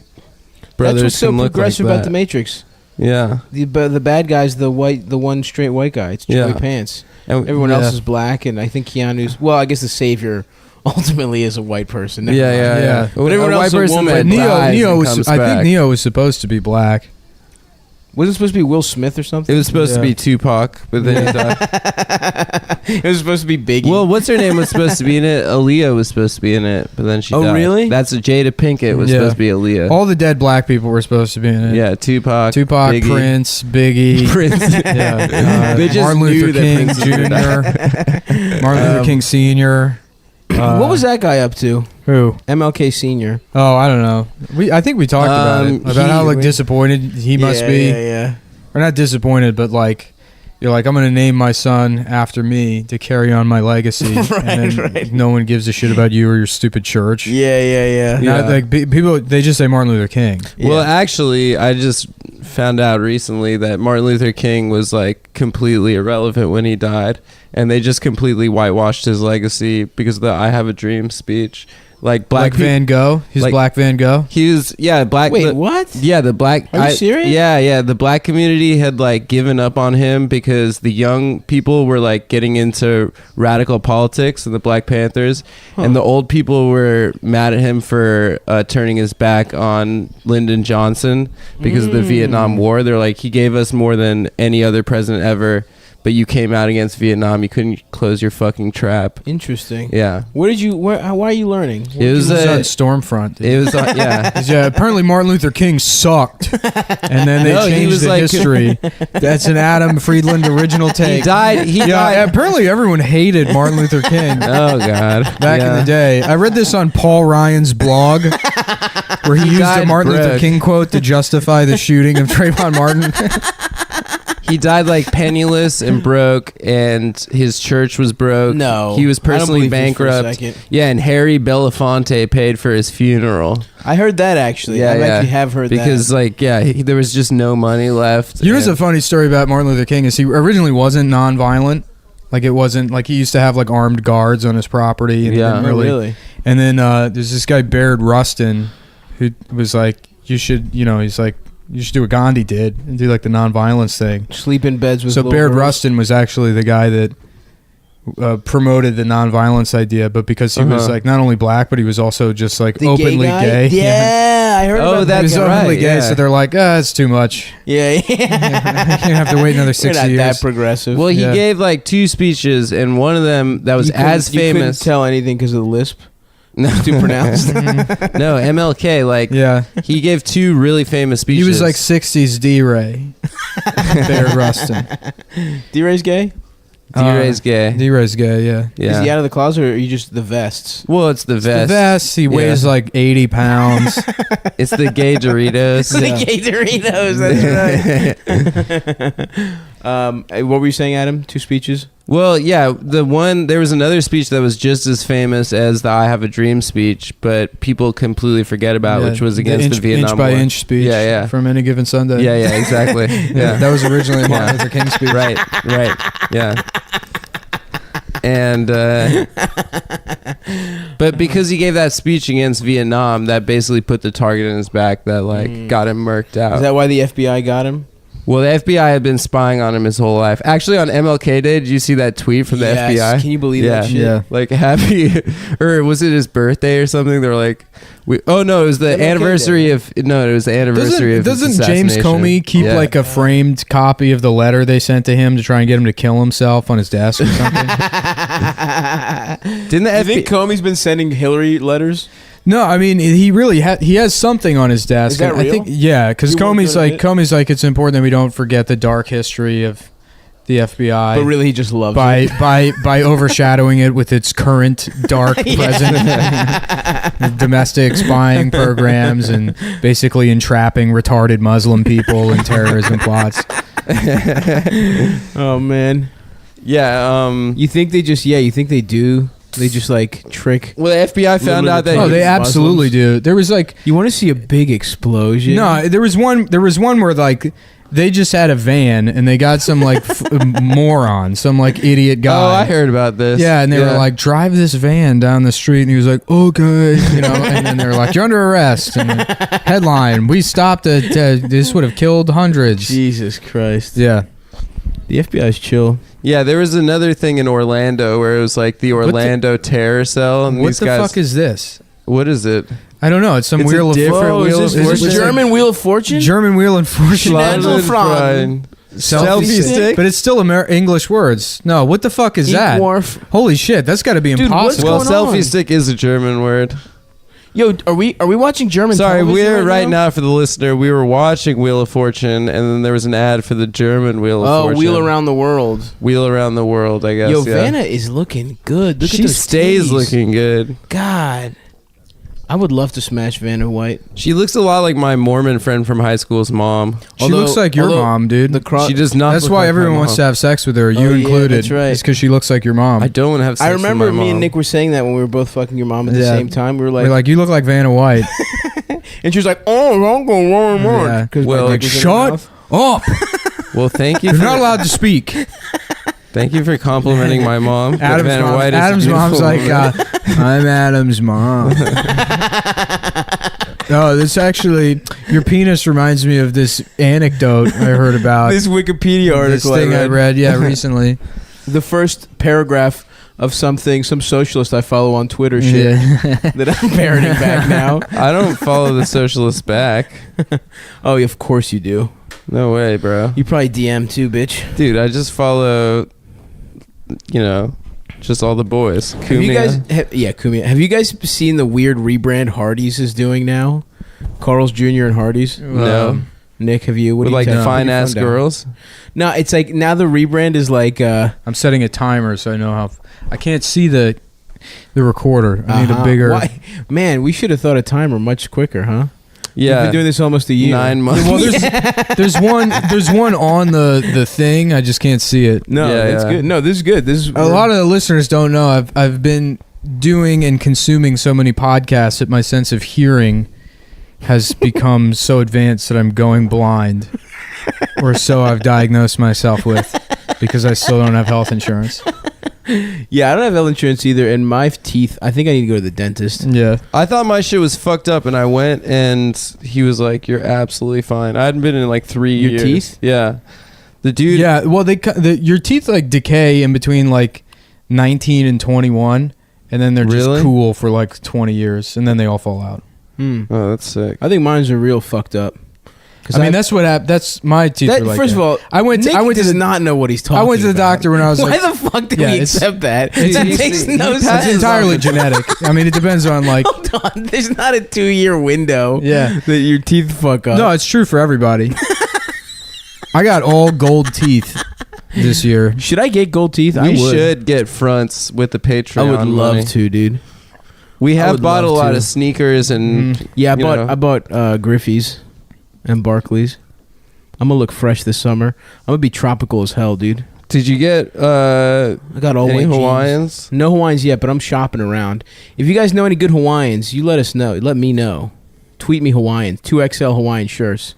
brothers That's what's so can look progressive like about that. the Matrix. Yeah. The bad guy's the one straight white guy. It's Joey Pants. And- Everyone else yeah. is black, and I think Keanu's. Well, I guess the savior ultimately is a white person. Never mind. Yeah. But everyone else is a woman. But Neo was. I think Neo was supposed to be black. Wasn't it supposed to be Will Smith or something? It was supposed to be Tupac, but then he died. It was supposed to be Biggie. Well, what's her name was supposed to be in it? Aaliyah was supposed to be in it, but then she Oh, died. really? That's Jada Pinkett was supposed to be Aaliyah. All the dead black people were supposed to be in it. Yeah, Tupac, Biggie. Prince, Biggie, Prince. They just Martin knew Luther that King Prince was gonna Jr., Martin Luther King Sr. What was that guy up to? Who? MLK Senior. Oh, I don't know. I think we talked about it. About how like disappointed he must be. Yeah. Or not disappointed, but like you're like, I'm gonna name my son after me to carry on my legacy, and then no one gives a shit about you or your stupid church. Yeah. Not, like people, they just say Martin Luther King. Well, actually, I just found out recently that Martin Luther King was like completely irrelevant when he died, and they just completely whitewashed his legacy because of the "I Have a Dream" speech. Like Black Van Gogh. He's like- Black Van Gogh. He was black. Wait, what? Yeah, the black. Are you serious? Yeah. The black community had like given up on him because the young people were like getting into radical politics and the Black Panthers, and the old people were mad at him for turning his back on Lyndon Johnson because of the Vietnam War. They're like, he gave us more than any other president ever, but you came out against Vietnam. You couldn't close your fucking trap. Interesting. Yeah. Why are you learning? It was on Stormfront. Dude. It was yeah. Yeah, apparently Martin Luther King sucked, and then they No, he changed was the like- history. That's an Adam Friedland original take. He died. He Yeah, died. apparently everyone hated Martin Luther King Oh God. back in the day. I read this on Paul Ryan's blog, where he used a died Martin Luther broke. King quote to justify the shooting of Trayvon Martin. He died like penniless and broke, and his church was broke. No, he was I don't personally believe this for a bankrupt. second. Yeah, and Harry Belafonte paid for his funeral. I heard that actually. I actually have heard because that. like there was just no money left. You know what's and- a funny story about Martin Luther King is he originally wasn't nonviolent. Like it wasn't like he used to have like armed guards on his property. And Yeah. didn't Oh, really. really? And then there's this guy Baird Rustin, who was like, you should, he's like, you should do what Gandhi did and do like the nonviolence thing. Sleep in beds with So little Baird girls. Rustin was actually the guy that promoted the nonviolence idea, but because he was like not only black, but he was also just like The openly guy? gay. Yeah, I heard Oh, about He that's was openly right, gay, yeah. so they're like, it's too much. Yeah. You have to wait another You're 6 not years. that progressive. Well, he Yeah. gave like 2 speeches, and one of them that was You couldn't- as you couldn't famous. tell anything because of the lisp. No, Too pronounced. no, MLK. Like Yeah. he gave 2 really famous speeches. He was like 60s D-Ray. Baird Rustin. D-Ray's gay? D-Ray's gay. D-Ray's gay, yeah. Yeah. Is he out of the closet or are you just the vests? Well, it's the The vest. vest, he weighs like 80 pounds. It's the gay Doritos. The gay Doritos, that's right. What were you saying, Adam? 2 speeches? Well, yeah, there was another speech that was just as famous as the I Have a Dream speech, but people completely forget about, Yeah, which was against the Vietnam inch by War. inch speech. Yeah. From Any Given Sunday. Yeah, exactly. Yeah. That was originally a Martin Luther King speech. Right, yeah. And but because he gave that speech against Vietnam, that basically put the target in his back that got him murked out. Is that why the FBI got him? Well, the FBI had been spying on him his whole life. Actually, on MLK Day, did you see that tweet from the FBI? Can you believe that shit? Yeah. Like happy, or was it his birthday or something? They were like, it was the anniversary of. No, it was the anniversary of. his Doesn't James assassination. Comey keep like a framed copy of the letter they sent to him to try and get him to kill himself on his desk or something? Didn't the You think Comey's been sending Hillary letters? No, I mean he really he has something on his desk. Is that and I real? think because You worked on it? Comey's like it's important that we don't forget the dark history of the FBI. But really, he just loves by it. by overshadowing it with its current dark present, domestic spying programs, and basically entrapping retarded Muslim people in terrorism plots. Oh man. Yeah. You think they just? Yeah. You think they do? They just like trick. Well, the FBI found out that. Oh, they absolutely do. There was like You want to see a big explosion? no, there was one where like they just had a van and they got some like moron, some like idiot guy. Oh, I heard about this. Yeah, and they were like, drive this van down the street, and he was like, okay, and then they were like, you're under arrest. And the headline: we stopped this would have killed hundreds. Jesus Christ. Yeah. The FBI's chill. Yeah, there was another thing in Orlando where it was like the Orlando terror cell, and What these the guys. fuck is this? What is it? I don't know. It's some It's wheel a of different Wheel wheel of of Fortune? German Wheel of Fortune? German Wheel of Fortune. Schnitzelfrauen. Selfie stick? But it's still English words. No, what the fuck is that? Equorf. Holy shit, that's got to be Dude, what's impossible. Well, going selfie on? stick is a German word. Yo, are we watching German? Sorry, television we're right now? now for the listener. We were watching Wheel of Fortune, and then there was an ad for the German Wheel of Fortune. Wheel Around the World. Wheel Around the World, I guess. Yo, yeah. Vanna is looking good. Look at She those stays titties. looking good. God, I would love to smash Vanna White. She looks a lot like my Mormon friend from high school's mom. She looks like your mom, dude. She does not. That's look why like everyone my wants mom. to have sex with her, you yeah, included. that's right. It's because she looks like your mom. I don't want to have sex I remember with my me and mom. Nick were saying that when we were both fucking your mom at the Yeah. same time. We were We're like, like, you look like Vanna White. and she was like, "Oh, I'm going more." Yeah. Well, Like, shut up. Well, thank you. You're for, not allowed to speak. Thank you for complimenting my mom. But Adam's Vanna White is a Adam's mom's beautiful like, woman. I'm Adam's mom. No, this actually, your penis reminds me of this anecdote I heard about. This Wikipedia This article thing I read, recently. The first paragraph of some socialist I follow on Twitter shit that I'm parroting back now. I don't follow the socialists back. Oh, of course you do. No way, bro. You probably DM too, bitch. Dude, I just follow, just all the boys. Have you guys? Kumia. Have you guys seen the weird rebrand Hardee's is doing now? Carl's Jr. and Hardee's. No. Nick, have you? What With do you like tell- fine put your ass phone down. girls? No, it's like now the rebrand is like. I'm setting a timer so I know how. I can't see the recorder. I need a Uh-huh. bigger. Why? Man, we should have thought a timer much quicker, huh? Yeah. We've been doing this almost a year. 9 months. Well, there's one on the thing. I just can't see it. No, Yeah, it's yeah. good. No, this is good. This is A lot of the listeners don't know. I've been doing and consuming so many podcasts that my sense of hearing has become so advanced that I'm going blind, or so I've diagnosed myself with, because I still don't have health insurance. Yeah, I don't have health insurance either, and my teeth. I think I need to go to the dentist. Yeah. I thought my shit was fucked up, and I went, and he was like, "You're absolutely fine." I hadn't been in like 3 Your years. teeth? Yeah. The dude. Yeah. Well, your teeth like decay in between like 19 and 21, and then they're Really? just cool for like 20 years, and then they all fall out. Oh, that's sick. I think mine's are real fucked up. I mean, that's what happened. That's my teeth. That, were like first that. of all, I went Nick to does not know what he's talking I went to the about. doctor when I was Why like, the fuck did Yeah, we it's- accept that? it's- That it's- makes no it's sense. entirely genetic. I mean, it depends on like. Hold on, there's not a 2-year window. Yeah. that your teeth fuck up. No, it's true for everybody. I got all gold teeth this year. Should I get gold teeth? I We would. should get fronts with the Patreon. I would love money. to, dude. We I have would bought a love lot to. of sneakers and Yeah, you know. I bought Griffey's and Barclays. I'm gonna look fresh this summer. I'm gonna be tropical as hell, dude. Did you get I got all any white Hawaiians? jeans. No Hawaiians yet, but I'm shopping around. If you guys know any good Hawaiians, you let us know. Let me know. Tweet me Hawaiians. 2XL Hawaiian shirts.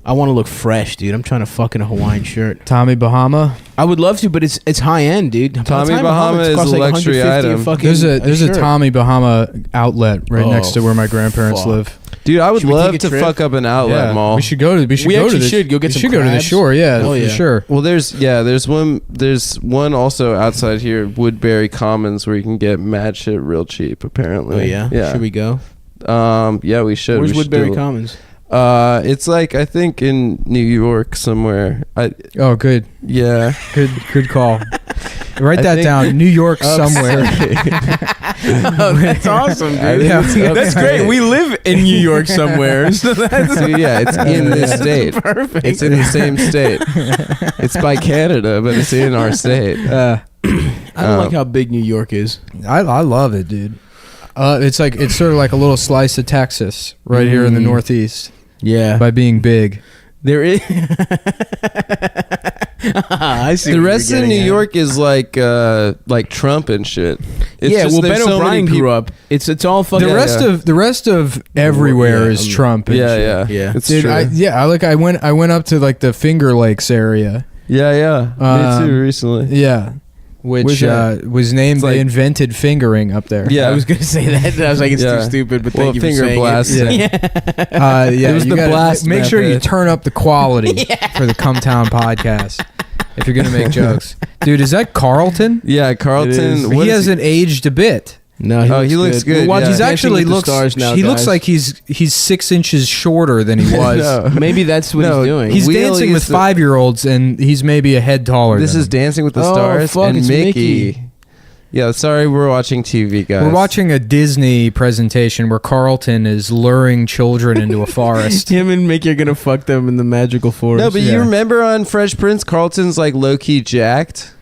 I want to look fresh, dude. I'm trying to fuck in a Hawaiian shirt. Tommy Bahama. I would love to, but it's high end, dude. By the Tommy time Bahama it is costs a like luxury 150 item. fucking There's a shirt. Tommy Bahama outlet right next to where my grandparents fuck. live. Dude, I would Should we love take a to trip? fuck up an outlet mall. We should go to. We should We go actually to the, should go get we some should go to the crabs. shore. Yeah, Hell for yeah. sure. Well, there's one also outside here, Woodbury Commons, where you can get mad shit real cheap. Apparently. Oh yeah. Yeah. Should we go? Yeah, we should. Where's We should Woodbury do it. Commons? It's like I think in New York somewhere. Oh, good. Yeah. Good call. Write I that think down. New York somewhere. Oh, that's awesome, dude. I think it's That's great. We live in New York somewhere. So that's So, yeah, it's in this state. perfect. It's in the same state. It's by Canada, but it's in our state. I don't like how big New York is. I love it, dude. It's sort of like a little slice of Texas right here in the Northeast. Yeah. By being big. There is. I see. The what rest you're of New getting at. York is like Trump and shit. It's Yeah, just well, there's Ben so many O'Brien grew people- up. It's all fucking. The rest of everywhere Yeah, is Trump. And shit. Yeah. It's Dude, true. I went up to like the Finger Lakes area. Yeah. Me too. Recently. Yeah. Which was named. They invented fingering up there. Yeah. I was gonna say that. I was like, it's too stupid, but thank you for finger saying blast. it. Yeah. It was you the gotta blast Make sure you method. turn up the quality for the Cumtown podcast if you're gonna make jokes. Dude, is that Carlton? Yeah, Carlton. He hasn't aged a bit. No, he looks good. Well, He's actually Dancing with looks. the Stars now, he looks guys. like he's 6 inches shorter than he was. No. Maybe that's what No, he's doing. He's Wheel dancing with used to- 5-year-olds, and he's maybe a head taller. This than is him. Dancing with the Oh, Stars fuck, and it's Mickey. Mickey. Yeah, sorry, we're watching TV, guys. We're watching a Disney presentation where Carlton is luring children into a forest. Him and Mickey are gonna fuck them in the magical forest. No, but you remember on Fresh Prince, Carlton's like low key jacked.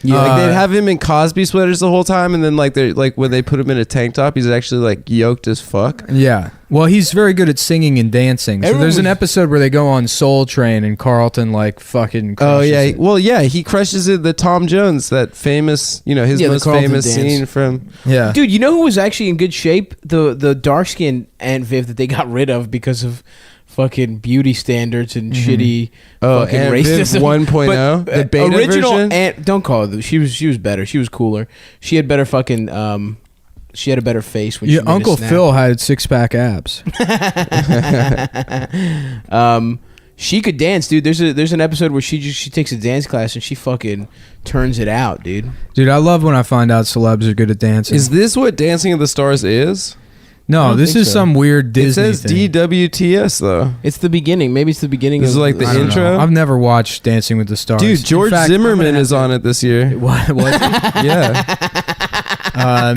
Yeah, like they'd have him in Cosby sweaters the whole time, and then like they when they put him in a tank top, he's actually like yoked as fuck. Yeah. Well, he's very good at singing and dancing. So Everyone there's an was- episode where they go on Soul Train and Carlton like fucking crushes Oh yeah, it. well yeah, he crushes it. The Tom Jones, that famous, his Yeah, the most Carlton famous dance. scene from. Yeah. Dude, you know who was actually in good shape? The dark skinned Aunt Viv that they got rid of because of fucking beauty standards and shitty fucking Aunt Viv racism. 1.0, But, the beta original version? Aunt, don't call her. She was better. She was cooler. She had better fucking. She had a better face when she Yeah, made a Uncle snap. Phil had 6-pack abs. She could dance, dude. There's an episode where she takes a dance class and she fucking turns it out, dude. Dude, I love when I find out celebs are good at dancing. Is this what Dancing with the Stars is? I No, don't this think is so. some weird Disney It says thing. DWTS though. It's the beginning. Maybe it's the beginning. This is of like the I don't intro? know. I've never watched Dancing with the Stars. Dude, In George fact, Zimmerman is on it this year. What? Yeah.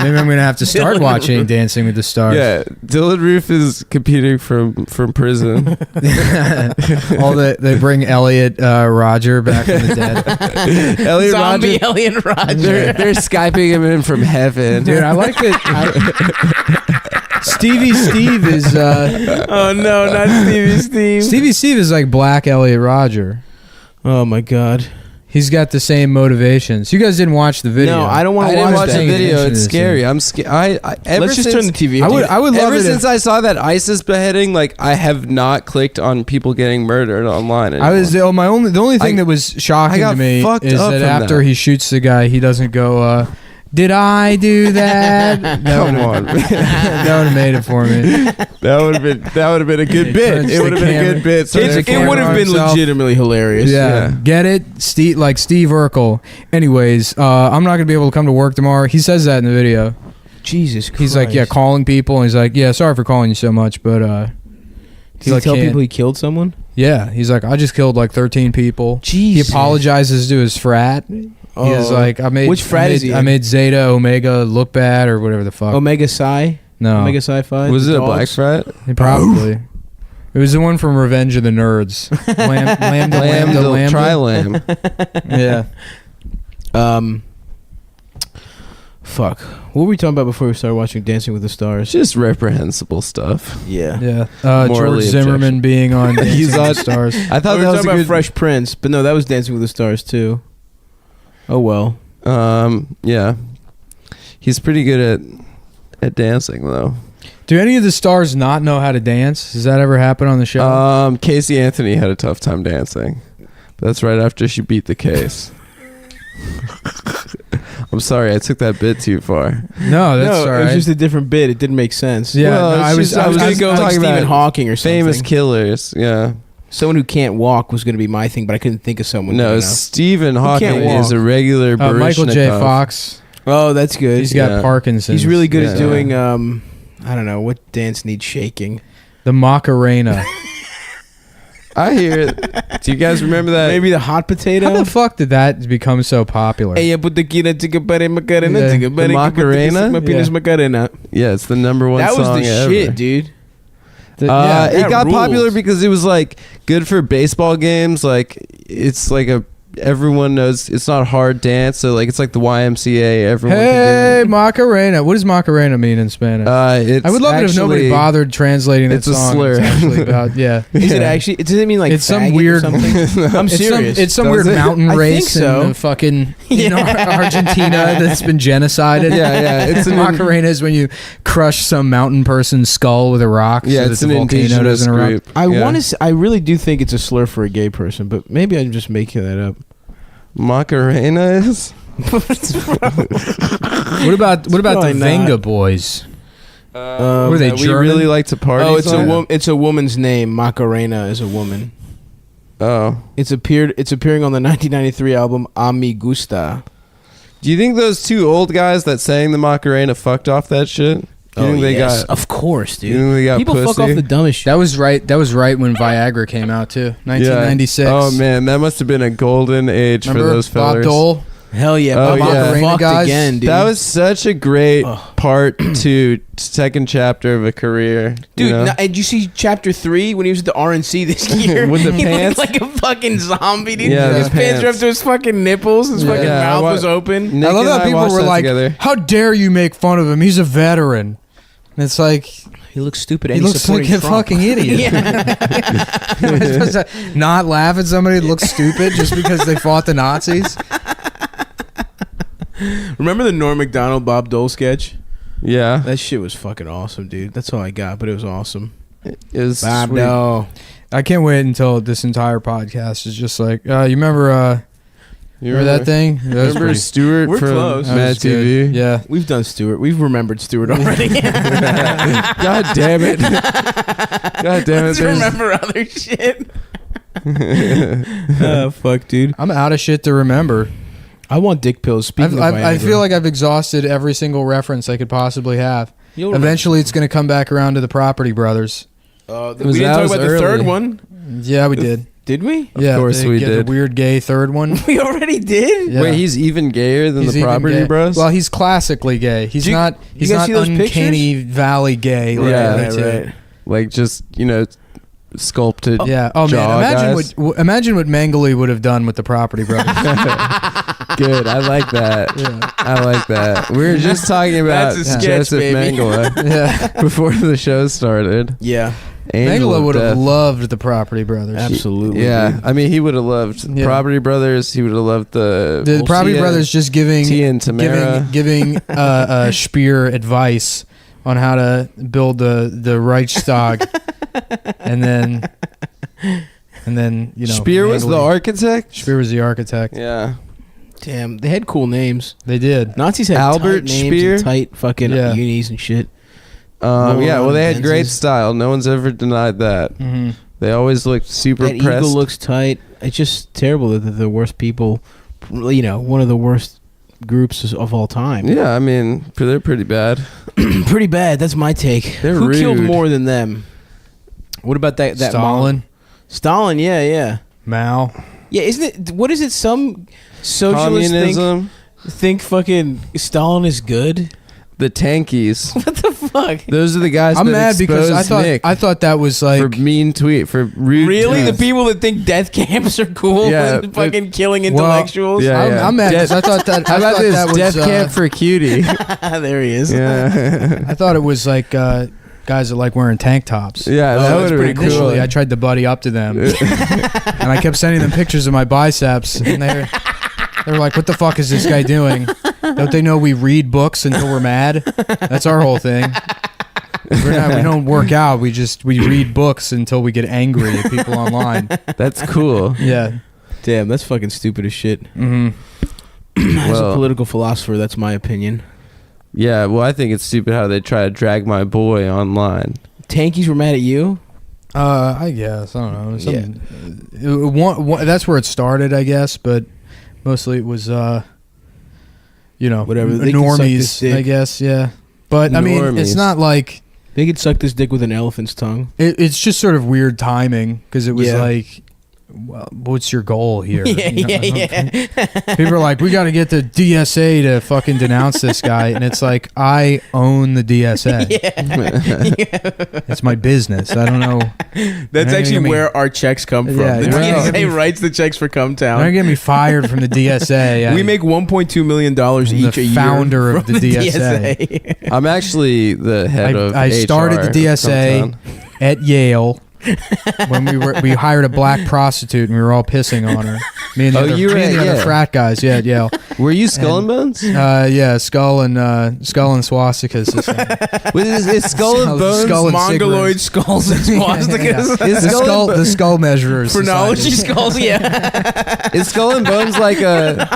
Maybe I'm gonna have to start watching Dancing with the Stars. Yeah. Dylan Roof is competing from prison. They bring Elliot Roger back from the dead. Elliot Zombie Roger. Elliot Roger. They're Skyping him in from heaven. Dude, I like it. Stevie Steve is Oh no, not Stevie Steve. Stevie Steve is like Black Elliot Roger. Oh my god. He's got the same motivations. You guys didn't watch the video. No, I don't want I to didn't watch watch that. the video. Attention It's to this scary. I'm scared. Let's just turn the TV. I would love Ever it since if I saw that ISIS beheading, like I have not clicked on people getting murdered online anymore. the only thing that was shocking got to me fucked is up that from after that. he shoots the guy, he doesn't go, did I do that? Come on, man. That would have made it for me. That would have been a good bit. turns It would have the been a camera- good bit. So turns the It camera would have on been himself. legitimately hilarious. Yeah. Get it? Steve Urkel. Anyways, I'm not gonna be able to come to work tomorrow. He says that in the video. Jesus Christ. He's like, yeah, calling people, and he's like, yeah, sorry for calling you so much, but Did he tell people he killed someone? yeah, he's like, I just killed like 13 people. Jesus. He apologizes to his frat. He was like, Which frat is he I in? made Zeta Omega look bad or whatever the fuck. Omega Psi? No, Omega Sci-Fi? Was it a black Dogs? frat? probably. It was the one from Revenge of the Nerds. Lambda. Tri-lam. Yeah. fuck. What were we talking about before we started watching Dancing with the Stars? Just reprehensible stuff. Yeah. Yeah. Morally George Zimmerman being on Dancing He's with on- the Stars. I thought we that were was a talking about good. Fresh Prince, but no, that was Dancing with the Stars too. Oh well. Yeah, he's pretty good at dancing though. Do any of the stars not know how to dance? Does that ever happen on the show? Casey Anthony had a tough time dancing, but that's right after she beat the case. I'm sorry, I took that bit too far. No, that's all It right. was just a different bit. It didn't make sense. Yeah, Well, no, it's I was just- I was gonna just go like talking Stephen about Hawking or something. famous killers. Yeah. Someone who can't walk was going to be my thing, but I couldn't think of someone. No, good enough. Stephen Who Hawking can't is a walk? regular Michael J. Baryshnikov. Fox. Oh, that's good. He's got Parkinson's. He's really good at Yeah. doing. I don't know what dance needs shaking. The Macarena. I hear it. Do you guys remember that? Maybe the hot potato. How the fuck did that become so popular? Hey, put the kira tika pare macarena Yeah. tika The pare Macarena? my penis Yeah. macarena. Yeah, it's the number one That was song the ever. shit, dude. It that got rules. popular because it was like good for baseball games. Like it's like everyone knows it's not hard dance, so like it's like the YMCA. Everyone Hey, Macarena. What does Macarena mean in Spanish? can do it. I would love it if nobody bothered translating that it's a song. slur. It's actually about, yeah. Is it actually? Does it mean like It's some faggot or weird. something? I'm serious. It's some Does weird it? mountain I think race so. in fucking Argentina that's been genocided. Yeah. It's an Macarena is when you crush some mountain person's skull with a rock. yeah, so it's that an the volcano indigenous doesn't erupt. group. I Yeah. want to. I really do think it's a slur for a gay person, but maybe I'm just making that up. Macarena is. What about the Probably not. Venga Boys? Were they that we German? really like to party. Oh, it's a song? It's a woman's name. Macarena is a woman. Oh, It's appearing on the 1993 album A Mi Gusta. do you think those two old guys that sang the Macarena fucked off that shit? Do you think they yes, got? of course, You dude. think they got People pussy? fuck off the dumbest shit. That was right. That was right when Viagra came out too. 1996. Oh man, that must have been a golden age Remember for those Bob fellers. Dole? Hell yeah, Oh, Bob yeah. Macarena fucked guys? again, dude. That was such a great part to second chapter of a career, Dude, you know? and you see chapter 3 when he was at the RNC this year With the he pants? looked like a fucking zombie, dude. Yeah, his the pants were up pants. to his fucking nipples. His fucking Yeah, mouth I was open. Nick I love and how people watched were that like, together. "How dare you make fun of him? He's a veteran." And it's like He looks stupid. he And looks like a fucking idiot. Am I supposed to not laugh at somebody that looks stupid just because they fought the Nazis? Remember the Norm Macdonald Bob Dole sketch? Yeah, That shit was fucking awesome, dude. That's all I got, but it was awesome. it was Bob sweet. Dole. I can't wait until this entire podcast is just like, you remember You remember that thing? That was Remember pretty- Stuart We're from close. that Mad was good. TV? Yeah. We've done Stewart. We've remembered Stewart already. God damn it! God damn it! Let's there's- remember other shit. Oh, fuck, dude. I'm out of shit to remember. I want dick pills. Speaking of I Viagra. feel like I've exhausted every single reference I could possibly have. You'll remember. Eventually, it's going to come back around to the Property Brothers. We Was- didn't that talk was about the early. third one. Yeah, we did. Did we? Yeah, course they we get did. The weird gay third one. We already did? Yeah. Wait, he's even gayer than He's the even Property gay. Bros. Well, he's classically gay. He's Do you- not. you He's guys not see those uncanny valley gay. Like Yeah, the right, other two. right. like just Yeah. sculpted. Oh man, jaw guys. imagine what Mangoli would have done with the Property Brothers. Good, I like that. I like that. We were just talking about That's a sketch, Joseph baby. Mangala yeah. before the show started. Yeah. Angel Mangala of would have Death. loved the Property Brothers. Absolutely. Yeah, dude. I mean, he would have loved Yeah. Property Brothers. He would have loved The Property Tia- Brothers just giving Tia and Tamara. giving Speer advice on how to build the Reichstag, and then Speer was the Mangoli- architect. Speer was the architect. Yeah, Damn, they had cool names. They did. Nazis had Albert tight names Speer? and tight fucking Yeah. unis and shit. yeah. Well, they had great Benzes. style. No one's ever denied that. Mm-hmm. They always looked super That pressed. eagle looks tight. It's just terrible that they're the worst people. You know, one of the worst groups of all time. Yeah, I mean, they're pretty bad. Pretty bad. That's my take. They're Who killed rude. more than them? What about that? Stalin, Stalin. Yeah. Mao. Yeah, isn't it? What is it? Some socialist Communism. think fucking Stalin is good. The Tankies. What the fuck? Those are the guys. I'm that mad because exposed I thought that was like for mean tweet for rude. Really, the tweets. people that think death camps are cool Yeah, and fucking killing intellectuals. I'm mad because I thought that. How I about thought this that was, death camp for cutie? There he is. Yeah. I thought it was like guys that like wearing tank tops. Yeah, that would have been cool. Initially, I tried to buddy up to them, and I kept sending them pictures of my biceps, and they were like, "What the fuck is this guy doing? Don't they know we read books until we're mad? That's our whole thing. We don't work out. We read books until we get angry at people online. That's cool. Yeah. Damn, that's fucking stupid as shit. Mm-hmm. As a Well- political philosopher, that's my opinion. Yeah, well, I think it's stupid how they try to drag my boy online. Tankies were mad at you? I guess I don't know. That's where it started, I guess, but mostly it was Whatever. They can suck this normies, dick. I guess. Yeah, but I mean, it's Normies. not like They could suck this dick with an elephant's tongue. it's just sort of weird timing because it was Yeah. like, well, what's your goal here? Yeah, You know? yeah. People are like, we got to get the DSA to fucking denounce this guy, and it's like, I own the DSA. It's my business. I don't know. That's You're actually gonna where our checks come from. Yeah, The you're not gonna DSA be- writes the checks for They're Cumtown. gonna get me fired from the DSA. We make $1.2 million each a year. founder of from the DSA. I'm actually the head of I started HR the DSA Cumtown. at Yale when we hired a black prostitute and we were all pissing on her. Me and the, Oh, other, you were me and at the other Yale. frat guys, yeah, at Yale. Were you Skull and Bones? Yeah, skull and swastikas. Is Skull and Bones Skull and Mongoloid skulls and swastikas. Is the skull measurers. Phrenology Society. skulls, yeah. Is Skull and Bones like a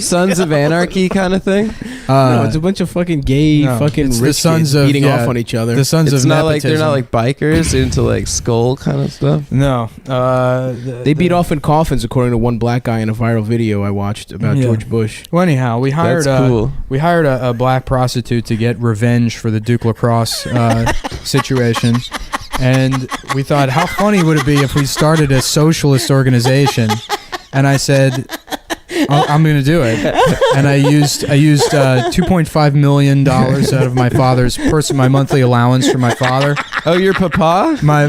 Sons of Anarchy kind of thing? No, it's a bunch of fucking gay no, fucking it's rich the sons kids of beating yeah, off on each other. The sons It's of not like nepotism. they're not like bikers they're into like skull kind of stuff. No, They beat off in coffins, according to one black guy in a viral video I watched about Yeah. George Bush. Well, anyhow, we hired That's cool. a black prostitute to get revenge for the Duke lacrosse situation, and we thought, how funny would it be if we started a socialist organization? And I said, I'm going to do it. And I used $2.5 million out of my father's my monthly allowance for my father. Oh, your papa? My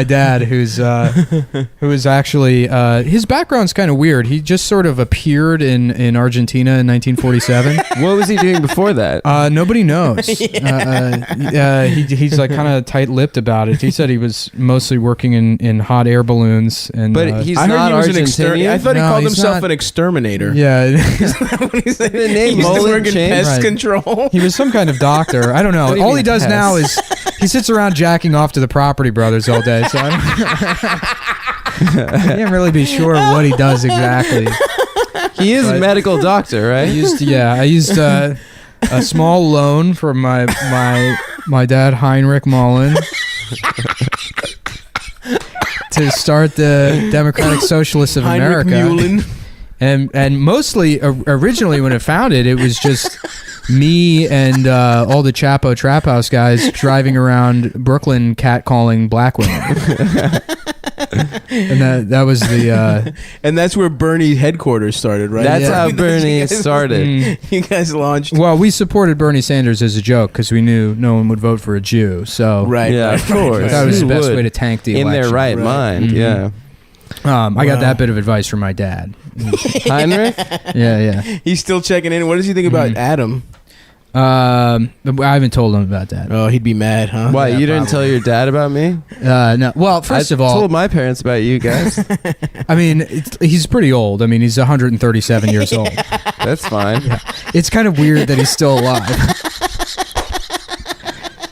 dad, who is actually his background's kind of weird. He just sort of appeared in Argentina in 1947. What was he doing before that? Nobody knows. He's like kind of tight-lipped about it. He said he was mostly working in hot air balloons. And But he's I heard not he was an Argentinian. I thought he No, called he's himself not. an exterminator. yeah, The name He used to Mullen work in changed? pest Right. control. he was some kind of doctor. I don't know. What do you All mean he does pest? now is he sits around jacking off to the Property Brothers all day. So I can't really be sure what he does exactly. He is a But- medical doctor, I right? used a small loan from my dad Heinrich Mullen to start the Democratic Socialists of Heinrich America. Mullen. And mostly originally when it founded, it was just me and all the Chapo Trap House guys driving around Brooklyn catcalling black women. And that was the And that's where Bernie headquarters started, right? That's Yeah. how Bernie started. You guys launched. well, we supported Bernie Sanders as a joke because we knew no one would vote for a Jew. So Right. Yeah, right, of course. right, that was the Who best would? way to tank the In election. their right Right. mind, Mhm. yeah. I got that bit of advice from my dad. Heinrich? Yeah. He's still checking in. What does he think about Adam? I haven't told him about that. Oh, he'd be mad, huh? Why, Yeah, you didn't tell your dad about me? No. Well, first of all, told my parents about you guys. I mean, he's pretty old. I mean, he's 137 years old. That's fine. It's kind of weird that he's still alive,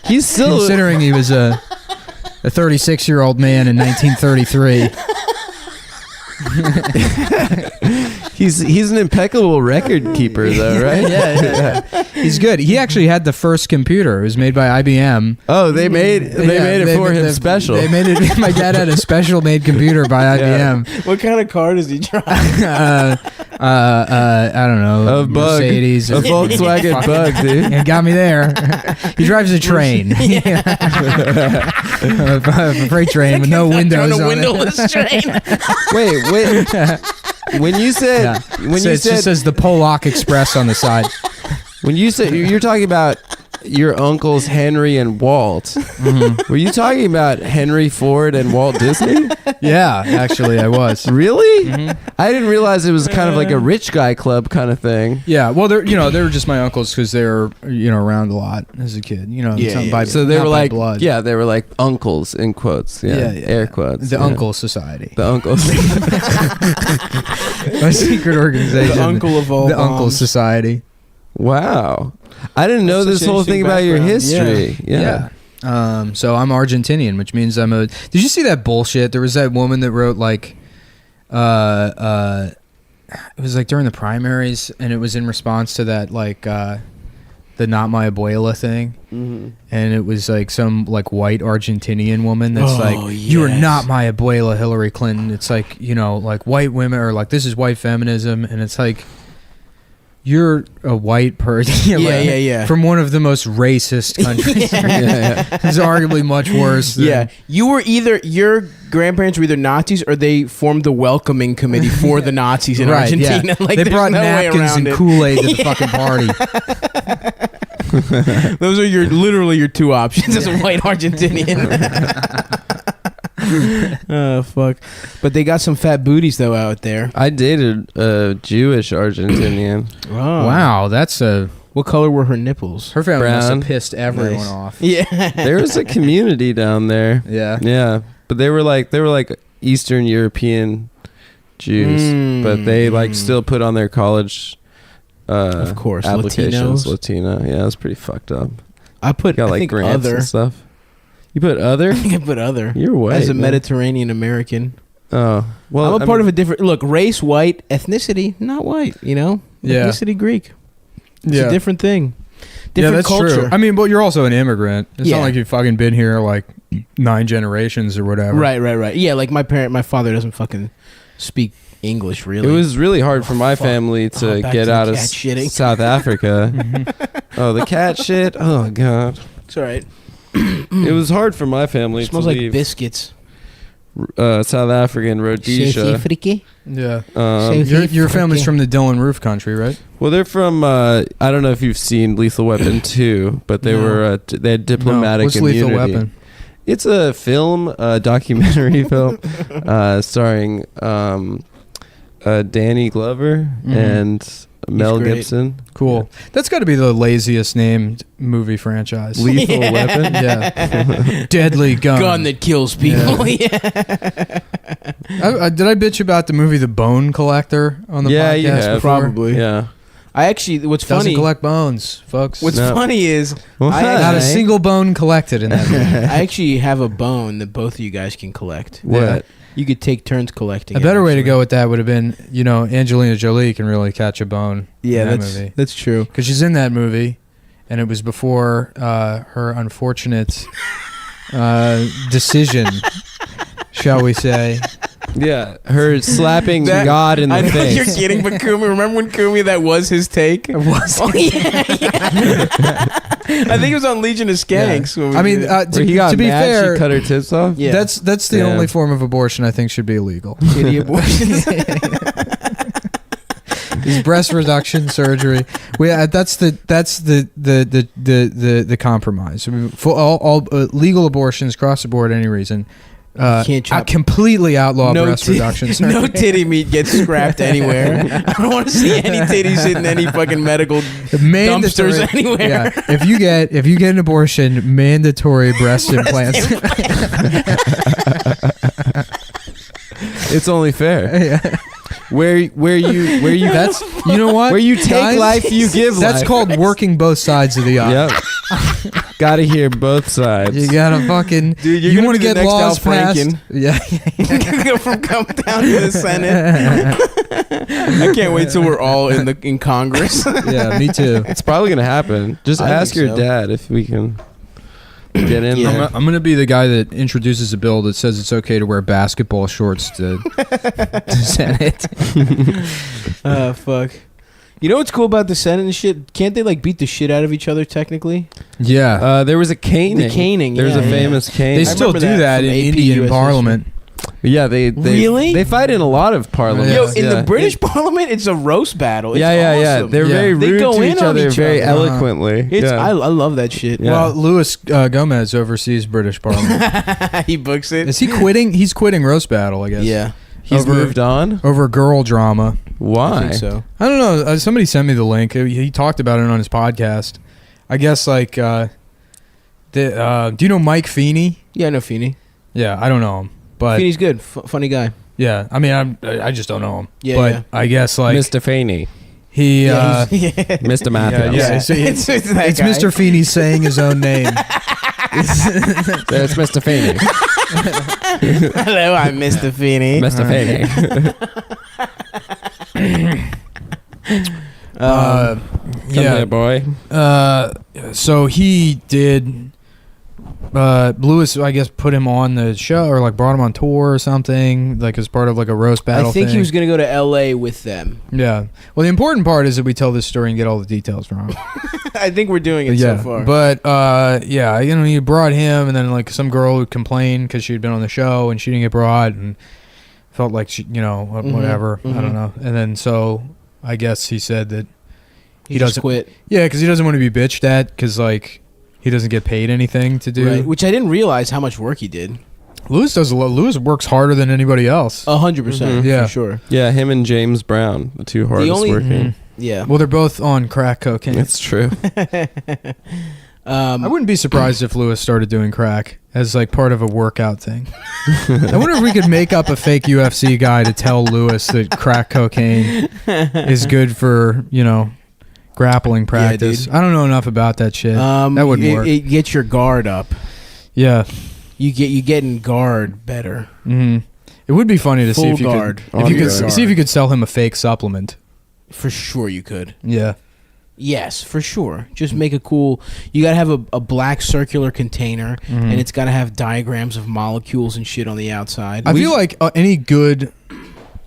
He's still... considering he was a 36-year-old man in 1933. He's an impeccable record keeper, though, right? Yeah. He's good. He actually had the first computer. It was made by IBM. Oh, they made it for him special. They made it. My dad had a special made computer by IBM. What kind of car does he drive? I don't know. A bug. Mercedes. A Volkswagen Fucking- Bug, dude. Yeah, got me there. He drives a train. A freight train with no windows On a on windowless train. Wait. When you said... Yeah. When So you it just said... says the Polak Express on the side. When you say you're talking about your uncles Henry and Walt, were you talking about Henry Ford and Walt Disney? Yeah, actually, I was. Really? I didn't realize it was kind of like a rich guy club kind of thing. Yeah, well, they were just my uncles because they were around a lot as a kid. So they were like blood. Yeah, they were like uncles in quotes. Yeah, air quotes. The Uncle Society. The Uncles. My secret organization. The Uncle of all The Uncle bombs. Society. Wow. I didn't know That's this such whole thing about your interesting history. Yeah. So I'm Argentinian, which means I'm a. Did you see that bullshit? There was that woman that wrote like, it was like during the primaries, and it was in response to that like, the "Not My Abuela" thing, and it was like some like white Argentinian woman that's "You are not my abuela, Hillary Clinton." It's like like white women are like, this is white feminism, and it's like. You're a white person. Yeah. From one of the most racist countries. It's arguably much worse. Than, You were your grandparents were either Nazis or they formed the welcoming committee for the Nazis in Argentina. Yeah. Like, they there's brought no way napkins around and it. Kool-Aid to the fucking party. Those are literally your two options as a white Argentinian. Oh fuck! But they got some fat booties though out there. I dated a Jewish Argentinian. Oh. Wow, that's a. What color were her nipples? Her family must Brown. have pissed everyone Nice. off. Yeah, There was a community down there. Yeah. But they were like Eastern European Jews, but they like still put on their college of course, applications Latinos. Latina. Yeah, it's pretty fucked up. I put Got I like think grants other. and stuff. You put other? I put other. You're white. As a man. Mediterranean American. Oh. Well, I'm a part of a different look, race, white, ethnicity, not white, Yeah. Ethnicity Greek. It's Yeah. a different thing. Different that's culture. true. I mean, but you're also an immigrant. It's Yeah. not like you've fucking been here like 9 generations or whatever. Right. Yeah, like my father doesn't fucking speak English really. It was really hard for my fuck. family to Back get to the out of cat shitting. South Africa. Oh, the cat shit. Oh god. It's all right. It was hard for my family It smells to like leave biscuits. South African Rhodesia. Yeah. Your family's from the Dylan Roof country, right? Well, they're from. I don't know if you've seen Lethal Weapon 2, but they were they had diplomatic What's immunity. Lethal Weapon? It's a film, a documentary film, starring Danny Glover and Mel great. Gibson. Cool. That's got to be the laziest named movie franchise. Lethal Weapon. Yeah. Deadly gun. Gun that kills people. Yeah. Did I bitch about the movie The Bone Collector on the Yeah, podcast you have. before? Probably. Yeah. I actually what's Doesn't funny collect bones, folks. What's No. funny is What? Not a single bone collected in that movie. I actually have a bone that both of you guys can collect. What? You could take turns collecting. A it, better way to actually. go with that would have been, Angelina Jolie can really catch a bone Yeah, in that that's movie. that's true. Because she's in that movie, and it was before her unfortunate decision, shall we say. Yeah, her slapping That- God in the I know face. you're kidding, but Kumi, remember when Kumi that was his take? It was. Oh, yeah. I think it was on Legion of Skanks. when we I mean, did it. Where he got to be mad, fair, she cut her tits off. Yeah. that's the Yeah. only form of abortion I think should be illegal. Kitty abortions. Is breast reduction surgery. That's the compromise. I mean, for all legal abortions across the board, any reason. can't chop- completely outlaw breast reduction surgery. No titty meat gets scrapped anywhere. I don't want to see any titties in any fucking medical Mandatory- dumpsters anywhere. Yeah, if you get an abortion, mandatory breast implants. It's only fair. Yeah. Where you That's what where you take guys? life, you give That's life. called working both sides of the aisle. Yep. Gotta hear both sides. You gotta fucking. Dude, you're you gonna want to be the get next laws Al passed? Franken. Yeah. We're gonna go from Cumtown to the Senate. I can't wait till we're all in Congress. Yeah, me too. It's probably gonna happen. Just I ask think your so. dad if we can get in there. I'm gonna be the guy that introduces a bill that says it's okay to wear basketball shorts to Senate. Fuck. You know what's cool about the Senate and shit? Can't they like beat the shit out of each other technically? Yeah, There was a caning. The caning. There's yeah, a famous cane. they still remember do that that from in AP Indian US Parliament. Yeah, they Really? they fight in a lot of parliaments. Yo, in yeah. the British Parliament, it's a roast battle. It's yeah. awesome. They're very They rude go to in each on other each very other. eloquently. It's yeah. I love that shit. Yeah. Well, Louis Gomez oversees British Parliament. He books it. Is he quitting? He's quitting roast battle, I guess. Yeah. He's moved on over girl drama. Why? I think so. I don't know. Somebody sent me the link. He talked about it on his podcast. I guess like, do you know Mike Feeney? Yeah, I know Feeney. Yeah, I don't know him, but Feeney's good, funny guy. Yeah, I mean, I just don't know him. Yeah, but yeah. I guess like Mr. Feeney. He, Mr. Matthews. Yeah, it's that guy. Mr. Feeney saying his own name. There's Mr. Feeney. Hello, I'm Mr. Feeney. Mr. Feeney. Come here, boy. So he did. Lewis, I guess, put him on the show or like brought him on tour or something, like as part of like a roast battle. I think thing. he was gonna go to L.A. with them. Yeah. Well, the important part is that we tell this story and get all the details wrong. I think we're doing it Yeah, so far. but yeah, you know, he brought him, and then like some girl who complained because she had been on the show and she didn't get brought, and felt like she, you know, whatever. I don't know. And then so I guess he said that He just doesn't quit. Yeah, because he doesn't want to be bitched at because like he doesn't get paid anything to do. Right, which I didn't realize how much work he did. Lewis does a lot. Lewis works harder than anybody else. 100%. Yeah, for sure. Yeah, him and James Brown, the two hardest working. Yeah. Well, they're both on crack cocaine. That's true. I wouldn't be surprised if Lewis started doing crack as like part of a workout thing. I wonder if we could make up a fake UFC guy to tell Lewis that crack cocaine is good for, you know, grappling practice. dude. I don't know enough about that shit. That wouldn't work. It gets your guard up. Yeah. You get in guard better. Mm-hmm. It would be funny to see Full if you guard. could, if you could see if you could sell him a fake supplement. For sure you could. Yeah. Yes, for sure. Just make a cool. You gotta have a black circular container, and it's gotta have diagrams of molecules and shit on the outside. I feel like any good,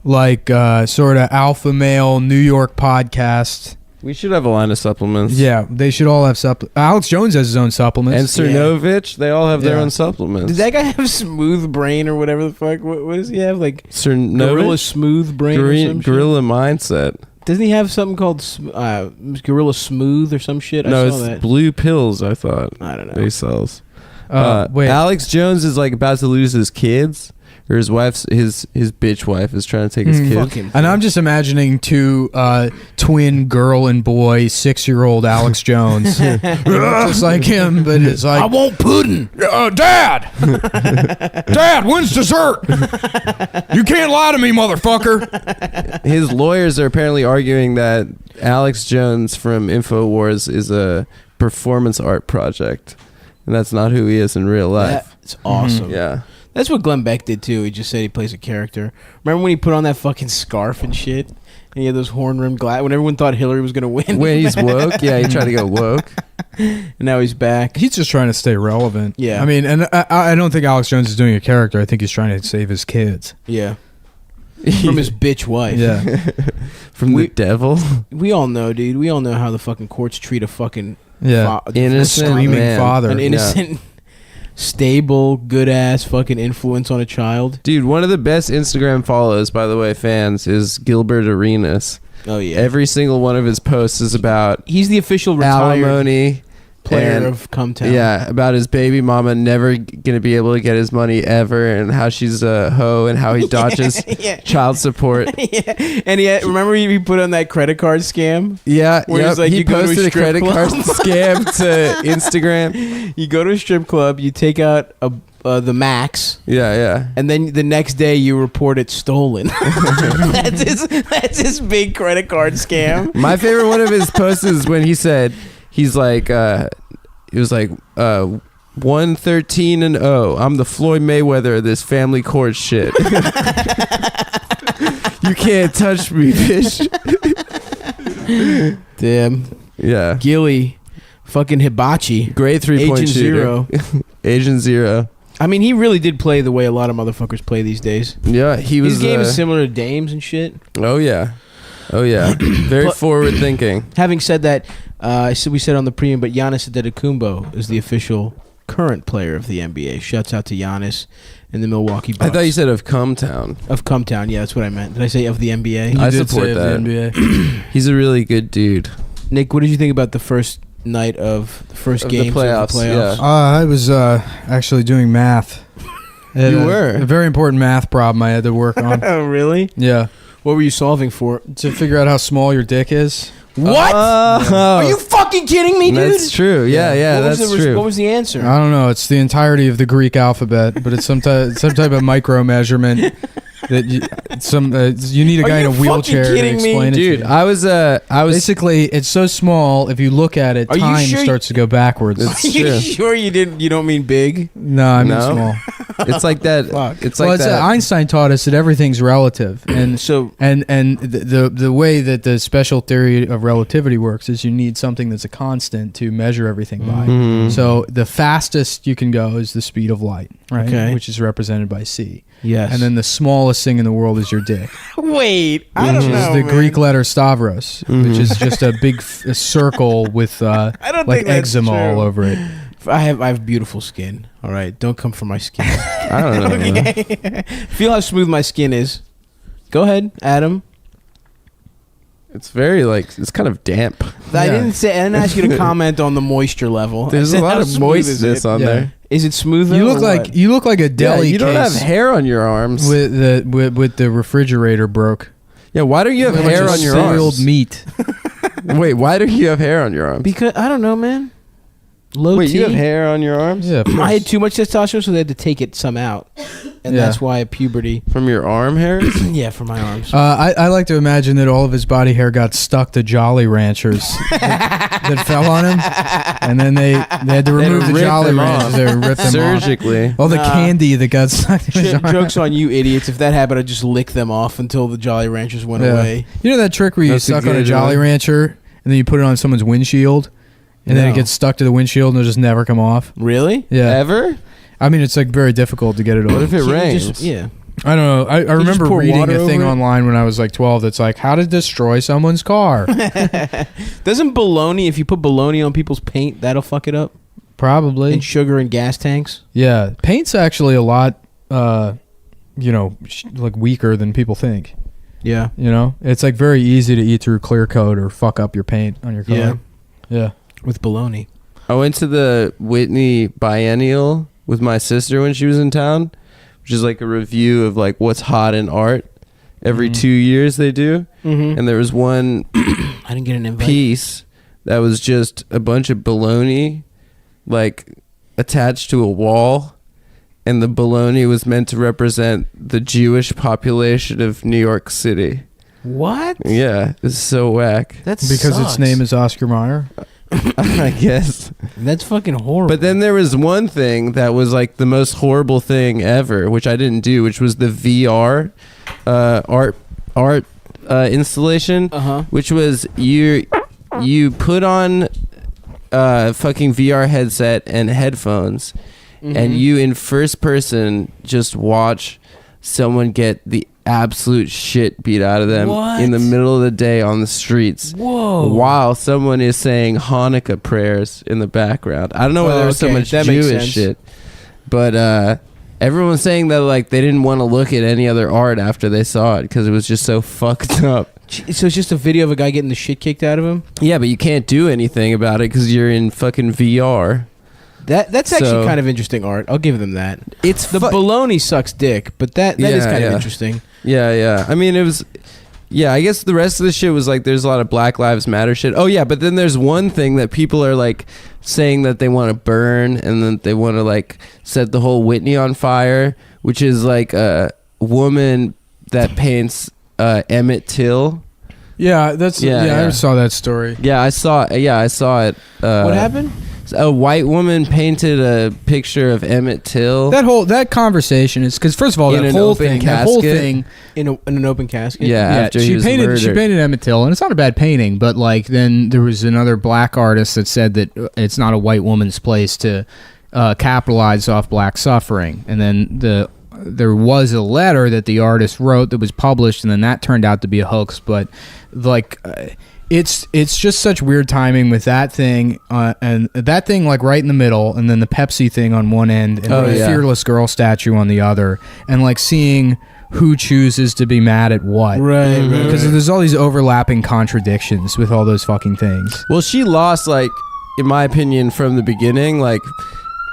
like sort of alpha male New York podcast. We should have a line of supplements. Yeah, they should all have supplements. Alex Jones has his own supplements. And Cernovich, they all have their Yeah. own supplements. Did that guy have smooth brain or whatever the fuck? What does he have? Like Cernovich? Gorilla smooth brain or some shit? Gorilla mindset. Doesn't he have something called Gorilla Smooth or some shit? No, I saw it's that. blue pills, I thought. I don't know. He sells. Wait. Alex Jones is like about to lose his kids. Or his wife's his bitch wife is trying to take his kids. Fuck him. And I'm just imagining two twin girl and boy 6-year-old Alex Jones, just like him, but it's like I want pudding. Dad, Dad, when's dessert? You can't lie to me, motherfucker. His lawyers are apparently arguing that Alex Jones from InfoWars is a performance art project, and that's not who he is in real life. That's awesome. Yeah. That's what Glenn Beck did too. He just said he plays a character. Remember when he put on that fucking scarf and shit? And he had those horn-rimmed glasses when everyone thought Hillary was gonna win. When he's woke, yeah, he tried to go woke. And now he's back. He's just trying to stay relevant. Yeah. I mean, and I don't think Alex Jones is doing a character. I think he's trying to save his kids. Yeah. From his bitch wife. Yeah. From the devil. We all know, dude. We all know how the fucking courts treat a fucking Innocent screaming man. father. an innocent, stable, good ass fucking influence on a child. Dude, one of the best Instagram follows, by the way, fans, is Gilbert Arenas. Oh yeah. Every single one of his posts is about He's the official retired alimony player and- of Cumtown. Yeah, about his baby mama never gonna be able to get his money ever, and how she's a hoe, and how he dodges Yeah. child support. Yeah. And remember he put on that credit card scam? Yeah, Where he's like, he you go to a posted a strip credit club. card scam to Instagram. You go to a strip club, you take out the max, Yeah, and then the next day you report it stolen. that's his big credit card scam. My favorite one of his posts is when he said, he's like, it was like 113-0. I'm the Floyd Mayweather of this family court shit. You can't touch me, bitch. Damn. Yeah. Gilly. Fucking Hibachi. Great 3-point Agent shooter. Zero. Agent Zero. I mean, he really did play the way a lot of motherfuckers play these days. Yeah, he was. His game is similar to Dame's and shit. Oh yeah. Oh yeah. Very forward thinking. Having said that, we said on the premium, but Giannis Antetokounmpo is the official current player of the NBA. Shouts out to Giannis and the Milwaukee Bucks. I thought you said of Cumtown. Of Cumtown, yeah, that's what I meant. Did I say of the NBA? I support that. He's a really good dude. Nick, what did you think about the first night of the first game of the playoffs? I was actually doing math. You were? A very important math problem I had to work on. Oh, really? Yeah. What were you solving for? To figure out how small your dick is. What? Are you fucking kidding me, dude? That's true. Yeah, What was that's the true. What was the answer? I don't know. It's the entirety of the Greek alphabet, but it's some type of micro measurement that you need a guy in a wheelchair to explain it dude? to you. I was basically, it's so small. If you look at it, Are you time sure starts to go backwards. Are you sure you didn't? You don't mean big? No, I mean small. It's like that. It's like that. Einstein taught us that everything's relative, and the way that the special theory of relativity works is you need something that's a constant to measure everything by. Mhm. So the fastest you can go is the speed of light, right? Okay. Which is represented by c. Yes. And then the smallest thing in the world is your dick, Wait, I which don't is know. the man. Greek letter Stavros, which is just a big a circle with don't like think that's eczema all true. over it. I have beautiful skin. All right, don't come for my skin. I don't know. man. Okay. Feel how smooth my skin is. Go ahead, Adam. It's very it's kind of damp. I didn't ask you to comment on the moisture level. There's I a said, lot how of smooth is moistness it? on there. Is it smooth? You though, look or like what? you look like a deli. you don't have case hair on your arms. with the refrigerator broke. Yeah, why do you have Like hair just on your boiled arms? meat. Wait, why do you have hair on your arms? Because I don't know, man. Low Wait, T. you have hair on your arms? Yeah, I had too much testosterone, so they had to take it some out, and Yeah. that's why at puberty. From your arm hairs? Yeah, for my arms. I like to imagine that all of his body hair got stuck to Jolly Ranchers that fell on him, and then they had to remove the rip Jolly them Ranchers. off. They ripped them Surgically. off. All the Nah. candy that got stuck to his arm. Joke's on you, idiots. If that happened, I'd just lick them off until the Jolly Ranchers went Yeah. away. You know that trick where you That's a suck on a good Jolly one. Rancher and then you put it on someone's windshield, and then it No. gets stuck to the windshield and it'll just never come off. Really? Yeah, Ever? I mean it's like very difficult to get it off. What if it Can't you rains? just- yeah. I don't know. I just remember pour reading water a thing over it? online when I was like 12 that's like how to destroy someone's car. Doesn't bologna, if you put bologna on people's paint, that'll fuck it up? Probably. And sugar in gas tanks? Yeah, paint's actually a lot, like weaker than people think. Yeah. You know, it's like very easy to eat through clear coat or fuck up your paint on your car. Yeah. Yeah. With bologna. I went to the Whitney Biennial with my sister when she was in town, which is like a review of like what's hot in art. Every 2 years they do. Mm-hmm. And there was one I didn't get an invite. piece that was just a bunch of baloney like attached to a wall, and the baloney was meant to represent the Jewish population of New York City. What? Yeah, it's so whack. That's Because its name is Oscar Mayer. I guess. That's fucking horrible. But then there was one thing that was like the most horrible thing ever, which I didn't do, which was the VR art installation, which was you put on a fucking VR headset and headphones, and you in first person just watch someone get the absolute shit beat out of them in the middle of the day on the streets. Whoa. While someone is saying Hanukkah prayers in the background. I don't know why Oh, there was so okay. much That makes Jewish sense. shit. But everyone's saying that like they didn't want to look at any other art after they saw it because it was just so fucked up. So it's just a video of a guy getting the shit kicked out of him? Yeah, but you can't do anything about it because you're in fucking VR. That's actually So- kind of interesting art. I'll give them that. It's The baloney sucks dick, but that is Yeah, kind of yeah. interesting. Yeah. I mean, it was. Yeah, I guess the rest of the shit was like there's a lot of Black Lives Matter shit. Oh yeah, but then there's one thing that people are like saying that they want to burn and then they want to like set the whole Whitney on fire, which is like a woman that paints Emmett Till. Yeah, that's I saw that story. Yeah, I saw it. What happened? A white woman painted a picture of Emmett Till. That conversation is because first of all In that an whole open thing, in an open casket. Yeah, after he she was painted murdered. Emmett Till, and it's not a bad painting. But like then there was another black artist that said that it's not a white woman's place to capitalize off black suffering, and then there was a letter that the artist wrote that was published, and then that turned out to be a hoax. But like it's just such weird timing with that thing and that thing like right in the middle, and then the Pepsi thing on one end, and the Fearless Girl statue on the other, and like seeing who chooses to be mad at what. Right. Because there's all these overlapping contradictions with all those fucking things. Well, she lost, like, in my opinion, from the beginning. Like,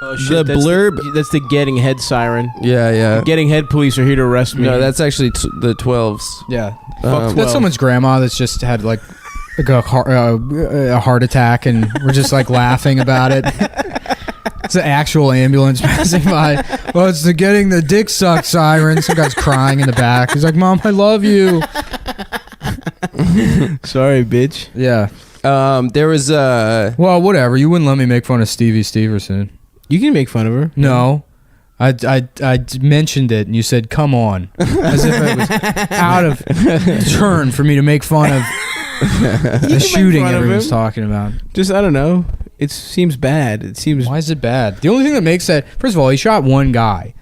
the blurb. That's the getting head siren. Yeah. The getting head police are here to arrest me. No, that's actually the 12s. Yeah. Fuck That's someone's grandma that's just had like a heart attack, and we're just like laughing about it. It's an actual ambulance passing by. Well, it's the getting the dick sucked siren. Some guy's crying in the back. He's like, "Mom, I love you." Sorry, bitch. Yeah. There was well, whatever. You wouldn't let me make fun of Stevie Steverson. You can make fun of her. No. I mentioned it, and you said, "Come on," as if it was out of turn for me to make fun of the shooting everyone's talking about. Just, I don't know. It seems bad. It seems. Why is it bad? The only thing that makes that, first of all, he shot one guy.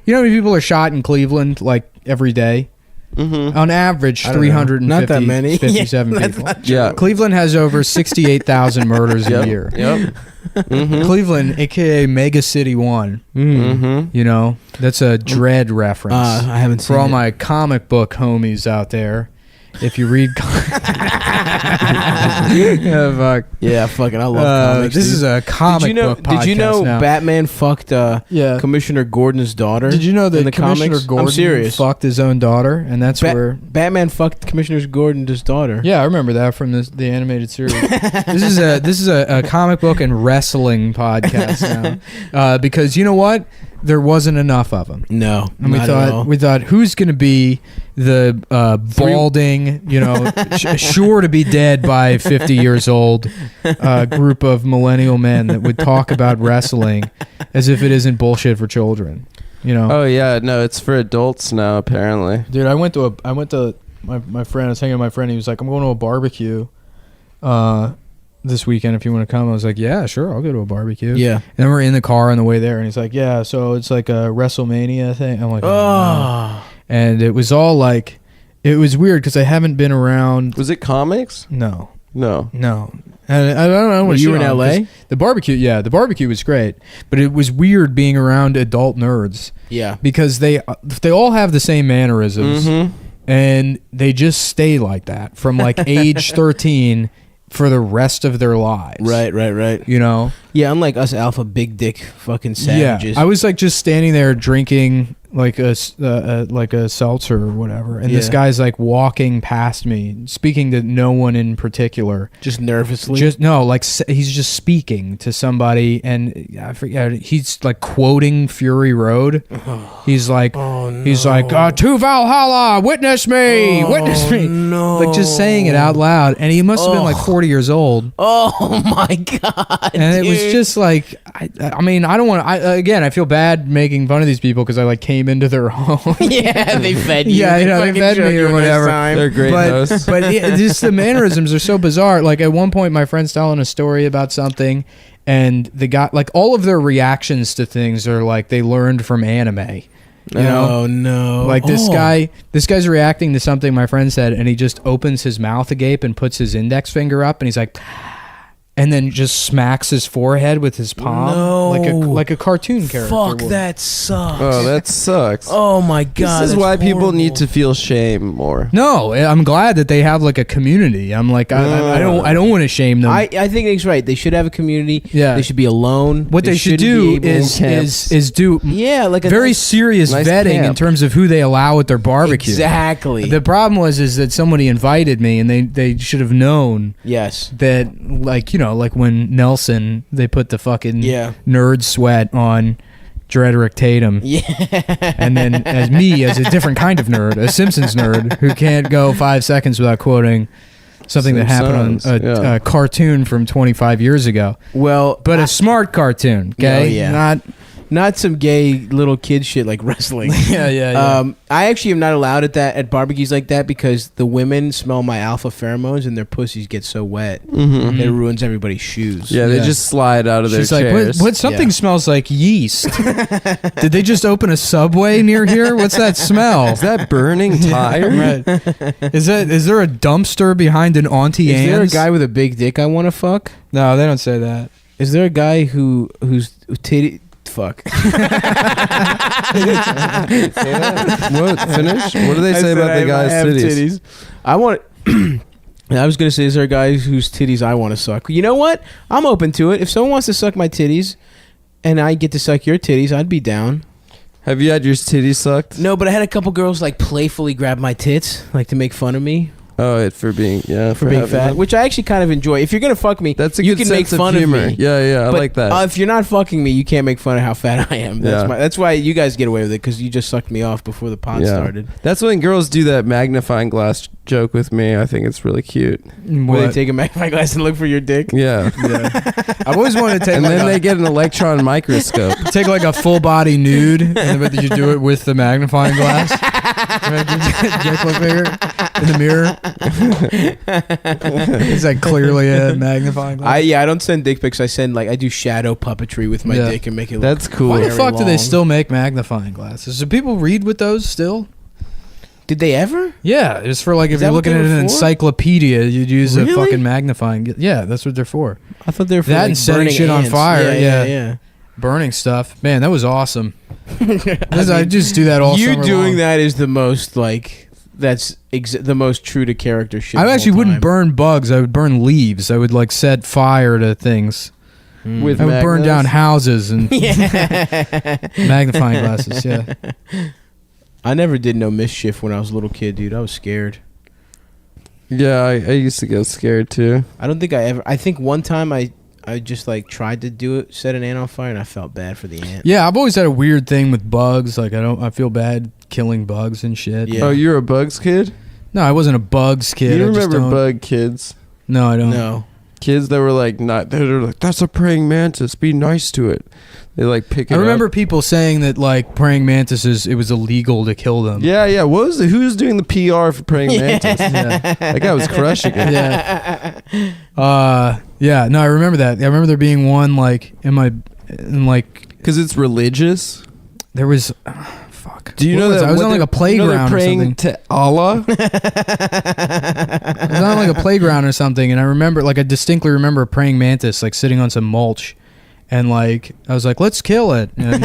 You know how many people are shot in Cleveland like every day? Mm-hmm. On average, 357 not that many. people. Yeah. Cleveland has over 68,000 murders a year. Yep. Mm-hmm. Cleveland, aka Mega City 1. Mm-hmm. You know, that's a Dread reference. I haven't seen for all it. my comic book homies out there. If you read, Yeah, fucking, I love comics. this dude. is a comic book podcast. Did you know now. Batman fucked Commissioner Gordon's daughter? Did you know that in the Commissioner comics? Gordon I'm serious. fucked his own daughter, and that's where Batman fucked Commissioner Gordon's daughter. Yeah, I remember that from the animated series. This is a comic book and wrestling podcast now, because you know what? There wasn't enough of them. No, and not we thought who's going to be the balding, sure to be dead by 50 years old group of millennial men that would talk about wrestling as if it isn't bullshit for children. Oh yeah, no, it's for adults now apparently. Dude, I went to my friend. I was hanging with my friend. He was like, "I'm going to a barbecue this weekend. If you want to come." I was like, "Yeah, sure, I'll go to a barbecue." Yeah. And then we're in the car on the way there, and he's like, "Yeah, so it's like a WrestleMania thing." I'm like, "Oh." And it was all like, it was weird because I haven't been around. Was it comics? No. No. And I don't know. Were you in LA? The barbecue was great, but it was weird being around adult nerds. Yeah. Because they all have the same mannerisms, and they just stay like that from like age 13 for the rest of their lives. Right. You know? Yeah, unlike us alpha big dick fucking savages. Yeah, I was like just standing there drinking like a seltzer or whatever, and this guy's like walking past me, speaking to no one in particular, just nervously. He's just speaking to somebody, and I forget. He's like quoting Fury Road. He's like, "To Valhalla, witness me, witness me." No, like just saying it out loud, and he must have been like 40 years old. Oh my god! And dude. it was just like, I mean, I don't want to. Again, I feel bad making fun of these people because I like came into their home. Yeah, they fed you. Yeah, they fed me or whatever. They're great hosts. But just the mannerisms are so bizarre. Like at one point, my friend's telling a story about something, and the guy, like all of their reactions to things are like they learned from anime. You know? Oh no! Like this guy's reacting to something my friend said, and he just opens his mouth agape and puts his index finger up, and he's like, and then just smacks his forehead with his palm, like a cartoon character. Fuck, would. that sucks. Oh, that sucks. Oh my god! This is why people horrible. need to feel shame more. No, I'm glad that they have like a community. I'm like, I don't want to shame them. I think he's right. They should have a community. Yeah. They should be alone. What they should do is do like a very nice- serious nice vetting in camp. terms of who they allow at their barbecue. Exactly. The problem is that somebody invited me, and they should have known. Yes. That like when Nelson, they put the fucking nerd sweat on Drederick Tatum. Yeah. And then as a different kind of nerd, a Simpsons nerd who can't go 5 seconds without quoting something that happened on a cartoon from 25 years ago. Well, but a smart cartoon, okay? yeah. Not Not some gay little kid shit like wrestling. yeah. I actually am not allowed at barbecues like that because the women smell my alpha pheromones and their pussies get so wet Mhm. that it ruins everybody's shoes. Yeah, they just slide out of their She's like, chairs. what something smells like yeast. Did they just open a Subway near here? What's that smell? Is that burning tire? Right. Is there a dumpster behind an Auntie Is there a Anne's? guy with a big dick I want to fuck? No, they don't say that. Is there a guy who's titty? Fuck. What? Finish? What do they say about the guy's titties? I want. I was gonna say, is there a guy whose titties I want to suck? You know what? I'm open to it. If someone wants to suck my titties, and I get to suck your titties, I'd be down. Have you had your titties sucked? No, but I had a couple girls like playfully grab my tits, like to make fun of me. Oh, for being for being having fat, them. which I actually kind of enjoy. If you're gonna fuck me, That's a you good can make sense of fun humor. of me. Yeah, I But, like that. if you're not fucking me, you can't make fun of how fat I am. Yeah. That's why you guys get away with it because you just sucked me off before the pod started. That's when girls do that magnifying glass joke with me. I think it's really cute. Where they take a magnifying glass and look for your dick. Yeah. I've always wanted to take And like then they get an electron microscope. take like a full body nude, and then you do it with the magnifying glass. Dick look bigger in the mirror. Is that clearly a magnifying glass? I don't send dick pics. I do shadow puppetry with my dick and make it. That's look cool. Why the very fuck do they long. still make magnifying glasses? Do people read with those still? Did they ever? Yeah, it's for like Is if that you're what looking they at were an for? encyclopedia, you'd use a Really? fucking magnifying. Yeah, that's what they're for. I thought they were for That like, and setting burning shit on ants. fire. Yeah. Burning stuff. Man, that was awesome. I just do that all You summer doing long. that is the most like that's the most true to character shit. I of all actually wouldn't time. burn bugs. I would burn leaves. I would like set fire to things. With I would burn magnets? down houses and magnifying glasses. Yeah. I never did no mischief when I was a little kid, dude. I was scared. Yeah, I used to get scared too. I don't think I ever. I think one time I just like tried to do it, set an ant on fire, and I felt bad for the ant. Yeah, I've always had a weird thing with bugs. Like I feel bad killing bugs and shit. Yeah. Oh, you're a bugs kid? No, I wasn't a bugs kid. You I just remember don't- bug kids? No, I don't. No. Kids that were like they're like, that's a praying mantis. Be nice to it. They like pick it I remember up. people saying that like praying mantises, it was illegal to kill them. Yeah. What was who was doing the PR for praying mantis? Yeah. That guy was crushing it. Yeah. No, I remember that. I remember there being one like in like because it's religious. There was. Fuck. Do you What know was that I was what on like they're- a playground they're or praying something. to Allah? I was on like a playground or something, and I remember, like, I distinctly remember a praying mantis like sitting on some mulch, and like I was like, "Let's kill it," and,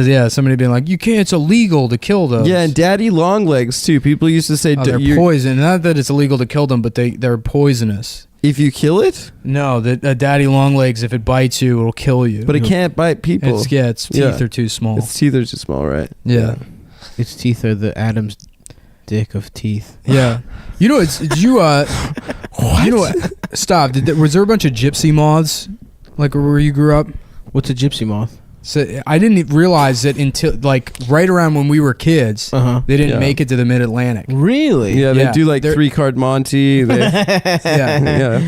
yeah, somebody being like, "You can't. It's illegal to kill those." Yeah, and daddy long legs too. People used to say they're you're- poison. Not that it's illegal to kill them, but they're poisonous. if you kill it, No, that daddy long legs, if it bites you, it'll kill you. but it can't bite people. Its teeth Yeah. are too small. Its teeth are too small, right? Yeah. Its teeth are the Adam's dick of teeth. Yeah. You know, did you you know what? Stop. Was there a bunch of gypsy moths like where you grew up? What's a gypsy moth? So I didn't realize that until like right around when we were kids, they didn't Yeah. make it to the Mid-Atlantic. Really? Yeah, they Yeah. do like They're- 3-card Monty. They, Yeah. yeah.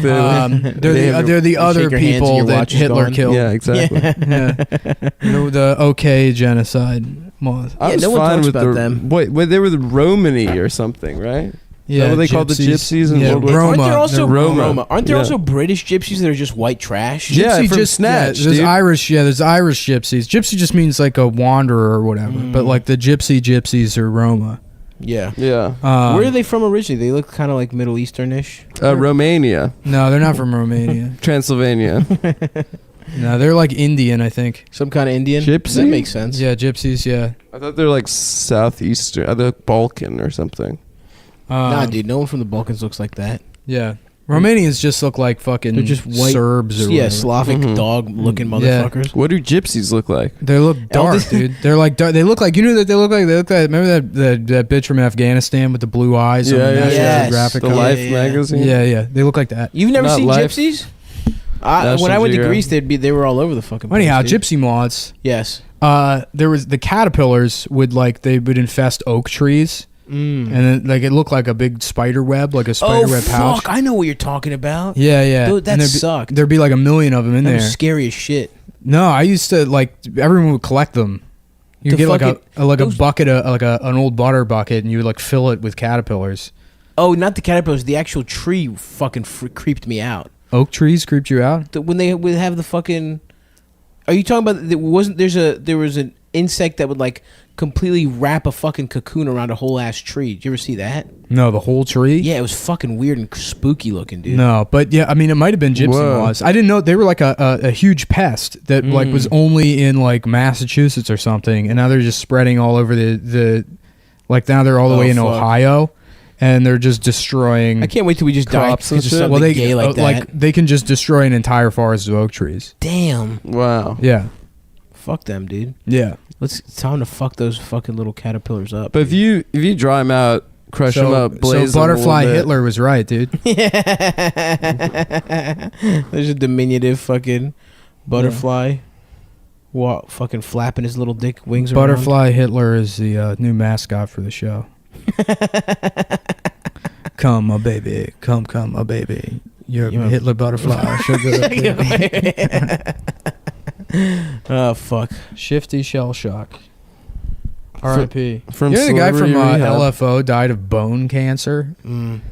They're the other shake your hands and people your that watch is Hitler gone. killed. Yeah, exactly. Yeah. You know, the OK genocide moth. I was no one fine talks with about the them. Wait, they were the Romany or something, right? Is that what they called the gypsies in yeah, World War II? Roma. Aren't there also They're Roma. Aren't there Yeah. also British gypsies that are just white trash? Yeah, Gypsy from just Snatch, there's dude. Irish. Yeah, there's Irish gypsies. Gypsy just means like a wanderer or whatever. But like the gypsies are Roma. Yeah. Yeah. Where are they from originally? They look kind of like Middle Easternish. Romania. No, they're not from Romania. Transylvania. No, they're like Indian, I think. Some kind of Indian. Gypsy? That makes sense. Yeah, gypsies. Yeah. I thought they're like southeastern, the Balkan or something. Nah, dude. No one from the Balkans looks like that. Yeah. Romanians just look like fucking They're just white Serbs or yeah, whatever. Slavic dog-looking motherfuckers. What do gypsies look like? They look dark, dude. They're like dark. They look like, you know that they look like remember that bitch from Afghanistan with the blue eyes on the National Geographic The cover? Life magazine. Yeah. They look like that. You've never Not seen Life. gypsies? National When I went to Geographic. Greece, they were all over the fucking place. Anyhow, dude. gypsy moths. Yes. There was the caterpillars would infest oak trees. And then like it looked like a big spider web, like a spider web pouch. I know what you're talking about. Yeah. Dude, that And sucked. There'd be like a million of them in That there. was scary as shit. No, I used to like everyone would collect them. You The get like fucking- a those- bucket of like an old butter bucket, and you would like fill it with caterpillars. Oh, not the caterpillars. The actual tree fucking creeped me out. Oak trees creeped you out? When they would have the fucking. Are you talking about? There was an insect that would like completely wrap a fucking cocoon around a whole ass tree. Did you ever see that? No, the whole tree. Yeah, it was fucking weird and spooky looking, dude. No, but yeah, I mean, it might have been gypsy Whoa. moths. I didn't know they were like a huge pest that like was only in like Massachusetts or something, and now they're just spreading all over the like now they're all the Oh, way in fuck. Ohio, and they're just destroying. I can't wait till we just die. crops and shit. Well, they gay like that. like they can just destroy an entire forest of oak trees. Damn. Wow. Yeah. Fuck them, dude. Yeah. It's time to fuck those fucking little caterpillars up. But if you dry them out, crush them up, blaze so them a butterfly little bit. Hitler was right, dude. There's a diminutive fucking butterfly. What fucking flapping his little dick wings around. Butterfly Hitler is the new mascot for the show. Come, my baby. Come, my baby. You're a Hitler butterfly. Sugar. Oh, fuck. Shifty shell shock. R.I.P. from You know the guy from celebrity rehab. LFO died of bone cancer?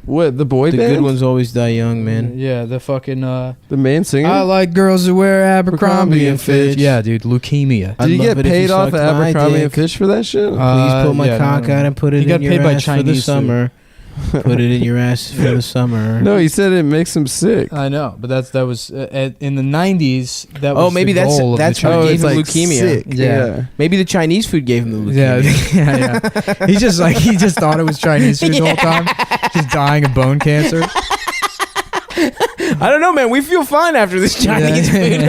What, the boy The band? good ones always die young, man. Yeah, the fucking... The main singer? I like girls who wear Abercrombie and Fitch. Yeah, dude, leukemia. Did you get paid off at Abercrombie and Fitch for that shit? Please pull my cock out and put it He got in your paid by ass for the Chinese food. summer. Put it in your ass for the summer. No, he said it makes him sick. I know, but that was in the 90s. That was Oh, maybe the goal of that's the what Chinese. gave him leukemia. sick. Yeah. Maybe the Chinese food gave him the Yeah, leukemia. yeah. He just thought it was Chinese food the whole time. Just dying of bone cancer. I don't know, man. We feel fine after this Chinese food.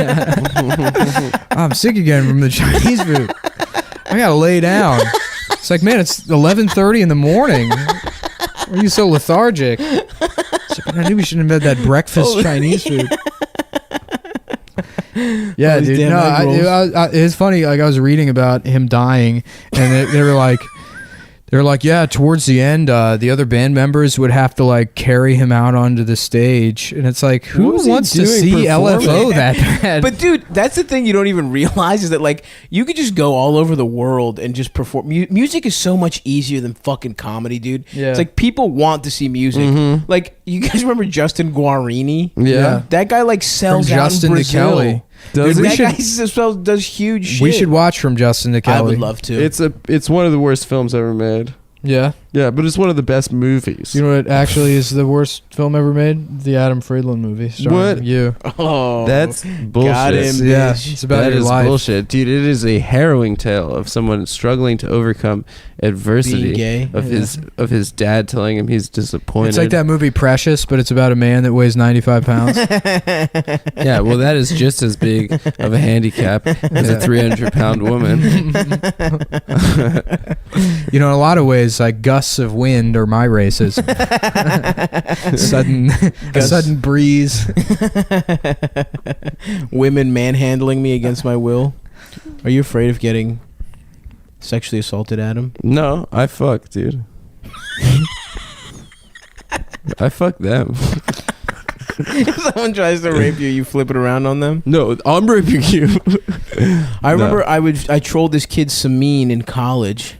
I'm sick again from the Chinese food. I gotta lay down. It's like, man, it's 11:30 in the morning. Why are you so lethargic? It's like, I knew we shouldn't have had that breakfast Chinese food. Yeah, All these dude. damn No, egg rolls. it's funny. Like I was reading about him dying, and they were like. They're like, yeah, towards the end, the other band members would have to like carry him out onto the stage. And it's like, who What was he wants to doing see performing? LFO that bad? But dude, that's the thing you don't even realize is that like you could just go all over the world and just perform. Music is so much easier than fucking comedy, dude. Yeah. It's like people want to see music. Like you guys remember Justin Guarini? Yeah. That guy like sells From out Justin in to Brazil. Kelly. Does Dude, he? That guy does huge shit. We should watch From Justin to Kelly. I would love to. It's one of the worst films ever made. Yeah. Yeah, but it's one of the best movies. You know what actually is the worst film ever made? The Adam Friedland movie. starring What? You. Oh, That's bullshit. got him, Yeah, bitch. it's about That your is life. bullshit, dude. It is a harrowing tale of someone struggling to overcome adversity. Being gay. Of his dad telling him he's disappointed. It's like that movie Precious, but it's about a man that weighs 95 pounds. Yeah, well, that is just as big of a handicap as a 300-pound woman. You know, in a lot of ways, like gusts of wind are my races. sudden breeze. Women manhandling me against my will. Are you afraid of getting sexually assaulted, Adam? No, I fuck, dude. I fuck them. If someone tries to rape you, you flip it around on them? No, I'm raping you. I remember I trolled this kid Samin in college,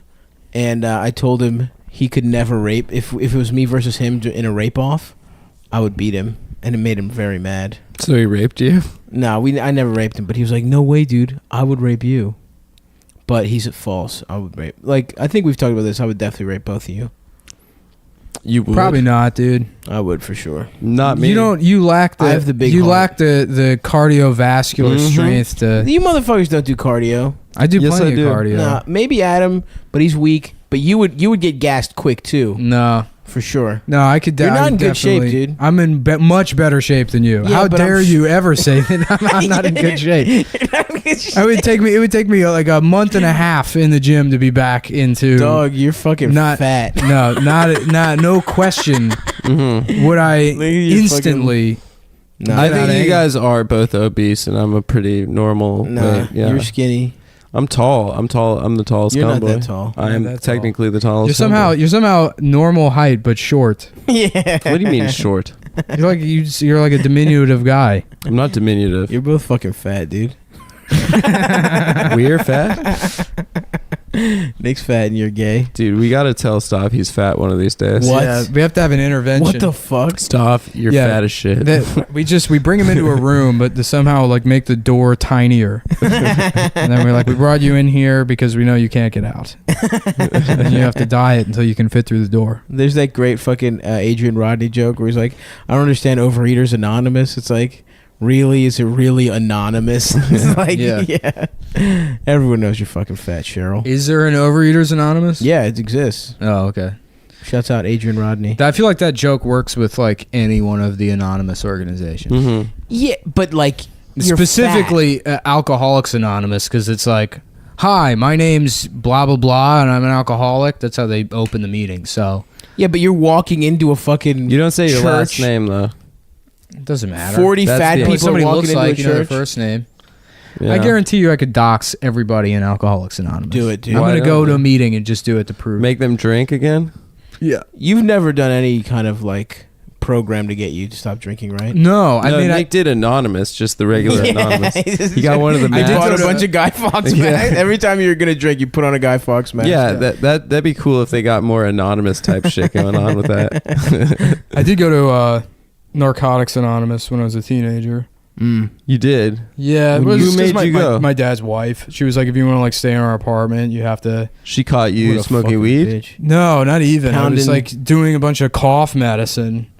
and I told him he could never rape. If it was me versus him in a rape off, I would beat him, and it made him very mad. So he raped you? No, I never raped him, but he was like, "No way, dude, I would rape you." But he's false. I would rape. Like I think we've talked about this. I would definitely rape both of you. You would? Probably not, dude. I would for sure. Not me. You lack the I have the big you heart. lack the cardiovascular strength to You motherfuckers don't do cardio. I do Yes, plenty I do. of cardio. Nah, maybe Adam, but he's weak. But you would get gassed quick too, No. for sure. No, I could. You're I not would in good shape, definitely- dude. I'm in much better shape than you. Yeah, How but I'm dare you ever say that I'm not in good shape? It would take me like a month and a half in the gym to be back into. Dog, you're fucking not fat. No, not no question. Would I you're instantly? Nah, I Get outta think you here. guys are both obese, and I'm a pretty normal. Nah, weight. Yeah. you're skinny. I'm tall. I'm the tallest You're not cowboy. that tall. I am that tall. technically the tallest. You're somehow normal height but short. Yeah. What do you mean short? You're like a diminutive guy. I'm not diminutive. You're both fucking fat, dude. We're fat. Nick's fat and you're gay. Dude, we gotta tell Stav he's fat one of these days. What? Yeah, we have to have an intervention. What the fuck? Stav, you're fat as shit. We bring him into a room, but to somehow like make the door tinier. And then we're like, we brought you in here because we know you can't get out. And then you have to diet until you can fit through the door. There's that great fucking Adrian Rodney joke where he's like, I don't understand Overeaters Anonymous. It's like, really? Is it really anonymous? It's like, yeah. Everyone knows you're fucking fat, Cheryl. Is there an Overeaters Anonymous? Yeah, it exists. Oh, okay. Shouts out Adrian Rodney. I feel like that joke works with like any one of the anonymous organizations. Mm-hmm. Yeah, but like you're specifically Alcoholics Anonymous, because it's like, hi, my name's blah blah blah, and I'm an alcoholic. That's how they open the meeting. So yeah, but you're walking into a fucking you don't say your last church. name though. It doesn't matter. 40 fat people somebody walking looks into like a you know their church. first name. Yeah. I guarantee you I could dox everybody in Alcoholics Anonymous. Do it, dude. I'm Why going to go not? to a meeting and just do it to prove. Make them drink again? Yeah. You've never done any kind of like program to get you to stop drinking, right? No, I No, mean, Nick did anonymous, just the regular anonymous. He got one of the I masks. bought a bunch of Guy Fawkes masks. Every time you're gonna drink, you put on a Guy Fawkes mask. Yeah, that'd be cool if they got more anonymous type shit going on with that. I did go to Narcotics Anonymous when I was a teenager. You did? Yeah, it Who was just made my, you go? My dad's wife. She was like, if you want to like stay in our apartment, you have to. She caught you What a smoking fucking weed? bitch. No, not even. I was Pounding- like doing a bunch of cough medicine.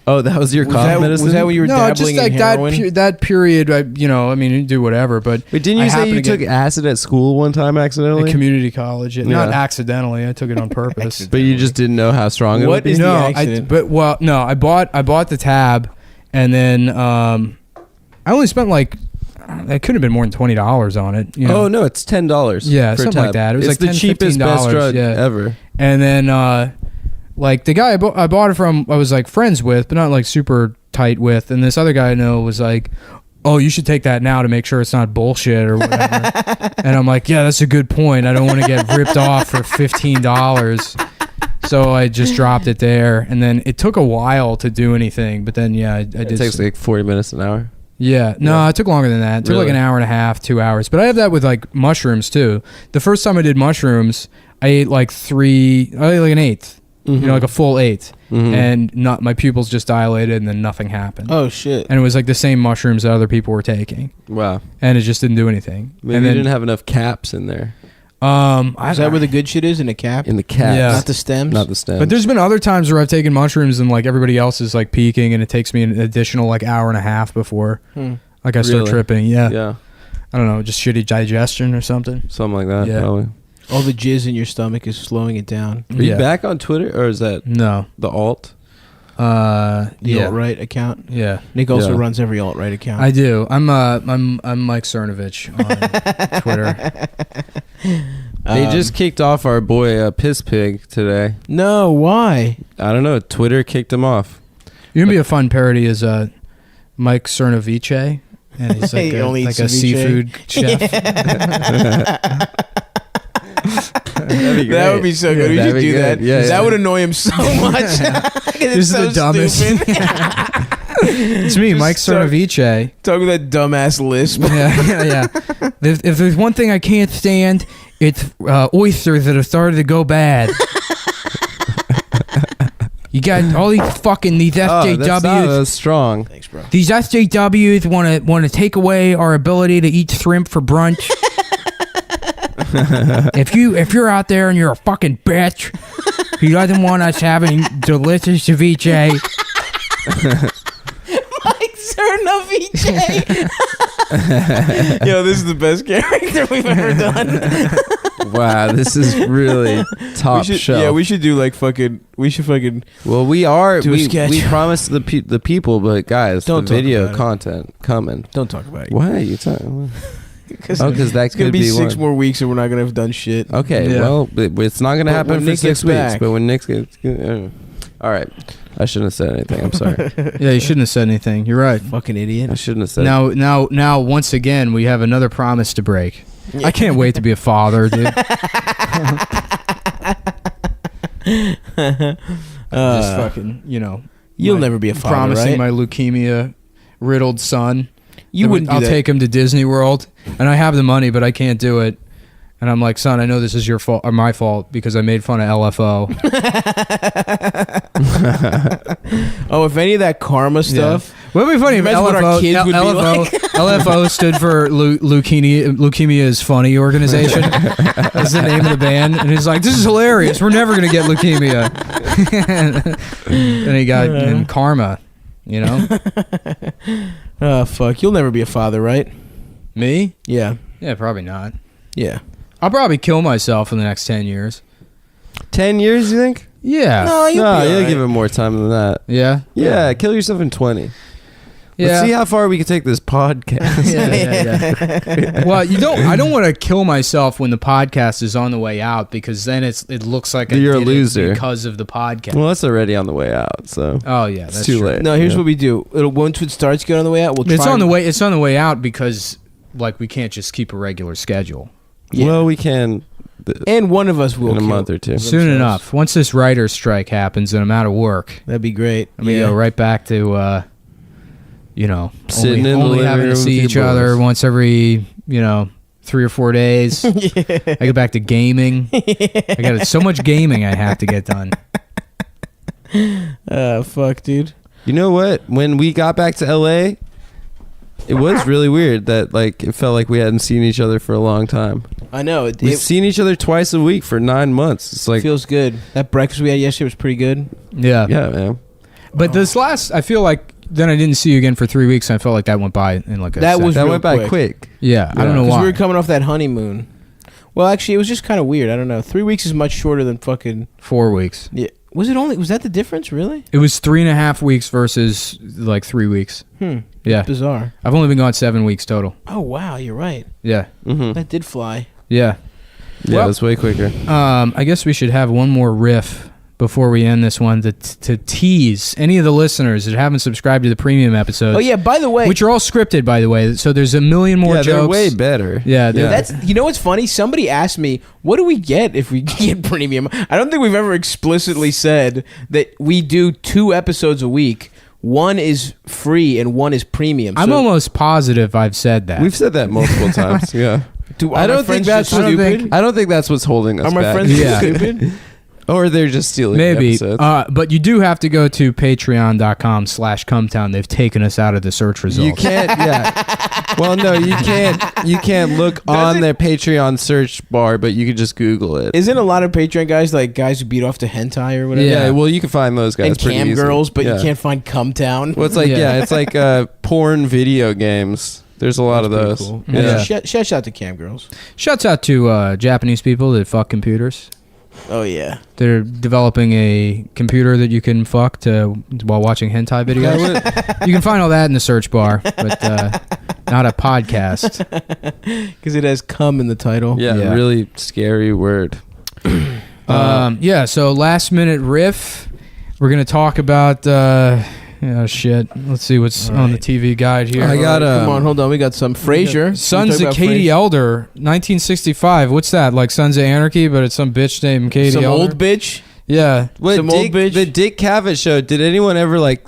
Oh, that was your cough medicine? Was that when you were No, dabbling just like in that. heroin? That period. I mean, you do whatever. But Wait, didn't you I say happened you to took get- acid at school one time accidentally? at community college? Not Yeah. accidentally. I took it on purpose. But you just didn't know how strong it would What be? is the No, accident? I bought the tab, and then I only spent like it could have been more than $20 on it. You know? Oh no, it's $10. Yeah, for a something like tab. that. It was it's like the $10, cheapest, best $15, drug yeah. ever. And then like the guy I bought it from, I was like friends with, but not like super tight with. And this other guy I know was like, "Oh, you should take that now to make sure it's not bullshit or whatever." And I'm like, "Yeah, that's a good point. I don't want to get ripped off for $15." So I just dropped it there, and then it took a while to do anything. But then I did. It takes like 40 minutes an hour. Yeah, no, it took longer than that. It took like Really? an hour and a half, 2 hours. But I have that with like mushrooms too. The first time I did mushrooms, I ate like an eighth. You know, like a full eighth, and not my pupils just dilated, and then nothing happened. Oh shit! And it was like the same mushrooms that other people were taking. Wow. And it just didn't do anything. Maybe and you then, didn't have enough caps in there. Is that where the good shit is in a cap? In the caps. Yeah. Not the stems. Not the stems. But there's been other times where I've taken mushrooms and like everybody else is like peaking, and it takes me an additional like hour and a half before like I start Really? tripping. Yeah. Yeah. I don't know, just shitty digestion or something. Something like that, Yeah. probably. All the jizz in your stomach is slowing it down. Are you back on Twitter, or is that No. the alt? The Yeah. alt-right account. Yeah. Nick also Yeah. runs every alt-right account. I do. I'm Mike Cernovich on Twitter. They just kicked off our boy Piss Pig today. No, why? I don't know. Twitter kicked him off. You're gonna be a fun parody as Mike Cernovice, and he's like, He a, only like eats a ceviche. seafood chef. That would be so good. We That'd should be do good. that. Yeah, That yeah. would annoy him so much. This is the dumbest. It's me, Mike Cernovice. Talking with that dumbass lisp. Yeah. If there's one thing I can't stand, it's oysters that have started to go bad. You got all these SJWs. That's strong. Thanks, bro. These SJWs want to take away our ability to eat shrimp for brunch. if you're out there and you're a fucking bitch, who doesn't want us having delicious ceviche, Mike Cernovice. Yo, this is the best character we've ever done. Wow, this is really top shelf. Yeah, we should do like fucking. We should fucking. Well, we are. Do a We sketch. promised the people, but guys, Don't the talk video about it. content coming. Don't talk about it. Why are you talking? Because that it's gonna could be 6 one. more weeks and we're not gonna have done shit. Okay, Yeah. well, it's not gonna But happen when for Nick 6 gets weeks. back- But when Nick gets, all right, I shouldn't have said anything. I'm sorry. yeah, you shouldn't have said anything. You're right. Fucking idiot. I shouldn't have said. Now, once again, we have another promise to break. I can't wait to be a father, dude. Just fucking, You'll never be a father, promising right? my leukemia riddled son You wouldn't do I'll that. take him to Disney World, and I have the money, but I can't do it. And I'm like, son, I know this is your fault or my fault because I made fun of LFO. Oh, if any of that karma stuff. What would be funny if Imagine what our LFO, kids would be LFO, like. LFO stood for Leukemia is Funny Organization. That's the name of the band. And he's like, this is hilarious. We're never going to get leukemia. And he got in karma, you know? Oh, fuck. You'll never be a father, right? Me? Yeah. Yeah, probably not. Yeah. I'll probably kill myself in the next 10 years. 10 years, you think? Yeah. No, you'll be all you'll right. give it more time than that. Yeah? Yeah, kill yourself in 20. Yeah. Let's see how far we can take this podcast. Yeah. Well, I don't want to kill myself when the podcast is on the way out because then it looks like You're a did it loser because of the podcast. Well, that's already on the way out, so. Oh yeah, it's that's too true. late. No, here's Yeah. what we do. Once it starts going on the way out, we'll try. It's on the way. It's on the way out because like we can't just keep a regular schedule. Yeah. Well, we can. And one of us will in a kill month or two. Soon enough. Once this writer's strike happens and I'm out of work, that'd be great. I'm gonna go right back to Sitting in the only living having room to see with each your other boys. once every 3 or 4 days. I go back to gaming. I got so much gaming I have to get done. Fuck, dude. You know what? When we got back to LA, it was really weird that like it felt like we hadn't seen each other for a long time. I know. We've It seen each other twice a week for 9 months. It's like feels good. That breakfast we had yesterday was pretty good. Yeah. yeah, man. But this last, I feel like then I didn't see you again for 3 weeks. And I felt like that went by in like a That was That real went by quick. Yeah, I don't know Because why. we were coming off that honeymoon. Well, actually, it was just kind of weird. I don't know. 3 weeks is much shorter than fucking 4 weeks. Yeah. Was that the difference, really? It was 3.5 weeks versus like 3 weeks. Yeah. Bizarre. I've only been gone 7 weeks total. Oh, wow. You're right. Yeah. Mm-hmm. That did fly. Yeah. Yeah, Well, that's way quicker. I guess we should have one more riff before we end this one to tease any of the listeners that haven't subscribed to the premium episodes. Oh, yeah. By the way. Which are all scripted, by the way. So there's a million more Yeah, jokes. they're way better. Yeah. That's you know what's funny? Somebody asked me, "What do we get if we get premium?" I don't think we've ever explicitly said that we do 2 episodes a week. One is free and one is premium. I'm So- almost positive I've said that. We've said that multiple times. Yeah. Do- I are my don't think friends that's just stupid? I don't think that's what's holding us Are my back. friends just Yeah. stupid? Or they're just stealing the Maybe. episodes. But you do have to go to patreon.com/Cumtown. They've taken us out of the search results. You can't. Yeah. Well, no, you can't. You can't look on their Patreon search bar, but you can just Google it. Isn't a lot of Patreon guys like guys who beat off to hentai or whatever? Yeah. Well, you can find those guys And pretty cam easily. girls, but Yeah. you can't find Cumtown. Well, it's like it's like porn video games. There's a lot of those. Cool. Yeah. Shouts out to cam girls. Shouts out to Japanese people that fuck computers. Oh yeah. They're developing a computer that you can fuck while watching hentai videos. You can find all that in the search bar, but not a podcast. Because it has cum in the title. Yeah, really scary word. So last minute riff. We're gonna talk about shit. Let's see what's on the TV guide here. I got Come on, hold on. We got some Frasier. Sons of Katie Elder, 1965. What's that? Like Sons of Anarchy, but it's some bitch named Katie Some Elder. old bitch. Yeah. Wait, Some old bitch. The Dick Cavett show. Did anyone ever like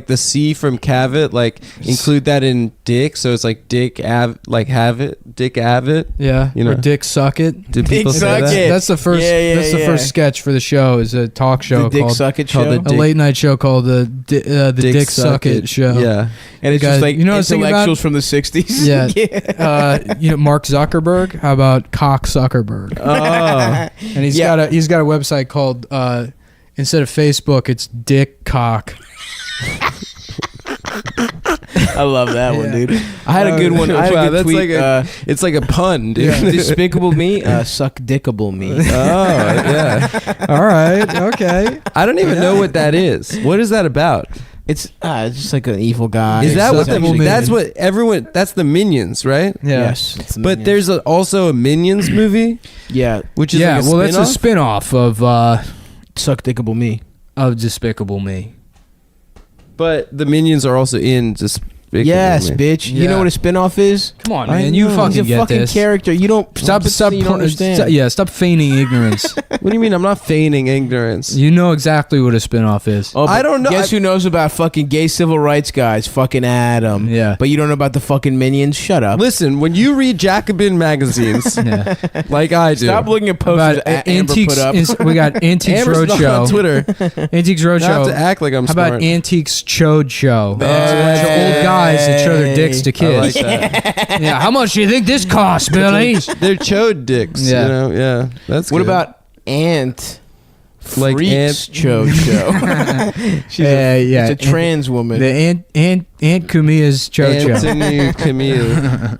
the C from Cavett include that in Dick? So it's like Dick Have it, Dick Avett. Yeah. You know, or Dick Suck It. Did people Dick say Suck that? It. That's the first. Yeah, that's the first sketch for the show. Is a talk show The Dick called Suck It called show. the a late night show called the Dick Suck It show. Yeah. And it's Guys, just like you know what I was thinking about? intellectuals from the 60s. Yeah. Mark Zuckerberg. How about Cock Zuckerberg? Oh. And he's got a website called instead of Facebook, it's Dick Cock. I love that one, dude. I had a good one. I had Wow, a good that's tweet. it's like a pun, dude. Despicable Me, suck dickable me. Oh, yeah. All right. Okay. I don't even know what that is. What is that about? It's just like an evil guy. Is that what Suckable that's Minion. what everyone? That's the Minions, right? Yeah. Yes. it's the But Minions. there's also a Minions movie, yeah, which is Yeah. like a Well, that's a spin-off? spin-off suck dickable me. of Despicable Me. But the Minions are also in speaking Yes, of me. bitch. You know what a spinoff is? Come on, I man. You know. fucking He's a get fucking this. character. You don't Stop. You don't understand. Stop feigning ignorance. What do you mean? I'm not feigning ignorance. You know exactly what a spinoff is. Oh, I don't know. Guess who knows about fucking gay civil rights guys? Fucking Adam. Yeah. But you don't know about the fucking Minions? Shut up. Listen, when you read Jacobin magazines, Yeah. like I do, Stop looking at posters About that Amber Antiques. put up. We got Antiques Amber's not Roadshow. on Twitter. Antiques I have Roadshow. to act like I'm How smart. about Antiques Chode Show? It's a bunch of old guys that show their dicks to I kids. like that. Yeah, how much do you think this costs, Billy? They're chode dicks. Yeah. You know? Yeah. That's What good. about Ant? Like Freaks Ant- Chode Show. She's yeah. It's a trans woman. The Aunt Kumia's Chode Show. Anthony Camille.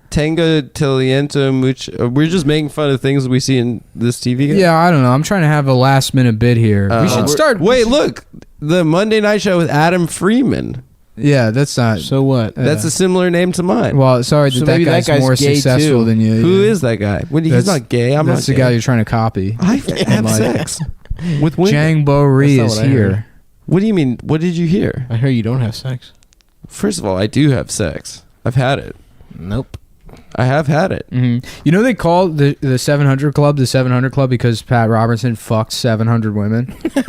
Tango Tiliento Mucho. We're just making fun of things we see in this TV guide. Yeah, I don't know. I'm trying to have a last minute bit here. We should start. Wait, look. The Monday Night Show with Adam Freeman. Yeah, that's not. So what? That's a similar name to mine. Well, sorry So that maybe guy's, that guy's more gay, successful too. than you. Who yeah. is that guy? He's That's- not gay. I'm That's not the gay. guy you're trying to copy. I had like- sex with women. Jang Bo Ri That's is not what I here. heard. What do you mean? What did you hear? I hear you don't have sex. First of all, I do have sex. I've had it. Nope. I have had it. Mm-hmm. You know they call the 700 Club the 700 Club because Pat Robertson fucked 700 women. That's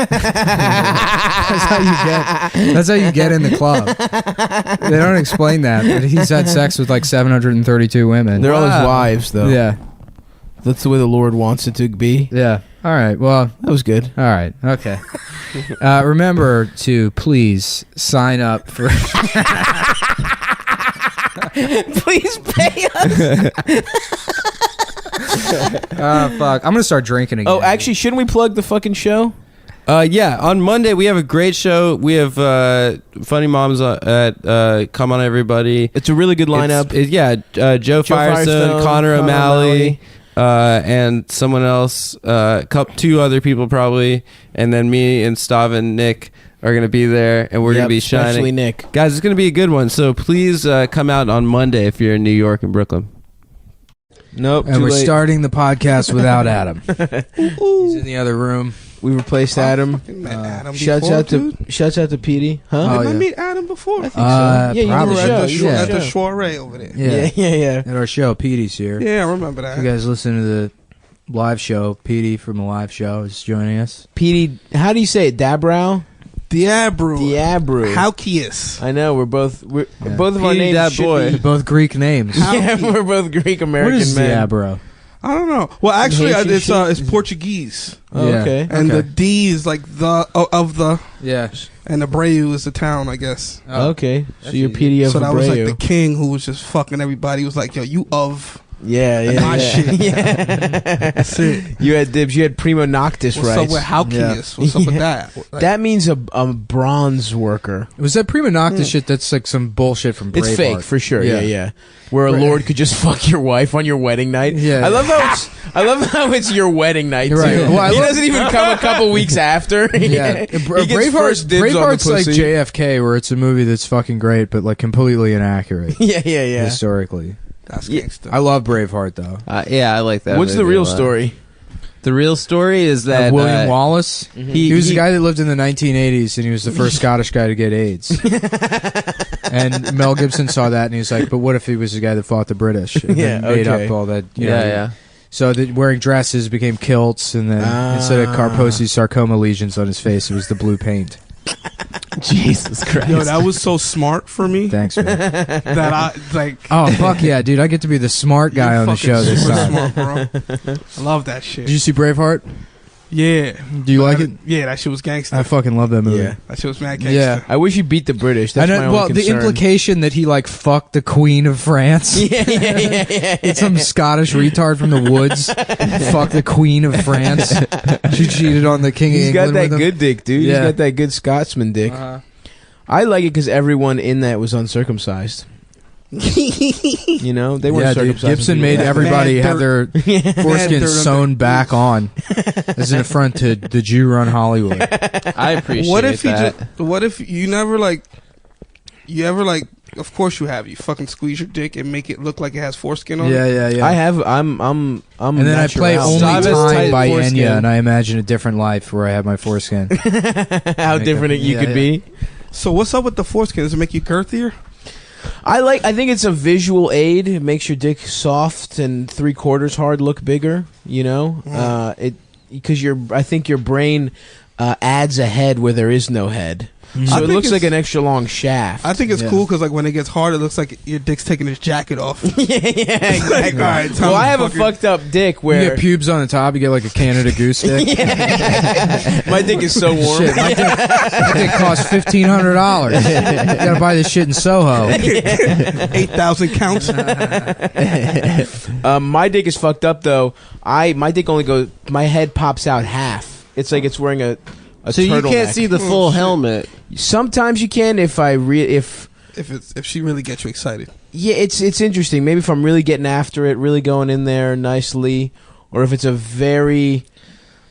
how you get in the club. They don't explain that, but he's had sex with like 732 women. They're all his wives, though. Yeah, That's the way the Lord wants it to be. yeah. All right. Well, That was good. all right. Okay. Remember to please sign up for. Please pay us. Fuck. I'm gonna start drinking again. Oh, actually, shouldn't we plug the fucking show? Yeah, on Monday we have a great show. We have Funny Moms at Come On Everybody. It's a really good lineup. Joe Firestone, Connor O'Malley, and someone else, two other people probably, and then me and Stav and Nick are going to be there, and we're going to be especially shining. Nick. Guys, it's going to be a good one, so please come out on Monday if you're in New York and Brooklyn. Nope. And too we're late. starting the podcast without Adam. He's in the other room. We replaced Adam. Met Adam Shouts before, out to dude? Shouts out to Petey. Huh? Oh, Did I yeah. meet Adam before? I think Yeah, you probably. did a at show. the, You shore, did a at the show. soiree over there. Yeah. At our show, Petey's here. Yeah, I remember that. If you guys listen to the live show, Petey from the live show is joining us. Petey, how do you say it? Dabrow? Diabru. Diabru. Howkius. I know. Both of our Petey names Dab should boy. be. They're both Greek names. Yeah, we're both Greek What American is men. Diabro? I don't know. Well, actually, Haitian it's shit? Portuguese, Oh, Yeah. okay. and the D is like the of the, Yeah. and Abreu is the town, I guess. Okay. So That's you're easy. Petey of So that was like Abreu. the king who was just fucking everybody. He was like, "Yo, you of Yeah, my yeah. shit." Yeah. That's it. You had dibs. You had Primo Noctis What's rights. up with Howkius? What's up with that? Like, That means a bronze worker. Was that Prima Noctis shit? That's like some bullshit from Braveheart. It's fake for sure. Yeah. Yeah. Where a lord could just fuck your wife on your wedding night. Yeah. I love how it's your wedding night. Right. Too. Well, He doesn't even come a couple weeks after. Yeah, He gets first dibs on the Braveheart's like pussy. JFK, where it's a movie that's fucking great, but like completely inaccurate Yeah. historically. that's Yeah. gangster. I love Braveheart though. Yeah, I like that. What's the movie a real lot. story? The real story is that William Wallace. Mm-hmm. He was the guy that lived in the 1980s, and he was the first Scottish guy to get AIDS. And Mel Gibson saw that, and he was like, "But what if he was the guy that fought the British?" And Yeah, then made okay. up all that. You Yeah, know, yeah. So that wearing dresses became kilts, and then instead of Kaposi's sarcoma lesions on his face, it was the blue paint. Jesus Christ. Yo, that was so smart for me Thanks, man. that I like. Oh fuck yeah, dude! I get to be the smart guy you're on the fucking show this super time. smart, bro. I love that shit. Did you see Braveheart? Yeah. Do you like it? Yeah, that shit was gangster. I fucking love that movie. Yeah. That shit was mad gangster. Yeah. I wish you beat the British. That's I my know, only well, the concern. implication that he like fucked the Queen of France. Yeah. It's some Scottish retard from the woods. Fuck the Queen of France. She cheated on the King of He's got England. that with him. good dick, dude. Yeah. He's got that good Scotsman dick. I like it because everyone in that was uncircumcised. You know, they weren't Yeah, dude. circumcised. Gibson made everybody have their foreskin dirt on sewn back on as an affront to the Jew-run Hollywood. I appreciate What if he that. just? What if you never like? You ever like? Of course you have. You fucking squeeze your dick and make it look like it has foreskin on Yeah, it. yeah, yeah. I have. I'm. and then I play natural. Only Stop his Time tight by foreskin. Enya, and I imagine a different life where I have my foreskin. How different you Yeah, could yeah. be. So what's up with the foreskin? Does it make you girthier? I think it's a visual aid. It makes your dick soft and 3/4 hard look bigger. You know, because I think your brain adds a head where there is no head. So it looks like an extra long shaft. I think it's cool because like when it gets hard, it looks like your dick's taking his jacket off. yeah, exactly. Like, all right, well, I have a fucked up dick where You get pubes on the top. You get like a Canada Goose stick. my dick is so warm. Shit, my dick costs $1,500. You gotta buy this shit in Soho. 8,000 counts. My dick is fucked up though. My dick only goes. My head pops out half. It's like it's wearing a so you can't turtleneck. see the full helmet. Sometimes you can if she really gets you excited. Yeah, it's interesting. Maybe if I'm really getting after it, really going in there nicely, or if it's a very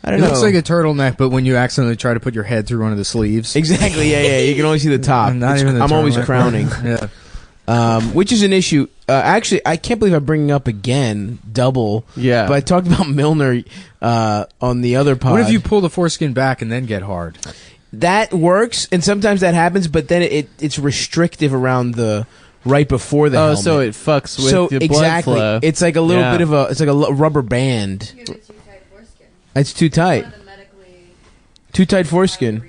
I don't know. It looks like a turtleneck, but when you accidentally try to put your head through one of the sleeves. Exactly. Yeah. You can only see the top. Not even the I'm always turtleneck. crowning. Yeah. Which is an issue. Actually, I can't believe I'm bringing up again double. Yeah. But I talked about Milner on the other pod. What if you pull the foreskin back and then get hard? That works, and sometimes that happens, but then it's restrictive around the right before the helmet. So it fucks with so your blood exactly. flow. It's like a little bit of it's like a rubber band. It's too tight. Too tight foreskin.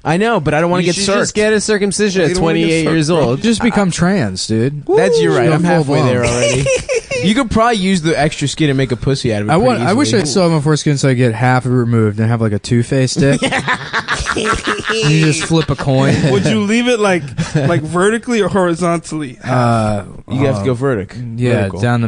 I know, but I don't want to get You should just circed. get a circumcision at 28 years old. Just become trans, dude. That's you're right. Go I'm halfway full there blown. already. You could probably use the extra skin and make a pussy out of it. I wish I'd still have my foreskin so I get half of it removed and have like a two-face dick. And you just flip a coin. Would you leave it like vertically or horizontally? You have to go Yeah, vertical. down the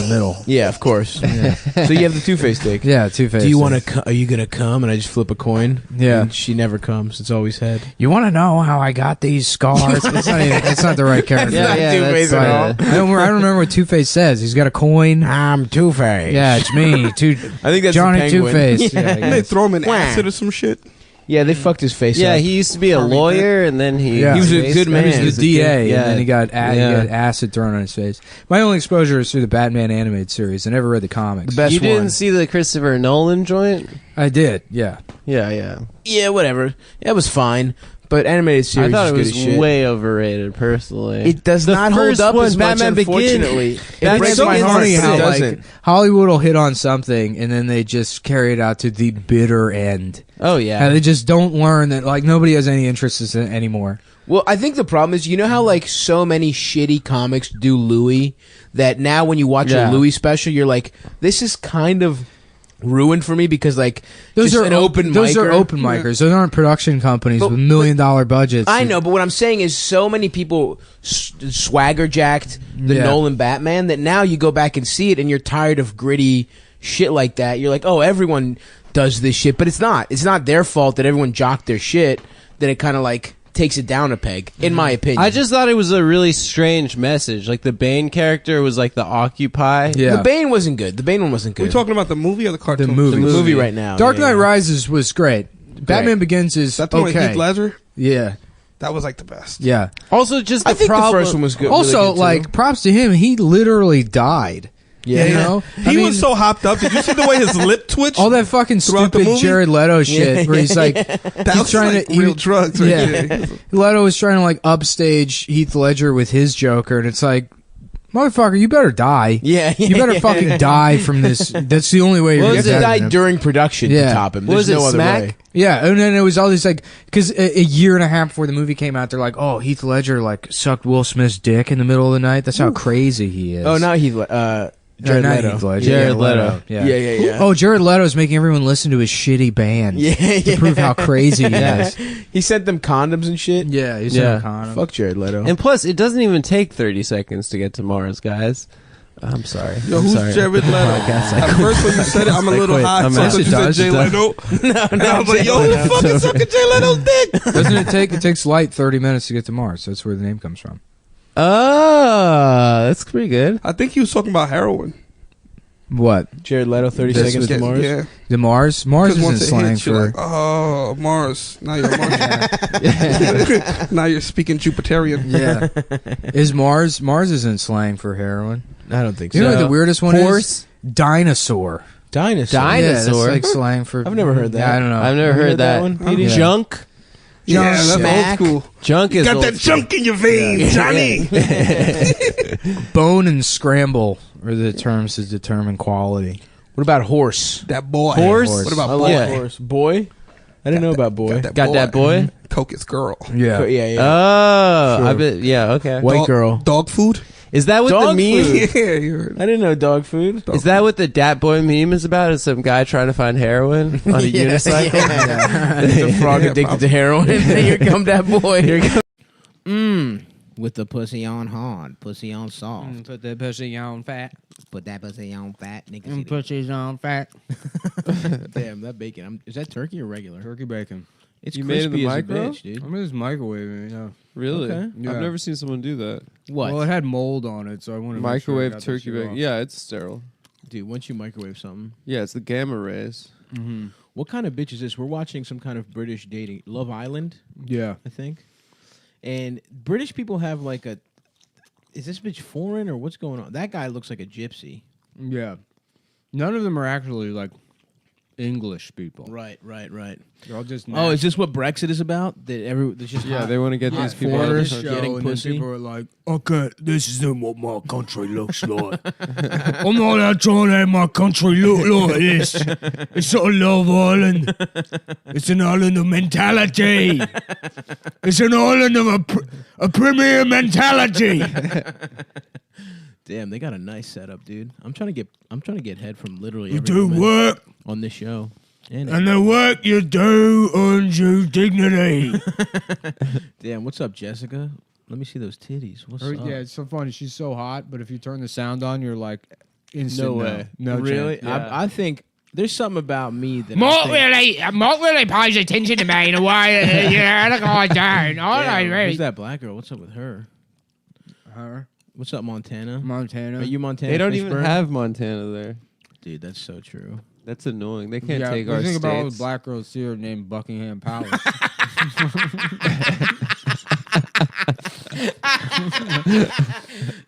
middle. Yeah, of course. Yeah. So you have the two-face dick. Yeah, two-face. Do you want dick. to? Are you gonna come? And I just flip a coin. Yeah. And she never comes. It's always head. You want to know how I got these scars? It's not the right character. Two-Face But, at all. I don't remember what Two-Face says. He's got a coin. I'm Two-Face. Yeah, it's me. I think that's Johnny the Penguin. Two-Face. Yeah. Yeah, I Didn't they guess. throw him in acid or some shit? Yeah, they fucked his face Yeah, up. he used to be a lawyer, and then he was a good man. He was the DA, Yeah. and then he got acid thrown on his face. My only exposure is through the Batman animated series. I never read the comics. The best You one. didn't see the Christopher Nolan joint? I did, yeah. Yeah. Yeah, whatever. That was fine. But animated I series thought is it good was as shit. way overrated, personally. It does The not hold first up one, as much, Batman Begins. unfortunately. It That's breaks so my heart. funny but how it like doesn't. Hollywood will hit on something and then they just carry it out to the bitter end. Oh, yeah. And they just don't learn that like nobody has any interest in it anymore. Well, I think the problem is, you know how like so many shitty comics do Louis, that now when you watch a Louis special, you're like, this is kind of ruined for me because like Those just are an open Those micer. are open micers. Those aren't production companies But- with $1 million budgets. I know, but what I'm saying is so many people swagger jacked the Yeah. Nolan Batman that now you go back and see it and you're tired of gritty shit like that. You're like, oh, everyone does this shit, but it's not. It's not their fault that everyone jocked their shit. That it kind of like takes it down a peg, in my opinion. I just thought it was a really strange message. Like, the Bane character was like the Occupy. Yeah. The Bane wasn't good. The Bane one wasn't good. Are we talking about the movie or the cartoon? The movie. The movie right now. Dark yeah, Knight yeah. Rises was great. Batman Begins is That the one with okay. Heath Ledger? Yeah. That was like the best. Yeah. Also, just I the think problem. the first one was good. Also, really good, too. like, props to him. He literally died. Yeah. You know? He was so hopped up. Did you see the way his lip twitched? All that fucking throughout the stupid movie? Jared Leto shit where he's like, That he's was trying like to real drugs right there. Leto was trying to like upstage Heath Ledger with his Joker, and it's like, motherfucker, you better die. Yeah, You better fucking die from this. That's the only way you're you going have to to die die. during production to top him. There's no other way. Yeah, and then it was all these like, because a year and a half before the movie came out, they're like, oh, Heath Ledger like sucked Will Smith's dick in the middle of the night. That's how crazy he is. Oh, not Heath. Jared not Leto. Heath Ledger. Jared Yeah, Leto. Yeah. Oh, Jared Leto's making everyone listen to his shitty band. to prove how crazy he is. He sent them condoms and shit. Yeah, he sent them condoms. Fuck Jared Leto. And plus, it doesn't even take 30 seconds to get to Mars, guys. I'm sorry. Yo, I'm who's sorry. Jared Leto? At first when you said it, I'm a little high. I'm So I out. thought you said Jay Leno. And I was like, yo, who the fuck is sucking Jay Leto's dick? Doesn't it take? It takes light 30 minutes to get to Mars. That's where the name comes from. That's pretty good. I think he was talking about heroin. What? Jared Leto, 30 This seconds was- to Mars? Yeah. The Mars? Mars 'Cause isn't once it slang hits, you're for. like, oh, Mars. Now you're Mars. Now you're speaking Jupiterian. Yeah. Is Mars? Mars isn't slang for heroin. I don't think You so. know what the weirdest one Horse? is? Dinosaur. Dinosaur. Yeah, that's Dinosaur? like slang for. I've never heard that. Yeah, I don't know. I've never heard that one, Petey? Yeah. Junk? Yeah, that's Smack. old school. Junk is Got old that school. junk in your veins, Johnny. Bone and scramble are the terms to determine quality. What about horse? That boy. Horse? What about I boy? like horse. Boy? I didn't know about boy. Got that boy? Coke is girl. Yeah. Yeah. Oh, Sure. I bet. Yeah, okay. White girl. Dog food? Is that what Dog the meme? food. Yeah, you heard. I didn't know dog food. Is that what the Dat Boy meme is about? Is some guy trying to find heroin on a unicycle? The frog addicted to heroin. Here come that boy. Here Mmm. With the pussy on hard, pussy on soft. Put that pussy on fat. Put that pussy on fat. Niggas And eat it. pussy's on fat. Damn, that bacon. Is that turkey or regular? Turkey bacon. It's You made it in crispy the as a micro? bitch, dude. I'm just microwaving it. Yeah. Really? Okay. Yeah. I've never seen someone do that. What? Well, it had mold on it, so I wanted to make sure I Microwave got that turkey shit bacon. off. Yeah, it's sterile. Dude, once you microwave something. Yeah, it's the gamma rays. Mm-hmm. What kind of bitch is this? We're watching some kind of British dating. Love Island, Yeah. I think. And British people have like a... Is this bitch foreign or what's going on? That guy looks like a gypsy. Yeah. None of them are actually like English people. Right. They're all just Oh, is this what Brexit is about? That there's just Yeah, hot- they want to get hot these people out of foreigners the country. getting and then pussy. people are like, okay, this isn't what my country looks like. I'm not out trying to have my country look like this. It's not a Love Island. It's an island of mentality. It's an island of a premier mentality. Damn, they got a nice setup, dude. I'm trying to get head from literally You every do woman work, on this show. And the work you do earns you dignity. damn, what's up, Jessica? Let me see those titties. What's up? Yeah, it's so funny. She's so hot, but if you turn the sound on, you're like, instant No way. No really? chance. Yeah. I think there's something about me that Mark I really pays attention to me in a way, like I don't. Damn, who's that black girl? What's up with her? Her, What's up, Montana? Montana. Are you Montana? They don't even Fishburne? have Montana there. Dude, that's so true. That's annoying. They can't take the our thing about all the states. black girls here named Buckingham Palace.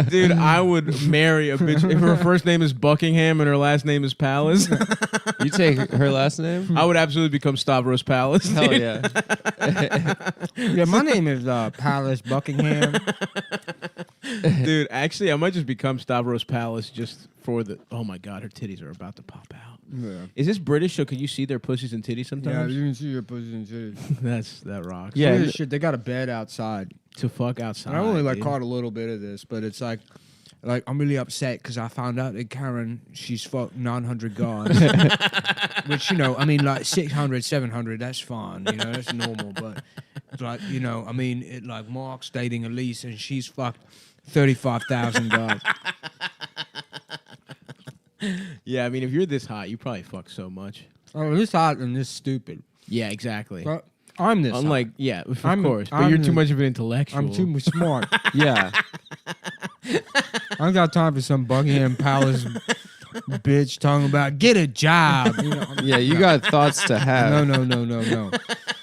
Dude, I would marry a bitch if her first name is Buckingham and her last name is Palace. You take her last name? I would absolutely become Stavros Palace. Hell dude. yeah. Yeah, my name is Palace Buckingham. Dude, actually, I might just become Stavros Palace just for the. Oh my God, her titties are about to pop out. Yeah. Is this British? So can you see their pussies and titties Yeah, sometimes? you can see your pussy and titties. That rocks. Yeah, Yeah, shit. They got a bed outside. To fuck outside. And I only dude. caught a little bit of this, but it's like I'm really upset because I found out that Karen, she's fucked 900 guys. Which, I mean, like 600, 700, that's fine. That's normal. But it's like, I mean, Mark's dating Elise and she's fucked 35,000 guys. Yeah, I mean, if you're this hot, you probably fuck so much. Oh, this hot and this stupid. Yeah, exactly. But I'm this Unlike, hot. yeah, of I'm- course. But I'm you're too the- much of an intellectual. I'm too smart. Yeah. I ain't got time for some Buckingham Palace bitch talking about get a job. Yeah, you got thoughts to have. No.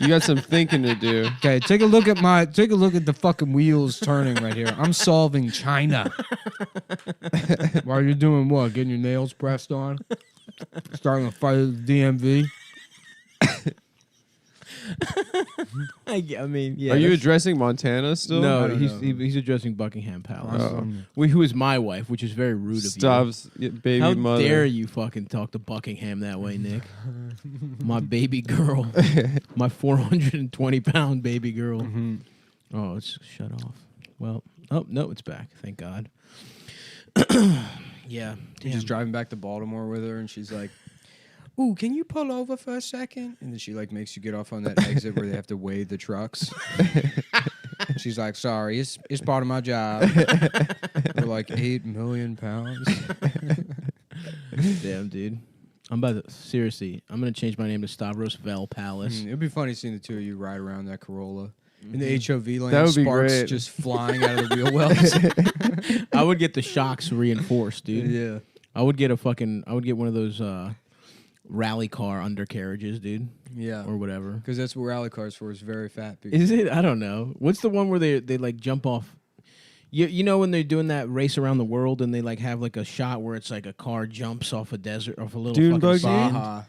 You got some thinking to do. Okay, take a look at the fucking wheels turning right here. I'm solving China. While you're doing what? Getting your nails pressed on? Starting a fight with the DMV? I mean, yeah. Are you that's- addressing Montana still? No, I don't know. he's addressing Buckingham Palace, Oh. who is my wife, which is very rude of Stav's you. baby How mother. dare you fucking talk to Buckingham that way, Nick? My baby girl, my 420-pound baby girl. Mm-hmm. Oh, it's shut off. Well, oh no, it's back. Thank God. Yeah, You're just driving back to Baltimore with her, and she's like, "Ooh, can you pull over for a second?" And then she makes you get off on that exit where they have to weigh the trucks. She's like, "Sorry, it's part of my job." We're like 8 million pounds. Damn, dude. I'm gonna change my name to Stavros Vel Palace. It'd be funny seeing the two of you ride around that Corolla. In the HOV lane, That would be sparks great. just flying out of the wheel wells. I would get the shocks reinforced, dude. Yeah. I would get one of those rally car undercarriages, dude. Yeah. Or whatever. Because that's what rally cars for, is very fat people. Is it? I don't know. What's the one where they like jump off? You know when they're doing that race around the world and they like have like a shot where it's like a car jumps off a desert, off a little Dune fucking buggy? sand? Baja.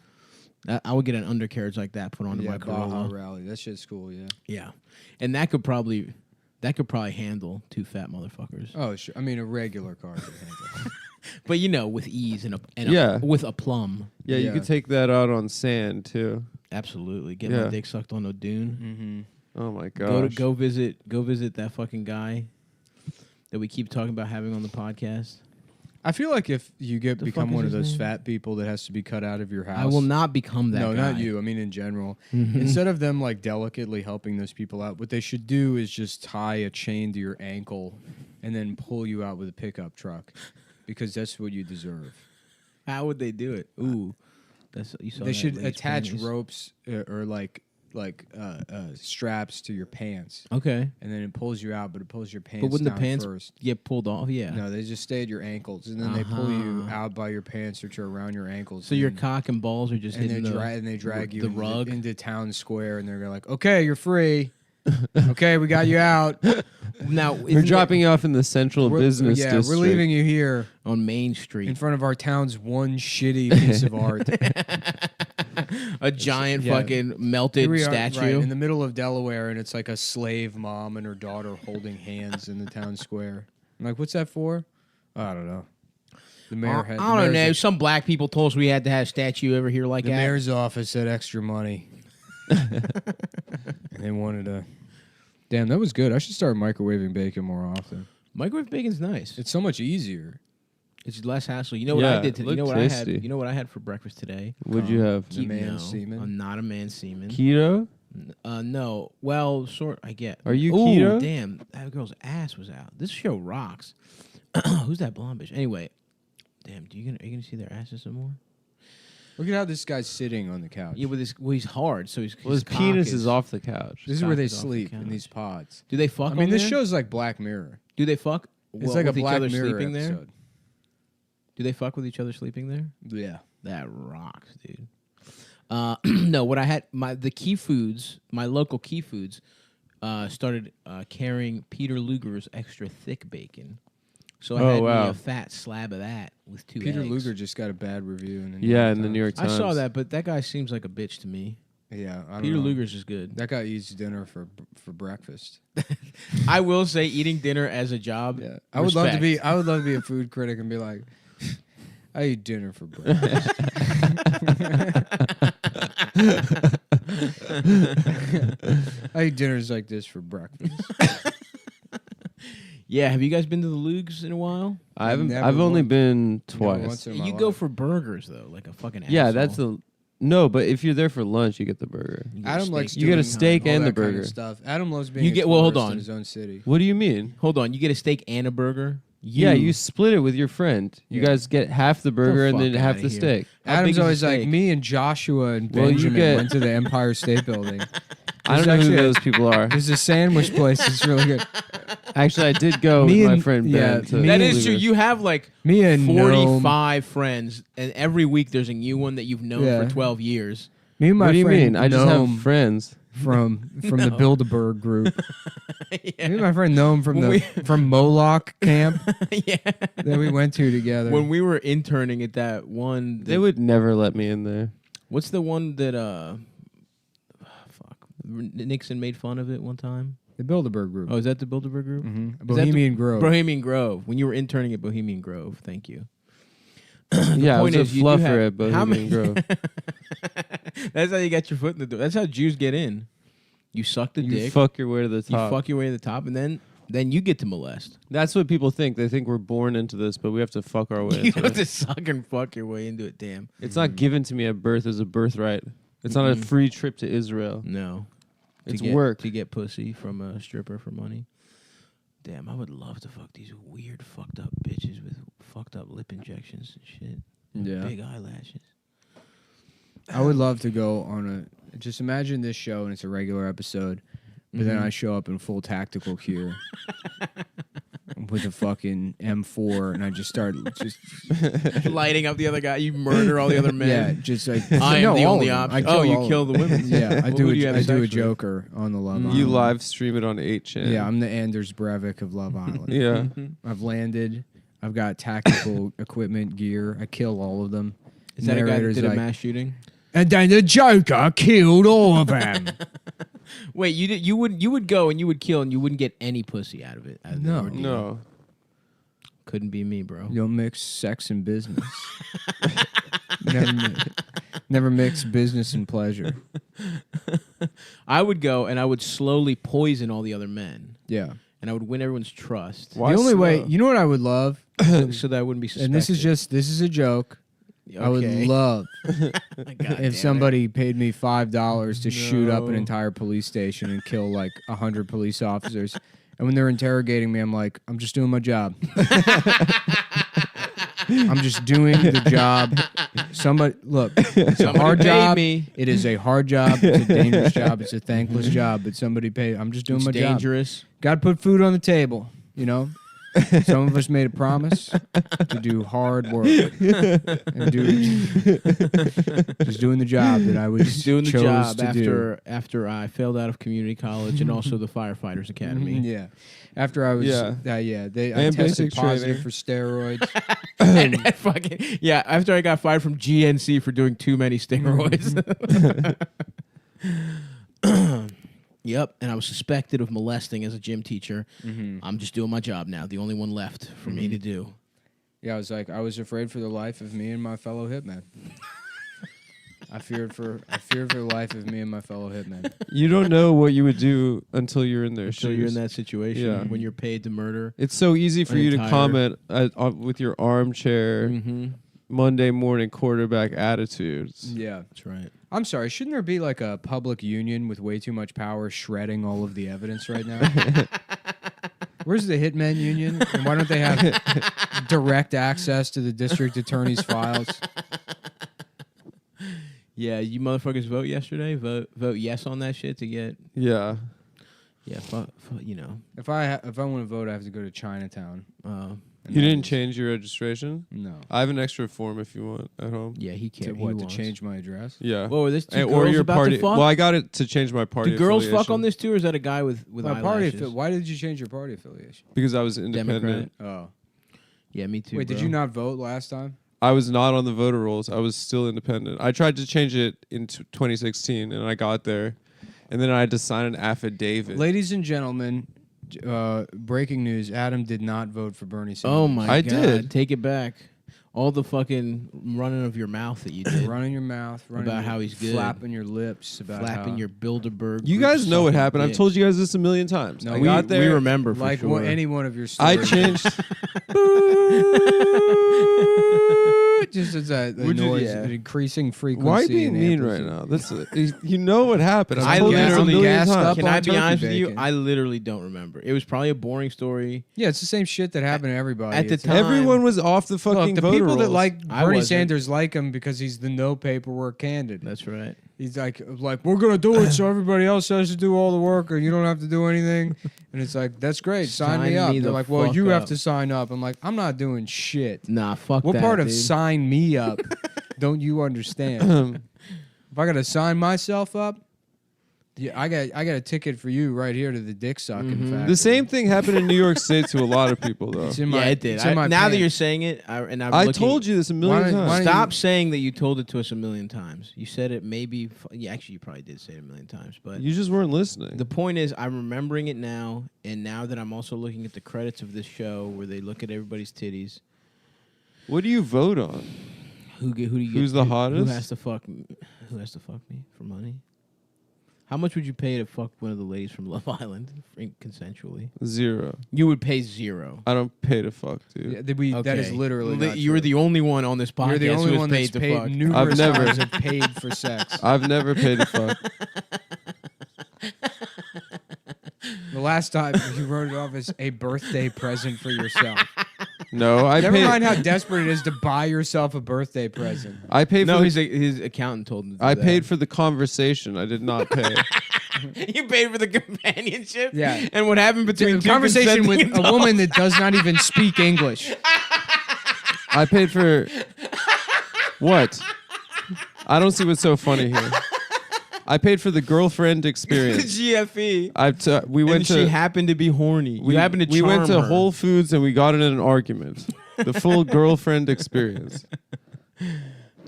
I would get an undercarriage like that put onto my Baja Corolla. Rally. That shit's cool. Yeah. Yeah, and that could probably handle 2 fat motherfuckers. Oh, sure. I mean, a regular car could handle. But with ease and Yeah. with a plum. Yeah, you could take that out on sand too. Absolutely, get my dick sucked on a dune. Mm-hmm. Oh my gosh. Go visit that fucking guy that we keep talking about having on the podcast. I feel like if you become fuck one is of his those name? fat people that has to be cut out of your house, I will not become that No, guy. not you. I mean, in general. Mhm. Instead of them like delicately helping those people out, what they should do is just tie a chain to your ankle and then pull you out with a pickup truck, because that's what you deserve. How would they do it? Ooh, you saw They that should lace attach panties. ropes or straps to your pants. Okay. And then it pulls you out, but it pulls your pants But wouldn't the down pants first. get pulled off? Yeah. No, they just stay at your ankles, and then they pull you out by your pants or to around your ankles. So your cock and balls are just and hitting they drag you the into, rug. into town square, and they're like, "Okay, you're free. Okay, we got you out." Now We're dropping you off in the central business district. we're leaving you here on Main Street in front of our town's one shitty piece of art. A giant fucking melted Here we are, statue. right, in the middle of Delaware, and it's like a slave mom and her daughter holding hands in the town square. I'm like, what's that for? I don't know. The mayor had. I don't know. Some black people told us we had to have a statue over here like the that. mayor's office had extra money. And they wanted to. Damn, that was good. I should start microwaving bacon more often. Microwave bacon's nice. It's so much easier. It's less hassle. You know what I did today? You know what I had? tasty. You know what I had for breakfast today? What'd you have? The man No, semen? I'm not a man semen. Keto? No. Well, I get. Are you Ooh, keto? Damn, that girl's ass was out. This show rocks. Who's that blonde bitch? Anyway, damn. Are you gonna see their asses some more? Look at how this guy's sitting on the couch. Yeah, he's hard, so his His cock penis is off the couch. This is where they cock is off the sleep in couch. these pods. Do they fuck? I mean, on this there? show's like Black Mirror. Do they fuck? It's like a with each Black other Mirror sleeping there. episode. Do they fuck with each other sleeping there? Yeah. That rocks, dude. No, what I had the Key Foods, my local Key Foods, started carrying Peter Luger's extra thick bacon. So I had me a fat slab of that with 2 Peter eggs. Luger just got a bad review in the New York Times. I saw that, but that guy seems like a bitch to me. Yeah, I don't Peter know. Luger's is good. That guy eats dinner for breakfast. I will say, eating dinner as a job. Yeah, I would love to be a food critic and be like, I eat dinner for breakfast. I eat dinners like this for breakfast. Yeah, have you guys been to the Lugs in a while? I've only been twice. once in my You life. go for burgers though, like a fucking Yeah, asshole. that's the no. But if you're there for lunch, you get the burger. Adam likes You get a doing steak all and the that kind of burger. stuff. Adam loves being You a get hold tourist on. in his own city. What do you mean? Hold on, you get a steak and a burger. Yeah, you split it with your friend. You guys get half the burger and then fuck half outta the here. steak. How big Adam's is the always like, steak? me and Joshua and Well, you Benjamin get- went to the Empire State Building. I don't know who those people are. There's a sandwich place that's really good. Actually, I did go Me with my and- friend Ben. yeah, to me That and- is true. You have like Me and 45 friends, and every week there's a new one that you've known Yeah. for 12 years. Me and my What do you friend mean? I just Noam have friends. from the No. Bilderberg group. Yeah. Me and my friend Noam from When from Moloch camp Yeah. that we went to together. When we were interning at that one, They would never let me in there. what's the one that Nixon made fun of it one time? the Bilderberg group. Oh, is that the Bilderberg group? Mhm. Is that Bohemian Grove. Bohemian Grove. When you were interning at Bohemian Grove, thank you. Yeah, I was point a is, you do fluffer have- at how Bohemian many- Grove. That's how you got your foot in the door. That's how Jews get in. You suck the You dick. fuck your way to the You top. fuck your way to the top, and then you get to molest. That's what people think. They think we're born into this, but we have to fuck our way You into have it. to suck and fuck your way into it. Damn. It's not given to me at birth as a birthright. It's not a Mhm. free trip to Israel. No. It's to get, work. to get pussy from a stripper for money. Damn, I would love to fuck these weird fucked up bitches with fucked up lip injections and shit. Yeah. Big eyelashes. I would love to go on a. Just imagine this show and it's a regular episode, but then Mhm. I show up in full tactical gear with a fucking M4, and I just start Lighting up the other guy. You murder all the other men. Yeah, just like I am no, the all only of them. option. I Oh, you all kill of the them. women. Yeah, I Well, do. who do you have I do sex a with? Joker on the Love You Island. live stream it on 8chan. Yeah, I'm the Anders Breivik of Love Island. Yeah. I've landed. I've got tactical equipment, gear. I kill all of them. Is that a guy that Narrator's did a like, mass shooting? And then the Joker killed all of them. Wait, you would go and you would kill and you wouldn't get any pussy out of it. No. No. Couldn't be me, bro. You don't mix sex and business. never mix business and pleasure. I would go and I would slowly poison all the other men. Yeah. And I would win everyone's trust. The only way, you know what I would love? So that I wouldn't be suspected. And this is a joke. I would Okay. love damn if somebody paid me $5 to shoot up an entire police station and kill like 100 police officers. And when they're interrogating me, I'm like, I'm just doing my job. I'm just doing the job. Somebody, look, it's a hard job. Me. It is a hard job. It's a dangerous job. It's a thankless job. But somebody paid. I'm just doing It's my dangerous. job. Got to put food on the table. You know. Some of us made a promise to do hard work and just doing the job that I was doing the chose job to do. after I failed out of community college and also the firefighters academy. Yeah, after I was I And tested basic positive training. for steroids. After I got fired from GNC for doing too many steroids. Yep, and I was suspected of molesting as a gym teacher. I'm just doing my job now. The only one left for me to do. Yeah, I was afraid for the life of me and my fellow hitman. I feared for the life of me and my fellow hitman. You don't know what you would do until you're in their Until shoes. you're in that situation Yeah. when you're paid to murder. It's so easy for an you to entire- comment with your armchair Mhm. Monday morning quarterback attitudes. Yeah, that's right. I'm sorry. Shouldn't there be like a public union with way too much power shredding all of the evidence right now? Where's the hitman union? And why don't they have direct access to the district attorney's files? Yeah, you motherfuckers vote yesterday. Vote yes on that shit to get. Yeah. Yeah, you know. If I want to vote, I have to go to Chinatown. You didn't change your registration? No. I have an extra form if you want at home. Yeah, he To can't. what? To change my address? Yeah. Whoa, are this two or girls your about party. to fuck? Well, I got it to change my party. Do girls fuck affiliation on this too, or is that a guy with My eyelashes? why did you change your party affiliation? Because I was independent. Oh. Yeah, me too. Wait, did bro. you not vote last time? I was not on the voter rolls. I was still independent. I tried to change it in 2016, and I got there, and then I had to sign an affidavit. Ladies and gentlemen, breaking news: Adam did not vote for Bernie Sanders. Oh my I god! did. Take it back. All the fucking running of your mouth that you did. Running your mouth, About how he's good. flapping your lips, about Flapping how, your Bilderberg. You group guys know what sucking happened. I've dick. told you guys this a million times. No, I we- got there. We remember for like sure. any one of your I stories. changed. Just as a Would you- noise, yeah. an increasing frequency. Why are you being and mean right amplitude. now? That's you know what happened. I I told you this a literally- million gassed times. up Can on I be turkey honest with you? bacon. I literally don't remember. It was probably a boring story. Yeah, it's the same shit that happened to everybody. At the It's- time- Everyone was off the fucking Look, the voter people that rolls. like I Bernie wasn't. Sanders like him because he's the no paperwork candidate. That's right. He's like we're gonna do it so everybody else has to do all the work, or you don't have to do anything. And it's like, that's great. Sign me Sign up. me They're the like, well, fuck you have up. to sign up. I'm like, I'm not doing shit. Nah, fuck What that, part of dude. sign me up don't you understand? If I gotta sign myself up, yeah, I got a ticket for you right here to the dick sucking factory. The same thing happened in New York State to a lot of people, though. It's in Yeah, my- it did. it's in my Now that pants. you're saying it, I told you this a million Why don't- times. why don't Stop saying that you told it to us a million times. You said it maybe. Yeah, actually, you probably did say it a million times. But You just weren't listening. the point is, I'm remembering it now, and now that I'm also looking at the credits of this show, where they look at everybody's titties. What do you vote on? Who do you? Who's the hottest? Who has to fuck? Who has to fuck me for money? How much would you pay to fuck one of the ladies from Love Island consensually? 0. You would pay 0. I don't pay to fuck, dude. Yeah, that is literally not You're true. the only one on this podcast You're the only who has one paid that's to paid fuck. numerous I've never- times have paid for sex. I've never paid to fuck. The last time you wrote it off as a birthday present for yourself. No, I Never paid. mind how desperate it is to buy yourself a birthday present. I paid for No, the, his accountant told him to do I that. paid for the conversation. I did not pay. You paid for the companionship? Yeah. And what happened between A two conversation with consenting a woman adults? that does not even speak English. I paid for what? I don't see what's so funny here. I paid for the girlfriend experience. GFE. We went and to. she happened to be horny. we you happened to we went charm to her. Whole Foods and we got in an argument. The full girlfriend experience.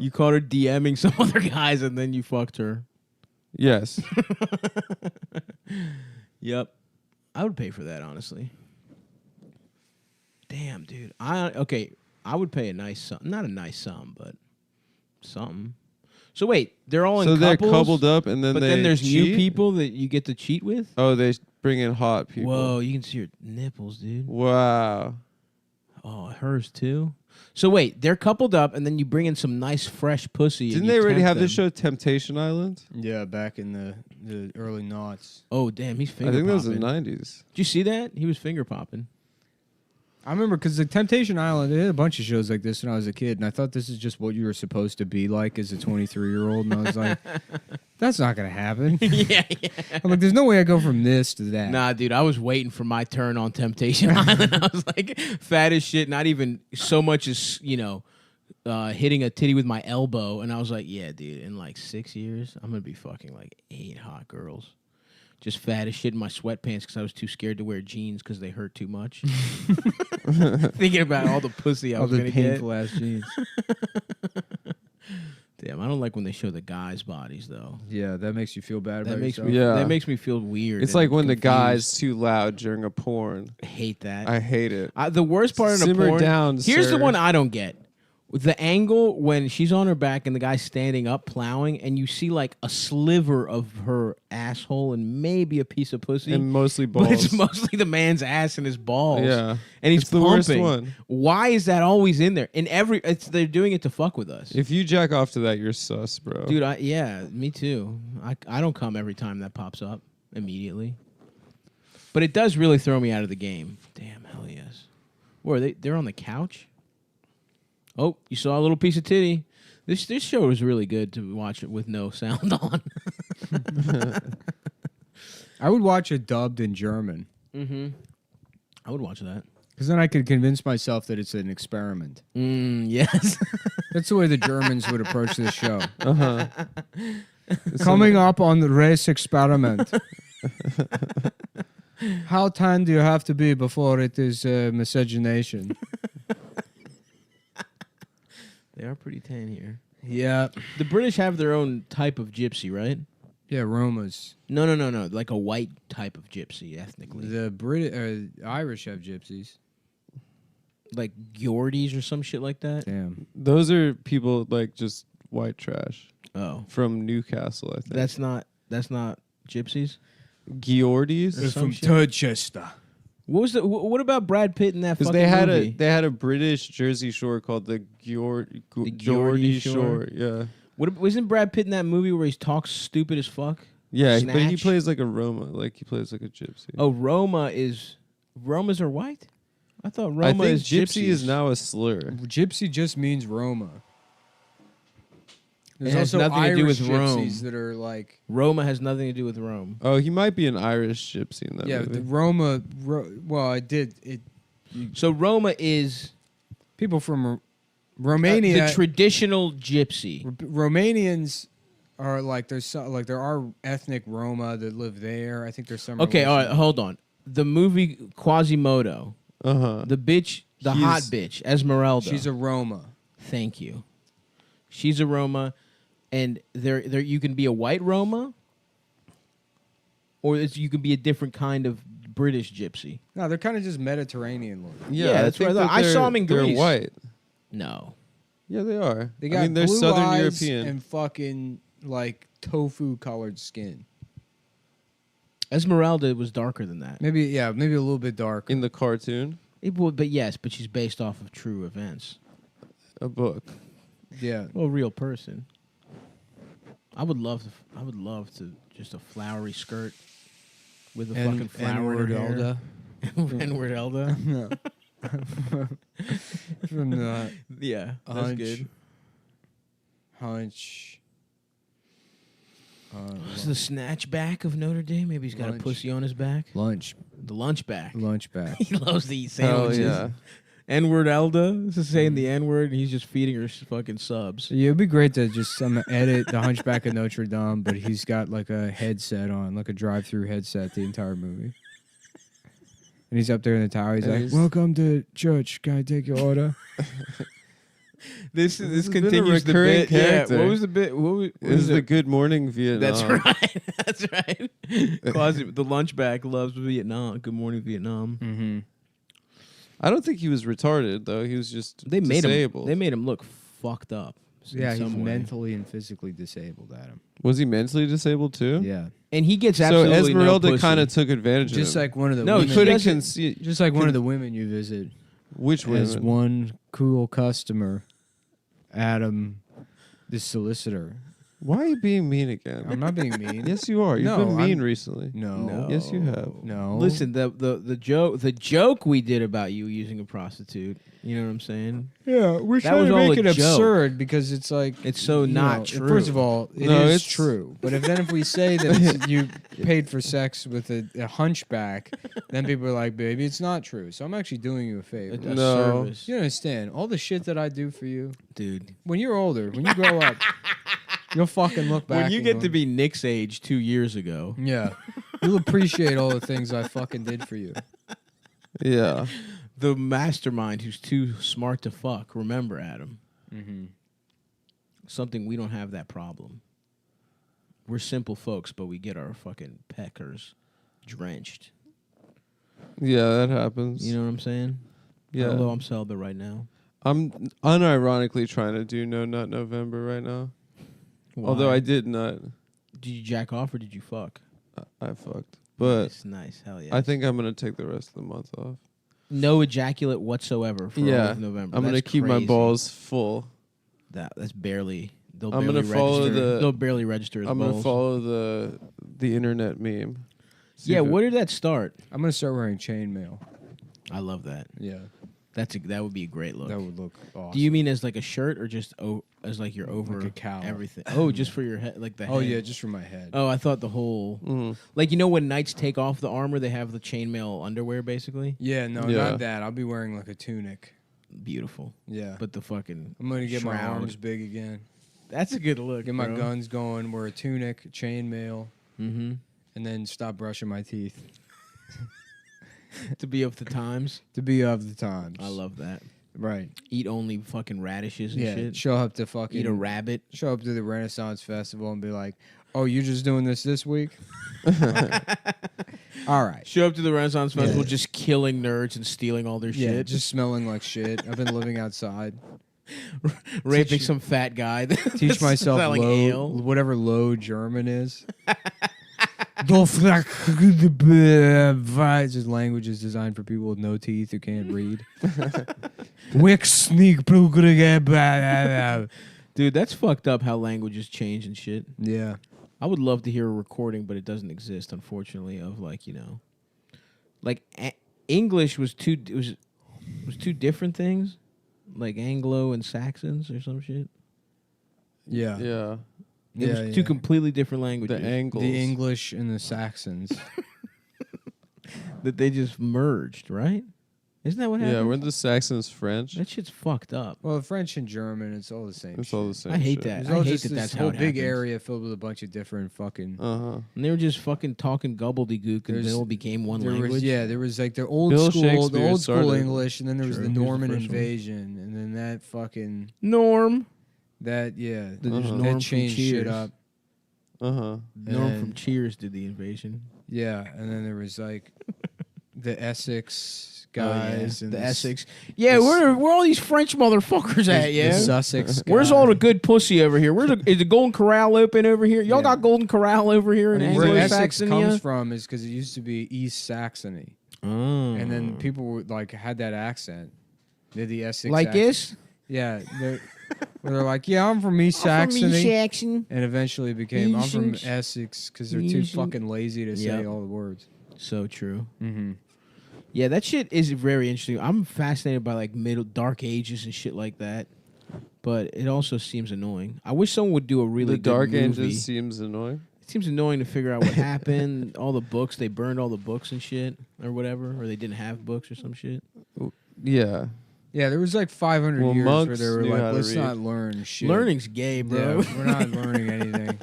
You caught her DMing some other guys and then you fucked her. Yes. Yep. I would pay for that, honestly. Damn, dude. I would pay a nice sum. Not a nice sum, but something. So wait, they're all in So they're couples, coupled up and then but they then there's new cheat? people that you get to cheat with? Oh, they bring in hot people. Whoa, you can see your nipples, dude. Wow. Oh, hers too? So wait, they're coupled up and then you bring in some nice fresh pussy. Didn't and you they already tempt have them. this show Temptation Island? Yeah, back in the early noughts. Oh, damn, he's finger I think that was popping. the 90s. Did you see that? He was finger popping. I remember because the Temptation Island, they had a bunch of shows like this when I was a kid, and I thought this is just what you were supposed to be like as a 23-year-old, and I was like, that's not going to happen. yeah. I'm like, there's no way I go from this to that. Nah, dude, I was waiting for my turn on Temptation Island. I was like, fat as shit, not even so much as, hitting a titty with my elbow. And I was like, yeah, dude, in like 6 years, I'm going to be fucking like 8 hot girls. Just fat as shit in my sweatpants because I was too scared to wear jeans because they hurt too much. Thinking about all the pussy I All was the going to get. painful ass jeans. Damn, I don't like when they show the guys' bodies, though. Yeah, that makes you feel bad That about makes yourself. me. Yeah. That makes me feel weird. It's and like when the confused. guy's too loud during a porn. I hate that. I hate it. The worst part of a Simmer porn. down, Here's sir. the one I don't get. The angle when she's on her back and the guy's standing up plowing, and you see like a sliver of her asshole and maybe a piece of pussy, And mostly but it's balls. mostly the man's ass and his balls. Yeah. and he's It's the worst pumping. one. Why is that always in there? In they're doing it to fuck with us. If you jack off to that, you're sus, bro. Dude, yeah, me too. I don't come every time that pops up immediately. But it does really throw me out of the game. Damn, hell yes. Where are they? They're on the couch? Oh, you saw a little piece of titty. This show is really good to watch it with no sound on. I would watch it dubbed in German. Mm-hmm. I would watch that. Because then I could convince myself that it's an experiment. Yes. That's the way the Germans would approach this show. Uh-huh. Coming up on the race experiment. How tan do you have to be before it is miscegenation? They are pretty tan here. Yeah. The British have their own type of gypsy, right? Yeah, Romas. No. Like a white type of gypsy, ethnically. The Irish have gypsies. Like Geordies or some shit like that? Damn. Those are people like just white trash. Oh. From Newcastle, I think. That's not gypsies? Geordies? Or some shit? Chichester. What about Brad Pitt in that Because fucking they had a British Jersey Shore called the Geordie Shore. Yeah. Wasn't Brad Pitt in that movie where he talks stupid as fuck? Yeah, but he Snatch? plays like a Roma. Like he plays like a gypsy. Oh, Romas are white? I thought Roma I think is gypsy is gypsies. now a slur. Gypsy just means Roma. There's It has also nothing to do Irish with Rome. gypsies that are like... Roma has nothing to do with Rome. Oh, he might be an Irish gypsy in that Yeah, movie. the Roma... well, So Roma is people from Romania... the traditional gypsy. Romanians are like... there are ethnic Roma that live there. I think there's some... Okay, all right, relation. hold on. The movie Quasimodo. Uh-huh. The bitch, the He's- hot bitch, Esmeralda. She's a Roma. Thank you. She's a Roma, and there you can be a white Roma, or you can be a different kind of British gypsy. No, they're kind of just Mediterranean looking. Yeah, that's think what I thought. that I saw them in they're Greece. white. No. Yeah, they are. They got I mean, they're blue Southern eyes European. and fucking like tofu colored skin. Esmeralda was darker than that. Maybe a little bit dark. In the cartoon, But she's based off of true events. a book. Yeah. Well, a real person. I would love to just a flowery skirt with a fucking flower in her hair. N-word Elda. From the Yeah, that's good. Hunch. What's the snatchback of Notre Dame? Maybe he's got Lunch. a pussy on his back. Lunch. The lunchback. Lunchback. He loves to eat Hell sandwiches. yeah. N-word Elda. This is saying the N-word, and he's just feeding her fucking subs. Yeah, it'd be great to just edit the Hunchback of Notre Dame, but he's got like a headset on, like a drive-through headset the entire movie. And he's up there in the tower. He's And like, he's- "Welcome to church. Can I take your order?" This has been a continues the recurring bit. character. Yeah, what was the bit? What This is it? the Good Morning Vietnam. That's right. That's right. Quasi, the lunchback loves Vietnam. Good morning, Vietnam. Mm-hmm. I don't think he was retarded though. He was just They made disabled. him. They made him look fucked up. Yeah, in he's some way. mentally and physically disabled, Adam. Was he mentally disabled too? Yeah. And he gets So absolutely Esmeralda no pussy. kind of took advantage Just of him. like one of the No, women. he couldn't doesn't- conceive. Just like one of the women you visit. Which As women? one cool customer, Adam, the solicitor. Why are you being mean again? I'm not being mean. Yes, you are. You've No, been mean I'm- recently. No. Yes, you have. No. Listen, the joke we did about you using a prostitute. You know what I'm saying? Yeah, we're That trying was to all make a it joke. absurd because it's like It's so you not know, true. First of all, it is No, it's- true. But if we say that it's, you paid for sex with a hunchback, then people are like, "Baby, it's not true." So I'm actually doing you a favor. A No. service. You understand all the shit that I do for you, Dude. when you're older, when you grow up, you'll fucking look back. When you and get go, to be Nick's age 2 years ago. yeah, you'll appreciate all the things I fucking did for you. Yeah. The mastermind who's too smart to fuck. Remember, Adam. Mm-hmm. Something we don't have that problem. We're simple folks, but we get our fucking peckers drenched. Yeah, that happens. You know what I'm saying? Yeah. Although I'm celibate right now. I'm unironically trying to do No Nut November right now. Although Why? I did not. Did you jack off or did you fuck? I fucked. But Nice, nice. Hell yeah. I think I'm going to take the rest of the month off. No ejaculate whatsoever for all of November. I'm going to That's keep my crazy. balls full. That's barely. They'll I'm barely gonna follow register. the. They'll barely register as I'm gonna balls. follow the internet meme. See Yeah, if it- where did that start? I'm gonna start wearing chainmail. I love that. Yeah, that would be a great look. that would look awesome. Do you mean as like a shirt or just as like you're over Like a cowl. everything? Oh, just for your head, like the. Oh head. yeah, just for my head. Oh, I thought the whole. Mhm. Like you know when knights take off the armor, they have the chainmail underwear basically. Yeah, no, Yeah. not that. I'll be wearing like a tunic. Beautiful. Yeah, But the fucking. I'm gonna get my shroud. arms big again. That's a good look. Get my guns going. Wear a tunic, chainmail, Mm-hmm. and then stop brushing my teeth To be of the times. to be of the times. I love that. Right. Eat only fucking radishes and Yeah. shit. Show up to fucking Eat a rabbit. Show up to the Renaissance Festival and be like, "Oh, you're just doing this week?" Okay. All right. Show up to the Renaissance Festival Yeah. just killing nerds and stealing all their Yeah, shit. just smelling like shit. I've been living outside. raping some fat guy. Teach myself selling low, ale. whatever low German is. Just language is designed for people with no teeth who can't read. Dude, that's fucked up how languages change and shit. Yeah. I would love to hear a recording, but it doesn't exist, unfortunately. Of like like English was two different things, like Anglo and Saxons or some shit. Yeah. Yeah. It was two completely different languages. The Angles. The English and the Saxons. that they just merged, right? Isn't that what happened? Yeah, weren't the Saxons French? That shit's fucked up. Well, French and German, it's all the same. It's all the same. I hate shit. that. There's I all hate just that this that's how whole it big happens. area filled with a bunch of different fucking. And they were just fucking talking gobbledygook, and There's- they all became one there language. there was like the old Bill school, Shakespeare started- English, and then there was True. the He was the Norman first one. invasion, and then that fucking Norm. that There's that Norm from changed shit Cheers. up. Norm And- from Cheers did the invasion. Yeah, and then there was like the Essex Oh, yeah. guys and the s- Essex. Yeah, the where all these French motherfuckers at? the Yeah, Sussex. Where's guy. all the good pussy over here? Is the Golden Corral open over here? Y'all Yeah. got Golden Corral over here in Where Essex Anglo-Saxony? comes from is because it used to be East Saxony, Oh. and then people were like had that accent. They're the Essex like accent. this. Yeah, they're like, yeah, I'm from East Saxony, Saxon. and eventually became I'm from Essex. Essex because they're too Essex. fucking lazy to say Yep. all the words. So true. Mm-hmm. Yeah, that shit is very interesting. I'm fascinated by like middle dark ages and shit like that. But it also seems annoying. I wish someone would do a really The good Dark movie. Ages seems annoying. It seems annoying to figure out what happened. All the books, they burned all the books and shit, or whatever, or they didn't have books or some shit. Yeah. Yeah, there was like 500 Well, years where monks they were knew how like, to let's read. not learn shit. Learning's gay, bro. Yeah, we're not learning anything.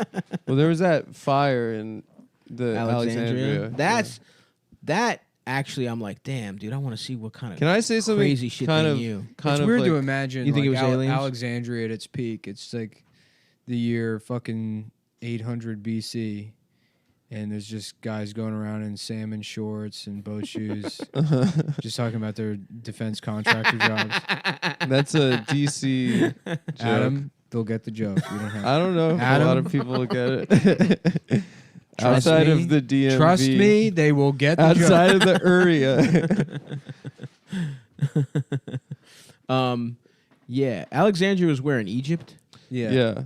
Well, there was that fire in the Alexandria. That's that actually, I'm like, damn, dude, I want to see what kind of Can I say something crazy shit kind they of- knew. kind It's weird to imagine. You think like, it was aliens? Alexandria at its peak. It's like the year fucking 800 BC, and there's just guys going around in salmon shorts and boat shoes, just talking about their defense contractor jobs. That's a DC joke. Adam, they'll get the joke. You don't have I don't know if Adam, a lot of people will get it. Outside me. of the DMV. Trust me, they will get the outside joke. of the area. Yeah, Alexandria was where in Egypt. Yeah.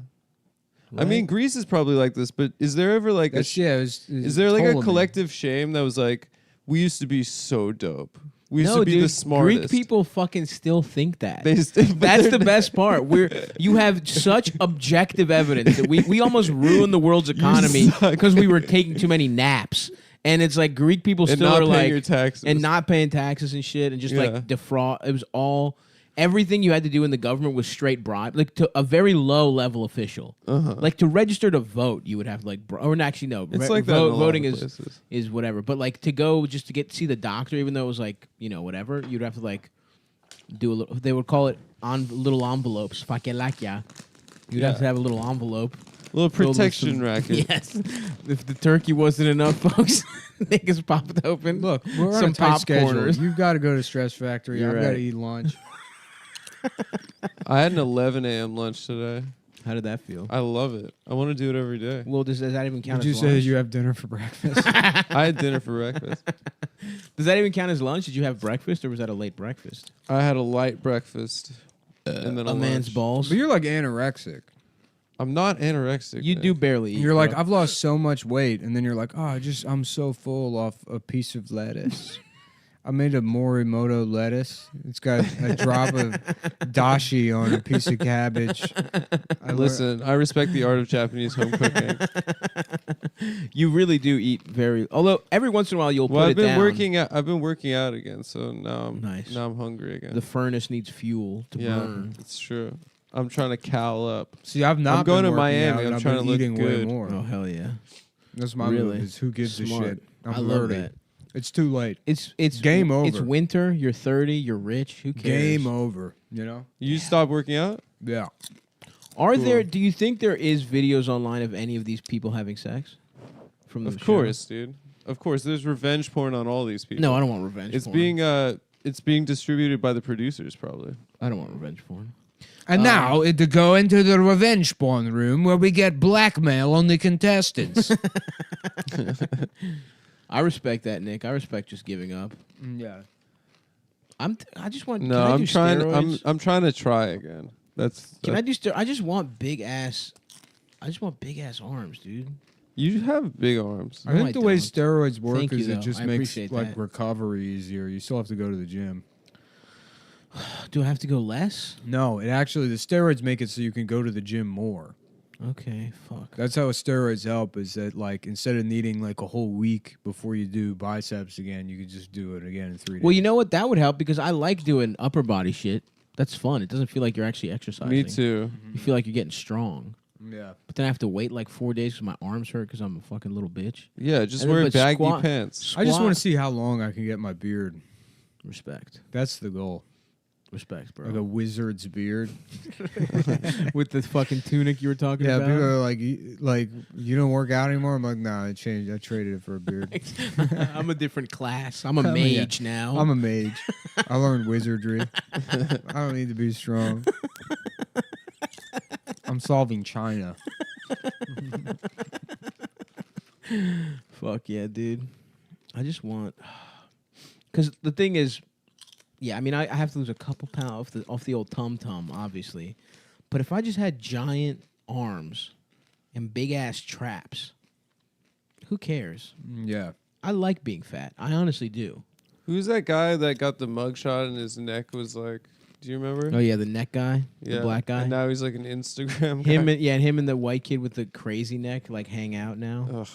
I mean, Greece is probably like this, but is there ever like That's- yeah, it was is there like a Ptolemy. collective shame that was like, we used to be so dope. We used no, to be dude, the smartest. Greek people fucking still think that. They but That's they're the best part. You have such objective evidence that we almost ruined the world's economy because we were taking too many naps. And it's like Greek people And still not are paying like your taxes. and not paying taxes and shit and just Yeah. like defraud. It was all everything you had to do in the government was straight bribe, like to a very low level official. Like to register to vote, you would have like, or actually no, It's like that in a lot of voting places. is whatever. But like to go just to see the doctor, even though it was like whatever, you'd have to like do a little. They would call it on little envelopes. Fakelakia. You'd have to have a little envelope. Little filled with protection some- racket. Yes. If the turkey wasn't enough, folks, niggas popped open. Look, we're on some a tight schedule. popcorners. You've got to go to Stress Factory. You're I've got right. to eat lunch. I had an 11 a.m. lunch today. How did that feel? I love it. I want to do it every day. Well, does that even count Did you as say that lunch? you have dinner for breakfast? I had dinner for breakfast. Does that even count as lunch? Did you have breakfast or was that a late breakfast? I had a light breakfast. And then A man's lunch. balls. But you're like anorexic. I'm not anorexic. You man. do barely eat. You're like, bro. I've lost so much weight, and then you're like, oh, I'm so full off a piece of lettuce. I made a Morimoto lettuce. It's got a drop of dashi on a piece of cabbage. Listen, I respect the art of Japanese home cooking. You really do eat very. Although every once in a while you'll Well, put I've it been down. working out. I've been working out again, so now I'm hungry again. The furnace needs fuel to yeah, burn. it's true. I'm trying to cal up. See, I've not I'm going been to working Miami. out, and I'm I've trying been to look eating good. way more. Oh hell yeah! That's my Really? move. Is who gives Smart. a shit? I'm I love 30. that. It's too late. It's game over. It's winter. You're 30. You're rich. Who cares? Game over. You know? You stop working out? Yeah. Are Cool. there? Do you think there is videos online of any of these people having sex? From the Of show? course, dude. Of course, there's revenge porn on all these people. No, I don't want revenge It's porn. it's being distributed by the producers, probably. I don't want revenge porn. And now to go into the revenge porn room where we get blackmail on the contestants. I respect that, Nick. I respect just giving up. Yeah. I just want. No, can I I'm do trying. steroids? I'm trying to try again. Can I do? I just want big ass. I just want big ass arms, dude. You have big arms. I think the way steroids work Thank is you, it though. just I makes appreciate like that. recovery easier. You still have to go to the gym. Do I have to go less? No, it actually the steroids make it so you can go to the gym more. Okay, fuck. That's how steroids help. Is that like instead of needing like a whole week before you do biceps again, you could just do it again in 3 days. Well, you know what? That would help because I like doing upper body shit. That's fun. It doesn't feel like you're actually exercising. Me too. You feel like you're getting strong. Yeah. But then I have to wait like 4 days because my arms hurt because I'm a fucking little bitch. Yeah, just And then- wear but baggy squat- pants. I just want to squat- see how long I can get my beard. Respect. That's the goal. Respect, bro. Like a wizard's beard. With the fucking tunic you were talking Yeah, about. people are like, you don't work out anymore. I'm like, nah, I changed. I traded it for a beard. I'm a different class. I'm a Yeah. mage now. I'm a mage. I learned wizardry. I don't need to be strong. I'm solving China. Fuck yeah, dude. I just want. Because the thing is, yeah, I mean, I have to lose a couple pounds off the old tum-tum, obviously. But if I just had giant arms and big-ass traps, who cares? Yeah. I like being fat. I honestly do. Who's that guy that got the mugshot and his neck was like? Do you remember? Oh, yeah, the neck guy, Yeah, the black guy. And now he's like an Instagram Him guy. and him and the white kid with the crazy neck like hang out now. Ugh.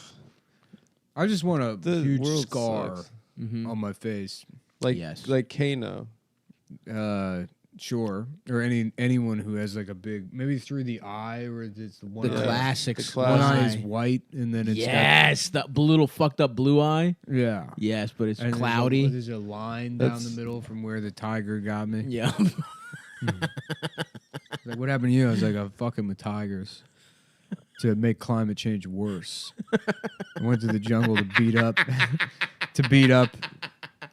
I just want a The huge world scar sucks. Mhm. on my face. Like Yes. like Kano. Sure, or anyone who has like a big, maybe through the eye, or it's the one The eye. classics. One eye is white, and then it's yes, the little fucked up blue eye. Yeah. Yes, but it's And cloudy. There's a line down the middle from where the tiger got me. Yeah. Like, what happened to you? I was like, I'm fucking with tigers to make climate change worse. I went to the jungle to beat up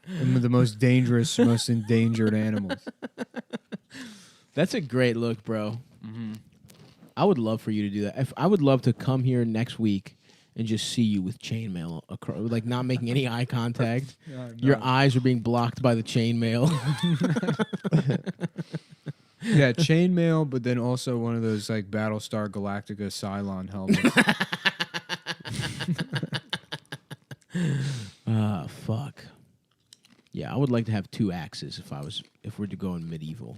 the most dangerous, most endangered animals. That's a great look, bro. Mm-hmm. I would love for you to do that. I would love to come here next week and just see you with chainmail, like not making any eye contact. Yeah, Your no. eyes are being blocked by the chainmail. Yeah, chainmail, but then also one of those like Battlestar Galactica Cylon helmets. Fuck. Yeah, I would like to have 2 axes if we're to go in medieval.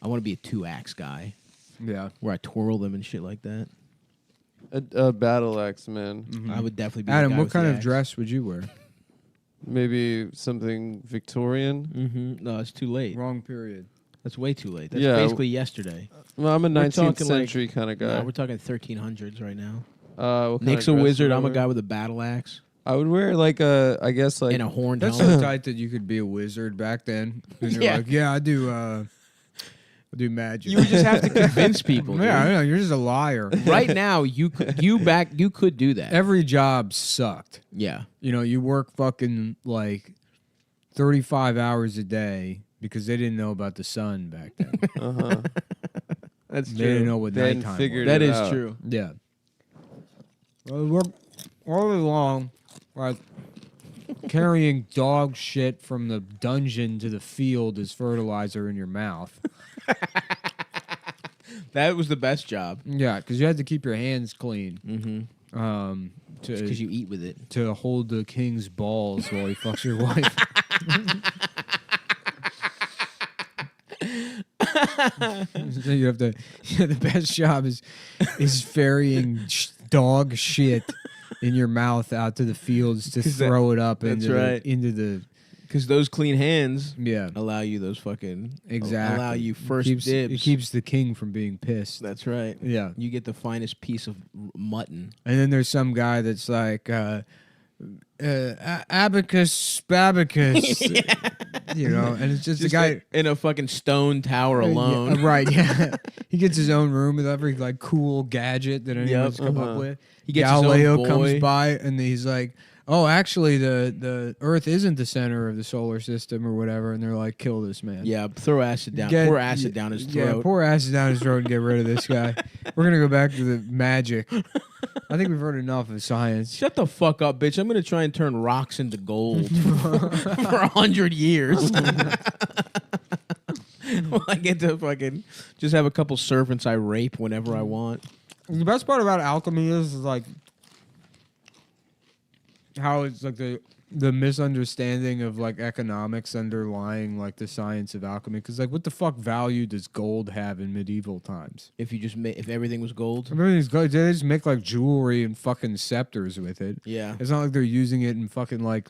I want to be a 2-axe guy. Yeah. Where I twirl them and shit like that. A battle axe, man. Mm-hmm. I would definitely be Adam, the guy what with kind the of axe. dress would you wear? Maybe something Victorian. Mm-hmm. No, it's too late. Wrong period. That's way too late. That's Yeah. basically yesterday. Well, I'm a We're 19th talking century kind of guy. No, we're talking 1300s right now. What kind Nick's of a dress wizard. would I I'm a wear? guy with a battle axe. I would wear like I guess like And a horned That's helmet. so tight that you could be a wizard back then. And you're Yeah. like, yeah, I do magic. You would just have to convince people. Yeah, I dude. know, you're just a liar. Right now, you could do that. Every job sucked. Yeah. You know, you work fucking like 35 hours a day because they didn't know about the sun back then. Uh-huh. That's They didn't know what They hadn't nighttime figured was. That it is out. true. Yeah. Well, we work all along, like carrying dog shit from the dungeon to the field as fertilizer in your mouth. That was the best job. Yeah, because you had to keep your hands clean. Mm-hmm. Because you eat with it. To hold the king's balls while he fucks your wife. So you have to. Yeah, the best job is ferrying dog shit in your mouth out to the fields to throw it up that's into right. into the. Because those clean hands Yeah, allow you those fucking exactly. allow you first keeps, dibs. It keeps the king from being pissed. That's right. Yeah, You get the finest piece of mutton. and then there's some guy that's like. Abacus, Babacus, you know, and it's just a guy in a fucking stone tower alone. Yeah, right? Yeah, he gets his own room with every like cool gadget that anyone's come up with. He gets his own Galileo boy. comes by and he's like, "Oh, actually, the Earth isn't the center of the solar system or whatever," and they're like, "Kill this man." Yeah, throw acid down. Pour acid down his throat. Yeah, pour acid down his throat and get rid of this guy. We're gonna go back to the magic. I think we've heard enough of science. Shut the fuck up, bitch. I'm gonna try and turn rocks into gold for 100 years. Well, I get to fucking just have a couple servants I rape whenever I want. The best part about alchemy is like how it's like the misunderstanding of like economics underlying like the science of alchemy. Because like, what the fuck value does gold have in medieval times? If you just if everything was gold. Everything's gold. They just make like jewelry and fucking scepters with it. Yeah. It's not like they're using it in fucking like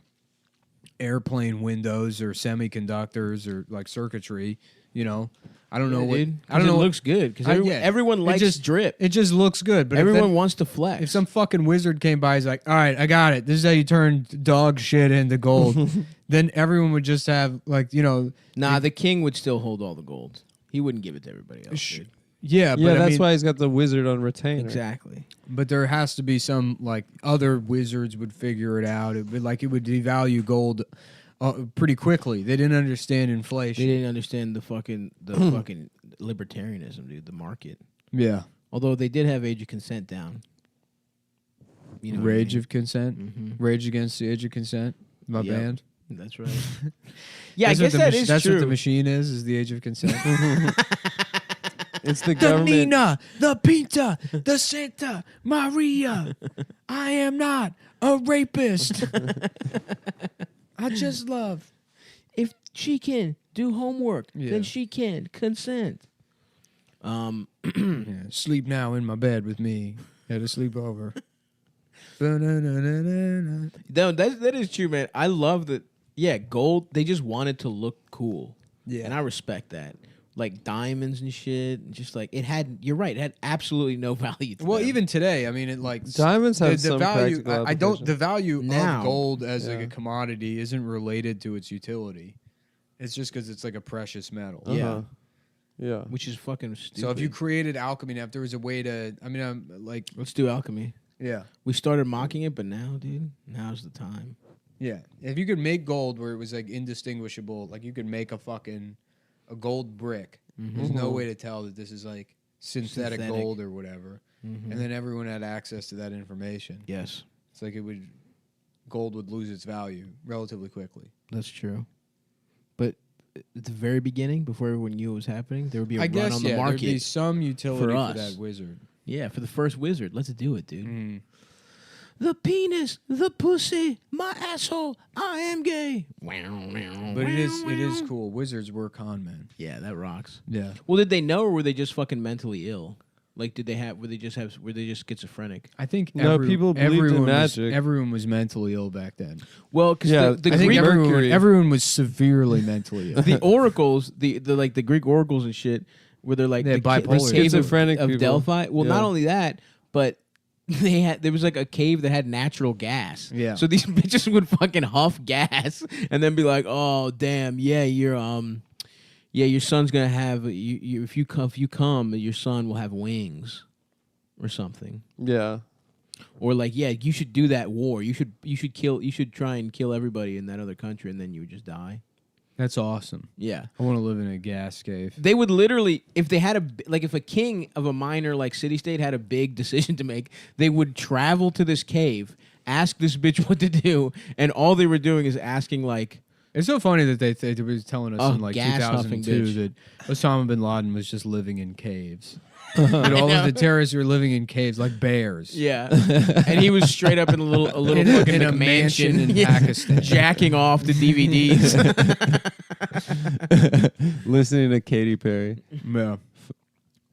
airplane windows or semiconductors or like circuitry. You know, I don't know what. Dude, I don't know. It what- looks good because yeah. everyone It likes just drip. It just looks good, but Everyone wants to flex. if some fucking wizard came by, he's like, "All right, I got it. This is how you turn dog shit into gold." Then everyone would just have like, you know, Nah, the king would still hold all the gold. He wouldn't give it to everybody else. Dude. yeah, but Yeah, I that's mean, why he's got the wizard on retainer. Exactly. But there has to be some like other wizards would figure it out. It would devalue gold pretty quickly. They didn't understand inflation. They didn't understand the fucking libertarianism, dude. The market. Yeah, Although they did have age of consent down. You know what I Rage mean? of Consent, Mhm. Rage Against the Age of Consent, my Yep. band. That's right. Yeah, That's I what guess the that mach- is That's true. what the machine is the Age of Consent. It's the The government. Nina, the Pinta, the Santa Maria. I am not a rapist. I just love. If she can do homework, Yeah. then she can consent. Yeah, sleep now in my bed with me. Had a sleepover. Ba-na-na-na-na-na. No, that is true, man. I love that. Yeah, gold. They just wanted to look cool. Yeah. and I respect that. like diamonds and shit. And just like it had. You're right. It had absolutely no value. To Well, them. even today, I mean, it like Diamonds have the some value. practical I don't. application. The value Now. of gold as like Yeah. a commodity isn't related to its utility. It's just because it's like a precious metal. Yeah. Yeah. Which is fucking stupid. So if you created alchemy, now if there was a way to, I mean, I'm like, let's do alchemy. yeah, We started mocking it, but now, dude, now's the time. yeah. If you could make gold where it was like indistinguishable, like you could make a gold brick. There's no way to tell that this is like synthetic gold or whatever, and then everyone had access to that information. Yes, It's like gold would lose its value relatively quickly. that's true. But at the very beginning, before everyone knew what was happening, there would be a I run guess on the there'd market. be some utility for us. that wizard. Yeah, for the first wizard. Let's do it, dude. Mm. The penis, the pussy, my asshole, I am gay. But it is cool. Wizards were con men. Yeah, that rocks. Yeah. Well, did they know, or were they just fucking mentally ill? Like, were they just schizophrenic? I think No, people believed in magic. Everyone was mentally ill back then. Well, because Yeah, the I think Greek everyone was severely mentally ill. the oracles, the like the Greek oracles and shit, where they're like They had the bipolar. caves Schizophrenic of people. Delphi. Well, not Yeah. only that, but there was like a cave that had natural gas. Yeah. So these bitches would fucking huff gas and then be like, "Oh damn, yeah, your son's gonna have if you come, your son will have wings, or something." Yeah. Or like, yeah, you should do that war. You should try and kill everybody in that other country, and then you would just die. That's awesome. Yeah. I want to live in a gas cave. They would literally, if they had if a king of a minor like city state had a big decision to make, they would travel to this cave, ask this bitch what to do, and all they were doing is asking like. It's so funny that they were telling us in like gas huffing 2002 that Osama bin Laden was just living in caves. And all of the terrorists were living in caves like bears. Yeah, and he was straight up in a little fucking in a McMansion mansion in Pakistan, jacking off the DVDs. Listening to Katy Perry. Yeah.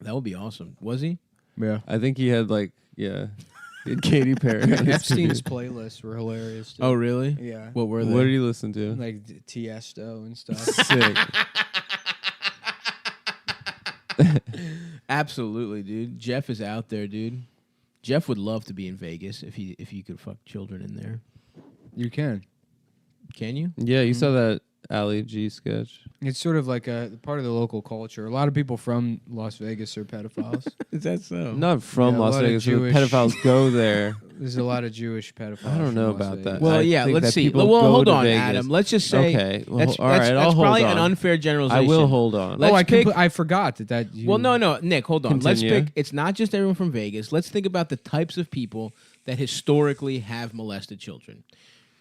That would be awesome. Was he? Yeah. I think he had he had Katy Perry. on his Epstein's computer. playlists were hilarious. Too. Oh, really? Yeah. What were they? What did he listen to? Like Tiesto and stuff. Sick. Absolutely, dude. Jeff is out there, dude. Jeff would love to be in Vegas if you could fuck children in there. You can. Can you? Yeah, you saw that Ali G sketch. It's sort of like a part of the local culture. A lot of people from Las Vegas are pedophiles. Is that so? Not from Yeah, a Las lot of Vegas. Jewish- Pedophiles go there. There's a lot of Jewish pedophiles. I don't know from Las about that. Vegas. Well, I yeah. think let's that see. people Well, go hold to on, Vegas. Adam. Let's just say. Okay. Well, That's, all right. that's, I'll that's hold probably on. an unfair generalization. I will hold on. Let's pick. I forgot that. Well, no, Nick, hold on. Let's Continue. pick. It's not just everyone from Vegas. Let's think about the types of people that historically have molested children.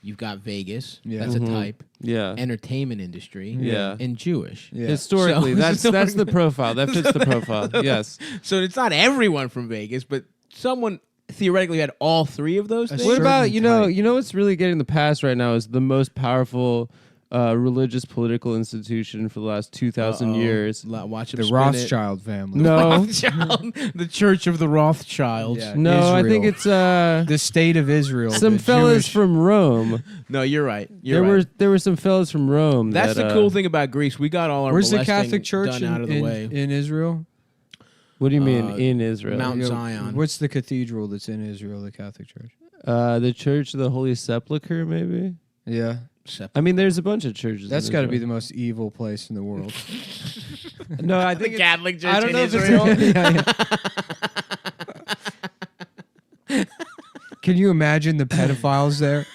You've got Vegas. Yeah. That's a type. Yeah. Entertainment industry. Yeah. And Jewish. Yeah. Historically, So- that's the profile. That fits the profile. Yes. So it's not everyone from Vegas, but someone theoretically had all three of those things. What about certain you know what's really getting the pass right now is the most powerful religious political institution for the last 2,000 years. Watch him The spin Rothschild family. No, Rothschild, the Church of the Rothschilds. Yeah, no, I think Israel. it's The state of Israel. some the fellas Jewish- from Rome. No, you're right. There were some fellas from Rome. That's that, the cool thing about Greece. We got all our Where's the molesting Catholic Church done out of the way. in Israel? What do you mean in Israel? Mount You know, Zion. What's the cathedral that's in Israel? The Catholic Church. The Church of the Holy Sepulchre, maybe. Yeah, I mean, there's a bunch of churches. that's in got to be Israel. the most evil place in the world. No, I The think Catholic Church I don't in know if Israel. Can you imagine the pedophiles there?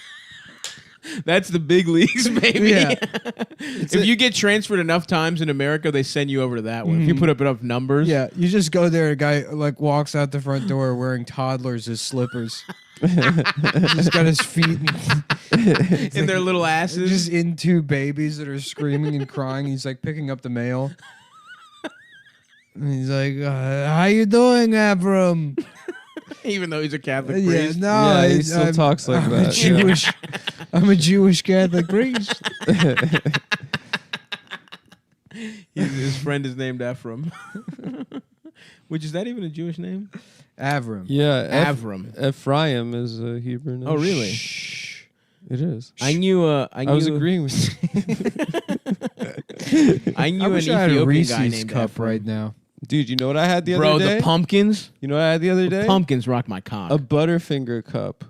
That's the big leagues, baby. Yeah. If you get transferred enough times in America, they send you over to that one. If you put up enough numbers. Yeah, you just go there. A guy like walks out the front door wearing toddlers as slippers. Just got his feet In their little asses. just in two babies that are screaming and crying. He's like picking up the mail. And he's like, "How you doing, Abram?" Even though he's a Catholic Yeah, priest. no, Yeah, he it's- still talks like I'm that, A yeah. Jewish, I'm a Jewish Catholic priest. His friend is named Ephraim. Which, is that even a Jewish name? Avram. Yeah, Avram. Ephraim is a Hebrew name. Oh, really? It is. I knew. I was agreeing with you. I knew I an wish I had a Ethiopian guy Reese's named cup Ephraim. right now. Dude, you know what I had the Bro, other day? the pumpkins. You know what I had the other day? Pumpkins rock my cock. A Butterfinger cup.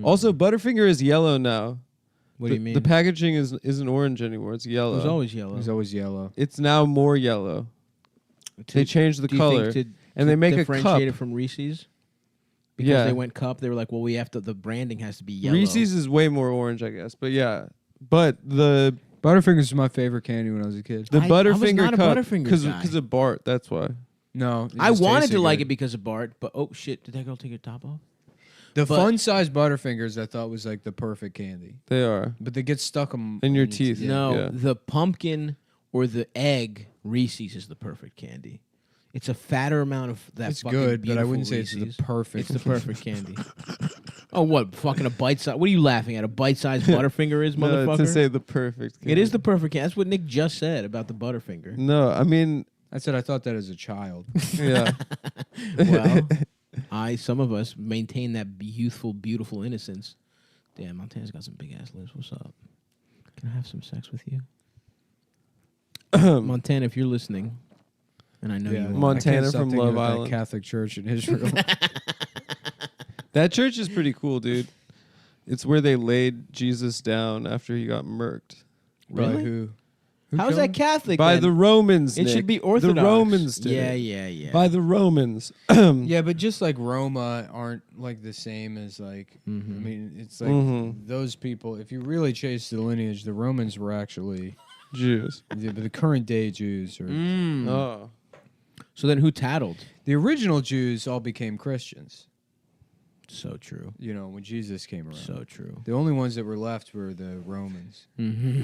Also, Butterfinger is yellow now. What do you mean? The packaging isn't orange anymore. It's yellow. It was always yellow. It was always yellow. It's now more yellow. They changed the Do you color, think and they make a differentiate cup. it from Reese's. Because Yeah. they went cup, they were like, well, we have to. The branding has to be yellow. Reese's is way more orange, I guess. But yeah, but the Butterfingers was my favorite candy when I was a kid. the I was Butterfinger not a cup Butterfinger because guy. of Bart. That's why. No, it I just wanted tasted to like good. it because of Bart, but oh shit, did that girl take her top off? The But- fun-sized Butterfingers I thought was like the perfect candy, They are but they get stuck in your teeth. No, Yeah. the pumpkin or the egg Reese's is the perfect candy. It's a fatter amount of that. It's fucking good, but I beautiful wouldn't say it's Reese's. the perfect. It's the perfect candy. Oh, what? Fucking a bite size? What are you laughing at? A bite-sized Butterfinger is, No, motherfucker? to say the perfect. It is the perfect candy. That's what Nick just said about the Butterfinger. No, I mean, I said I thought that as a child. yeah. Well, some of us maintain that youthful, beautiful innocence. Damn, Montana's got some big ass lips. What's up? Can I have some sex with you? Montana, if you're listening, and I know you are. Montana I can't stop from thinking Love about that Island. Catholic Church in Israel. That church is pretty cool, dude. It's where they laid Jesus down after he got murked. By Really? who? How is that Catholic? By then? the Romans. It should Nick. be Orthodox. The Romans did Yeah, it. yeah. By the Romans. Yeah, but just like Roma aren't like the same as like. I mean, it's like those people. If you really chase the lineage, the Romans were actually Jews. Yeah, but the current day Jews are. Oh. So then, who tattled? The original Jews all became Christians. So true. You know, when Jesus came around. So true. The only ones that were left were the Romans,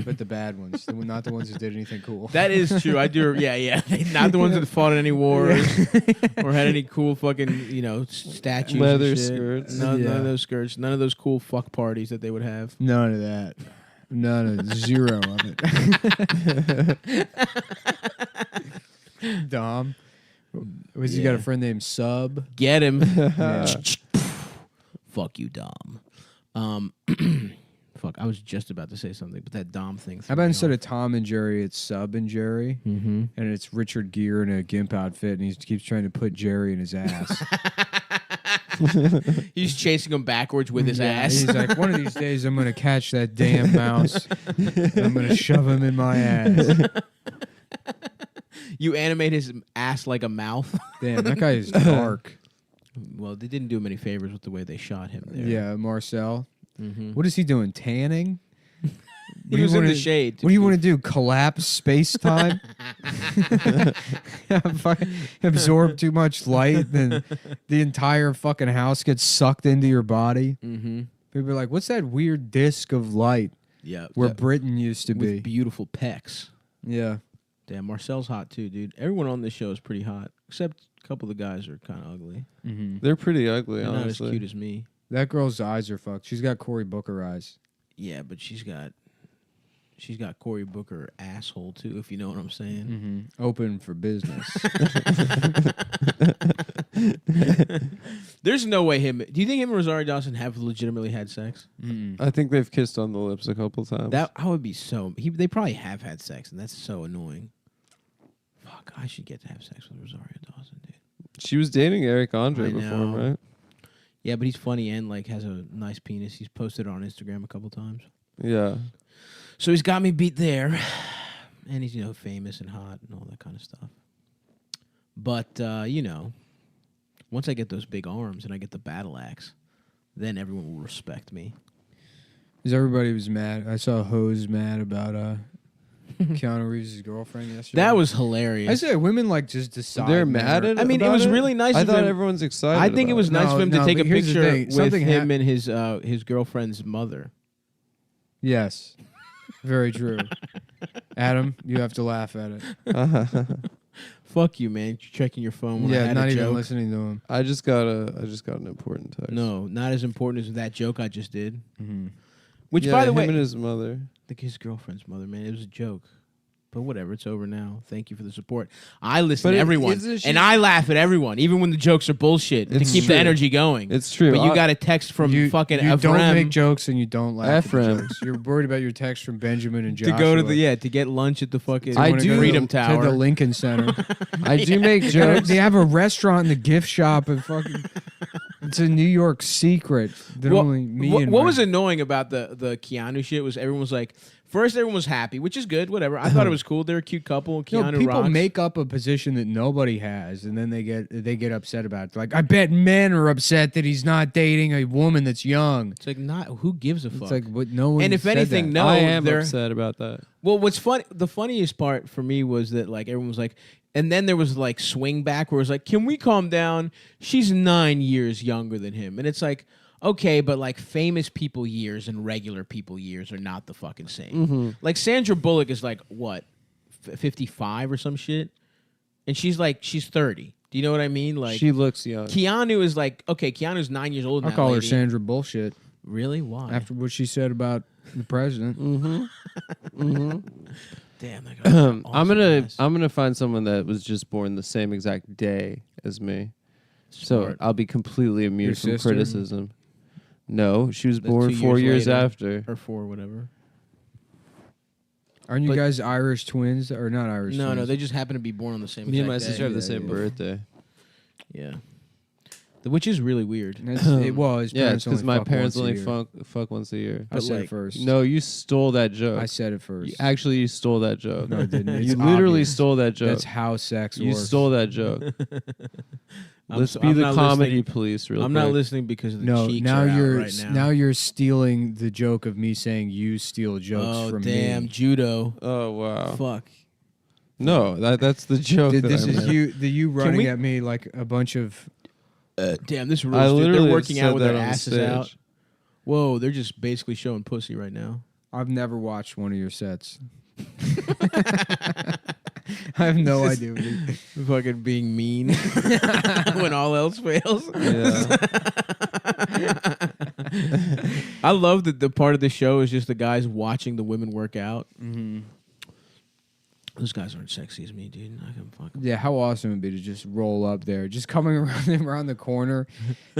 but the bad ones, not the ones that did anything cool. That is true. I do. Yeah. Not the ones that fought in any wars or had any cool fucking statues, and Leather shit. skirts. None of those skirts. None of those cool fuck parties that they would have. None of that. None of zero of it. Dom. Was he got a friend named Sub? Get him. Yeah. Fuck you, Dom. Fuck, I was just about to say something, but that Dom thing. How about instead of Tom and Jerry, it's Sub and Jerry? Mm-hmm. And it's Richard Gere in a gimp outfit, and he keeps trying to put Jerry in his ass. He's chasing him backwards with his ass. He's like, one of these days I'm going to catch that damn mouse. And I'm going to shove him in my ass. You animate his ass like a mouth. Damn, that guy is dark. Well, they didn't do him any favors with the way they shot him there. Yeah, Marcel. Mm-hmm. What is he doing? Tanning? He was in the shade. What do you want to do? Collapse space time? Absorb too much light, then the entire fucking house gets sucked into your body. Mm-hmm. People are like, "What's that weird disc of light?" Yeah, where Britain used to with be. beautiful pecs. Yeah. Damn, Marcel's hot too, dude. Everyone on this show is pretty hot, except a couple of the guys are kind of ugly. Mm-hmm. They're pretty ugly, They're not as honestly. cute as me. That girl's eyes are fucked. She's got Cory Booker eyes. Yeah, but she's got Cory Booker asshole too, if you know what I'm saying. Mm-hmm. Open for business. There's no way him. Do you think him and Rosario Dawson have legitimately had sex? I think they've kissed on the lips a couple times. That I would be so. They probably have had sex, and that's so annoying. Fuck, I should get to have sex with Rosario Dawson, dude. She was dating Eric Andre I before, know. right? Yeah, but he's funny and like has a nice penis. He's posted it on Instagram a couple times. Yeah. So he's got me beat there, and he's famous and hot and all that kind of stuff. But once I get those big arms and I get the battle axe, then everyone will respect me. Because everybody was mad. I saw Hose mad about Keanu Reeves' girlfriend yesterday. That was hilarious. I say women just decide. They're mad at I mean, it about was really nice. I of thought him. everyone's excited. I think it was nice of him to take a but here's the picture thing. with Something him and his girlfriend's mother. Yes. Very true. Adam, you have to laugh at it. Fuck you, man. You're checking your phone when I Yeah, had not a even joke. listening to him. I just got an important text. No, not as important as that joke I just did. Mm-hmm. Which, Yeah, by the him way, and his mother. his girlfriend's mother, man, it was a joke. But whatever, it's over now. Thank you for the support. I listen But to it- everyone, isn't she- and I laugh at everyone, even when the jokes are bullshit, to It's keep true. the energy going. It's true. But you I- got a text from fucking you don't Ephraim make jokes and you don't laugh at the Ephraim. jokes. You're worried about your text from Benjamin and to Joshua. go to to get lunch at the fucking I do- Freedom to Tower. the Lincoln Center. I do make They jokes. have a restaurant in the gift shop and fucking. It's a New York secret that only me and what my- was annoying about the Keanu shit was everyone was like, first everyone was happy, which is good, whatever. I thought it was cool. They're a cute couple. Keanu No, people rocks. make up a position that nobody has, and then they get upset about it. Like, I bet men are upset that he's not dating a woman that's young. It's like, not who gives a fuck. It's like, but no one. And if said anything, that. no, I am they're upset about that. Well, what's funny, the funniest part for me was that like everyone was like, and then there was like swing back where it was like, can we calm down? She's 9 years younger than him, and it's like, okay, but like famous people years and regular people years are not the fucking same. Mm-hmm. Like Sandra Bullock is like what, 55 or some shit, and she's 30. Do you know what I mean? Like She looks young. Keanu is like, okay, Keanu's 9 years old. I'll call her Sandra Bullshit Really? Why? after what she said about the president. Damn, that I'm awesome gonna ass. I'm gonna find someone that was just born the same exact day as me, so Smart. I'll be completely Your immune from sister? criticism. No, she was That's born 2 4 years later. after. or 4, whatever. Aren't you But- guys Irish twins or not Irish? No, twins? no, they just happen to be born on the same. Me and my exact sister have day. the same birthday. Yeah, which is really weird. His parents Yeah, it's because only my fuck parents once a only year. fuck once a year. I But, said like, it first. No, you stole that joke. I said it first. You stole that joke. No, I didn't. It's You literally obvious. stole that joke. That's how sex You works. stole that joke. Let's so- be I'm the not comedy listening. police. Real I'm quick. not listening because of the No, cheeks now are out you're right now. you're stealing the joke of me saying you steal jokes Oh from damn, me. judo. Oh wow. Fuck. No, that's the joke. Dude, that this I is meant. you running we- at me like a bunch of. Damn, this I rules. Dude. literally They're working said out with that their on the asses stage. out. Whoa, they're just basically showing pussy right now. I've never watched one of your sets. I have no idea. What Fucking being mean when all else fails. Yeah. I love that the part of the show is just the guys watching the women work out. mm-hmm. Those guys aren't sexy as me, dude. I can fuck 'em. Yeah, how awesome it would be to just roll up there, just coming around the corner,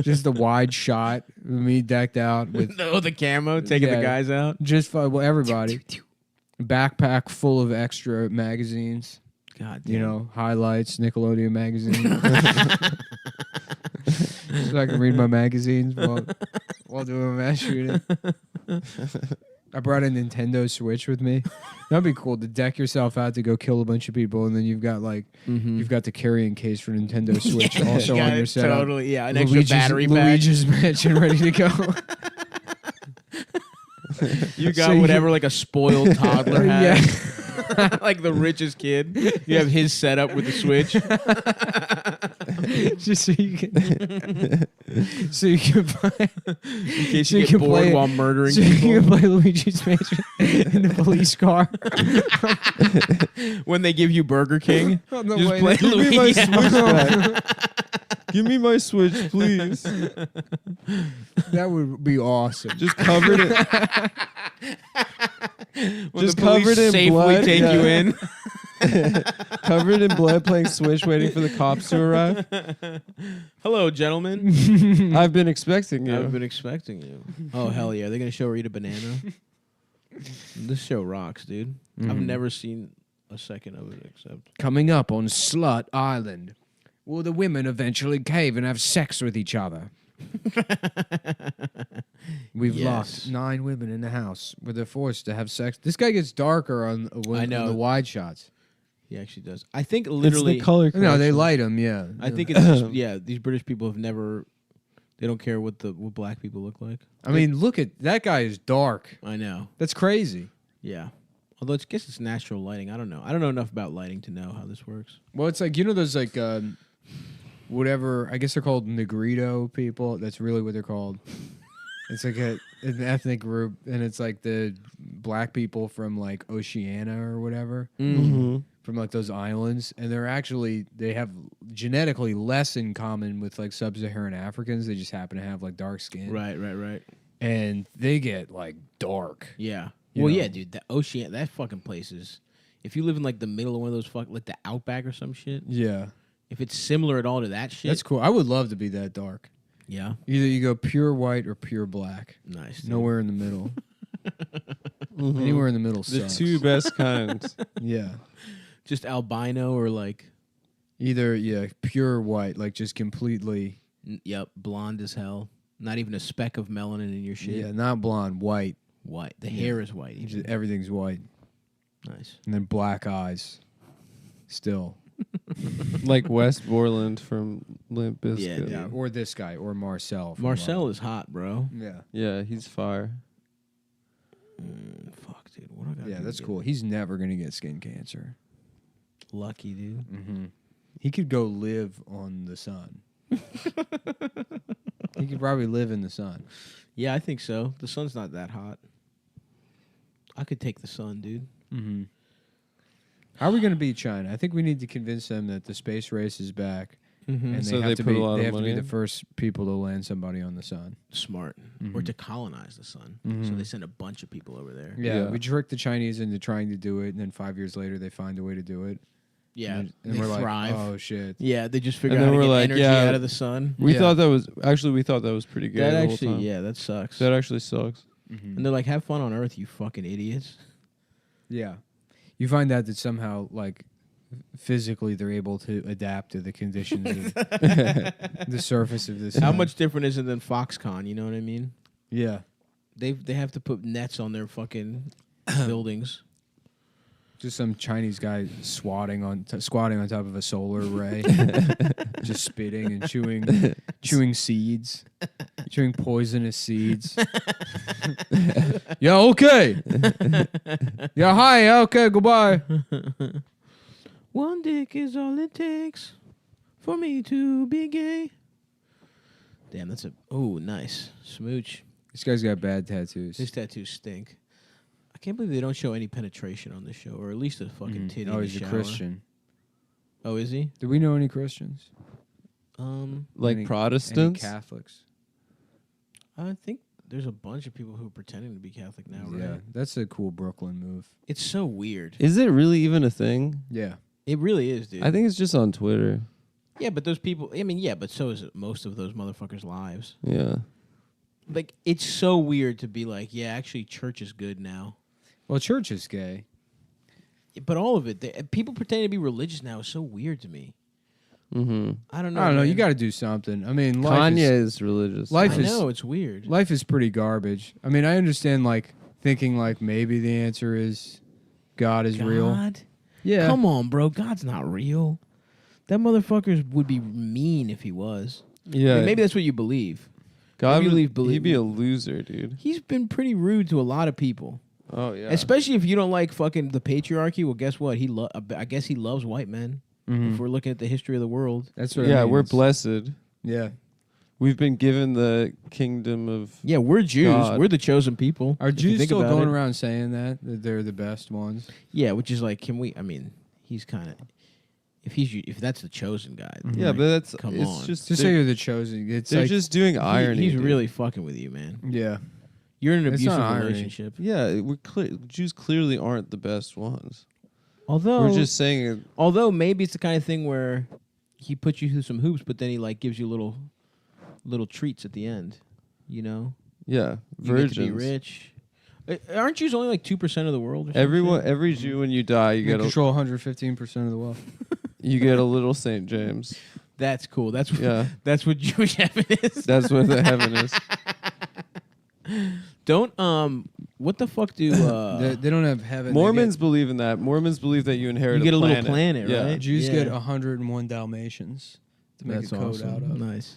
just the wide shot, of me decked out with the camo taking Yeah. the guys out. just everybody, backpack full of extra magazines. God, You know, highlights, Nickelodeon magazine. So I can read my magazines while doing my mass shooting. I brought a Nintendo Switch with me. That'd be cool to deck yourself out to go kill a bunch of people, and then you've got you've got the carrying case for Nintendo Switch also You got on your it, setup. totally, yeah, an extra battery pack. Luigi's Mansion ready to go. You got So you- whatever, like a spoiled toddler Yeah. has. Like the richest kid. You have his setup with the Switch. Just so you can, play. In case So you you get can bored play- while murdering So people. you can play Luigi's Mansion in the police car. When they give you Burger King, On the just way play there. Give me my Luigi. Switch back. Give me my Switch, please. That would be awesome. Just covered it. When Just the police covered in safely blood. take yeah. you in. Covered in blood, playing Switch, waiting for the cops to arrive. Hello, gentlemen. I've been expecting you. I've been expecting you. Oh hell yeah! They're gonna show her eat a banana. This show rocks, dude. I've never seen a second of it except. Coming up on Slut Island, will the women eventually cave and have sex with each other? We've Yes. locked 9 women in the house where they're forced to have sex. This guy gets darker on I know. on the wide shots. He actually does. I think It's literally. the color. No, they correction. light him. Yeah, I think it's just, yeah. These British people have never. They don't care what black people look like. I mean, look at that guy is dark. I know. That's crazy. Yeah. Although I guess it's natural lighting. I don't know. I don't know enough about lighting to know how this works. Well, it's like those like whatever. I guess they're called Negrito people. That's really what they're called. It's like an ethnic group, and it's like the black people from like Oceania or whatever, Mm-hmm. from like those islands, and they have genetically less in common with like sub-Saharan Africans. They just happen to have like dark skin, Right. and they get like dark. Yeah. You Well, know. yeah, dude. That Ocean, that fucking place is. if you live in like the middle of one of those like the outback or some shit. Yeah. If it's similar at all to that shit, That's cool. I would love to be that dark. Yeah. Either you go pure white or pure black. Nice. Dude. Nowhere in the middle. Mhm. Anywhere in the middle The sucks. two best kinds. Yeah. Just albino or like. Either pure white, like just completely. Yep, blonde as hell. Not even a speck of melanin in your shit. Yeah, not blonde, white. White. The hair is white. Even. Everything's white. Nice. And then black eyes. Still. Like West Borland from Limp Bizkit. Yeah, or this guy, or Marcel. from Marcel Love. is hot, bro. Yeah. Yeah, he's fire. Fuck, dude. What do I got? Yeah, that's cool. He's never going to get skin cancer. Lucky, dude. Mm-hmm. He could go live on the sun. He could probably live in the sun. Yeah, I think so. The sun's not that hot. I could take the sun, dude. Mm-hmm. How are we going to beat China? I think we need to convince them that the space race is back, and So they have they to put be a lot they of have to money be the in? first people to land somebody on the sun. Smart. Or to colonize the sun. So they send a bunch of people over there. Yeah, we tricked the Chinese into trying to do it, and then 5 years later they find a way to do it. Yeah, and they we're thrive. like, oh shit. Yeah, they just figure And out then how to we're get like, energy yeah, out of the sun. We Yeah. thought that was we thought that was pretty good. That the whole actually, time. yeah, that sucks. That actually sucks. And they're like, have fun on Earth, you fucking idiots. Yeah, you find out that somehow like physically they're able to adapt to the conditions of the surface of this. How much different is it than Foxconn? You know what I mean? Yeah, They have to put nets on their fucking buildings. just some Chinese guy squatting on top of a solar array, just spitting and chewing seeds, chewing poisonous seeds. Yeah, okay. Yeah, hi. Okay, goodbye. One dick is all it takes for me to be gay. Damn, that's nice smooch. This guy's got bad tattoos. His tattoos stink. I can't believe they don't show any penetration on this show, or at least a fucking titty. Oh, in the he's a shower. Christian. Oh, is he? Do we know any Christians? Like Any Protestants? Catholics? I think there's a bunch of people who are pretending to be Catholic now, Yeah, right? that's a cool Brooklyn move. It's so weird. Is it really even a thing? Yeah. It really is, dude. I think it's just on Twitter. Yeah, but those people. I mean, yeah, but so is most of those motherfuckers' lives. Yeah. Like, it's so weird to be like, yeah, actually, church is good now. Well, church is gay. But all of it, people pretending to be religious now is so weird to me. Mm-hmm. I don't know. I don't know. man. You got to do something. I mean, life Kanye is is religious. life I is know it's weird. life is pretty garbage. I mean, I understand like thinking like maybe the answer is God is real. God? Yeah. Come on, bro. God's not real. That motherfucker would be mean if he was. Yeah. I mean, maybe that's what you believe. God maybe would, he'd be a loser, dude. He's been pretty rude to a lot of people. Oh, yeah. Especially if you don't like fucking the patriarchy. Well, guess what? I guess he loves white men. Mhm. If we're looking at the history of the world. That's what. Yeah, I mean. we're It's- blessed. Yeah. We've been given the kingdom of. Yeah, we're Jews. God. We're the chosen people. Are if you Jews think still about going it. around saying that they're the best ones? Yeah, which is like, can we? I mean, he's kind of. If that's the chosen guy. then, Yeah, like, but that's come it's on. just Just say you're the chosen. It's they're like, just doing irony. He's dude. really fucking with you, man. yeah. You're in an It's abusive not irony. relationship. Yeah, Jews clearly aren't the best ones. Although We're just saying it. Although maybe it's the kind of thing where he puts you through some hoops, but then he like gives you little treats at the end. You know, Yeah, you get to be virgins. rich. Aren't Jews only like 2% of the world? Or some Everyone, shit? every Jew, when you die, you You get control 115% of the wealth. you get a little St. James. That's cool. That's Yeah. That's what Jewish heaven is. That's what the heaven is. Don't What the fuck do they don't have heaven. Mormons believe in that. Mormons believe that you inherit. You get a little planet. planet, Yeah. right? Jews Yeah. get 101 Dalmatians to make That's a code awesome. out of. Nice.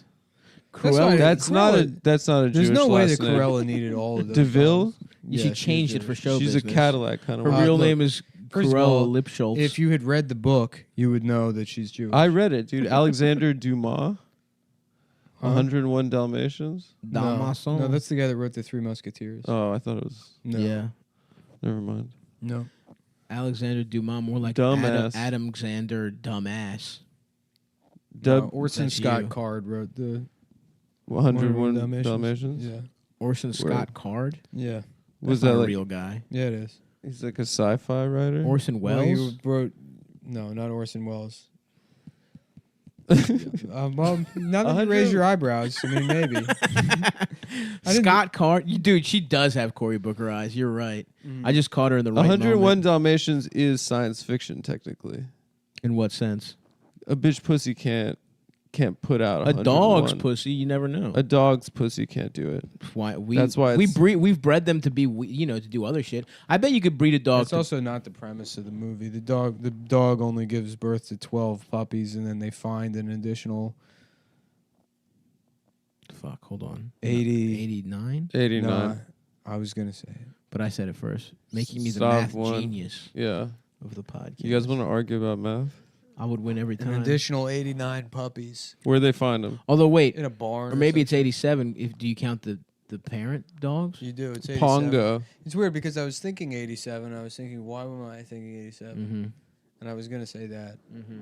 That's why That's not a. Cruella- That's not a. There's Jewish no way that last name. Cruella needed all of those. DeVille. dogs. She Yeah, changed it for show She's business. a Cadillac kind of. Her woman. real look, name is First of all, Cruella Lipschultz. if you had read the book, you would know that she's Jewish. I read it, dude. Alexander Dumas. 101 Dalmatians. Dalmaçon. No, that's the guy that wrote the Three Musketeers. Oh, I thought it was. No. Yeah. Never mind. No. Alexander Dumas, more like Dumbass. Alexander Dumbass. Dub Orson That's Scott you. Card wrote the 101 Dalmatians. Yeah. Orson Scott Card. Yeah. Was That's not that a like? real guy? Yeah, it is. He's like a sci-fi writer. Orson Well, he Welles. wrote, no, not Orson Welles. Well, now that you raise your eyebrows, I mean, maybe. Scott Card, dude, she does have Cory Booker eyes. You're right. Mm. I just caught her in the right 101 moment. Dalmatians is science fiction technically. In what sense? A bitch pussy can't put out A dog's 101. pussy, you never know. A dog's pussy can't do it. Why That's why we've bred them to be to do other shit. I bet you could breed a dog. That's also not the premise of the movie. The dog only gives birth to 12 puppies, and then they find an additional. Fuck, hold on. 89? 89. No, I was gonna say it. But I said it first, making me the Stop math one. genius. Yeah. Of the podcast. You guys want to argue about math? I would win every time. An additional 89 puppies. Where'd they find them? Although wait, In a barn or or maybe it's 87. Do you count the parent dogs? You do. It's 87. Pongo. It's weird because I was thinking 87. I was thinking, why am I thinking 87? Mm-hmm. And I was gonna say that. Mm-hmm.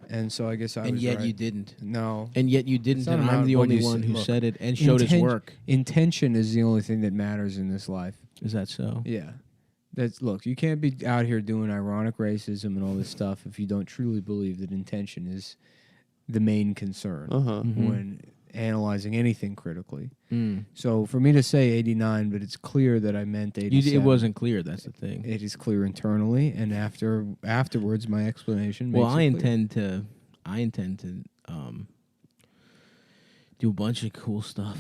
And so I guess I was And yet right. you didn't. No. And yet you didn't, It's not and about I'm the what only you one say. who Look, said it and showed his work. Intention is the only thing that matters in this life. Is that so? Yeah. Look, you can't be out here doing ironic racism and all this stuff if you don't truly believe that intention is the main concern when analyzing anything critically. Mm. So for me to say 89, but it's clear that I meant 87. It wasn't clear. That's the thing. It is clear internally, and afterwards, my explanation. Well, makes I it clear. intend to do a bunch of cool stuff.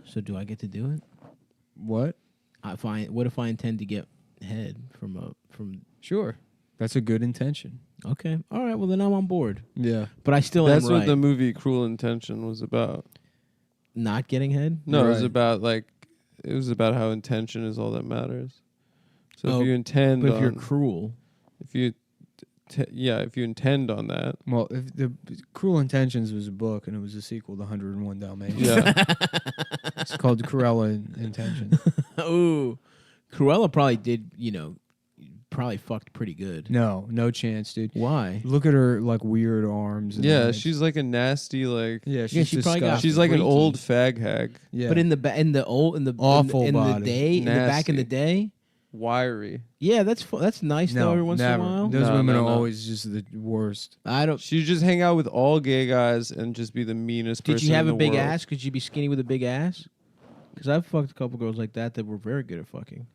So do I get to do it? What? What if I intend to get head from? Sure, that's a good intention. Okay, all right. Well, then I'm on board. Yeah, but I still That's am what right. the movie Cruel Intention was about. Not getting head? No, it was Right. about how intention is all that matters. So Oh, if you intend, but if you're on- cruel, if you intend on that, Well, if the Cruel Intentions was a book and it was a sequel to 101 Dalmatians. Yeah. It's called Cruella Intention. Ooh, Cruella probably did. Probably fucked pretty good. No chance, dude. Why? Look at her like weird arms. And yeah, legs. she's like a nasty Yeah, she probably got she's like an freaky. old fag hag. Yeah, But in the Awful in the body. day in the back in the Nasty. day, Wiry. yeah, that's nice though. Every once never. in a while, Those No, women no, are no. always just the worst. I don't. She just hang out with all gay guys and just be the meanest person. Did you have in a the big world. ass? Could you be skinny with a big ass? Because I've fucked a couple girls like that were very good at fucking.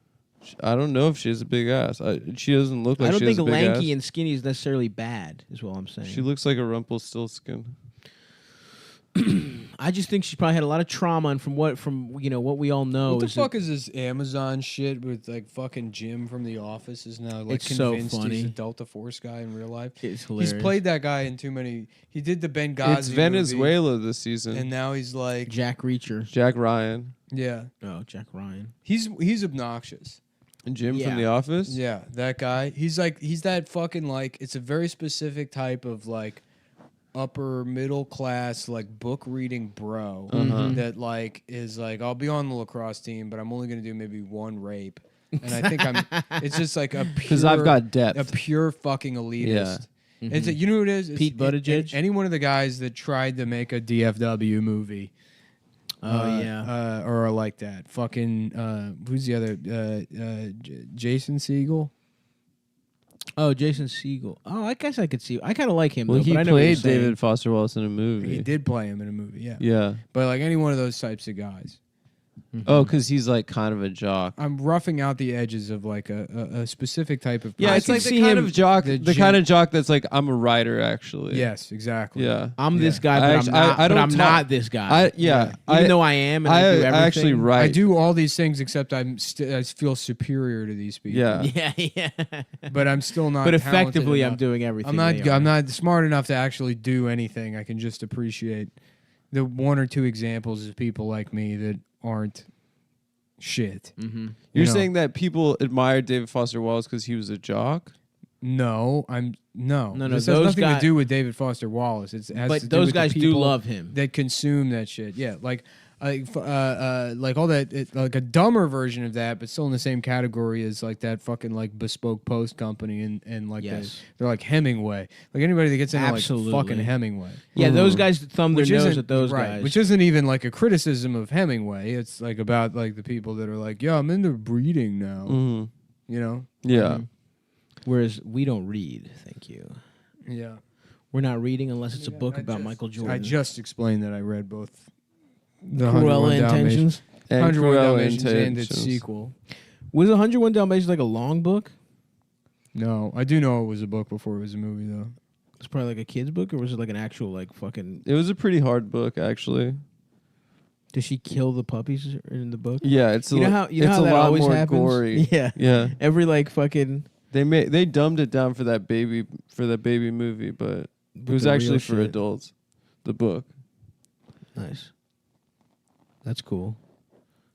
I don't know if she has a big ass. She doesn't look like I don't she has think a big lanky ass. and skinny is necessarily bad. Is what I'm saying. She looks like a Rumpelstiltskin. I just think she probably had a lot of trauma, and from what we all know What the is fuck is this Amazon shit with like fucking Jim from The Office is now like It's so convinced funny. he's a Delta Force guy in real life? It's hilarious. He's played that guy in too many. He did the Benghazi. It's Venezuela this season. movie, and now he's like Jack Reacher. Jack Ryan. yeah. Oh, Jack Ryan. He's obnoxious. And Jim Yeah. from The Office. Yeah, that guy. He's that fucking like. It's a very specific type of like upper middle class like book reading bro that like is like I'll be on the lacrosse team, but I'm only gonna do maybe one rape. And I think it's just like a pure, 'Cause I've got depth. a pure fucking elitist. Yeah. It's you know who it is? It's Pete Buttigieg? Any one of the guys that tried to make a DFW movie. Oh, yeah. Or like that. Fucking who's the other? Jason Segel. Oh, Jason Segel. Oh, I guess I could see. I kind of like him. Well, though, he but I know what you're played saying. David Foster Wallace in a movie. He did play him in a movie, yeah. Yeah. But like any one of those types of guys. Oh, because he's like kind of a jock. I'm roughing out the edges of like a specific type of Yeah, person. it's like the kind of jock, the kind of jock that's like, I'm a writer, actually. Yes, exactly. Yeah. I'm this guy, but I'm not. I but don't I'm talk- not this guy. Even though I am, and I do everything. I actually write. I do all these things except I feel superior to these people. Yeah. Yeah. But I'm still not. But talented effectively, I'm enough. doing everything. I'm not. they are. I'm not smart enough to actually do anything. I can just appreciate the one or two examples of people like me that aren't shit. Mm-hmm. You're know? saying that people admired David Foster Wallace because he was a jock? No. No, This has those nothing guy- to do with David Foster Wallace. It has But to do those with the guys do people love him. that consume that shit. Yeah, like all that, like a dumber version of that, but still in the same category as like that fucking like bespoke post company and like Yes. they're like Hemingway. Like anybody that gets into Absolutely. like fucking Hemingway. Yeah, those guys thumb their Which nose isn't- at those right, guys. which isn't even like a criticism of Hemingway. It's like about like the people that are like, yeah, I'm into breeding now. Mm-hmm. You know? Yeah. Whereas we don't read. Thank you. Yeah. We're not reading unless it's a book about Michael Jordan. I just explained that I read both the Cruella 101 Intentions. And 101 Cruella Dalmatians and its Intentions. sequel. Was 101 Dalmatians like a long book? No, I do know it was a book before it was a movie, though. It's probably like a kid's book, or was it like an actual like fucking? It was a pretty hard book, actually. Does she kill the puppies in the book? Yeah, it's you know how how that lot always more happens? gory. Yeah, Yeah. Every like fucking. They dumbed it down for that baby movie, but it was the actually real for shit. adults. The book. Nice. That's cool.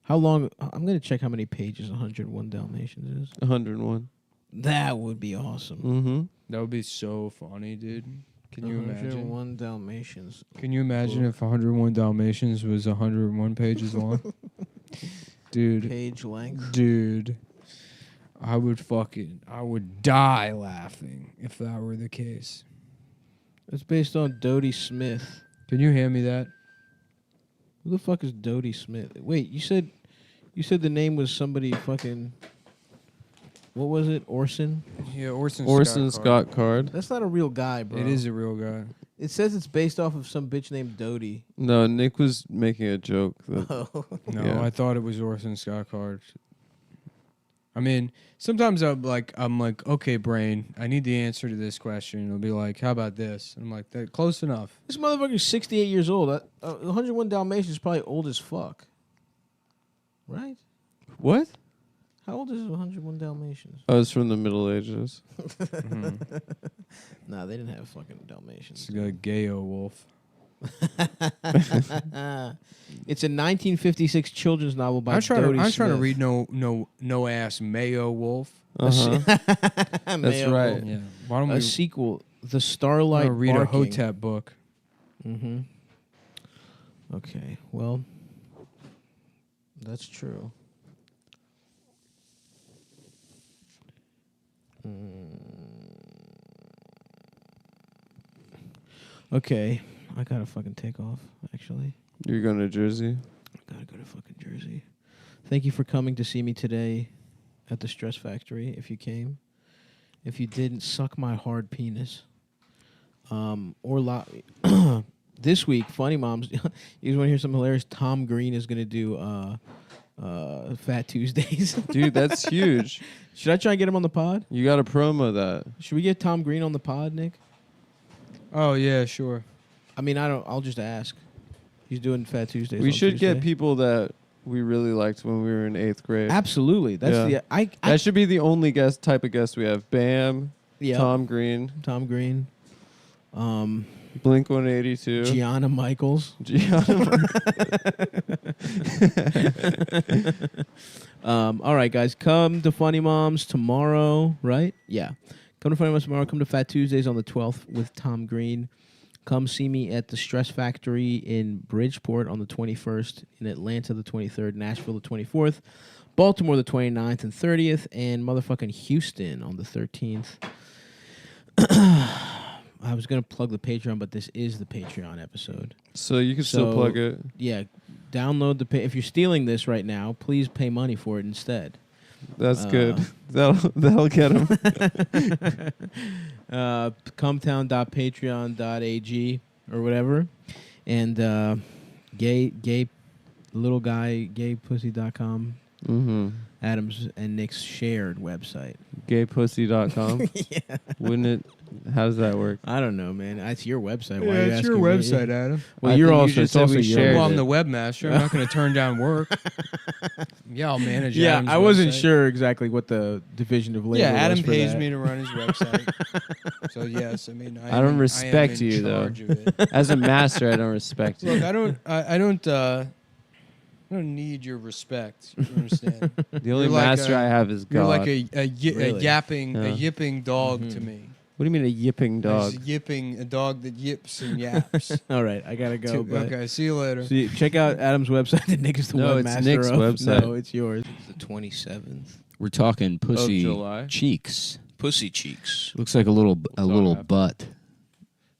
How long? I'm gonna check how many pages 101 Dalmatians is. 101. That would be awesome. Mm-hmm. That would be so funny, dude. Can you imagine? 101 Dalmatians. Can you imagine if 101 Dalmatians was 101 pages long? Dude. Page length. Dude. I would die laughing if that were the case. It's based on Dodie Smith. Can you hand me that? Who the fuck is Dodie Smith? Wait, you said the name was somebody fucking. What was it? Orson? Yeah, Orson Scott Card. That's not a real guy, bro. It is a real guy. It says it's based off of some bitch named Dodie. No, Nick was making a joke. No, Yeah. I thought it was Orson Scott Card. I mean, sometimes I'm like, okay, brain, I need the answer to this question. It'll be like, how about this? And I'm like, that close enough. This motherfucker's 68 years old. 101 Dalmatians is probably old as fuck. Right? What? How old is 101 Dalmatians? Oh, it's from the Middle Ages. Nah, they didn't have fucking Dalmatians. It's a gayo wolf. It's a 1956 children's novel by I'm trying Dodie to Smith. read no ass Mayo Wolf. Uh-huh. That's That's right. Yeah. Why don't A we sequel, The Starlight read Barking. a Hotep book? Mm-hmm. Okay, well, that's true. Okay, I gotta fucking take off, actually. You're going to Jersey? I gotta go to fucking Jersey. Thank you for coming to see me today at the Stress Factory, if you came. If you didn't, suck my hard penis. This week, Funny Moms, you guys want to hear something hilarious? Tom Green is going to do Fat Tuesdays. Dude, that's huge. Should I try and get him on the pod? You got to promo that. Should we get Tom Green on the pod, Nick? Oh yeah, sure. I mean, I'll just ask. He's doing Fat Tuesdays. We on should Tuesday. get people that we really liked when we were in 8th grade. Absolutely. That's that should be the only type of guest we have. Bam. Yeah. Tom Green. Blink 182. Gianna Michaels. All right, guys. Come to Funny Moms tomorrow, right? Yeah. Come to Funny Moms tomorrow. Come to Fat Tuesdays on the 12th with Tom Green. Come see me at the Stress Factory in Bridgeport on the 21st, in Atlanta the 23rd, Nashville the 24th, Baltimore the 29th and 30th, and motherfucking Houston on the 13th. I was going to plug the Patreon, but this is the Patreon episode. So you can still plug it. Yeah. Download if you're stealing this right now, please pay money for it instead. That's good. That'll get them. Cumtown.patreon.ag or whatever. And gay little guy, gaypussy.com. Mm-hmm. Adam's and Nick's shared website. Gaypussy.com. Yeah. Wouldn't it? How does that work? I don't know, man. It's your website. Why Yeah, are you it's your asking me? website, Adam. Well, I you're think you also just it's said also we your shared Well, I'm it. the webmaster. I'm not going to turn down work. Yeah, I'll manage. Yeah, Adam's I wasn't website. sure exactly what the division of labor Yeah, was Adam for pays that. me to run his website. So yes, I mean, I don't respect you though. As a master, I don't respect you. Look, I don't need your respect. You understand? The only You're like master I have is God. You're like a Really? yipping dog to me. What do you mean a yipping dog? A dog that yips and yaps. All right, I gotta go. but- Okay, see you later. See, check out Adam's website that Nick is the No, it's webmaster Nick's of. website. No, it's yours. The 27th. We're talking pussy July? cheeks. Pussy cheeks. Looks like a little butt.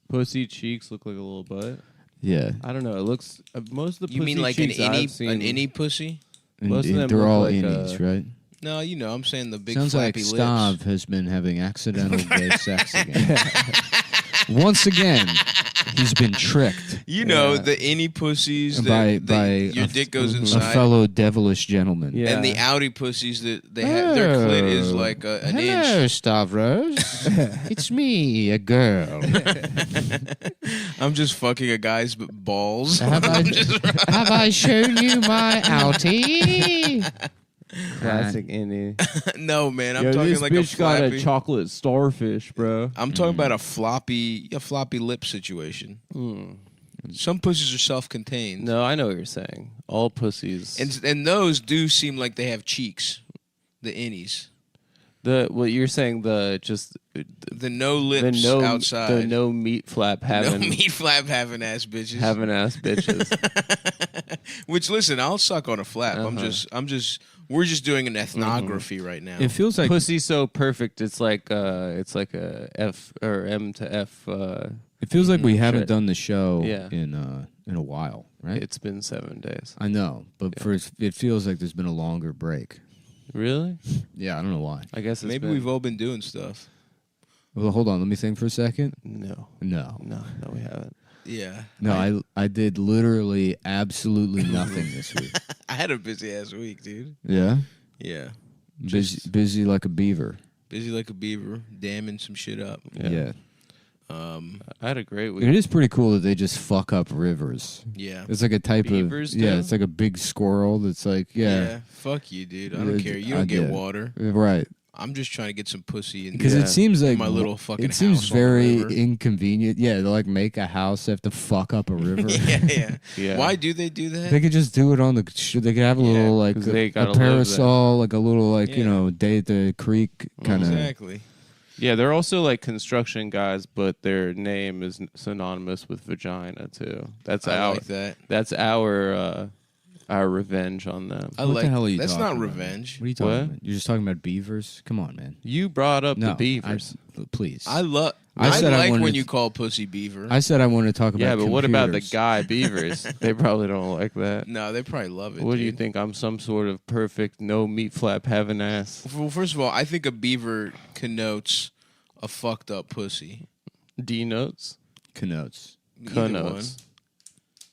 Pussy cheeks look like a little butt. Yeah. I don't know. It looks most of the You pussy mean like an cheeks I've innie, seen, an innie pussy? Most of them They're look all like innies, right? No, you know, I'm saying the big Sounds like flappy lips. Stav has been having accidental gay sex again. Once again, he's been tricked. You know, the innie pussies by your dick goes a inside. fellow devilish gentleman. And the outie pussies that they have, their clit is like an Hello, inch. Stavros. It's me, a girl. I'm just fucking a guy's balls. Have I shown you my outie? Classic innie. No, man, I'm Yo, talking this like bitch a got flappy. a chocolate starfish, bro. I'm talking about a floppy lip situation. Some pussies are self-contained. No, I know what you're saying. All pussies. And those do seem like they have cheeks. The innies. What you're saying, the no lips outside. The no meat flap having. No meat flap having ass bitches. Having ass bitches. Which, listen, I'll suck on a flap. We're just doing an ethnography right now. It feels like pussy so perfect. It's like a F or M to F. It feels like we haven't done the show Yeah. in a while, right? It's been 7 days. I know, but it feels like there's been a longer break. Really? Yeah, I don't know why. I guess maybe we've all been doing stuff. Well, hold on. Let me think for a second. No, we haven't. Yeah. No, I did literally absolutely nothing this week. I had a busy ass week, dude. Yeah? Yeah. Busy like a beaver. Busy like a beaver, damming some shit up. Yeah. I had a great week. It is pretty cool that they just fuck up rivers. Yeah. It's like a type Beavers of yeah. do? It's like a big squirrel that's like yeah. Fuck you, dude. I don't care. You don't get water. Right. I'm just trying to get some pussy in Because it seems like my little fucking it seems house on the very river. inconvenient. Yeah, to like make a house, they have to fuck up a river. Yeah. Why do they do that? They could just do it on the. They could have a little like 'cause they a gotta live there. parasol, like a little like day at the creek kind of. Exactly. Yeah, they're also like construction guys, but their name is synonymous with vagina too. That's I our like that. That's our revenge on them. What the hell are you That's talking not about? revenge. What are you talking about? You're just talking about beavers? Come on, man. You brought up No, the beavers. Please. I said I like wanted when to- you call pussy beaver. I said I want to talk about Yeah, but what about the computers. guy beavers? They probably don't like that. No, they probably love it. What do you dude. think? I'm some sort of perfect no meat flap having ass. Well, first of all, I think a beaver connotes a fucked up pussy. Denotes? Connotes. Either one. Connotes.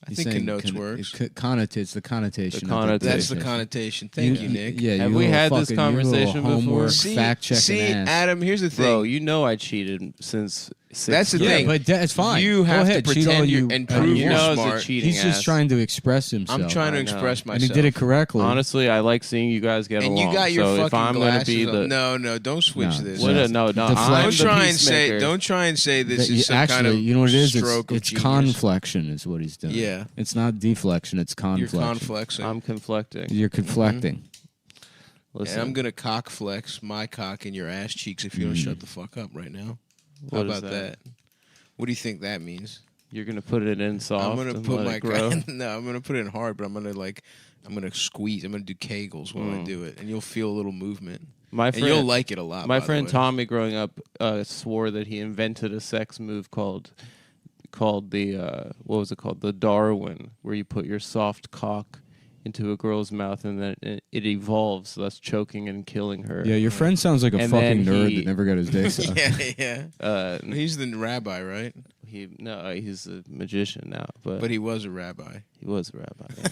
I think connotes works. Connotates the connotation. The of connotation. That's the connotation. Thank you, Nick. Yeah, Have you we little had this fucking- you conversation little before? homework, See, fact checking ass. Adam, here's the thing. Bro, you know I cheated since 6 That's the years. thing. but that's fine. You Go have ahead, to cheat pretend all you you and I mean, prove you you're know it's a smart. cheating He's just ass. trying to express himself. I'm trying to I know. express myself. and he did it correctly. Honestly, I like seeing you guys get And along. you got your so fucking if I'm gonna glasses be the on. No, don't switch No. this. What up. no, The I'm Don't the try and say. peacemaker. Don't try and say this That is some actually, kind of you know what it is? stroke of It's genius. conflection is what he's doing. Yeah. It's not deflection, it's You're conflection. conflexing. I'm conflicting. You're conflecting. Listen, And I'm gonna cock flex my cock in your ass cheeks if you don't shut the fuck up right now. How What is about that? What do you think that means? You're gonna put it in soft. I'm gonna and put let my it grow. no, I'm gonna put it in hard, but I'm gonna squeeze. I'm gonna do kegels while I do it, and you'll feel a little movement. My And friend, you'll like it a lot. My by the friend way. Tommy, growing up, swore that he invented a sex move called the what was it called? The Darwin, where you put your soft cock into a girl's mouth and then it evolves, thus choking and killing her. Yeah, your friend sounds like a And fucking then nerd he- that never got his dick sucked. yeah. He's the rabbi, right? He's a magician now, But he was a rabbi. He was a rabbi.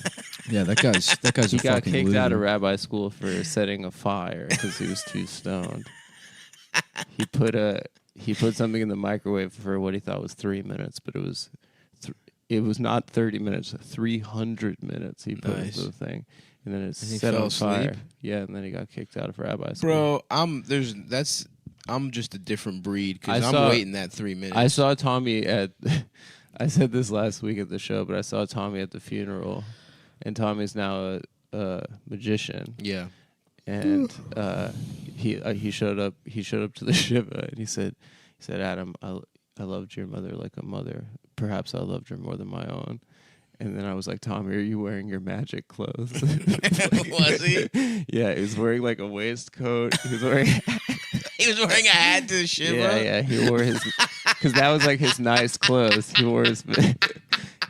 Yeah, that guy's He a got fucking kicked loser. out of rabbi school for setting a fire because he was too stoned. He put something in the microwave for what he thought was 3 minutes, but it was not 30 minutes, 300 minutes he put Nice. into the thing. And then it he set fell on fire. asleep? Yeah, and then he got kicked out of rabbi school. Bro, I'm just a different breed because I'm waiting that 3 minutes. I saw Tommy at. I said this last week at the show, but I saw Tommy at the funeral, and Tommy's now a magician. Yeah. And he showed up. He showed up to the shiva, and he said, Adam, I loved your mother like a mother. Perhaps I loved her more than my own. And then I was like, Tommy, are you wearing your magic clothes? Was he? Yeah, he was wearing like a waistcoat. He was wearing. He was wearing a hat to the shiva. Yeah, he wore his because that was like his nice clothes. He wore his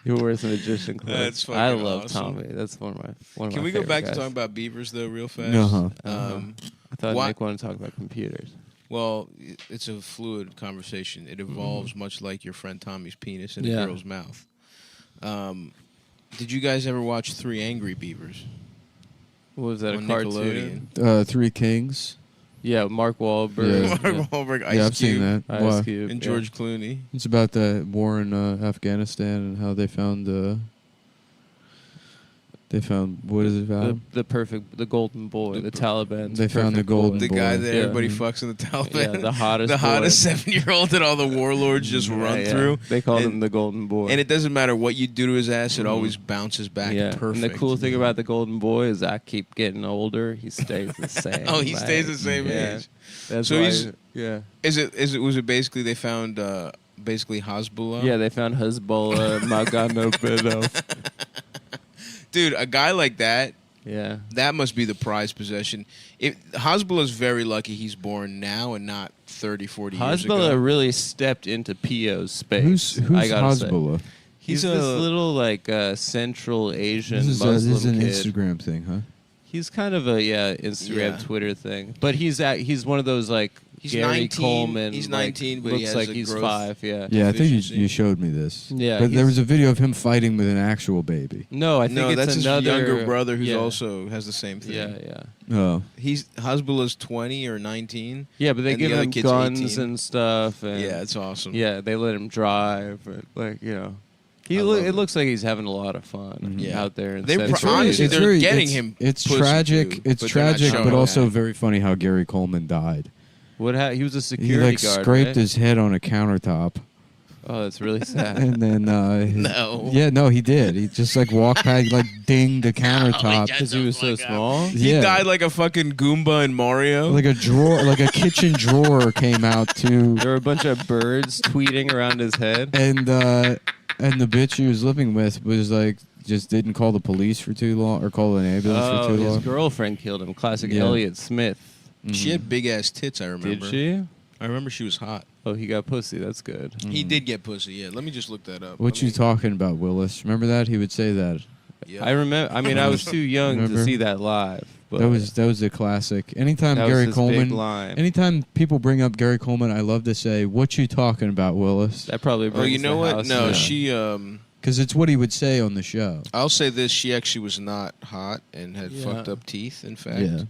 You're worth magician club. That's fucking I love awesome. Tommy. That's one of my. Can we go favorite back guys. to talking about beavers though, real fast? Uh-huh. I thought why- Nick wanted to talk about computers. Well, it's a fluid conversation. It evolves much like your friend Tommy's penis in Yeah. a girl's mouth. Did you guys ever watch Three Angry Beavers? What was that? On A cartoon? Nickelodeon? Three Kings. Yeah, Mark Wahlberg. Yeah. Mark Wahlberg, Ice Yeah, I've Cube, seen that. Ice Why? Cube, and yeah. George Clooney. It's about the war in Afghanistan and how they found what is it about? The golden boy, the Taliban. They found the golden The boy. guy that Yeah. everybody fucks in the Taliban. Yeah, the hottest the hottest boy. 7-year-old that all the warlords just run Yeah. through. They called And- him the golden boy. And it doesn't matter what you do to his ass; it Mhm. always bounces back yeah. perfect. And the cool thing about the golden boy is I keep getting older. He stays the same. Oh, he like, stays the same yeah. age. That's So why. he's- Yeah. Was it basically they found basically Hezbollah? Yeah, they found Hezbollah, Maganopedo. Dude, a guy like that. Yeah. That must be the prized possession. Hezbollah's very lucky he's born now and not 30, 40 years ago. Hezbollah really stepped into PO's space. Who's I gotta say. Hezbollah? He's He's this a- Central Central Asian This Muslim is an kid. Instagram thing, huh? He's kind of a Instagram, Yeah. Twitter thing, but he's one of those like He's Gary 19, Coleman. he's like, 19, but he looks has like a he's growth 5. Yeah. Yeah, I think Deficiency. you showed me this. Yeah, but there he's- was a video of him fighting with an actual baby. No, I think No, it's that's another his younger brother who's yeah. also has the same thing. Yeah. Oh, Hezbollah's 20 or 19. Yeah, but they and give the other him kid's guns 18. and stuff. And Yeah, it's awesome. Yeah, they let him drive. Like I love it looks like he's having a lot of fun Yeah. out there. in They Central pro- honestly, Asia. they're getting him It's pussy, tragic. too, It's but they're not tragic, showing but it. also very funny how Gary Coleman died. He was a He security guard. scraped right? his head on a countertop. Oh, that's really sad. And then No. Yeah, no, he did. He just walked past, dinged the countertop Because he was so small. He Yeah. died like a fucking Goomba in Mario. Like a drawer, like a kitchen drawer came out too. There were a bunch of birds tweeting around his head. And the bitch he was living with was just didn't call the police for too long or call an ambulance for too His long. girlfriend killed him. Classic Yeah. Elliot Smith. She had big ass tits, I remember. Did she? I remember she was hot. Oh, he got pussy. That's good. He did get pussy, yeah. Let me just look that up. What you talking about, Willis? Remember that? He would say that. Yeah. I remember. I mean, I was too young Remember? to see that live. But That was a classic. Anytime That was Gary his Coleman, big line. anytime people bring up Gary Coleman, I love to say, "What you talking about, Willis?" that probably. Oh, brings you know the what? house No, down. she Because it's what he would say on the show. I'll say this, she actually was not hot and had Yeah. fucked up teeth, in fact. Yeah.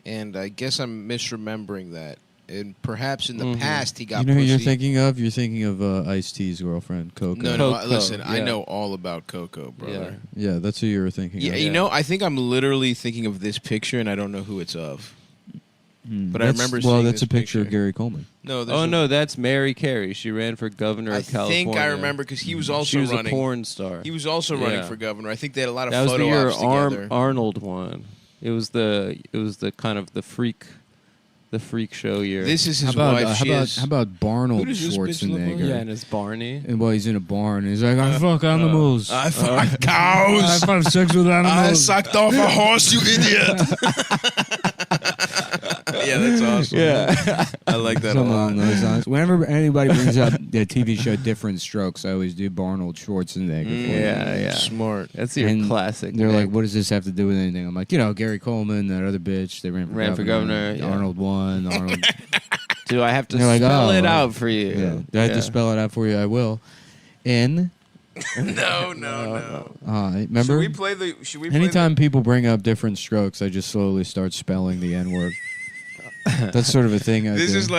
And I guess I'm misremembering that. And perhaps in the Mhm. past he got You know who pussy. you're thinking of? You're thinking of Ice-T's girlfriend, Coco. No, Coco, listen, I yeah. know all about Coco, brother. Yeah, that's who you were thinking Yeah, of. you know, I think I'm literally thinking of this picture and I don't know who it's of. But I That's- remember Well, seeing that's this a picture of Gary Coleman. No, there's Oh a- no, that's Mary Carey. She ran for governor I of California. think I remember because he was also She was running. a porn star. He was also running Yeah. for governor. I think they had a lot of That was the photo year ops together. Arnold won. It was the kind of the freak show year. This is How his about wife. She is- how about Barnold Who does this bitch look like? Schwarzenegger? Yeah, and it's Barney. And while he's in a barn, he's like, "I fuck animals. I fuck cows. I have sex with I animals." sucked off a horse, you idiot. Yeah, that's awesome. Yeah. I like that a Something lot. along those lines. Whenever anybody brings up the TV show Different Strokes, I always do Barnold Schwarzenegger. for them. Yeah. Smart. That's your And classic. They're Nick. like, "What does this have to do with anything?" I'm like, Gary Coleman, that other bitch, they ran for governor. yeah. Arnold won. Arnold. Do I have to They're like, spell "Oh." it out for you? Yeah. Do I have to spell it out for you? I will. N. No. Remember? Should we play the? Should we? Anytime people bring up Different Strokes, I just slowly start spelling the N word. That's sort of a thing. This is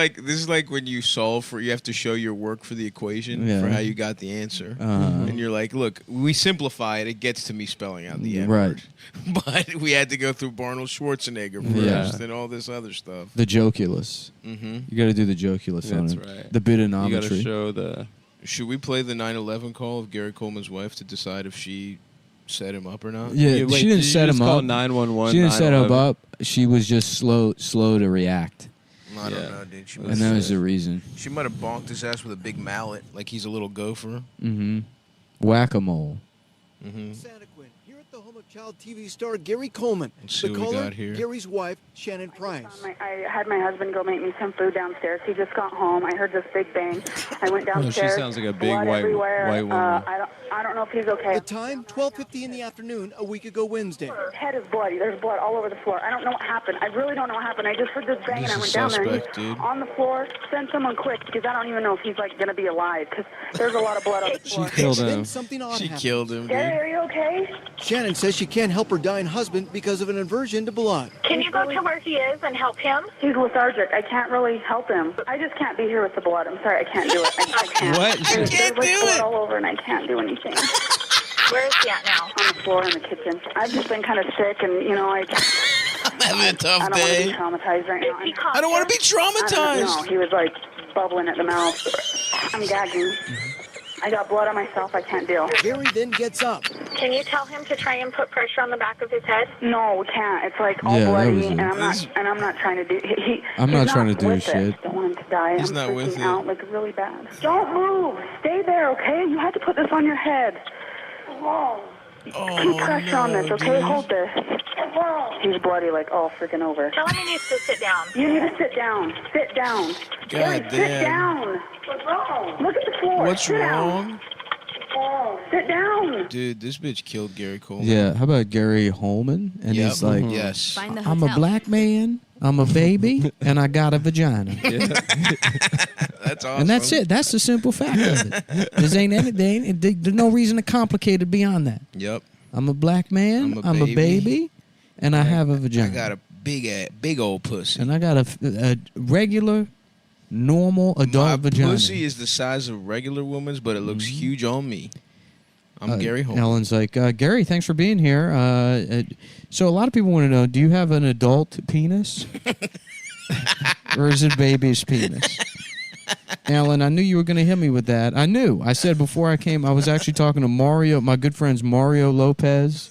like when you solve for. You have to show your work for the equation Yeah. for how you got the answer, Uh-huh. and you're like, "Look, we simplify it. It gets to me spelling out the N Right. word, but we had to go through Arnold Schwarzenegger Yeah. first and all this other stuff." the joculus. Mm-hmm. You got to do the joculus on That's it. right. The You got to bitonometry. show the. Should we play the 9/11 call of Gary Coleman's wife to decide if she set him up or not? Yeah, Wait, she didn't did you set just him call up. 911. She didn't set him 9/11? up. She was just slow to react, I don't Yeah. know, dude. She and that was the reason. She might have bonked his ass with a big mallet, like he's a little gopher. Mm-hmm. Whack-a-mole. Mm-hmm. Santa Quinn, here at the the home of child TV star Gary Coleman. Let's see The what we caller, got here. Gary's wife, Shannon Price. I had my husband go make me some food downstairs. He just got home. I heard this big bang. I went Oh, she downstairs. sounds like a big blood white everywhere. woman. I don't know if he's okay. The time, 12:50 in the afternoon, a week ago Wednesday. His head is bloody. There's blood all over the floor. I don't know what happened. I really don't know what happened. I just heard this bang This and I is went down there. And suspect, he's dude. on the floor. Send someone quick because I don't even know if he's like gonna be alive because there's a lot of blood on the floor. Then something odd She happened. killed him, Gary, dude. are you okay? Shannon says she can't help her dying husband because of an aversion to blood. Can you go to where he is and help him? He's lethargic. I can't really help him. I just can't be here with the blood. I'm sorry, I can't do it. I can't. What? And there's like blood all over and I can't do anything. Where is he at now? On the floor in the kitchen. I've just been kind of sick and, you know, I'm having a tough I don't day. want to be traumatized right now. I don't want to be traumatized. No, he was like bubbling at the mouth. I'm gagging. I got blood on myself. I can't deal. Gary then gets up. Can you tell him to try and put pressure on the back of his head? No, we can't. It's like all Yeah, that bloody, was and it. I'm not trying to do. I'm he's not trying to do with shit. It. Don't want him to die. He's I'm not with freaking it. out like really bad. Don't move. Stay there, okay? You had to put this on your head. Whoa. Keep pressure on this, okay? dude. Hold this. He's bloody, like all freaking over. Tell him he needs to sit down. You need to sit down. Sit down. Gary, God sit damn. down. What's wrong? Look at the floor. What's sit wrong? Down. Oh, sit down. Dude, this bitch killed Gary Coleman. Yeah, how about Gary Holman? And Yep. he's like, Yes. Find the I'm a hotel. black man, I'm a baby, and I got a vagina. That's awesome. And that's it. That's the simple fact of it. There's no reason to complicate it beyond that. Yep. I'm a black man, I'm a a baby, and I have a vagina. I got a big old pussy. And I got a regular, normal adult My vagina. pussy is the size of a regular woman's, but it looks huge on me. I'm Gary Holman. Ellen's like, Gary, thanks for being here. So a lot of people want to know, do you have an adult penis? Or is it baby's penis? Ellen, I knew you were going to hit me with that. I knew. I said before I came, I was actually talking to Mario, my good friends Mario Lopez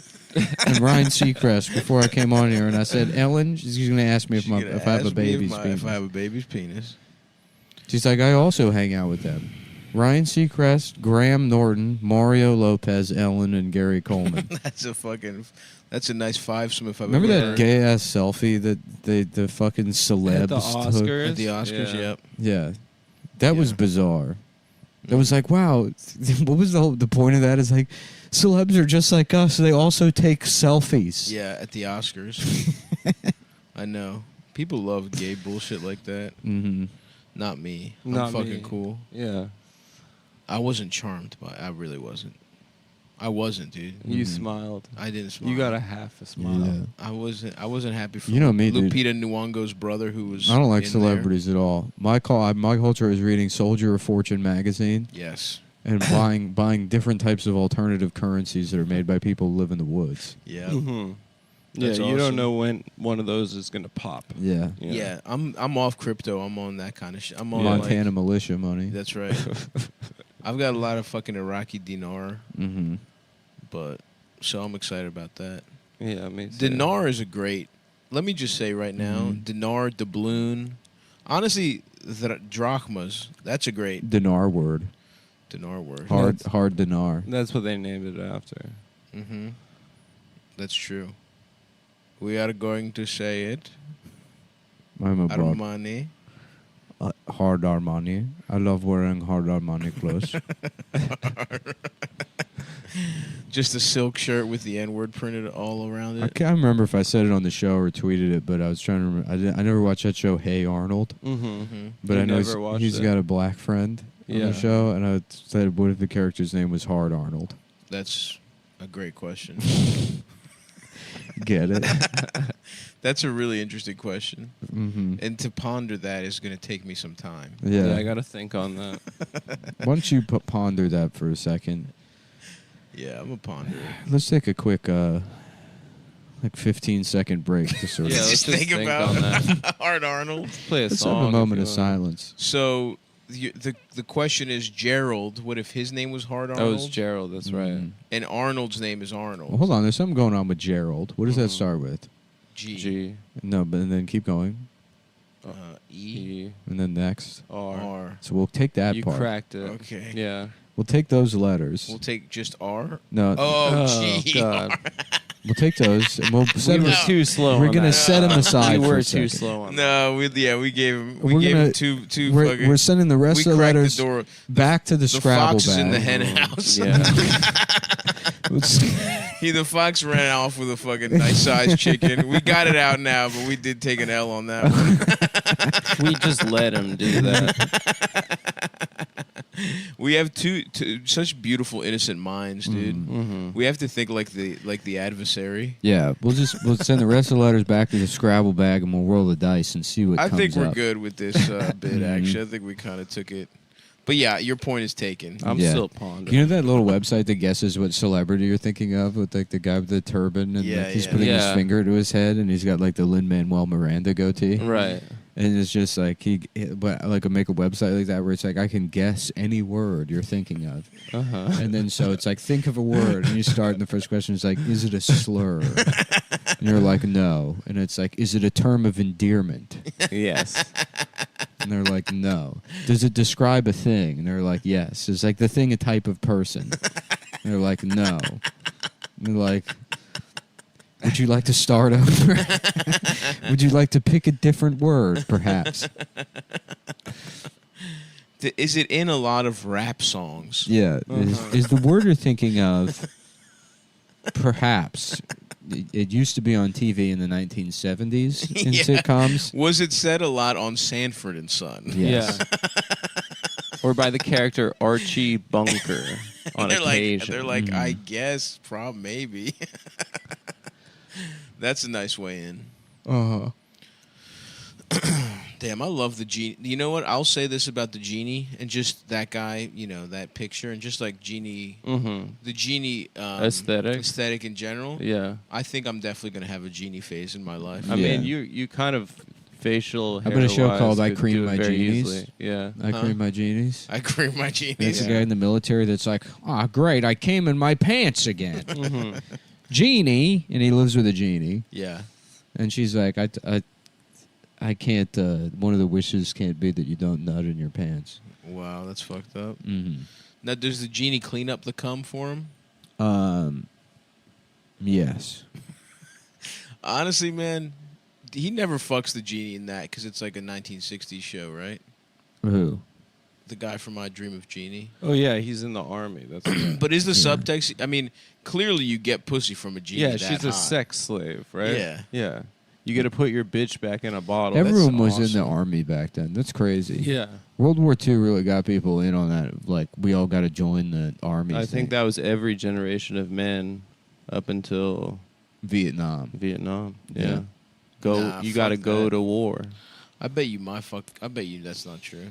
and Ryan Seacrest before I came on here, and I said, Ellen, she's going to ask me if I have a baby's penis. If I have a baby's penis. She's like, I also hang out with them. Ryan Seacrest, Graham Norton, Mario Lopez, Ellen, and Gary Coleman. That's a nice fivesome if I've Remember ever that heard. gay ass selfie that the fucking celebs At the Oscars? took? At the Oscars, Yeah. yep. Yeah, that was bizarre. That was like, wow. What was the point of that? Is like, celebs are just like us. They also take selfies. Yeah, at the Oscars. I know. People love gay bullshit like that. Mm-hmm. Not me. Not I'm fucking me. cool. Yeah. I wasn't charmed by it. I really wasn't. I wasn't, dude. You smiled. I didn't smile. You got a half a smile. I wasn't happy for You know me, dude. Lupita Nyong'o's brother who was I don't like in celebrities at all. My culture is reading Soldier of Fortune magazine. Yes. And buying different types of alternative currencies that are made by people who live in the woods. Yeah. Mm-hmm. Yeah, That's you awesome. don't know when one of those is gonna pop. Yeah. Yeah, I'm off crypto. I'm on that kind of shit. I'm on Montana militia money. That's right. I've got a lot of fucking Iraqi dinar. Mm-hmm. But so I'm excited about that. Yeah, me too. Dinar is a great. Let me just say right now, dinar, doubloon. Honestly, drachmas. That's a great Dinar word. dinar word. Hard dinar. That's what they named it after. Mm-hmm. That's true. We are going to say it. I'm a broad. Armani. Hard Armani. I love wearing hard Armani clothes. Just a silk shirt with the N-word printed all around it. I can't remember if I said it on the show or tweeted it, but I was trying to remember. I never watched that show, Hey Arnold. Mm-hmm. But You I know never watched he's it? got a black friend on Yeah. the show, and I said, what if the character's name was Hard Arnold? That's a great question. Get it? That's a really interesting question. Mm-hmm. And to ponder that is going to take me some time. Yeah. I got to think on that. Why don't you ponder that for a second? Yeah, I'm a ponder. Let's take a quick, 15-second break to sort of Just think about on that. Hard Arnold. Play a Let's song. have a if moment you of want. silence. So the question is Gerald. What if his name was Hard Arnold? That was Gerald. That's right. And Arnold's name is Arnold. Well, hold on, there's something going on with Gerald. What does that start with? G. No, but then keep going. E. And then next. R. So we'll take that You part. cracked it. Okay. Yeah. We'll take those letters. We'll take just R. No. Oh, G. God. We'll take those and we'll set We were them. too slow. We're on gonna that. set them aside. We for were a too second. slow on. No, we gave him. We We're gave gonna- him two We're, fucking. we're sending the rest we of the cracked letters the door. back to the The Scrabble fox is bag. in the hen house. The fox ran off with a fucking nice sized chicken. We got it out now, but we did take an L on that one. We just let him do that. We have two such beautiful innocent minds, dude. Mm-hmm. We have to think like the adversary. Yeah, we'll send the rest of the letters back to the Scrabble bag and we'll roll the dice and see what I comes think we're up. good with this bit. Actually, I think we kind of took it. But yeah, your point is taken. I'm Yeah. still pondering. You know that little website that guesses what celebrity you're thinking of with like the guy with the turban and Yeah, like, he's yeah. putting his Yeah. finger to his head and he's got like the Lin-Manuel Miranda goatee. Right. And it's just like but like make a website like that where it's like I can guess any word you're thinking of, and then so it's like think of a word and you start and the first question is like is it a slur, and you're like no, and it's like is it a term of endearment? Yes. And they're like no. Does it describe a thing? And they're like yes. Is like the thing a type of person? And they're like no. And they're like. Would you like to start over? Would you like to pick a different word, perhaps? Is it in a lot of rap songs? Yeah. Is the word you're thinking of perhaps? It used to be on TV in the 1970s in Yeah. sitcoms. Was it said a lot on Sanford and Son? Yes. Or by the character Archie Bunker on they're occasion. They're like, I guess, maybe. That's a nice way in. Uh-huh. Damn, I love the genie. You know what? I'll say this about the genie and just that guy, that picture, and just like genie, the genie aesthetic in general. Yeah. I think I'm definitely gonna have a genie phase in my life. I mean, you kind of facial hair. How about a show called I could Cream do it My very Genies? easily. Yeah. I Cream My Genies. I Cream My Genies. That's a guy in the military that's like, great, I came in my pants again. Genie, and he lives with a genie. Yeah. And she's like, I can't, one of the wishes can't be that you don't nut in your pants. Wow, that's fucked up. Mm-hmm. Now, does the genie clean up the cum for him? Yes. Honestly, man, he never fucks the genie in that because it's like a 1960s show, right? Who? The guy from I Dream of Genie. Oh yeah, he's in the army. That's But is the subtext? I mean, clearly you get pussy from a genie. yeah. that She's a hot. sex slave, right? Yeah. yeah. You got to put your bitch back in a bottle. Everyone That's was in the awesome. army back then. That's crazy. Yeah. World War II really got people in on that. Like, we all got to join the army. I think that was every generation of men up until Vietnam. Yeah. Go. Nah, you got to fuck go that. to war. I bet you that's not true.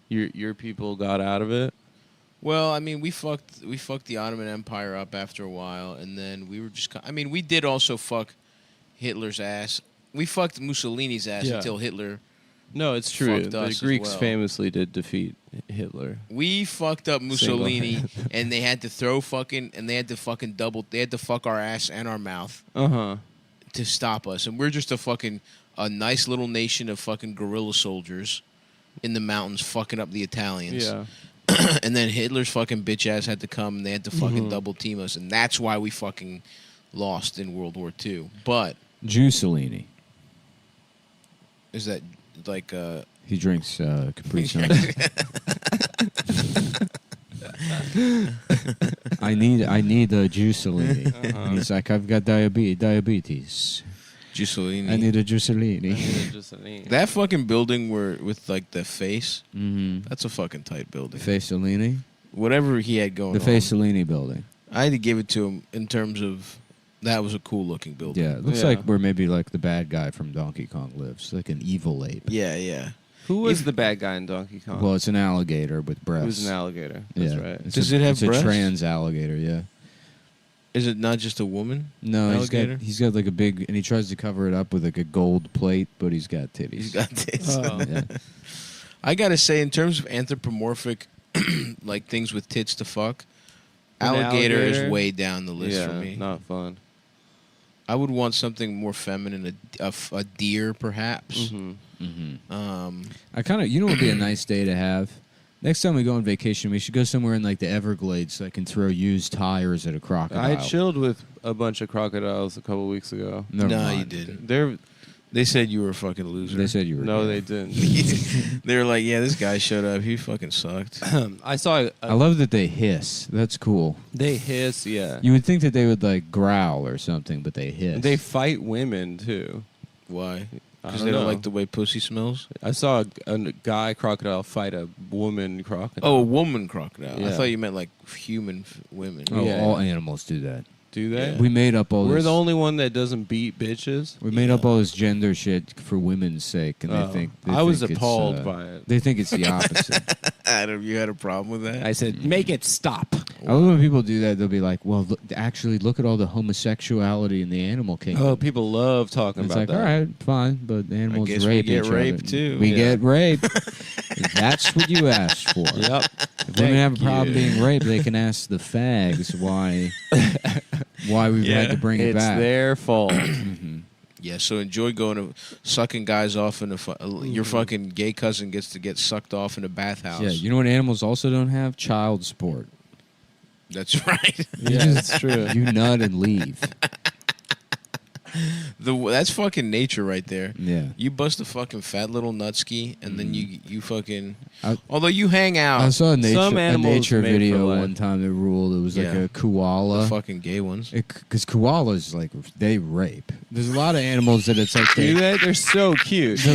Your people got out of it. Well, I mean, we fucked the Ottoman Empire up after a while, and then we were just. I mean, we did also fuck Hitler's ass. We fucked Mussolini's ass Yeah. until Hitler. No, it's true. fucked The us as Greeks well. famously did defeat Hitler. We fucked up Mussolini, Single-handed. and they had to they had to fuck our ass and our mouth to stop us, and we're just a nice little nation of fucking guerrilla soldiers in the mountains fucking up the Italians. Yeah. And then Hitler's fucking bitch ass had to come, and they had to fucking Mhm. double team us, and that's why we fucking lost in World War II. But Mussolini. is that like He drinks Capri Sun. I need a Mussolini. And he's like, I've got diabetes. Mussolini. I need a Mussolini. that fucking building with like the face. Mm-hmm. That's a fucking tight building. Fasolini? Whatever he had going The on. Fasolini building. I had to give it to him in terms of that was a cool looking building. Yeah, it looks like where maybe like the bad guy from Donkey Kong lives, like an evil ape. Yeah, yeah. Who was the bad guy in Donkey Kong? Well, it's an alligator with It breasts. was an alligator. That's Yeah. right. It's Does it have it's breasts? a trans alligator, yeah. Is it not just a woman? No, alligator? he's got like a big, and he tries to cover it up with like a gold plate, but he's got titties. He's got tits. Yeah. I gotta say, in terms of anthropomorphic, like things with tits to fuck, An alligator alligator? is way down the list Yeah, for me. not fun. I would want something more feminine, a deer perhaps. Mm-hmm. Mm-hmm. Um, I kind of, you know, what would be a nice day to have Next time we go on vacation, we should go somewhere in like the Everglades so I can throw used tires at a crocodile. I chilled with a bunch of crocodiles a couple weeks ago. No, you didn't. They said you were a fucking loser. They said you were. No, gay. they didn't. They were like, yeah, this guy showed up. He fucking sucked. I saw. I love that they hiss. That's cool. They hiss, yeah. You would think that they would like growl or something, but they hiss. They fight women too. Why? I Because they don't know. like the way pussy smells? I saw a guy crocodile fight a woman crocodile. Oh, a woman crocodile. I Yeah. thought you meant like human women. Oh, all animals do that. Do they? We made up all We're this. the only one that doesn't beat bitches. We made up all this gender shit for women's sake, and Oh. they think I was think it's, appalled by it. They think it's the opposite. Adam, you had a problem with that? I said, make it stop. I love when people do that. They'll be like, "Well, look at all the homosexuality in the animal kingdom." Oh, people love talking It's about like, that. all right, fine, but animals guess we rape get each raped, other. too. We Yeah. get raped. That's what you asked for. Yep. If women have a problem you. being raped, they can ask the fags why we've had to bring it It's back. their fault. Yeah, so enjoy going to sucking guys off in your fucking gay cousin gets to get sucked off in a bathhouse. Yeah, you know what animals also don't have? Child support. That's right. Yeah, that's true. You nut and leave. That's fucking nature right there. Yeah. You bust a fucking fat little nutski, and then you fucking. I- although you hang out. I saw a Some nature animals made for video life. one time that ruled. It was like Yeah. a koala. The fucking gay ones. Because koalas, like, they rape. There's a lot of animals that it's like Do they? They're so cute.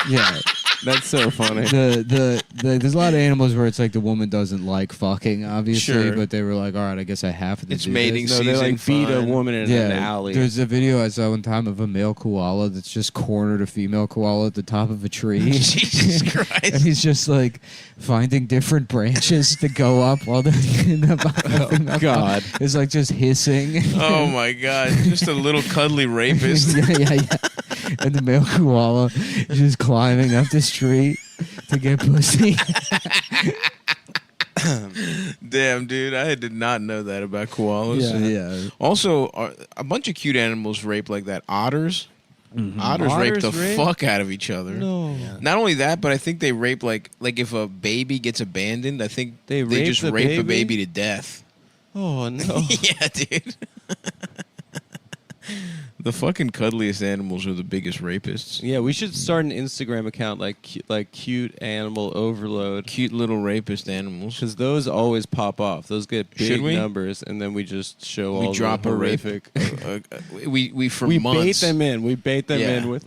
yeah. That's so funny. There's a lot of animals where it's like the woman doesn't like fucking, obviously, Sure. but they were like, all right, I guess I have to It's do mating this. No, they like season, beat a fine. woman in an alley. There's a video I saw one time of a male koala that's just cornered a female koala at the top of a tree. Jesus Christ. And he's just like finding different branches to go up while the female God. is like just hissing. Oh my god! Just a little cuddly rapist. yeah. And the male koala is just climbing up this tree to get pussy. Damn, dude, I did not know that about koalas. Yeah. Also, a bunch of cute animals rape like that. Otters. Otters rape the fuck out of each other. No. Not only that, but I think they rape like if a baby gets abandoned, I think they rape just the rape a baby? baby to death. Oh no. Yeah, dude. The fucking cuddliest animals are the biggest rapists. Yeah, we should start an Instagram account like cute animal overload. Cute little rapist animals. Because those always pop off. Those get big Should we? numbers, and then we just show We all drop the a rape. horrific. We for we months bait them in. We bait them Yeah. in with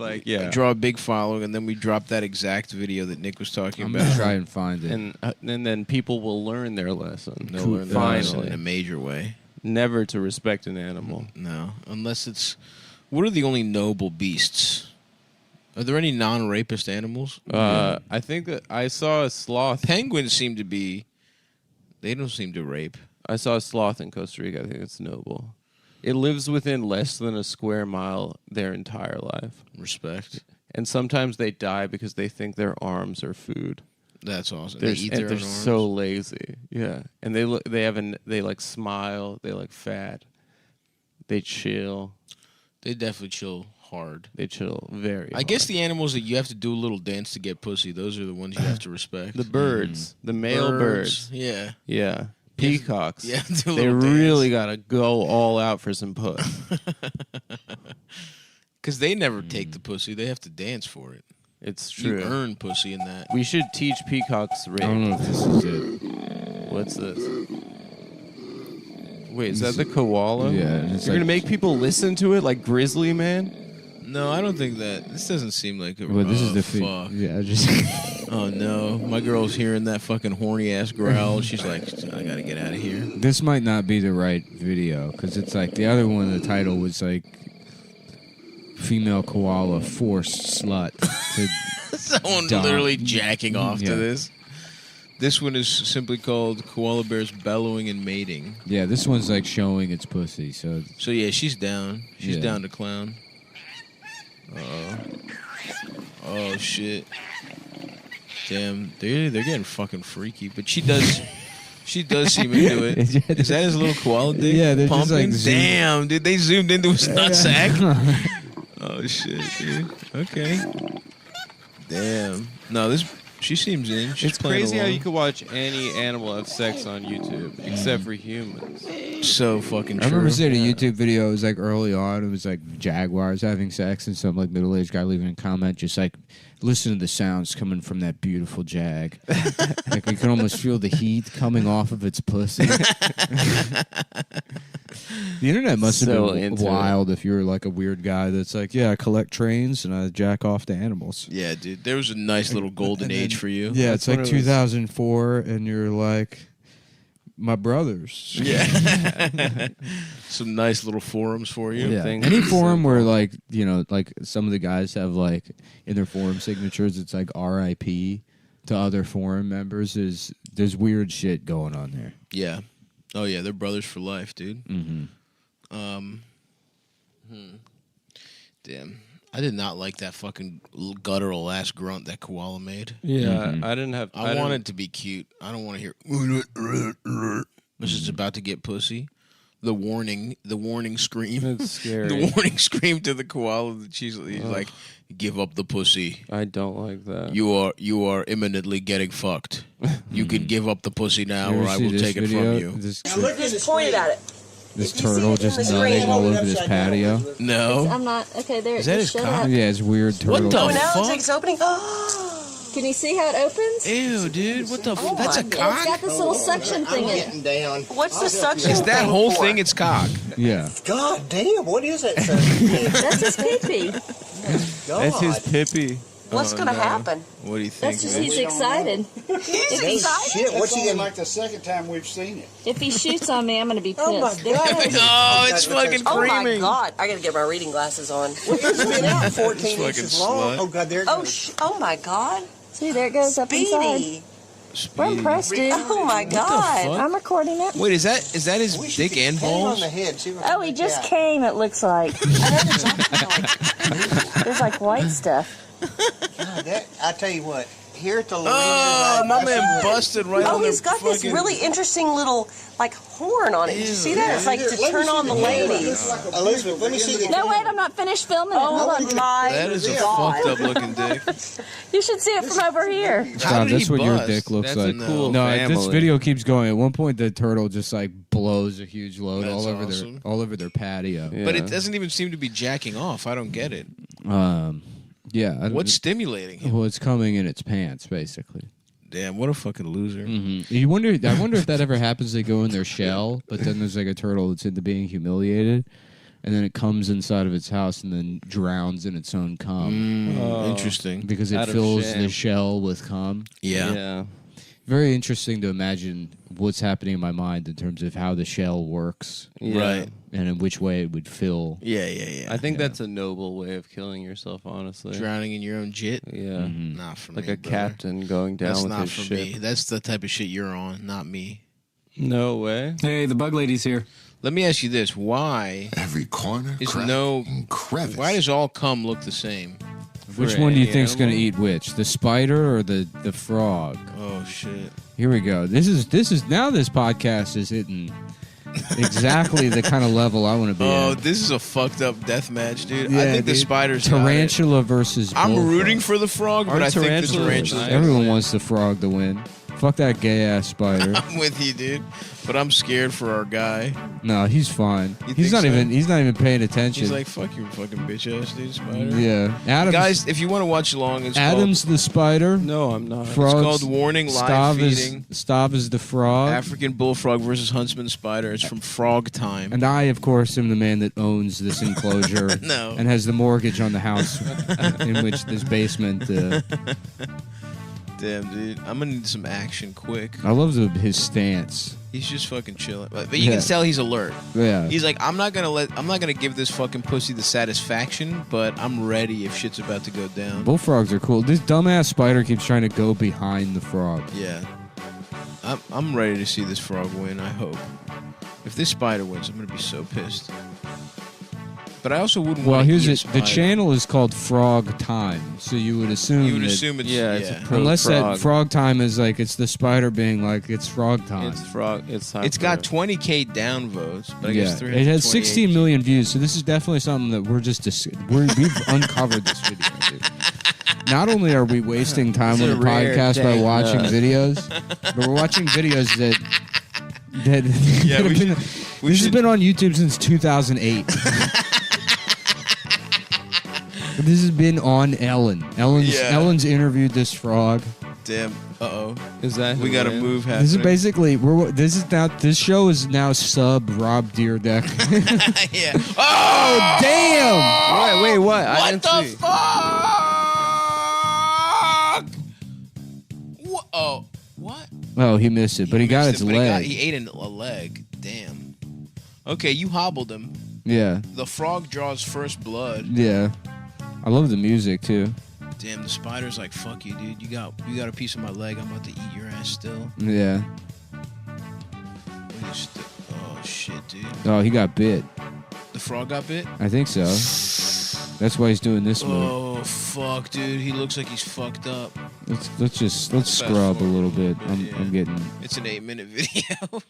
draw a big following, and then we drop that exact video that Nick was talking I'm about. gonna try and find it. and then people will learn their lesson. They'll learn their lesson Finally, in a major way. never to respect an animal. No, unless it's. What are the only noble beasts? Are there any non-rapist animals? I think that I saw a sloth. Penguins seem to be. They don't seem to rape. I saw a sloth in Costa Rica. I think it's noble. It lives within less than a square mile their entire life. Respect. And sometimes they die because they think their arms are food. That's awesome. They're, They eat and their they're own arms? so lazy. Yeah, and they like smile. They like fat. They chill. They definitely chill hard. They chill very. I guess the animals that you have to do a little dance to get pussy, those are the ones you have to respect. The birds, the male birds. Yeah. Yeah. Peacocks. Yeah, do a they little dance. really gotta go all out for some puss. Because they never take the pussy. They have to dance for it. It's true. You earn pussy in that. We should teach peacocks rape. I don't know if this is it. What's this? Wait, is that the koala? Yeah, You're it's gonna like- make people listen to it like Grizzly Man? No, I don't think that. This doesn't seem like it. Well, this is Oh, the fuck. Yeah, just. Oh no, my girl's hearing that fucking horny ass growl. She's like, I gotta get out of here. This might not be the right video because it's like the other one. The title was like "Female Koala Forced Slut." To Someone die. literally jacking off Yeah. to this. This one is simply called Koala Bears Bellowing and Mating. Yeah, this one's like showing its pussy. So So yeah, she's down. She's Yeah. down to clown. Uh-oh. Oh shit. Damn, they're getting fucking freaky. But she does seem into it. Is that his little koala dick? Yeah, they're just, pumping? like, zoom- Damn, dude, they zoomed into his nutsack. Oh shit, dude. Okay. Damn. No, She seems in. She's It's playing crazy how along. you could watch any animal have sex on YouTube, except for humans. So fucking I remember true. seeing a YouTube video. It was like early on. It was like jaguars having sex, and some like middle-aged guy leaving a comment, just like, listen to the sounds coming from that beautiful jag. Like you can almost feel the heat coming off of its pussy. The internet must have So been into wild if you're like a weird guy that's like, yeah, I collect trains and I jack off to animals. Yeah, dude. There was a nice little golden age for you. Yeah, That's it's like when it was- 2004, and you're like, my brothers. Yeah. Some nice little forums for you. Yeah. Any forum where like, you know, like some of the guys have like in their forum signatures, it's like RIP to other forum members. There's weird shit going on there. Yeah. Oh yeah, they're brothers for life, dude. Mm-hmm. Damn. I did not like that fucking guttural ass grunt that koala made. Yeah, I didn't have. I want it to be cute. I don't want to hear. This is about to get pussy. The warning scream. It's scary. The warning scream to the koala that he's like, give up the pussy. I don't like that. You are imminently getting fucked. You can give up the pussy now, You or ever I see will this take it video? from you. This, Just pointed at it. this turtle just nutting all over this patio. No. I'm not. Okay, there. Is that just his shut cock? up. Yeah, it's weird turtle. Oh, now it's opening. Can you see how it opens? Ew, dude. What the Oh That's a my- cock? It's got this little suction thing in it. down. What's the suction Is that thing whole for? thing its cock? Yeah. God damn, what is that? That's his pee-pee. That's his pippy. What's gonna happen? What do you think? That's just he's excited. He's No excited. shit, what's he gonna like the second time we've seen it. If he shoots on me, I'm gonna be pissed. Oh my There God. it is. Oh, it's fucking Oh my creaming. god! I gotta get my reading glasses on. It's been out 14 fucking inches long. slut. Oh god, there it Oh, goes. oh my god! See, there it goes up Speedy. inside. We're impressed, dude. Oh my fuck? god! I'm recording it. Wait, is that his dick and Hit him on balls? the head. See what Oh, he just came. It looks like. There's like white stuff. God, I tell you what, here at the Lorena, Oh, my man busted right Oh, on he's the got this fucking- really interesting little like horn on it. Did you see that? It's like to turn on the ladies. Elizabeth, let me see the No, wait, I'm not finished filming it. Hold on. My That is a God. fucked up looking dick. You should see it from over here. Stop, did that's he what your bust? dick looks That's a like. cool no, this family. video keeps going. At one point, the turtle just like blows a huge load That's all over awesome. their patio. Yeah. But it doesn't even seem to be jacking off. I don't get it. Yeah. I don't- What's stimulating him? Well, it's coming in its pants, basically. Damn, what a fucking loser. You wonder. I wonder if that ever happens. They go in their shell, but then there's like a turtle that's into being humiliated, and then it comes inside of its house and then drowns in its own cum. Interesting. Because it Out of fills shame. the shell with cum. Yeah. Very interesting to imagine what's happening in my mind in terms of how the shell works, Yeah. Right. and in which way it would fill. Yeah. I think that's a noble way of killing yourself, honestly. Drowning in your own jit. Yeah. Not for Like me. a brother. captain going down That's with not his for ship. me. That's the type of shit you're on, not me. No way. Hey, the bug lady's here. Let me ask you this: Why Every corner, is crack, no? and crevice. Why does all cum look the same? Which For one do you any think's going to animal? eat which? The spider or the frog? Oh shit! Here we go. This is now this podcast is hitting exactly the kind of level I want to be Oh, at. this is a fucked up death match, dude. Yeah, I think the dude. spiders got it. Tarantula versus I'm bullfrog. rooting for the frog, but Aren't I think the tarantulas tarantula. nice? Everyone wants the frog to win. Fuck that gay ass spider. I'm with you, dude. But I'm scared for our guy. No, he's fine. You He's think not so? even paying attention. He's like, "Fuck you, fucking bitch ass dude, spider." Yeah. Adam's, Guys, if you want to watch along, it's Adam's the spider. No, I'm not. Frogs, called Warning Live Stav Feeding. Stav is the called frog. African bullfrog versus huntsman spider. It's from Frog Time. And I, of course, am the man that owns this enclosure No. and has the mortgage on the house in which this basement. Damn, dude, I'm gonna need some action quick. I love his stance. He's just fucking chilling, but you Yeah. can tell he's alert. Yeah. He's like, I'm not gonna give this fucking pussy the satisfaction, but I'm ready if shit's about to go down. Bullfrogs are cool. This dumbass spider keeps trying to go behind the frog. Yeah, I'm ready to see this frog win. I hope. If this spider wins, I'm gonna be so pissed. But I also wouldn't. Well, want to here's eat a it. The spider. channel is called Frog Time, so you would assume. You would that- assume it's it's a pro unless frog. that Frog Time is like it's the spider being like it's Frog Time. It's frog. It's time It's for got it. 20K downvotes, but I yeah, guess it has 328. 16 million views. So this is definitely something that we've uncovered this video. Dude. not only are we wasting time It's on a the rare podcast by day. watching Yeah. videos, but we're watching videos that Yeah, that have been, this has been on YouTube since 2008. This has been on Ellen. Ellen's interviewed this frog. Damn. Uh-oh. Is that we who got a wins? move happening? This is basically this show is now sub Rob Deerdeck. Yeah. Oh damn! Wait, what? I What didn't the see. fuck? Oh, what? Oh, he missed it, but he got missed his it, but leg. He ate a leg. Damn. Okay, you hobbled him. Yeah, The frog draws first blood. yeah. I love the music too. Damn, the spider's like, fuck you, dude. You got a piece of my leg. I'm about to eat your ass still. Yeah. Oh shit, dude. Oh, he got bit. The frog got bit? I think so. That's why he's doing this move. Oh fuck, dude. He looks like he's fucked up. Let's scrub a little bit. I'm getting. It's an 8-minute video.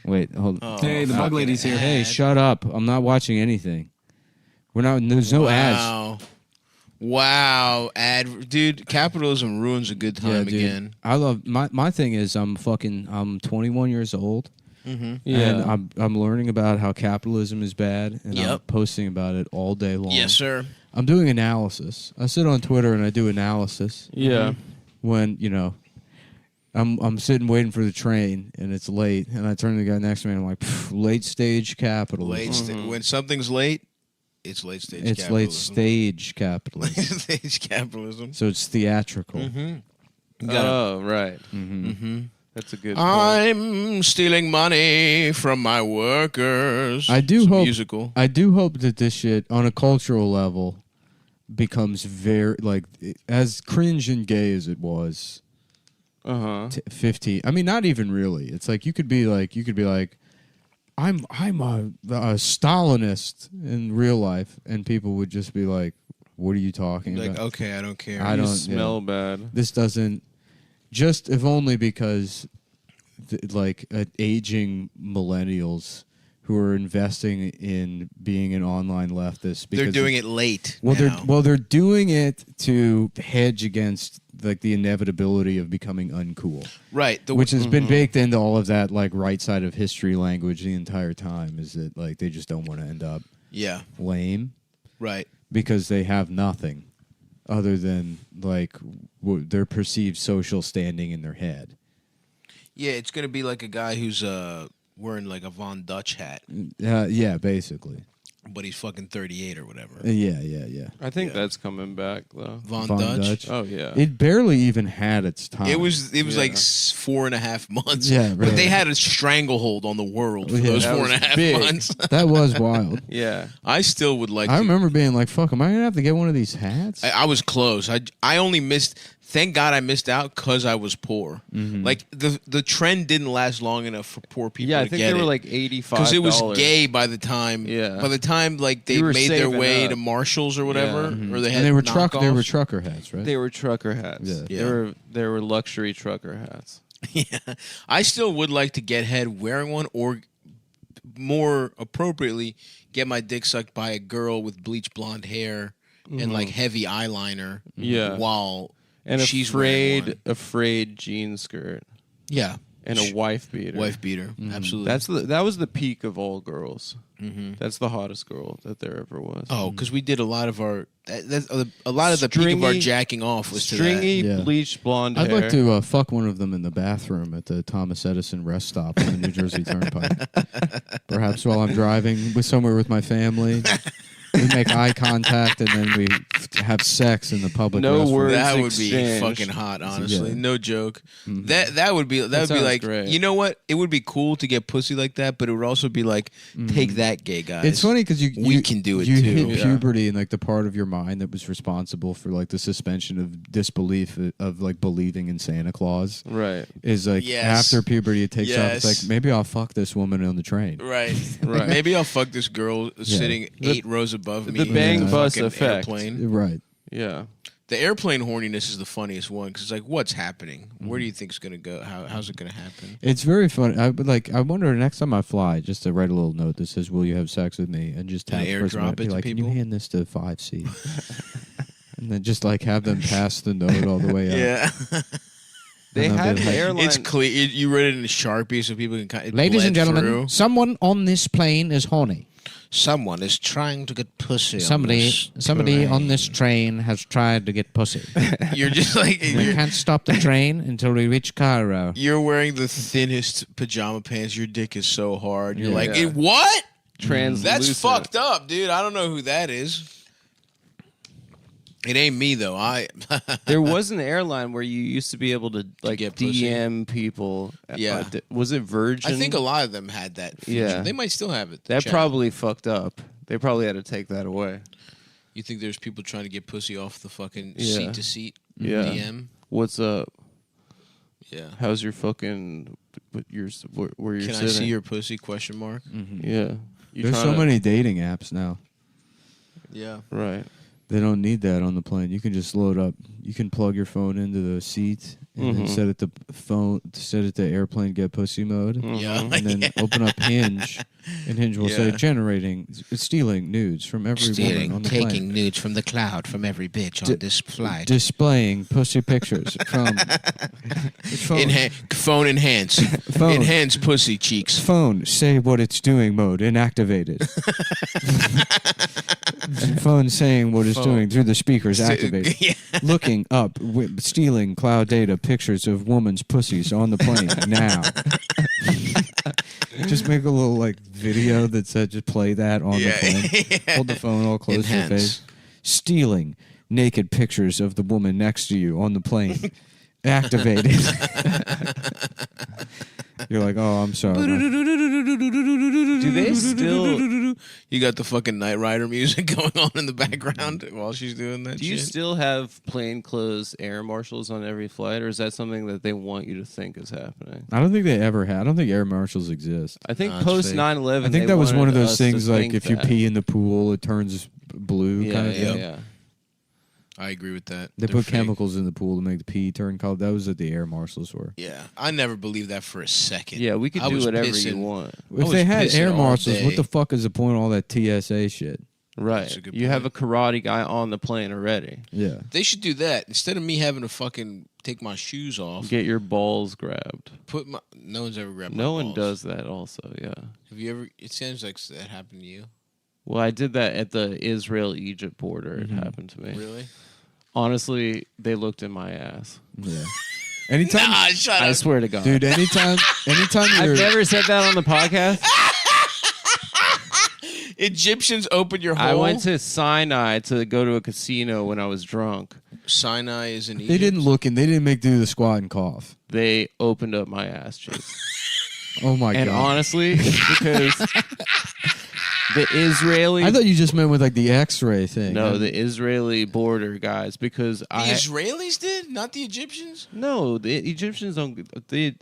Wait, hold. Oh, Hey, the bug lady's here. Hey, shut up! I'm not watching anything. We're not. There's no ads. Wow, dude. Capitalism ruins a good time dude. again. I love my thing is I'm 21 years old. Mhm. And I'm learning about how capitalism is bad, and I'm Yep. posting about it all day long. Yes, sir. I'm doing analysis. I sit on Twitter and I do analysis. Yeah. When I'm sitting waiting for the train and it's late, and I turn to the guy next to me and I'm like, late stage capitalism. When something's late, it's late stage. It's capitalism. late stage capitalism. Late stage capitalism. So it's theatrical. Oh, right. Mm-hmm. That's a good point. I'm stealing money from my workers. I do It's hope musical. I do hope that this shit on a cultural level becomes very as cringe and gay as it was. 15. I mean, not even really. It's like you could be like I'm a Stalinist in real life, and people would just be like, "What are you talking Like, about?" okay, I don't care. I You don't smell bad. This doesn't. Just if only because, aging millennials who are investing in being an online leftist. Because They're doing it late. Well, they're doing it to hedge against the inevitability of becoming uncool. Right. Which has been baked into all of that right side of history language the entire time. Is that they just don't want to end up lame. Right. Because they have nothing other than their perceived social standing in their head. Yeah, it's gonna be like a guy who's wearing like a Von Dutch hat, Yeah, basically. but he's fucking 38 or whatever. Yeah. I think that's coming back though. Von Dutch? Oh yeah. It barely even had its time. It was like 4.5 months. Yeah, but they right. had a stranglehold on the world for Yeah, those that was 4.5 big. months. That was wild. Yeah. I still would like. I to, remember being like, "Fuck, am I gonna have to get one of these hats?" I was close. I only missed. Thank God I missed out because I was poor. Mhm. Like the trend didn't last long enough for poor people. Yeah, I to think get they were it. like $85 because it was gay by the time. Yeah. By the time they You were made their saving way up. to Marshalls or whatever, Yeah. or they had and they were knockoffs. trucker hats, right? They were trucker hats. Yeah. They were luxury trucker hats. Yeah, I still would like to get head wearing one, or more appropriately, get my dick sucked by a girl with bleach blonde hair and like heavy eyeliner. Yeah. while And she's wearing one. a frayed jean skirt. Yeah, And a wife beater. Wife beater, absolutely. That was the peak of all girls. Mhm. That's the hottest girl that there ever was. Oh, because we did a lot of our a lot of the peak of our jacking off was stringy to that. bleached blonde I'd hair. like to fuck one of them in the bathroom at the Thomas Edison rest stop on the New Jersey Turnpike. Perhaps while I'm driving somewhere with my family. We make eye contact and then we have sex in the public restroom. That would be fucking hot, honestly. Yeah. No joke. Mhm. That would be That be sounds like great. you know what? It would be cool to get pussy like that, but it would also be like take that, gay guys. It's funny because we can do it you too. hit puberty and the part of your mind that was responsible for the suspension of disbelief of believing in Santa Claus. Right. Is Yes. after puberty it takes off. It's Yes. like maybe I'll fuck this woman on the train. Right. Right. Maybe I'll fuck this girl sitting 8 rows above me. The bang in a bus fucking effect. Airplane. Right. Yeah. The airplane horniness is the funniest one because it's like, what's happening? Where do you think it's gonna go? How's it gonna happen? It's very funny. I wonder next time I fly, just to write a little note that says, "Will you have sex with me?" and just And tap the person airdrop and be it to like, "Can people? you hand this to 5C?" And then just like have them pass the note all the way up. Yeah. They And they'll have be an like- airline. It's clear. You wrote it in Sharpie so people can kind of. Ladies and gentlemen, through. someone on this plane is horny. Someone is trying to get pussy. Somebody on this train has tried to get pussy. You're just like We can't stop the train until we reach Cairo. You're wearing the thinnest pajama pants. Your dick is so hard. You're Yeah. like, what? Translucent. That's fucked up, dude. I don't know who that is. It ain't me though. There was an airline where you used to be able to like get pussy? DM people. Yeah. Was it Virgin? I think a lot of them had that feature. Yeah. They might still have it. That Chat. probably fucked up. They probably had to take that away. You think there's people trying to get pussy off the fucking Yeah. seat to seat Yeah. DM? What's up? Yeah. How's your fucking where you're Can sitting? I see your pussy? Question mark. Yeah. You There's so tryna- many dating apps now. Yeah. Right. They don't need that on the plane. You can just load up. You can plug your phone into the seat and then Mhm. set it to airplane get pussy mode. Yeah. And then open up Hinge, and Hinge will say stealing nudes from every woman on the plane. nudes from the cloud from every bitch on this flight. Displaying pussy pictures from Phone enhance. Phone. Enhance pussy cheeks. Phone, say what it's doing mode inactivated. Phone saying what it's doing through the speakers activated. Yeah. Looking up, stealing cloud data pictures of woman's pussies on the plane now. Just make a little like video that said just play that on the plane. Yeah. Hold the phone all close to your Enhance. face. Stealing naked pictures of the woman next to you on the plane. Activated. You're like, oh, I'm sorry. Do they still? You got the fucking Knight Rider music going on in the background while she's doing that Do you shit? still have plainclothes air marshals on every flight, or is that something that they want you to think is happening? I don't think they ever had. I don't think air marshals exist. I think it's post fake. 9/11. I think that was one of those things like think if you that. pee in the pool, it turns blue Yeah, kind of yeah, thing. yeah. I agree with that. They They're put fake. chemicals in the pool to make the pee turn color. That was what the air marshals were. Yeah, I never believed that for a second. Yeah, we could I do was whatever pissing- you want. If I they was had pissing air all marshals, day. what the fuck is the point of all that TSA shit? Right. That's a good You have a point. karate guy on the plane already. Yeah. They should do that instead of me having to fucking take my shoes off. Get your balls grabbed. No one's ever grabbed. No my one balls. does that. Also, yeah. Have you ever? It sounds like that happened to you. Well, I did that at the Israel-Egypt border. Mm-hmm. It happened to me. Really? Honestly, they looked in my ass. Yeah. Anytime, Nah, shut I up. swear to God, dude. Anytime you're I've never said that on the podcast. Egyptians open your hole. I went to Sinai to go to a casino when I was drunk. Sinai is in Egypt. they didn't look and they didn't make do the squat and cough. They opened up my ass cheeks. Oh my And god. honestly, it's because the Israeli. I thought you just meant with like the X-ray thing. No, the Israeli border guys. Because The I Israelis did, not the Egyptians. no, the Egyptians don't.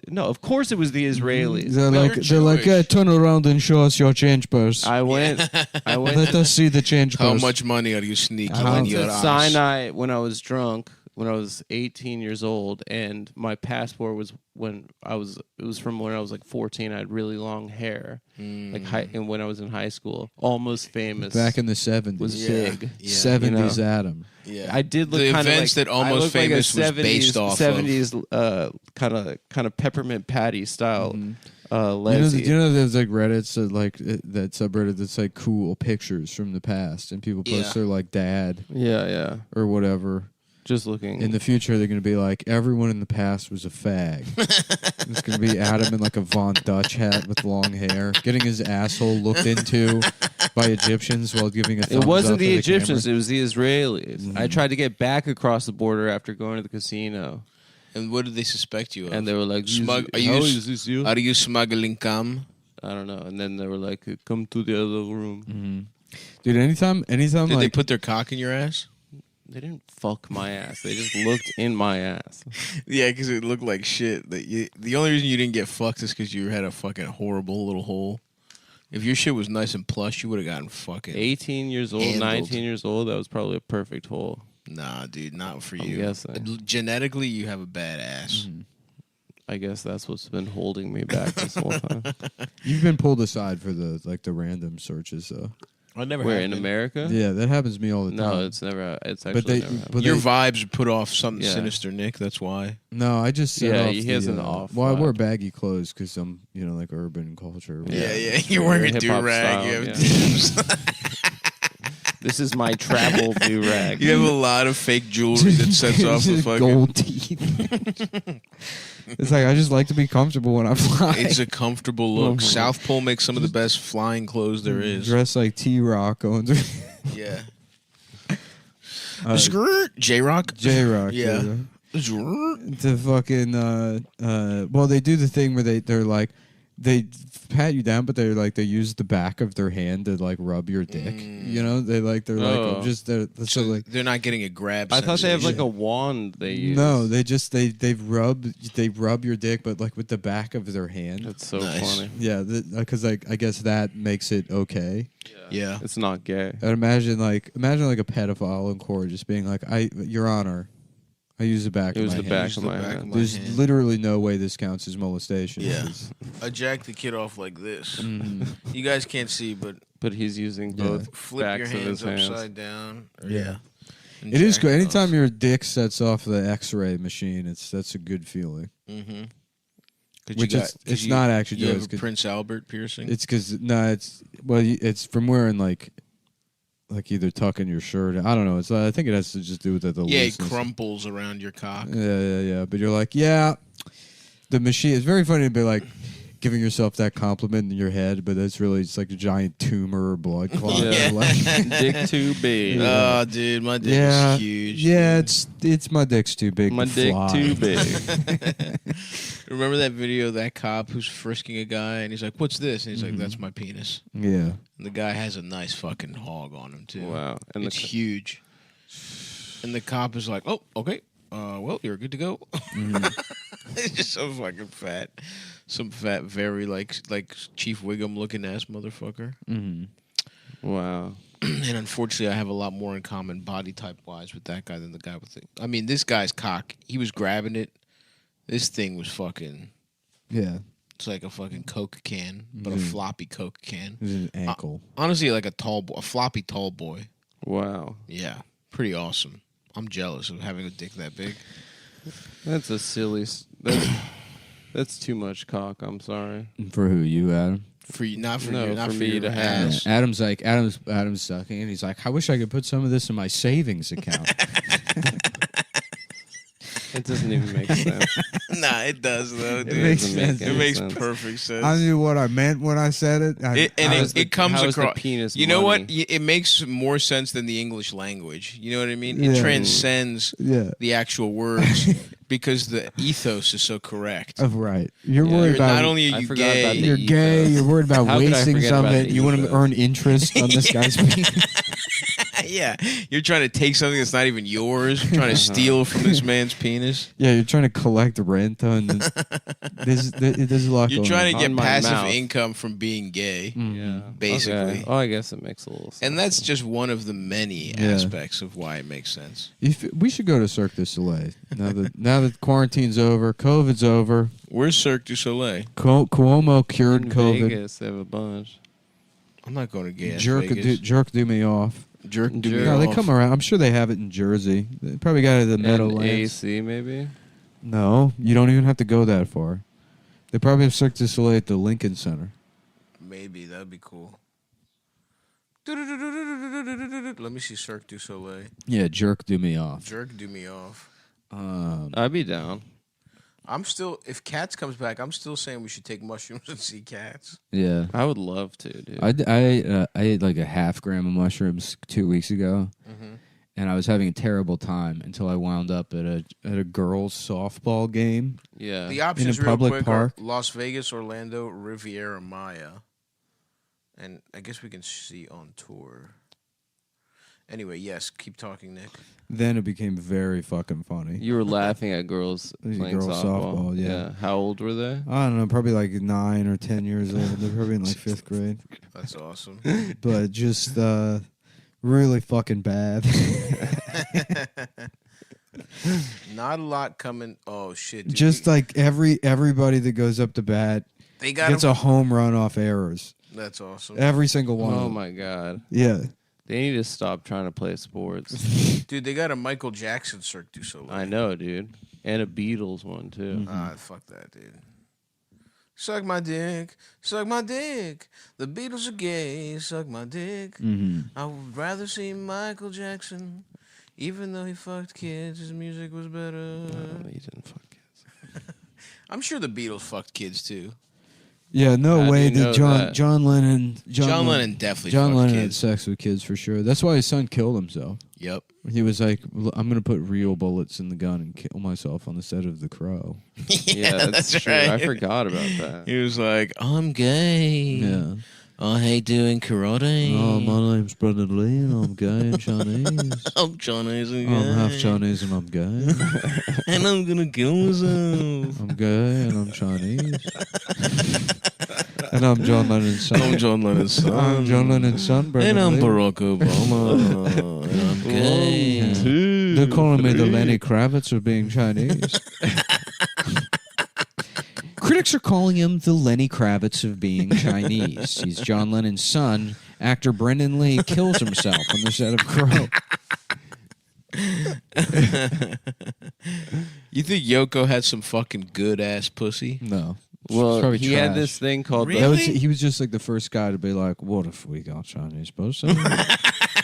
No, of course it was the Israelis. They're Well, like you're they're like Jewish. turn around and show us your change purse. I went. I went. Let us see the change How purse. much money are you sneaking I on went your to ass? Sinai when I was drunk, when I was 18 years old, and my passport was it was from when I was like 14. I had really long hair, and when I was in high school, Almost Famous Back in the 70s. was Yeah. big. Yeah. 70s You know? Adam. Yeah. I did look The kind of events like that Almost I looked like a Famous was based off of. 70s kind of peppermint patty style. Leslie. You know there's like Reddits that subreddit that's like cool pictures from the past and people post Yeah. their like dad Yeah. or whatever. Just looking. In the future, they're going to be like, everyone in the past was a fag. It's going to be Adam in like a Von Dutch hat with long hair, getting his asshole looked into by Egyptians while giving a thumbs It wasn't up the to Egyptians; camera. it was the Israelis. I tried to get back across the border after going to the casino, And what did they suspect you of? and they were like, Are you smuggling cum? I don't know. And then they were like, "Come to the other room." Dude, anytime Did they like put their cock in your ass? They didn't fuck my ass. They just looked in my ass. Yeah, because it looked like shit. The only reason you didn't get fucked is because you had a fucking horrible little hole. If your shit was nice and plush, you would have gotten fucking 18 years old, handled. 19 years old. That was probably a perfect hole. Nah, dude, not for I'm you. guessing. Genetically, you have a bad ass. I guess that's what's been holding me back this whole time. you've been pulled aside for the random searches though. I never. Where have in been. America? Yeah, that happens to me all the time. No, it's never. It's actually But they, never happened. but Your they, vibes put off something Yeah. sinister, Nick. That's why. no, I just set Yeah, off he has the, an off Well, I wear vibe. baggy clothes because I'm, like urban culture. Yeah. You're wearing a hip-hop do-rag. style, You have yeah. dims. This is my travel do rag. You have a lot of fake jewelry that sets off the fucking gold teeth. It's like I just like to be comfortable when I fly. It's a comfortable look. South Pole makes some of the best flying clothes there is. Dress like T-Rock going through. Yeah. Uh, J-Rock? J-Rock. Yeah. The fucking well, they do the thing where they're like they pat you down, but they use the back of their hand to like rub your dick. They're like so like They're not getting a grab. I thought they have like sensation. a wand they use. no, they rub your dick, but like with the back of their hand. That's so Nice. funny. Yeah, because I guess that makes it okay. Yeah. It's not gay. I'd imagine like a pedophile in court just being like, Your Honor, I use the back It of was my the hand. back of my hand. There's hand. literally no way this counts as molestation. Yeah. It's- I jacked the kid off like this. Mhm. You guys can't see, but But he's using Yeah. both flip your backs of his hands hands. upside down. Or, Yeah. And It is jack good. it off. Anytime your dick sets off the X-ray machine, that's a good feeling. Mm-hmm. Which it's not actually You Joe, have it's a 'cause- Prince Albert piercing. It's because it's from wearing like either tucking your shirt. I don't know. It's I think it has to just do with the Yeah, it looseness. crumples around your cock. Yeah. But you're like, yeah, the machine. It's very funny to be like giving yourself that compliment in your head, but it's really just like a giant tumor or blood clot. Yeah. Like, Dick too big. Oh, dude, my dick yeah, is huge. yeah. It's my dick's too big. My to dick fly. too big. Remember that video of that cop who's frisking a guy and he's like, "What's this?" And he's like, "That's my penis." Yeah. And the guy has a nice fucking hog on him too. Wow. And It's huge. And the cop is like, "Oh, okay. Well, you're good to go." It's just so fucking fat. Some fat, very like Chief Wiggum looking ass motherfucker. Mm-hmm. Wow. And unfortunately, I have a lot more in common body type wise with that guy than the guy with it. I mean, this guy's cock. He was grabbing it. This thing was fucking. Yeah. It's like a fucking Coke can, but a Mhm. floppy Coke can. It's an ankle. Honestly, like a floppy tall boy. Wow. Yeah, pretty awesome. I'm jealous of having a dick that big. That's a silly. That's too much cock. I'm sorry. For who? You, Adam? For you, not for No, you, not for for, me your to have. ass. Adam's like Adam's sucking, and he's like, I wish I could put some of this in my savings account. It doesn't even make sense. Nah, it does though. Dude. It makes doesn't make sense. any It makes sense. perfect sense. I knew what I meant when I said it. It comes how is the across. penis You know what? money? It makes more sense than the English language. You know what I mean? It Yeah. transcends Yeah. the actual words because the ethos is so correct. Right. You're Yeah. worried about. Not only I are you forgot about gay, the You're gay. ethos. You're worried about How could I wasting forget about something. the You want to ethos? earn interest on this guy's penis. yeah, you're trying to take something that's not even yours. You're trying to steal from this man's penis. Yeah, you're trying to collect rent on. There's a lot. You're going trying on. to get On my passive mouth. income from being gay, Yeah. basically. Okay. Oh, I guess it makes a little sense. And that's just one of the many Yeah. aspects of why it makes sense. We should go to Cirque du Soleil now that quarantine's over, COVID's over. Where's Cirque du Soleil? Cuomo cured in COVID. Vegas, they have a bunch. I'm not going to gay ass Jerk Vegas. do me off. Jerk do me No, they off. come around. I'm sure they have it in Jersey. They probably got it at the And Meadowlands. AC maybe. No, you don't even have to go that far. They probably have Cirque du Soleil at the Lincoln Center. Maybe that'd be cool. Let me see Cirque du Soleil. Yeah, jerk do me off. Jerk do me off. I'd be down. I'm still, if Cats comes back, I'm still saying we should take mushrooms and see Cats. Yeah, I would love to, dude. I ate like a half gram of mushrooms 2 weeks ago, and I was having a terrible time until I wound up at a girls' softball game. Yeah. The options in a real public quick park. are Las Vegas, Orlando, Riviera Maya. And I guess we can see on tour. Anyway, yes, keep talking, Nick. Then it became very fucking funny. You were laughing at girls playing Girls softball, yeah. How old were they? I don't know, probably like 9 or 10 years old. They're probably in like 5th grade. That's awesome. But just really fucking bad. Not a lot coming. Oh, shit. Dude. Just like everybody that goes up to bat They got gets him- a home run off errors. That's awesome. Every single one. of Oh them. my god. Yeah. They need to stop trying to play sports. Dude, they got a Michael Jackson Cirque du Soleil. I know, dude. And a Beatles one too. Fuck that, dude. Suck my dick, suck my dick. The Beatles are gay, suck my dick. I would rather see Michael Jackson, even though he fucked kids. His music was better. No, he didn't fuck kids. I'm sure the Beatles fucked kids too. Yeah, no How way do you know that that? John Lennon. John Lennon definitely John fucked Lennon had kids. sex with kids for sure. That's why his son killed himself. Yep. He was like, "I'm gonna put real bullets in the gun and kill myself on the set of The Crow." Yeah, that's true. right. I forgot about that. He was like, I'm gay. Yeah. I hate doing karate. Oh, my name's Brendan Lee, and I'm gay and Chinese. I'm Chinese and gay. I'm half Chinese and I'm gay. And I'm gonna kill myself. I'm gay and I'm Chinese. And I'm John Lennon's son. I'm John Lennon's son. I'm John Lennon's son, Brendan And I'm Lee. Barack Obama. And I'm gay. Yeah. They're calling me the Lenny Kravitz of being Chinese. Critics are calling him the Lenny Kravitz of being Chinese. He's John Lennon's son. Actor Brendan Lee kills himself on the set of Crow. You think Yoko had some fucking good ass pussy? No. Well, Probably he had trash. this thing called Really? That was, he was just like the first guy to be like, "What if we got Chinese pussy?"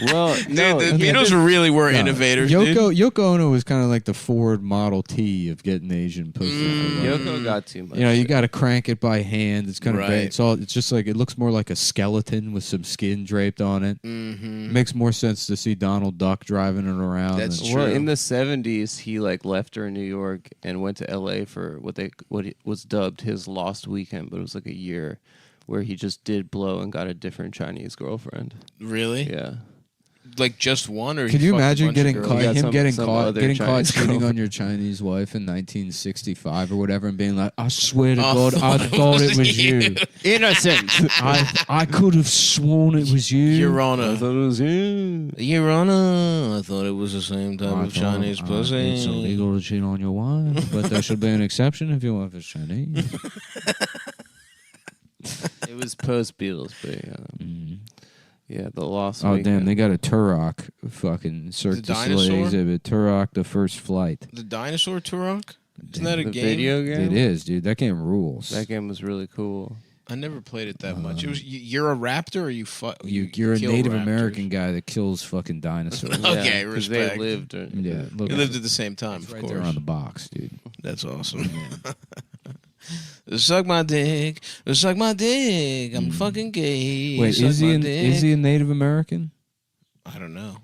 Well, no, the Beatles really were innovators, dude. Yoko Ono was kind of like the Ford Model T of getting Asian pussy. Yoko got too much. You know, you got to crank it by hand. It's kind of Right. it's just like it looks more like a skeleton with some skin draped on it. Mm-hmm. Makes more sense to see Donald Duck driving it around. That's than- Well, true. in the 70s, he like left her in New York and went to LA for what was dubbed his lost weekend, but it was like a year where he just did blow and got a different Chinese girlfriend. Really? Yeah. Like just one, or Could he you fucked a imagine bunch of getting girls? caught, He got him some- getting some caught other getting caught Chinese cheating on girlfriend. your Chinese wife in 1965 or whatever, and being like, "I swear to Oh, God, I thought it was you. Innocent. I could have sworn it was you, Your Honor. I thought it was you. Your Honor, I thought it was the same type I of thought, Chinese pussy. It's illegal to cheat on your wife, but there should be an exception if your wife is Chinese." It was post Beatles, but yeah, the lost Oh weekend. damn! They got a Turok fucking Cirque du Soleil dinosaur? exhibit. Turok: The First Flight. The dinosaur Turok? Isn't that a the game? video game. It is, dude. That game rules. That game was really cool. I never played it that much. It was you're a raptor, or you You're a kill Native raptors? American guy that kills fucking dinosaurs. Okay, Yeah, 'cause respect. they lived. Yeah, look, We lived at the same time, it's of right course. there on the box, dude. That's awesome. Suck my dick. Suck my dick. I'm fucking gay. Wait, Suck is he my an, dick. is he a Native American? I don't know.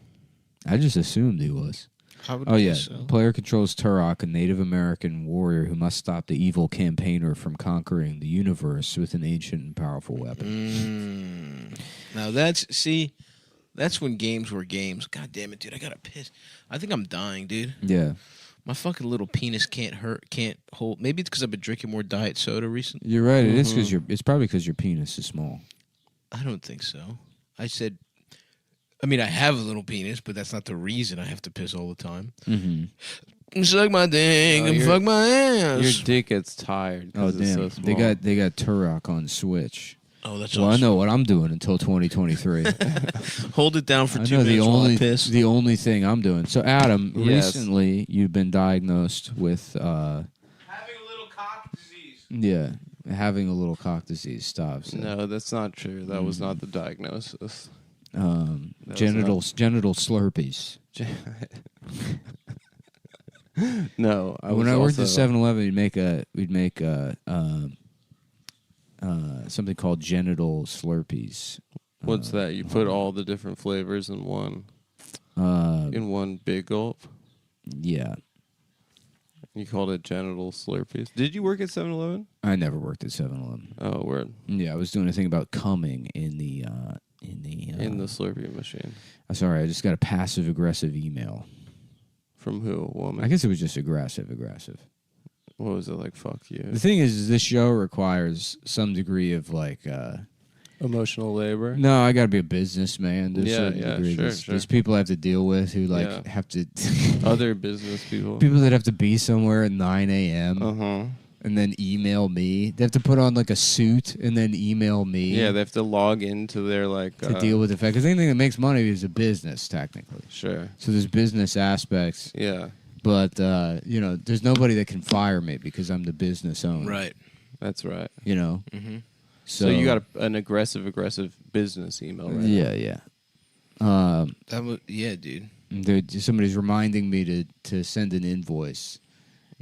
I just assumed he was. I would Oh yeah, guess so. player controls Turok, a Native American warrior who must stop the evil campaigner from conquering the universe with an ancient and powerful weapon. Now that's when games were games. God damn it, dude! I gotta piss. I think I'm dying, dude. Yeah, My fucking little penis can't hold. Maybe it's because I've been drinking more diet soda recently. you're right. It is because it's probably because your penis is small. I don't think so. I mean, I have a little penis, but that's not the reason I have to piss all the time. Mm-hmm. Suck my dick and your- fuck my ass. Your dick gets tired. 'cause Oh it's damn! so They small. got Turok on Switch. Oh, that's well. awesome. I know what I'm doing until 2023. Hold it down for I 2 know minutes while I piss. the only thing I'm doing. So Adam, Yes. recently you've been diagnosed with Having a little cock disease. yeah, having a little cock disease. Stop. So, No, that's not true. That was not the diagnosis. That was genital slurpees. No, When I worked at 7-Eleven, we'd make something called genital slurpees. What's that? You put all the different flavors in one big gulp. Yeah, You called it genital slurpees. Did you work at 7-Eleven? I never worked at 7-Eleven. Oh, word. Yeah, I was doing a thing about coming in the Slurpee machine. Sorry, I just got a passive aggressive email. From who? A woman? I guess it was just aggressive. What was it like? Fuck you. The thing is, this show requires some degree of like Emotional labor. No, I got to be a businessman. There's Yeah, certain yeah, degree. sure, There's people I have to deal with who like Yeah. have to Other business people. people that have to be somewhere at 9 a.m. Uh-huh. and then email me. They have to put on like a suit and then email me. Yeah, they have to log into their to deal with the fact. Because anything that makes money is a business, technically. Sure. So there's business aspects. Yeah. But there's nobody that can fire me because I'm the business owner. Right. That's right. You know. Mm-hmm. So you got an aggressive business email, right? Yeah. Yeah, dude. Somebody's reminding me to send an invoice.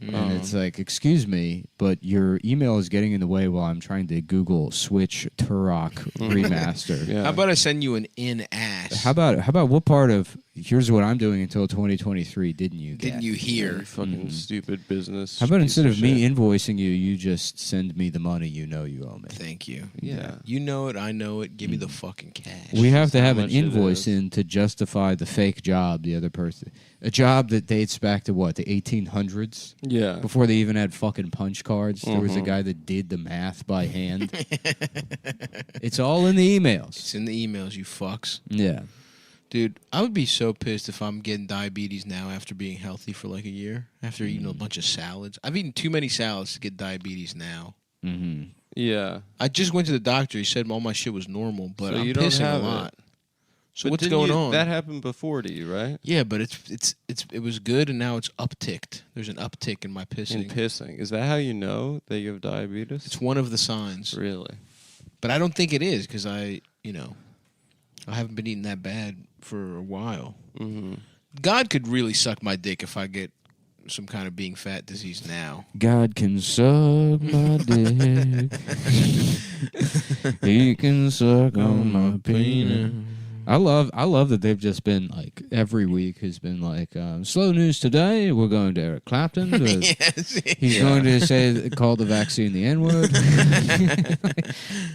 And it's like, excuse me, but your email is getting in the way while I'm trying to Google Switch Turok remaster. Yeah. How about I send you an in-ass? How about what part of here's what I'm doing until 2023 didn't you get? Didn't you hear? You fucking stupid business. How about piece instead of me shit. invoicing you, you just send me the money you know you owe me? Thank you. Yeah. You know it, I know it. Give me the fucking cash. We have to That's have how an much it invoice is. in to justify the fake job the other person. A job that dates back to what, the 1800s? Yeah. Before they even had fucking punch cards. There was a Mhm. guy that did the math by hand. It's all in the emails. It's in the emails, you fucks. Yeah. Dude, I would be so pissed if I'm getting diabetes now after being healthy for like a year, after eating a bunch of salads. I've eaten too many salads to get diabetes now. Mm-hmm. Yeah. I just went to the doctor. He said all my shit was normal, but So I'm you don't pissing have a lot. it. So But what's didn't going you- on? That happened before to you, right? Yeah, but it was good, and now it's upticked. There's an uptick in my pissing. In pissing. Is that how you know that you have diabetes? It's one of the signs. Really? But I don't think it is because I haven't been eating that bad for a while. Mm-hmm. God could really suck my dick if I get some kind of being fat disease now. God can suck my dick. He can suck on my penis. I love that they've just been like every week has been like slow news today. We're going to Eric Clapton. Yes. He's going to call the vaccine the N-word.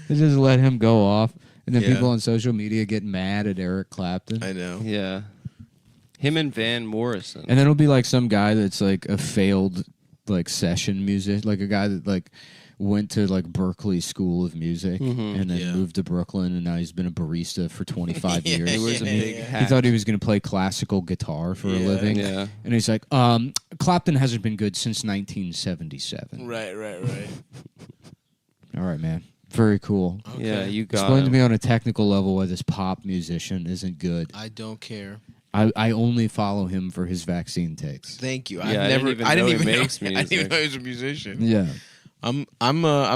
They just let him go off, and then Yeah. people on social media get mad at Eric Clapton. I know. Yeah. Him and Van Morrison. And then it'll be like some guy that's like a failed like session music, like a guy that like went to like Berkeley School of Music Mhm. and then Yeah. moved to Brooklyn, and now he's been a barista for 25 years. He wears a And big he hat. thought he was going to play classical guitar for a Yeah, living. yeah. And he's like, Clapton hasn't been good since 1977. Right. All right, man. Very cool. Yeah, you got Explain to him. me on a technical level why this pop musician isn't good. I don't care. I only follow him for his vaccine takes. Thank you. Yeah, I didn't even know he makes I didn't even music. know he was a musician. Yeah. I'm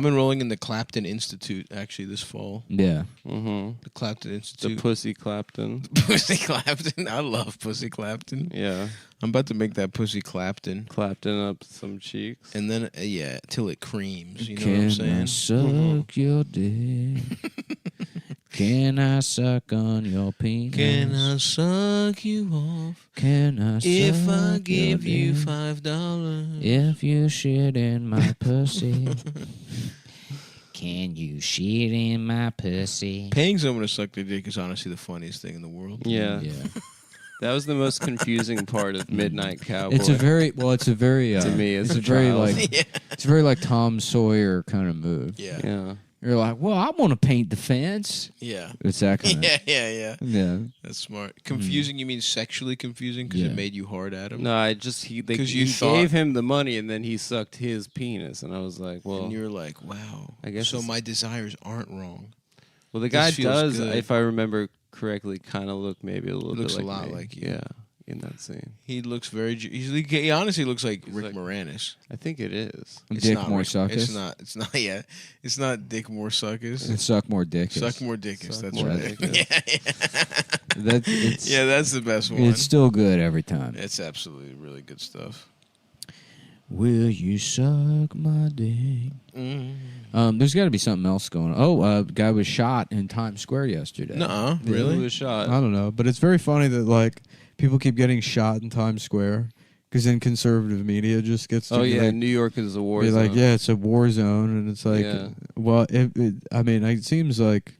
enrolling in the Clapton Institute actually this fall. Yeah. Mm-hmm. The Clapton The Institute. Pussy Clapton. Pussy Clapton. I love Pussy Clapton. Yeah. I'm about to make that Pussy Clapton. Clapton up some cheeks. And then, till it creams. You know Can what I'm I saying? suck your dick? Can I suck on your penis? Can I suck you off Can I if suck I your give you dick? $5? If you shit in my pussy. Can you shit in my pussy? Paying someone to suck their dick is honestly the funniest thing in the world. Yeah. That was the most confusing part of Midnight Cowboy. It's a very to me as it's a a very child. like it's a very like Tom Sawyer kind of move. Yeah. Yeah. You're like, well, I want to paint the fence. Yeah. It's that kind of Yeah. That's smart. Confusing, you mean sexually confusing because Yeah. it made you hard at him? No, I just he 'Cause you he thought- gave him the money and then he sucked his penis and I was like, well, And you're like, wow. I guess so. it's- My desires aren't wrong. well, the this guy feels does, good. if I remember correctly, kind of look maybe a little Looks bit a like lot me. like you. Yeah, in that scene. He looks very. He honestly looks like Rick Moranis. I think it is. It's Dick not more Rick- suckers. It's not. It's not. Yeah. It's not Dick more suckers. And suck more dick. Suck more dickus. Suck That's more right. dickus. Yeah, that's the best one. It's still good every time. It's absolutely really good stuff. Will you suck my dick? Mm. There's got to be something else going on. Oh, a guy was shot in Times Square yesterday. Nuh-uh. Who Really? was shot? I don't know, but it's very funny that like people keep getting shot in Times Square because then conservative media just gets to Oh be yeah, like, New York is a war be zone. like, yeah, it's a war zone, and it's like, Yeah. well, I mean, it seems like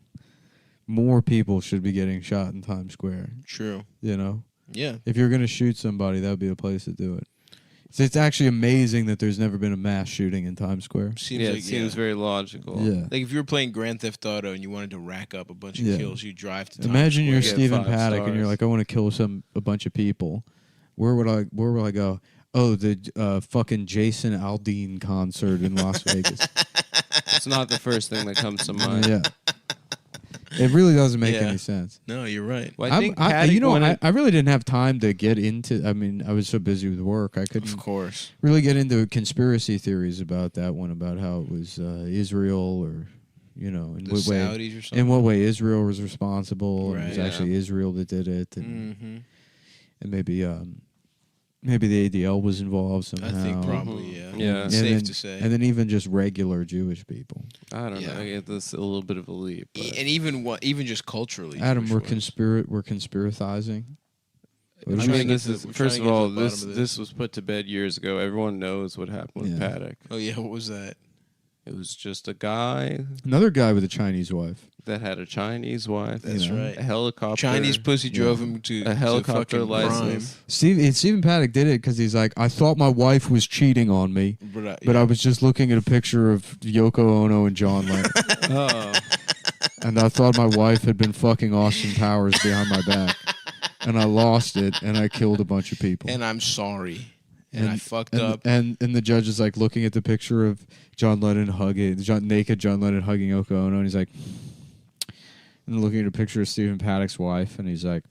more people should be getting shot in Times Square. True. You know, Yeah. if you're gonna shoot somebody, that would be a place to do it. So it's actually amazing that there's never been a mass shooting in Times Square. Seems Yeah, like, it seems very logical. Yeah. Like if you were playing Grand Theft Auto and you wanted to rack up a bunch of Yeah. kills, you drive to Times Imagine you're Square. Stephen 5 Paddock and you're stars. like, I want to kill a bunch of people. Where would I go? the fucking Jason Aldean concert in Las Vegas. It's not the first thing that comes to mind. Yeah. It really doesn't make any sense. No, you're right. Well, I think Paddock I really didn't have time to get into. I mean, I was so busy with work, I couldn't, of course, really get into conspiracy theories about that one, about how it was Israel, or in The what way, Saudis or something? in what way Israel was responsible, and it was Right, actually Israel that did it, Mhm. and maybe the ADL was involved somehow. I think probably, yeah. Yeah. And Safe then, to say. and then even just regular Jewish people. I don't know. I get this a little bit of a leap. But And even just culturally. Adam, Jewish we're ones. conspiracizing. I We're trying to mean, get this to- is we're first trying of to get to all, the bottom of this was put to bed years ago. Everyone knows what happened with Yeah. Paddock. Oh yeah, what was that? It was just a guy Another guy with a Chinese wife. that had a Chinese wife. That's right. A helicopter. Chinese pussy drove him to a helicopter fucking crime. license. Stephen Paddock did it because he's like, I thought my wife was cheating on me, but I was just looking at a picture of Yoko Ono and John Lennon. Oh. And I thought my wife had been fucking Austin Powers behind my back. And I lost it, and I killed a bunch of people. And I'm sorry. And I fucked up. And the judge is like looking at the picture of John Lennon naked John Lennon hugging Yoko Ono, and he's like, and looking at a picture of Stephen Paddock's wife, and he's like,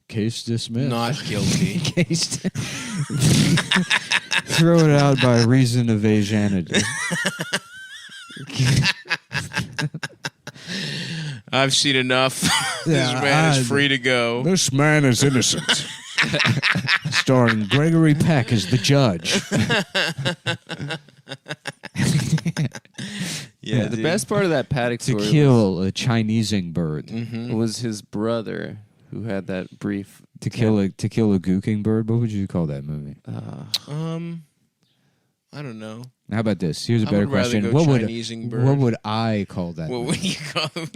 case dismissed. Not guilty. Case throw it out by reason of asianity. I've seen enough. This man is free to go. This man is innocent. Starring Gregory Peck as the judge. Yeah, the best part of that Paddock To story kill a Chinesing bird. was his brother who had that brief To kill a gooking bird. What would you call that movie? I don't know. How about this? Here's a I better would rather question. go What Chinesing bird. would I call that? What movie? would you call them?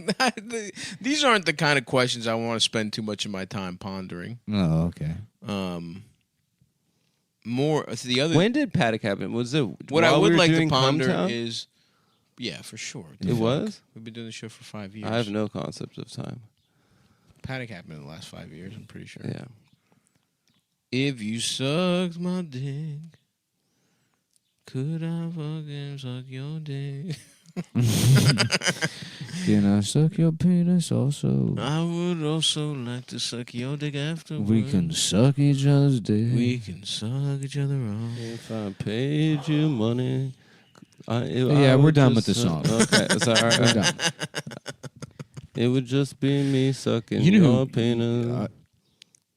These aren't the kind of questions I want to spend too much of my time pondering. Oh, okay. More the other. When did Paddock happen? Was it What I while we would were like to doing ponder Cumtown? is, yeah, for sure. It was? We've been doing the show for 5 years. I have no concept of time. Paddock happened in the last 5 years. I'm pretty sure. Yeah. If you sucked my dick, could I fucking suck your dick? Can I suck your penis also? I would also like to suck your dick afterwards. We can suck each other's dick. We can suck each other off. If I paid you money. Yeah, we're done with the song. Okay, sorry. We're done. It would just be me sucking You know your who- penis.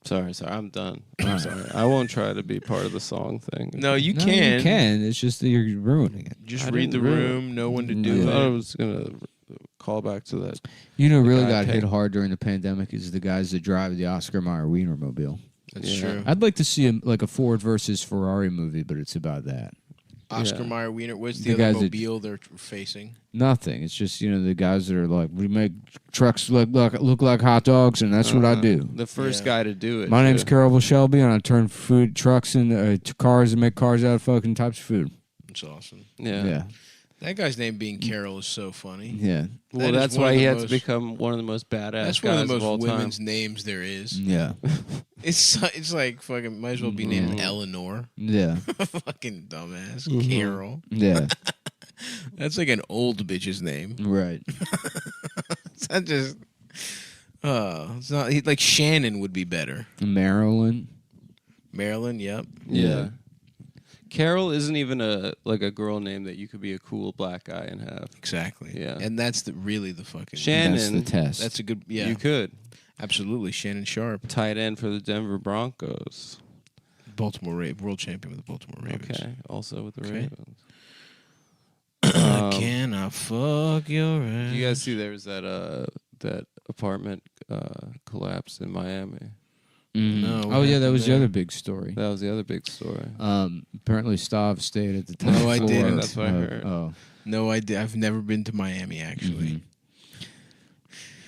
Sorry, I'm done. I'm sorry. I won't try to be part of the song thing. No, you No, can. You can. It's just that you're ruining it. Just I read the didn't really- room, know when to I do thought I it. was gonna call back to that. You know, the really guy got hit paid- hard during the pandemic is the guys that drive the Oscar Mayer Wienermobile. That's Yeah. true. I'd like to see a Ford versus Ferrari movie, but it's about that. Oscar Yeah. Mayer Wiener. What's The the, guys other that- mobile they're facing? Nothing. It's just the guys that are like, we make trucks look like hot dogs, and that's what I do. The first guy to do it. My name's too. Carol Shelby, and I turn food trucks into cars and make cars out of fucking types of food. It's awesome. Yeah. Yeah. That guy's name being Carol is so funny. Yeah. Well, That is that's one why of he the had to most- become one of the most badass That's guys one of the all most time. women's names there is. Yeah. It's like fucking might as well be named Eleanor. Yeah. Fucking dumbass. Mhm. Carol. Yeah. That's like an old bitch's name. Right. It's not just. It's not like Shannon would be better. Marilyn. Marilyn, yep. Yeah. Carol isn't even a girl name that you could be a cool black guy and have. Exactly. Yeah. And that's really the fucking Shannon. That's the test. That's a good yeah. You could. Absolutely. Shannon Sharp. Tight end for the Denver Broncos. Baltimore world champion with the Baltimore Ravens. Okay. Also with the Okay. Ravens. Can I fuck your ass? You guys see there was that apartment collapse in Miami. No. Oh yeah, that was the other big story. That was the other big story. Apparently Stav stayed at the top No, I floor. didn't. That's what I heard. Oh. No, I've never been to Miami actually.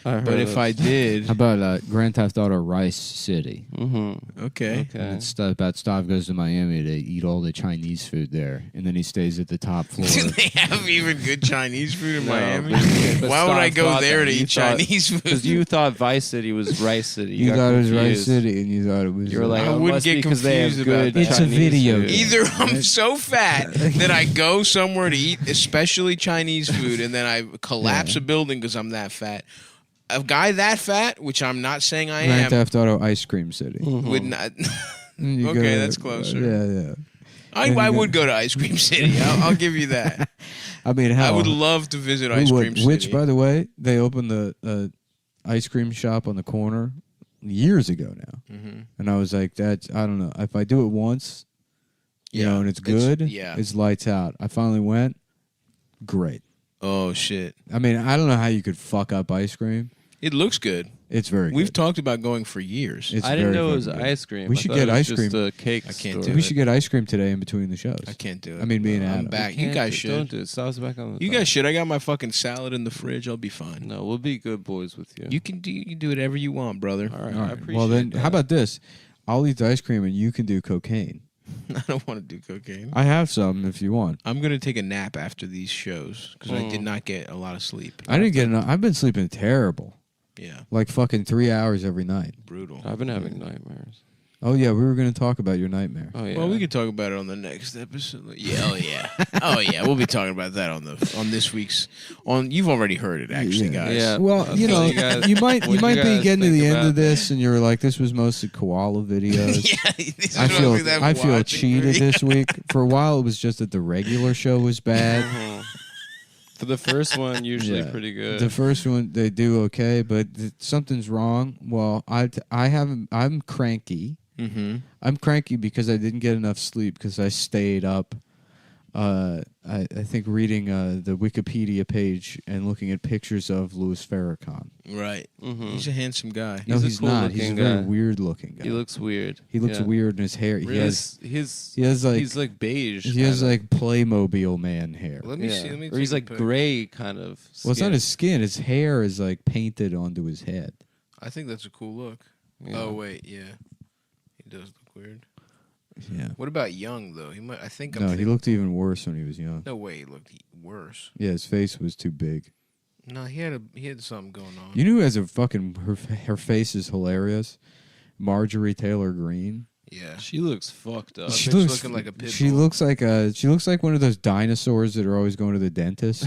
But if I did, How about Grand Theft Auto Rice City? Mm-hmm. okay. And it's about Stav goes to Miami to eat all the Chinese food there, and then he stays at the top floor. Do they have even good Chinese food in No, Miami? but Why would I Stav go thought there that. to You eat thought- Chinese food? Because you thought Vice City was Rice City. You got thought it was Rice confused. City, and you thought it was. You were like, I oh, wouldn't must get be because they have confused about good that. It's a Chinese video food. game. Either I'm so fat that I go somewhere to eat, especially Chinese food, and then I collapse a building because I'm that fat. A guy that fat, which I'm not saying I Grand am, Theft Auto Ice Cream City. would not. You Okay, go- that's closer. Yeah. I And you would go to Ice Cream City. I'll give you that. I mean, hell, I would love to visit we Ice would- Cream City. Which, by the way, they opened the ice cream shop on the corner years ago now, and I was like, "That's I don't know. If I do it once, you know, and it's good, it's lights out." I finally went. Great. Oh shit! I mean, I don't know how you could fuck up ice cream. It looks good. It's very. We've good. talked about going for years. It's I didn't very know it was fucking good. ice cream. We I should thought get it was ice just cream. a cake I can't store. do We it. should get ice cream today in between the shows. I can't do it. I mean, me and I'm Adam. back. You Can't guys do- should. Don't do it. Stav's back on the You top. guys should. I got my fucking salad in the fridge. I'll be fine. No, we'll be good boys with you. You can do whatever you want, brother. All right. All I right. appreciate Well, then, that. how about this? I'll eat the ice cream and you can do cocaine. I don't want to do cocaine. I have some if you want. I'm gonna take a nap after these shows because I Mm. did not get a lot of sleep. I didn't get enough. I've been sleeping terrible. Yeah, Like fucking 3 hours every night. brutal. I've been having nightmares. Oh, yeah. We were going to talk about your nightmare. Oh yeah. Well, we could talk about it on the next episode. Yeah, oh yeah, oh yeah. We'll be talking about that on this week's on. You've already heard it, actually, Yeah. guys. Yeah. Well, you know, You guys- you might what be you guys getting to think the end about of this, and you're like, this was mostly koala videos. Yeah, this is I feel mostly them I feel watching cheated me. this week. For a while, it was just that the regular show was bad. Mhm. For the first one, usually Yeah. pretty good. The first one they do okay, but something's wrong. Well, I'm cranky. Mm-hmm. I'm cranky because I didn't get enough sleep because I stayed up. I think reading the Wikipedia page and looking at pictures of Louis Farrakhan. Right. Mhm. He's a handsome guy. No, he's cool not. He's a looking very guy. weird looking guy. He looks weird. He looks Yeah. weird in his hair. Really? He has like he's like beige. he has kinda. like Playmobil man hair. Let me Yeah. see. Let me Or he's take a like pic. gray kind of. Well, it's not skin. his skin. His hair is like painted onto his head. I think that's a cool look. Yeah. Oh wait, yeah, he does look weird. Yeah. What about young though? He might. I think. No, he looked even worse when he was young. No way, he looked worse. Yeah, his face was too big. No, he had something going on. You know who has a fucking her face is hilarious? Marjorie Taylor Greene. Yeah, She looks fucked up. She bitch looks looking like a pit She bull. looks like one of those dinosaurs that are always going to the dentist.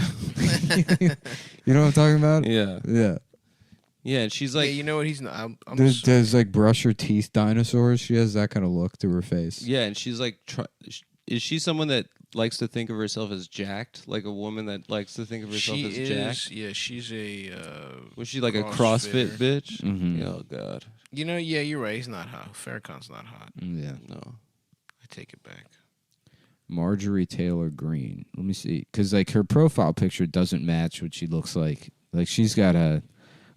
You know what I'm talking about? Yeah. Yeah. Yeah, and she's Yeah, like, you know what? He's not. I'm There's like brush your teeth dinosaurs. She has that kind of look to her face. yeah, and she's like, is she someone that likes to think of herself as jacked? Like a woman that likes to think of herself she as is. jacked? Yeah, she's a. Was she like a CrossFitter. CrossFit bitch? Mhm. Oh god. You know, yeah, you're right. He's not hot. Farrakhan's not hot. Yeah. No. I take it back. Marjorie Taylor Greene. Let me see, because like her profile picture doesn't match what she looks like. Like she's got a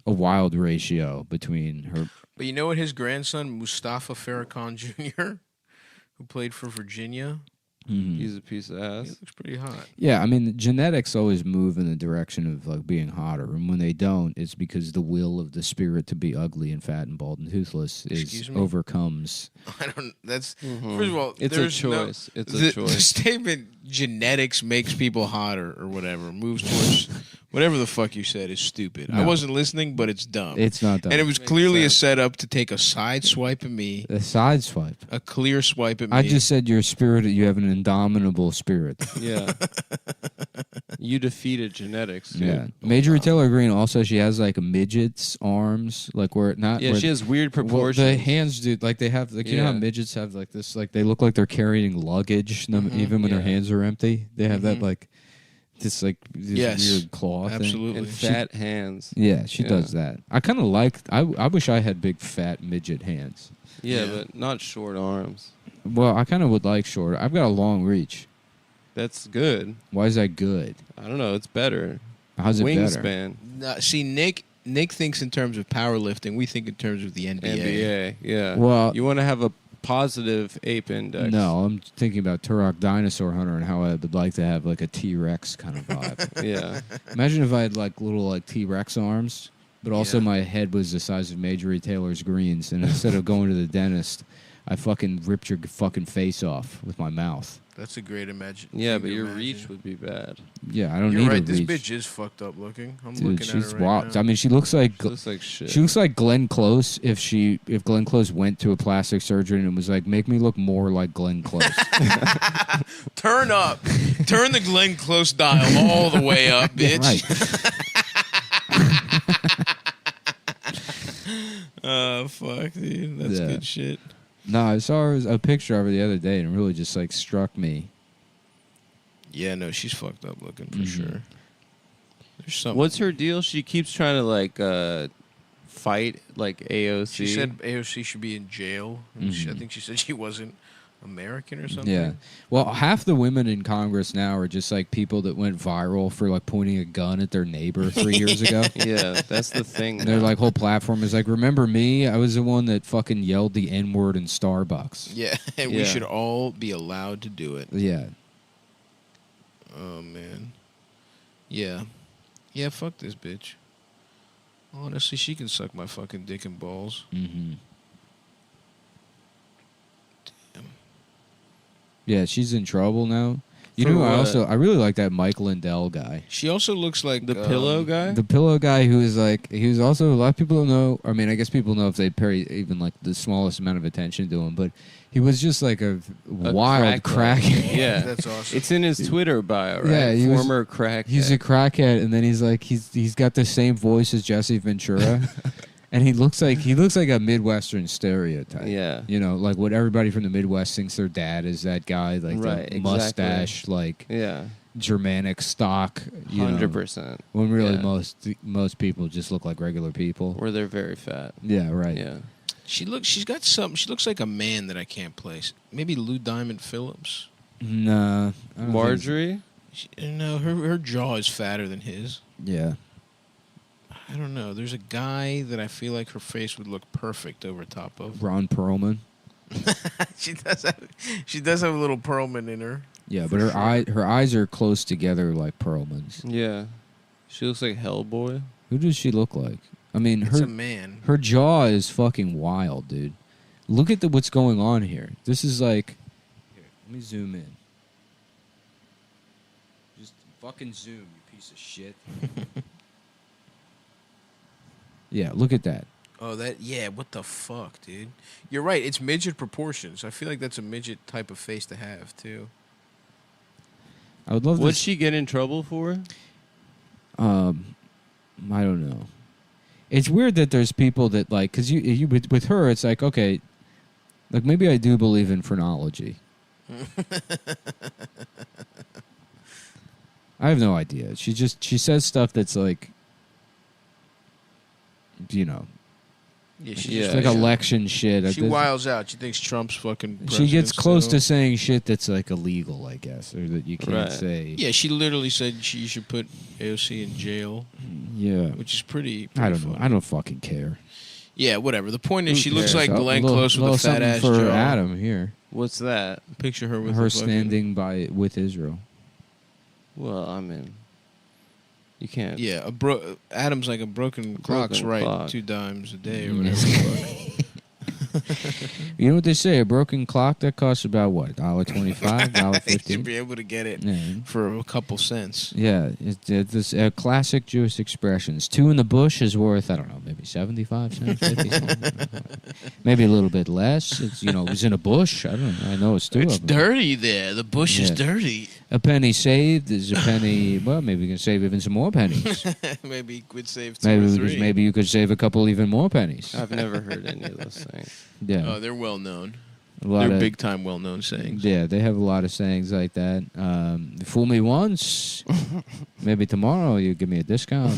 wild ratio between her. But you know what? His grandson, Mustafa Farrakhan Jr., who played for Virginia, He's a piece of he ass. looks pretty hot. Yeah, I mean, the genetics always move in the direction of like being hotter, and when they don't, it's because the will of the spirit to be ugly and fat and bald and toothless Excuse is me? overcomes. I don't. That's Mhm. first of all, It's a there's no- choice. It's a the choice. statement genetics makes people hotter or whatever moves towards whatever the fuck you said is stupid. I No. wasn't listening, but it's dumb. It's not dumb. and it was clearly a setup to take a side swipe at me, A side swipe. a clear swipe at me. I just said your spirit. You have an indomitable spirit. Yeah. You defeated genetics. Dude. Yeah. Major Taylor Greene also, she has like a midget's arms, like where not. Yeah, where, she has weird Well, proportions. the hands do like they have like you know how Yeah. midgets have like this like they look like they're carrying luggage even when their Yeah. hands are empty. They have that like this like this Yes. weird claw thing. Absolutely. and fat hands. Yeah, she Yeah. does that. I kind of like. I wish I had big fat midget hands. Yeah, Yeah. but not short arms. Well, I kind of would like short. I've got a long reach. That's good. Why is that good? I don't know. It's better. How's it better? Wingspan. See, Nick thinks in terms of powerlifting. We think in terms of the NBA. NBA. Yeah. Well- you want to have a positive ape index. No, I'm thinking about Turok Dinosaur Hunter and how I would like to have like a T-Rex kind of vibe. Yeah. Imagine if I had like little like T-Rex arms but also my head was the size of Marjorie Taylor's greens, and instead of going to the dentist, I fucking ripped your fucking face off with my mouth. That's a great imagine. Yeah, but your reach would be bad. Yeah, I don't You're need right. a This reach. bitch is fucked up looking. I'm Dude, looking at she's her right wild. now. I mean, she looks like She looks like shit. She looks like Glenn Close if Glenn Close went to a plastic surgeon and was like, make me look more like Glenn Close. Turn the Glenn Close dial all the way up, bitch. Oh fuck, dude, that's Yeah. good shit. No, I saw a picture of her the other day and it really just like struck me. Yeah, no, she's fucked up looking for Mhm. sure. There's something. What's her deal? She keeps trying to like fight like AOC. She said AOC should be in jail. I Mhm. think she said she wasn't American or something. Yeah. Well, half the women in Congress now are just like people that went viral for like pointing a gun at their neighbor 3 years ago. Yeah, that's the thing. Their like whole platform is like, remember me? I was the one that fucking yelled the N-word in Starbucks. Yeah, and we should all be allowed to do it. Yeah. Oh man. Yeah. Yeah, fuck this bitch. Honestly, she can suck my fucking dick and balls. Mm-hmm. Yeah, she's in trouble now. You For know, what? I really like that Mike Lindell guy. She also looks like the pillow guy. The pillow guy who is like, he was also, a lot of people don't know, I mean, I guess people know if they pay even like the smallest amount of attention to him, but he was just like a wild crack. Yeah, that's awesome. It's in his Twitter bio, right? Yeah, he Former was, crackhead. He's a crackhead, and then he's like, he's got the same voice as Jesse Ventura. And he looks like a Midwestern stereotype. Yeah. You know, like what everybody from the Midwest thinks their dad is that guy, like Right, the exactly. mustache, like Germanic stock. 100%. When really Yeah. most people just look like regular people. Or they're very fat. Yeah, right. Yeah. She's got something. She looks like a man that I can't place. Maybe Lou Diamond Phillips. Nah. I don't Marjorie? No, her jaw is fatter than his. Yeah. I don't know. There's a guy that I feel like her face would look perfect over top of. Ron Perlman. She does have a little Perlman in her. Yeah, but her eyes are close together like Perlman's. Yeah. She looks like Hellboy. Who does she look like? I mean, It's a man. Her jaw is fucking wild, dude. Look at what's going on here. This is like. Here, let me zoom in. Just fucking zoom, you piece of shit. Yeah, look at that. Oh, what the fuck, dude? You're right. It's midget proportions. I feel like that's a midget type of face to have too. I would love. What'd she get in trouble for? I don't know. It's weird that there's people that like, because you with her, it's like, okay, like maybe I do believe in phrenology. I have no idea. She says stuff that's like, you know, Yeah, it's like election shit. She wiles out. She thinks Trump's fucking. She gets president close still. to saying shit that's like illegal, I guess, or that you can't Right. say. Yeah, she literally said she should put AOC in jail. Yeah, which is pretty. I don't know. I don't fucking care. Yeah, whatever. The point is, Who she looks cares? like Glenn Close with a fat something ass for jaw. Adam here. What's that? Picture her with Her a fucking- standing with Israel. Well, I mean, you can't. Yeah, Adam's like a broken clock's right clock. 2 dimes a day or whatever. You know what they say? A broken clock that costs about what? $1.25, They $1.50. should be able to get it Yeah. for a couple cents. Yeah, it's classic Jewish expressions. 2 in the bush is worth, I don't know, maybe 75 cents, 50 cents. Maybe a little bit less. It's, it was in a bush. I don't know. I know it's 2 It's of them. dirty there. The bush is Yeah. dirty. A penny saved is a penny. Well, maybe we can save even some more pennies. Maybe you could save 2 or 3. Maybe you could save a couple even more pennies. I've never heard any of those things. Yeah. Oh, they're well known. They're big time well known sayings. Yeah, they have a lot of sayings like that. You fool me once, maybe tomorrow you give me a discount.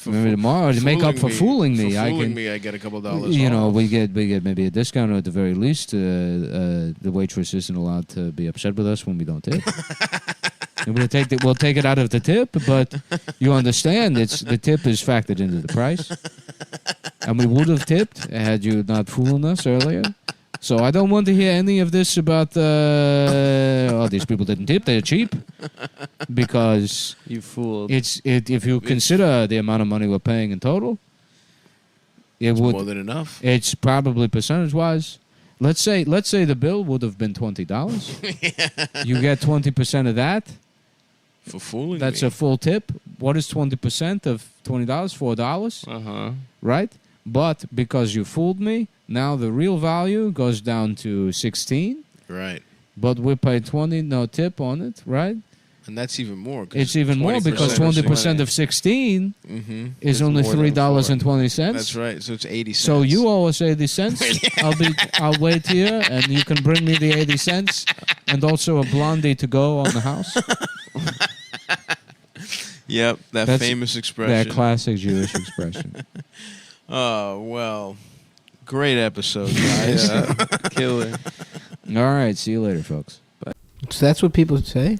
Maybe tomorrow to make up for fooling me, I get a couple dollars. You know, off. we get maybe a discount, or at the very least, the waitress isn't allowed to be upset with us when we don't tip. And we'll take it out of the tip, but you understand the tip is factored into the price, and we would have tipped had you not fooled us earlier. So I don't want to hear any of this about these people didn't tip, they're cheap, because you fooled. If you consider the amount of money we're paying in total, it It's would more than enough. It's probably percentage-wise. Let's say the bill would have been $20. You get 20% of that. For fooling That's me. a full tip. What is 20% of $20? $4. Right? But because you fooled me, now the real value goes down to 16. Right. But we pay 20, no tip on it, right? And that's even more. 'Cause It's even more because 20% of 16 is only $3.20. That's right. So it's 80 cents. So you owe us 80 cents. I'll wait here, and you can bring me the 80 cents, and also a blondie to go on the house. Yep, That's famous expression. That classic Jewish expression. Oh well, great episode, guys. Killer. All right, see you later, folks. Bye. So that's what people say.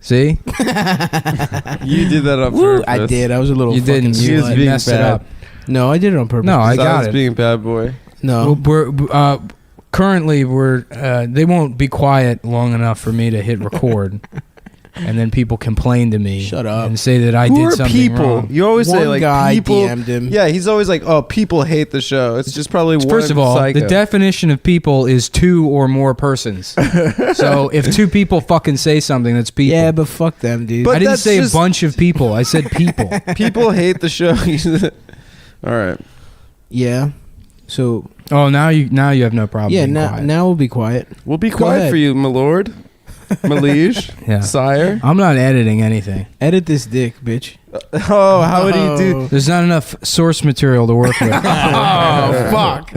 See? You did that on Woo, purpose. I did. I was a little. You fucking didn't. You slut. messed it up. No, I did it on purpose. No, I got was it. being bad boy. No. We're currently they won't be quiet long enough for me to hit record. And then people complain to me. Shut up. And say that I Who did are something people? wrong. You always say One like guy people. DM'd him. Yeah, he's always like, "Oh, people hate the show." It's just probably one First of all, psycho. the definition of people is 2 or more persons. So if 2 people fucking say something, that's people. Yeah, but fuck them, dude. But I didn't that's say just- a bunch of people. I said people. People hate the show. All right. Yeah. So. Oh, now you have no problem. Yeah. being Now quiet. we'll be quiet. We'll be Go quiet ahead. for you, my lord, my liege, Yeah. sire. I'm not editing anything. Edit this dick, bitch. Oh, how would he do? There's not enough source material to work with. Oh fuck!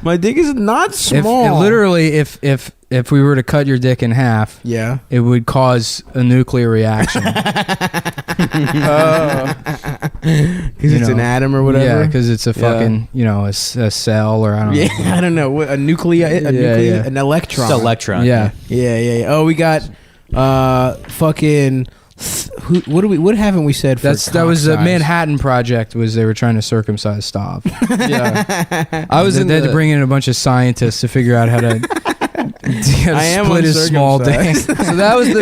My dick is not small. Literally, if we were to cut your dick in half, Yeah. it would cause a nuclear reaction. Because it's an atom or whatever. Yeah, because it's a fucking a cell or I don't know. Yeah, I don't know. What, a nuclear, Yeah. an electron. Just electron. Yeah. Yeah. Oh, we got fucking. What haven't we said? For That was cock the size? Manhattan Project. Was they were trying to circumcise Stav. Yeah, I was in They had to the. bring in a bunch of scientists to figure out how to, I am split his small dick. uncircumcised. So that was the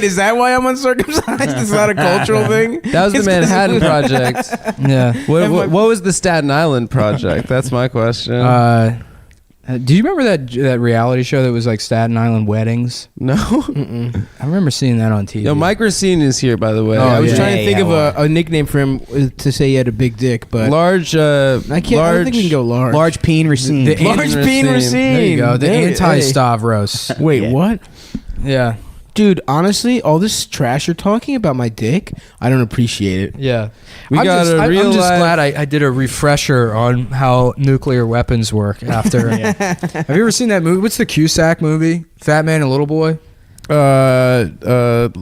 Is that why I'm uncircumcised? It's not a cultural thing. That was the It's 'cause Manhattan we- Project. Yeah. What was the Staten Island Project? That's my question. Do you remember that reality show that was like Staten Island weddings? No. I remember seeing that on TV. Yo, Mike Racine is here, by the way. Oh, I was yeah. trying to think of a nickname for him to say he had a big dick, but large. I can't. I don't think we can go large. Large peen Racine. The Large peen Racine. There you go. The Hey, anti-Stavros. Wait, what? Yeah. Dude, honestly, all this trash you're talking about my dick, I don't appreciate it. Yeah. We got a real I'm just life- glad I did a refresher on how nuclear weapons work after. Have you ever seen that movie? What's the Cusack movie? Fat Man and Little Boy?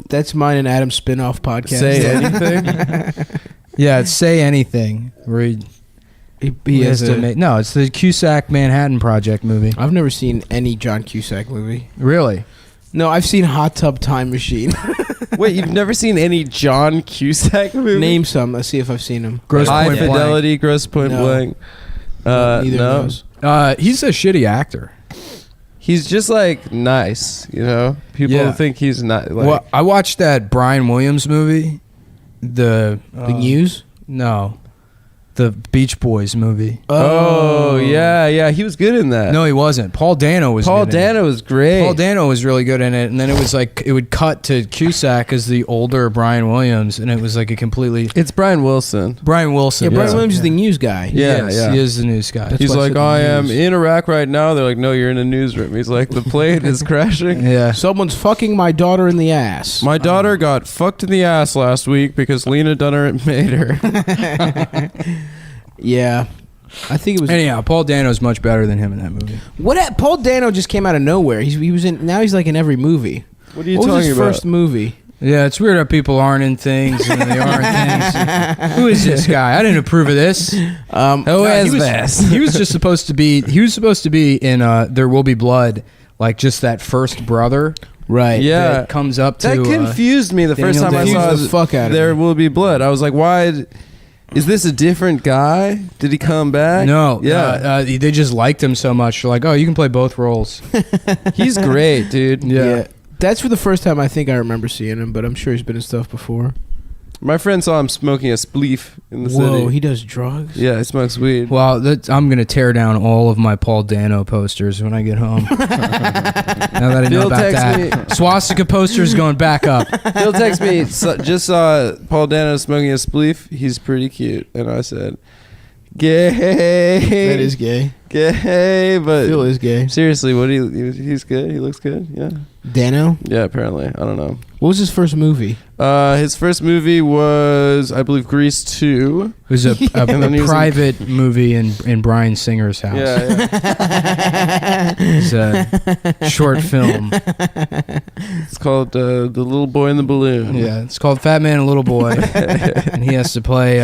That's mine and Adam's spin-off podcast. Say anything. Yeah, it's Say Anything. Where he has to make. No, it's the Cusack Manhattan Project movie. I've never seen any John Cusack movie. Really? No, I've seen Hot Tub Time Machine. Wait, you've never seen any John Cusack movie? Name some. Let's see if I've seen them. Gross High Point Blank. Fidelity, Gross Point No. Blank. Neither no. of those. He's a shitty actor. He's just like nice, you know. People Yeah. think he's not. Like, Well, I watched that Brian Williams movie. The News? No. The Beach Boys movie. Oh yeah, he was good in that. No, he wasn't. Paul Dano was Paul good in it. Dano was great. Paul Dano was really good in it, and then it was like it would cut to Cusack as the older Brian Williams, and it was like a completely It's Brian Wilson. Brian Wilson. Yeah, Brian Williams is the news guy. Yeah, Yes, yeah. he is the news guy. That's He's why I like, said I the am news. in Iraq right now. They're like, no, you're in a newsroom. He's like, the plane is crashing. Yeah. Someone's fucking my daughter in the ass. My daughter got fucked in the ass last week because Lena Dunham made her. Yeah. I think it was. Anyhow, Paul Dano's much better than him in that movie. Paul Dano just came out of nowhere. He was in. Now he's like in every movie. What are you What was talking his about? first movie? Yeah, it's weird how people aren't in things and they are in things. Who is this guy? I didn't approve of this. Who he is was, this? He was just supposed to be. He was supposed to be in There Will Be Blood, like just that first brother. Right. Yeah. That comes up to. That confused me the first Daniel time I Day-Lewis. saw Confused the fuck out of There me. Will Be Blood. I was like, why? Is this a different guy? Did he come back? No, Yeah. they just liked him so much. They're like, oh, you can play both roles. He's great, dude. Yeah. That's for the first time I think I remember seeing him, but I'm sure he's been in stuff before. My friend saw him smoking a spleef in the Whoa, city. he does drugs? Yeah, he smokes weed. Well, I'm going to tear down all of my Paul Dano posters when I get home. Now that I know Bill about texted that. Swastika posters going back up. He'll text me, just saw Paul Dano smoking a spleef. He's pretty cute. And I said, gay. That is gay. Gay, but Phil is gay. Seriously, he's good. He looks good. Yeah. Dano? Yeah, apparently. I don't know. What was his first movie? His first movie was, I believe, Grease 2. It was a private movie in Bryan Singer's house. Yeah. It's a short film. It's called The Little Boy in the Balloon. Yeah, it's called Fat Man and Little Boy. And he has to play,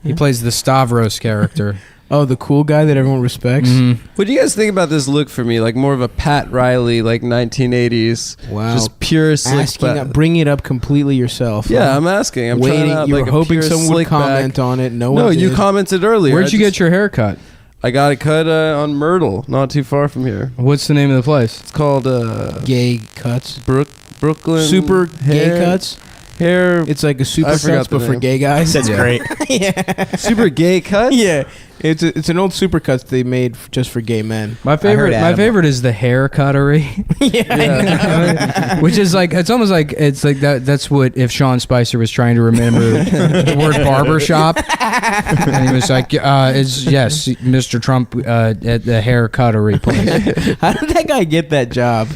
he plays the Stavros character. Oh, the cool guy that everyone respects? Mm-hmm. What do you guys think about this look for me? Like more of a Pat Riley, like 1980s. Wow. Just pure slick back. Bring it up completely yourself. Yeah, huh? I'm asking. I'm waiting. trying out You were like a hoping pure someone would slick comment back. on it. No, No, one you did. commented earlier. Where'd you get your hair cut? I got it cut on Myrtle, not too far from here. What's the name of the place? It's called Gay Cuts. Brooklyn Super Hair- Gay Cuts. Hair. It's like a super I cuts, forgot the but for name. gay guys. That's great. Yeah. Super Gay Cuts? Yeah. It's an old super cuts they made just for gay men. My favorite is the hair cuttery. Which is like, it's almost like, it's like that's what if Sean Spicer was trying to remember the word barbershop. And he was like, yes, Mr. Trump at the hair cuttery place. How did that guy get that job?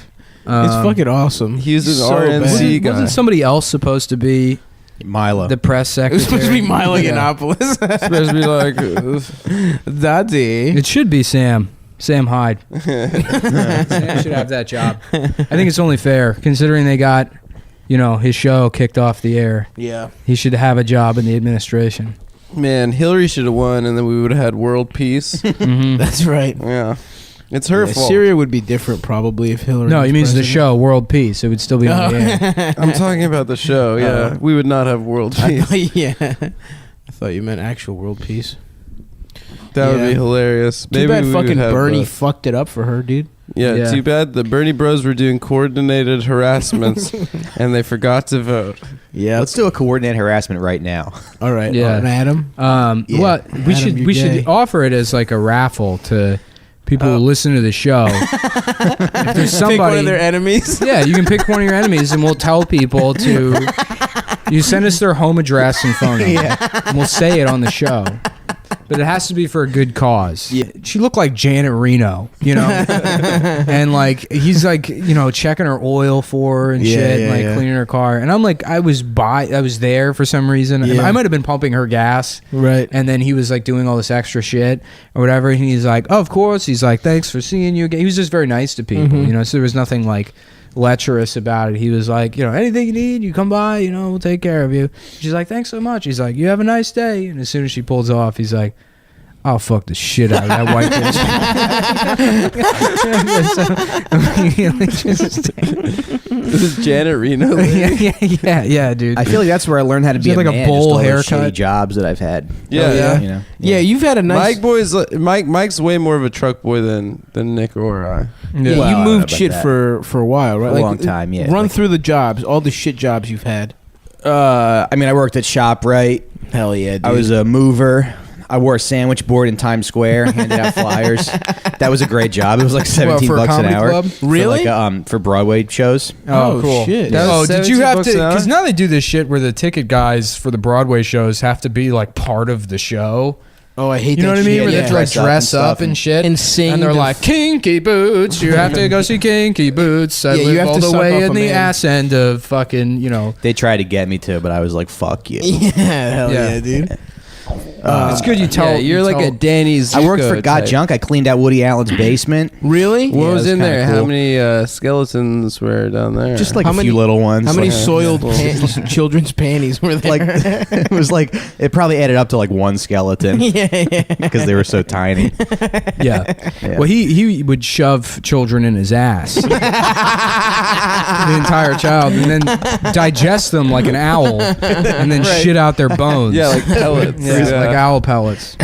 It's fucking awesome. He's an so RNC bad. Wasn't somebody else supposed to be Milo, the press It secretary? was supposed to be Milo Yeah. Yiannopoulos. supposed to be like, Daddy. It should be Sam Hyde. Sam should have that job. I think it's only fair, considering they got, his show kicked off the air. Yeah. He should have a job in the administration. man, Hillary should have won, and then we would have had world peace. Mm-hmm. That's right. Yeah. It's her fault. Syria would be different probably if Hillary. No, was he means the president. show World Peace. It would still be on the air. I'm talking about the show, yeah. We would not have world peace. Yeah. I thought you meant actual world peace. That would Yeah. be hilarious. Too bad we would fucking have, Bernie fucked it up for her, dude. Yeah, too bad the Bernie bros were doing coordinated harassments and they forgot to vote. Yeah. Let's do a coordinated harassment right now. All right. Yeah. Adam. Yeah. Well, we Adam, you're should gay. offer it as like a raffle to people who listen to the show. If there's somebody, Pick one of their enemies. yeah, you can pick one of your enemies, and we'll tell people to. You send us their home address and phone number, and we'll say it on the show. But it has to be for a good cause. Yeah. She looked like Janet Reno, and like he's like checking her oil for her and Yeah, shit, yeah, and like yeah. cleaning her car. And I'm like, I was there for some reason. Yeah. I might have been pumping her gas, Right. and then he was like doing all this extra shit or whatever. And he's like, oh, of course. He's like, thanks for seeing you again. He was just very nice to people, Mhm. So there was nothing like lecherous about it. He was like, anything you need, you come by, we'll take care of you. She's like, thanks so much. He's like, you have a nice day. And as soon as she pulls off, he's like, I'll fuck the shit out of that white bitch. This is Janet Reno. yeah, dude. I feel like that's where I learned how to Is be it like a man, bowl just all those haircut? shitty jobs that I've had. Yeah. Yeah, you've had a nice. Mike's way more of a truck boy than Nick or I. Yeah, Well, I you don't know moved about shit that. for a while, right? For a long time, yeah. Run Like- through the jobs, all the shit jobs you've had. I mean, I worked at ShopRite. Hell yeah, dude. I was a mover. I wore a sandwich board in Times Square, handed out flyers. That was a great job. It was like 17 for a bucks an comedy hour. club? Really? For, like, for Broadway shows. Oh, cool. Shit. Oh, did you 17 have bucks to? an hour? Because now they do this shit where the ticket guys for the Broadway shows have to be like part of the show. Oh, I hate You know that what I mean? shit. Where they Yeah. have to like dress up and shit, And sing and they're the like Kinky Boots. You have to go see Kinky Boots. I Yeah, you live have all to the suck way off in a the man. ass end of fucking They tried to get me to, but I was like, fuck you. Yeah, hell Yeah. yeah, dude. It's good you tell. Yeah, you're you like tell- a Danny Zuko I worked for Got type. Junk. I cleaned out Woody Allen's basement. Really? What Yeah, was it in was there? kinda How cool. many skeletons were down there? Just like How a many- few little ones. How many like, soiled children's panties were there? like it was like it probably added up to like one skeleton yeah. because they were so tiny. Yeah. Yeah. Well, he would shove children in his ass, the entire child, and then digest them like an owl, and then shit out their bones. yeah, like pellets. Yeah, like owl pellets.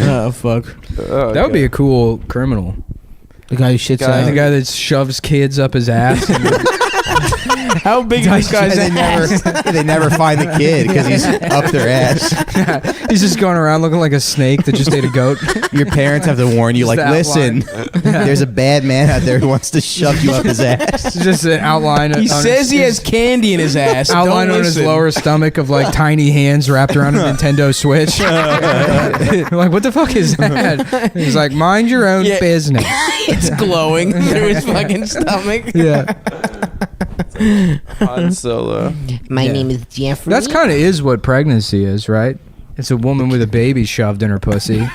Oh fuck. That would be a cool criminal. The guy who shits The out. guy that shoves kids up his ass. How big is this guy's ass? They never find the kid because he's up their ass. He's just going around looking like a snake that just ate a goat. Your parents have to warn you, Just like, the listen, there's a bad man out there who wants to shove you up his ass. It's just an outline. He says he has candy in his ass. Outline Don't on his listen. lower stomach of like tiny hands wrapped around a Nintendo Switch. Like, what the fuck is that? He's like, mind your own business. It's glowing through his fucking stomach. Yeah. Han Solo. My name is Jeffrey. That's kind of is what pregnancy is, right? It's a woman with a baby shoved in her pussy.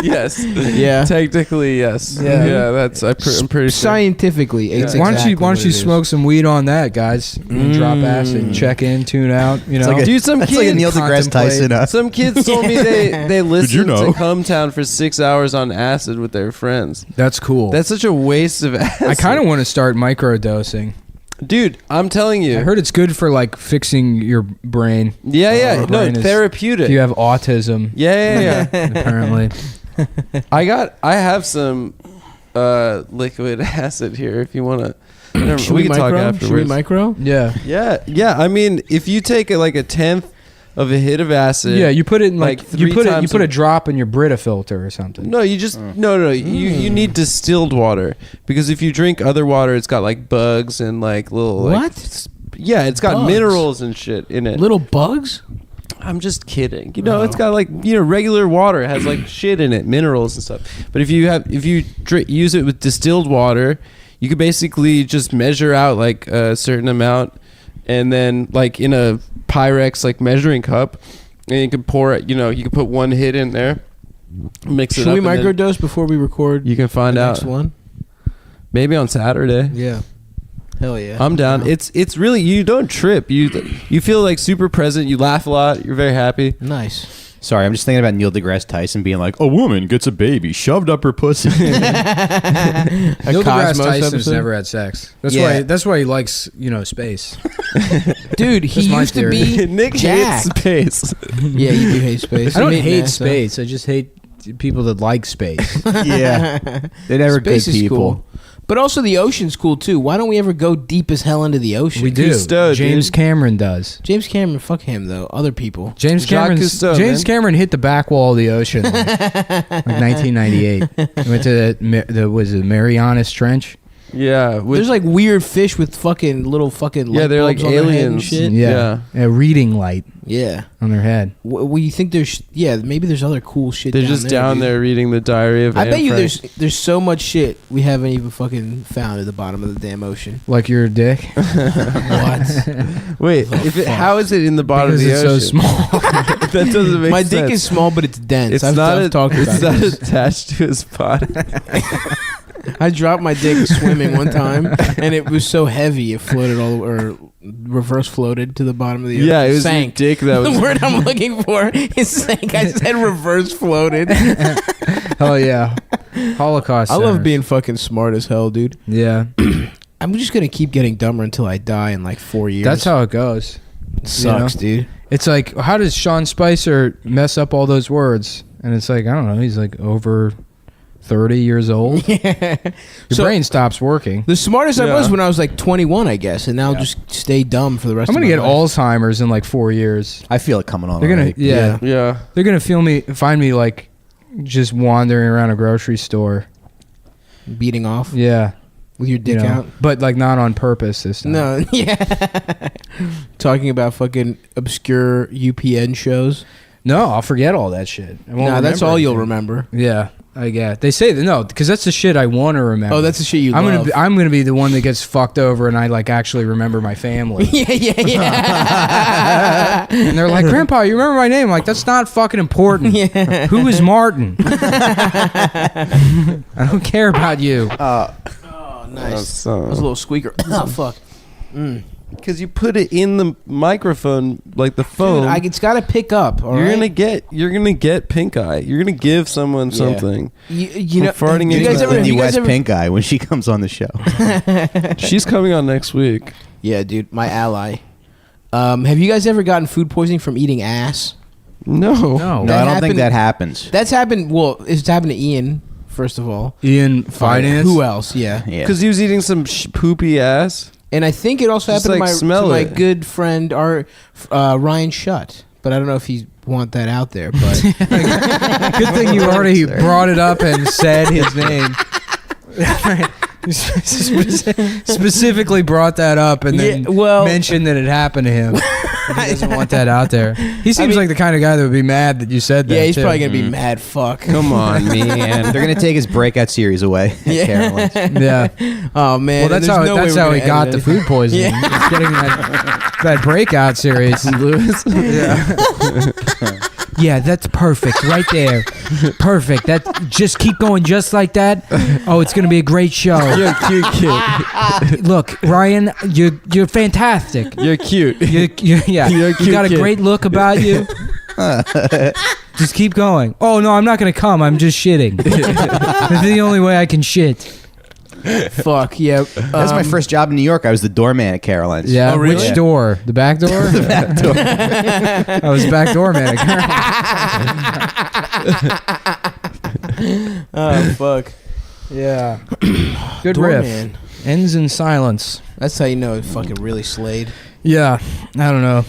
Yes. Yeah. Technically, yes. Yeah. Yeah. That's. I'm pretty sure. Scientifically, it's Why don't exactly you what it is. smoke some weed on that, guys? And drop acid, check in, tune out. You know, like a- Dude, some that's kids like a Neil deGrasse Tyson. Some kids told me they listened know? to Cumtown for 6 hours on acid with their friends. That's cool. That's such a waste of acid. I kind of want to start microdosing. Dude, I'm telling you. I heard it's good for like fixing your brain. Yeah. Your No, brain is- therapeutic. If you have autism. Yeah. Apparently. I have some liquid acid here if you want to. Should We can talk micro? afterwards. Should we micro? Yeah. Yeah. I mean, if you take like a tenth of a hit of acid. Yeah, you put it in like you three put times a drop in your Brita filter or something. No, you just no. You need distilled water because if you drink other water, it's got like bugs and like little What? Yeah, it's got Bugs? minerals and shit in it. Little bugs? I'm just kidding. You know, it's got like regular water. It has like shit in it, minerals and stuff. But if you use it with distilled water, you could basically just measure out like a certain amount, and then like in a Pyrex like measuring cup, and you can pour it. You know, you can put one hit in there, mix it Should up. we and then microdose before we record? You can find the out. next one. Maybe on Saturday. Yeah. Hell yeah. I'm down. It's really, you don't trip. You feel like super present. You laugh a lot. You're very happy. Nice. Sorry, I'm just thinking about Neil deGrasse Tyson being like, a woman gets a baby shoved up her pussy. Neil deGrasse Tyson's episode? never had sex. Yeah. That's why he likes space. Dude, he That's my used to be theory. Nick jacked. hates space. Yeah, you do hate space. I You don't hate NASA. space. I just hate people that like space. Yeah. They're never Space good is people. cool. But also the ocean's cool too. Why don't we ever go deep as hell into the ocean? We do. Cousteau, James dude. Cameron does. James Cameron, fuck him though. Other people. James Jacques Cameron. Cousteau, James man. Cameron hit the back wall of the ocean like 1998. He went to the Marianas Trench. Yeah. There's like weird fish with fucking little fucking light they're like bulbs on their head and aliens. shit. Yeah, a reading light Yeah. on their head. Well, you think there's maybe there's other cool shit. They're down just there, down dude. there reading the diary of I Anne bet you Frank. there's so much shit we haven't even fucking found at the bottom of the damn ocean. Like your dick. What? Wait, how is it in the bottom Because of the it's so ocean? small. That doesn't make My sense. dick is small, but it's dense. It's I've not. talked about It's not this. attached to his body. I dropped my dick swimming one time, and it was so heavy it floated or reverse floated to the bottom of the ocean. Yeah, it was your sank. dick that was. The word I'm looking for is sank. I said reverse floated. Hell yeah. Holocaust. I love centers. being fucking smart as hell, dude. Yeah. I'm just gonna keep getting dumber until I die in like 4 years. That's how it goes. it sucks, dude. It's like, how does Sean Spicer mess up all those words? And it's like, I don't know. He's like over 30 years old. Yeah. Your brain stops working. The smartest I Yeah. was when I was like 21, I guess, and now I'll just stay dumb for the rest I'm of gonna my get life. Alzheimer's in like 4 years. I feel it coming on. They're gonna, already. yeah. Yeah. They're gonna find me like just wandering around a grocery store. beating off Yeah. with your dick out. But like not on purpose this time. No, yeah. Talking about fucking obscure UPN shows. No, I'll forget all that shit. I won't Nah, that's remember all you'll anything. remember. Yeah, I get. They say that no, because that's the shit I want to remember. Oh, that's the shit you I'm love. I'm gonna be the one that gets fucked over, and I like actually remember my family. yeah. And they're like, "Grandpa, you remember my name?" I'm like, that's not fucking important. Yeah. Who is Martin? I don't care about you. Oh, nice. That was a little squeaker. Oh, fuck. Because you put it in the microphone, like the phone. Dude, it's got to pick up. All you're right? gonna get pink eye. You're gonna give someone something. You know, For farting you into guys the- ever? Lindy You guys West ever? pink eye when she comes on the show. She's coming on next week. Yeah, dude, my ally. Have you guys ever gotten food poisoning from eating ass? No. No. No, I don't think that happens. That's happened. Well, it's happened to Ian. First of all, Ian Finance. Who else? Yeah. Yeah. Because he was eating some poopy ass. And I think it also Just, happened like, to smell my it. good friend Ryan Shutt. But I don't know if he want that out there. But Good thing you already brought it up and said his name. Specifically brought that up and then mentioned that it happened to him. He doesn't want that out there. He seems like the kind of guy that would be mad that you said that. Yeah, he's too. probably gonna be mad. Fuck. Come on, man. They're gonna take his breakout series away. Yeah. Caroline's. Yeah. Oh man. Well, that's how he got the food poisoning. Yeah. He's getting that breakout series. Lewis. Yeah, that's perfect right there. Perfect. That just keep going just like that. Oh, it's gonna be a great show. You're a cute kid. Look, Ryan, you're fantastic. You're cute. Yeah, You're a you cute got a kid. great look about you. Just keep going. Oh no, I'm not gonna come. I'm just shitting. That's the only way I can shit. Fuck yeah. That was my first job in New York. I was the doorman at Caroline's. Yeah, Oh, really? which door? The back door? The back door. I was back door man. Oh fuck. Yeah. Good Doorman. riff. Ends in silence. That's how you know it fucking really slayed. Yeah, I don't know.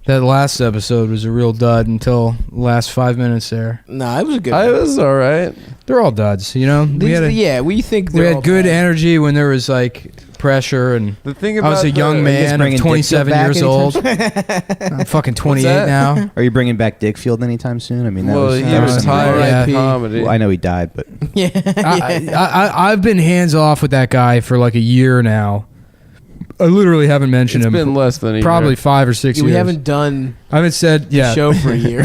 That last episode was a real dud until the last 5 minutes there. Nah, it was a good. I was all right. They're all duds, you know. We think we they're all had good bad. energy when there was like pressure, and The thing I was about a young Are you man guys of bringing 27 Dickfield years back old. anytime I'm fucking 28 that? now. Are you bringing back Dickfield anytime soon? I mean, that Well, was. he that was was something- retired Yeah. comedy. Well, I know he died, but Yeah. I've been hands off with that guy for like a year now. I literally haven't mentioned It's him. been less than a probably year. 5 or 6 Yeah, years. we haven't done I haven't said the show for a year.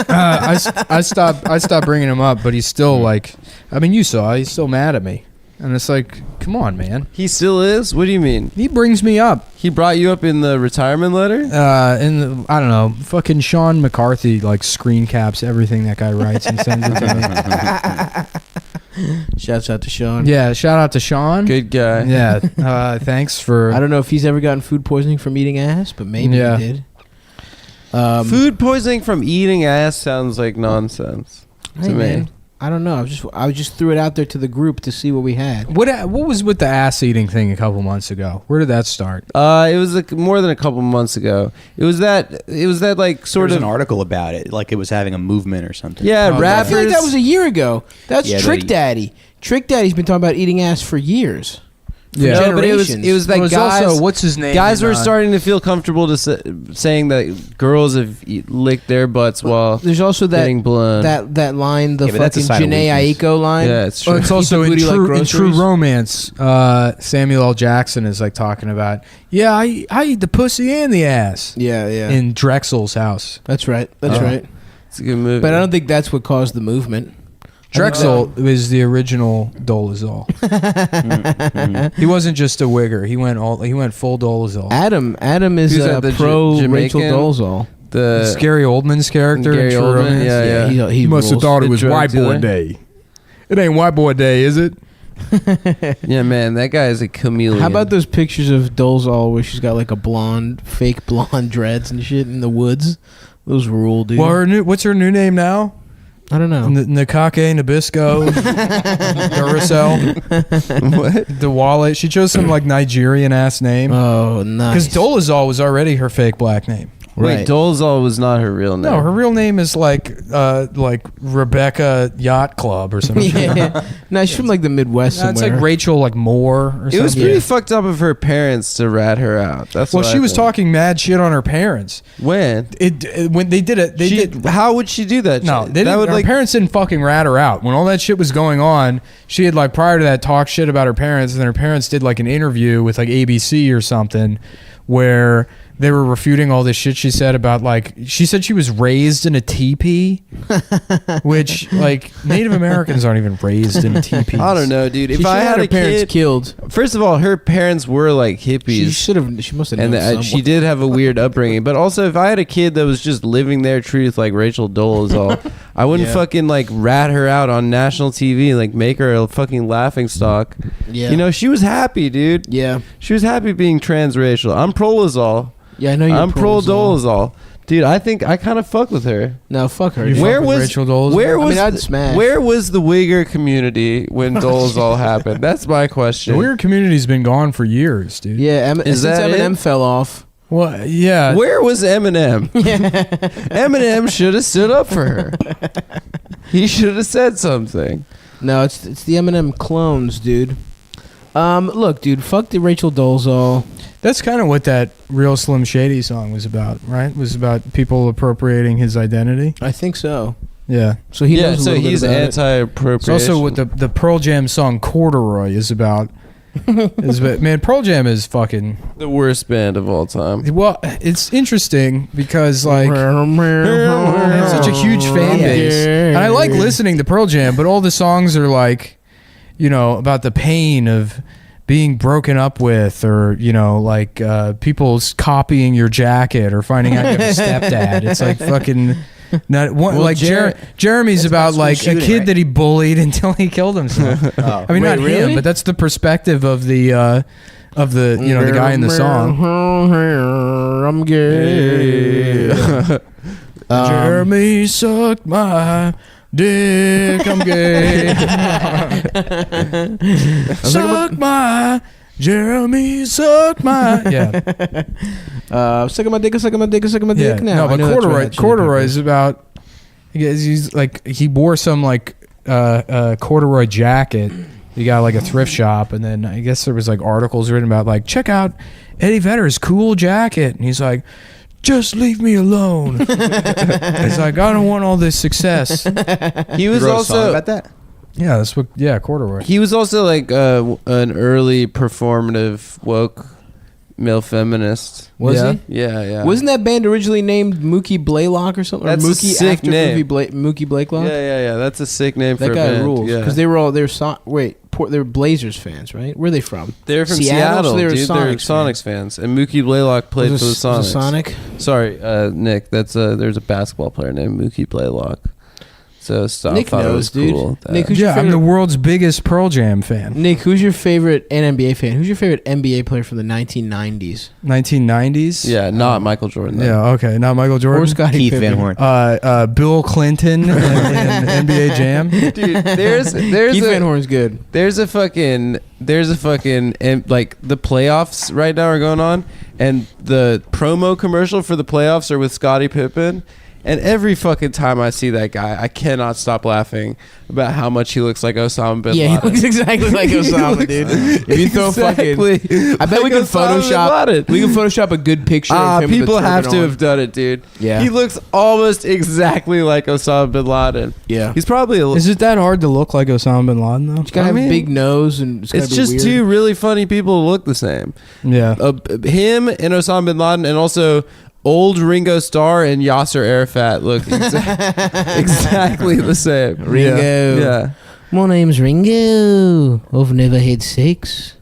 I stopped bringing him up, but he's still like. I mean, you saw he's still mad at me, and it's like, come on, man. He still is? What do you mean? He brings me up. He brought you up in the retirement letter? I don't know, fucking Sean McCarthy like screen caps everything that guy writes and sends it to me. Shouts out to Sean. Yeah, shout out to Sean. Good guy. Yeah, thanks for. I don't know if he's ever gotten food poisoning from eating ass, but maybe Yeah. he did. Food poisoning from eating ass sounds like nonsense to Hey, me. man, I don't know. I just threw it out there to the group to see what we had. What was with the ass eating thing a couple months ago? Where did that start? It was like more than a couple months ago. It was that like there sort was of an article about it, like it was having a movement or something. Yeah, I rappers. feel like that was a year ago. That's Yeah, Trick that- Daddy. Trick Daddy's been talking about eating ass for years. Yeah. No, but it was generations. that Well, it's guys. also, what's his name? Guys in, were starting to feel comfortable to saying that girls have licked their butts while There's also getting blown. that line, the Yeah, but that's a fucking sign of Janae weakness. Aiko line. Yeah, it's Well, true. it's also Eat the in booty like True groceries. Romance. Samuel L. Jackson is like talking about, yeah, I eat the pussy and the ass Yeah, yeah. in Drexel's house. That's right. That's right. It's a good movie. But I don't think that's what caused the movement. Drexel is the original Dolezal. He wasn't just a wigger. He went full Dolezal. Adam is Who's that, the pro Jamaican? Rachel Dolezal. the Gary Oldman's character. Gary in True Oldman, Romance. yeah. He You must have rules. thought it The was drug White Boy dealer. Day. It ain't White Boy Day, is it? Yeah, man, that guy is a chameleon. How about those pictures of Dolezal where she's got like a fake blonde dreads and shit in the woods? Those rule, dude. Well, what's her new name now? I don't know. Nakake Nabisco Duracell. What? Dewale. She chose some like Nigerian ass name. Oh, nice. Because Dolezal was already her fake black name. Wait, Dolezal was not her real name. No, her real name is like Rebecca Yacht Club or something. Yeah. No, she's from like the Midwest No, it's somewhere. like Rachel like Moore or something. It was pretty fucked up of her parents to rat her out. That's well, what she I was think. talking mad shit on her parents. When? When they did it, How would she do that? No, shit? they that didn't, would her like parents didn't fucking rat her out. When all that shit was going on, she had like prior to that talked shit about her parents, and then her parents did like an interview with like ABC or something where they were refuting all this shit she said about like she said she was raised in a teepee, which like Native Americans aren't even raised in teepees. I don't know, dude. If She I should've had her a parents kid, killed. First of all, her parents were like hippies. She must have known and someone. she did have a weird upbringing. But also, if I had a kid that was just living their truth like Rachel Dolezal, I wouldn't Yeah. fucking like rat her out on national TV, like make her a fucking laughing stock. Yeah. You know, she was happy, dude. Yeah. She was happy being transracial. I'm Prolazol. Yeah, I know you're I'm pro Dolezal. Dude, I think I kind of fuck with her. No, fuck her. Where was Rachel Dolezal? I'd smash. Where was the Wigger community when Dolezal happened? That's my question. The weird community's been gone for years, dude. Yeah, Is since that Eminem it? fell off. Well, yeah. Where was Eminem? Eminem should have stood up for her. He should have said something. No, it's the Eminem clones, dude. Look, dude, fuck the Rachel Dolezal. That's kind of what that Real Slim Shady song was about, right? It was about people appropriating his identity. I think so. Yeah. So he knows a so little bit he's about it. anti-appropriation. It's also what the Pearl Jam song Corduroy is about. Man, Pearl Jam is fucking the worst band of all time. Well, it's interesting because like they have such a huge fan base, and I like listening to Pearl Jam, but all the songs are like, you know, about the pain of being broken up with, or you know, like people copying your jacket or finding out you have a stepdad. It's like fucking. Not one, Well, like Jeremy's about like shooting, a kid right? that he bullied until he killed himself. I mean, Wait, not really? him, but that's the perspective of the you know, the guy in the song. I'm gay. Jeremy sucked my dick. I'm gay. Suck my. Jeremy suck my. Yeah. Sucking my dick, sucking my dick, sucking my dick. Now, No, I but know that's right, corduroy is about. He's like he wore some like corduroy jacket. He got like a thrift shop, and then I guess there was like articles written about like check out Eddie Vedder's cool jacket, and he's like, just leave me alone. He's like, I don't want all this success. He was also about that. Yeah, that's what. Yeah, corduroy. He was also like an early performative woke male feminist. Was he? he? Yeah. Wasn't that band originally named Mookie Blaylock or something? That's or a Mookie sick after name. Mookie Blaylock? Yeah. That's a sick name for That a guy band. rules. Yeah. Because they were they were Blazers fans, right? Where are they from? They're from Seattle, so they were dude. They're Sonics fans. And Mookie Blaylock played Was for the it Sonics. Sonic? Sorry, Nick. That's there's a basketball player named Mookie Blaylock. So stop. Nick thought it knows, was dude. cool that- Nick, who's your Yeah, I'm favorite? the world's biggest Pearl Jam fan. Nick, who's your favorite NBA fan? Who's your favorite NBA player from the 1990s? 1990s. Yeah, not Michael Jordan. Though. Yeah, okay, not Michael Jordan. Or Scottie Keith Pippen? Van Horn. Bill Clinton and NBA Jam. Dude, there's Keith Van Horn's good. There's a fucking like the playoffs right now are going on, and the promo commercial for the playoffs are with Scottie Pippen. And every fucking time I see that guy, I cannot stop laughing about how much he looks like Osama bin Laden. Yeah, he looks exactly like Osama, dude. If you throw fucking, I bet we can Photoshop. We can Photoshop a good picture of him. People with a have turban to on. have done it, dude. Yeah. He looks almost exactly like Osama bin Laden. Yeah. He's probably Is it that hard to look like Osama bin Laden though? He's gotta have a big nose and it's, gotta It's be just weird. two really funny people who look the same. Yeah. Him and Osama bin Laden, and also old Ringo Starr and Yasser Arafat look exactly the same. Ringo. Yeah. My name's Ringo. I've never had sex.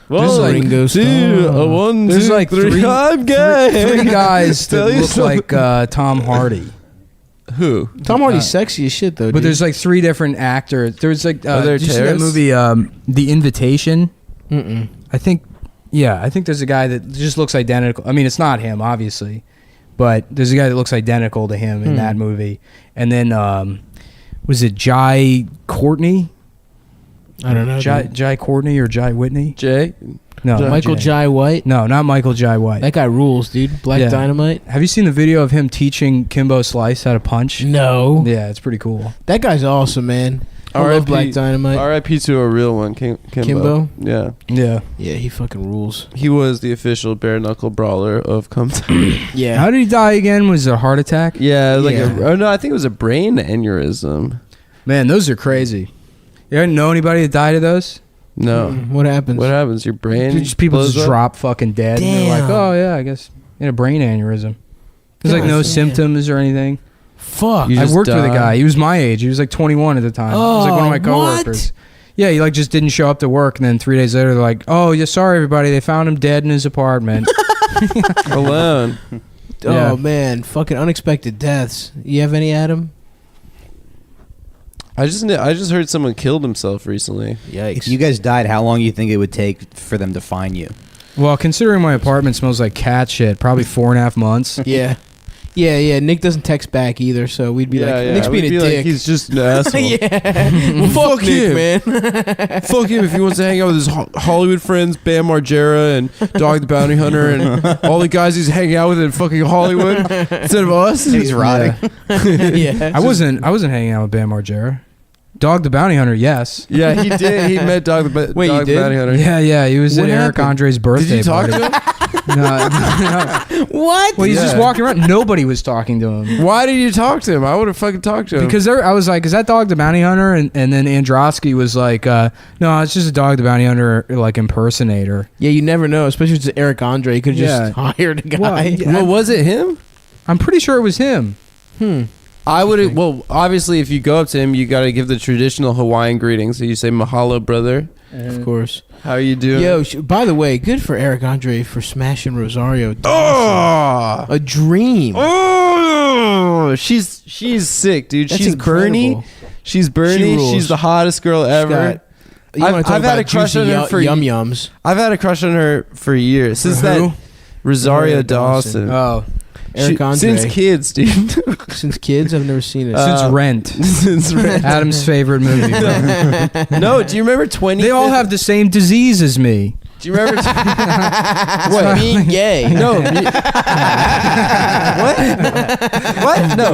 Well, like Ringo two, Starr. one, There's two, like three. I'm gay. three guys that Tell look yourself- like Tom Hardy. Who? Tom Hardy's sexy as shit though. But dude. there's like three different actors. There's like Are there did you see that tears? movie The Invitation? Mm-mm. I think there's a guy that just looks identical. I mean, it's not him, obviously, but there's a guy that looks identical to him in that movie. And then was it Jai Courtney? I don't know. Jai Courtney or Jai Whitney? Jay? No, not Michael Jai White. No, not Michael Jai White. That guy rules, dude. Black Yeah. Dynamite. Have you seen the video of him teaching Kimbo Slice how to punch? No. Yeah, it's pretty cool. That guy's awesome, man. I love R.I.P. Black Dynamite. R.I.P. to a real one, Kimbo. Kimbo? Yeah. Yeah. Yeah, he fucking rules. He was the official bare knuckle brawler of Cumtown. Yeah. How did he die again? Was it a heart attack? Yeah, like Yeah. no, I think it was a brain aneurysm. Man, those are crazy. You ever know anybody that died of those? No. What happens? What happens? Your brain Just people blows just up? drop fucking dead. And they're like, Damn. oh yeah, I guess in a brain aneurysm. There's like no Yeah. symptoms or anything. Fuck. You I just worked with a die. guy. He was my age. He was like 21 at the time. He was like one of my Oh, what? coworkers. Yeah, he like just didn't show up to work, and then 3 days later, they're like, "Oh, yeah, sorry everybody, they found him dead in his apartment." Alone. Yeah. Oh man, fucking unexpected deaths. You have any, Adam? I just heard someone killed himself recently. Yikes. If you guys died, how long do you think it would take for them to find you? Well, considering my apartment smells like cat shit, probably 4.5 months. Yeah. Yeah. Nick doesn't text back either, so we'd be like, Nick's being a dick. Like, he's just an asshole. Yeah. Well, fuck Nick, man. Fuck him if he wants to hang out with his Hollywood friends, Bam Margera and Dog the Bounty Hunter and all the guys he's hanging out with in fucking Hollywood instead of us. He's rotting. Yeah. I wasn't hanging out with Bam Margera. Dog the Bounty Hunter, yes. Yeah, he did. He met Dog the Bounty Hunter. Yeah. He was What at Eric happened? Andre's birthday Did you talk party. to him? No. What? Well, he's just walking around. Nobody was talking to him. Why did you talk to him? I would have fucking talked to him. Because I was like, is that Dog the Bounty Hunter? And then Androsky was like, no, it's just a Dog the Bounty Hunter like impersonator. Yeah, you never know, especially if it's Eric Andre. You could have just hired a guy. Well, was it him? I'm pretty sure it was him. I would. Well, obviously, if you go up to him, you got to give the traditional Hawaiian greeting. So you say "Mahalo, brother." Of course. How you doing? Yo, by the way, good for Eric Andre for smashing Rosario. Oh, a dream. Oh, she's sick, dude. That's She's incredible. Bernie. She's Bernie. She rules. She's the hottest girl ever. I've had a crush on her for yum yums. I've had a crush on her for years since that Rosario Dawson. Oh. Eric Andre. Since kids, dude. Since kids, I've never seen it. Since Rent. Since Rent. Adam's favorite movie. No, do you remember 20? They all have the same disease as me. Do you remember? What? Being gay. No. What? No.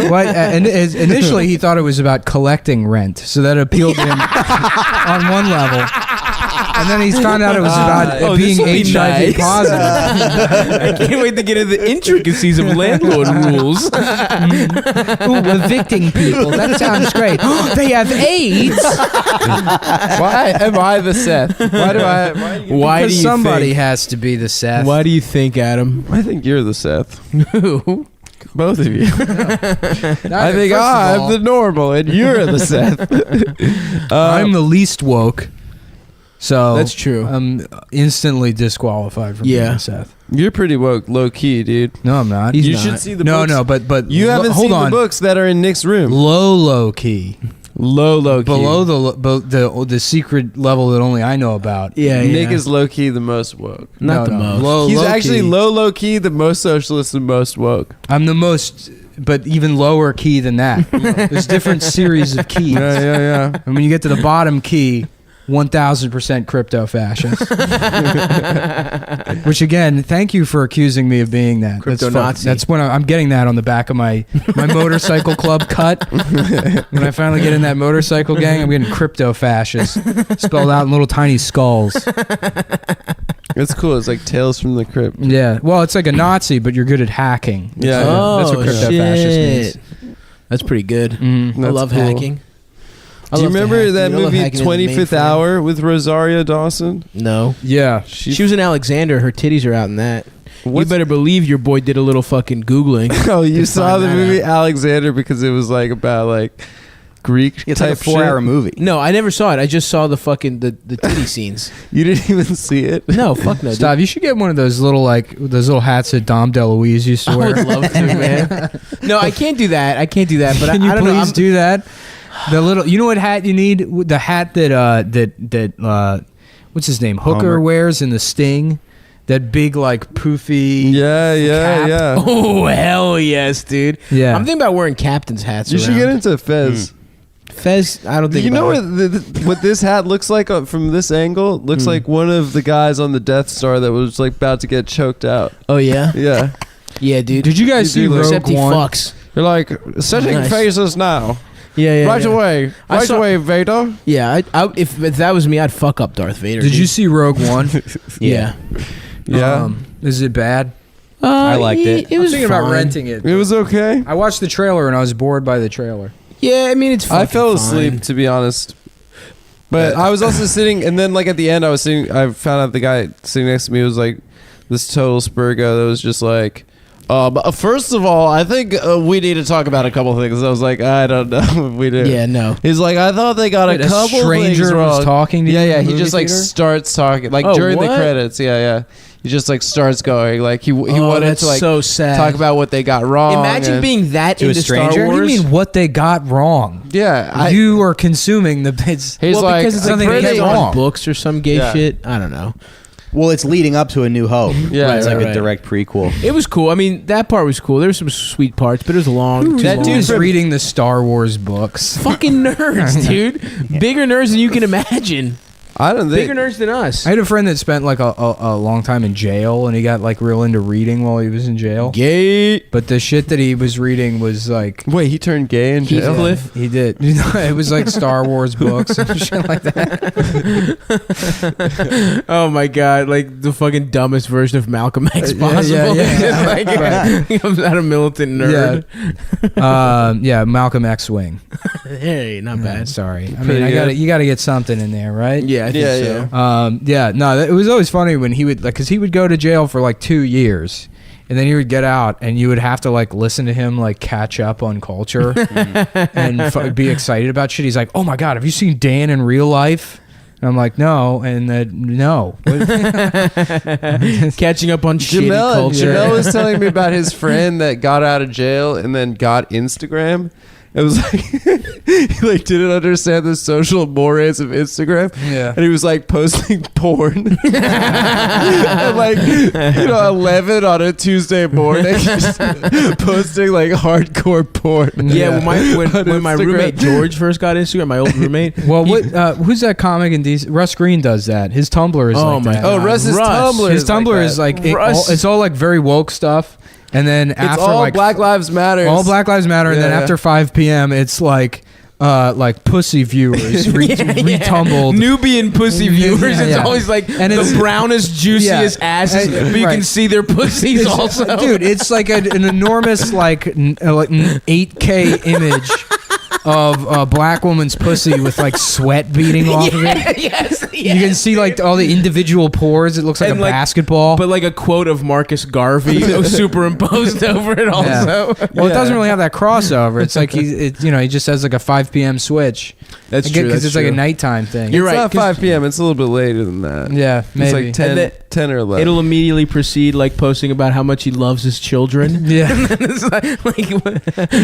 What? And initially, he thought it was about collecting rent, so that appealed to him on one level. And then he's found out it was about being HIV positive. I can't wait to get into the intricacies of landlord rules. Ooh, evicting people. That sounds great. They have AIDS. Why am I the Seth? Why do I? Why do you somebody think? has to be the Seth? Why do you think, Adam? I think you're the Seth. Who? Both of you. I think first of I'm all- the normal and you're the Seth. I'm the least woke. So That's true. I'm instantly disqualified from being Seth. You're pretty woke, low key, dude. No, I'm not. You should see the books. No, but You haven't hold seen on. the books that are in Nick's room. Low key. Low key. Below the secret level that only I know about. Yeah, Nick is low key the most woke. Not the most. He's low actually key. low key the most socialist and most woke. I'm the most, but even lower key than that. There's different series of keys. Yeah. And when you get to the bottom key, 1,000% crypto fascist. Which again, thank you for accusing me of being that. Crypto That's Nazi. That's when I'm getting that on the back of my motorcycle club cut. When I finally get in that motorcycle gang, I'm getting crypto fascist spelled out in little tiny skulls. It's cool. It's like Tales from the Crypt. Yeah. Well, it's like a Nazi, but you're good at hacking. Yeah. That's what crypto fascist means. That's pretty good. Mhm. I That's love cool. hacking. I Do you love to remember hack, that dude. I love movie hacking into the 25th mainframe. Hour with Rosario Dawson? No. Yeah. She was in Alexander. Her titties are out in that. You What's- better believe your boy did a little fucking Googling. Oh, you to saw find the that movie out. Alexander because it was like about like Greek It's type like a 4-hour shit. movie. No, I never saw it. I just saw the fucking the titty scenes. You didn't even see it. No, fuck no. dude. Stop. You should get one of those little hats that Dom DeLuise used to I wear. would love to, man. No, I can't do that. But Can you I don't please know. do that? The little, you know what hat you need? The hat that what's his name? Hooker Homer. wears in The Sting. That big like poofy. Yeah. Oh hell yes, dude. Yeah. I'm thinking about wearing captain's hats. You should get into Fez. Fez. I don't think. You know about what this hat looks like from this angle? It looks like one of the guys on the Death Star that was like about to get choked out. Oh yeah. Yeah. Yeah, dude. Did you guys see do look- Rogue Except he One? fucks. You're like setting Nice. phases now. Yeah. Right away. I Right saw- away, Vader. Yeah. if that was me, I'd fuck up Darth Vader. Did dude. you see Rogue One? Yeah. Yeah. Is it bad? I liked it. It I'm was thinking fine. about renting it. It was okay. I watched the trailer and I was bored by the trailer. Yeah, I mean it's. I fucking fell fine. asleep, to be honest. But I was also sitting, and then like at the end, I found out the guy sitting next to me was like this total Spurgo that was just like, first of all, I think we need to talk about a couple things. I was like, I don't know if we do. Yeah, no. He's like, I thought they got Wait, a couple stranger things wrong. was talking to you in Yeah. the He movie just like theater? starts talking, like Oh, during the what? credits. Yeah. He just like starts going, like he wanted that's to like so sad. talk about what they got wrong. Imagine and- being that To a into Star stranger? Wars. What do you mean what they got wrong? Yeah, You are consuming the bits. He's well, like, because it's something like they based get on wrong. books or some gay Yeah. shit. I don't know. Well, it's leading up to A New Hope. Yeah, it's like right. a direct prequel. It was cool. I mean, that part was cool. There were some sweet parts, but it was long. That dude's reading the Star Wars books. Fucking nerds, dude. Bigger nerds than you can imagine. I don't think bigger nerds than us. I had a friend that spent like a long time in jail, and he got like real into reading while he was in jail. Gay. But the shit that he was reading was like, wait, he turned gay in jail? Heathcliff? He did. You know, it was like Star Wars books and shit like that. Oh my god, like the fucking dumbest version of Malcolm X possible. yeah. Like, he comes out a militant nerd. Yeah, Malcolm X Wing. Hey, not bad. Sorry. I mean, you gotta get something in there, right? Yeah, I think so. No, it was always funny when he would, like, because he would go to jail for like 2 years, and then he would get out, and you would have to like listen to him like catch up on culture and be excited about shit. He's like, "Oh my god, have you seen Dan in real life?" And I'm like, "No," and no. Catching up on shitty culture. Jamel was telling me about his friend that got out of jail and then got Instagram. It was like he like didn't understand the social mores of Instagram. Yeah. And he was like posting porn. At like 11 on a Tuesday morning, just posting like hardcore porn. Yeah, when my roommate George first got Instagram, my old roommate. Well, who's that comic in DC? Russ Green does that. His Tumblr is like that. Oh, Russ's Tumblr. His Tumblr is like it's all like very woke stuff. And then after it's all like Black Lives Matter. All Black Lives Matter, and then after 5 p.m. it's like pussy viewers retumbled. Nubian pussy viewers. Yeah. It's always like and the brownest, juiciest asses, but you can see their pussies also. Dude, it's like an enormous like 8K image of a black woman's pussy with like sweat beating off of it. Yes. You can see like all the individual pores. It looks like And, a like, basketball. But like a quote of Marcus Garvey superimposed over it also. Well, it doesn't really have that crossover. It's like he just has like a 5 p.m. switch. That's Again, true. because That's it's like a true. nighttime thing. You're It's right. not 5 p.m. It's a little bit later than that. Yeah, maybe. It's like 10 or 11. It'll immediately proceed like posting about how much he loves his children. Yeah. And then it's like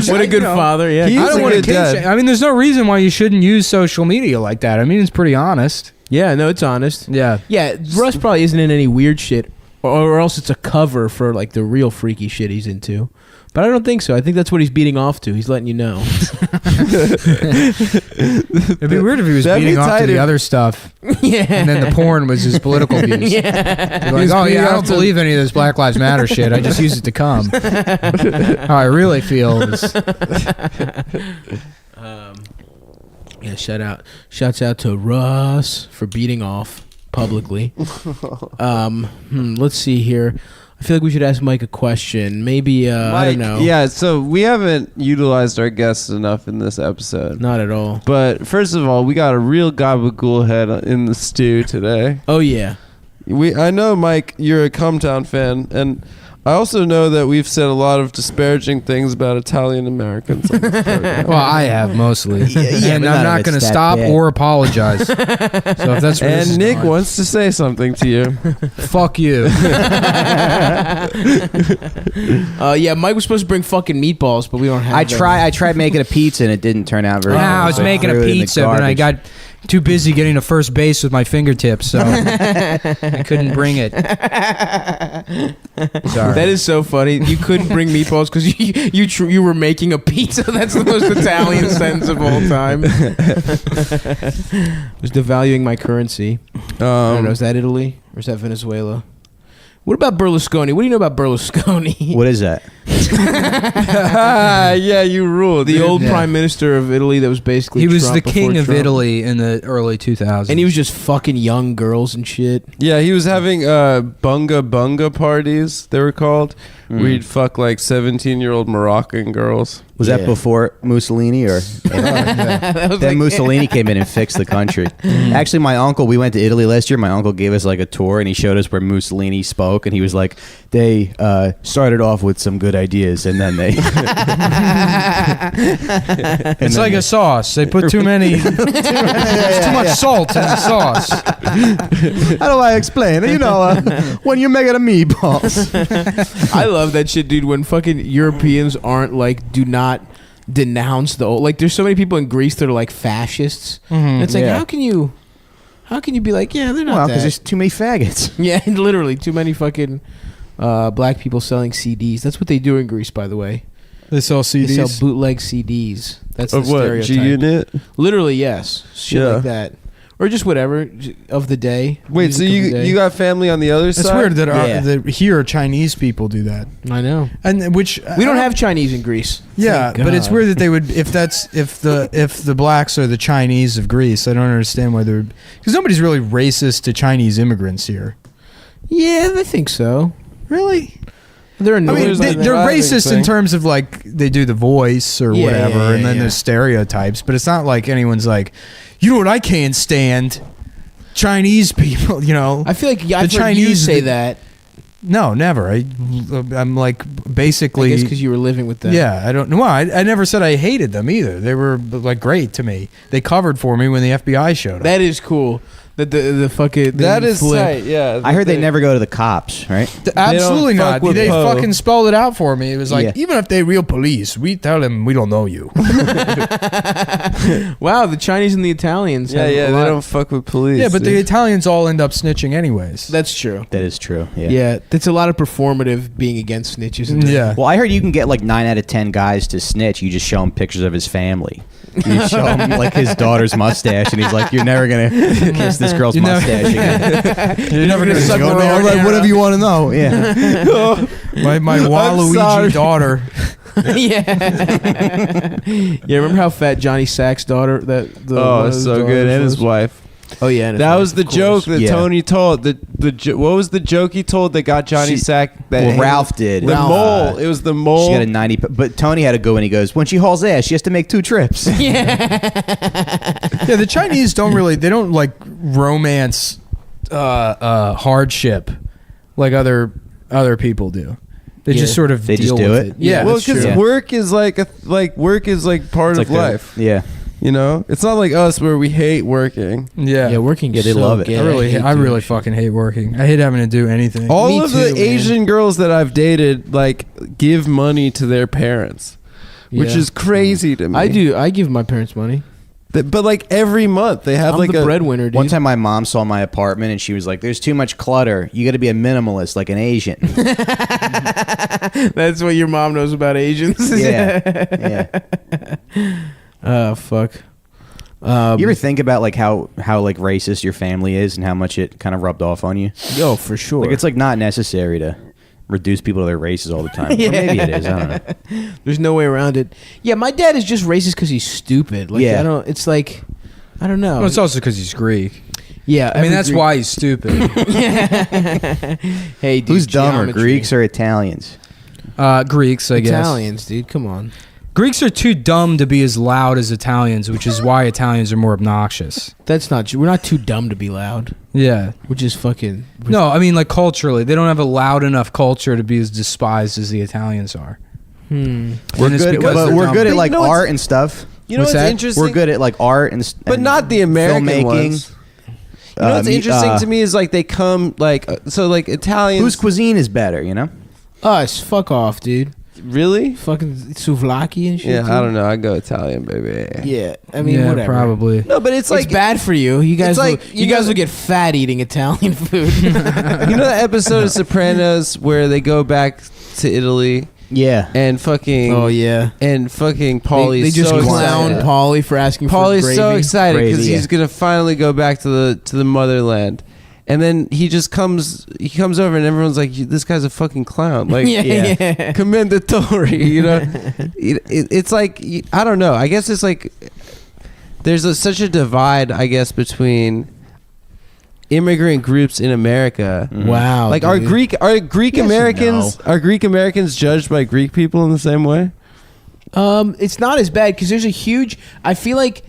what a good father. Yeah. I don't want to. I mean, there's no reason why you shouldn't use social media like that. I mean, it's pretty honest. Yeah, no, it's honest. Yeah. Yeah, Russ probably isn't in any weird shit, or else it's a cover for like the real freaky shit he's into. But I don't think so. I think that's what he's beating off to. He's letting you know. It'd be weird if he was beating off to the other stuff. Yeah. And then the porn was his political views. Yeah. You're like, oh yeah, I don't believe any of this Black Lives Matter shit. I just use it to come. How I really feel is. Yeah, shouts out to Russ for beating off publicly. Let's see here. I feel like we should ask Mike a question. Maybe I don't know. Yeah, so we haven't utilized our guests enough in this episode. Not at all. But first of all, we got a real gabagool head in the stew today. Oh yeah. I know, Mike, you're a Cumtown fan, and I also know that we've said a lot of disparaging things about Italian Americans. Well, I have mostly, and but I'm none not of going to it's that stop bad. or apologize. So if that's where this and is Nick going, wants to say something to you. fuck you. Yeah, Mike was supposed to bring fucking meatballs, but we don't have I them. tried making a pizza and it didn't turn out very well. I was So making a threw it in the pizza, but I garbage. got too busy getting to first base with my fingertips, so I couldn't bring it. Sorry. That is so funny. You couldn't bring meatballs because you were making a pizza. That's the most Italian sentence of all time. Was devaluing my currency. I don't know. Is that Italy or is that Venezuela? What about Berlusconi? What do you know about Berlusconi? What is that? Yeah, you rule. The old prime minister of Italy that was basically He was Trump the before king of Trump. Italy in the early 2000s. And he was just fucking young girls and shit. Yeah, he was having bunga parties, they were called. Where he'd fuck like 17-year-old Moroccan girls. Was that before Mussolini or? Then Mussolini came in and fixed the country. Actually, my uncle, we went to Italy last year. My uncle gave us like a tour and he showed us where Mussolini spoke. And he was like, they started off with some good ideas and then they. It's like a sauce. They put too many. There's too much salt in the sauce. How do I explain? You know, when you make it a meatballs. I love that shit, dude. When fucking Europeans aren't like, do not denounce the old. Like, there's so many people in Greece that are like fascists. And it's like, how can you How can you be like, yeah, they're not Well, that? because there's too many faggots. Yeah, literally too many fucking black people selling CDs. That's what they do in Greece, by the way. They sell CDs. They sell bootleg CDs. That's Of the what? stereotype. G-Unit? Literally, yes. Shit Yeah. like that, or just whatever of the day. Wait, so music of the day. you got family on the other It's side? weird that here Chinese people do that. I know. And which we don't have Chinese in Greece. Yeah, Thank but it's God. weird that they would if the blacks are the Chinese of Greece. I don't understand why they're because nobody's really racist to Chinese immigrants here. Yeah, I think so. Really? They're I mean, they're racist in terms of like they do the voice or Yeah, whatever, yeah, and then yeah. there's stereotypes. But it's not like anyone's like, you know what I can't stand? Chinese people. You know, I feel like I've heard you say that. No, never. I'm like basically. I guess because you were living with them. Yeah, I don't know. Well, I never said I hated them either. They were like great to me. They covered for me when the FBI showed up. That is cool. The fucking That is flip. tight, yeah. I heard they never go to the cops, right? Absolutely not. They fucking spelled it out for me. It was like, Yeah. even if they're real police, we tell them we don't know you. Wow, the Chinese and the Italians. Yeah, have yeah, a they lot- don't fuck with police. Yeah, but the dude. Italians all end up snitching anyways. That's true. That is true. Yeah. Yeah, that's a lot of performative being against snitches. And Well, I heard you can get like 9 out of 10 guys to snitch. You just show them pictures of his family. You show him like his daughter's mustache, and he's like, "You're never gonna kiss this girl's mustache again. You're never gonna suck go, her "Man, own like, hair whatever out." you want to know." Yeah. my sorry. Waluigi daughter. Yeah, remember how fat Johnny Sack's daughter? Oh, it's so good, and his wife. Oh yeah, and his that wife, was the of joke course. that Tony told. What was the joke he told that got Johnny Sack? That Ralph did. The mole. It was the mole. She got a 90, but Tony had to go and he goes, when she hauls ass, she has to make 2 trips. Yeah, the Chinese don't really. They don't like romance hardship like other people do. They just sort of They deal just do with it? Yeah, well, that's true. because work is like work is like part It's of like their- life. yeah. You know, it's not like us where we hate working. Yeah, Yeah, working. Yeah, they so love it. gay. I really fucking hate working. I hate having to do anything. All Me of too, the man. Asian girls that I've dated like give money to their parents, which Yeah. is crazy to me. I do. I give my parents money. But like every month they have I'm like the a breadwinner, dude. One time my mom saw my apartment and she was like, "There's too much clutter. You got to be a minimalist like an Asian." That's what your mom knows about Asians. Yeah. Oh fuck. You ever think about like how like racist your family is and how much it kind of rubbed off on you? Yo, for sure. Like it's like not necessary to reduce people to their races all the time. Yeah. Or maybe it is. I don't know. There's no way around it. Yeah, my dad is just racist because he's stupid. Like, Yeah. I don't. It's like, I don't know. Well, it's also because he's Greek. Yeah, I mean every that's Greek- why he's stupid. Hey, dude, Who's dumber, geometry. Greeks or Italians? Greeks, I guess. Italians, dude. Come on. Greeks are too dumb to be as loud as Italians, which is why Italians are more obnoxious. That's not true. We're not too dumb to be loud. Yeah. Which is fucking. No, I mean like culturally, they don't have a loud enough culture to be as despised as the Italians are. We're And it's good, because but they're we're dumb. good at But like you know art and stuff. You know What's what's that? interesting? We're good at like art but and not the American filmmaking. ones. You know what's interesting to me is like they come like so like Italians. Whose cuisine is better? You know. Us. Fuck off, dude. Really? Fucking souvlaki and shit. Yeah, dude. I don't know. I go Italian, baby. Yeah, I mean, Yeah, whatever. probably. No, but it's like It's bad for you. You guys, It's like, will, you you guys know- will get fat eating Italian food. you know that episode of Sopranos where they go back to Italy Yeah. and fucking Oh yeah, and fucking Paulie's they just so clown excited. Paulie for asking Paulie's for so gravy. excited because Gravy, he's yeah. gonna finally go back to the motherland, and then he comes over and everyone's like, "This guy's a fucking clown!" Like, yeah. commendatory, you know. It's like I don't know. I guess it's like there's such a divide, I guess, between immigrant groups in America. Wow. Like dude. are Greek Americans judged by Greek people in the same way? It's not as bad because there's a huge. I feel like.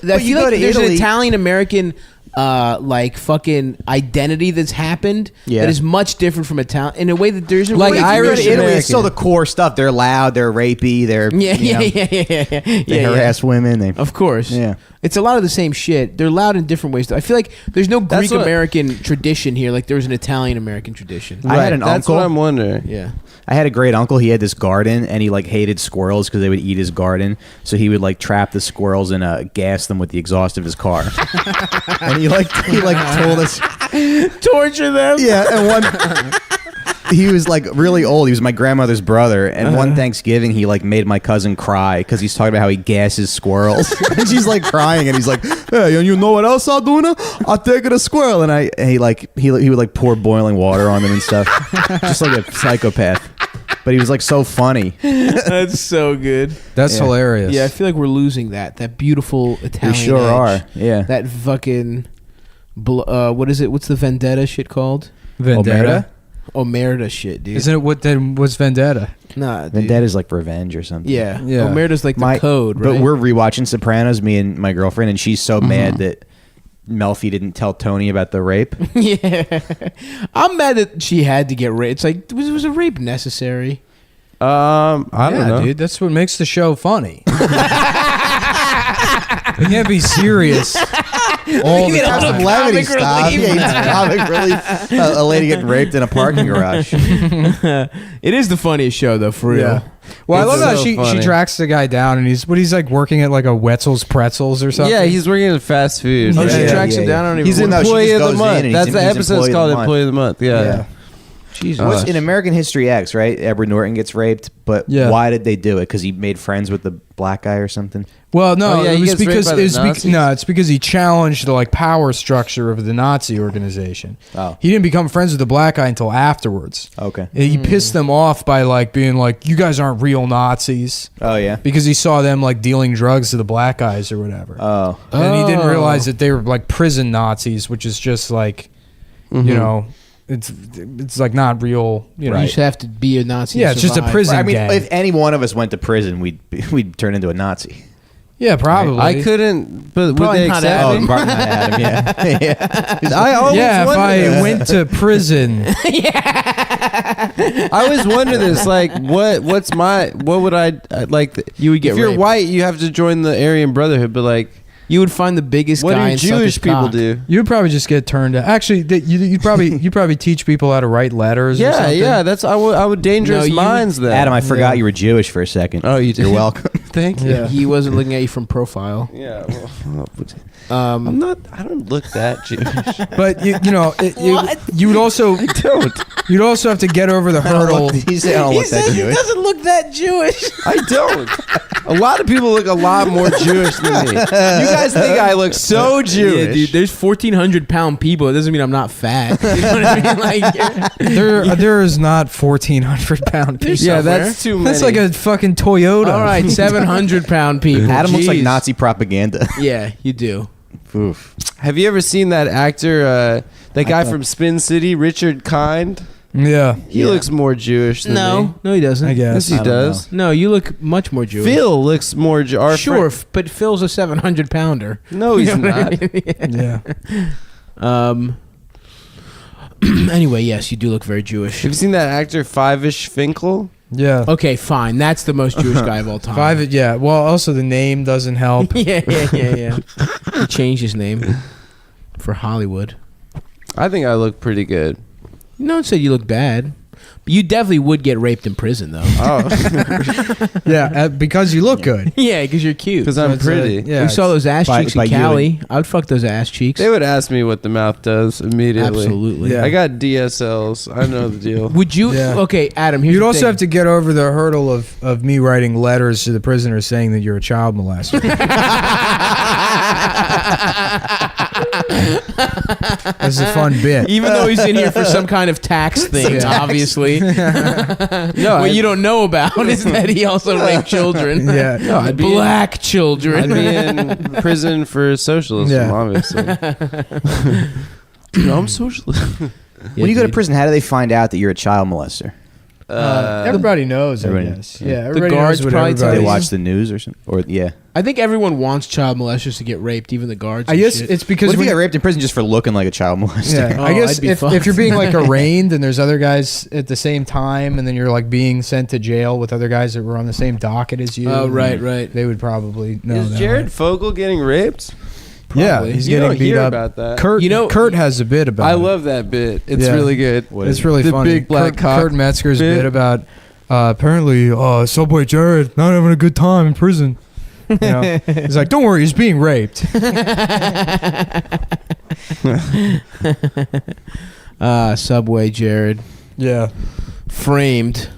But you go to there's Italy- an Italian American. Like fucking identity that's happened Yeah. that is much different from Italian in a way that there's Like But if you go to Irish Italy, American. it's still the core stuff. They're loud. They're rapey. They're yeah you know, yeah They harass women. They of course yeah. It's a lot of the same shit. They're loud in different ways. I feel like there's no Greek American tradition here. Like there's an Italian American tradition. I had an That's uncle. what I'm wondering. Yeah. I had a great uncle. He had this garden, and he like hated squirrels because they would eat his garden. So he would like trap the squirrels and gas them with the exhaust of his car. And he told us torture them. Yeah, and one. He was like really old. He was my grandmother's brother, and one Thanksgiving he like made my cousin cry because he's talking about how he gasses squirrels, and she's like crying, and he's like, "Hey, and you know what else I'll do now? I'll take it a squirrel," and he would like pour boiling water on them and stuff, just like a psychopath. But he was like so funny. That's so good. That's hilarious. Yeah, I feel like we're losing that beautiful Italian. We sure edge. are. Yeah. That fucking what is it? What's the vendetta shit called? Vendetta? Omerta shit, dude. Isn't it what then was Vendetta? Nah, dude. Vendetta is like revenge or something. Yeah. Omerta's like the code, right? But we're rewatching Sopranos, me and my girlfriend, and she's so mad that Melfi didn't tell Tony about the rape. Yeah. I'm mad that she had to get raped. It's like, was a rape necessary? I don't know, dude. That's what makes the show funny. You can't be serious all the Have some time. levity, stop. Yeah, comic relief. A lady getting raped in a parking garage. It is the funniest show, though, for real. Yeah. Well, It's I love how so she funny. tracks the guy down, and he's like working at like a Wetzel's Pretzels or something. Yeah, he's working at fast food. Oh, she tracks him down. I don't even He's remember. employee of the goes in month. and he's That's the he's episode's employee of called the month. Employee of the Month. Yeah. Jesus. What's in American History X, right? Edward Norton gets raped, but Yeah. why did they do it? Because he made friends with the black guy or something? Well, no, Oh, yeah, it he was gets raped because by the it's because he challenged the like power structure of the Nazi organization. Oh. He didn't become friends with the black guy until afterwards. Okay. He pissed them off by like being like, "You guys aren't real Nazis," Oh, yeah. because he saw them like dealing drugs to the black guys or whatever. Oh. And he didn't realize that they were like prison Nazis, which is just like, you know, it's like not real. You know, You just have to be a Nazi. Yeah, to it's just a survive. prison I mean, gang. if any one of us went to prison, we'd turn into a Nazi. Yeah, probably. I couldn't, but would Probably they not accept Adam. me? Martin Adam, yeah. Yeah. I always Yeah, if wondered I this. went to prison, I always wonder this, like, what would I like? You would get if you're raped. white, you have to join the Aryan Brotherhood, but like, You would find the biggest what guy do and suck Jewish his people cock. do? you'd probably just get turned out. Actually, you'd probably teach people how to write letters. or Yeah, something. yeah. That's I would dangerous minds then. Adam, I forgot you were Jewish for a second. Oh, you did? You're welcome. Thank you. Yeah. He wasn't looking at you from profile. Yeah. Well, I'm not. I don't look that Jewish. But you would also you'd also have to get over the hurdle. He said I don't look that Jewish. doesn't look that Jewish. I don't. A lot of people look a lot more Jewish than me. You guys think I look so Jewish? Yeah, dude. There's 1,400-pound people. It doesn't mean I'm not fat. You know what I mean? Like, There is not 1,400-pound people. Yeah, that's too many. That's like a fucking Toyota. all right, 700-pound people. Adam looks like Jeez. Nazi propaganda. Yeah, you do. Oof. Have you ever seen that actor, that guy from Spin City, Richard Kind? Yeah. He looks more Jewish than me. No, he doesn't. I Yes, guess. he does. No, you look much more Jewish. Phil looks more Jewish. Sure, but Phil's a 700-pounder. No, he's You know what I not. mean? Yeah. Anyway, yes, you do look very Jewish. Have you seen that actor, Five-ish Finkel? Yeah. Okay, fine. That's the most Jewish guy of all time. Five. Yeah. Well, also the name doesn't help. Yeah. He changed his name for Hollywood. I think I look pretty good. No one said you look bad. But you definitely would get raped in prison, though. Oh. Yeah, because you look good. Yeah, because you're cute. Because I'm pretty. Yeah. We saw those ass By- cheeks by in you Cali. I would fuck those ass cheeks. They would ask me what the mouth does immediately. Absolutely. Yeah. I got DSLs. I know the deal. Would you? Yeah. Okay, Adam. Here's You'd the also thing. have to get over the hurdle of me writing letters to the prisoners saying that you're a child molester. That's a fun bit. Even though he's in here for some kind of tax thing, Yeah. obviously. No, what you don't know about is that he also raped children. Yeah. No, I'd be Black children. I'd be in prison for socialism, Yeah. obviously. No, I'm socialist. When you go to prison, how do they find out that you're a child molester? Everybody knows, I Everybody- guess. yeah. Yeah, The everybody guards knows what probably everybody- They watch the news or something, or yeah. I think everyone wants child molesters to get raped, even the guards. I and guess shit. it's because What if you when- get raped in prison just for looking like a child molester? Yeah, I guess I'd be if fucked. you're being like arraigned and there's other guys at the same time, and then you're like being sent to jail with other guys that were on the same docket as you. Oh, right, right. They would probably know. Is that Jared way. Fogel getting raped? Yeah, Probably. he's You getting don't beat hear up. about that. Kurt, You know- Kurt has a bit about. I it. love that bit. It's Yeah. really good. It's really the funny. big black cock Kurt Metzger's bit. bit about apparently Subway Jared not having a good time in prison. You know, he's like, don't worry, he's being raped. Subway Jared. Yeah. Framed.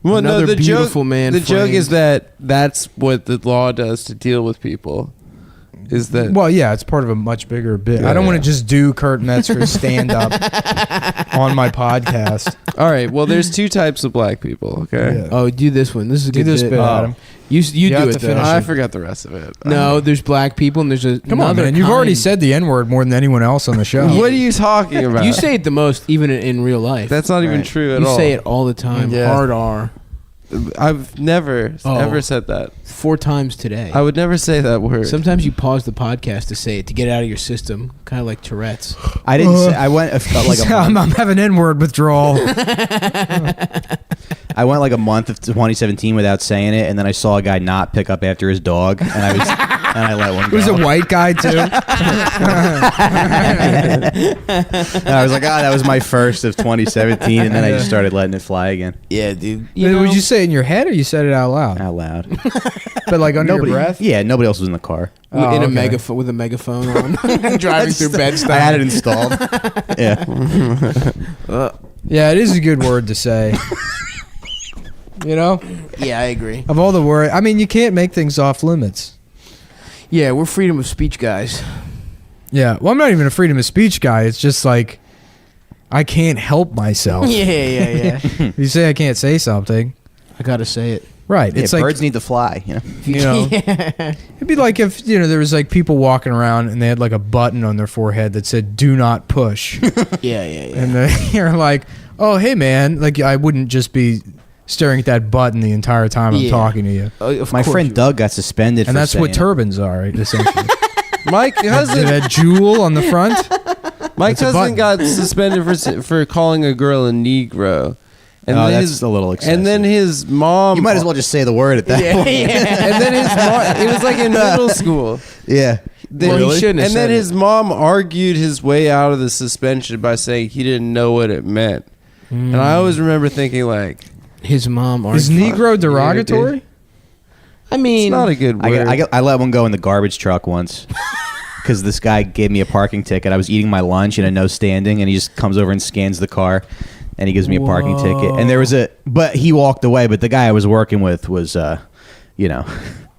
Well, Another no, the beautiful joke, man The joke is framed. that's what the law does to deal with people. Is that Well, yeah, it's part of a much bigger bit. I don't want to just do Kurt Metzger's stand up on my podcast. all right? Well, there's two types of black people. Okay, Yeah. Oh, do this one. This is a Do good this bit, Adam. You You do have it to though. finish I it. forgot the rest of it. No, there's black people and there's a Come on, man. You've already said the N word more than anyone else on the show. What are you talking about? You say it the most, even in real life. That's not even true at you all. say it all the time. Yeah. Hard R. I've never ever said that. 4 times today. I would never say that word. Sometimes you pause the podcast to say it to get it out of your system, kind of like Tourette's. I didn't. Say, I went like a I'm month. having N-word withdrawal. I went like a month of 2017 without saying it, and then I saw a guy not pick up after his dog, and I was and I let one It go. was a white guy, too. And I was like, that was my first of 2017, and then I just started letting it fly again. Yeah, dude. Would you say it in your head or you said it out loud? Out loud. But like under Nobody, your breath? Yeah, nobody else was in the car. Oh, in a okay. megaphone with a megaphone on, driving through Bed-Stuy. I had it installed. Yeah. Yeah, it is a good word to say. You know? Yeah, I agree. Of all the words, I mean, you can't make things off limits. Yeah, we're freedom of speech guys. Yeah. Well, I'm not even a freedom of speech guy. It's just like, I can't help myself. Yeah. You say I can't say something. I gotta say it. Right. Yeah, It's like, birds need to fly. You know? you know, it'd be like if, there was like people walking around and they had like a button on their forehead that said, do not push. Yeah. And you're like, oh, hey, man. Like, I wouldn't just be staring at that button the entire time I'm Yeah. talking to you. My friend Doug got suspended And for that's what saying turbans are, right, essentially. My cousin, that jewel on the front. my That's a cousin button. got suspended for calling a girl a Negro. And Oh, then that's a little excessive. And then his mom. You might as well just say the word at that point. And then his mom. It was like in middle school. Yeah. Well, he shouldn't have And said then it. his mom argued his way out of the suspension by saying he didn't know what it meant. And I always remember thinking like, His mom. Is Negro derogatory? I mean, it's not a good word. I let one go in the garbage truck once because this guy gave me a parking ticket. I was eating my lunch in a no standing, and he just comes over and scans the car, and he gives me a parking ticket. And there was but he walked away. But the guy I was working with was, a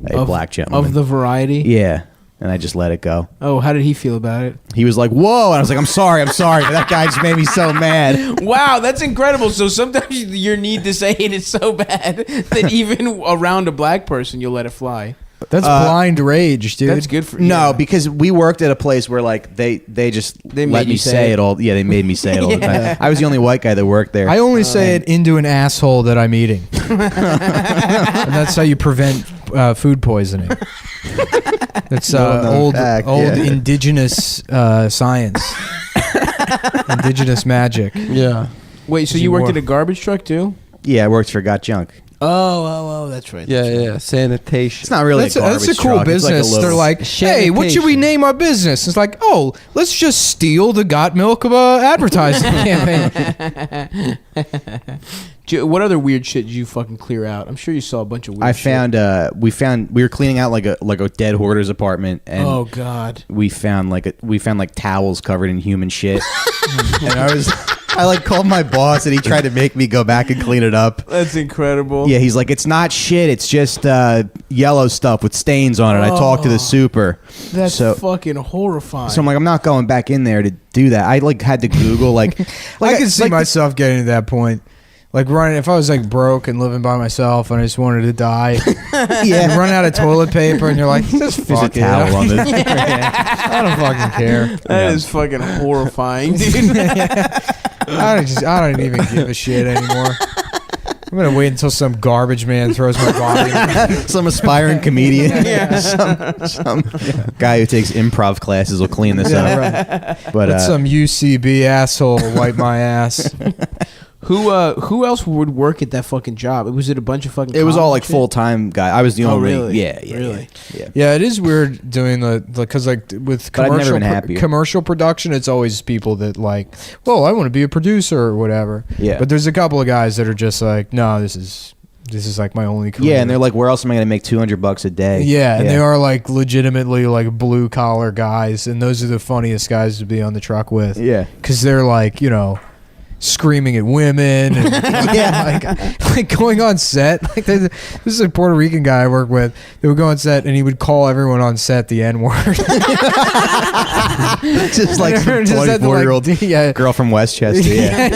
black gentleman of the variety. Yeah, and I just let it go. Oh, how did he feel about it? He was like, "Whoa!" And I was like, "I'm sorry, but that guy just made me so mad." Wow, that's incredible. So sometimes your need to say it is so bad that even around a black person, you'll let it fly. That's blind rage, dude. That's good for No, because we worked at a place where like they just They let made me you say it all. Yeah, they made me say it all the time. I was the only white guy that worked there. I only say it into an asshole that I'm eating. And that's how you prevent food poisoning. It's old indigenous science. Indigenous magic. Yeah. Wait, so you worked at a garbage truck too? Yeah, I worked for Got Junk. Oh, that's right. Yeah. Sanitation. It's not really That's a garbage a cool truck. It's like a business. little- They're like, hey, what should we name our business? It's like, oh, let's just steal the Got Milk advertising campaign. What other weird shit did you fucking clear out? I'm sure you saw a bunch of weird shit. We were cleaning out like a dead hoarder's apartment, and Oh, God. we found like towels covered in human shit, and I like called my boss, and he tried to make me go back and clean it up. That's incredible. Yeah, he's like, it's not shit, it's just yellow stuff with stains on it. I talked to the super. That's so, fucking horrifying. so I'm like, I'm not going back in there to do that. I like had to Google like I could see myself getting to that point. Like running, if I was like broke and living by myself and I just wanted to die, Yeah. you run out of toilet paper and you're like, just There's a fuck it. towel on this. I don't fucking care. That is fucking horrifying, dude. I don't even give a shit anymore. I'm gonna wait until some garbage man throws my body. Some aspiring comedian. Yeah. Some guy who takes improv classes will clean this up. Right. But let some UCB asshole wipe my ass. Who else would work at that fucking job? Was it a bunch of fucking? it was all like shit? full time guy. I was the only. Really? Yeah. Really? Yeah, it is weird doing the because like with But I've never been happier. commercial production, it's always people that like, well, I want to be a producer or whatever. Yeah. But there's a couple of guys that are just like, no, this is like my only career. Yeah, and they're like, where else am I going to make $200 a day? Yeah, and they are like legitimately like blue collar guys, and those are the funniest guys to be on the truck with. Yeah. Because they're like, screaming at women and like going on set. Like this is a Puerto Rican guy I work with. They would go on set and he would call everyone on set the N-word. Just like some 24-year-old girl from Westchester. Yeah.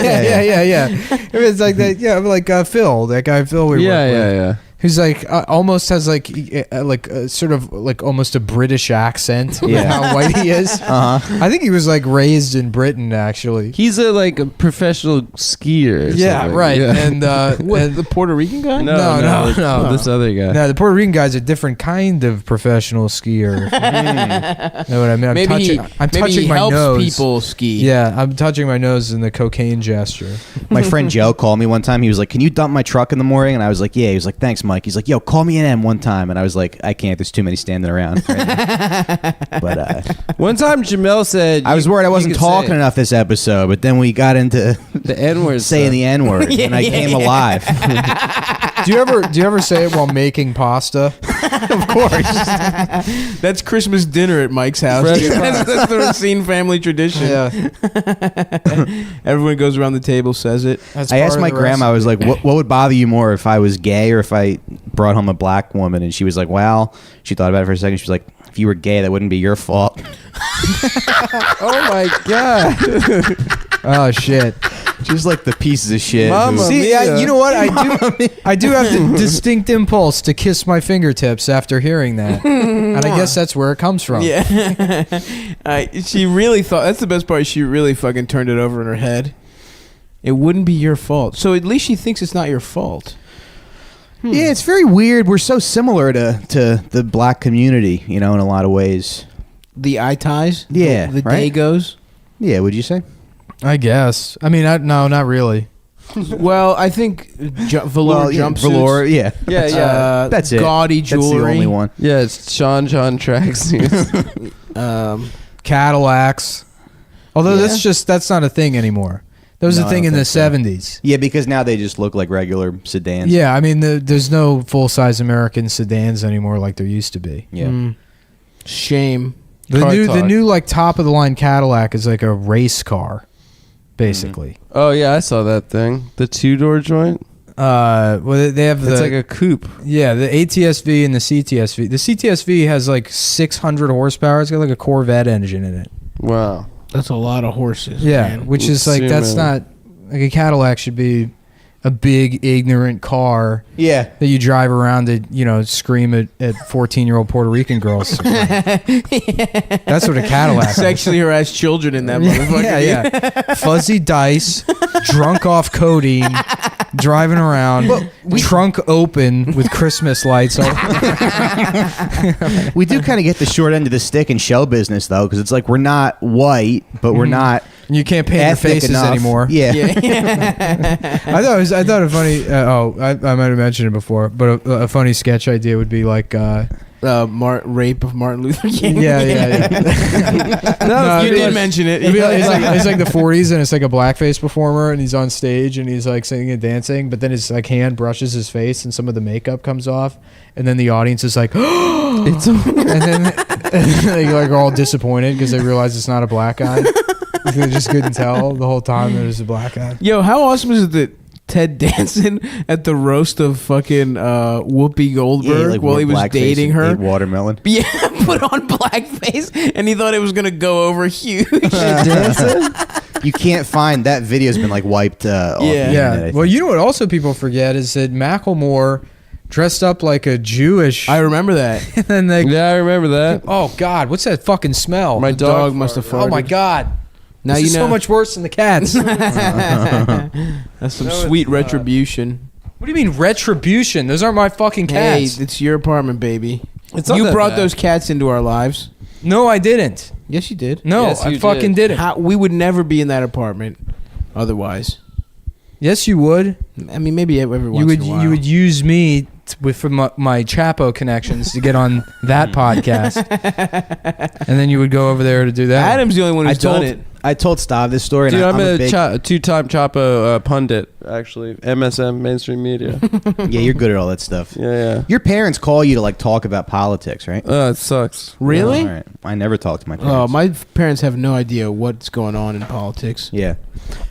It's like that. Yeah, like Phil, that guy Phil. Yeah. Who's like almost has like sort of like almost a British accent. Yeah. How white he is. I think he was like raised in Britain actually. He's a professional skier. Or Yeah, something. right. Yeah. And and the Puerto Rican guy? No. This other guy. No, the Puerto Rican guy's a different kind of professional skier. Know what I mean? I'm touching he my helps nose. people ski. Yeah, I'm touching my nose in the cocaine gesture. My friend Joe called me one time. He was like, can you dump my truck in the morning? And I was like, yeah. He was like, thanks, Mike. He's like, yo, call me an M one time. And I was like, I can't. There's too many standing around. But one time Jamel said, I was worried I wasn't talking enough this episode, but then we got into the N-word saying the N-word, and I came alive. Do you ever say it while making pasta? Of course. That's Christmas dinner at Mike's house. That's the Racine family tradition. Yeah. Everyone goes around the table, says it. I asked my grandma, I was like, what would bother you more, if I was gay or if I brought home a black woman? And she was like, well, she thought about it for a second. She was like, if you were gay, that wouldn't be your fault. Oh my god. Oh shit. She's like the pieces of shit. See, you know what? I do have the distinct impulse to kiss my fingertips after hearing that. And I guess that's where it comes from. Yeah. She really thought, that's the best part, she really fucking turned it over in her head. It wouldn't be your fault. So at least she thinks it's not your fault. Yeah, it's very weird. We're so similar to the black community, in a lot of ways. The eye ties? Yeah. The right? Dagos? Yeah, would you say? I guess. I mean, no, not really. Well, I think velour jumpsuits. Velour, yeah. Yeah. That's it. Gaudy jewelry. That's the only one. Yeah, it's Sean John tracksuits. Cadillacs. Although that's not a thing anymore. That was a thing in the 70s. Yeah, because now they just look like regular sedans. Yeah, I mean, there's no full-size American sedans anymore like there used to be. Yeah. Shame. The new like top of the line Cadillac is like a race car, basically. Oh yeah, I saw that thing. The 2-door joint. Well, they have it's like a coupe. Yeah, the ATS-V and the CTS-V. The CTS-V has like 600 horsepower. It's got like a Corvette engine in it. Wow, that's a lot of horses. Yeah, man. which is like that's not like a Cadillac should be a big ignorant car. Yeah, that you drive around to scream at 14-year-old Puerto Rican girls. That's what a Cadillac is. Sexually harass children in that motherfucker. Yeah. Fuzzy dice, drunk off codeine, driving around, trunk open with Christmas lights on. We do kind of get the short end of the stick in show business, though, because it's like we're not white, but we're not. You can't paint your faces enough. anymore. Yeah. I thought a funny. I might have mentioned it before, but a funny sketch idea would be like rape of Martin Luther King. Yeah. You did mention it. It's like the 40s, and it's like a blackface performer, and he's on stage, and he's like singing and dancing, but then his like hand brushes his face, and some of the makeup comes off, and then the audience is like, and then they like are all disappointed because they realize it's not a black guy. They just couldn't tell the whole time that it was a black guy. Yo, how awesome is it that Ted Danson at the roast of fucking Whoopi Goldberg while he was dating her? Ate watermelon. Yeah, put on blackface, and he thought it was gonna go over huge. You can't find that video's been like wiped off the internet, Well, you know what also people forget is that Macklemore dressed up like a Jewish. I remember that. And then I remember that. Oh God, what's that fucking smell? My dog must have farted. Oh my God. Now this is so much worse than the cats. That's some sweet retribution. What do you mean retribution? Those aren't my fucking cats. Hey, it's your apartment, baby. It's not you that brought bad. those cats into our lives. No, I didn't. Yes, you did. No, I fucking didn't. We would never be in that apartment otherwise. Yes, you would. I mean, maybe every once You would. in a while. You would use me with my Chapo connections to get on that podcast, and then you would go over there to do that. Adam's the only one who's done it. I told Stav this story. Dude, and I'm a big, two-time Chapo pundit, actually. MSM, mainstream media. yeah, you're good at all that stuff. Yeah. Your parents call you to like talk about politics, right? It sucks. Really? All right. I never talk to my parents. Oh, my parents have no idea what's going on in politics. Yeah.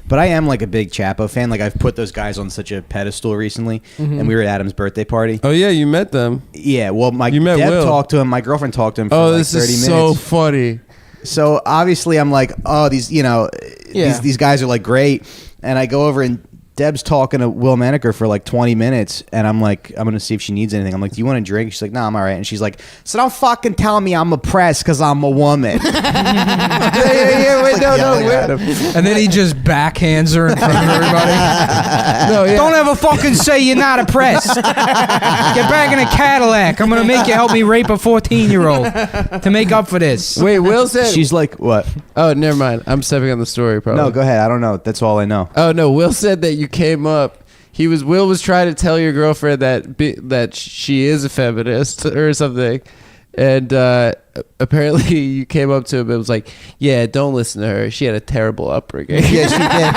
But I am like a big Chapo fan. Like I've put those guys on such a pedestal recently, and we were at Adam's birthday party. Oh yeah, you met them. Yeah, well, You met Deb Will. talked to him. My girlfriend talked to him for Oh, like this 30 is minutes. so funny. So obviously, I'm like, oh, these, these guys are like great, and I go over and Deb's talking to Will Maneker for like 20 minutes, and I'm like, I'm gonna see if she needs anything. I'm like, do you want a drink? She's like, no, I'm all right. And she's like, so don't fucking tell me I'm oppressed because I'm a woman. Wait, And then he just backhands her in front of everybody. Don't ever fucking say you're not oppressed. Get back in a Cadillac. I'm gonna make you help me rape a 14-year-old to make up for this. Wait, Will said... She's like, what? Oh, never mind. I'm stepping on the story, probably. No, go ahead. I don't know. That's all I know. Oh, no. Will said that you came up. Will was trying to tell your girlfriend that she is a feminist or something. And apparently you came up to him and was like, yeah, don't listen to her. She had a terrible upbringing. Yeah, she did.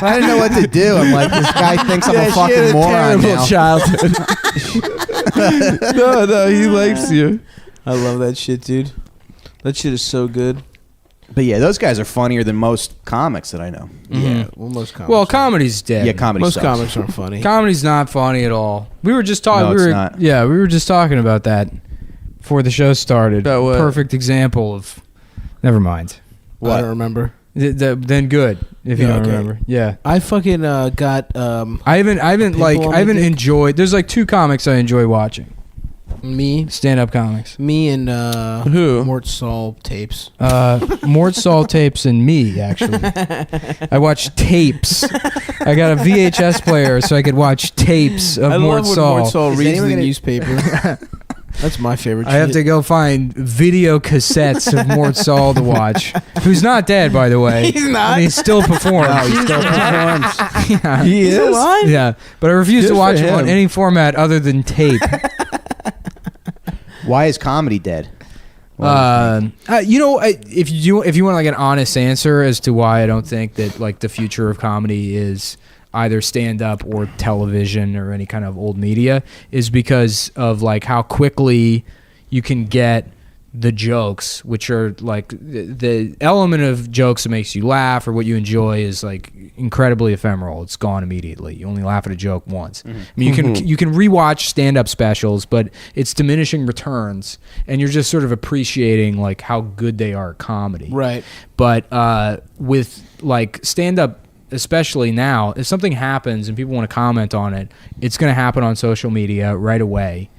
I didn't know what to do. I'm like, this guy thinks I'm a fucking moron now. Childhood. No, he likes you. I love that shit, dude. That shit is so good. But yeah, those guys are funnier than most comics that I know. Yeah, well, most comics. Well, comedy's dead. Yeah, comedy Most sucks. comics aren't funny. Comedy's not funny at all. We were just talking. No, it's not. Yeah, we were just talking about that before the show started. About what? Perfect example of. Never mind. I don't remember. Then good if you don't okay. remember. Yeah, I fucking got. I haven't Pimple on my dick? enjoyed. There's like two comics I enjoy watching. Me, Stand-up comics. me, and Who? Mort Saul tapes. Mort Saul tapes and me actually. I watch tapes. I got a VHS player so I could watch tapes of I Mort love when Saul. Mort Saul Is reads anyone the gonna- newspaper. That's my favorite. I have to shit. go find video cassettes of Mort Saul to watch. Who's not dead, by the way. He's not? And he still performs. No, he still performs. Yeah. He is? alive? Yeah, but I refuse Good to for watch him on him. any format other than tape. Why is comedy dead? If you want like an honest answer as to why I don't think that like the future of comedy is either stand up or television or any kind of old media, is because of like how quickly you can get the jokes, which are like the element of jokes that makes you laugh or what you enjoy is like incredibly ephemeral. It's gone immediately. You only laugh at a joke once. I mean, you can rewatch stand-up specials, but it's diminishing returns, and you're just sort of appreciating like how good they are at comedy. Right. But with like stand-up, especially now, if something happens and people want to comment on it, it's going to happen on social media right away.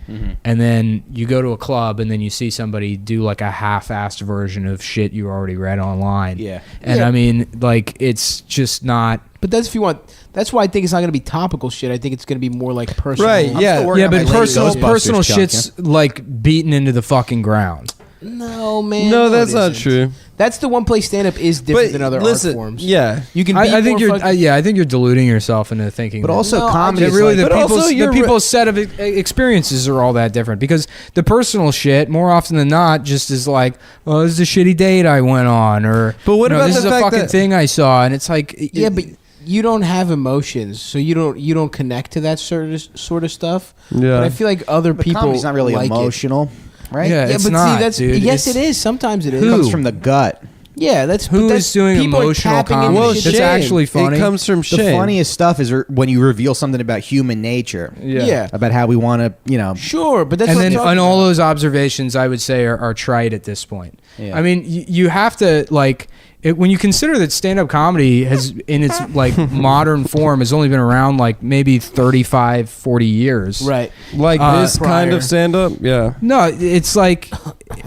And then you go to a club and then you see somebody do like a half-assed version of shit you already read online. Yeah. And Yeah. I mean, like, it's just not. But that's if you want. That's why I think it's not going to be topical shit. I think it's going to be more like personal. Right, yeah. Yeah, but personal Ghostbusters, Chuck, shit's like beaten into the fucking ground. No, man. No, that's it not isn't. true. That's the one place stand up is different than other listen, art forms. Yeah. You can. Be I think more you're. fucking- I think you're deluding yourself into thinking. But that- also, No, I comedy that is really like, the But also people's, you're the people's set of experiences are all that different, because the personal shit more often than not just is like, oh, this is a shitty date I went on, or But what about this the is a fact fucking that- thing I saw, and it's like Yeah, but you don't have emotions, so you don't connect to that sort of stuff. Yeah. But I feel like other but people comedy's not really like it. emotional, right? Yeah, Yeah, it's but not, see, that's dude. yes, It's- it is. Sometimes it is. It comes from the gut. Yeah, that's Who but is that's, doing people are emotional tapping into comedy? Well, shit. That's shame. actually funny. It comes from The shame. funniest stuff is when you reveal something about human nature. Yeah. About how we want to, Sure, but that's and what then I'm talking and all about. those observations, I would say, are trite at this point. Yeah. I mean, you have to like when you consider that stand-up comedy has, in its like modern form, has only been around like maybe 35, 40 years. Right. Like this kind prior. of stand up? Yeah. No, it's like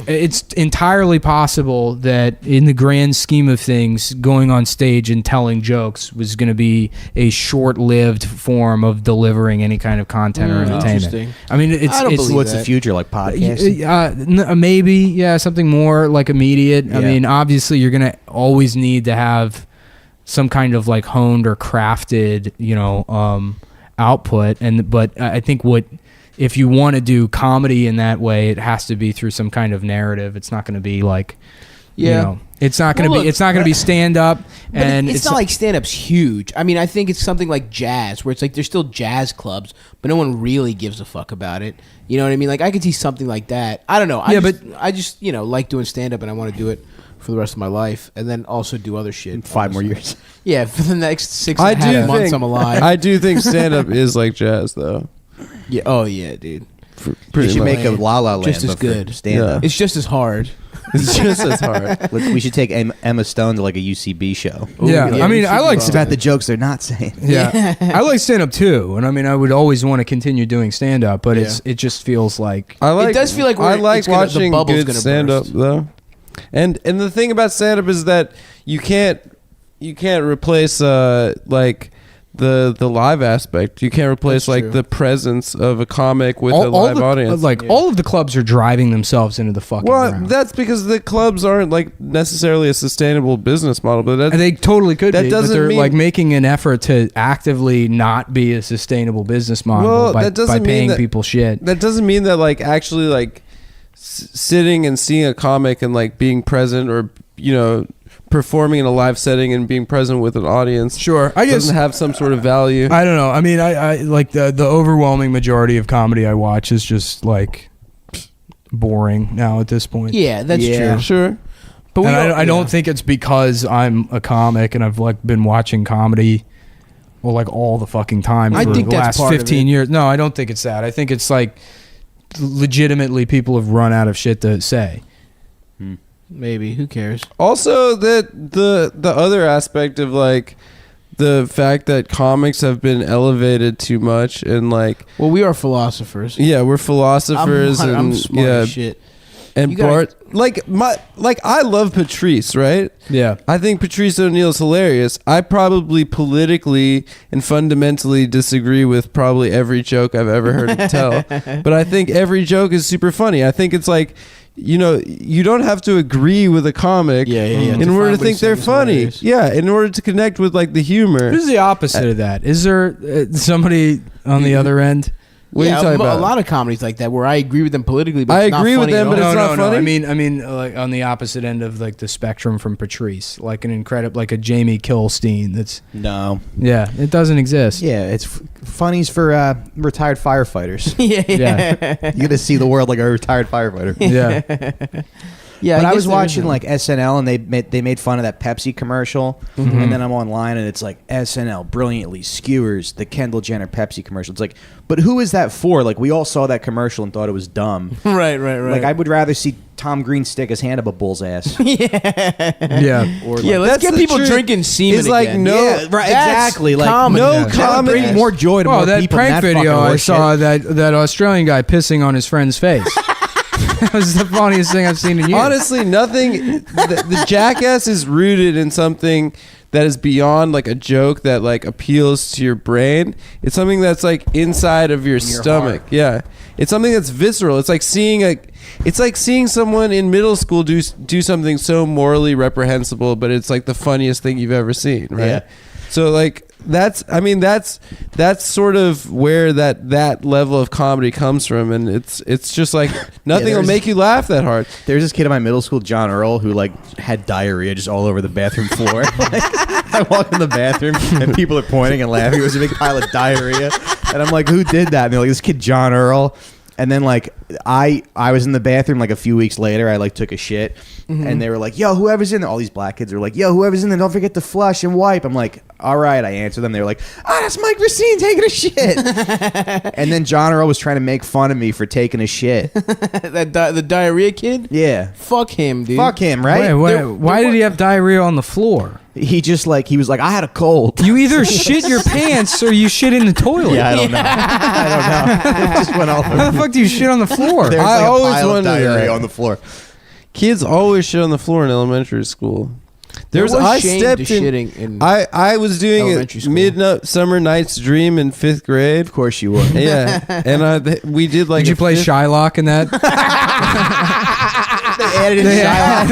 it's entirely possible that in the grand scheme of things, going on stage and telling jokes was going to be a short-lived form of delivering any kind of content or entertainment. Interesting. I mean, it's what's the future, like podcasting? maybe, yeah, something more like immediate. I mean, obviously, you're going to always need to have some kind of like honed or crafted, output. But I think if you want to do comedy in that way, it has to be through some kind of narrative. It's not going to be like, it's not going to be stand up. And it's not like stand up's huge. I mean, I think it's something like jazz, where it's like there's still jazz clubs, but no one really gives a fuck about it. You know what I mean? Like I could see something like that. I don't know. I just like doing stand up, and I want to do it for the rest of my life, and then also do other shit. 5 more years. Yeah, for the next 6.5 months, I'm alive. I do think stand up is like jazz, though. Yeah. Oh yeah, dude. You should make a La La Land. Just as good. Stand up. It's just as hard. It's just as hard. We should take Emma Stone to like a UCB show. I mean, I like it's about the jokes they're not saying. Yeah, I like stand up too, and I mean, I would always want to continue doing stand up, but it just feels like it does feel like I like watching the bubble's good stand up though. And the thing about stand up is that you can't replace like the live aspect. You can't replace like the presence of a comic with a live audience. Like all of the clubs are driving themselves into the fucking ground. That's because the clubs aren't like necessarily a sustainable business model, but they totally could be. Doesn't but they're mean, like making an effort to actively not be a sustainable business model by paying people shit. That doesn't mean that like actually like sitting and seeing a comic and like being present or performing in a live setting and being present with an audience I guess doesn't have some sort of value. I don't know. I mean, I like the overwhelming majority of comedy I watch is just like boring now at this point. Yeah, that's true. Sure. But I don't think it's because I'm a comic and I've like been watching comedy like all the fucking time for the last 15 years. No, I don't think it's that. I think it's like legitimately people have run out of shit to say. Maybe, who cares? Also, that the other aspect of like the fact that comics have been elevated too much and like, well, we are philosophers. Yeah, we're philosophers. I'm smart as shit. And Bart, I love Patrice, right? Yeah, I think Patrice O'Neal is hilarious. I probably politically and fundamentally disagree with probably every joke I've ever heard him tell, but I think every joke is super funny. I think it's like, you don't have to agree with a comic in order to think they're funny. Yeah, in order to connect with like the humor. Who's the opposite of that? Is there somebody on the other end? What are you talking about? A lot of comedies like that where I agree with them politically, but I it's agree not with them, but funny it's not funny. I mean, like on the opposite end of like the spectrum from Patrice, like an incredible, like a Jamie Kilstein. That's yeah, it doesn't exist. Yeah, it's funnies for retired firefighters. Yeah. You get to see the world like a retired firefighter. Yeah. Yeah, but I was watching like SNL and they made fun of that Pepsi commercial, and then I'm online and it's like SNL brilliantly skewers the Kendall Jenner Pepsi commercial. It's like, but who is that for? Like we all saw that commercial and thought it was dumb. Right. Like I would rather see Tom Green stick his hand up a bull's ass. Yeah. Or like, let's get people drinking semen It's like again. right, exactly. Like comedy. no comedy bring more joy to more that people. prank than that video I fucking saw that Australian guy pissing on his friend's face. That was the funniest thing I've seen in years. Honestly, nothing. The Jackass is rooted in something that is beyond like a joke that like appeals to your brain. It's something that's like inside of your stomach. Yeah, it's something that's visceral. It's like seeing someone in middle school do something so morally reprehensible, but it's like the funniest thing you've ever seen. Right. Yeah. So like that's sort of where that level of comedy comes from, and it's just like nothing will make you laugh that hard. There's this kid in my middle school, John Earl, who like had diarrhea just all over the bathroom floor. I walk in the bathroom and people are pointing and laughing. It was a big pile of diarrhea, and I'm like, "Who did that?" And they're like, "This kid, John Earl." And then like I was in the bathroom like a few weeks later. I like took a shit, and they were like, "Yo, whoever's in there," all these black kids were like, "Yo, whoever's in there, don't forget to flush and wipe." I'm like, "All right." I answered them. They were like, "That's Mike Racine taking a shit." And then John Earl was trying to make fun of me for taking a shit. The diarrhea kid? Yeah. Fuck him, dude. Fuck him, right? Why did he have diarrhea on the floor? He was like, I had a cold. You either shit your pants or you shit in the toilet. Yeah, I don't know. I don't know. It just went all How the fuck do you shit on the floor? There's like a pile of diarrhea on the floor. Kids always shit on the floor in elementary school. I stepped in. I was doing a Midsummer Night's Dream in 5th grade. Of course you would. Yeah, and we did like. Did you play Shylock in that? They added in Shylock.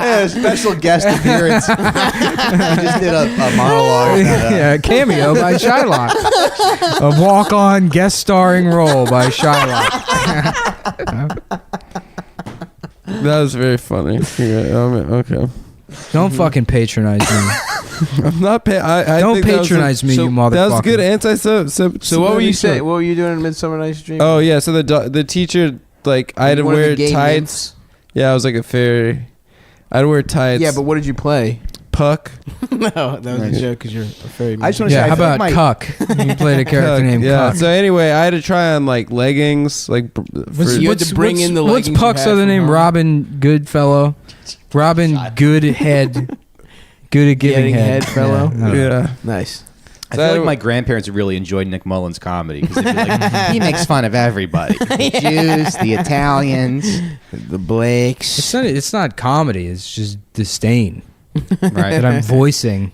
Yeah, special guest appearance. He just did a monologue. Yeah, a cameo by Shylock. A walk-on guest starring role by Shylock. That was very funny. Yeah, okay. Don't fucking patronize me. I'm not. Don't patronize me, you motherfucker. That was good answer. So what were you saying? What were you doing in Midsummer Night's Dream? Oh yeah. So the teacher I had to wear tights. Yeah, I was like a fairy. I had to wear tights. Yeah, but what did you play? Puck. No, that was a joke because you're a fairy. I just want to say, how about Cuck? You played a character named Cuck. So anyway, I had to try on like leggings. You had to bring in the leggings. What's Puck's other name? Robin Goodfellow. Robin Goodhead. Good at giving head fellow. Yeah. Nice. I feel like my grandparents really enjoyed Nick Mullen's comedy because like, he makes fun of everybody. The Jews, the Italians, the Blakes. It's not comedy. It's just disdain. Right. That I'm voicing.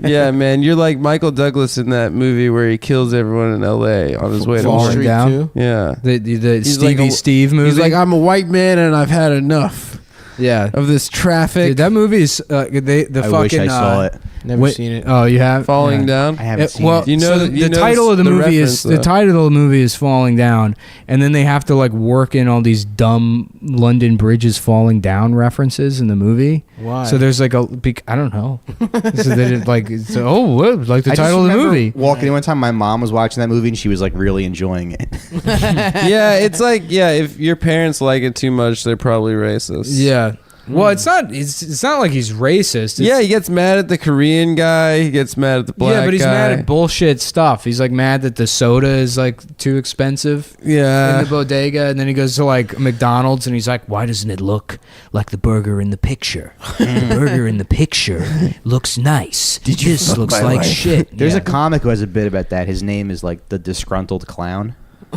Yeah, man. You're like Michael Douglas in that movie where he kills everyone in L.A. on his way to Falling Down. Too. Yeah. The Stevie Steve movie. He's like, I'm a white man and I've had enough. Yeah, of this traffic. Dude, that movie is I wish I saw it. Never seen it. Oh, you have Falling Down. I haven't seen well, it. You know, the title of the movie is the title of the movie is Falling Down, and then they have to like work in all these dumb London bridges falling down references in the movie. Why? So there's like I don't know. So they did like like the title of the movie. Walking in one time, my mom was watching that movie and she was like really enjoying it. Yeah, it's like if your parents like it too much, they're probably racist. Yeah. Well, it's not like he's racist. Yeah, he gets mad at the Korean guy. He gets mad at the black guy. Yeah, but he's mad at bullshit stuff. He's like mad that the soda is like too expensive. Yeah. In the bodega, and then he goes to like McDonald's, and he's like, "Why doesn't it look like the burger in the picture? The burger in the picture looks nice. This looks like shit." There's a comic who has a bit about that. His name is like the Disgruntled Clown.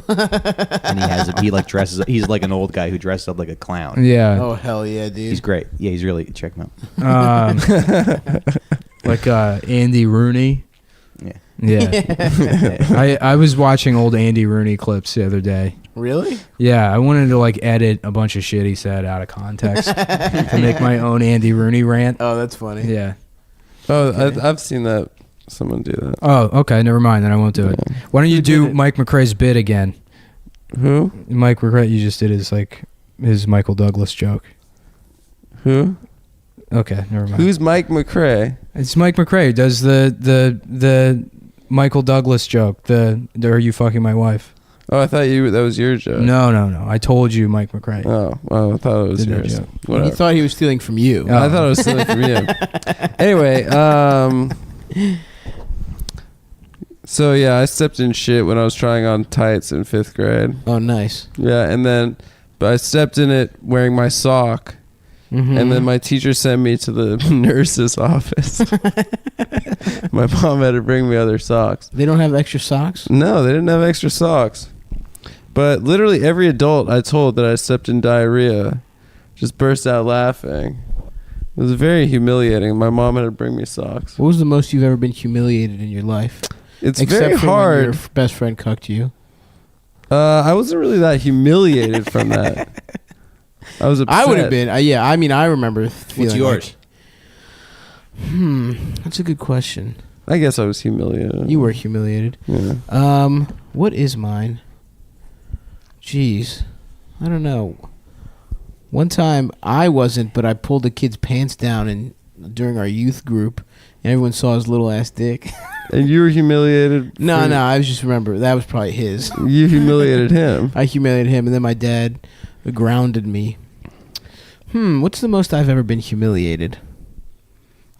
And he like dresses. He's like an old guy who dresses up like a clown. Yeah. Oh hell yeah, dude. He's great. Yeah, he's really check him out. Like Andy Rooney. Yeah. Yeah. I was watching old Andy Rooney clips the other day. Really? Yeah, I wanted to like edit a bunch of shit he said out of context to make my own Andy Rooney rant. Oh, that's funny. Yeah. Oh, okay. I've seen that. Someone do that. Oh, okay. Never mind. Then I won't do it. Why don't you do Mike McRae's bit again? Who? Mike McRae. You just did his Michael Douglas joke. Who? Okay, never mind. Who's Mike McRae? It's Mike McRae who does the Michael Douglas joke. Are you fucking my wife? Oh, I thought that was your joke. No. I told you, Mike McRae. Oh, well, I thought it was yours. He thought he was stealing from you. Oh. I thought it was stealing from you. Anyway, so yeah, I stepped in shit when I was trying on tights in 5th grade. Oh, nice. Yeah, but I stepped in it wearing my sock. Mm-hmm. And then my teacher sent me to the nurse's office. My mom had to bring me other socks. They don't have extra socks? No, they didn't have extra socks. But literally every adult I told that I stepped in diarrhea just burst out laughing. It was very humiliating. My mom had to bring me socks. What was the most you've ever been humiliated in your life? It's Except very for hard. When your best friend cucked you. I wasn't really that humiliated from that. I was upset. I would have been. Yeah, I mean, I remember feeling. What's yours? That's a good question. I guess I was humiliated. You were humiliated. Yeah. What is mine? Jeez, I don't know. One time I wasn't, but I pulled a kid's pants down during our youth group, and everyone saw his little ass dick. And you were humiliated? No, I was just remember that was probably his. You humiliated him. I humiliated him, and then my dad grounded me. What's the most I've ever been humiliated?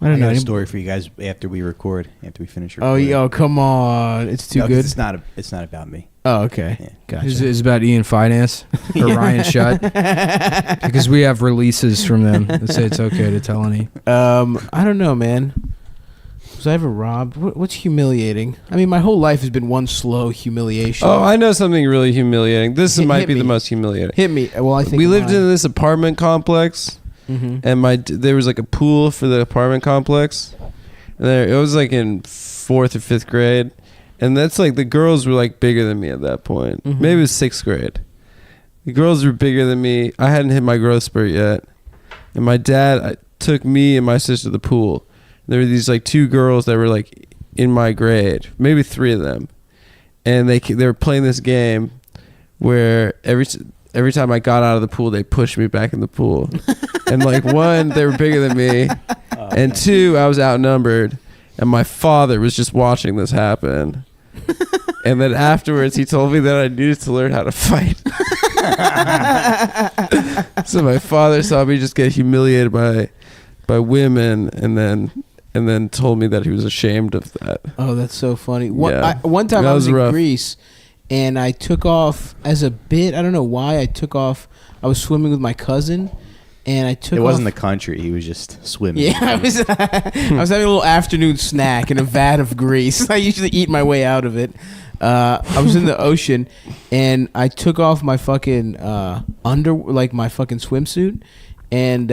I don't know. I got a story for you guys after we finish recording. Oh, yo, come on. It's too good. It's not about me. Oh, okay. Yeah. Gotcha. Is it about Ian Finance or Ryan Shutt? Because we have releases from them that say it's okay to tell any. I don't know, man. Was I ever robbed? What's humiliating? I mean, my whole life has been one slow humiliation. Oh, I know something really humiliating. This might be the most humiliating. Hit me. Well, I think we lived in this apartment complex, and there was like a pool for the apartment complex. And it was like in 4th or 5th grade, and that's like the girls were like bigger than me at that point. Maybe it was 6th grade. The girls were bigger than me. I hadn't hit my growth spurt yet, and my dad took me and my sister to the pool. There were these like 2 girls that were like in my grade, maybe 3 of them, and they were playing this game where every time I got out of the pool, they pushed me back in the pool. And like 1, they were bigger than me, and 2, I was outnumbered, and my father was just watching this happen. And then afterwards, he told me that I needed to learn how to fight. So my father saw me just get humiliated by women, and then told me that he was ashamed of that. Oh, that's so funny. One time I was in Greece, and I took off as a bit. I don't know why I took off. I was swimming with my cousin, and I took. It wasn't off. the country; he was just swimming. Yeah, I was having a little afternoon snack in a vat of grease. I usually eat my way out of it. I was in the ocean, and I took off my fucking my fucking swimsuit, and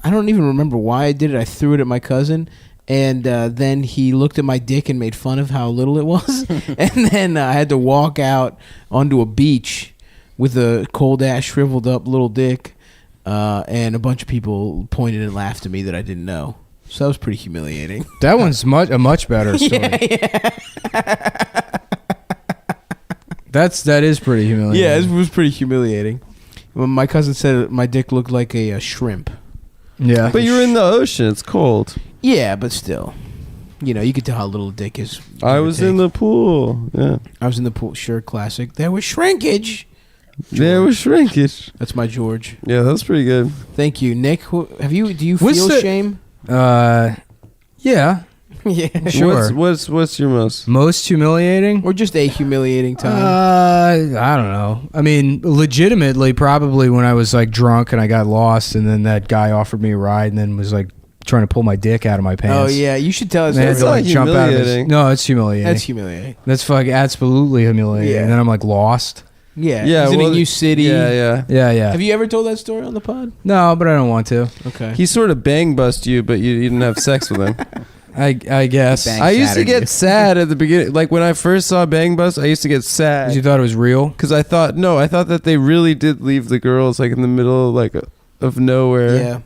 I don't even remember why I did it. I threw it at my cousin, and then he looked at my dick and made fun of how little it was. And then I had to walk out onto a beach with a cold ass shriveled up little dick, and a bunch of people pointed and laughed at me that I didn't know. So that was pretty humiliating. That one's a much better story. Yeah. That is pretty humiliating. Yeah, it was pretty humiliating. Well, my cousin said my dick looked like a shrimp. Yeah. But you were in the ocean. It's cold. Yeah, but still. You could tell how little a dick is. I was in the pool. Yeah. I was in the pool. Sure, classic. There was shrinkage. There was shrinkage. That's my George. Yeah, that's pretty good. Thank you. Nick, do you feel shame? Yeah. Yeah. Sure. What's your most humiliating, or just a humiliating time? I don't know. I mean, legitimately, probably when I was like drunk and I got lost, and then that guy offered me a ride, and then was like trying to pull my dick out of my pants. Oh yeah, you should tell us. And I had to, like, jump out of his, no, it's humiliating. That's humiliating. That's fucking absolutely humiliating. Yeah. And then I'm like lost. Yeah. He's in a new city. Yeah. Have you ever told that story on the pod? No, but I don't want to. Okay. He sort of bang bust you, but you didn't have sex with him. I guess. I used to get sad at the beginning. Like when I first saw Bang Bus, I used to get sad. 'Cause you thought it was real? Because I thought that they really did leave the girls like in the middle of nowhere. Yeah.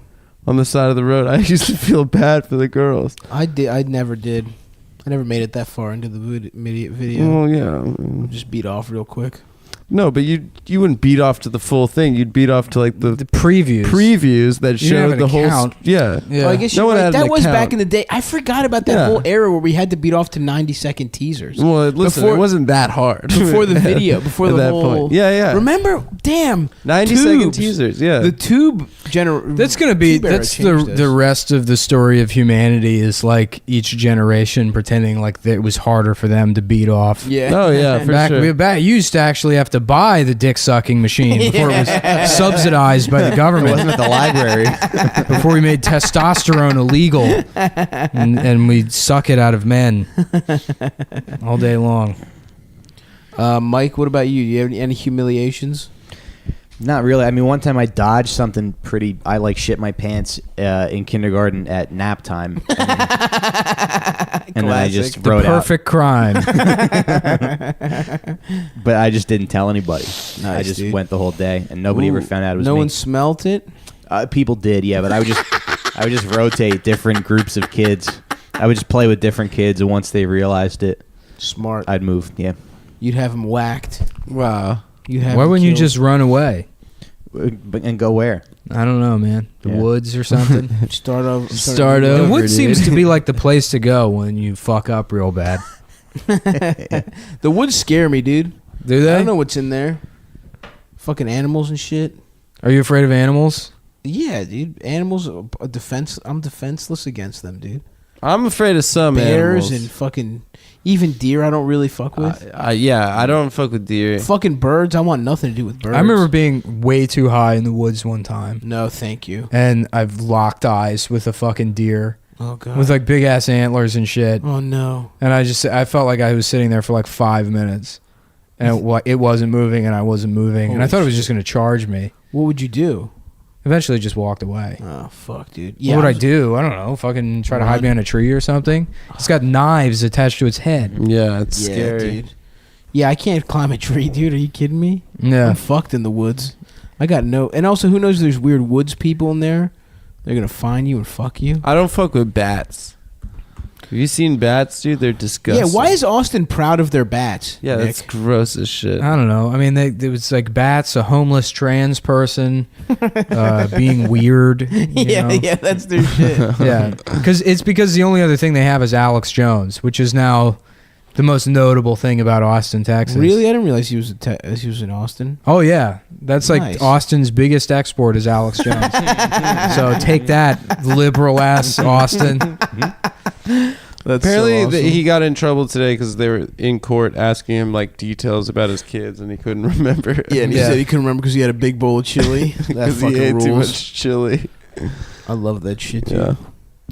On the side of the road. I used to feel bad for the girls. I never did. I never made it that far into the video. Well, yeah. Just beat off real quick. No, but you wouldn't beat off to the full thing. You'd beat off to like the previews that you showed the whole. Yeah. Well, I guess no one had that an was account. back in the day. I forgot about that whole era where we had to beat off to 90-second teasers. Well, listen, it wasn't that hard before the video. Before at the that whole. point. Yeah. Remember? Damn. 90-second tubes. teasers. Yeah. The tube That's gonna be the rest of the story of humanity is like each generation pretending like that it was harder for them to beat off. Yeah. Oh yeah, for sure. You used to actually have to buy the dick sucking machine before it was subsidized by the government. It wasn't at the library. Before we made testosterone illegal, and we suck it out of men all day long. Mike, what about you? Do you have any humiliations? Not really. I mean, one time I dodged something pretty. I like shit my pants in kindergarten at nap time, and then I just The wrote perfect crime. But I just didn't tell anybody. I Nice, just dude. went the whole day, and nobody ever found out it was no me. one smelt it. People did, yeah, but I would just rotate different groups of kids. I would just play with different kids, and once they realized it, smart, I'd move. Yeah. You'd have them whacked. Wow. Why wouldn't you just run away? And go where? I don't know, man. The woods or something. Start over. The woods seems to be like the place to go when you fuck up real bad. The woods scare me, dude. Do they? I don't know what's in there. Fucking animals and shit. Are you afraid of animals? Yeah, dude. Animals are I'm defenseless against them, dude. I'm afraid of some bears animals. and fucking even deer. I don't really fuck with. Yeah, I don't fuck with deer. Fucking birds. I want nothing to do with birds. I remember being way too high in the woods one time. No, thank you. And I've locked eyes with a fucking deer. Oh god. with like big ass antlers and shit. Oh no. And I felt like I was sitting there for like 5 minutes, and it wasn't moving, and I wasn't moving, and I thought it was just going to charge me. What would you do? Eventually, just walked away. Oh fuck, dude. What would I do? I don't know. Fucking try to hide behind a tree or something. It's got knives attached to its head. Yeah, it's scary. Dude. Yeah, I can't climb a tree, dude. Are you kidding me? Yeah. I'm fucked in the woods. I got no. And also, who knows? There's weird woods people in there. They're gonna find you and fuck you. I don't fuck with bats. Have you seen bats, dude? They're disgusting. Yeah, why is Austin proud of their bats? Yeah, Nick? that's gross as shit. I don't know. I mean, it was like bats, a homeless trans person, being weird. Yeah, know? yeah, that's their shit. Yeah, because the only other thing they have is Alex Jones, which is now the most notable thing about Austin, Texas. Really, I didn't realize he was in Austin. Oh yeah, that's Nice. like Austin's biggest export is Alex Jones. So take that, liberal ass Austin. Apparently, he got in trouble today because they were in court asking him like details about his kids, and he couldn't remember. Yeah, and he said he couldn't remember because he had a big bowl of chili. That Because fucking he ate rules. too much chili. I love that shit, dude. Yeah.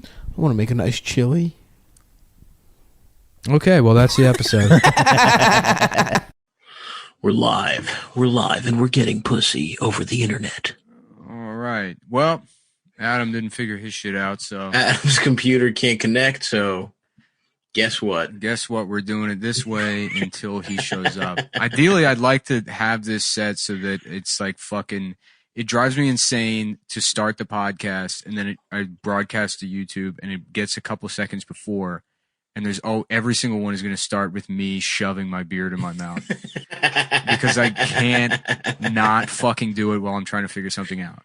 I want to make a nice chili. Okay, well that's the episode. We're live, and we're getting pussy over the internet. All right. Well, Adam didn't figure his shit out, so Adam's computer can't connect, so guess what? Guess what? We're doing it this way until he shows up. Ideally, I'd like to have this set so that it's like fucking. It drives me insane to start the podcast and then I broadcast to YouTube and it gets a couple seconds before, and there's every single one is going to start with me shoving my beard in my mouth because I can't not fucking do it while I'm trying to figure something out.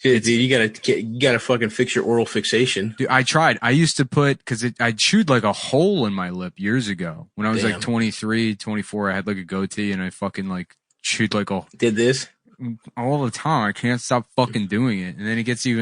Dude, you gotta fucking fix your oral fixation. Dude, I tried. I used to put, because I chewed like a hole in my lip years ago. When I was like 23, 24, I had like a goatee and I fucking like chewed like a... Did this? All the time. I can't stop fucking doing it. And then it gets even